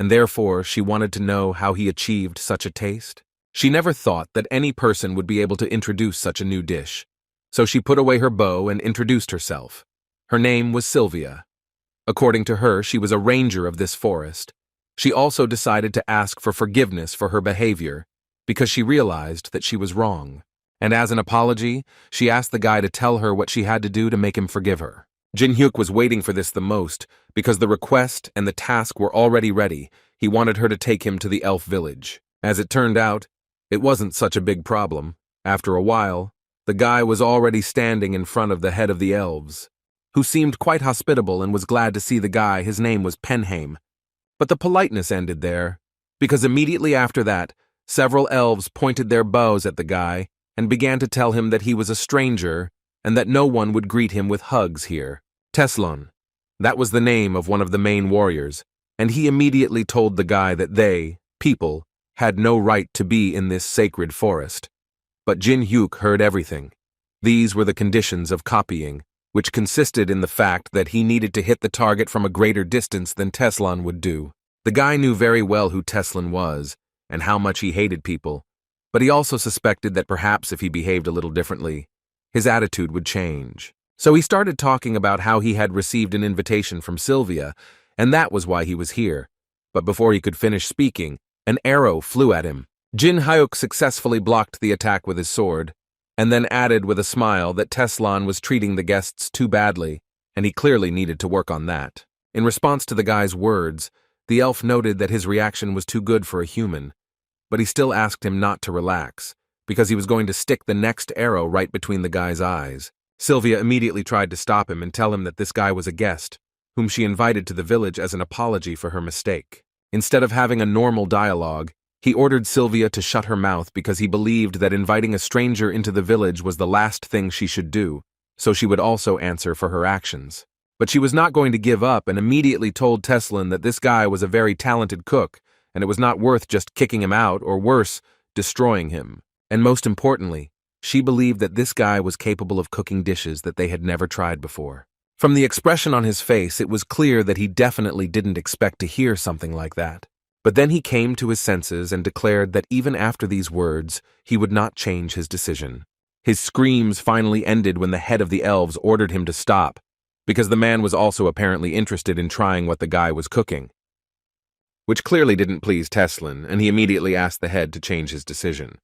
[SPEAKER 1] and therefore she wanted to know how he achieved such a taste. She never thought that any person would be able to introduce such a new dish, so she put away her bow and introduced herself. Her name was Sylvia. According to her, she was a ranger of this forest. She also decided to ask for forgiveness for her behavior, because she realized that she was wrong. And as an apology, she asked the guy to tell her what she had to do to make him forgive her. Jin-hyuk was waiting for this the most, because the request and the task were already ready. He wanted her to take him to the elf village. As it turned out, it wasn't such a big problem. After a while, the guy was already standing in front of the head of the elves, who seemed quite hospitable and was glad to see the guy. His name was Penheim. But the politeness ended there, because immediately after that, several elves pointed their bows at the guy and began to tell him that he was a stranger and that no one would greet him with hugs here. Teslon, that was the name of one of the main warriors, and he immediately told the guy that they, people, had no right to be in this sacred forest. But Jin-hyuk heard everything. These were the conditions of copying, which consisted in the fact that he needed to hit the target from a greater distance than Teslon would do. The guy knew very well who Teslon was, and how much he hated people, but he also suspected that perhaps if he behaved a little differently, his attitude would change. So he started talking about how he had received an invitation from Sylvia, and that was why he was here. But before he could finish speaking, an arrow flew at him. Jin-hyuk successfully blocked the attack with his sword, and then added with a smile that Teslon was treating the guests too badly, and he clearly needed to work on that. In response to the guy's words, the elf noted that his reaction was too good for a human, but he still asked him not to relax, because he was going to stick the next arrow right between the guy's eyes. Sylvia immediately tried to stop him and tell him that this guy was a guest, whom she invited to the village as an apology for her mistake. Instead of having a normal dialogue, he ordered Sylvia to shut her mouth because he believed that inviting a stranger into the village was the last thing she should do, so she would also answer for her actions. But she was not going to give up and immediately told Teslon that this guy was a very talented cook, and it was not worth just kicking him out or worse, destroying him. And most importantly, she believed that this guy was capable of cooking dishes that they had never tried before. From the expression on his face, it was clear that he definitely didn't expect to hear something like that. But then he came to his senses and declared that even after these words, he would not change his decision. His screams finally ended when the head of the elves ordered him to stop, because the man was also apparently interested in trying what the guy was cooking, which clearly didn't please Teslin, and he immediately asked the head to change his decision.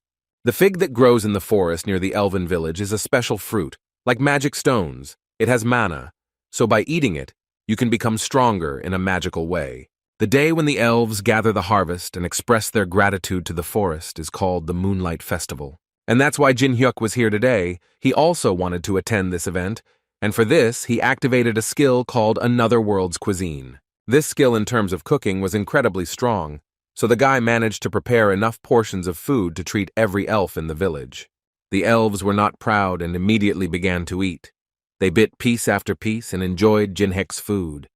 [SPEAKER 1] The fig that grows in the forest near the elven village is a special fruit, like magic stones. It has mana, so by eating it, you can become stronger in a magical way. The day when the elves gather the harvest and express their gratitude to the forest is called the Moonlight Festival. And that's why Jin Hyuk was here today. He also wanted to attend this event, and for this, he activated a skill called Another World's Cuisine. This skill in terms of cooking was incredibly strong, so the guy managed to prepare enough portions of food to treat every elf in the village. The elves were not proud and immediately began to eat. They bit piece after piece and enjoyed Jin Hyuk's food.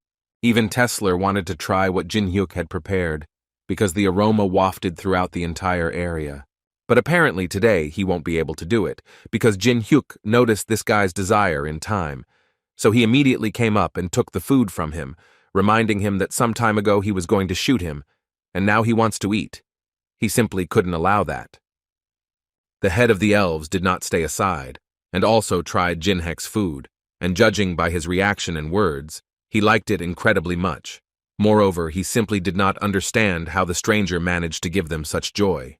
[SPEAKER 1] Even Tesler wanted to try what Jin Hyuk had prepared, because the aroma wafted throughout the entire area. But apparently today he won't be able to do it, because Jin Hyuk noticed this guy's desire in time. So he immediately came up and took the food from him, reminding him that some time ago he was going to shoot him, and now he wants to eat. He simply couldn't allow that. The head of the elves did not stay aside, and also tried Jin Hyuk's food, and judging by his reaction and words, he liked it incredibly much. Moreover, he simply did not understand how the stranger managed to give them such joy.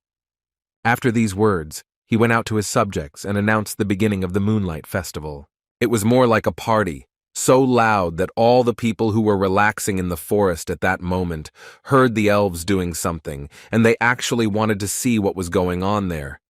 [SPEAKER 1] After these words, he went out to his subjects and announced the beginning of the Moonlight Festival. It was more like a party, so loud that all the people who were relaxing in the forest at that moment heard the elves doing something, and they actually wanted to see what was going on there.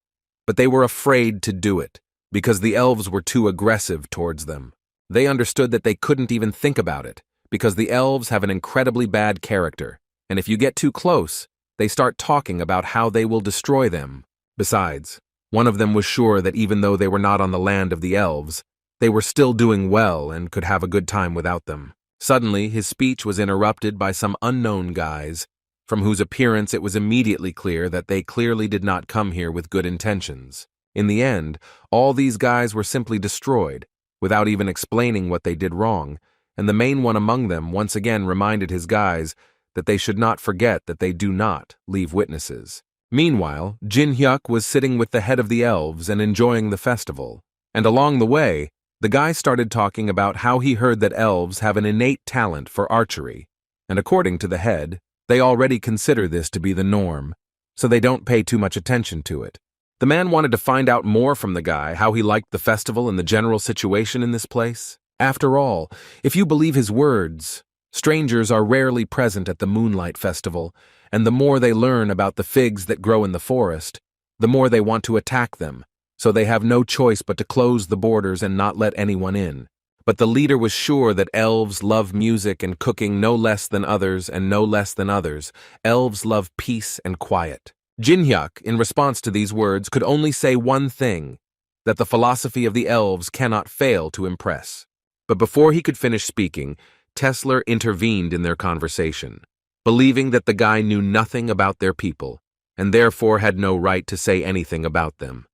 [SPEAKER 1] But they were afraid to do it, because the elves were too aggressive towards them. They understood that they couldn't even think about it, because the elves have an incredibly bad character, and if you get too close, they start talking about how they will destroy them. Besides, one of them was sure that even though they were not on the land of the elves, they were still doing well and could have a good time without them. Suddenly, his speech was interrupted by some unknown guys, from whose appearance it was immediately clear that they clearly did not come here with good intentions. In the end, all these guys were simply destroyed, without even explaining what they did wrong, and the main one among them once again reminded his guys that they should not forget that they do not leave witnesses. Meanwhile, Jin Hyuk was sitting with the head of the elves and enjoying the festival, and along the way, the guy started talking about how he heard that elves have an innate talent for archery, and according to the head, they already consider this to be the norm, so they don't pay too much attention to it. The man wanted to find out more from the guy, how he liked the festival and the general situation in this place. After all, if you believe his words, strangers are rarely present at the Moonlight Festival, and the more they learn about the figs that grow in the forest, the more they want to attack them, so they have no choice but to close the borders and not let anyone in. But the leader was sure that elves love music and cooking no less than others, and no less than others, elves love peace and quiet. Jin Hyuk, in response to these words, could only say one thing, that the philosophy of the elves cannot fail to impress. But before he could finish speaking, Tesler intervened in their conversation, believing that the guy knew nothing about their people, and therefore had no right to say anything about them.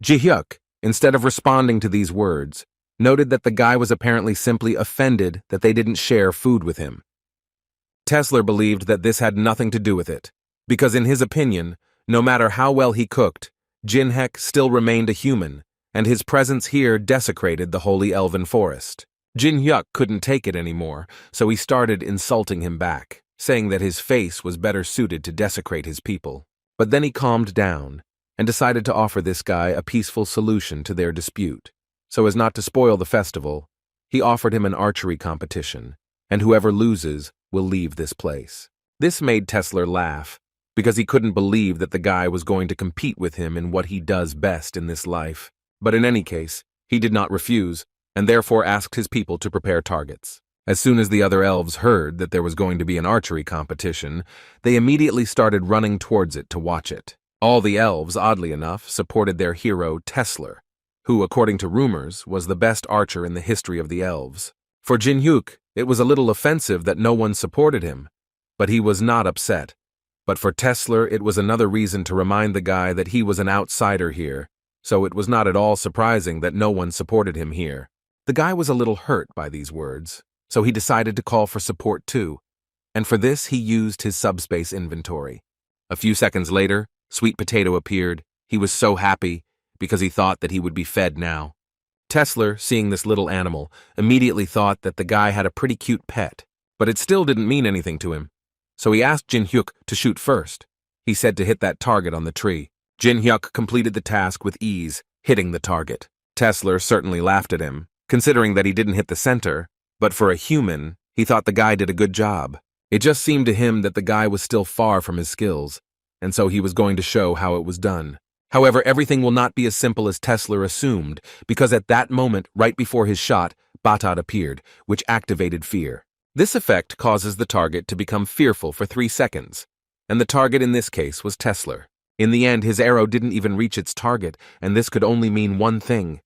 [SPEAKER 1] Jin Hyuk, instead of responding to these words, noted that the guy was apparently simply offended that they didn't share food with him. Tesler believed that this had nothing to do with it, because in his opinion, no matter how well he cooked, Jin Hyuk still remained a human, and his presence here desecrated the holy elven forest. Jin Hyuk couldn't take it anymore, so he started insulting him back, saying that his face was better suited to desecrate his people. But then he calmed down, and decided to offer this guy a peaceful solution to their dispute. So as not to spoil the festival, he offered him an archery competition, and whoever loses will leave this place. This made Tesler laugh, because he couldn't believe that the guy was going to compete with him in what he does best in this life. But in any case, he did not refuse, and therefore asked his people to prepare targets. As soon as the other elves heard that there was going to be an archery competition, they immediately started running towards it to watch it. All the elves, oddly enough, supported their hero Tesler, who, according to rumors, was the best archer in the history of the elves. For Jin Hyuk, it was a little offensive that no one supported him, but he was not upset. But for Tesler, it was another reason to remind the guy that he was an outsider here, so it was not at all surprising that no one supported him here. The guy was a little hurt by these words, so he decided to call for support too, and for this he used his subspace inventory. A few seconds later, Sweet Potato appeared. He was so happy, because he thought that he would be fed now. Tesla, seeing this little animal, immediately thought that the guy had a pretty cute pet, but it still didn't mean anything to him. So he asked Jin Hyuk to shoot first. He said to hit that target on the tree. Jin Hyuk completed the task with ease, hitting the target. Tesla certainly laughed at him, considering that he didn't hit the center, but for a human, he thought the guy did a good job. It just seemed to him that the guy was still far from his skills, and so he was going to show how it was done. However, everything will not be as simple as Tesla assumed, because at that moment, right before his shot, Batat appeared, which activated fear. This effect causes the target to become fearful for 3 seconds, and the target in this case was Tesla. In the end, his arrow didn't even reach its target, and this could only mean one thing.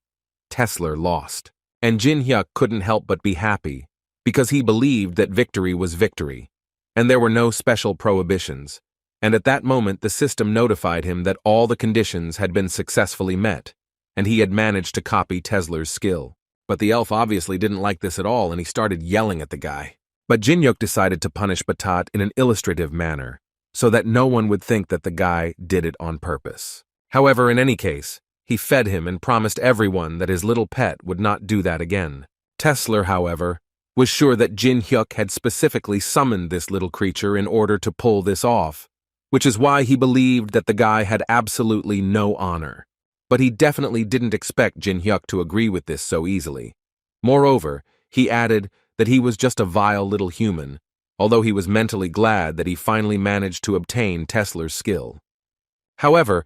[SPEAKER 1] Tesla lost. And Jin Hyuk couldn't help but be happy, because he believed that victory was victory, and there were no special prohibitions. And at that moment, the system notified him that all the conditions had been successfully met, and he had managed to copy Tesla's skill. But the elf obviously didn't like this at all, and he started yelling at the guy. But Jin Hyuk decided to punish Batat in an illustrative manner, so that no one would think that the guy did it on purpose. However, in any case, he fed him and promised everyone that his little pet would not do that again. Tesla, however, was sure that Jin Hyuk had specifically summoned this little creature in order to pull this off, which is why he believed that the guy had absolutely no honor. But he definitely didn't expect Jin Hyuk to agree with this so easily. Moreover, he added that he was just a vile little human, although he was mentally glad that he finally managed to obtain Tesla's skill. However,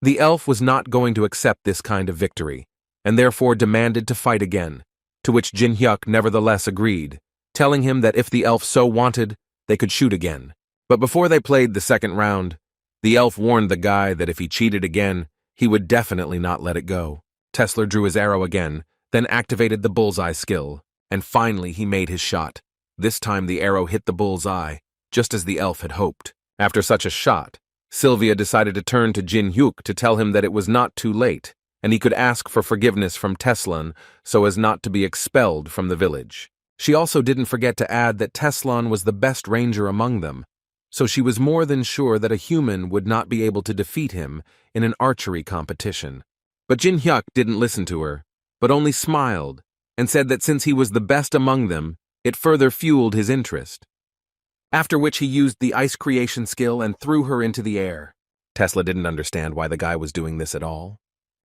[SPEAKER 1] the elf was not going to accept this kind of victory, and therefore demanded to fight again, to which Jin Hyuk nevertheless agreed, telling him that if the elf so wanted, they could shoot again. But before they played the second round, the elf warned the guy that if he cheated again, he would definitely not let it go. Tesla drew his arrow again, then activated the bullseye skill, and finally he made his shot. This time the arrow hit the bullseye, just as the elf had hoped. After such a shot, Sylvia decided to turn to Jin Hyuk to tell him that it was not too late, and he could ask for forgiveness from Teslan so as not to be expelled from the village. She also didn't forget to add that Teslan was the best ranger among them, so she was more than sure that a human would not be able to defeat him in an archery competition. But Jin Hyuk didn't listen to her, but only smiled, and said that since he was the best among them, it further fueled his interest. After which he used the ice creation skill and threw her into the air. Tesla didn't understand why the guy was doing this at all.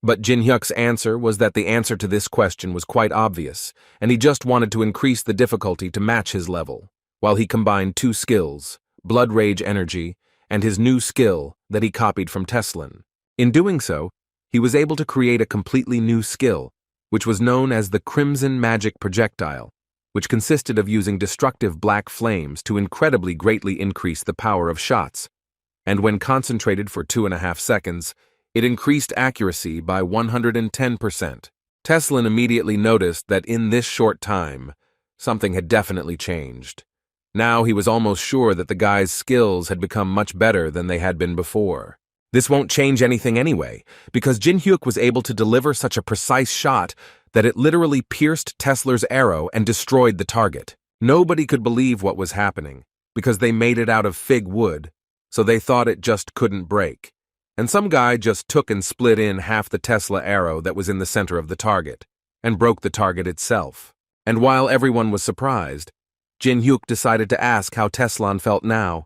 [SPEAKER 1] But Jin Hyuk's answer was that the answer to this question was quite obvious, and he just wanted to increase the difficulty to match his level, while he combined 2 skills, Blood Rage Energy, and his new skill that he copied from Teslan. In doing so, he was able to create a completely new skill, which was known as the Crimson Magic Projectile, which consisted of using destructive black flames to incredibly greatly increase the power of shots, and when concentrated for 2.5 seconds, it increased accuracy by 110%. Teslan immediately noticed that in this short time, something had definitely changed. Now he was almost sure that the guy's skills had become much better than they had been before. This won't change anything anyway, because Jin Hyuk was able to deliver such a precise shot that it literally pierced Tesla's arrow and destroyed the target. Nobody could believe what was happening, because they made it out of fig wood, so they thought it just couldn't break. And some guy just took and split in half the Tesla arrow that was in the center of the target, and broke the target itself. And while everyone was surprised, Jin Hyuk decided to ask how Teslan felt now.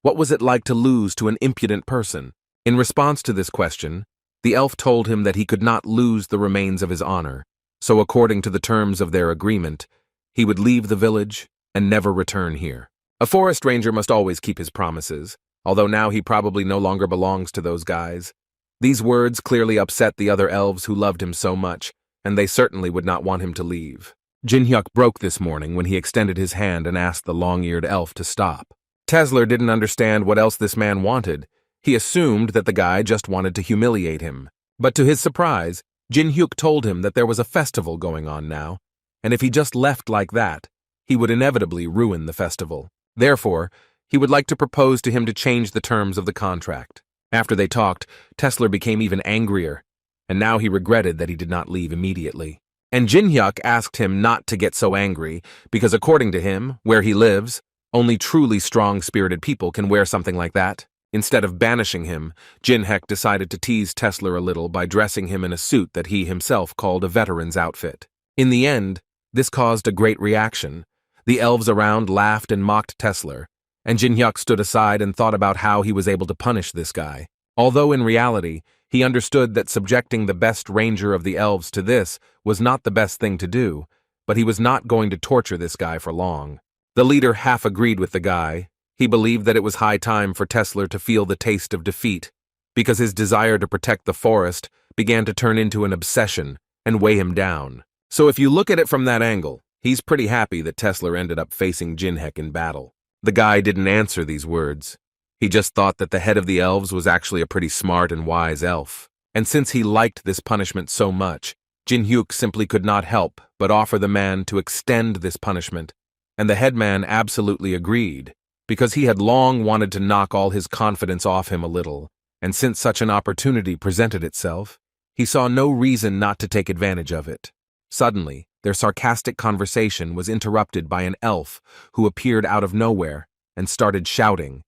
[SPEAKER 1] What was it like to lose to an impudent person? In response to this question, the elf told him that he could not lose the remains of his honor, so according to the terms of their agreement, he would leave the village and never return here. A forest ranger must always keep his promises, although now he probably no longer belongs to those guys. These words clearly upset the other elves who loved him so much, and they certainly would not want him to leave. Jin Hyuk broke this morning when he extended his hand and asked the long-eared elf to stop. Tesla didn't understand what else this man wanted. He assumed that the guy just wanted to humiliate him. But to his surprise, Jin Hyuk told him that there was a festival going on now, and if he just left like that, he would inevitably ruin the festival. Therefore, he would like to propose to him to change the terms of the contract. After they talked, Tesla became even angrier, and now he regretted that he did not leave immediately. And Jin Hyuk asked him not to get so angry, because according to him, where he lives, only truly strong-spirited people can wear something like that. Instead of banishing him, Jinhyuk decided to tease Tesla a little by dressing him in a suit that he himself called a veteran's outfit. In the end, this caused a great reaction. The elves around laughed and mocked Tesla, and Jinhyuk stood aside and thought about how he was able to punish this guy. Although in reality, he understood that subjecting the best ranger of the elves to this was not the best thing to do, but he was not going to torture this guy for long. The leader half agreed with the guy. He believed that it was high time for Tesla to feel the taste of defeat, because his desire to protect the forest began to turn into an obsession and weigh him down. So if you look at it from that angle, he's pretty happy that Tesla ended up facing Jinhyuk in battle. The guy didn't answer these words. He just thought that the head of the elves was actually a pretty smart and wise elf. And since he liked this punishment so much, Jinhyuk simply could not help but offer the man to extend this punishment, and the headman absolutely agreed, because he had long wanted to knock all his confidence off him a little, and since such an opportunity presented itself, he saw no reason not to take advantage of it. Suddenly, their sarcastic conversation was interrupted by an elf who appeared out of nowhere and started shouting,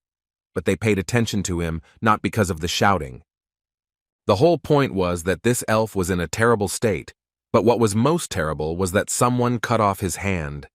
[SPEAKER 1] but they paid attention to him not because of the shouting. The whole point was that this elf was in a terrible state, but what was most terrible was that someone cut off his hand.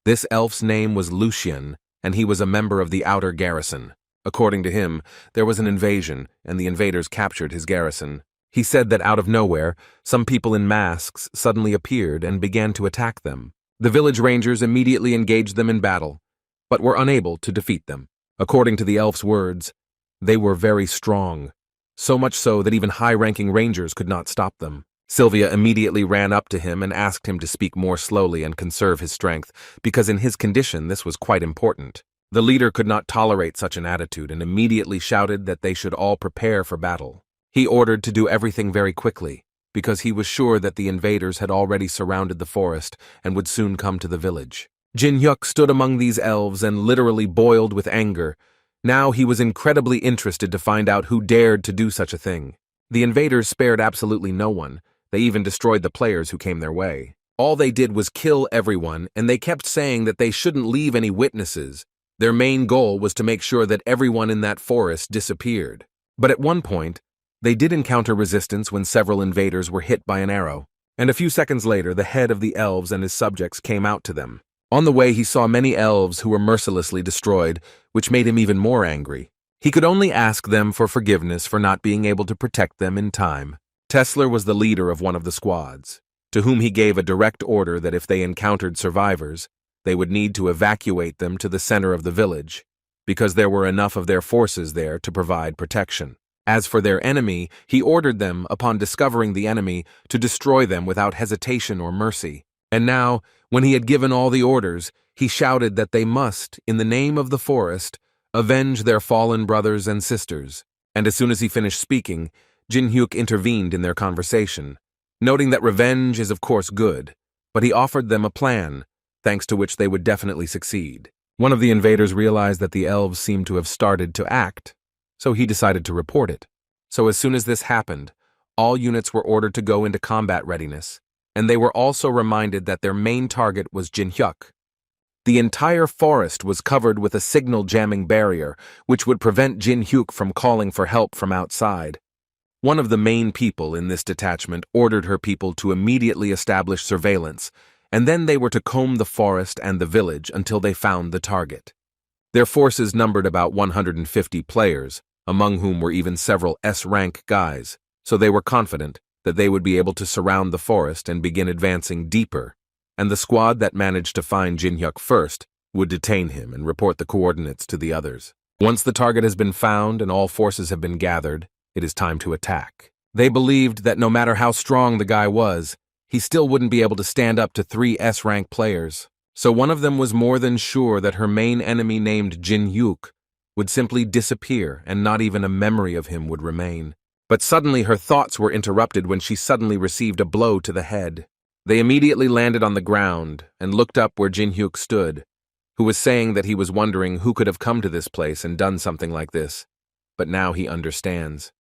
[SPEAKER 1] This elf's name was Lucian, and he was a member of the outer garrison. According to him, there was an invasion, and the invaders captured his garrison. He said that out of nowhere, some people in masks suddenly appeared and began to attack them. The village rangers immediately engaged them in battle, but were unable to defeat them. According to the elf's words, they were very strong, so much so that even high-ranking rangers could not stop them. Sylvia immediately ran up to him and asked him to speak more slowly and conserve his strength, because in his condition this was quite important. The leader could not tolerate such an attitude and immediately shouted that they should all prepare for battle. He ordered to do everything very quickly, because he was sure that the invaders had already surrounded the forest and would soon come to the village. Jinhyuk stood among these elves and literally boiled with anger. Now he was incredibly interested to find out who dared to do such a thing. The invaders spared absolutely no one. They even destroyed the players who came their way. All they did was kill everyone, and they kept saying that they shouldn't leave any witnesses. Their main goal was to make sure that everyone in that forest disappeared. But at one point, they did encounter resistance when several invaders were hit by an arrow, and a few seconds later the head of the elves and his subjects came out to them. On the way he saw many elves who were mercilessly destroyed, which made him even more angry. He could only ask them for forgiveness for not being able to protect them in time. Tesla was the leader of one of the squads, to whom he gave a direct order that if they encountered survivors, they would need to evacuate them to the center of the village, because there were enough of their forces there to provide protection. As for their enemy, he ordered them, upon discovering the enemy, to destroy them without hesitation or mercy. And now, when he had given all the orders, he shouted that they must, in the name of the forest, avenge their fallen brothers and sisters. And as soon as he finished speaking, Jinhyuk intervened in their conversation, noting that revenge is of course good, but he offered them a plan, thanks to which they would definitely succeed. One of the invaders realized that the elves seemed to have started to act, so he decided to report it. So as soon as this happened, all units were ordered to go into combat readiness, and they were also reminded that their main target was Jinhyuk. The entire forest was covered with a signal jamming barrier, which would prevent Jinhyuk from calling for help from outside. One of the main people in this detachment ordered her people to immediately establish surveillance, and then they were to comb the forest and the village until they found the target. Their forces numbered about 150 players, among whom were even several S-rank guys, so they were confident that they would be able to surround the forest and begin advancing deeper, and the squad that managed to find Jinhyuk first would detain him and report the coordinates to the others. Once the target has been found and all forces have been gathered, it is time to attack. They believed that no matter how strong the guy was, he still wouldn't be able to stand up to 3 S-rank players. So one of them was more than sure that her main enemy named Jinhyuk would simply disappear and not even a memory of him would remain. But suddenly her thoughts were interrupted when she suddenly received a blow to the head. They immediately landed on the ground and looked up where Jinhyuk stood, who was saying that he was wondering who could have come to this place and done something like this. But now he understands.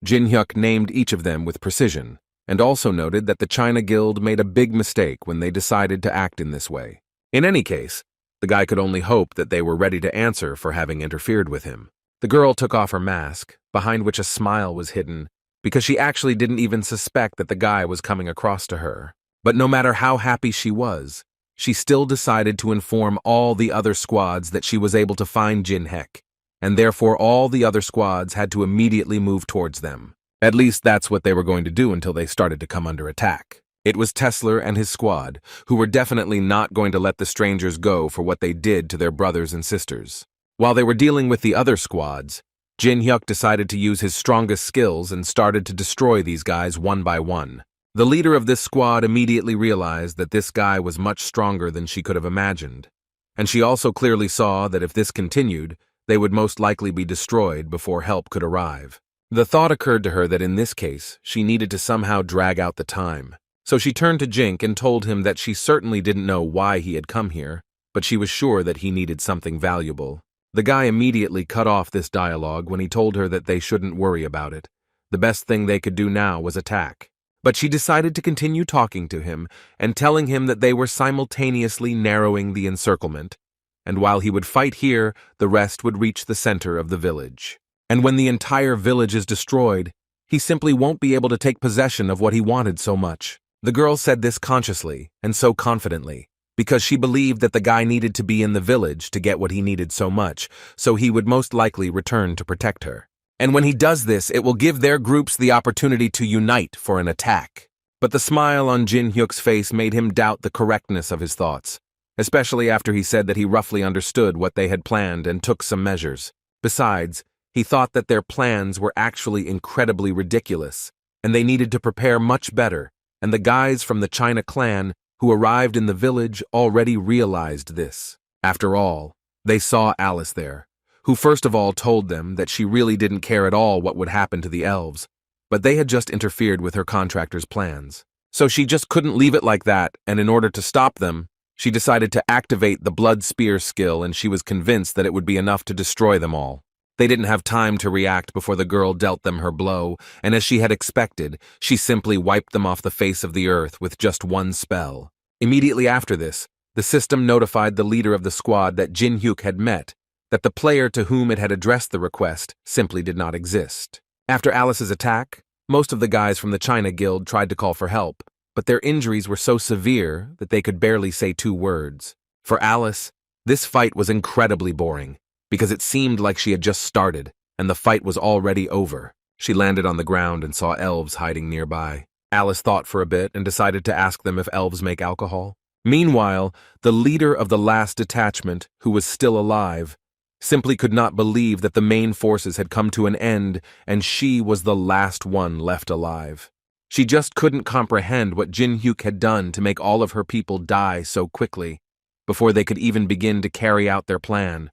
[SPEAKER 1] Jinhyuk named each of them with precision, and also noted that the China Guild made a big mistake when they decided to act in this way. In any case, the guy could only hope that they were ready to answer for having interfered with him. The girl took off her mask, behind which a smile was hidden, because she actually didn't even suspect that the guy was coming across to her. But no matter how happy she was, she still decided to inform all the other squads that she was able to find Jin Hyuk, and therefore all the other squads had to immediately move towards them. At least that's what they were going to do until they started to come under attack. It was Tesla and his squad, who were definitely not going to let the strangers go for what they did to their brothers and sisters. While they were dealing with the other squads, Jin Hyuk decided to use his strongest skills and started to destroy these guys one by one. The leader of this squad immediately realized that this guy was much stronger than she could have imagined, and she also clearly saw that if this continued, they would most likely be destroyed before help could arrive. The thought occurred to her that in this case, she needed to somehow drag out the time. So she turned to Jink and told him that she certainly didn't know why he had come here, but she was sure that he needed something valuable. The guy immediately cut off this dialogue when he told her that they shouldn't worry about it. The best thing they could do now was attack. But she decided to continue talking to him and telling him that they were simultaneously narrowing the encirclement, and while he would fight here, the rest would reach the center of the village. And when the entire village is destroyed, he simply won't be able to take possession of what he wanted so much. The girl said this consciously and so confidently, because she believed that the guy needed to be in the village to get what he needed so much, so he would most likely return to protect her. And when he does this, it will give their groups the opportunity to unite for an attack. But the smile on Jin Hyuk's face made him doubt the correctness of his thoughts, especially after he said that he roughly understood what they had planned and took some measures. Besides, he thought that their plans were actually incredibly ridiculous, and they needed to prepare much better, and the guys from the China clan who arrived in the village already realized this. After all, they saw Alice there, who first of all told them that she really didn't care at all what would happen to the elves, but they had just interfered with her contractor's plans. So she just couldn't leave it like that, and in order to stop them, she decided to activate the blood spear skill, and she was convinced that it would be enough to destroy them all. They didn't have time to react before the girl dealt them her blow, and as she had expected, she simply wiped them off the face of the earth with just one spell. Immediately after this, the system notified the leader of the squad that Jin Hyuk had met, that the player to whom it had addressed the request simply did not exist. After Alice's attack, most of the guys from the China Guild tried to call for help, but their injuries were so severe that they could barely say 2 words. For Alice, this fight was incredibly boring, because it seemed like she had just started, and the fight was already over. She landed on the ground and saw elves hiding nearby. Alice thought for a bit and decided to ask them if elves make alcohol. Meanwhile, the leader of the last detachment, who was still alive, simply could not believe that the main forces had come to an end and she was the last one left alive. She just couldn't comprehend what Jin Hyuk had done to make all of her people die so quickly, before they could even begin to carry out their plan.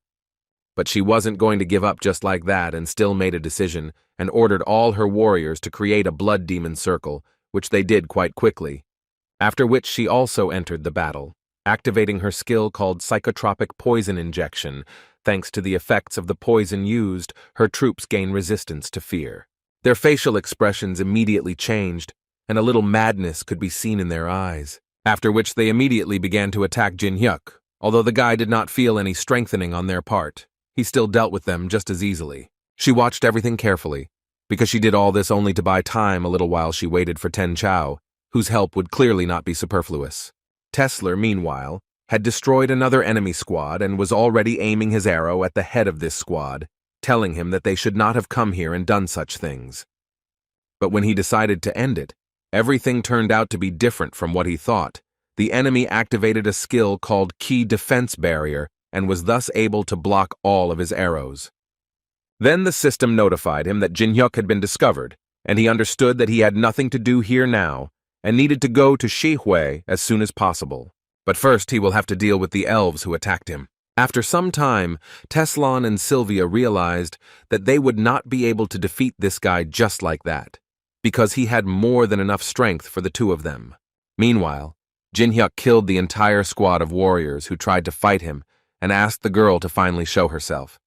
[SPEAKER 1] But she wasn't going to give up just like that and still made a decision and ordered all her warriors to create a blood demon circle, which they did quite quickly. After which she also entered the battle, activating her skill called psychotropic poison injection. Thanks to the effects of the poison used, her troops gain resistance to fear. Their facial expressions immediately changed, and a little madness could be seen in their eyes. After which they immediately began to attack Jin Hyuk, although the guy did not feel any strengthening on their part. He still dealt with them just as easily. She watched everything carefully, because she did all this only to buy time a little while she waited for Ten Chao, whose help would clearly not be superfluous. Tesla, meanwhile, had destroyed another enemy squad and was already aiming his arrow at the head of this squad, telling him that they should not have come here and done such things. But when he decided to end it, everything turned out to be different from what he thought. The enemy activated a skill called Key Defense Barrier and was thus able to block all of his arrows. Then the system notified him that Jin Hyuk had been discovered, and he understood that he had nothing to do here now and needed to go to Shihui as soon as possible. But first he will have to deal with the elves who attacked him. After some time, Teslan and Sylvia realized that they would not be able to defeat this guy just like that, because he had more than enough strength for the 2 of them. Meanwhile, Jin Hyuk killed the entire squad of warriors who tried to fight him and asked the girl to finally show herself.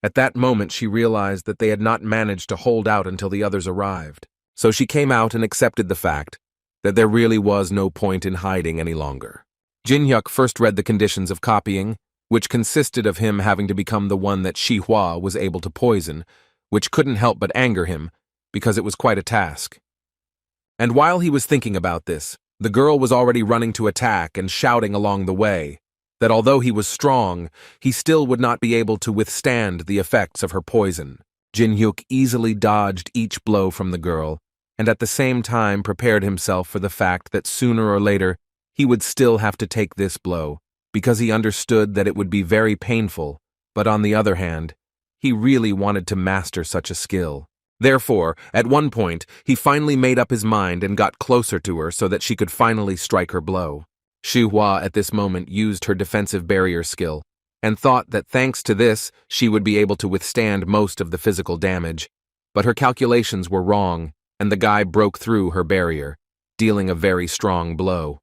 [SPEAKER 1] At that moment, she realized that they had not managed to hold out until the others arrived, so she came out and accepted the fact that there really was no point in hiding any longer. Jin Hyuk first read the conditions of copying which consisted of him having to become the one that Xihua was able to poison, which couldn't help but anger him, because it was quite a task. And while he was thinking about this, the girl was already running to attack and shouting along the way that although he was strong, he still would not be able to withstand the effects of her poison. Jin-hyuk easily dodged each blow from the girl, and at the same time prepared himself for the fact that sooner or later he would still have to take this blow, because he understood that it would be very painful, but on the other hand, he really wanted to master such a skill. Therefore, at one point, he finally made up his mind and got closer to her so that she could finally strike her blow. Xihua at this moment used her defensive barrier skill, and thought that thanks to this, she would be able to withstand most of the physical damage. But her calculations were wrong, and the guy broke through her barrier, dealing a very strong blow.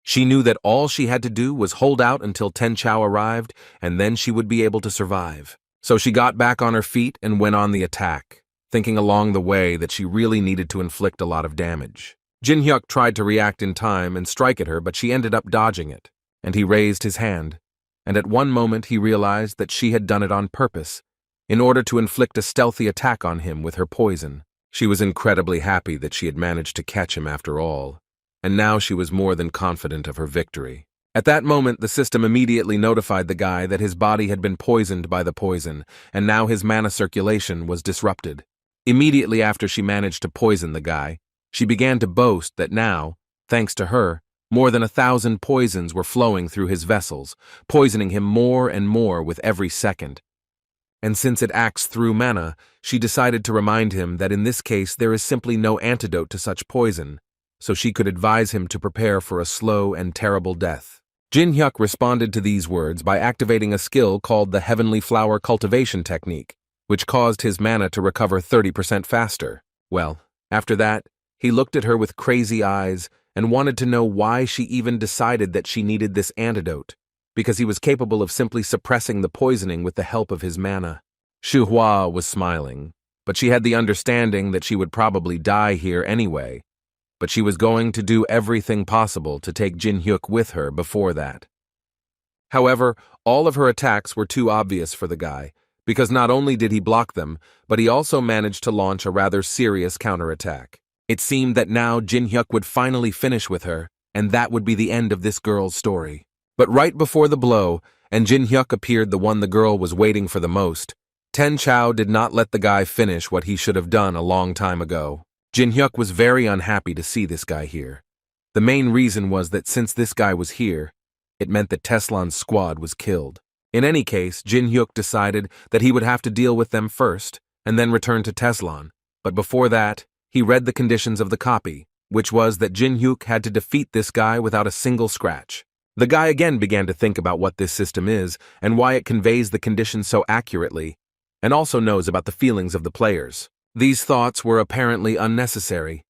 [SPEAKER 1] She knew that all she had to do was hold out until Ten Chao arrived, and then she would be able to survive. So she got back on her feet and went on the attack, thinking along the way that she really needed to inflict a lot of damage. Jin-hyuk tried to react in time and strike at her, but she ended up dodging it, and he raised his hand, and at one moment he realized that she had done it on purpose, in order to inflict a stealthy attack on him with her poison. She was incredibly happy that she had managed to catch him after all, and now she was more than confident of her victory. At that moment, the system immediately notified the guy that his body had been poisoned by the poison, and now his mana circulation was disrupted. Immediately after she managed to poison the guy, she began to boast that now, thanks to her, more than 1,000 poisons were flowing through his vessels, poisoning him more and more with every second. And since it acts through mana, she decided to remind him that in this case there is simply no antidote to such poison, so she could advise him to prepare for a slow and terrible death. Jin-hyuk responded to these words by activating a skill called the Heavenly Flower Cultivation Technique, which caused his mana to recover 30% faster. Well, after that, he looked at her with crazy eyes and wanted to know why she even decided that she needed this antidote, because he was capable of simply suppressing the poisoning with the help of his mana. Xihua was smiling, but she had the understanding that she would probably die here anyway, but she was going to do everything possible to take Jin-hyuk with her before that. However, all of her attacks were too obvious for the guy, because not only did he block them, but he also managed to launch a rather serious counterattack. It seemed that now Jin-hyuk would finally finish with her, and that would be the end of this girl's story. But right before the blow, and Jin-hyuk appeared the one the girl was waiting for the most, Ten Chao did not let the guy finish what he should have done a long time ago. Jin-hyuk was very unhappy to see this guy here. The main reason was that since this guy was here, it meant that Teslan's squad was killed. In any case, Jin-hyuk decided that he would have to deal with them first, and then return to Teslan. But before that, he read the conditions of the copy, which was that Jin-hyuk had to defeat this guy without a single scratch. The guy again began to think about what this system is and why it conveys the conditions so accurately, and also knows about the feelings of the players. These thoughts were apparently unnecessary,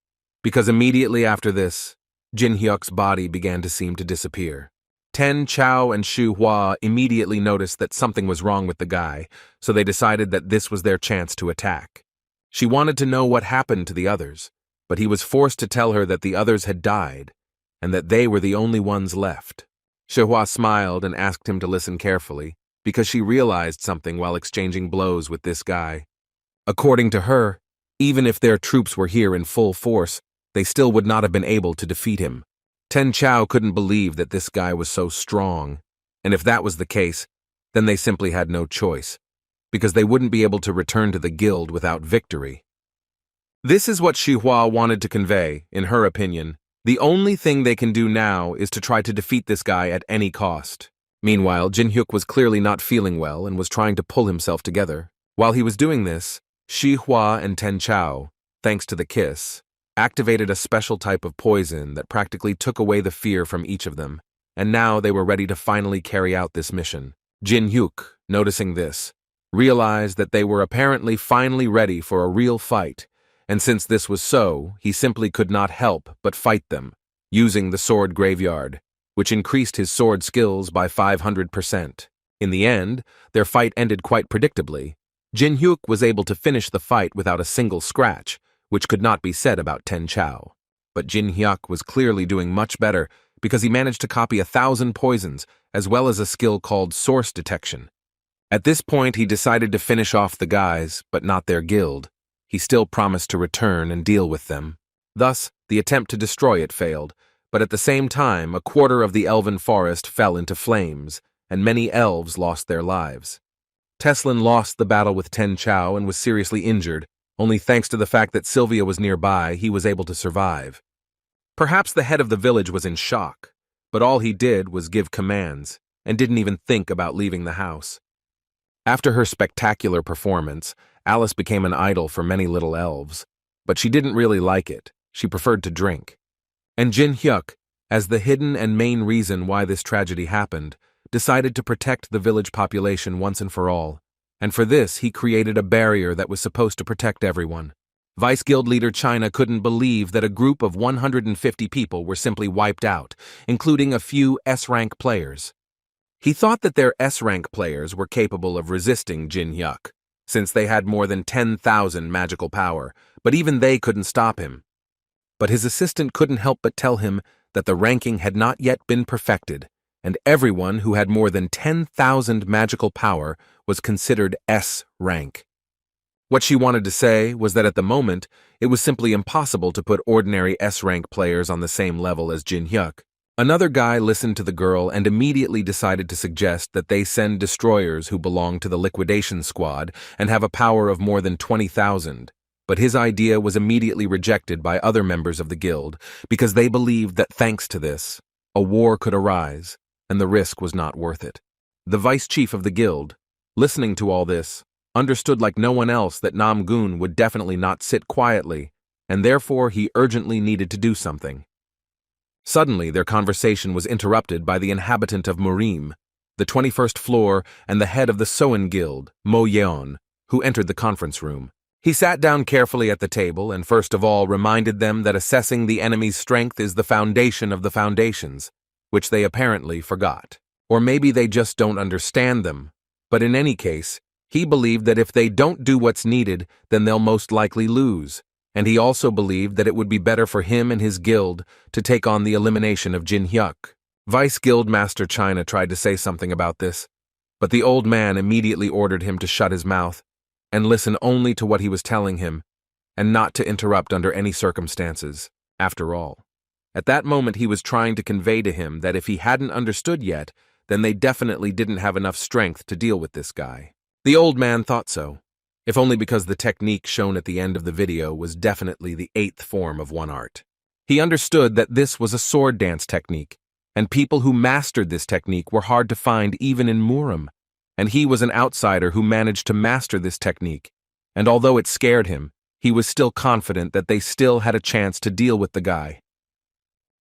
[SPEAKER 1] because immediately after this, Jin-hyuk's body began to seem to disappear. Ten Chao and Xihua immediately noticed that something was wrong with the guy, so they decided that this was their chance to attack. She wanted to know what happened to the others, but he was forced to tell her that the others had died, and that they were the only ones left. Xihua smiled and asked him to listen carefully, because she realized something while exchanging blows with this guy. According to her, even if their troops were here in full force, they still would not have been able to defeat him. Ten Chao couldn't believe that this guy was so strong, and if that was the case, then they simply had no choice, because they wouldn't be able to return to the guild without victory. This is what Xihua wanted to convey, in her opinion. The only thing they can do now is to try to defeat this guy at any cost. Meanwhile, Jin-hyuk was clearly not feeling well and was trying to pull himself together. While he was doing this, Xihua and Ten Chao, thanks to the kiss, activated a special type of poison that practically took away the fear from each of them, and now they were ready to finally carry out this mission. Jin-hyuk, noticing this, realized that they were apparently finally ready for a real fight, and since this was so, he simply could not help but fight them, using the sword graveyard, which increased his sword skills by 500%. In the end, their fight ended quite predictably. Jin-hyuk was able to finish the fight without a single scratch, which could not be said about Ten Chao. But Jin-hyuk was clearly doing much better because he managed to copy 1,000 poisons, as well as a skill called source detection. At this point, he decided to finish off the guys, but not their guild. He still promised to return and deal with them. Thus, the attempt to destroy it failed, but at the same time, a quarter of the elven forest fell into flames, and many elves lost their lives. Teslin lost the battle with Ten Chao and was seriously injured. Only thanks to the fact that Sylvia was nearby, he was able to survive. Perhaps the head of the village was in shock, but all he did was give commands, and didn't even think about leaving the house. After her spectacular performance, Alice became an idol for many little elves, but she didn't really like it. She preferred to drink. And Jin Hyuk, as the hidden and main reason why this tragedy happened, decided to protect the village population once and for all, and for this he created a barrier that was supposed to protect everyone. Vice Guild leader China couldn't believe that a group of 150 people were simply wiped out, including a few S-Rank players. He thought that their S-Rank players were capable of resisting Jin Hyuk, since they had more than 10,000 magical power, but even they couldn't stop him. But his assistant couldn't help but tell him that the ranking had not yet been perfected, and everyone who had more than 10,000 magical power was considered S-Rank. What she wanted to say was that at the moment, it was simply impossible to put ordinary S-Rank players on the same level as Jin Hyuk. Another guy listened to the girl and immediately decided to suggest that they send destroyers who belong to the liquidation squad and have a power of more than 20,000. But his idea was immediately rejected by other members of the guild because they believed that thanks to this, a war could arise, and the risk was not worth it. The vice chief of the guild, listening to all this, understood like no one else that Namgun would definitely not sit quietly, and therefore he urgently needed to do something. Suddenly, their conversation was interrupted by the inhabitant of Murim, the 21st floor, and the head of the Soen Guild, Mo Yeon, who entered the conference room. He sat down carefully at the table and first of all reminded them that assessing the enemy's strength is the foundation of the foundations, which they apparently forgot. Or maybe they just don't understand them. But in any case, he believed that if they don't do what's needed, then they'll most likely lose. And he also believed that it would be better for him and his guild to take on the elimination of Jin Hyuk. Vice Guild Master China tried to say something about this, but the old man immediately ordered him to shut his mouth and listen only to what he was telling him, and not to interrupt under any circumstances, after all. At that moment he was trying to convey to him that if he hadn't understood yet, then they definitely didn't have enough strength to deal with this guy. The old man thought so, if only because the technique shown at the end of the video was definitely the 8th form of one art. He understood that this was a sword dance technique, and people who mastered this technique were hard to find even in Murim, and he was an outsider who managed to master this technique, and although it scared him, he was still confident that they still had a chance to deal with the guy.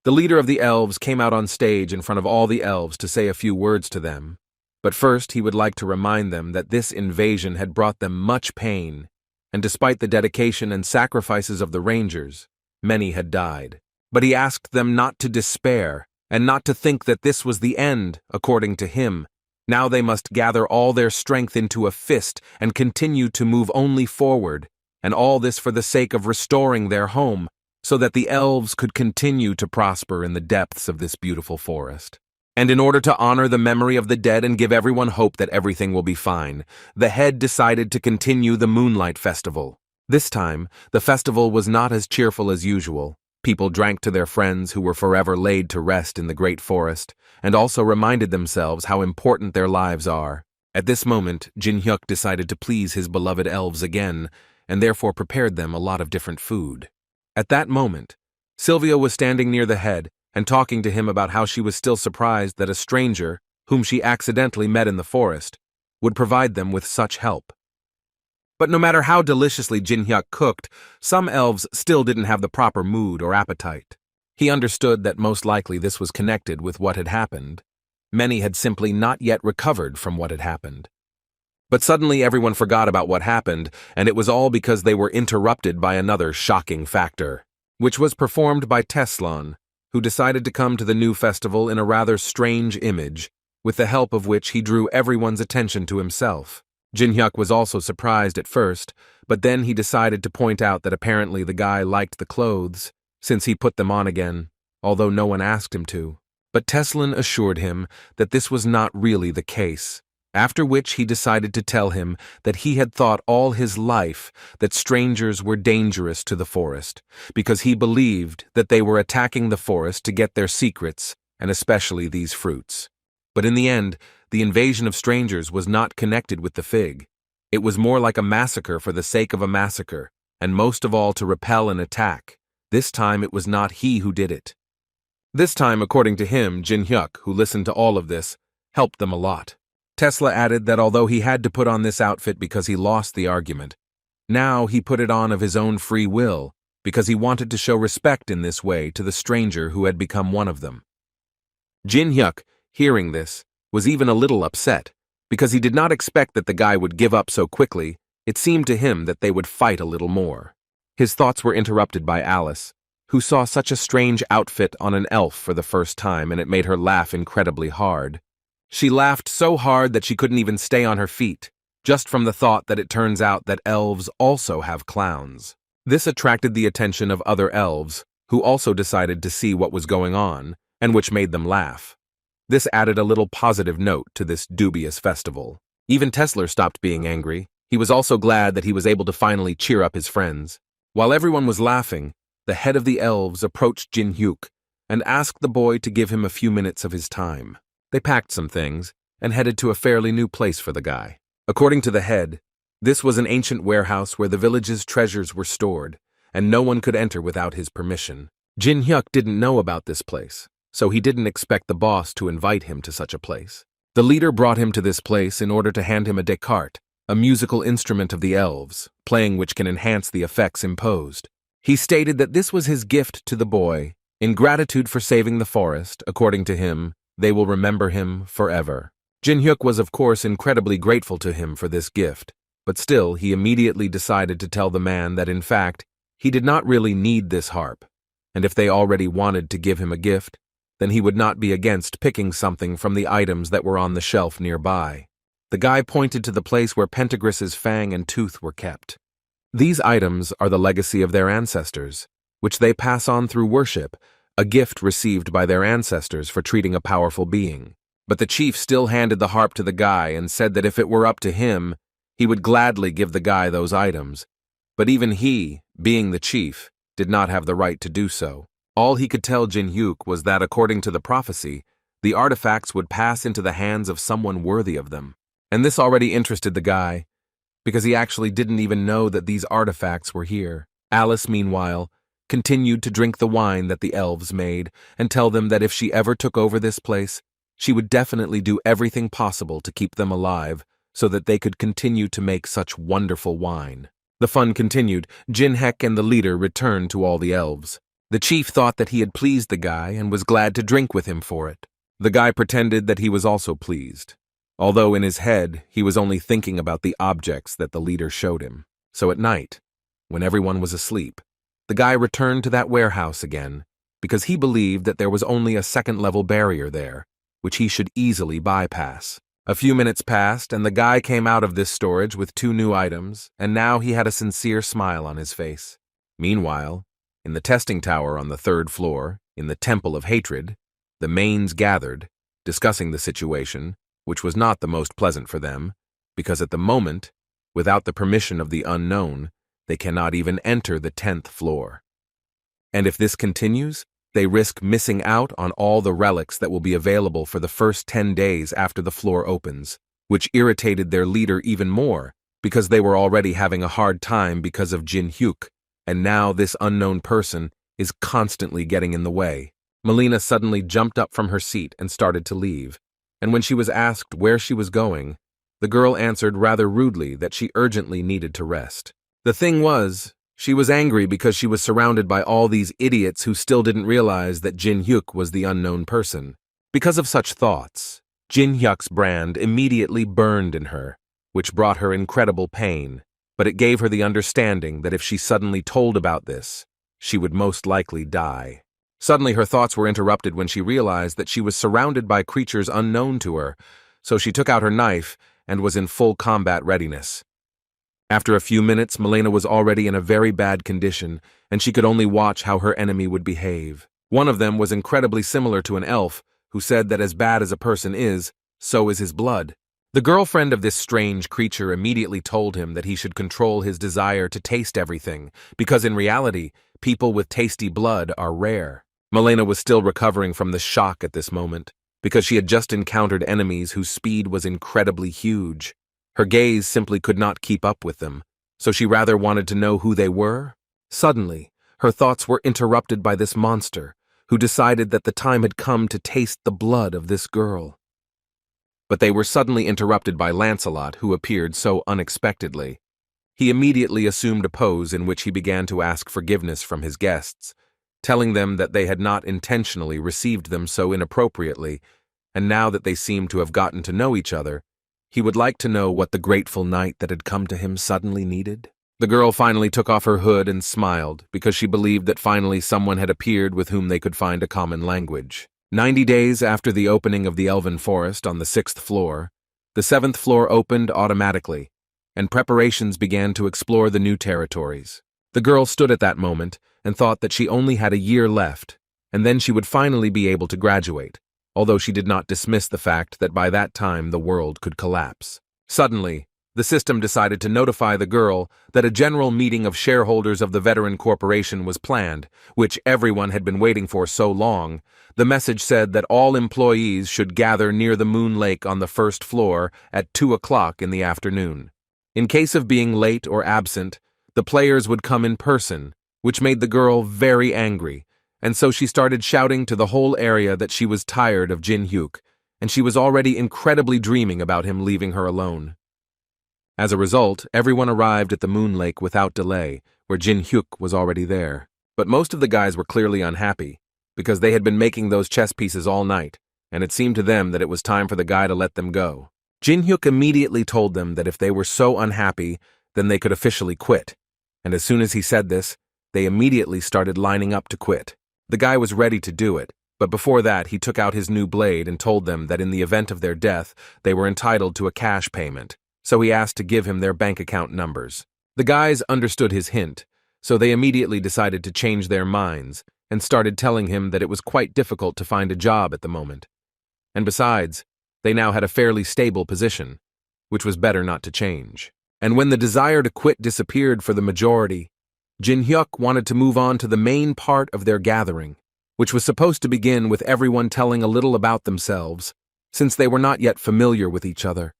[SPEAKER 1] The leader of the elves came out on stage in front of all the elves to say a few words to them, but first he would like to remind them that this invasion had brought them much pain, and despite the dedication and sacrifices of the rangers, many had died. But he asked them not to despair, and not to think that this was the end, according to him. Now they must gather all their strength into a fist and continue to move only forward, and all this for the sake of restoring their home, so that the elves could continue to prosper in the depths of this beautiful forest. And in order to honor the memory of the dead and give everyone hope that everything will be fine, the head decided to continue the Moonlight Festival. This time, the festival was not as cheerful as usual. People drank to their friends who were forever laid to rest in the great forest, and also reminded themselves how important their lives are. At this moment, Jin Hyuk decided to please his beloved elves again, and therefore prepared them a lot of different food. At that moment, Sylvia was standing near the head, and talking to him about how she was still surprised that a stranger, whom she accidentally met in the forest, would provide them with such help. But no matter how deliciously Jin Hyuk cooked, some elves still didn't have the proper mood or appetite. He understood that most likely this was connected with what had happened. Many had simply not yet recovered from what had happened. But suddenly everyone forgot about what happened, and it was all because they were interrupted by another shocking factor, which was performed by Teslin, who decided to come to the new festival in a rather strange image, with the help of which he drew everyone's attention to himself. Jin Hyuk was also surprised at first, but then he decided to point out that apparently the guy liked the clothes, since he put them on again, although no one asked him to. But Teslin assured him that this was not really the case, after which he decided to tell him that he had thought all his life that strangers were dangerous to the forest, because he believed that they were attacking the forest to get their secrets, and especially these fruits. But in the end, the invasion of strangers was not connected with the fig. It was more like a massacre for the sake of a massacre, and most of all to repel an attack. This time it was not he who did it. This time, according to him, Jin-hyuk, who listened to all of this, helped them a lot. Tesla added that although he had to put on this outfit because he lost the argument, now he put it on of his own free will because he wanted to show respect in this way to the stranger who had become one of them. Jin-hyuk, hearing this, was even a little upset because he did not expect that the guy would give up so quickly. It seemed to him that they would fight a little more. His thoughts were interrupted by Alice, who saw such a strange outfit on an elf for the first time, and it made her laugh incredibly hard. She laughed so hard that she couldn't even stay on her feet, just from the thought that it turns out that elves also have clowns. This attracted the attention of other elves, who also decided to see what was going on, and which made them laugh. This added a little positive note to this dubious festival. Even Tesla stopped being angry. He was also glad that he was able to finally cheer up his friends. While everyone was laughing, the head of the elves approached Jin-hyuk and asked the boy to give him a few minutes of his time. They packed some things and headed to a fairly new place for the guy. According to the head, this was an ancient warehouse where the village's treasures were stored, and no one could enter without his permission. Jin-hyuk didn't know about this place, so he didn't expect the boss to invite him to such a place. The leader brought him to this place in order to hand him a descarte, a musical instrument of the elves, playing which can enhance the effects imposed. He stated that this was his gift to the boy. In gratitude for saving the forest, according to him, they will remember him forever. Jin-hyuk was of course incredibly grateful to him for this gift, but still he immediately decided to tell the man that in fact, he did not really need this harp, and if they already wanted to give him a gift, then he would not be against picking something from the items that were on the shelf nearby. The guy pointed to the place where Pentagris's fang and tooth were kept. These items are the legacy of their ancestors, which they pass on through worship, a gift received by their ancestors for treating a powerful being. But the chief still handed the harp to the guy and said that if it were up to him, he would gladly give the guy those items. But even he, being the chief, did not have the right to do so. All he could tell Jin-hyuk was that according to the prophecy, the artifacts would pass into the hands of someone worthy of them. And this already interested the guy, because he actually didn't even know that these artifacts were here. Alice, meanwhile, continued to drink the wine that the elves made and tell them that if she ever took over this place, she would definitely do everything possible to keep them alive so that they could continue to make such wonderful wine. The fun continued. Jin-hyuk and the leader returned to all the elves. The chief thought that he had pleased the guy and was glad to drink with him for it. The guy pretended that he was also pleased, although in his head he was only thinking about the objects that the leader showed him. So at night, when everyone was asleep, the guy returned to that warehouse again because he believed that there was only a second-level barrier there, which he should easily bypass. A few minutes passed, and the guy came out of this storage with 2 new items, and now he had a sincere smile on his face. Meanwhile, in the testing tower on the 3rd floor, in the Temple of Hatred, the mains gathered, discussing the situation, which was not the most pleasant for them, because at the moment, without the permission of the unknown, they cannot even enter the 10th floor. And if this continues, they risk missing out on all the relics that will be available for the first 10 days after the floor opens, which irritated their leader even more, because they were already having a hard time because of Jin-hyuk, and now this unknown person is constantly getting in the way. Melina suddenly jumped up from her seat and started to leave, and when she was asked where she was going, the girl answered rather rudely that she urgently needed to rest. The thing was, she was angry because she was surrounded by all these idiots who still didn't realize that Jin-hyuk was the unknown person. Because of such thoughts, Jin-hyuk's brand immediately burned in her, which brought her incredible pain, but it gave her the understanding that if she suddenly told about this, she would most likely die. Suddenly her thoughts were interrupted when she realized that she was surrounded by creatures unknown to her, so she took out her knife and was in full combat readiness. After a few minutes, Melina was already in a very bad condition, and she could only watch how her enemy would behave. One of them was incredibly similar to an elf, who said that as bad as a person is, so is his blood. The girlfriend of this strange creature immediately told him that he should control his desire to taste everything, because in reality, people with tasty blood are rare. Milena was still recovering from the shock at this moment, because she had just encountered enemies whose speed was incredibly huge. Her gaze simply could not keep up with them, so she rather wanted to know who they were. Suddenly, her thoughts were interrupted by this monster, who decided that the time had come to taste the blood of this girl. But they were suddenly interrupted by Lancelot, who appeared so unexpectedly. He immediately assumed a pose in which he began to ask forgiveness from his guests, telling them that they had not intentionally received them so inappropriately, and now that they seemed to have gotten to know each other, he would like to know what the grateful night that had come to him suddenly needed. The girl finally took off her hood and smiled, because she believed that finally someone had appeared with whom they could find a common language. 90 days after the opening of the Elven Forest on the 6th floor, the 7th floor opened automatically, and preparations began to explore the new territories. The girl stood at that moment and thought that she only had a year left, and then she would finally be able to graduate, although she did not dismiss the fact that by that time the world could collapse. Suddenly, the system decided to notify the girl that a general meeting of shareholders of the Veteran Corporation was planned, which everyone had been waiting for so long. The message said that all employees should gather near the Moon Lake on the 1st floor at 2 o'clock in the afternoon. In case of being late or absent, the players would come in person, which made the girl very angry, and so she started shouting to the whole area that she was tired of Jin Hyuk, and she was already incredibly dreaming about him leaving her alone. As a result, everyone arrived at the Moon Lake without delay, where Jin Hyuk was already there. But most of the guys were clearly unhappy, because they had been making those chess pieces all night, and it seemed to them that it was time for the guy to let them go. Jin Hyuk immediately told them that if they were so unhappy, then they could officially quit, and as soon as he said this, they immediately started lining up to quit. The guy was ready to do it, but before that he took out his new blade and told them that in the event of their death, they were entitled to a cash payment. So he asked to give him their bank account numbers. The guys understood his hint, so they immediately decided to change their minds and started telling him that it was quite difficult to find a job at the moment. And besides, they now had a fairly stable position, which was better not to change. And when the desire to quit disappeared for the majority, Jin Hyuk wanted to move on to the main part of their gathering, which was supposed to begin with everyone telling a little about themselves, since they were not yet familiar with each other.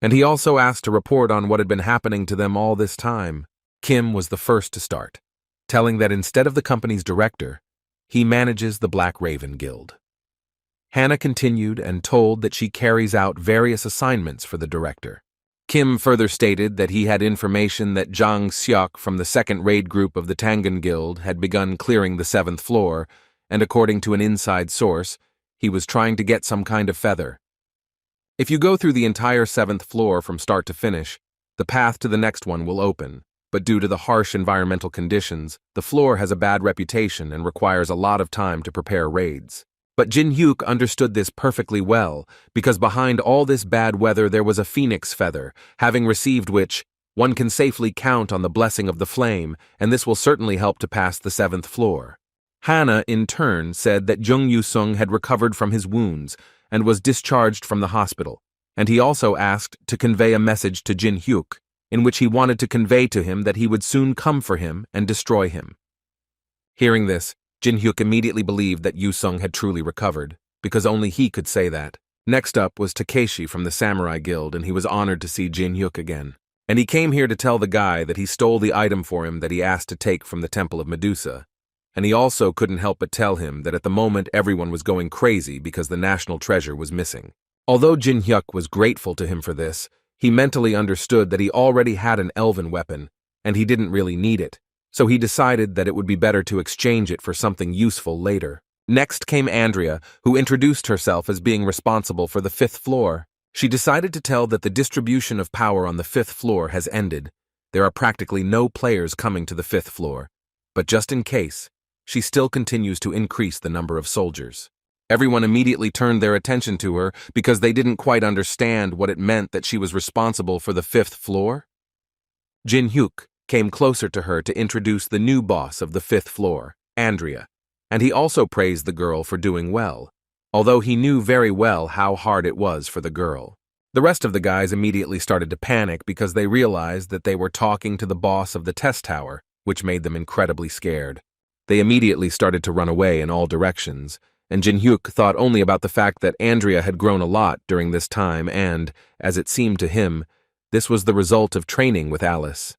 [SPEAKER 1] And he also asked to report on what had been happening to them all this time. Kim was the first to start, telling that instead of the company's director, he manages the Black Raven Guild. Hannah continued and told that she carries out various assignments for the director. Kim further stated that he had information that Jang Seok from the 2nd raid group of the Tangan Guild had begun clearing the 7th floor, and according to an inside source, he was trying to get some kind of feather. If you go through the entire 7th floor from start to finish, the path to the next one will open, but due to the harsh environmental conditions, the floor has a bad reputation and requires a lot of time to prepare raids. But Jin Hyuk understood this perfectly well, because behind all this bad weather there was a phoenix feather, having received which, one can safely count on the blessing of the flame, and this will certainly help to pass the 7th floor. Hannah, in turn, said that Jung Yu-sung had recovered from his wounds, and was discharged from the hospital, and he also asked to convey a message to Jin Hyuk, in which he wanted to convey to him that he would soon come for him and destroy him. Hearing this, Jin Hyuk immediately believed that Yu-sung had truly recovered, because only he could say that. Next up was Takeshi from the Samurai Guild, and he was honored to see Jin Hyuk again. And he came here to tell the guy that he stole the item for him that he asked to take from the Temple of Medusa. And he also couldn't help but tell him that at the moment everyone was going crazy because the national treasure was missing. Although Jin Hyuk was grateful to him for this, he mentally understood that he already had an elven weapon, and he didn't really need it, so he decided that it would be better to exchange it for something useful later. Next came Andrea, who introduced herself as being responsible for the 5th floor. She decided to tell that the distribution of power on the 5th floor has ended. There are practically no players coming to the 5th floor, but just in case, she still continues to increase the number of soldiers. Everyone immediately turned their attention to her because they didn't quite understand what it meant that she was responsible for the 5th floor. Jin Hyuk came closer to her to introduce the new boss of the 5th floor, Andrea, and he also praised the girl for doing well, although he knew very well how hard it was for the girl. The rest of the guys immediately started to panic because they realized that they were talking to the boss of the test tower, which made them incredibly scared. They immediately started to run away in all directions, and Jin-hyuk thought only about the fact that Andrea had grown a lot during this time and, as it seemed to him, this was the result of training with Alice.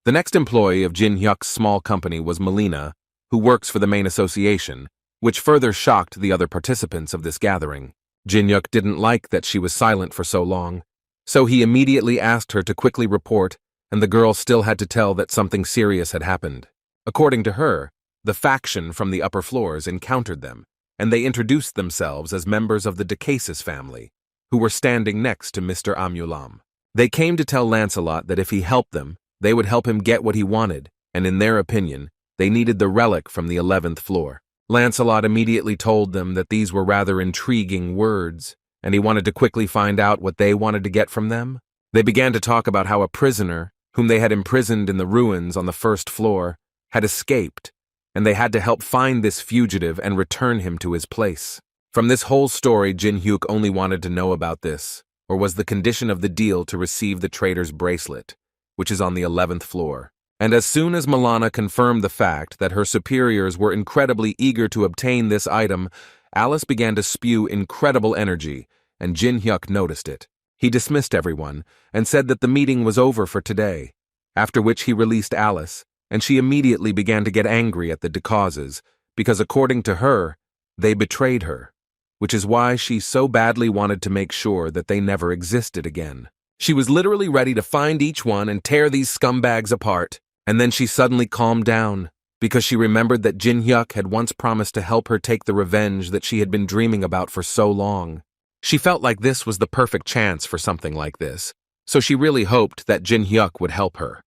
[SPEAKER 1] The next employee of Jin-hyuk's small company was Melina, who works for the main association, which further shocked the other participants of this gathering. Jin-hyuk didn't like that she was silent for so long, so he immediately asked her to quickly report, and the girl still had to tell that something serious had happened. According to her, the faction from the upper floors encountered them, and they introduced themselves as members of the Decasis family, who were standing next to Mr. Amulam. They came to tell Lancelot that if he helped them, they would help him get what he wanted, and in their opinion, they needed the relic from the 11th floor. Lancelot immediately told them that these were rather intriguing words, and he wanted to quickly find out what they wanted to get from them. They began to talk about how a prisoner, whom they had imprisoned in the ruins on the 1st floor, had escaped, and they had to help find this fugitive and return him to his place. From this whole story, Jin-hyuk only wanted to know about this, or was the condition of the deal to receive the traitor's bracelet, which is on the 11th floor. And as soon as Milana confirmed the fact that her superiors were incredibly eager to obtain this item, Alice began to spew incredible energy, and Jin-hyuk noticed it. He dismissed everyone and said that the meeting was over for today, after which he released Alice, and she immediately began to get angry at the Decauses, because according to her, they betrayed her, which is why she so badly wanted to make sure that they never existed again. She was literally ready to find each one and tear these scumbags apart, and then she suddenly calmed down, because she remembered that Jin-hyuk had once promised to help her take the revenge that she had been dreaming about for so long. She felt like this was the perfect chance for something like this, so she really hoped that Jin-hyuk would help her.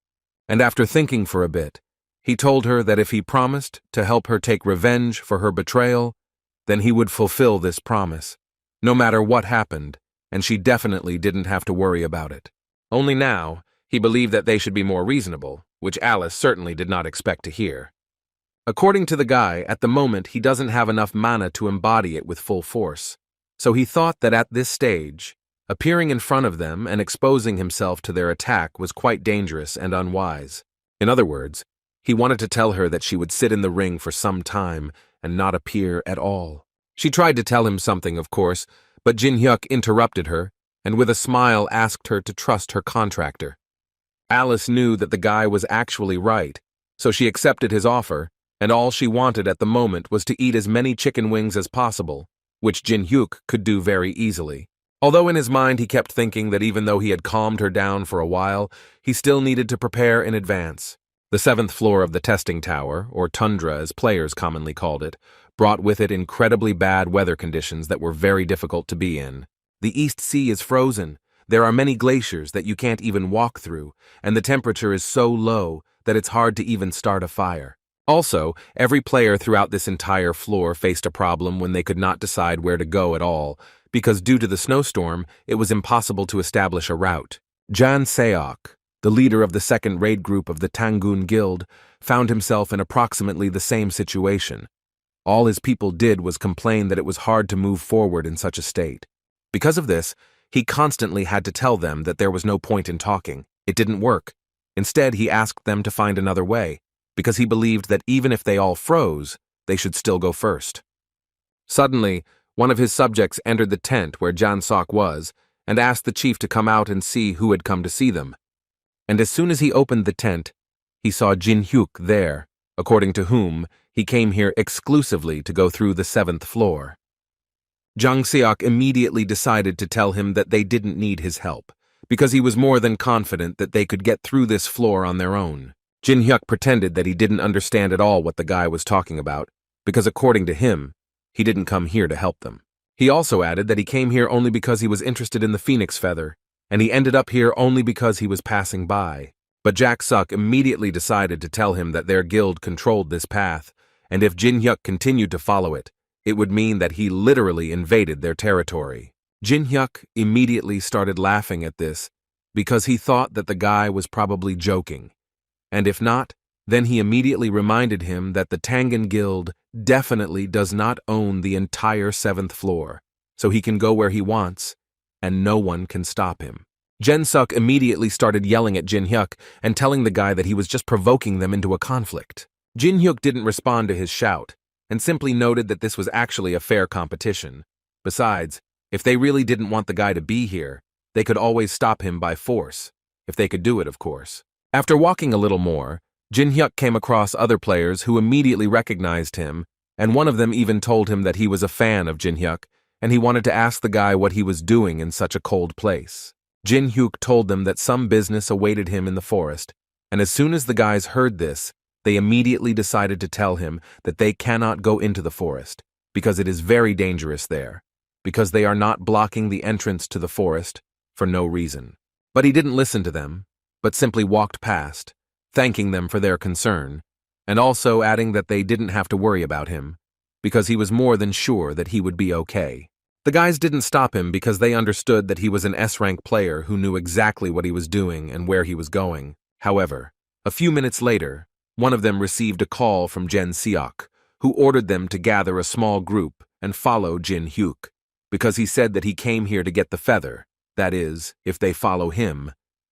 [SPEAKER 1] And after thinking for a bit, he told her that if he promised to help her take revenge for her betrayal, then he would fulfill this promise, no matter what happened, and she definitely didn't have to worry about it. Only now, he believed that they should be more reasonable, which Alice certainly did not expect to hear. According to the guy, at the moment he doesn't have enough mana to embody it with full force, so he thought that at this stage, appearing in front of them and exposing himself to their attack was quite dangerous and unwise. In other words, he wanted to tell her that she would sit in the ring for some time and not appear at all. She tried to tell him something, of course, but Jin-hyuk interrupted her and with a smile asked her to trust her contractor. Alice knew that the guy was actually right, so she accepted his offer, and all she wanted at the moment was to eat as many chicken wings as possible, which Jin-hyuk could do very easily. Although in his mind he kept thinking that even though he had calmed her down for a while, he still needed to prepare in advance. The 7th floor of the testing tower, or tundra as players commonly called it, brought with it incredibly bad weather conditions that were very difficult to be in. The East Sea is frozen, there are many glaciers that you can't even walk through, and the temperature is so low that it's hard to even start a fire. Also, every player throughout this entire floor faced a problem when they could not decide where to go at all, because due to the snowstorm, it was impossible to establish a route. Jan Seok, the leader of the 2nd raid group of the Tangun Guild, found himself in approximately the same situation. All his people did was complain that it was hard to move forward in such a state. Because of this, he constantly had to tell them that there was no point in talking. It didn't work. Instead, he asked them to find another way, because he believed that even if they all froze, they should still go first. Suddenly, one of his subjects entered the tent where Jan Sok was and asked the chief to come out and see who had come to see them. And as soon as he opened the tent, he saw Jin-hyuk there, according to whom he came here exclusively to go through the 7th floor. Jang Seok immediately decided to tell him that they didn't need his help, because he was more than confident that they could get through this floor on their own. Jin-hyuk pretended that he didn't understand at all what the guy was talking about, because according to him, he didn't come here to help them. He also added that he came here only because he was interested in the phoenix feather, and he ended up here only because he was passing by. But Jack Suk immediately decided to tell him that their guild controlled this path, and if Jin-hyuk continued to follow it, it would mean that he literally invaded their territory. Jin-hyuk immediately started laughing at this, because he thought that the guy was probably joking, and if not, Then he immediately reminded him that the Tangan Guild definitely does not own the entire 7th floor, so he can go where he wants, and no one can stop him. Jin-suk immediately started yelling at Jin-hyuk and telling the guy that he was just provoking them into a conflict. Jin-hyuk didn't respond to his shout, and simply noted that this was actually a fair competition. Besides, if they really didn't want the guy to be here, they could always stop him by force, if they could do it, of course. After walking a little more, Jin-hyuk came across other players who immediately recognized him, and one of them even told him that he was a fan of Jin-hyuk, and he wanted to ask the guy what he was doing in such a cold place. Jin-hyuk told them that some business awaited him in the forest, and as soon as the guys heard this, they immediately decided to tell him that they cannot go into the forest, because it is very dangerous there, because they are not blocking the entrance to the forest for no reason. But he didn't listen to them, but simply walked past, thanking them for their concern, and also adding that they didn't have to worry about him, because he was more than sure that he would be okay. The guys didn't stop him because they understood that he was an S-rank player who knew exactly what he was doing and where he was going. However, a few minutes later, one of them received a call from Jin-seok, who ordered them to gather a small group and follow Jin-hyuk, because he said that he came here to get the feather. That is, if they follow him,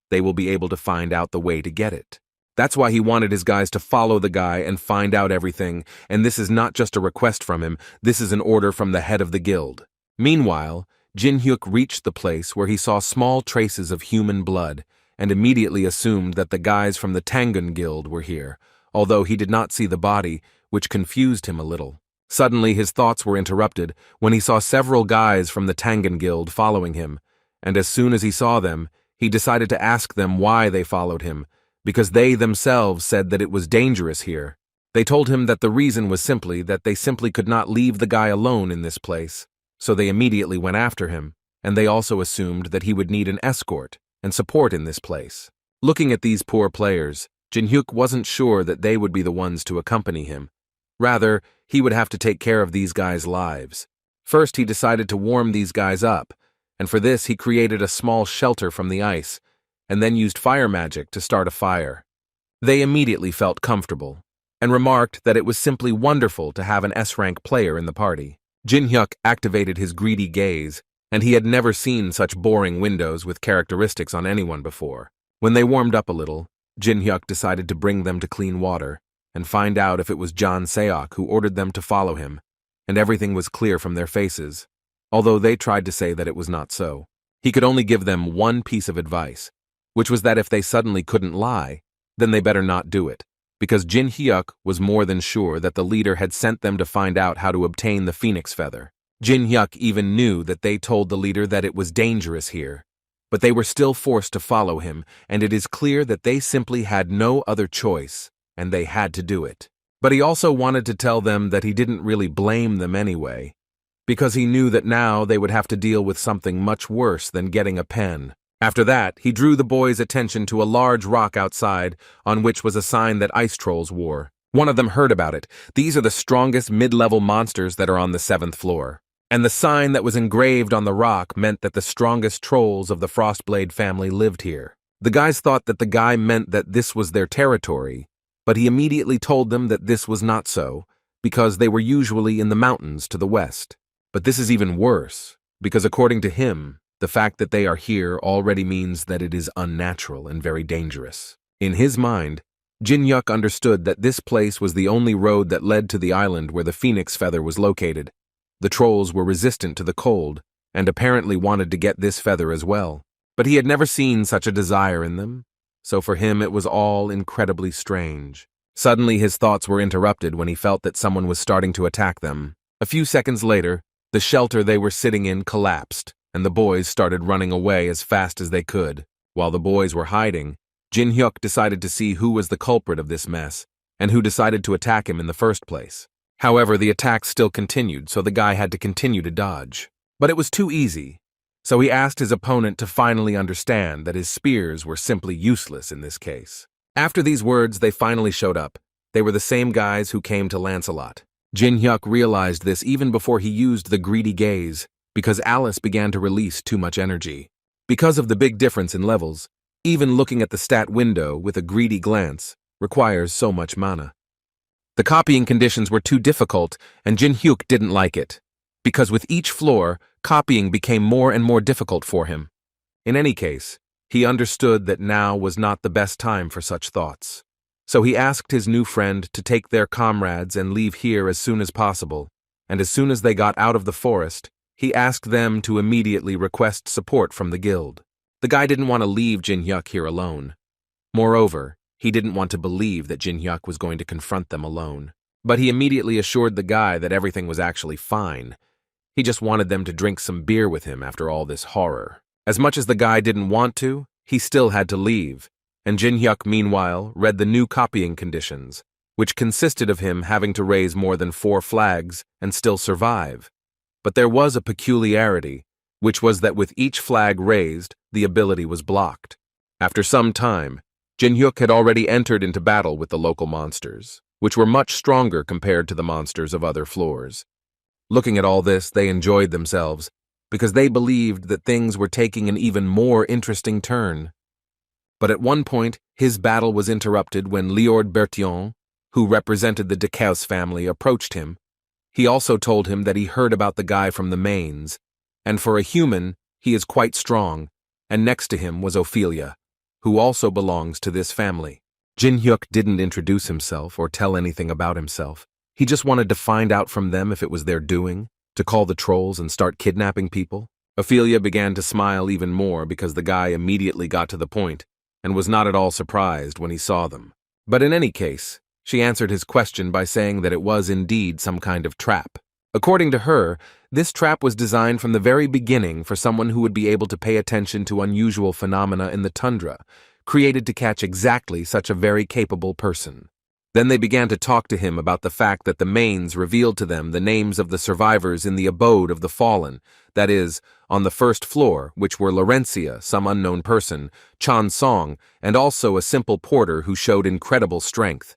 [SPEAKER 1] they will be able to find out the way to get it. That's why he wanted his guys to follow the guy and find out everything, and this is not just a request from him, this is an order from the head of the guild. Meanwhile, Jin-hyuk reached the place where he saw small traces of human blood and immediately assumed that the guys from the Tangan Guild were here, although he did not see the body, which confused him a little. Suddenly his thoughts were interrupted when he saw several guys from the Tangan Guild following him, and as soon as he saw them, he decided to ask them why they followed him, because they themselves said that it was dangerous here. They told him that the reason was simply that they simply could not leave the guy alone in this place. So they immediately went after him, and they also assumed that he would need an escort and support in this place. Looking at these poor players, Jin-hyuk wasn't sure that they would be the ones to accompany him. Rather, he would have to take care of these guys' lives. First, he decided to warm these guys up, and for this he created a small shelter from the ice, and then used fire magic to start a fire. They immediately felt comfortable, and remarked that it was simply wonderful to have an S-rank player in the party. Jin-hyuk activated his greedy gaze, and he had never seen such boring windows with characteristics on anyone before. When they warmed up a little, Jin-hyuk decided to bring them to clean water and find out if it was Jin-seok who ordered them to follow him, and everything was clear from their faces, although they tried to say that it was not so. He could only give them one piece of advice, which was that if they suddenly couldn't lie, then they better not do it, because Jin-hyuk was more than sure that the leader had sent them to find out how to obtain the phoenix feather. Jin-hyuk even knew that they told the leader that it was dangerous here, but they were still forced to follow him, and it is clear that they simply had no other choice, and they had to do it. But he also wanted to tell them that he didn't really blame them anyway, because he knew that now they would have to deal with something much worse than getting a pen. After that, he drew the boys' attention to a large rock outside, on which was a sign that ice trolls wore. One of them heard about it. These are the strongest mid-level monsters that are on the 7th floor. And the sign that was engraved on the rock meant that the strongest trolls of the Frostblade family lived here. The guys thought that the guy meant that this was their territory, but he immediately told them that this was not so, because they were usually in the mountains to the west. But this is even worse, because according to him, the fact that they are here already means that it is unnatural and very dangerous. In his mind, Jin-hyuk understood that this place was the only road that led to the island where the phoenix feather was located. The trolls were resistant to the cold, and apparently wanted to get this feather as well. But he had never seen such a desire in them, so for him it was all incredibly strange. Suddenly his thoughts were interrupted when he felt that someone was starting to attack them. A few seconds later, the shelter they were sitting in collapsed, and the boys started running away as fast as they could. While the boys were hiding, Jin-hyuk decided to see who was the culprit of this mess, and who decided to attack him in the first place. However, the attacks still continued, so the guy had to continue to dodge. But it was too easy, so he asked his opponent to finally understand that his spears were simply useless in this case. After these words, they finally showed up. They were the same guys who came to Lancelot. Jin-hyuk realized this even before he used the greedy gaze, because Alice began to release too much energy. Because of the big difference in levels, even looking at the stat window with a greedy glance requires so much mana. The copying conditions were too difficult, and Jin Hyuk didn't like it, because with each floor, copying became more and more difficult for him. In any case, he understood that now was not the best time for such thoughts. So he asked his new friend to take their comrades and leave here as soon as possible, and as soon as they got out of the forest, he asked them to immediately request support from the guild. The guy didn't want to leave Jin Hyuk here alone. Moreover, he didn't want to believe that Jin Hyuk was going to confront them alone. But he immediately assured the guy that everything was actually fine. He just wanted them to drink some beer with him after all this horror. As much as the guy didn't want to, he still had to leave, and Jin Hyuk, meanwhile, read the new copying conditions, which consisted of him having to raise more than 4 flags and still survive. But there was a peculiarity, which was that with each flag raised, the ability was blocked. After some time, Jin Hyuk had already entered into battle with the local monsters, which were much stronger compared to the monsters of other floors. Looking at all this, they enjoyed themselves, because they believed that things were taking an even more interesting turn. But at one point, his battle was interrupted when Lord Bertillon, who represented the Decaus family, approached him. He also told him that he heard about the guy from the mains, and for a human, he is quite strong, and next to him was Ophelia, who also belongs to this family. Jin Hyuk didn't introduce himself or tell anything about himself. He just wanted to find out from them if it was their doing, to call the trolls and start kidnapping people. Ophelia began to smile even more because the guy immediately got to the point and was not at all surprised when he saw them. But in any case, she answered his question by saying that it was indeed some kind of trap. According to her, this trap was designed from the very beginning for someone who would be able to pay attention to unusual phenomena in the tundra, created to catch exactly such a very capable person. Then they began to talk to him about the fact that the mains revealed to them the names of the survivors in the abode of the fallen, that is, on the first floor, which were Laurencia, some unknown person, Chan Song, and also a simple porter who showed incredible strength.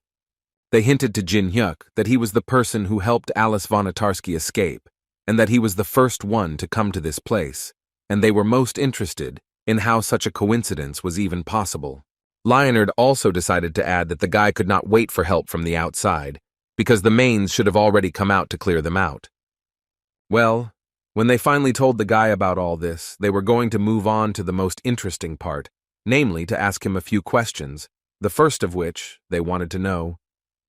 [SPEAKER 1] They hinted to Jin Hyuk that he was the person who helped Alice Vonatarsky escape, and that he was the first one to come to this place, and they were most interested in how such a coincidence was even possible. Leonard also decided to add that the guy could not wait for help from the outside, because the mains should have already come out to clear them out. Well, when they finally told the guy about all this, they were going to move on to the most interesting part, namely to ask him a few questions, the first of which they wanted to know: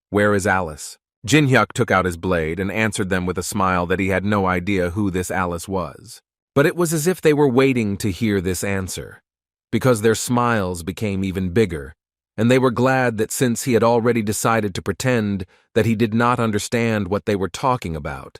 [SPEAKER 1] where is Alice? Jin Hyuk took out his blade and answered them with a smile that he had no idea who this Alice was. But it was as if they were waiting to hear this answer, because their smiles became even bigger, and they were glad that since he had already decided to pretend that he did not understand what they were talking about,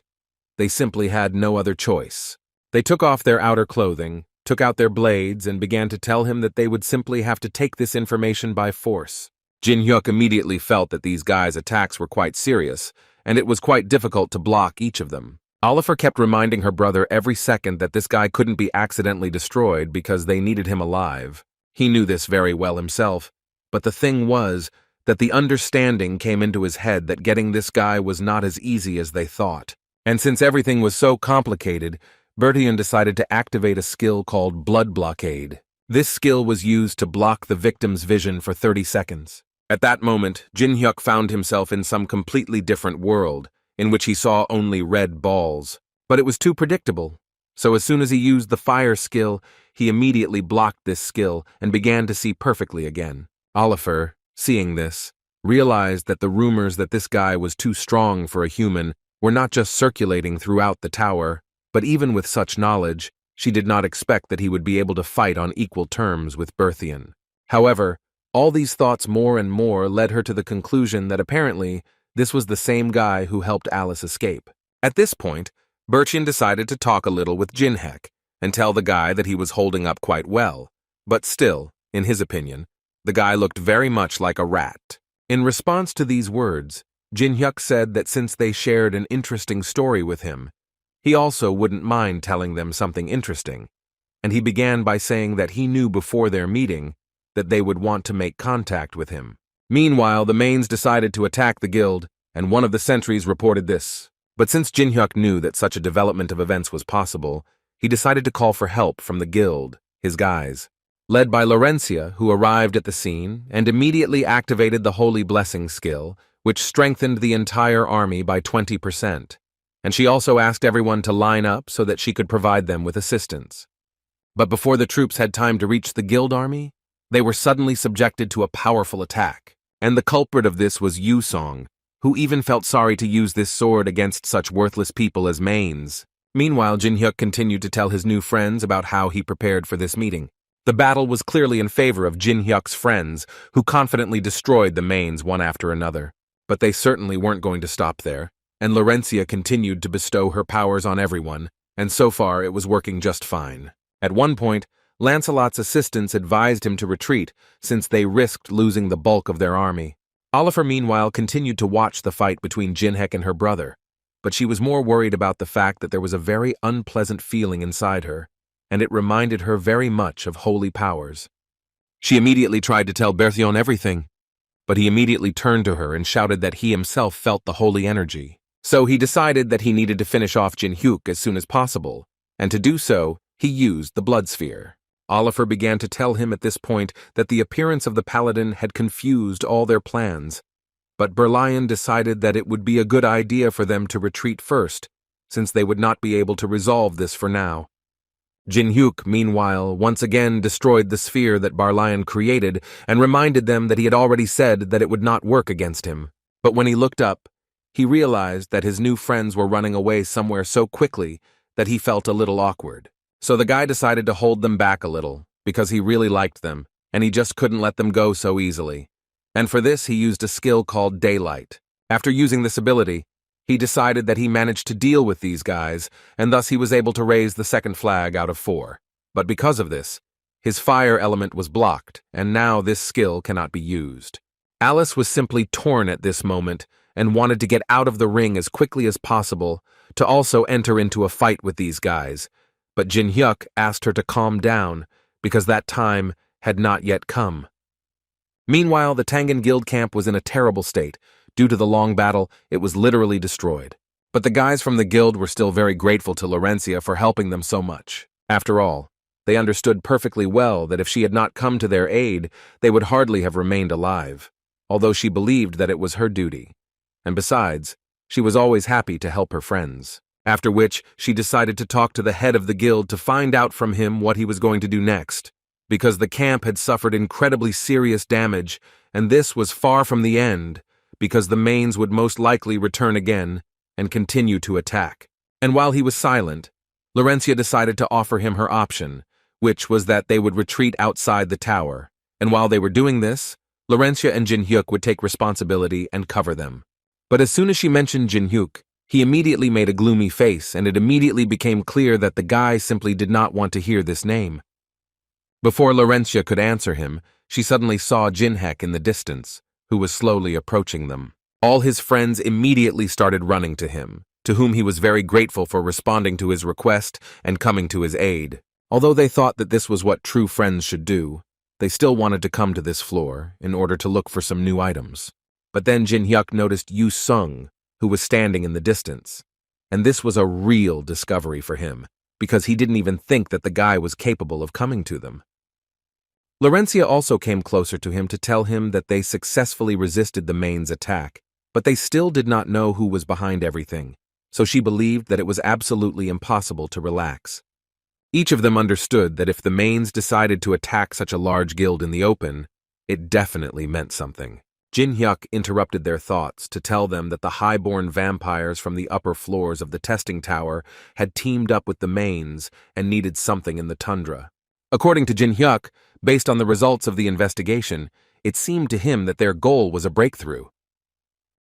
[SPEAKER 1] they simply had no other choice. They took off their outer clothing, took out their blades, and began to tell him that they would simply have to take this information by force. Jin Hyuk immediately felt that these guys' attacks were quite serious, and it was quite difficult to block each of them. Oliver kept reminding her brother every second that this guy couldn't be accidentally destroyed because they needed him alive. He knew this very well himself, but the thing was that the understanding came into his head that getting this guy was not as easy as they thought. And since everything was so complicated, Bertillon decided to activate a skill called Blood Blockade. This skill was used to block the victim's vision for 30 seconds. At that moment, Jin Hyuk found himself in some completely different world, in which he saw only red balls. But it was too predictable, so as soon as he used the fire skill, he immediately blocked this skill and began to see perfectly again. Oliver, seeing this, realized that the rumors that this guy was too strong for a human were not just circulating throughout the tower, but even with such knowledge, she did not expect that he would be able to fight on equal terms with Bertillon. However, all these thoughts more and more led her to the conclusion that apparently this was the same guy who helped Alice escape. At this point, Bertillon decided to talk a little with Jin Hyuk and tell the guy that he was holding up quite well, but still, in his opinion, the guy looked very much like a rat. In response to these words, Jin Hyuk said that since they shared an interesting story with him, he also wouldn't mind telling them something interesting, and he began by saying that he knew before their meeting that they would want to make contact with him. Meanwhile, the mains decided to attack the guild, and one of the sentries reported this. But since Jin Hyuk knew that such a development of events was possible, he decided to call for help from the guild, his guys. led by Laurencia, who arrived at the scene and immediately activated the Holy Blessing skill, which strengthened the entire army by 20%. And she also asked everyone to line up so that she could provide them with assistance. But before the troops had time to reach the guild army, they were suddenly subjected to a powerful attack. And the culprit of this was Yu Song, who even felt sorry to use this sword against such worthless people as mains. Meanwhile, Jin Hyuk continued to tell his new friends about how he prepared for this meeting. The battle was clearly in favor of Jin Hyuk's friends, who confidently destroyed the mains one after another. But they certainly weren't going to stop there, and Laurencia continued to bestow her powers on everyone, and so far it was working just fine. At one point, Lancelot's assistants advised him to retreat, since they risked losing the bulk of their army. Oliver, meanwhile, continued to watch the fight between Jinhek and her brother, but she was more worried about the fact that there was a very unpleasant feeling inside her, and it reminded her very much of holy powers. She immediately tried to tell Berthion everything, but he immediately turned to her and shouted that he himself felt the holy energy. So he decided that he needed to finish off Jin Hyuk as soon as possible, and to do so, he used the blood sphere. Oliver began to tell him at this point that the appearance of the paladin had confused all their plans, but Berlion decided that it would be a good idea for them to retreat first, since they would not be able to resolve this for now. Jin Hyuk, meanwhile, once again destroyed the sphere that Berlion created and reminded them that he had already said that it would not work against him. But when he looked up, he realized that his new friends were running away somewhere so quickly that he felt a little awkward. So the guy decided to hold them back a little, because he really liked them, and he just couldn't let them go so easily. And for this he used a skill called Daylight. After using this ability, he decided that he managed to deal with these guys, and thus he was able to raise the second flag out of 4. But because of this, his fire element was blocked, and now this skill cannot be used. Alice was simply torn at this moment, and wanted to get out of the ring as quickly as possible to also enter into a fight with these guys, but Jin Hyuk asked her to calm down because that time had not yet come. Meanwhile, the Tangan Guild camp was in a terrible state. Due to the long battle, it was literally destroyed. But the guys from the guild were still very grateful to Laurencia for helping them so much. After all, they understood perfectly well that if she had not come to their aid, they would hardly have remained alive, although she believed that it was her duty. And besides, she was always happy to help her friends. After which, she decided to talk to the head of the guild to find out from him what he was going to do next, because the camp had suffered incredibly serious damage, and this was far from the end, because the mains would most likely return again and continue to attack. And while he was silent, Laurencia decided to offer him her option, which was that they would retreat outside the tower, and while they were doing this, Laurencia and Jin Hyuk would take responsibility and cover them. But as soon as she mentioned Jin Hyuk, he immediately made a gloomy face, and it immediately became clear that the guy simply did not want to hear this name. Before Laurencia could answer him, she suddenly saw Jinhek in the distance, who was slowly approaching them. All his friends immediately started running to him, to whom he was very grateful for responding to his request and coming to his aid. Although they thought that this was what true friends should do, they still wanted to come to this floor in order to look for some new items. But then Jin Hyuk noticed Yu Sung, who was standing in the distance. And this was a real discovery for him, because he didn't even think that the guy was capable of coming to them. Laurencia also came closer to him to tell him that they successfully resisted the mains' attack, but they still did not know who was behind everything, so she believed that it was absolutely impossible to relax. Each of them understood that if the mains decided to attack such a large guild in the open, it definitely meant something. Jin Hyuk interrupted their thoughts to tell them that the high-born vampires from the upper floors of the testing tower had teamed up with the mains and needed something in the tundra. According to Jin Hyuk, based on the results of the investigation, it seemed to him that their goal was a breakthrough.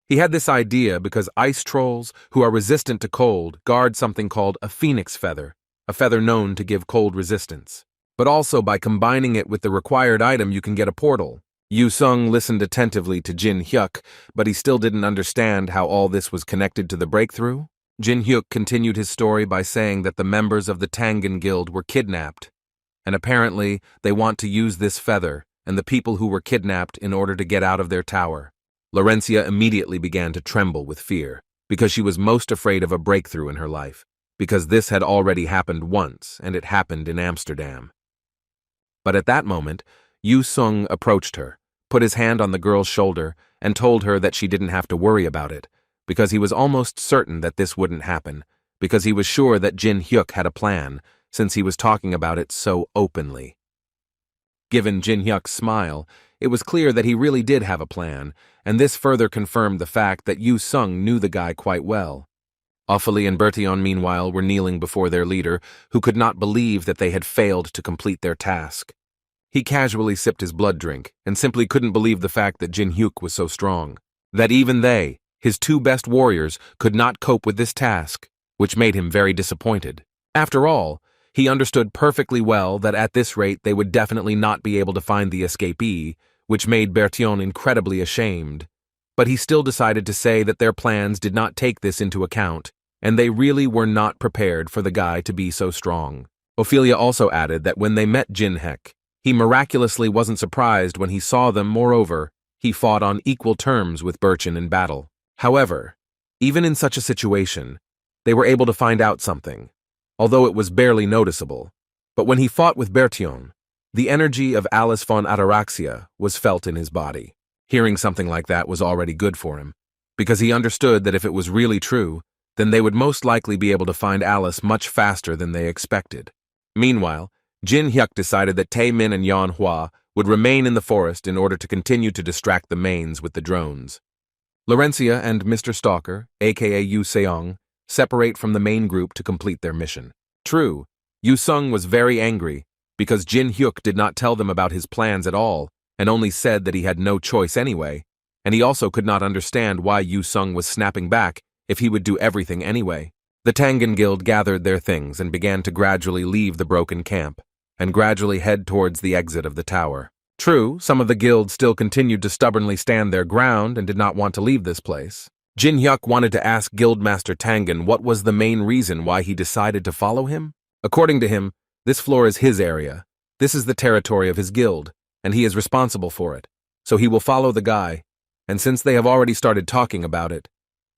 [SPEAKER 1] He had this idea because ice trolls, who are resistant to cold, guard something called a phoenix feather, a feather known to give cold resistance. But also by combining it with the required item you can get a portal. Yu Sung listened attentively to Jin Hyuk, but he still didn't understand how all this was connected to the breakthrough. Jin Hyuk continued his story by saying that the members of the Tangan Guild were kidnapped, and apparently they want to use this feather and the people who were kidnapped in order to get out of their tower. Laurencia immediately began to tremble with fear, because she was most afraid of a breakthrough in her life, because this had already happened once, and it happened in Amsterdam. But at that moment, Yu Sung approached her, put his hand on the girl's shoulder, and told her that she didn't have to worry about it, because he was almost certain that this wouldn't happen, because he was sure that Jin Hyuk had a plan, since he was talking about it so openly. Given Jin Hyuk's smile, it was clear that he really did have a plan, and this further confirmed the fact that Yu Sung knew the guy quite well. Ophélie and Bertillon, meanwhile, were kneeling before their leader, who could not believe that they had failed to complete their task. He casually sipped his blood drink, and simply couldn't believe the fact that Jin Hyuk was so strong. That even they, his two best warriors, could not cope with this task, which made him very disappointed. After all, he understood perfectly well that at this rate they would definitely not be able to find the escapee, which made Bertillon incredibly ashamed. But he still decided to say that their plans did not take this into account, and they really were not prepared for the guy to be so strong. Ophelia also added that when they met Jin Hyuk, he miraculously wasn't surprised when he saw them. Moreover, he fought on equal terms with Berchin in battle. However, even in such a situation, they were able to find out something, although it was barely noticeable. But when he fought with Bertillon, the energy of Alice von Ataraxia was felt in his body. Hearing something like that was already good for him, because he understood that if it was really true, then they would most likely be able to find Alice much faster than they expected. Meanwhile, Jin Hyuk decided that Tae Min and Yan Hua would remain in the forest in order to continue to distract the mains with the drones. Laurencia and Mr. Stalker, aka Yu Seong, separate from the main group to complete their mission. True, Yu Sung was very angry because Jin Hyuk did not tell them about his plans at all and only said that he had no choice anyway, and he also could not understand why Yu Sung was snapping back if he would do everything anyway. The Tangan Guild gathered their things and began to gradually leave the broken camp and gradually head towards the exit of the tower. True, some of the guilds still continued to stubbornly stand their ground and did not want to leave this place. Jin Hyuk wanted to ask Guildmaster Tangan what was the main reason why he decided to follow him. According to him, this floor is his area. This is the territory of his guild, and he is responsible for it. So he will follow the guy, and since they have already started talking about it,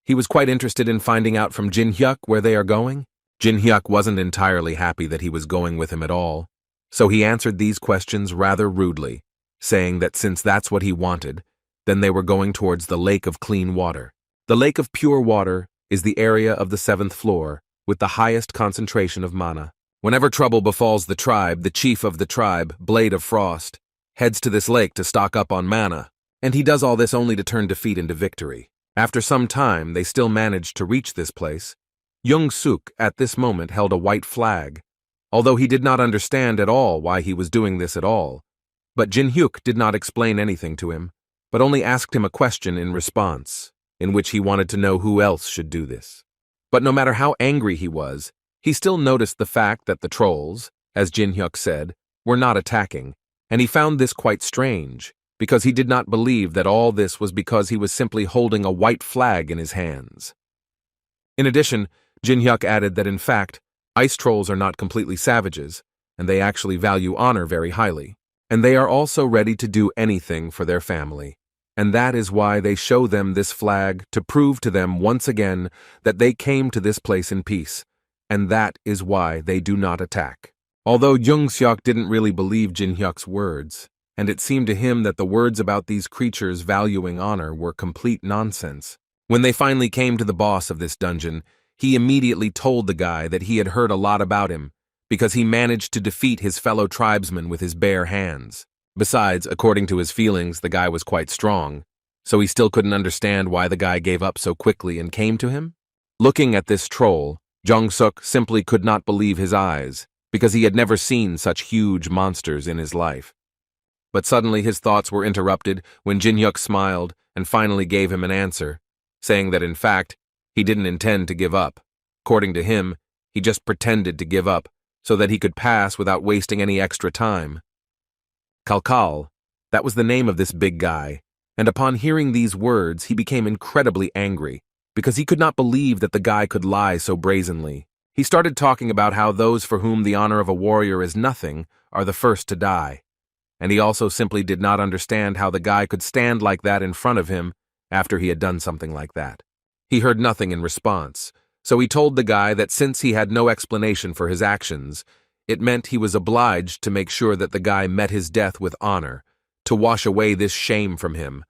[SPEAKER 1] he was quite interested in finding out from Jin Hyuk where they are going. Jin Hyuk wasn't entirely happy that he was going with him at all, so he answered these questions rather rudely, saying that since that's what he wanted, then they were going towards the Lake of Clean Water. The Lake of Pure Water is the area of the 7th floor with the highest concentration of mana. Whenever trouble befalls the tribe, the chief of the tribe, Blade of Frost, heads to this lake to stock up on mana, and he does all this only to turn defeat into victory. After some time, they still managed to reach this place. Young Suk at this moment held a white flag, although he did not understand at all why he was doing this at all. But Jin Hyuk did not explain anything to him, but only asked him a question in response, in which he wanted to know who else should do this. But no matter how angry he was, he still noticed the fact that the trolls, as Jin Hyuk said, were not attacking, and he found this quite strange, because he did not believe that all this was because he was simply holding a white flag in his hands. In addition, Jin Hyuk added that in fact, ice trolls are not completely savages, and they actually value honor very highly, and they are also ready to do anything for their family, and that is why they show them this flag to prove to them once again that they came to this place in peace, and that is why they do not attack. Although Jung Seok didn't really believe Jin Hyuk's words, and it seemed to him that the words about these creatures valuing honor were complete nonsense. When they finally came to the boss of this dungeon, he immediately told the guy that he had heard a lot about him, because he managed to defeat his fellow tribesmen with his bare hands. Besides, according to his feelings, the guy was quite strong, so he still couldn't understand why the guy gave up so quickly and came to him. Looking at this troll, Jong Suk simply could not believe his eyes, because he had never seen such huge monsters in his life. But suddenly his thoughts were interrupted when Jin Hyuk smiled and finally gave him an answer, saying that in fact, he didn't intend to give up. According to him, he just pretended to give up so that he could pass without wasting any extra time. Kalkal, that was the name of this big guy, and upon hearing these words he became incredibly angry, because he could not believe that the guy could lie so brazenly. He started talking about how those for whom the honor of a warrior is nothing are the first to die, and he also simply did not understand how the guy could stand like that in front of him after he had done something like that. He heard nothing in response, so he told the guy that since he had no explanation for his actions, It meant he was obliged to make sure that the guy met his death with honor, to wash away this shame from him,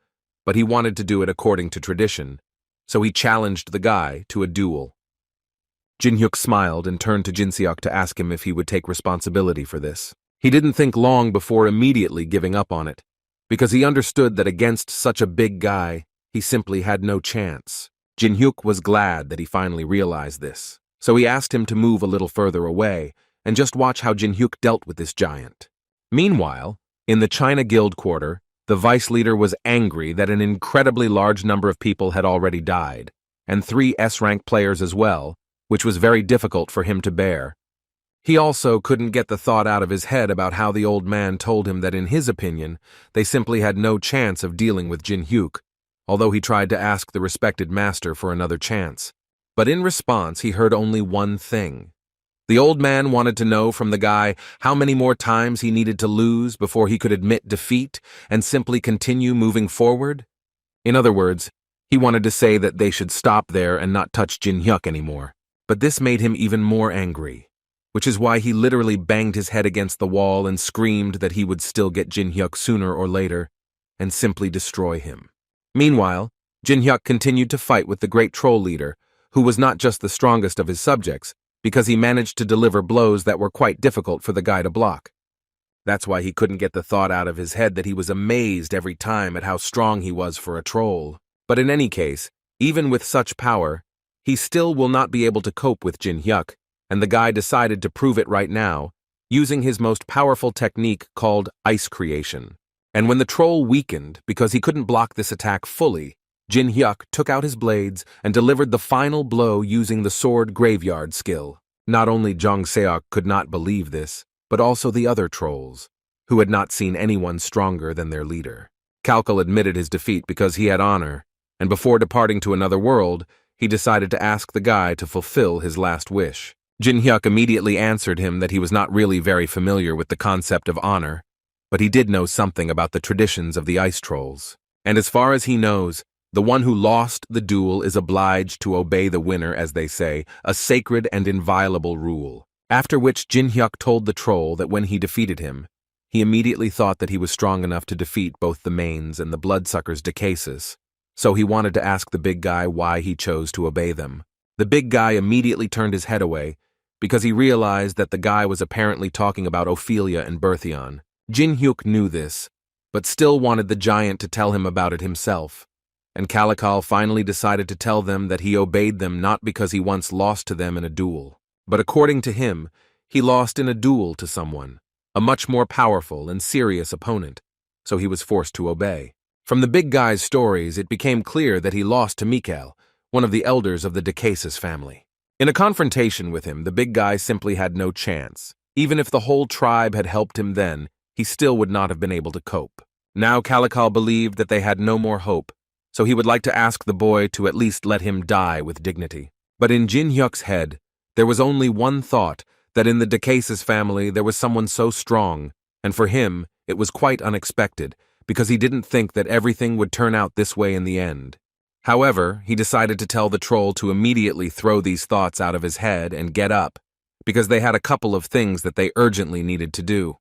[SPEAKER 1] but he wanted to do it according to tradition, so he challenged the guy to a duel. Jin-hyuk smiled and turned to Jin-seok to ask him if he would take responsibility for this. He didn't think long before immediately giving up on it, because he understood that against such a big guy, he simply had no chance. Jin-hyuk was glad that he finally realized this, so he asked him to move a little further away and just watch how Jin-hyuk dealt with this giant. Meanwhile, in the China Guild quarter, the vice leader was angry that an incredibly large number of people had already died, and 3 S-rank players as well, which was very difficult for him to bear. He also couldn't get the thought out of his head about how the old man told him that in his opinion, they simply had no chance of dealing with Jin-hyuk, although he tried to ask the respected master for another chance. But in response, he heard only one thing. The old man wanted to know from the guy how many more times he needed to lose before he could admit defeat and simply continue moving forward. In other words, he wanted to say that they should stop there and not touch Jin-hyuk anymore. But this made him even more angry, which is why he literally banged his head against the wall and screamed that he would still get Jin-hyuk sooner or later and simply destroy him. Meanwhile, Jin-hyuk continued to fight with the great troll leader, who was not just the strongest of his subjects, because he managed to deliver blows that were quite difficult for the guy to block. That's why he couldn't get the thought out of his head that he was amazed every time at how strong he was for a troll. But in any case, even with such power, he still will not be able to cope with Jin-hyuk, and the guy decided to prove it right now, using his most powerful technique called ice creation. And when the troll weakened because he couldn't block this attack fully, Jin-hyuk took out his blades and delivered the final blow using the sword graveyard skill. Not only Jong-seok could not believe this, but also the other trolls, who had not seen anyone stronger than their leader. Kalkal admitted his defeat because he had honor, and before departing to another world, he decided to ask the guy to fulfill his last wish. Jin-hyuk immediately answered him that he was not really very familiar with the concept of honor, but he did know something about the traditions of the ice trolls. And as far as he knows, the one who lost the duel is obliged to obey the winner, as they say, a sacred and inviolable rule. After which Jin-hyuk told the troll that when he defeated him, he immediately thought that he was strong enough to defeat both the mains and the bloodsuckers Decasis, so he wanted to ask the big guy why he chose to obey them. The big guy immediately turned his head away, because he realized that the guy was apparently talking about Ophelia and Berthion. Jin-hyuk knew this, but still wanted the giant to tell him about it himself. And Kalakal finally decided to tell them that he obeyed them not because he once lost to them in a duel, but according to him, he lost in a duel to someone, a much more powerful and serious opponent, so he was forced to obey. From the big guy's stories, it became clear that he lost to Mikhail, one of the elders of the Decasis family. In a confrontation with him, the big guy simply had no chance. Even if the whole tribe had helped him then, he still would not have been able to cope. Now Kalakal believed that they had no more hope, so he would like to ask the boy to at least let him die with dignity. But in Jin-hyuk's head, there was only one thought, that in the Decasis family there was someone so strong, and for him, it was quite unexpected, because he didn't think that everything would turn out this way in the end. However, he decided to tell the troll to immediately throw these thoughts out of his head and get up, because they had a couple of things that they urgently needed to do.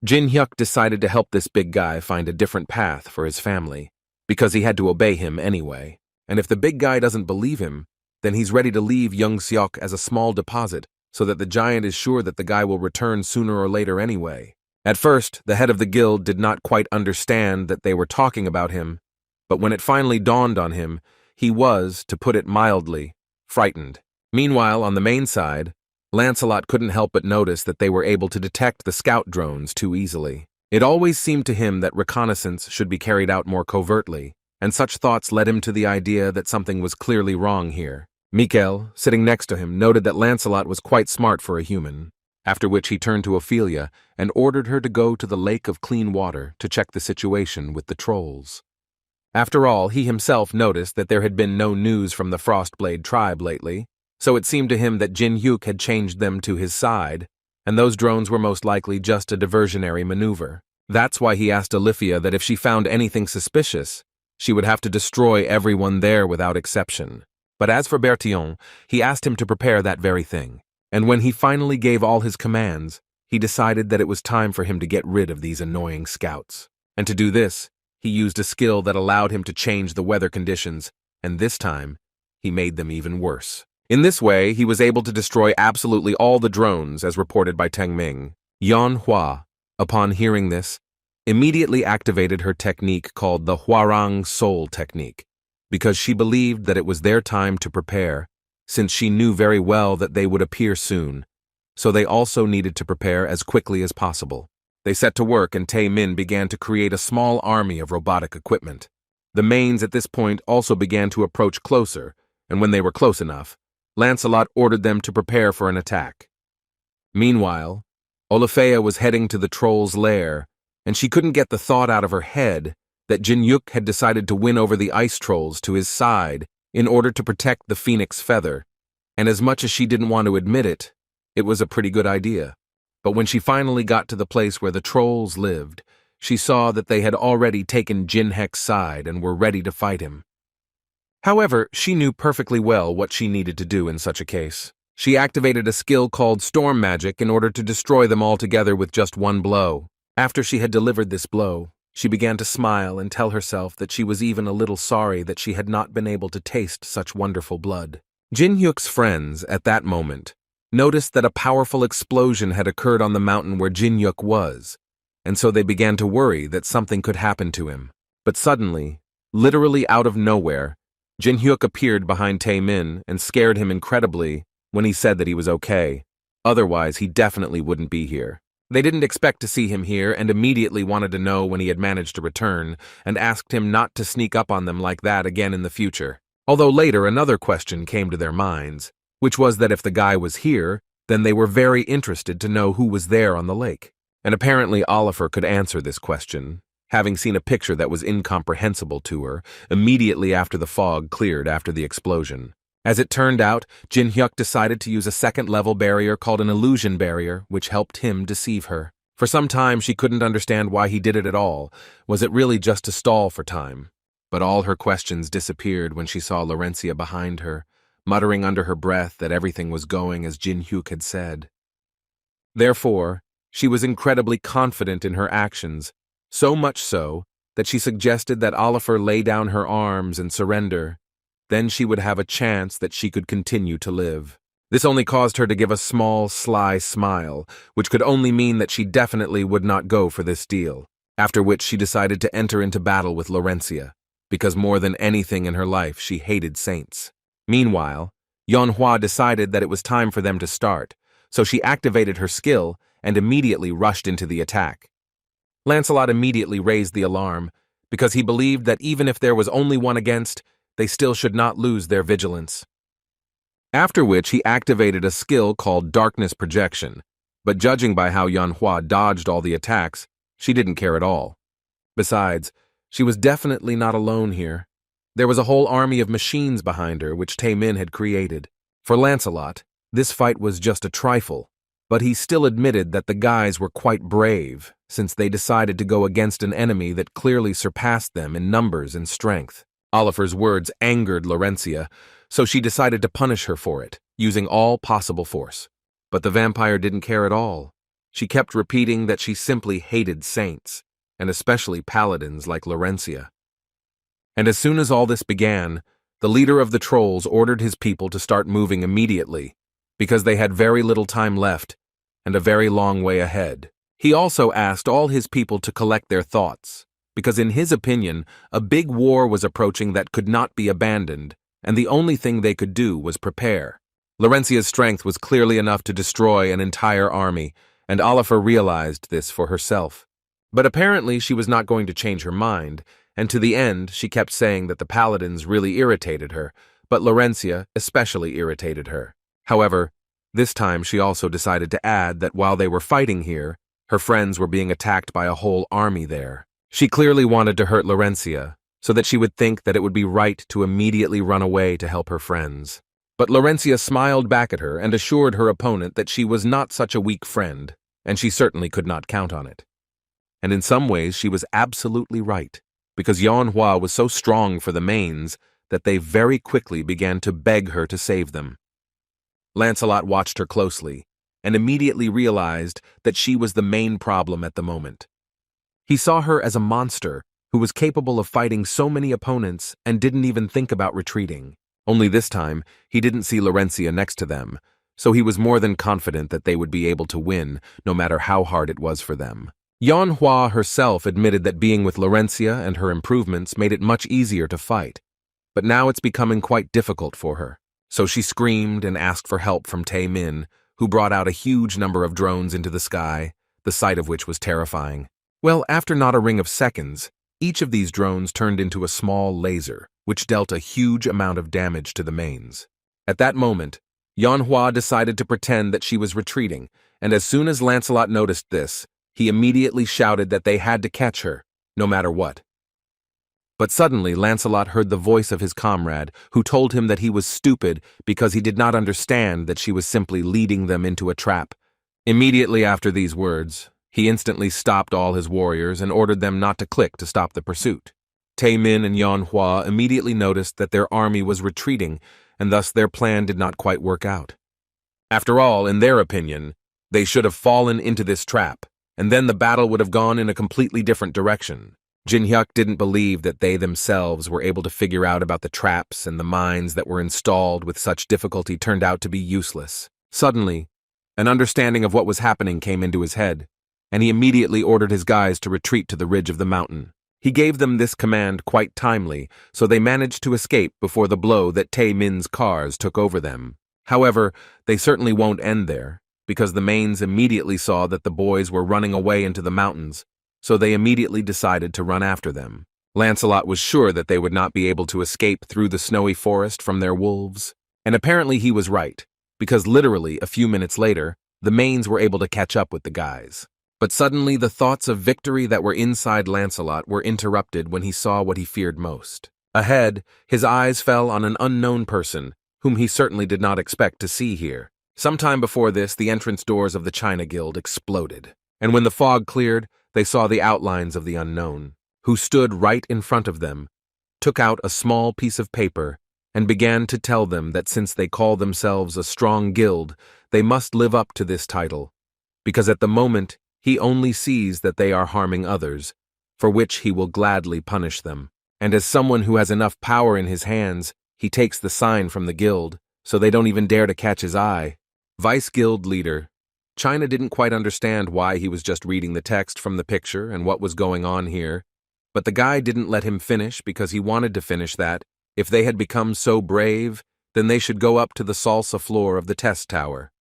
[SPEAKER 1] Jin-hyuk decided to help this big guy find a different path for his family, because he had to obey him anyway. And if the big guy doesn't believe him, then he's ready to leave Young-seok as a small deposit so that the giant is sure that the guy will return sooner or later anyway. At first, the head of the guild did not quite understand that they were talking about him, but when it finally dawned on him, he was, to put it mildly, frightened. Meanwhile, on the main side, Lancelot couldn't help but notice that they were able to detect the scout drones too easily. It always seemed to him that reconnaissance should be carried out more covertly, and such thoughts led him to the idea that something was clearly wrong here. Mikhail, sitting next to him, noted that Lancelot was quite smart for a human, after which he turned to Ophelia and ordered her to go to the lake of clean water to check the situation with the trolls. After all, he himself noticed that there had been no news from the Frostblade tribe lately, so it seemed to him that Jin-hyuk had changed them to his side, and those drones were most likely just a diversionary maneuver. That's why he asked Olivia that if she found anything suspicious, she would have to destroy everyone there without exception. But as for Berthion, he asked him to prepare that very thing. And when he finally gave all his commands, he decided that it was time for him to get rid of these annoying scouts. And to do this, he used a skill that allowed him to change the weather conditions, and this time, he made them even worse. In this way, he was able to destroy absolutely all the drones, as reported by Teng Ming. Yan Hua, upon hearing this, immediately activated her technique called the Huarang Soul Technique, because she believed that it was their time to prepare, since she knew very well that they would appear soon, so they also needed to prepare as quickly as possible. They set to work and Tae Min began to create a small army of robotic equipment. The mains at this point also began to approach closer, and when they were close enough, Lancelot ordered them to prepare for an attack. Meanwhile, Olafea was heading to the troll's lair, and she couldn't get the thought out of her head that Jin Yuk had decided to win over the ice trolls to his side in order to protect the phoenix feather, and as much as she didn't want to admit it, it was a pretty good idea. But when she finally got to the place where the trolls lived, she saw that they had already taken Jin Hek's side and were ready to fight him. However, she knew perfectly well what she needed to do in such a case. She activated a skill called Storm Magic in order to destroy them all together with just one blow. After she had delivered this blow, she began to smile and tell herself that she was even a little sorry that she had not been able to taste such wonderful blood. Jin Hyuk's friends, at that moment, noticed that a powerful explosion had occurred on the mountain where Jin Hyuk was, and so they began to worry that something could happen to him. But suddenly, literally out of nowhere, Jin Hyuk appeared behind Tae Min and scared him incredibly when he said that he was okay. Otherwise, he definitely wouldn't be here. They didn't expect to see him here and immediately wanted to know when he had managed to return and asked him not to sneak up on them like that again in the future. Although later another question came to their minds, which was that if the guy was here, then they were very interested to know who was there on the lake. And apparently Oliver could answer this question, having seen a picture that was incomprehensible to her immediately after the fog cleared after the explosion. As it turned out, Jin Hyuk decided to use a second-level barrier called an illusion barrier, which helped him deceive her. For some time, she couldn't understand why he did it at all. Was it really just to stall for time? But all her questions disappeared when she saw Laurencia behind her, muttering under her breath that everything was going as Jin Hyuk had said. Therefore, she was incredibly confident in her actions, so much so that she suggested that Oliver lay down her arms and surrender. Then she would have a chance that she could continue to live. This only caused her to give a small, sly smile, which could only mean that she definitely would not go for this deal, after which she decided to enter into battle with Laurencia, because more than anything in her life she hated saints. Meanwhile, Yeonhwa decided that it was time for them to start, so she activated her skill and immediately rushed into the attack. Lancelot immediately raised the alarm, because he believed that even if there was only one against, they still should not lose their vigilance. After which he activated a skill called Darkness Projection, but judging by how Yeonhwa dodged all the attacks, she didn't care at all. Besides, she was definitely not alone here. There was a whole army of machines behind her which Tae Min had created. For Lancelot, this fight was just a trifle, but he still admitted that the guys were quite brave, since they decided to go against an enemy that clearly surpassed them in numbers and strength. Oliver's words angered Laurencia, so she decided to punish her for it, using all possible force. But the vampire didn't care at all. She kept repeating that she simply hated saints, and especially paladins like Laurencia. And as soon as all this began, the leader of the trolls ordered his people to start moving immediately, because they had very little time left and a very long way ahead. He also asked all his people to collect their thoughts, because in his opinion, a big war was approaching that could not be abandoned, and the only thing they could do was prepare. Laurencia's strength was clearly enough to destroy an entire army, and Oliver realized this for herself. But apparently she was not going to change her mind, and to the end she kept saying that the paladins really irritated her, but Laurencia especially irritated her. However, this time she also decided to add that while they were fighting here, her friends were being attacked by a whole army there. She clearly wanted to hurt Laurencia, so that she would think that it would be right to immediately run away to help her friends. But Laurencia smiled back at her and assured her opponent that she was not such a weak friend, and she certainly could not count on it. And in some ways she was absolutely right, because Yeonhwa was so strong for the mains that they very quickly began to beg her to save them. Lancelot watched her closely, and immediately realized that she was the main problem at the moment. He saw her as a monster who was capable of fighting so many opponents and didn't even think about retreating. Only this time, he didn't see Laurencia next to them, so he was more than confident that they would be able to win, no matter how hard it was for them. Yanhua herself admitted that being with Laurencia and her improvements made it much easier to fight, but now it's becoming quite difficult for her. So she screamed and asked for help from Tae Min, who brought out a huge number of drones into the sky, the sight of which was terrifying. Well, after not a ring of seconds, each of these drones turned into a small laser, which dealt a huge amount of damage to the mains. At that moment, Yanhua decided to pretend that she was retreating, and as soon as Lancelot noticed this, he immediately shouted that they had to catch her, no matter what. But suddenly Lancelot heard the voice of his comrade, who told him that he was stupid because he did not understand that she was simply leading them into a trap. Immediately after these words, he instantly stopped all his warriors and ordered them not to click to stop the pursuit. Tae Min and Yanhua immediately noticed that their army was retreating, and thus their plan did not quite work out. After all, in their opinion, they should have fallen into this trap, and then the battle would have gone in a completely different direction. Jin Hyuk didn't believe that they themselves were able to figure out about the traps, and the mines that were installed with such difficulty turned out to be useless. Suddenly, an understanding of what was happening came into his head, and he immediately ordered his guys to retreat to the ridge of the mountain. He gave them this command quite timely, so they managed to escape before the blow that Tae Min's cars took over them. However, they certainly won't end there, because the mains immediately saw that the boys were running away into the mountains, so they immediately decided to run after them. Lancelot was sure that they would not be able to escape through the snowy forest from their wolves, and apparently he was right, because literally a few minutes later, the mains were able to catch up with the guys. But suddenly the thoughts of victory that were inside Lancelot were interrupted when he saw what he feared most. Ahead, his eyes fell on an unknown person, whom he certainly did not expect to see here. Sometime before this, the entrance doors of the China Guild exploded, and when the fog cleared, they saw the outlines of the unknown, who stood right in front of them, took out a small piece of paper, and began to tell them that since they call themselves a strong guild, they must live up to this title, because at the moment, he only sees that they are harming others, for which he will gladly punish them. And as someone who has enough power in his hands, he takes the sign from the guild, so they don't even dare to catch his eye. Vice Guild Leader. China didn't quite understand why he was just reading the text from the picture and what was going on here, but the guy didn't let him finish because he wanted to finish that. If they had become so brave, then they should go up to the salsa floor of the test tower.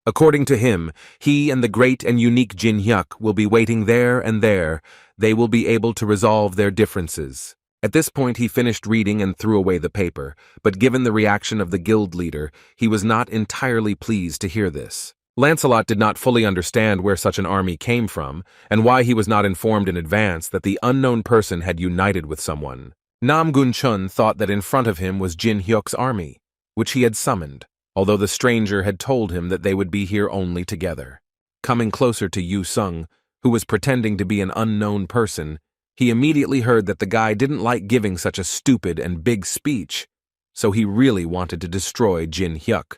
[SPEAKER 1] According to him, he and the great and unique Jin Hyuk will be waiting there and there. They will be able to resolve their differences. At this point he finished reading and threw away the paper, but given the reaction of the guild leader, he was not entirely pleased to hear this. Lancelot did not fully understand where such an army came from, and why he was not informed in advance that the unknown person had united with someone. Nam Gun Chun thought that in front of him was Jin Hyuk's army, which he had summoned, although the stranger had told him that they would be here only together. Coming closer to Yu Sung, who was pretending to be an unknown person, he immediately heard that the guy didn't like giving such a stupid and big speech, so he really wanted to destroy Jin Hyuk.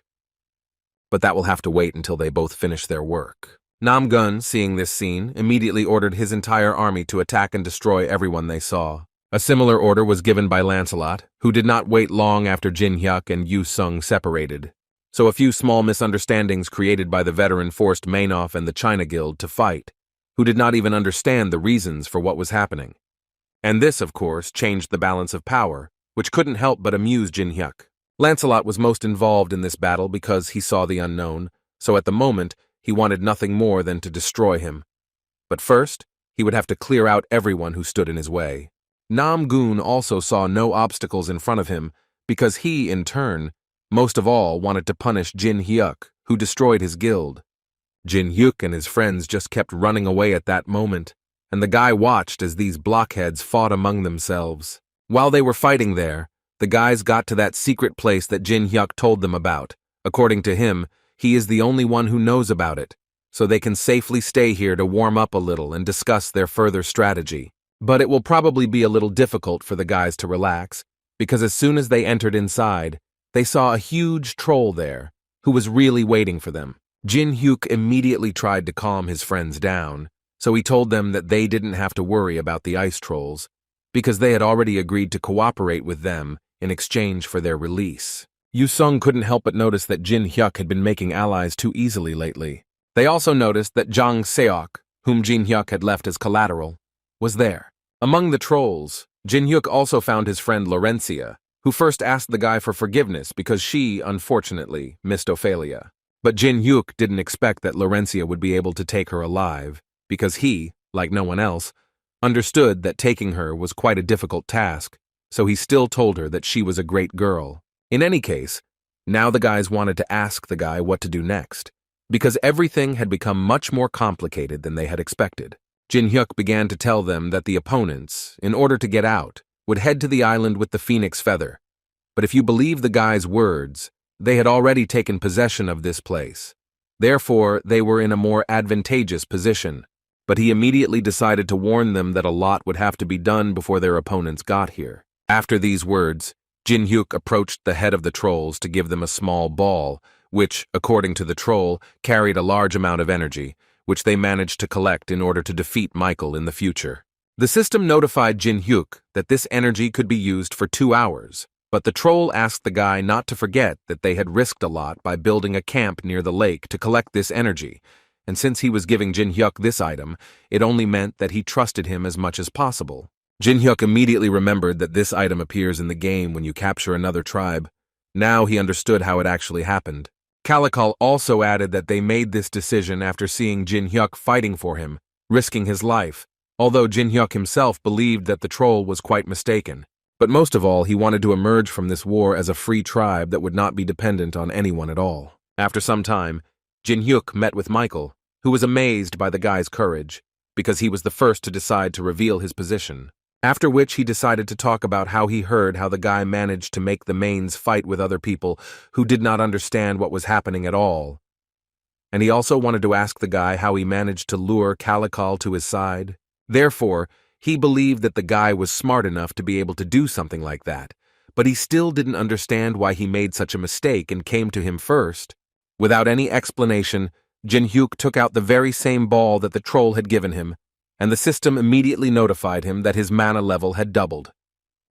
[SPEAKER 1] But that will have to wait until they both finish their work. Nam Gun, seeing this scene, immediately ordered his entire army to attack and destroy everyone they saw. A similar order was given by Lancelot, who did not wait long after Jin Hyuk and Yu Sung separated. So a few small misunderstandings created by the veteran forced Mainoff and the China Guild to fight, who did not even understand the reasons for what was happening. And this, of course, changed the balance of power, which couldn't help but amuse Jin Hyuk. Lancelot was most involved in this battle because he saw the unknown, so at the moment, he wanted nothing more than to destroy him. But first, he would have to clear out everyone who stood in his way. Nam Gun also saw no obstacles in front of him because he, in turn, most of all wanted to punish Jin Hyuk, who destroyed his guild. Jin Hyuk and his friends just kept running away at that moment, and the guy watched as these blockheads fought among themselves. While they were fighting there, the guys got to that secret place that Jin Hyuk told them about. According to him, he is the only one who knows about it, so they can safely stay here to warm up a little and discuss their further strategy. But it will probably be a little difficult for the guys to relax, because as soon as they entered inside, they saw a huge troll there, who was really waiting for them. Jin Hyuk immediately tried to calm his friends down, so he told them that they didn't have to worry about the ice trolls, because they had already agreed to cooperate with them in exchange for their release. Yu Sung couldn't help but notice that Jin Hyuk had been making allies too easily lately. They also noticed that Jang Seok, whom Jin Hyuk had left as collateral, was there. Among the trolls, Jin Hyuk also found his friend Laurencia, who first asked the guy for forgiveness because she, unfortunately, missed Ophelia. But Jin Hyuk didn't expect that Laurencia would be able to take her alive, because he, like no one else, understood that taking her was quite a difficult task, so he still told her that she was a great girl. In any case, now the guys wanted to ask the guy what to do next, because everything had become much more complicated than they had expected. Jin Hyuk began to tell them that the opponents, in order to get out, would head to the island with the phoenix feather. But if you believe the guy's words, they had already taken possession of this place. Therefore, they were in a more advantageous position. But he immediately decided to warn them that a lot would have to be done before their opponents got here. After these words, Jin Hyuk approached the head of the trolls to give them a small ball, which, according to the troll, carried a large amount of energy, which they managed to collect in order to defeat Michael in the future. The system notified Jin Hyuk that this energy could be used for 2 hours, but the troll asked the guy not to forget that they had risked a lot by building a camp near the lake to collect this energy, and since he was giving Jin Hyuk this item, it only meant that he trusted him as much as possible. Jin Hyuk immediately remembered that this item appears in the game when you capture another tribe. Now he understood how it actually happened. Calical also added that they made this decision after seeing Jin Hyuk fighting for him, risking his life, although Jin Hyuk himself believed that the troll was quite mistaken. But most of all, he wanted to emerge from this war as a free tribe that would not be dependent on anyone at all. After some time, Jin Hyuk met with Michael, who was amazed by the guy's courage, because he was the first to decide to reveal his position. After which he decided to talk about how he heard how the guy managed to make the mains fight with other people who did not understand what was happening at all. And he also wanted to ask the guy how he managed to lure Calical to his side. Therefore, he believed that the guy was smart enough to be able to do something like that, but he still didn't understand why he made such a mistake and came to him first. Without any explanation, Jin Hyuk took out the very same ball that the troll had given him, and the system immediately notified him that his mana level had doubled,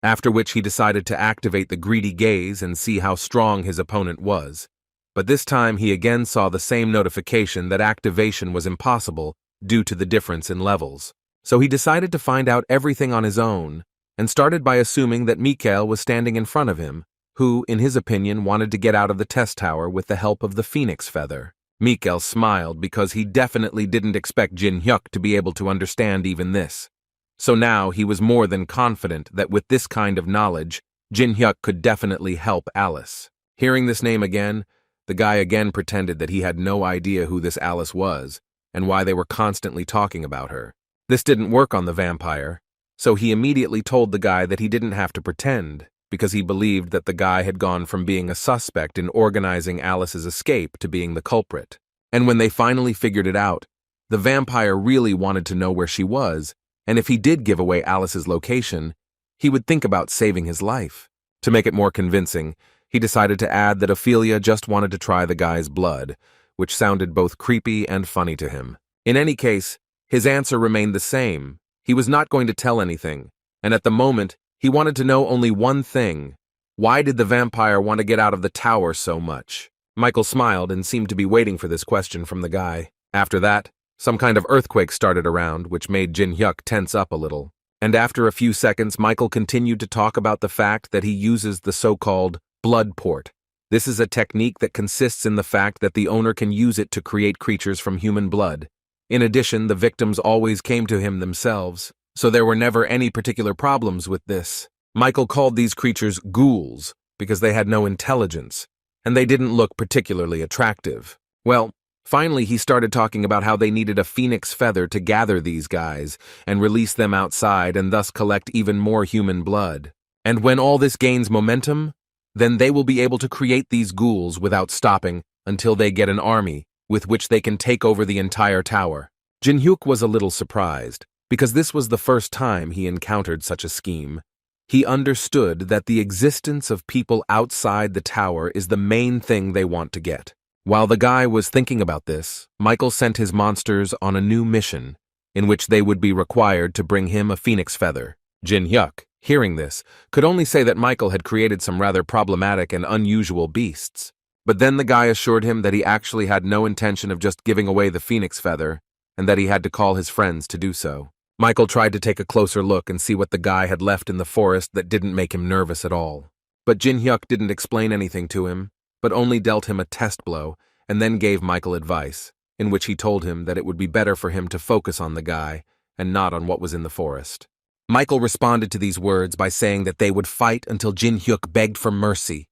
[SPEAKER 1] after which he decided to activate the greedy gaze and see how strong his opponent was. But this time he again saw the same notification that activation was impossible due to the difference in levels. So he decided to find out everything on his own, and started by assuming that Mikael was standing in front of him, who, in his opinion, wanted to get out of the test tower with the help of the phoenix feather. Mikael smiled because he definitely didn't expect Jin Hyuk to be able to understand even this. So now he was more than confident that with this kind of knowledge, Jin Hyuk could definitely help Alice. Hearing this name again, the guy again pretended that he had no idea who this Alice was and why they were constantly talking about her. This didn't work on the vampire, so he immediately told the guy that he didn't have to pretend, because he believed that the guy had gone from being a suspect in organizing Alice's escape to being the culprit. And when they finally figured it out, the vampire really wanted to know where she was, and if he did give away Alice's location, he would think about saving his life. To make it more convincing, he decided to add that Ophelia just wanted to try the guy's blood, which sounded both creepy and funny to him. In any case, his answer remained the same. He was not going to tell anything, and at the moment, he wanted to know only one thing. Why did the vampire want to get out of the tower so much? Michael smiled and seemed to be waiting for this question from the guy. After that, some kind of earthquake started around, which made Jin Hyuk tense up a little. And after a few seconds, Michael continued to talk about the fact that he uses the so-called blood port. This is a technique that consists in the fact that the owner can use it to create creatures from human blood. In addition, the victims always came to him themselves, so there were never any particular problems with this. Michael called these creatures ghouls because they had no intelligence, and they didn't look particularly attractive. Well, finally he started talking about how they needed a phoenix feather to gather these guys and release them outside and thus collect even more human blood. And when all this gains momentum, then they will be able to create these ghouls without stopping until they get an army with which they can take over the entire tower. Jin Hyuk was a little surprised, because this was the first time he encountered such a scheme, He understood that the existence of people outside the tower is the main thing they want to get. While the guy was thinking about this, Michael sent his monsters on a new mission, in which they would be required to bring him a phoenix feather. Jin Hyuk, hearing this, could only say that Michael had created some rather problematic and unusual beasts. But then the guy assured him that he actually had no intention of just giving away the phoenix feather, and that he had to call his friends to do so. Michael tried to take a closer look and see what the guy had left in the forest that didn't make him nervous at all. But Jin Hyuk didn't explain anything to him, but only dealt him a test blow, and then gave Michael advice, in which he told him that it would be better for him to focus on the guy and not on what was in the forest. Michael responded to these words by saying that they would fight until Jin Hyuk begged for mercy.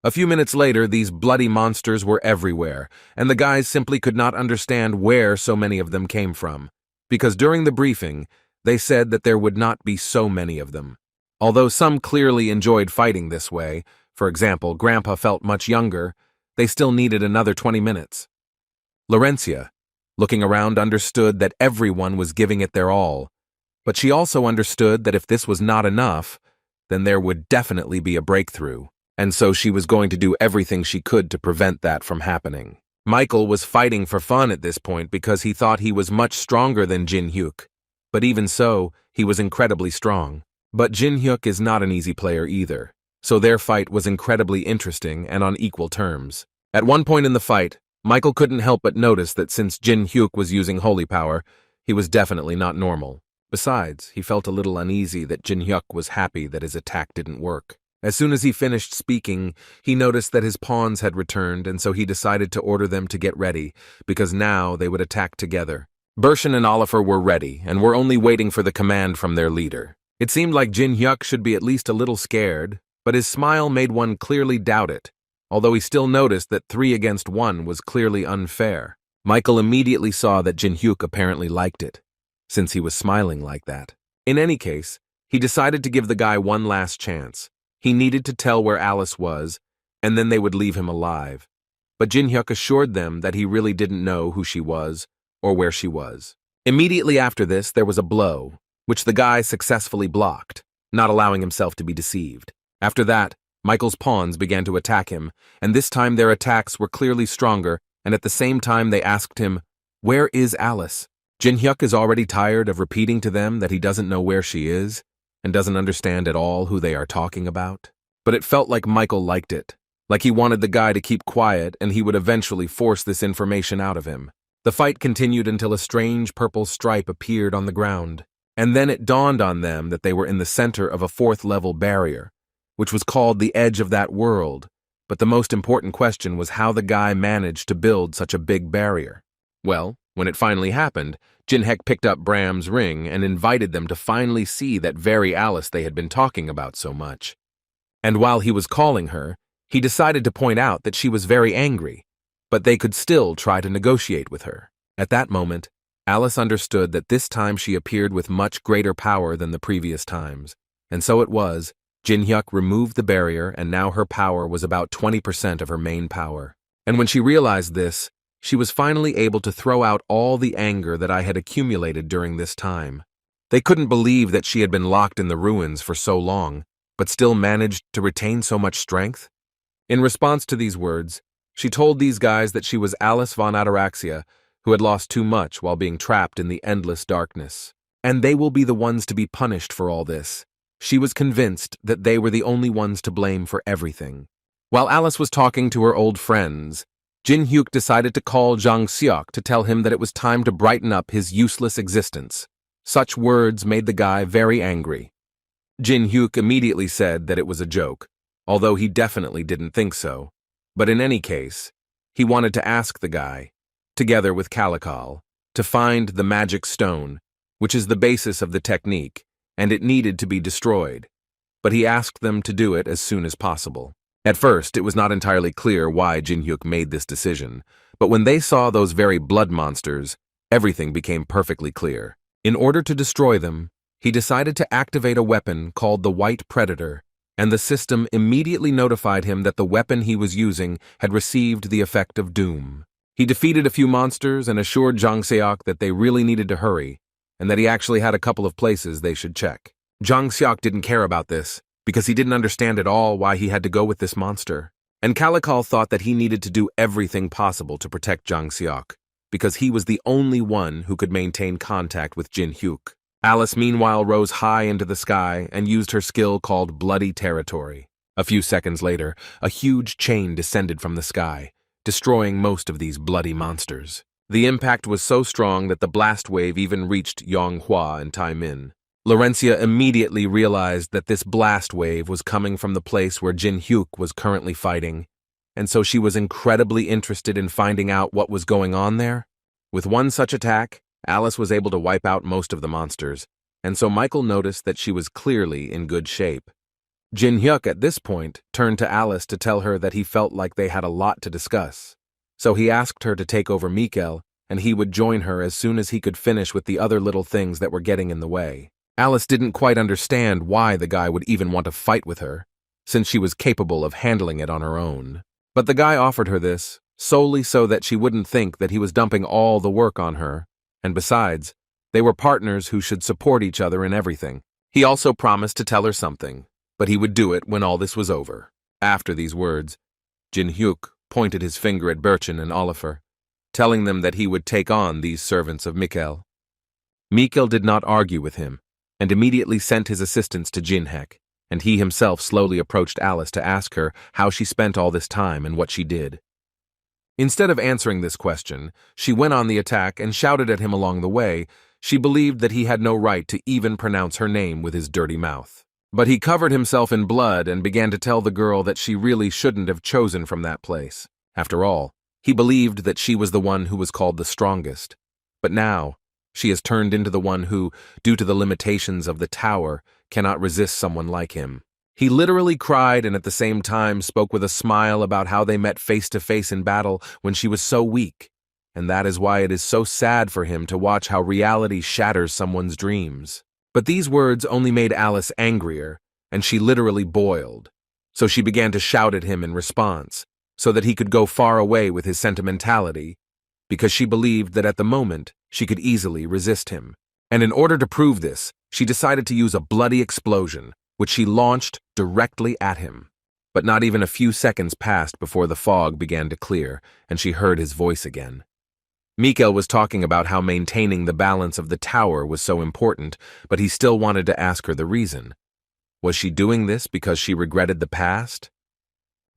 [SPEAKER 1] A few minutes later, these bloody monsters were everywhere, and the guys simply could not understand where so many of them came from, because during the briefing, they said that there would not be so many of them. Although some clearly enjoyed fighting this way, for example, Grandpa felt much younger, they still needed another 20 minutes. Laurencia, looking around, understood that everyone was giving it their all, but she also understood that if this was not enough, then there would definitely be a breakthrough, and so she was going to do everything she could to prevent that from happening. Michael was fighting for fun at this point because he thought he was much stronger than Jin Hyuk, but even so, he was incredibly strong. But Jin Hyuk is not an easy player either, so their fight was incredibly interesting and on equal terms. At one point in the fight, Michael couldn't help but notice that since Jin Hyuk was using holy power, he was definitely not normal. Besides, he felt a little uneasy that Jin Hyuk was happy that his attack didn't work. As soon as he finished speaking, he noticed that his pawns had returned, and so he decided to order them to get ready, because now they would attack together. Bershin and Oliver were ready, and were only waiting for the command from their leader. It seemed like Jin Hyuk should be at least a little scared, but his smile made one clearly doubt it, although he still noticed that 3 against 1 was clearly unfair. Michael immediately saw that Jin Hyuk apparently liked it, since he was smiling like that. In any case, he decided to give the guy one last chance. He needed to tell where Alice was, and then they would leave him alive. But Jin Hyuk assured them that he really didn't know who she was or where she was. Immediately after this, there was a blow, which the guy successfully blocked, not allowing himself to be deceived. After that, Michael's pawns began to attack him, and this time their attacks were clearly stronger, and at the same time they asked him, "Where is Alice?" Jin Hyuk is already tired of repeating to them that he doesn't know where she is, and doesn't understand at all who they are talking about. But it felt like Michael liked it, like he wanted the guy to keep quiet and he would eventually force this information out of him. The fight continued until a strange purple stripe appeared on the ground, and then it dawned on them that they were in the center of a 4th-level barrier, which was called the edge of that world, but the most important question was how the guy managed to build such a big barrier. Well, when it finally happened, Jin Hyuk picked up Bram's ring and invited them to finally see that very Alice they had been talking about so much. And while he was calling her, he decided to point out that she was very angry, but they could still try to negotiate with her. At that moment, Alice understood that this time she appeared with much greater power than the previous times, and so it was, Jin Hyuk removed the barrier and now her power was about 20% of her main power. And when she realized this, she was finally able to throw out all the anger that I had accumulated during this time. They couldn't believe that she had been locked in the ruins for so long, but still managed to retain so much strength. In response to these words, she told these guys that she was Alice von Ataraxia, who had lost too much while being trapped in the endless darkness. And they will be the ones to be punished for all this. She was convinced that they were the only ones to blame for everything. While Alice was talking to her old friends, Jin Hyuk decided to call Jang Seok to tell him that it was time to brighten up his useless existence. Such words made the guy very angry. Jin Hyuk immediately said that it was a joke, although he definitely didn't think so. But in any case, he wanted to ask the guy, together with Calical, to find the magic stone, which is the basis of the technique, and it needed to be destroyed. But he asked them to do it as soon as possible. At first, it was not entirely clear why Jin Hyuk made this decision, but when they saw those very blood monsters, everything became perfectly clear. In order to destroy them, he decided to activate a weapon called the White Predator, and the system immediately notified him that the weapon he was using had received the effect of doom. He defeated a few monsters and assured Jang Seok that they really needed to hurry, and that he actually had a couple of places they should check. Jang Seok didn't care about this, because he didn't understand at all why he had to go with this monster. And Calical thought that he needed to do everything possible to protect Jang Seok, because he was the only one who could maintain contact with Jin Hyuk. Alice meanwhile rose high into the sky and used her skill called Bloody Territory. A few seconds later, a huge chain descended from the sky, destroying most of these bloody monsters. The impact was so strong that the blast wave even reached Yonghua and Taimin. Laurencia immediately realized that this blast wave was coming from the place where Jin Hyuk was currently fighting, and so she was incredibly interested in finding out what was going on there. With one such attack, Alice was able to wipe out most of the monsters, and so Michael noticed that she was clearly in good shape. Jin Hyuk at this point turned to Alice to tell her that he felt like they had a lot to discuss. So he asked her to take over Mikkel, and he would join her as soon as he could finish with the other little things that were getting in the way. Alice didn't quite understand why the guy would even want to fight with her, since she was capable of handling it on her own. But the guy offered her this solely so that she wouldn't think that he was dumping all the work on her, and besides, they were partners who should support each other in everything. He also promised to tell her something, but he would do it when all this was over. After these words, Jin Hyuk pointed his finger at Birchin and Oliver, telling them that he would take on these servants of Mikkel. Mikkel did not argue with him, and immediately sent his assistants to Jinhek, and he himself slowly approached Alice to ask her how she spent all this time and what she did. Instead of answering this question, she went on the attack and shouted at him along the way. She believed that he had no right to even pronounce her name with his dirty mouth. But he covered himself in blood and began to tell the girl that she really shouldn't have chosen from that place. After all, he believed that she was the one who was called the strongest. But now, she has turned into the one who, due to the limitations of the tower, cannot resist someone like him. He literally cried and at the same time spoke with a smile about how they met face to face in battle when she was so weak. And that is why it is so sad for him to watch how reality shatters someone's dreams. But these words only made Alice angrier, and she literally boiled. So she began to shout at him in response, so that he could go far away with his sentimentality, because she believed that at the moment she could easily resist him. And in order to prove this, she decided to use a bloody explosion, which she launched directly at him. But not even a few seconds passed before the fog began to clear, and she heard his voice again. Mikkel was talking about how maintaining the balance of the tower was so important, but he still wanted to ask her the reason. Was she doing this because she regretted the past?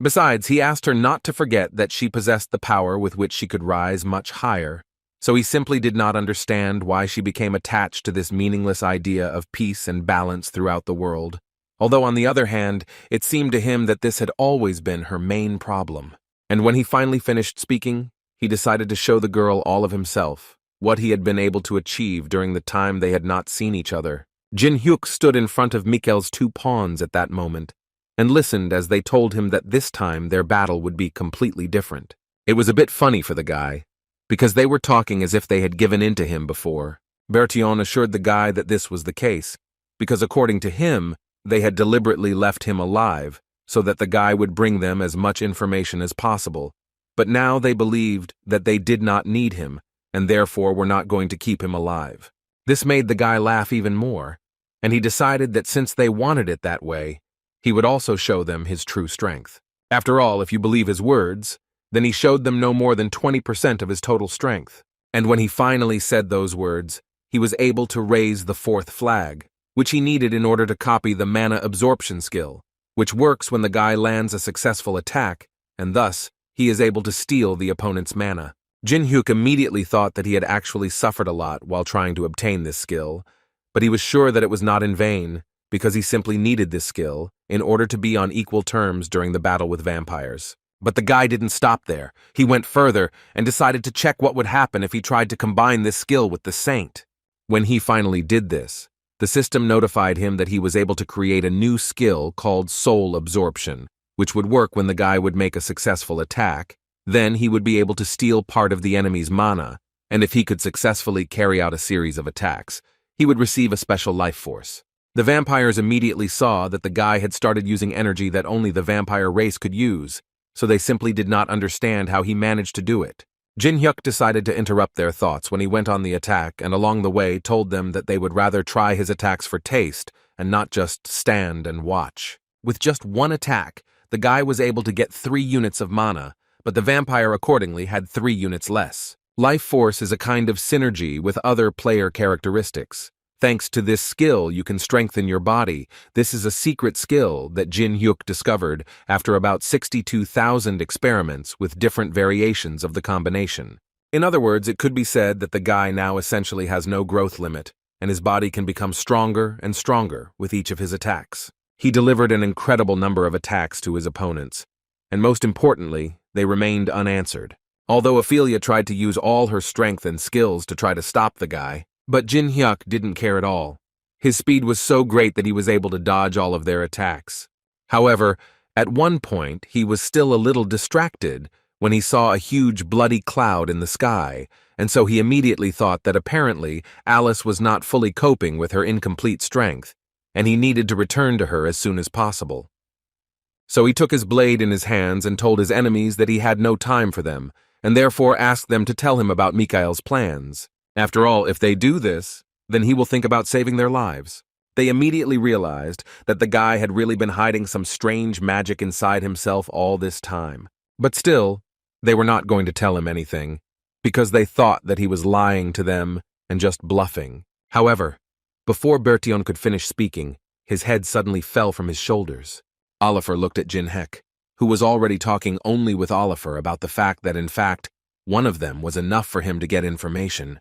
[SPEAKER 1] Besides, he asked her not to forget that she possessed the power with which she could rise much higher, so he simply did not understand why she became attached to this meaningless idea of peace and balance throughout the world. Although on the other hand, it seemed to him that this had always been her main problem. And when he finally finished speaking, he decided to show the girl all of himself, what he had been able to achieve during the time they had not seen each other. Jin Hyuk stood in front of Mikkel's two pawns at that moment, and listened as they told him that this time their battle would be completely different. It was a bit funny for the guy, because they were talking as if they had given in to him before. Bertillon assured the guy that this was the case, because according to him, they had deliberately left him alive, so that the guy would bring them as much information as possible. But now they believed that they did not need him, and therefore were not going to keep him alive. This made the guy laugh even more, and he decided that since they wanted it that way, he would also show them his true strength. After all, if you believe his words, then he showed them no more than 20% of his total strength. And when he finally said those words, he was able to raise the fourth flag, which he needed in order to copy the mana absorption skill, which works when the guy lands a successful attack, and thus, he is able to steal the opponent's mana. Jin Hyuk immediately thought that he had actually suffered a lot while trying to obtain this skill, but he was sure that it was not in vain, because he simply needed this skill in order to be on equal terms during the battle with vampires. But the guy didn't stop there. He went further and decided to check what would happen if he tried to combine this skill with the Saint. When he finally did this, the system notified him that he was able to create a new skill called Soul Absorption, which would work when the guy would make a successful attack. Then he would be able to steal part of the enemy's mana, and if he could successfully carry out a series of attacks, he would receive a special life force. The vampires immediately saw that the guy had started using energy that only the vampire race could use, so they simply did not understand how he managed to do it. Jin Hyuk decided to interrupt their thoughts when he went on the attack and along the way told them that they would rather try his attacks for taste and not just stand and watch. With just one attack, the guy was able to get 3 units of mana, but the vampire accordingly had 3 units less. Life Force is a kind of synergy with other player characteristics. Thanks to this skill, you can strengthen your body. This is a secret skill that Jin Hyuk discovered after about 62,000 experiments with different variations of the combination. In other words, it could be said that the guy now essentially has no growth limit, and his body can become stronger and stronger with each of his attacks. He delivered an incredible number of attacks to his opponents, and most importantly, they remained unanswered. Although Ophelia tried to use all her strength and skills to try to stop the guy, but Jin Hyuk didn't care at all. His speed was so great that he was able to dodge all of their attacks. However, at one point, he was still a little distracted when he saw a huge bloody cloud in the sky, and so he immediately thought that apparently Alice was not fully coping with her incomplete strength, and he needed to return to her as soon as possible. So he took his blade in his hands and told his enemies that he had no time for them, and therefore asked them to tell him about Mikhail's plans. After all, if they do this, then he will think about saving their lives. They immediately realized that the guy had really been hiding some strange magic inside himself all this time. But still, they were not going to tell him anything, because they thought that he was lying to them and just bluffing. However, before Bertillon could finish speaking, his head suddenly fell from his shoulders. Oliver looked at Jin Hyuk, who was already talking only with Oliver about the fact that, in fact, one of them was enough for him to get information.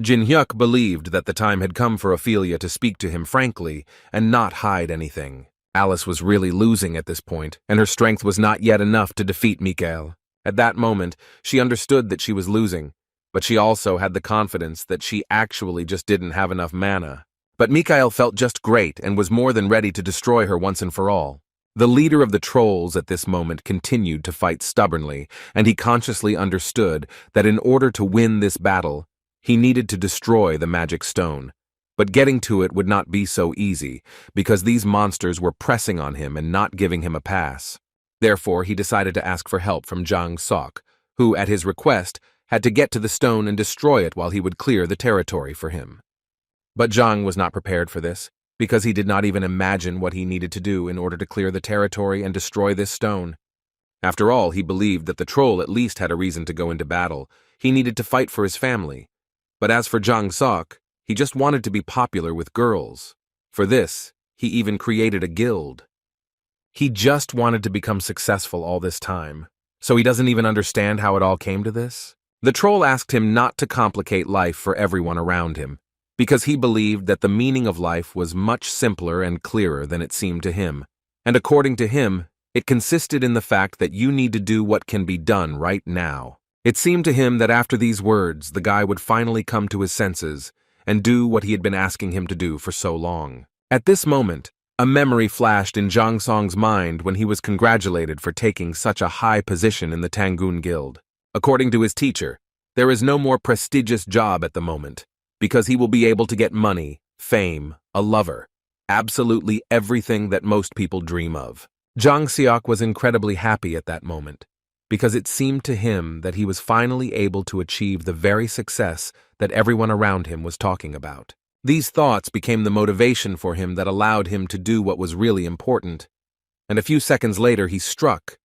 [SPEAKER 1] Jin Hyuk believed that the time had come for Ophelia to speak to him frankly and not hide anything. Alice was really losing at this point, and her strength was not yet enough to defeat Mikhail. At that moment, she understood that she was losing, but she also had the confidence that she actually just didn't have enough mana. But Mikhail felt just great and was more than ready to destroy her once and for all. The leader of the trolls at this moment continued to fight stubbornly, and he consciously understood that in order to win this battle, he needed to destroy the magic stone. But getting to it would not be so easy, because these monsters were pressing on him and not giving him a pass. Therefore, he decided to ask for help from Jang Sok, who, at his request, had to get to the stone and destroy it while he would clear the territory for him. But Jang was not prepared for this, because he did not even imagine what he needed to do in order to clear the territory and destroy this stone. After all, he believed that the troll at least had a reason to go into battle. He needed to fight for his family. But as for Jang Sok, he just wanted to be popular with girls. For this, he even created a guild. He just wanted to become successful all this time. So he doesn't even understand how it all came to this? The troll asked him not to complicate life for everyone around him, because he believed that the meaning of life was much simpler and clearer than it seemed to him. And according to him, it consisted in the fact that you need to do what can be done right now. It seemed to him that after these words, the guy would finally come to his senses and do what he had been asking him to do for so long. At this moment, a memory flashed in Jang Song's mind when he was congratulated for taking such a high position in the Tangoon Guild. According to his teacher, there is no more prestigious job at the moment, because he will be able to get money, fame, a lover, absolutely everything that most people dream of. Jang Seok was incredibly happy at that moment, because it seemed to him that he was finally able to achieve the very success that everyone around him was talking about. These thoughts became the motivation for him that allowed him to do what was really important. And a few seconds later he struck,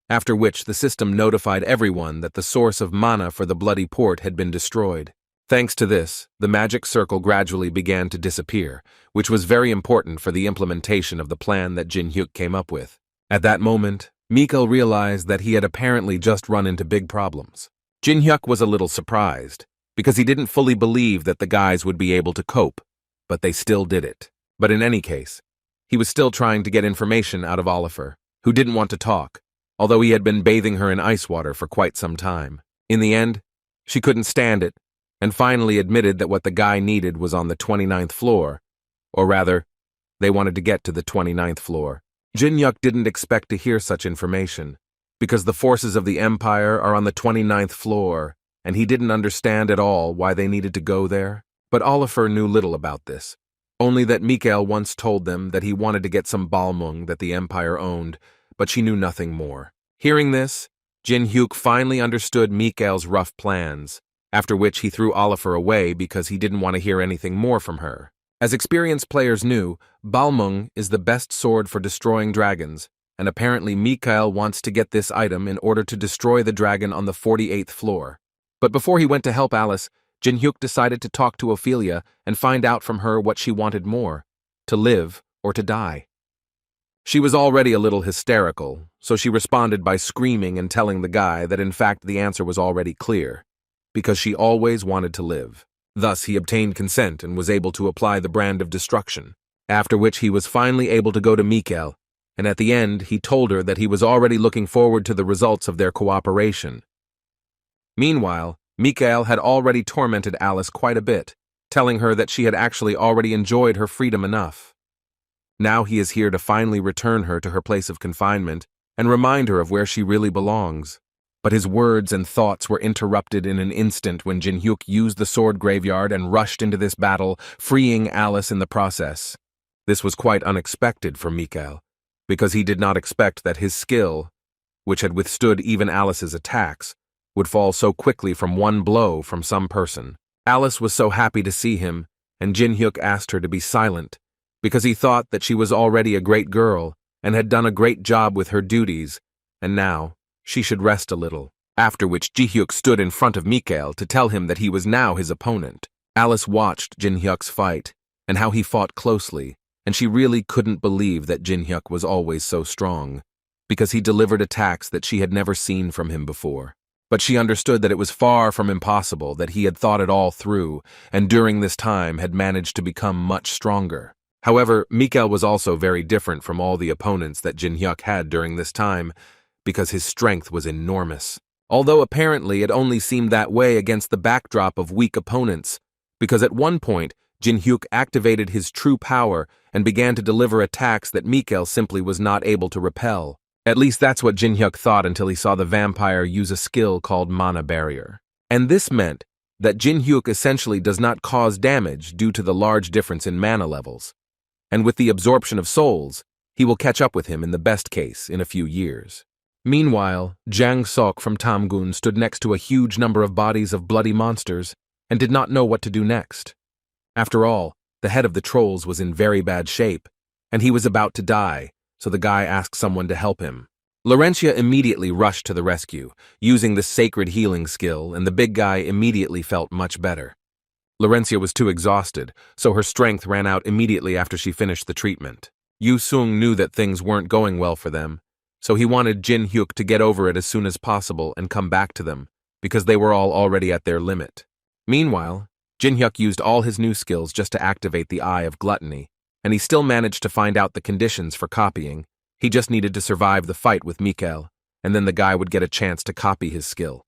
[SPEAKER 1] after which the system notified everyone that the source of mana for the bloody port had been destroyed. Thanks to this, the magic circle gradually began to disappear, which was very important for the implementation of the plan that Jin Hyuk came up with. At that moment, Mikhail realized that he had apparently just run into big problems. Jin Hyuk was a little surprised, because he didn't fully believe that the guys would be able to cope, but they still did it. But in any case, he was still trying to get information out of Oliver, who didn't want to talk, although he had been bathing her in ice water for quite some time. In the end, she couldn't stand it, and finally admitted that what the guy needed was on the 29th floor, or rather, they wanted to get to the 29th floor. Jin Hyuk didn't expect to hear such information, because the forces of the Empire are on the 29th floor, and he didn't understand at all why they needed to go there. But Oliver knew little about this, only that Mikhail once told them that he wanted to get some balmung that the Empire owned, but she knew nothing more. Hearing this, Jin Hyuk finally understood Mikhail's rough plans, after which he threw Oliver away because he didn't want to hear anything more from her. As experienced players knew, Balmung is the best sword for destroying dragons, and apparently Mikael wants to get this item in order to destroy the dragon on the 48th floor. But before he went to help Alice, Jin-hyuk decided to talk to Ophelia and find out from her what she wanted more, to live or to die. She was already a little hysterical, so she responded by screaming and telling the guy that in fact the answer was already clear, because she always wanted to live. Thus he obtained consent and was able to apply the brand of destruction, after which he was finally able to go to Mikael, and at the end he told her that he was already looking forward to the results of their cooperation. Meanwhile, Mikael had already tormented Alice quite a bit, telling her that she had actually already enjoyed her freedom enough. Now he is here to finally return her to her place of confinement and remind her of where she really belongs. But his words and thoughts were interrupted in an instant when Jin-hyuk used the sword graveyard and rushed into this battle, freeing Alice in the process. This was quite unexpected for Mikael, because he did not expect that his skill, which had withstood even Alice's attacks, would fall so quickly from one blow from some person. Alice was so happy to see him, and Jin-hyuk asked her to be silent, because he thought that she was already a great girl and had done a great job with her duties, and now she should rest a little. After which Ji-hyuk stood in front of Mikael to tell him that he was now his opponent. Alice watched Jin-hyuk's fight and how he fought closely, and she really couldn't believe that Jin-hyuk was always so strong, because he delivered attacks that she had never seen from him before. But she understood that it was far from impossible, that he had thought it all through, and during this time had managed to become much stronger. However, Mikael was also very different from all the opponents that Jin-hyuk had during this time, because his strength was enormous. Although apparently it only seemed that way against the backdrop of weak opponents, because at one point, Jin-hyuk activated his true power and began to deliver attacks that Mikael simply was not able to repel. At least that's what Jin-hyuk thought until he saw the vampire use a skill called Mana Barrier. And this meant that Jin-hyuk essentially does not cause damage due to the large difference in mana levels. And with the absorption of souls, he will catch up with him in the best case in a few years. Meanwhile, Jang Sok from Tamgun stood next to a huge number of bodies of bloody monsters and did not know what to do next. After all, the head of the trolls was in very bad shape, and he was about to die, so the guy asked someone to help him. Laurentia immediately rushed to the rescue, using the sacred healing skill, and the big guy immediately felt much better. Laurentia was too exhausted, so her strength ran out immediately after she finished the treatment. Yu Sung knew that things weren't going well for them, so he wanted Jin-hyuk to get over it as soon as possible and come back to them, because they were all already at their limit. Meanwhile, Jin-hyuk used all his new skills just to activate the Eye of Gluttony, and he still managed to find out the conditions for copying. He just needed to survive the fight with Mikael, and then the guy would get a chance to copy his skill.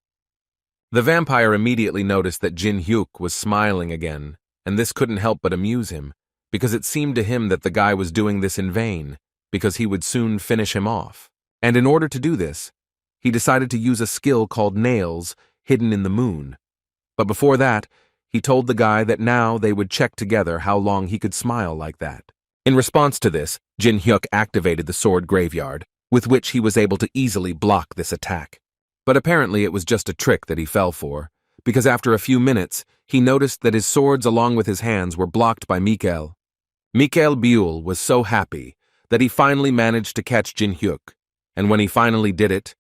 [SPEAKER 1] The vampire immediately noticed that Jin-hyuk was smiling again, and this couldn't help but amuse him, because it seemed to him that the guy was doing this in vain, because he would soon finish him off. And in order to do this, he decided to use a skill called Nails, hidden in the moon. But before that, he told the guy that now they would check together how long he could smile like that. In response to this, Jin-hyuk activated the sword graveyard, with which he was able to easily block this attack. But apparently it was just a trick that he fell for, because after a few minutes, he noticed that his swords along with his hands were blocked by Mikael. Mikael Buell was so happy that he finally managed to catch Jin-hyuk, and when he finally did it,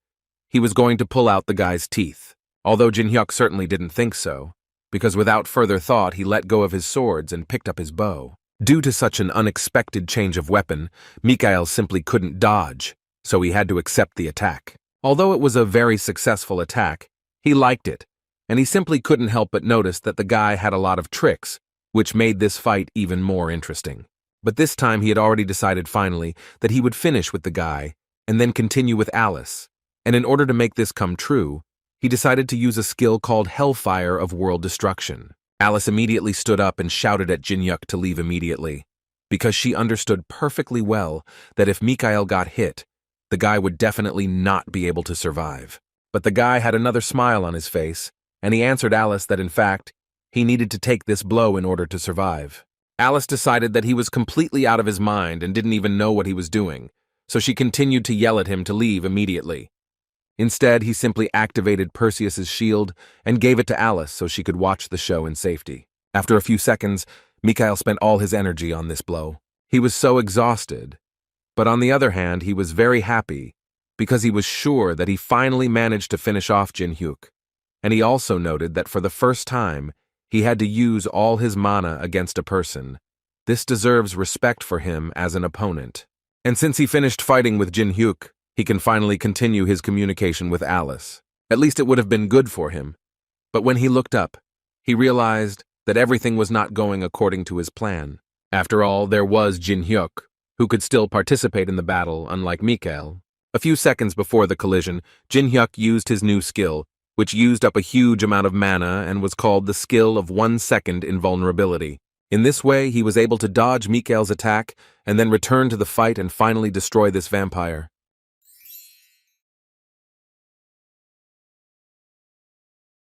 [SPEAKER 1] he was going to pull out the guy's teeth, although Jin-hyuk certainly didn't think so, because without further thought he let go of his swords and picked up his bow. Due to such an unexpected change of weapon, Mikael simply couldn't dodge, so he had to accept the attack. Although it was a very successful attack, he liked it, and he simply couldn't help but notice that the guy had a lot of tricks, which made this fight even more interesting. But this time he had already decided finally that he would finish with the guy and then continue with Alice, and in order to make this come true, he decided to use a skill called Hellfire of World Destruction. Alice immediately stood up and shouted at Jin-hyuk to leave immediately, because she understood perfectly well that if Mikael got hit, the guy would definitely not be able to survive. But the guy had another smile on his face, and he answered Alice that in fact, he needed to take this blow in order to survive. Alice decided that he was completely out of his mind and didn't even know what he was doing, so she continued to yell at him to leave immediately. Instead, he simply activated Perseus's shield and gave it to Alice so she could watch the show in safety. After a few seconds, Mikhail spent all his energy on this blow. He was so exhausted. But on the other hand, he was very happy because he was sure that he finally managed to finish off Jin Hyuk. And he also noted that for the first time, he had to use all his mana against a person. This deserves respect for him as an opponent. And since he finished fighting with Jin Hyuk, he can finally continue his communication with Alice. At least it would have been good for him. But when he looked up, he realized that everything was not going according to his plan. After all, there was Jin Hyuk, who could still participate in the battle, unlike Mikhail. A few seconds before the collision, Jin Hyuk used his new skill, which used up a huge amount of mana and was called the skill of 1 second invulnerability. In this way, he was able to dodge Mikhail's attack and then return to the fight and finally destroy this vampire.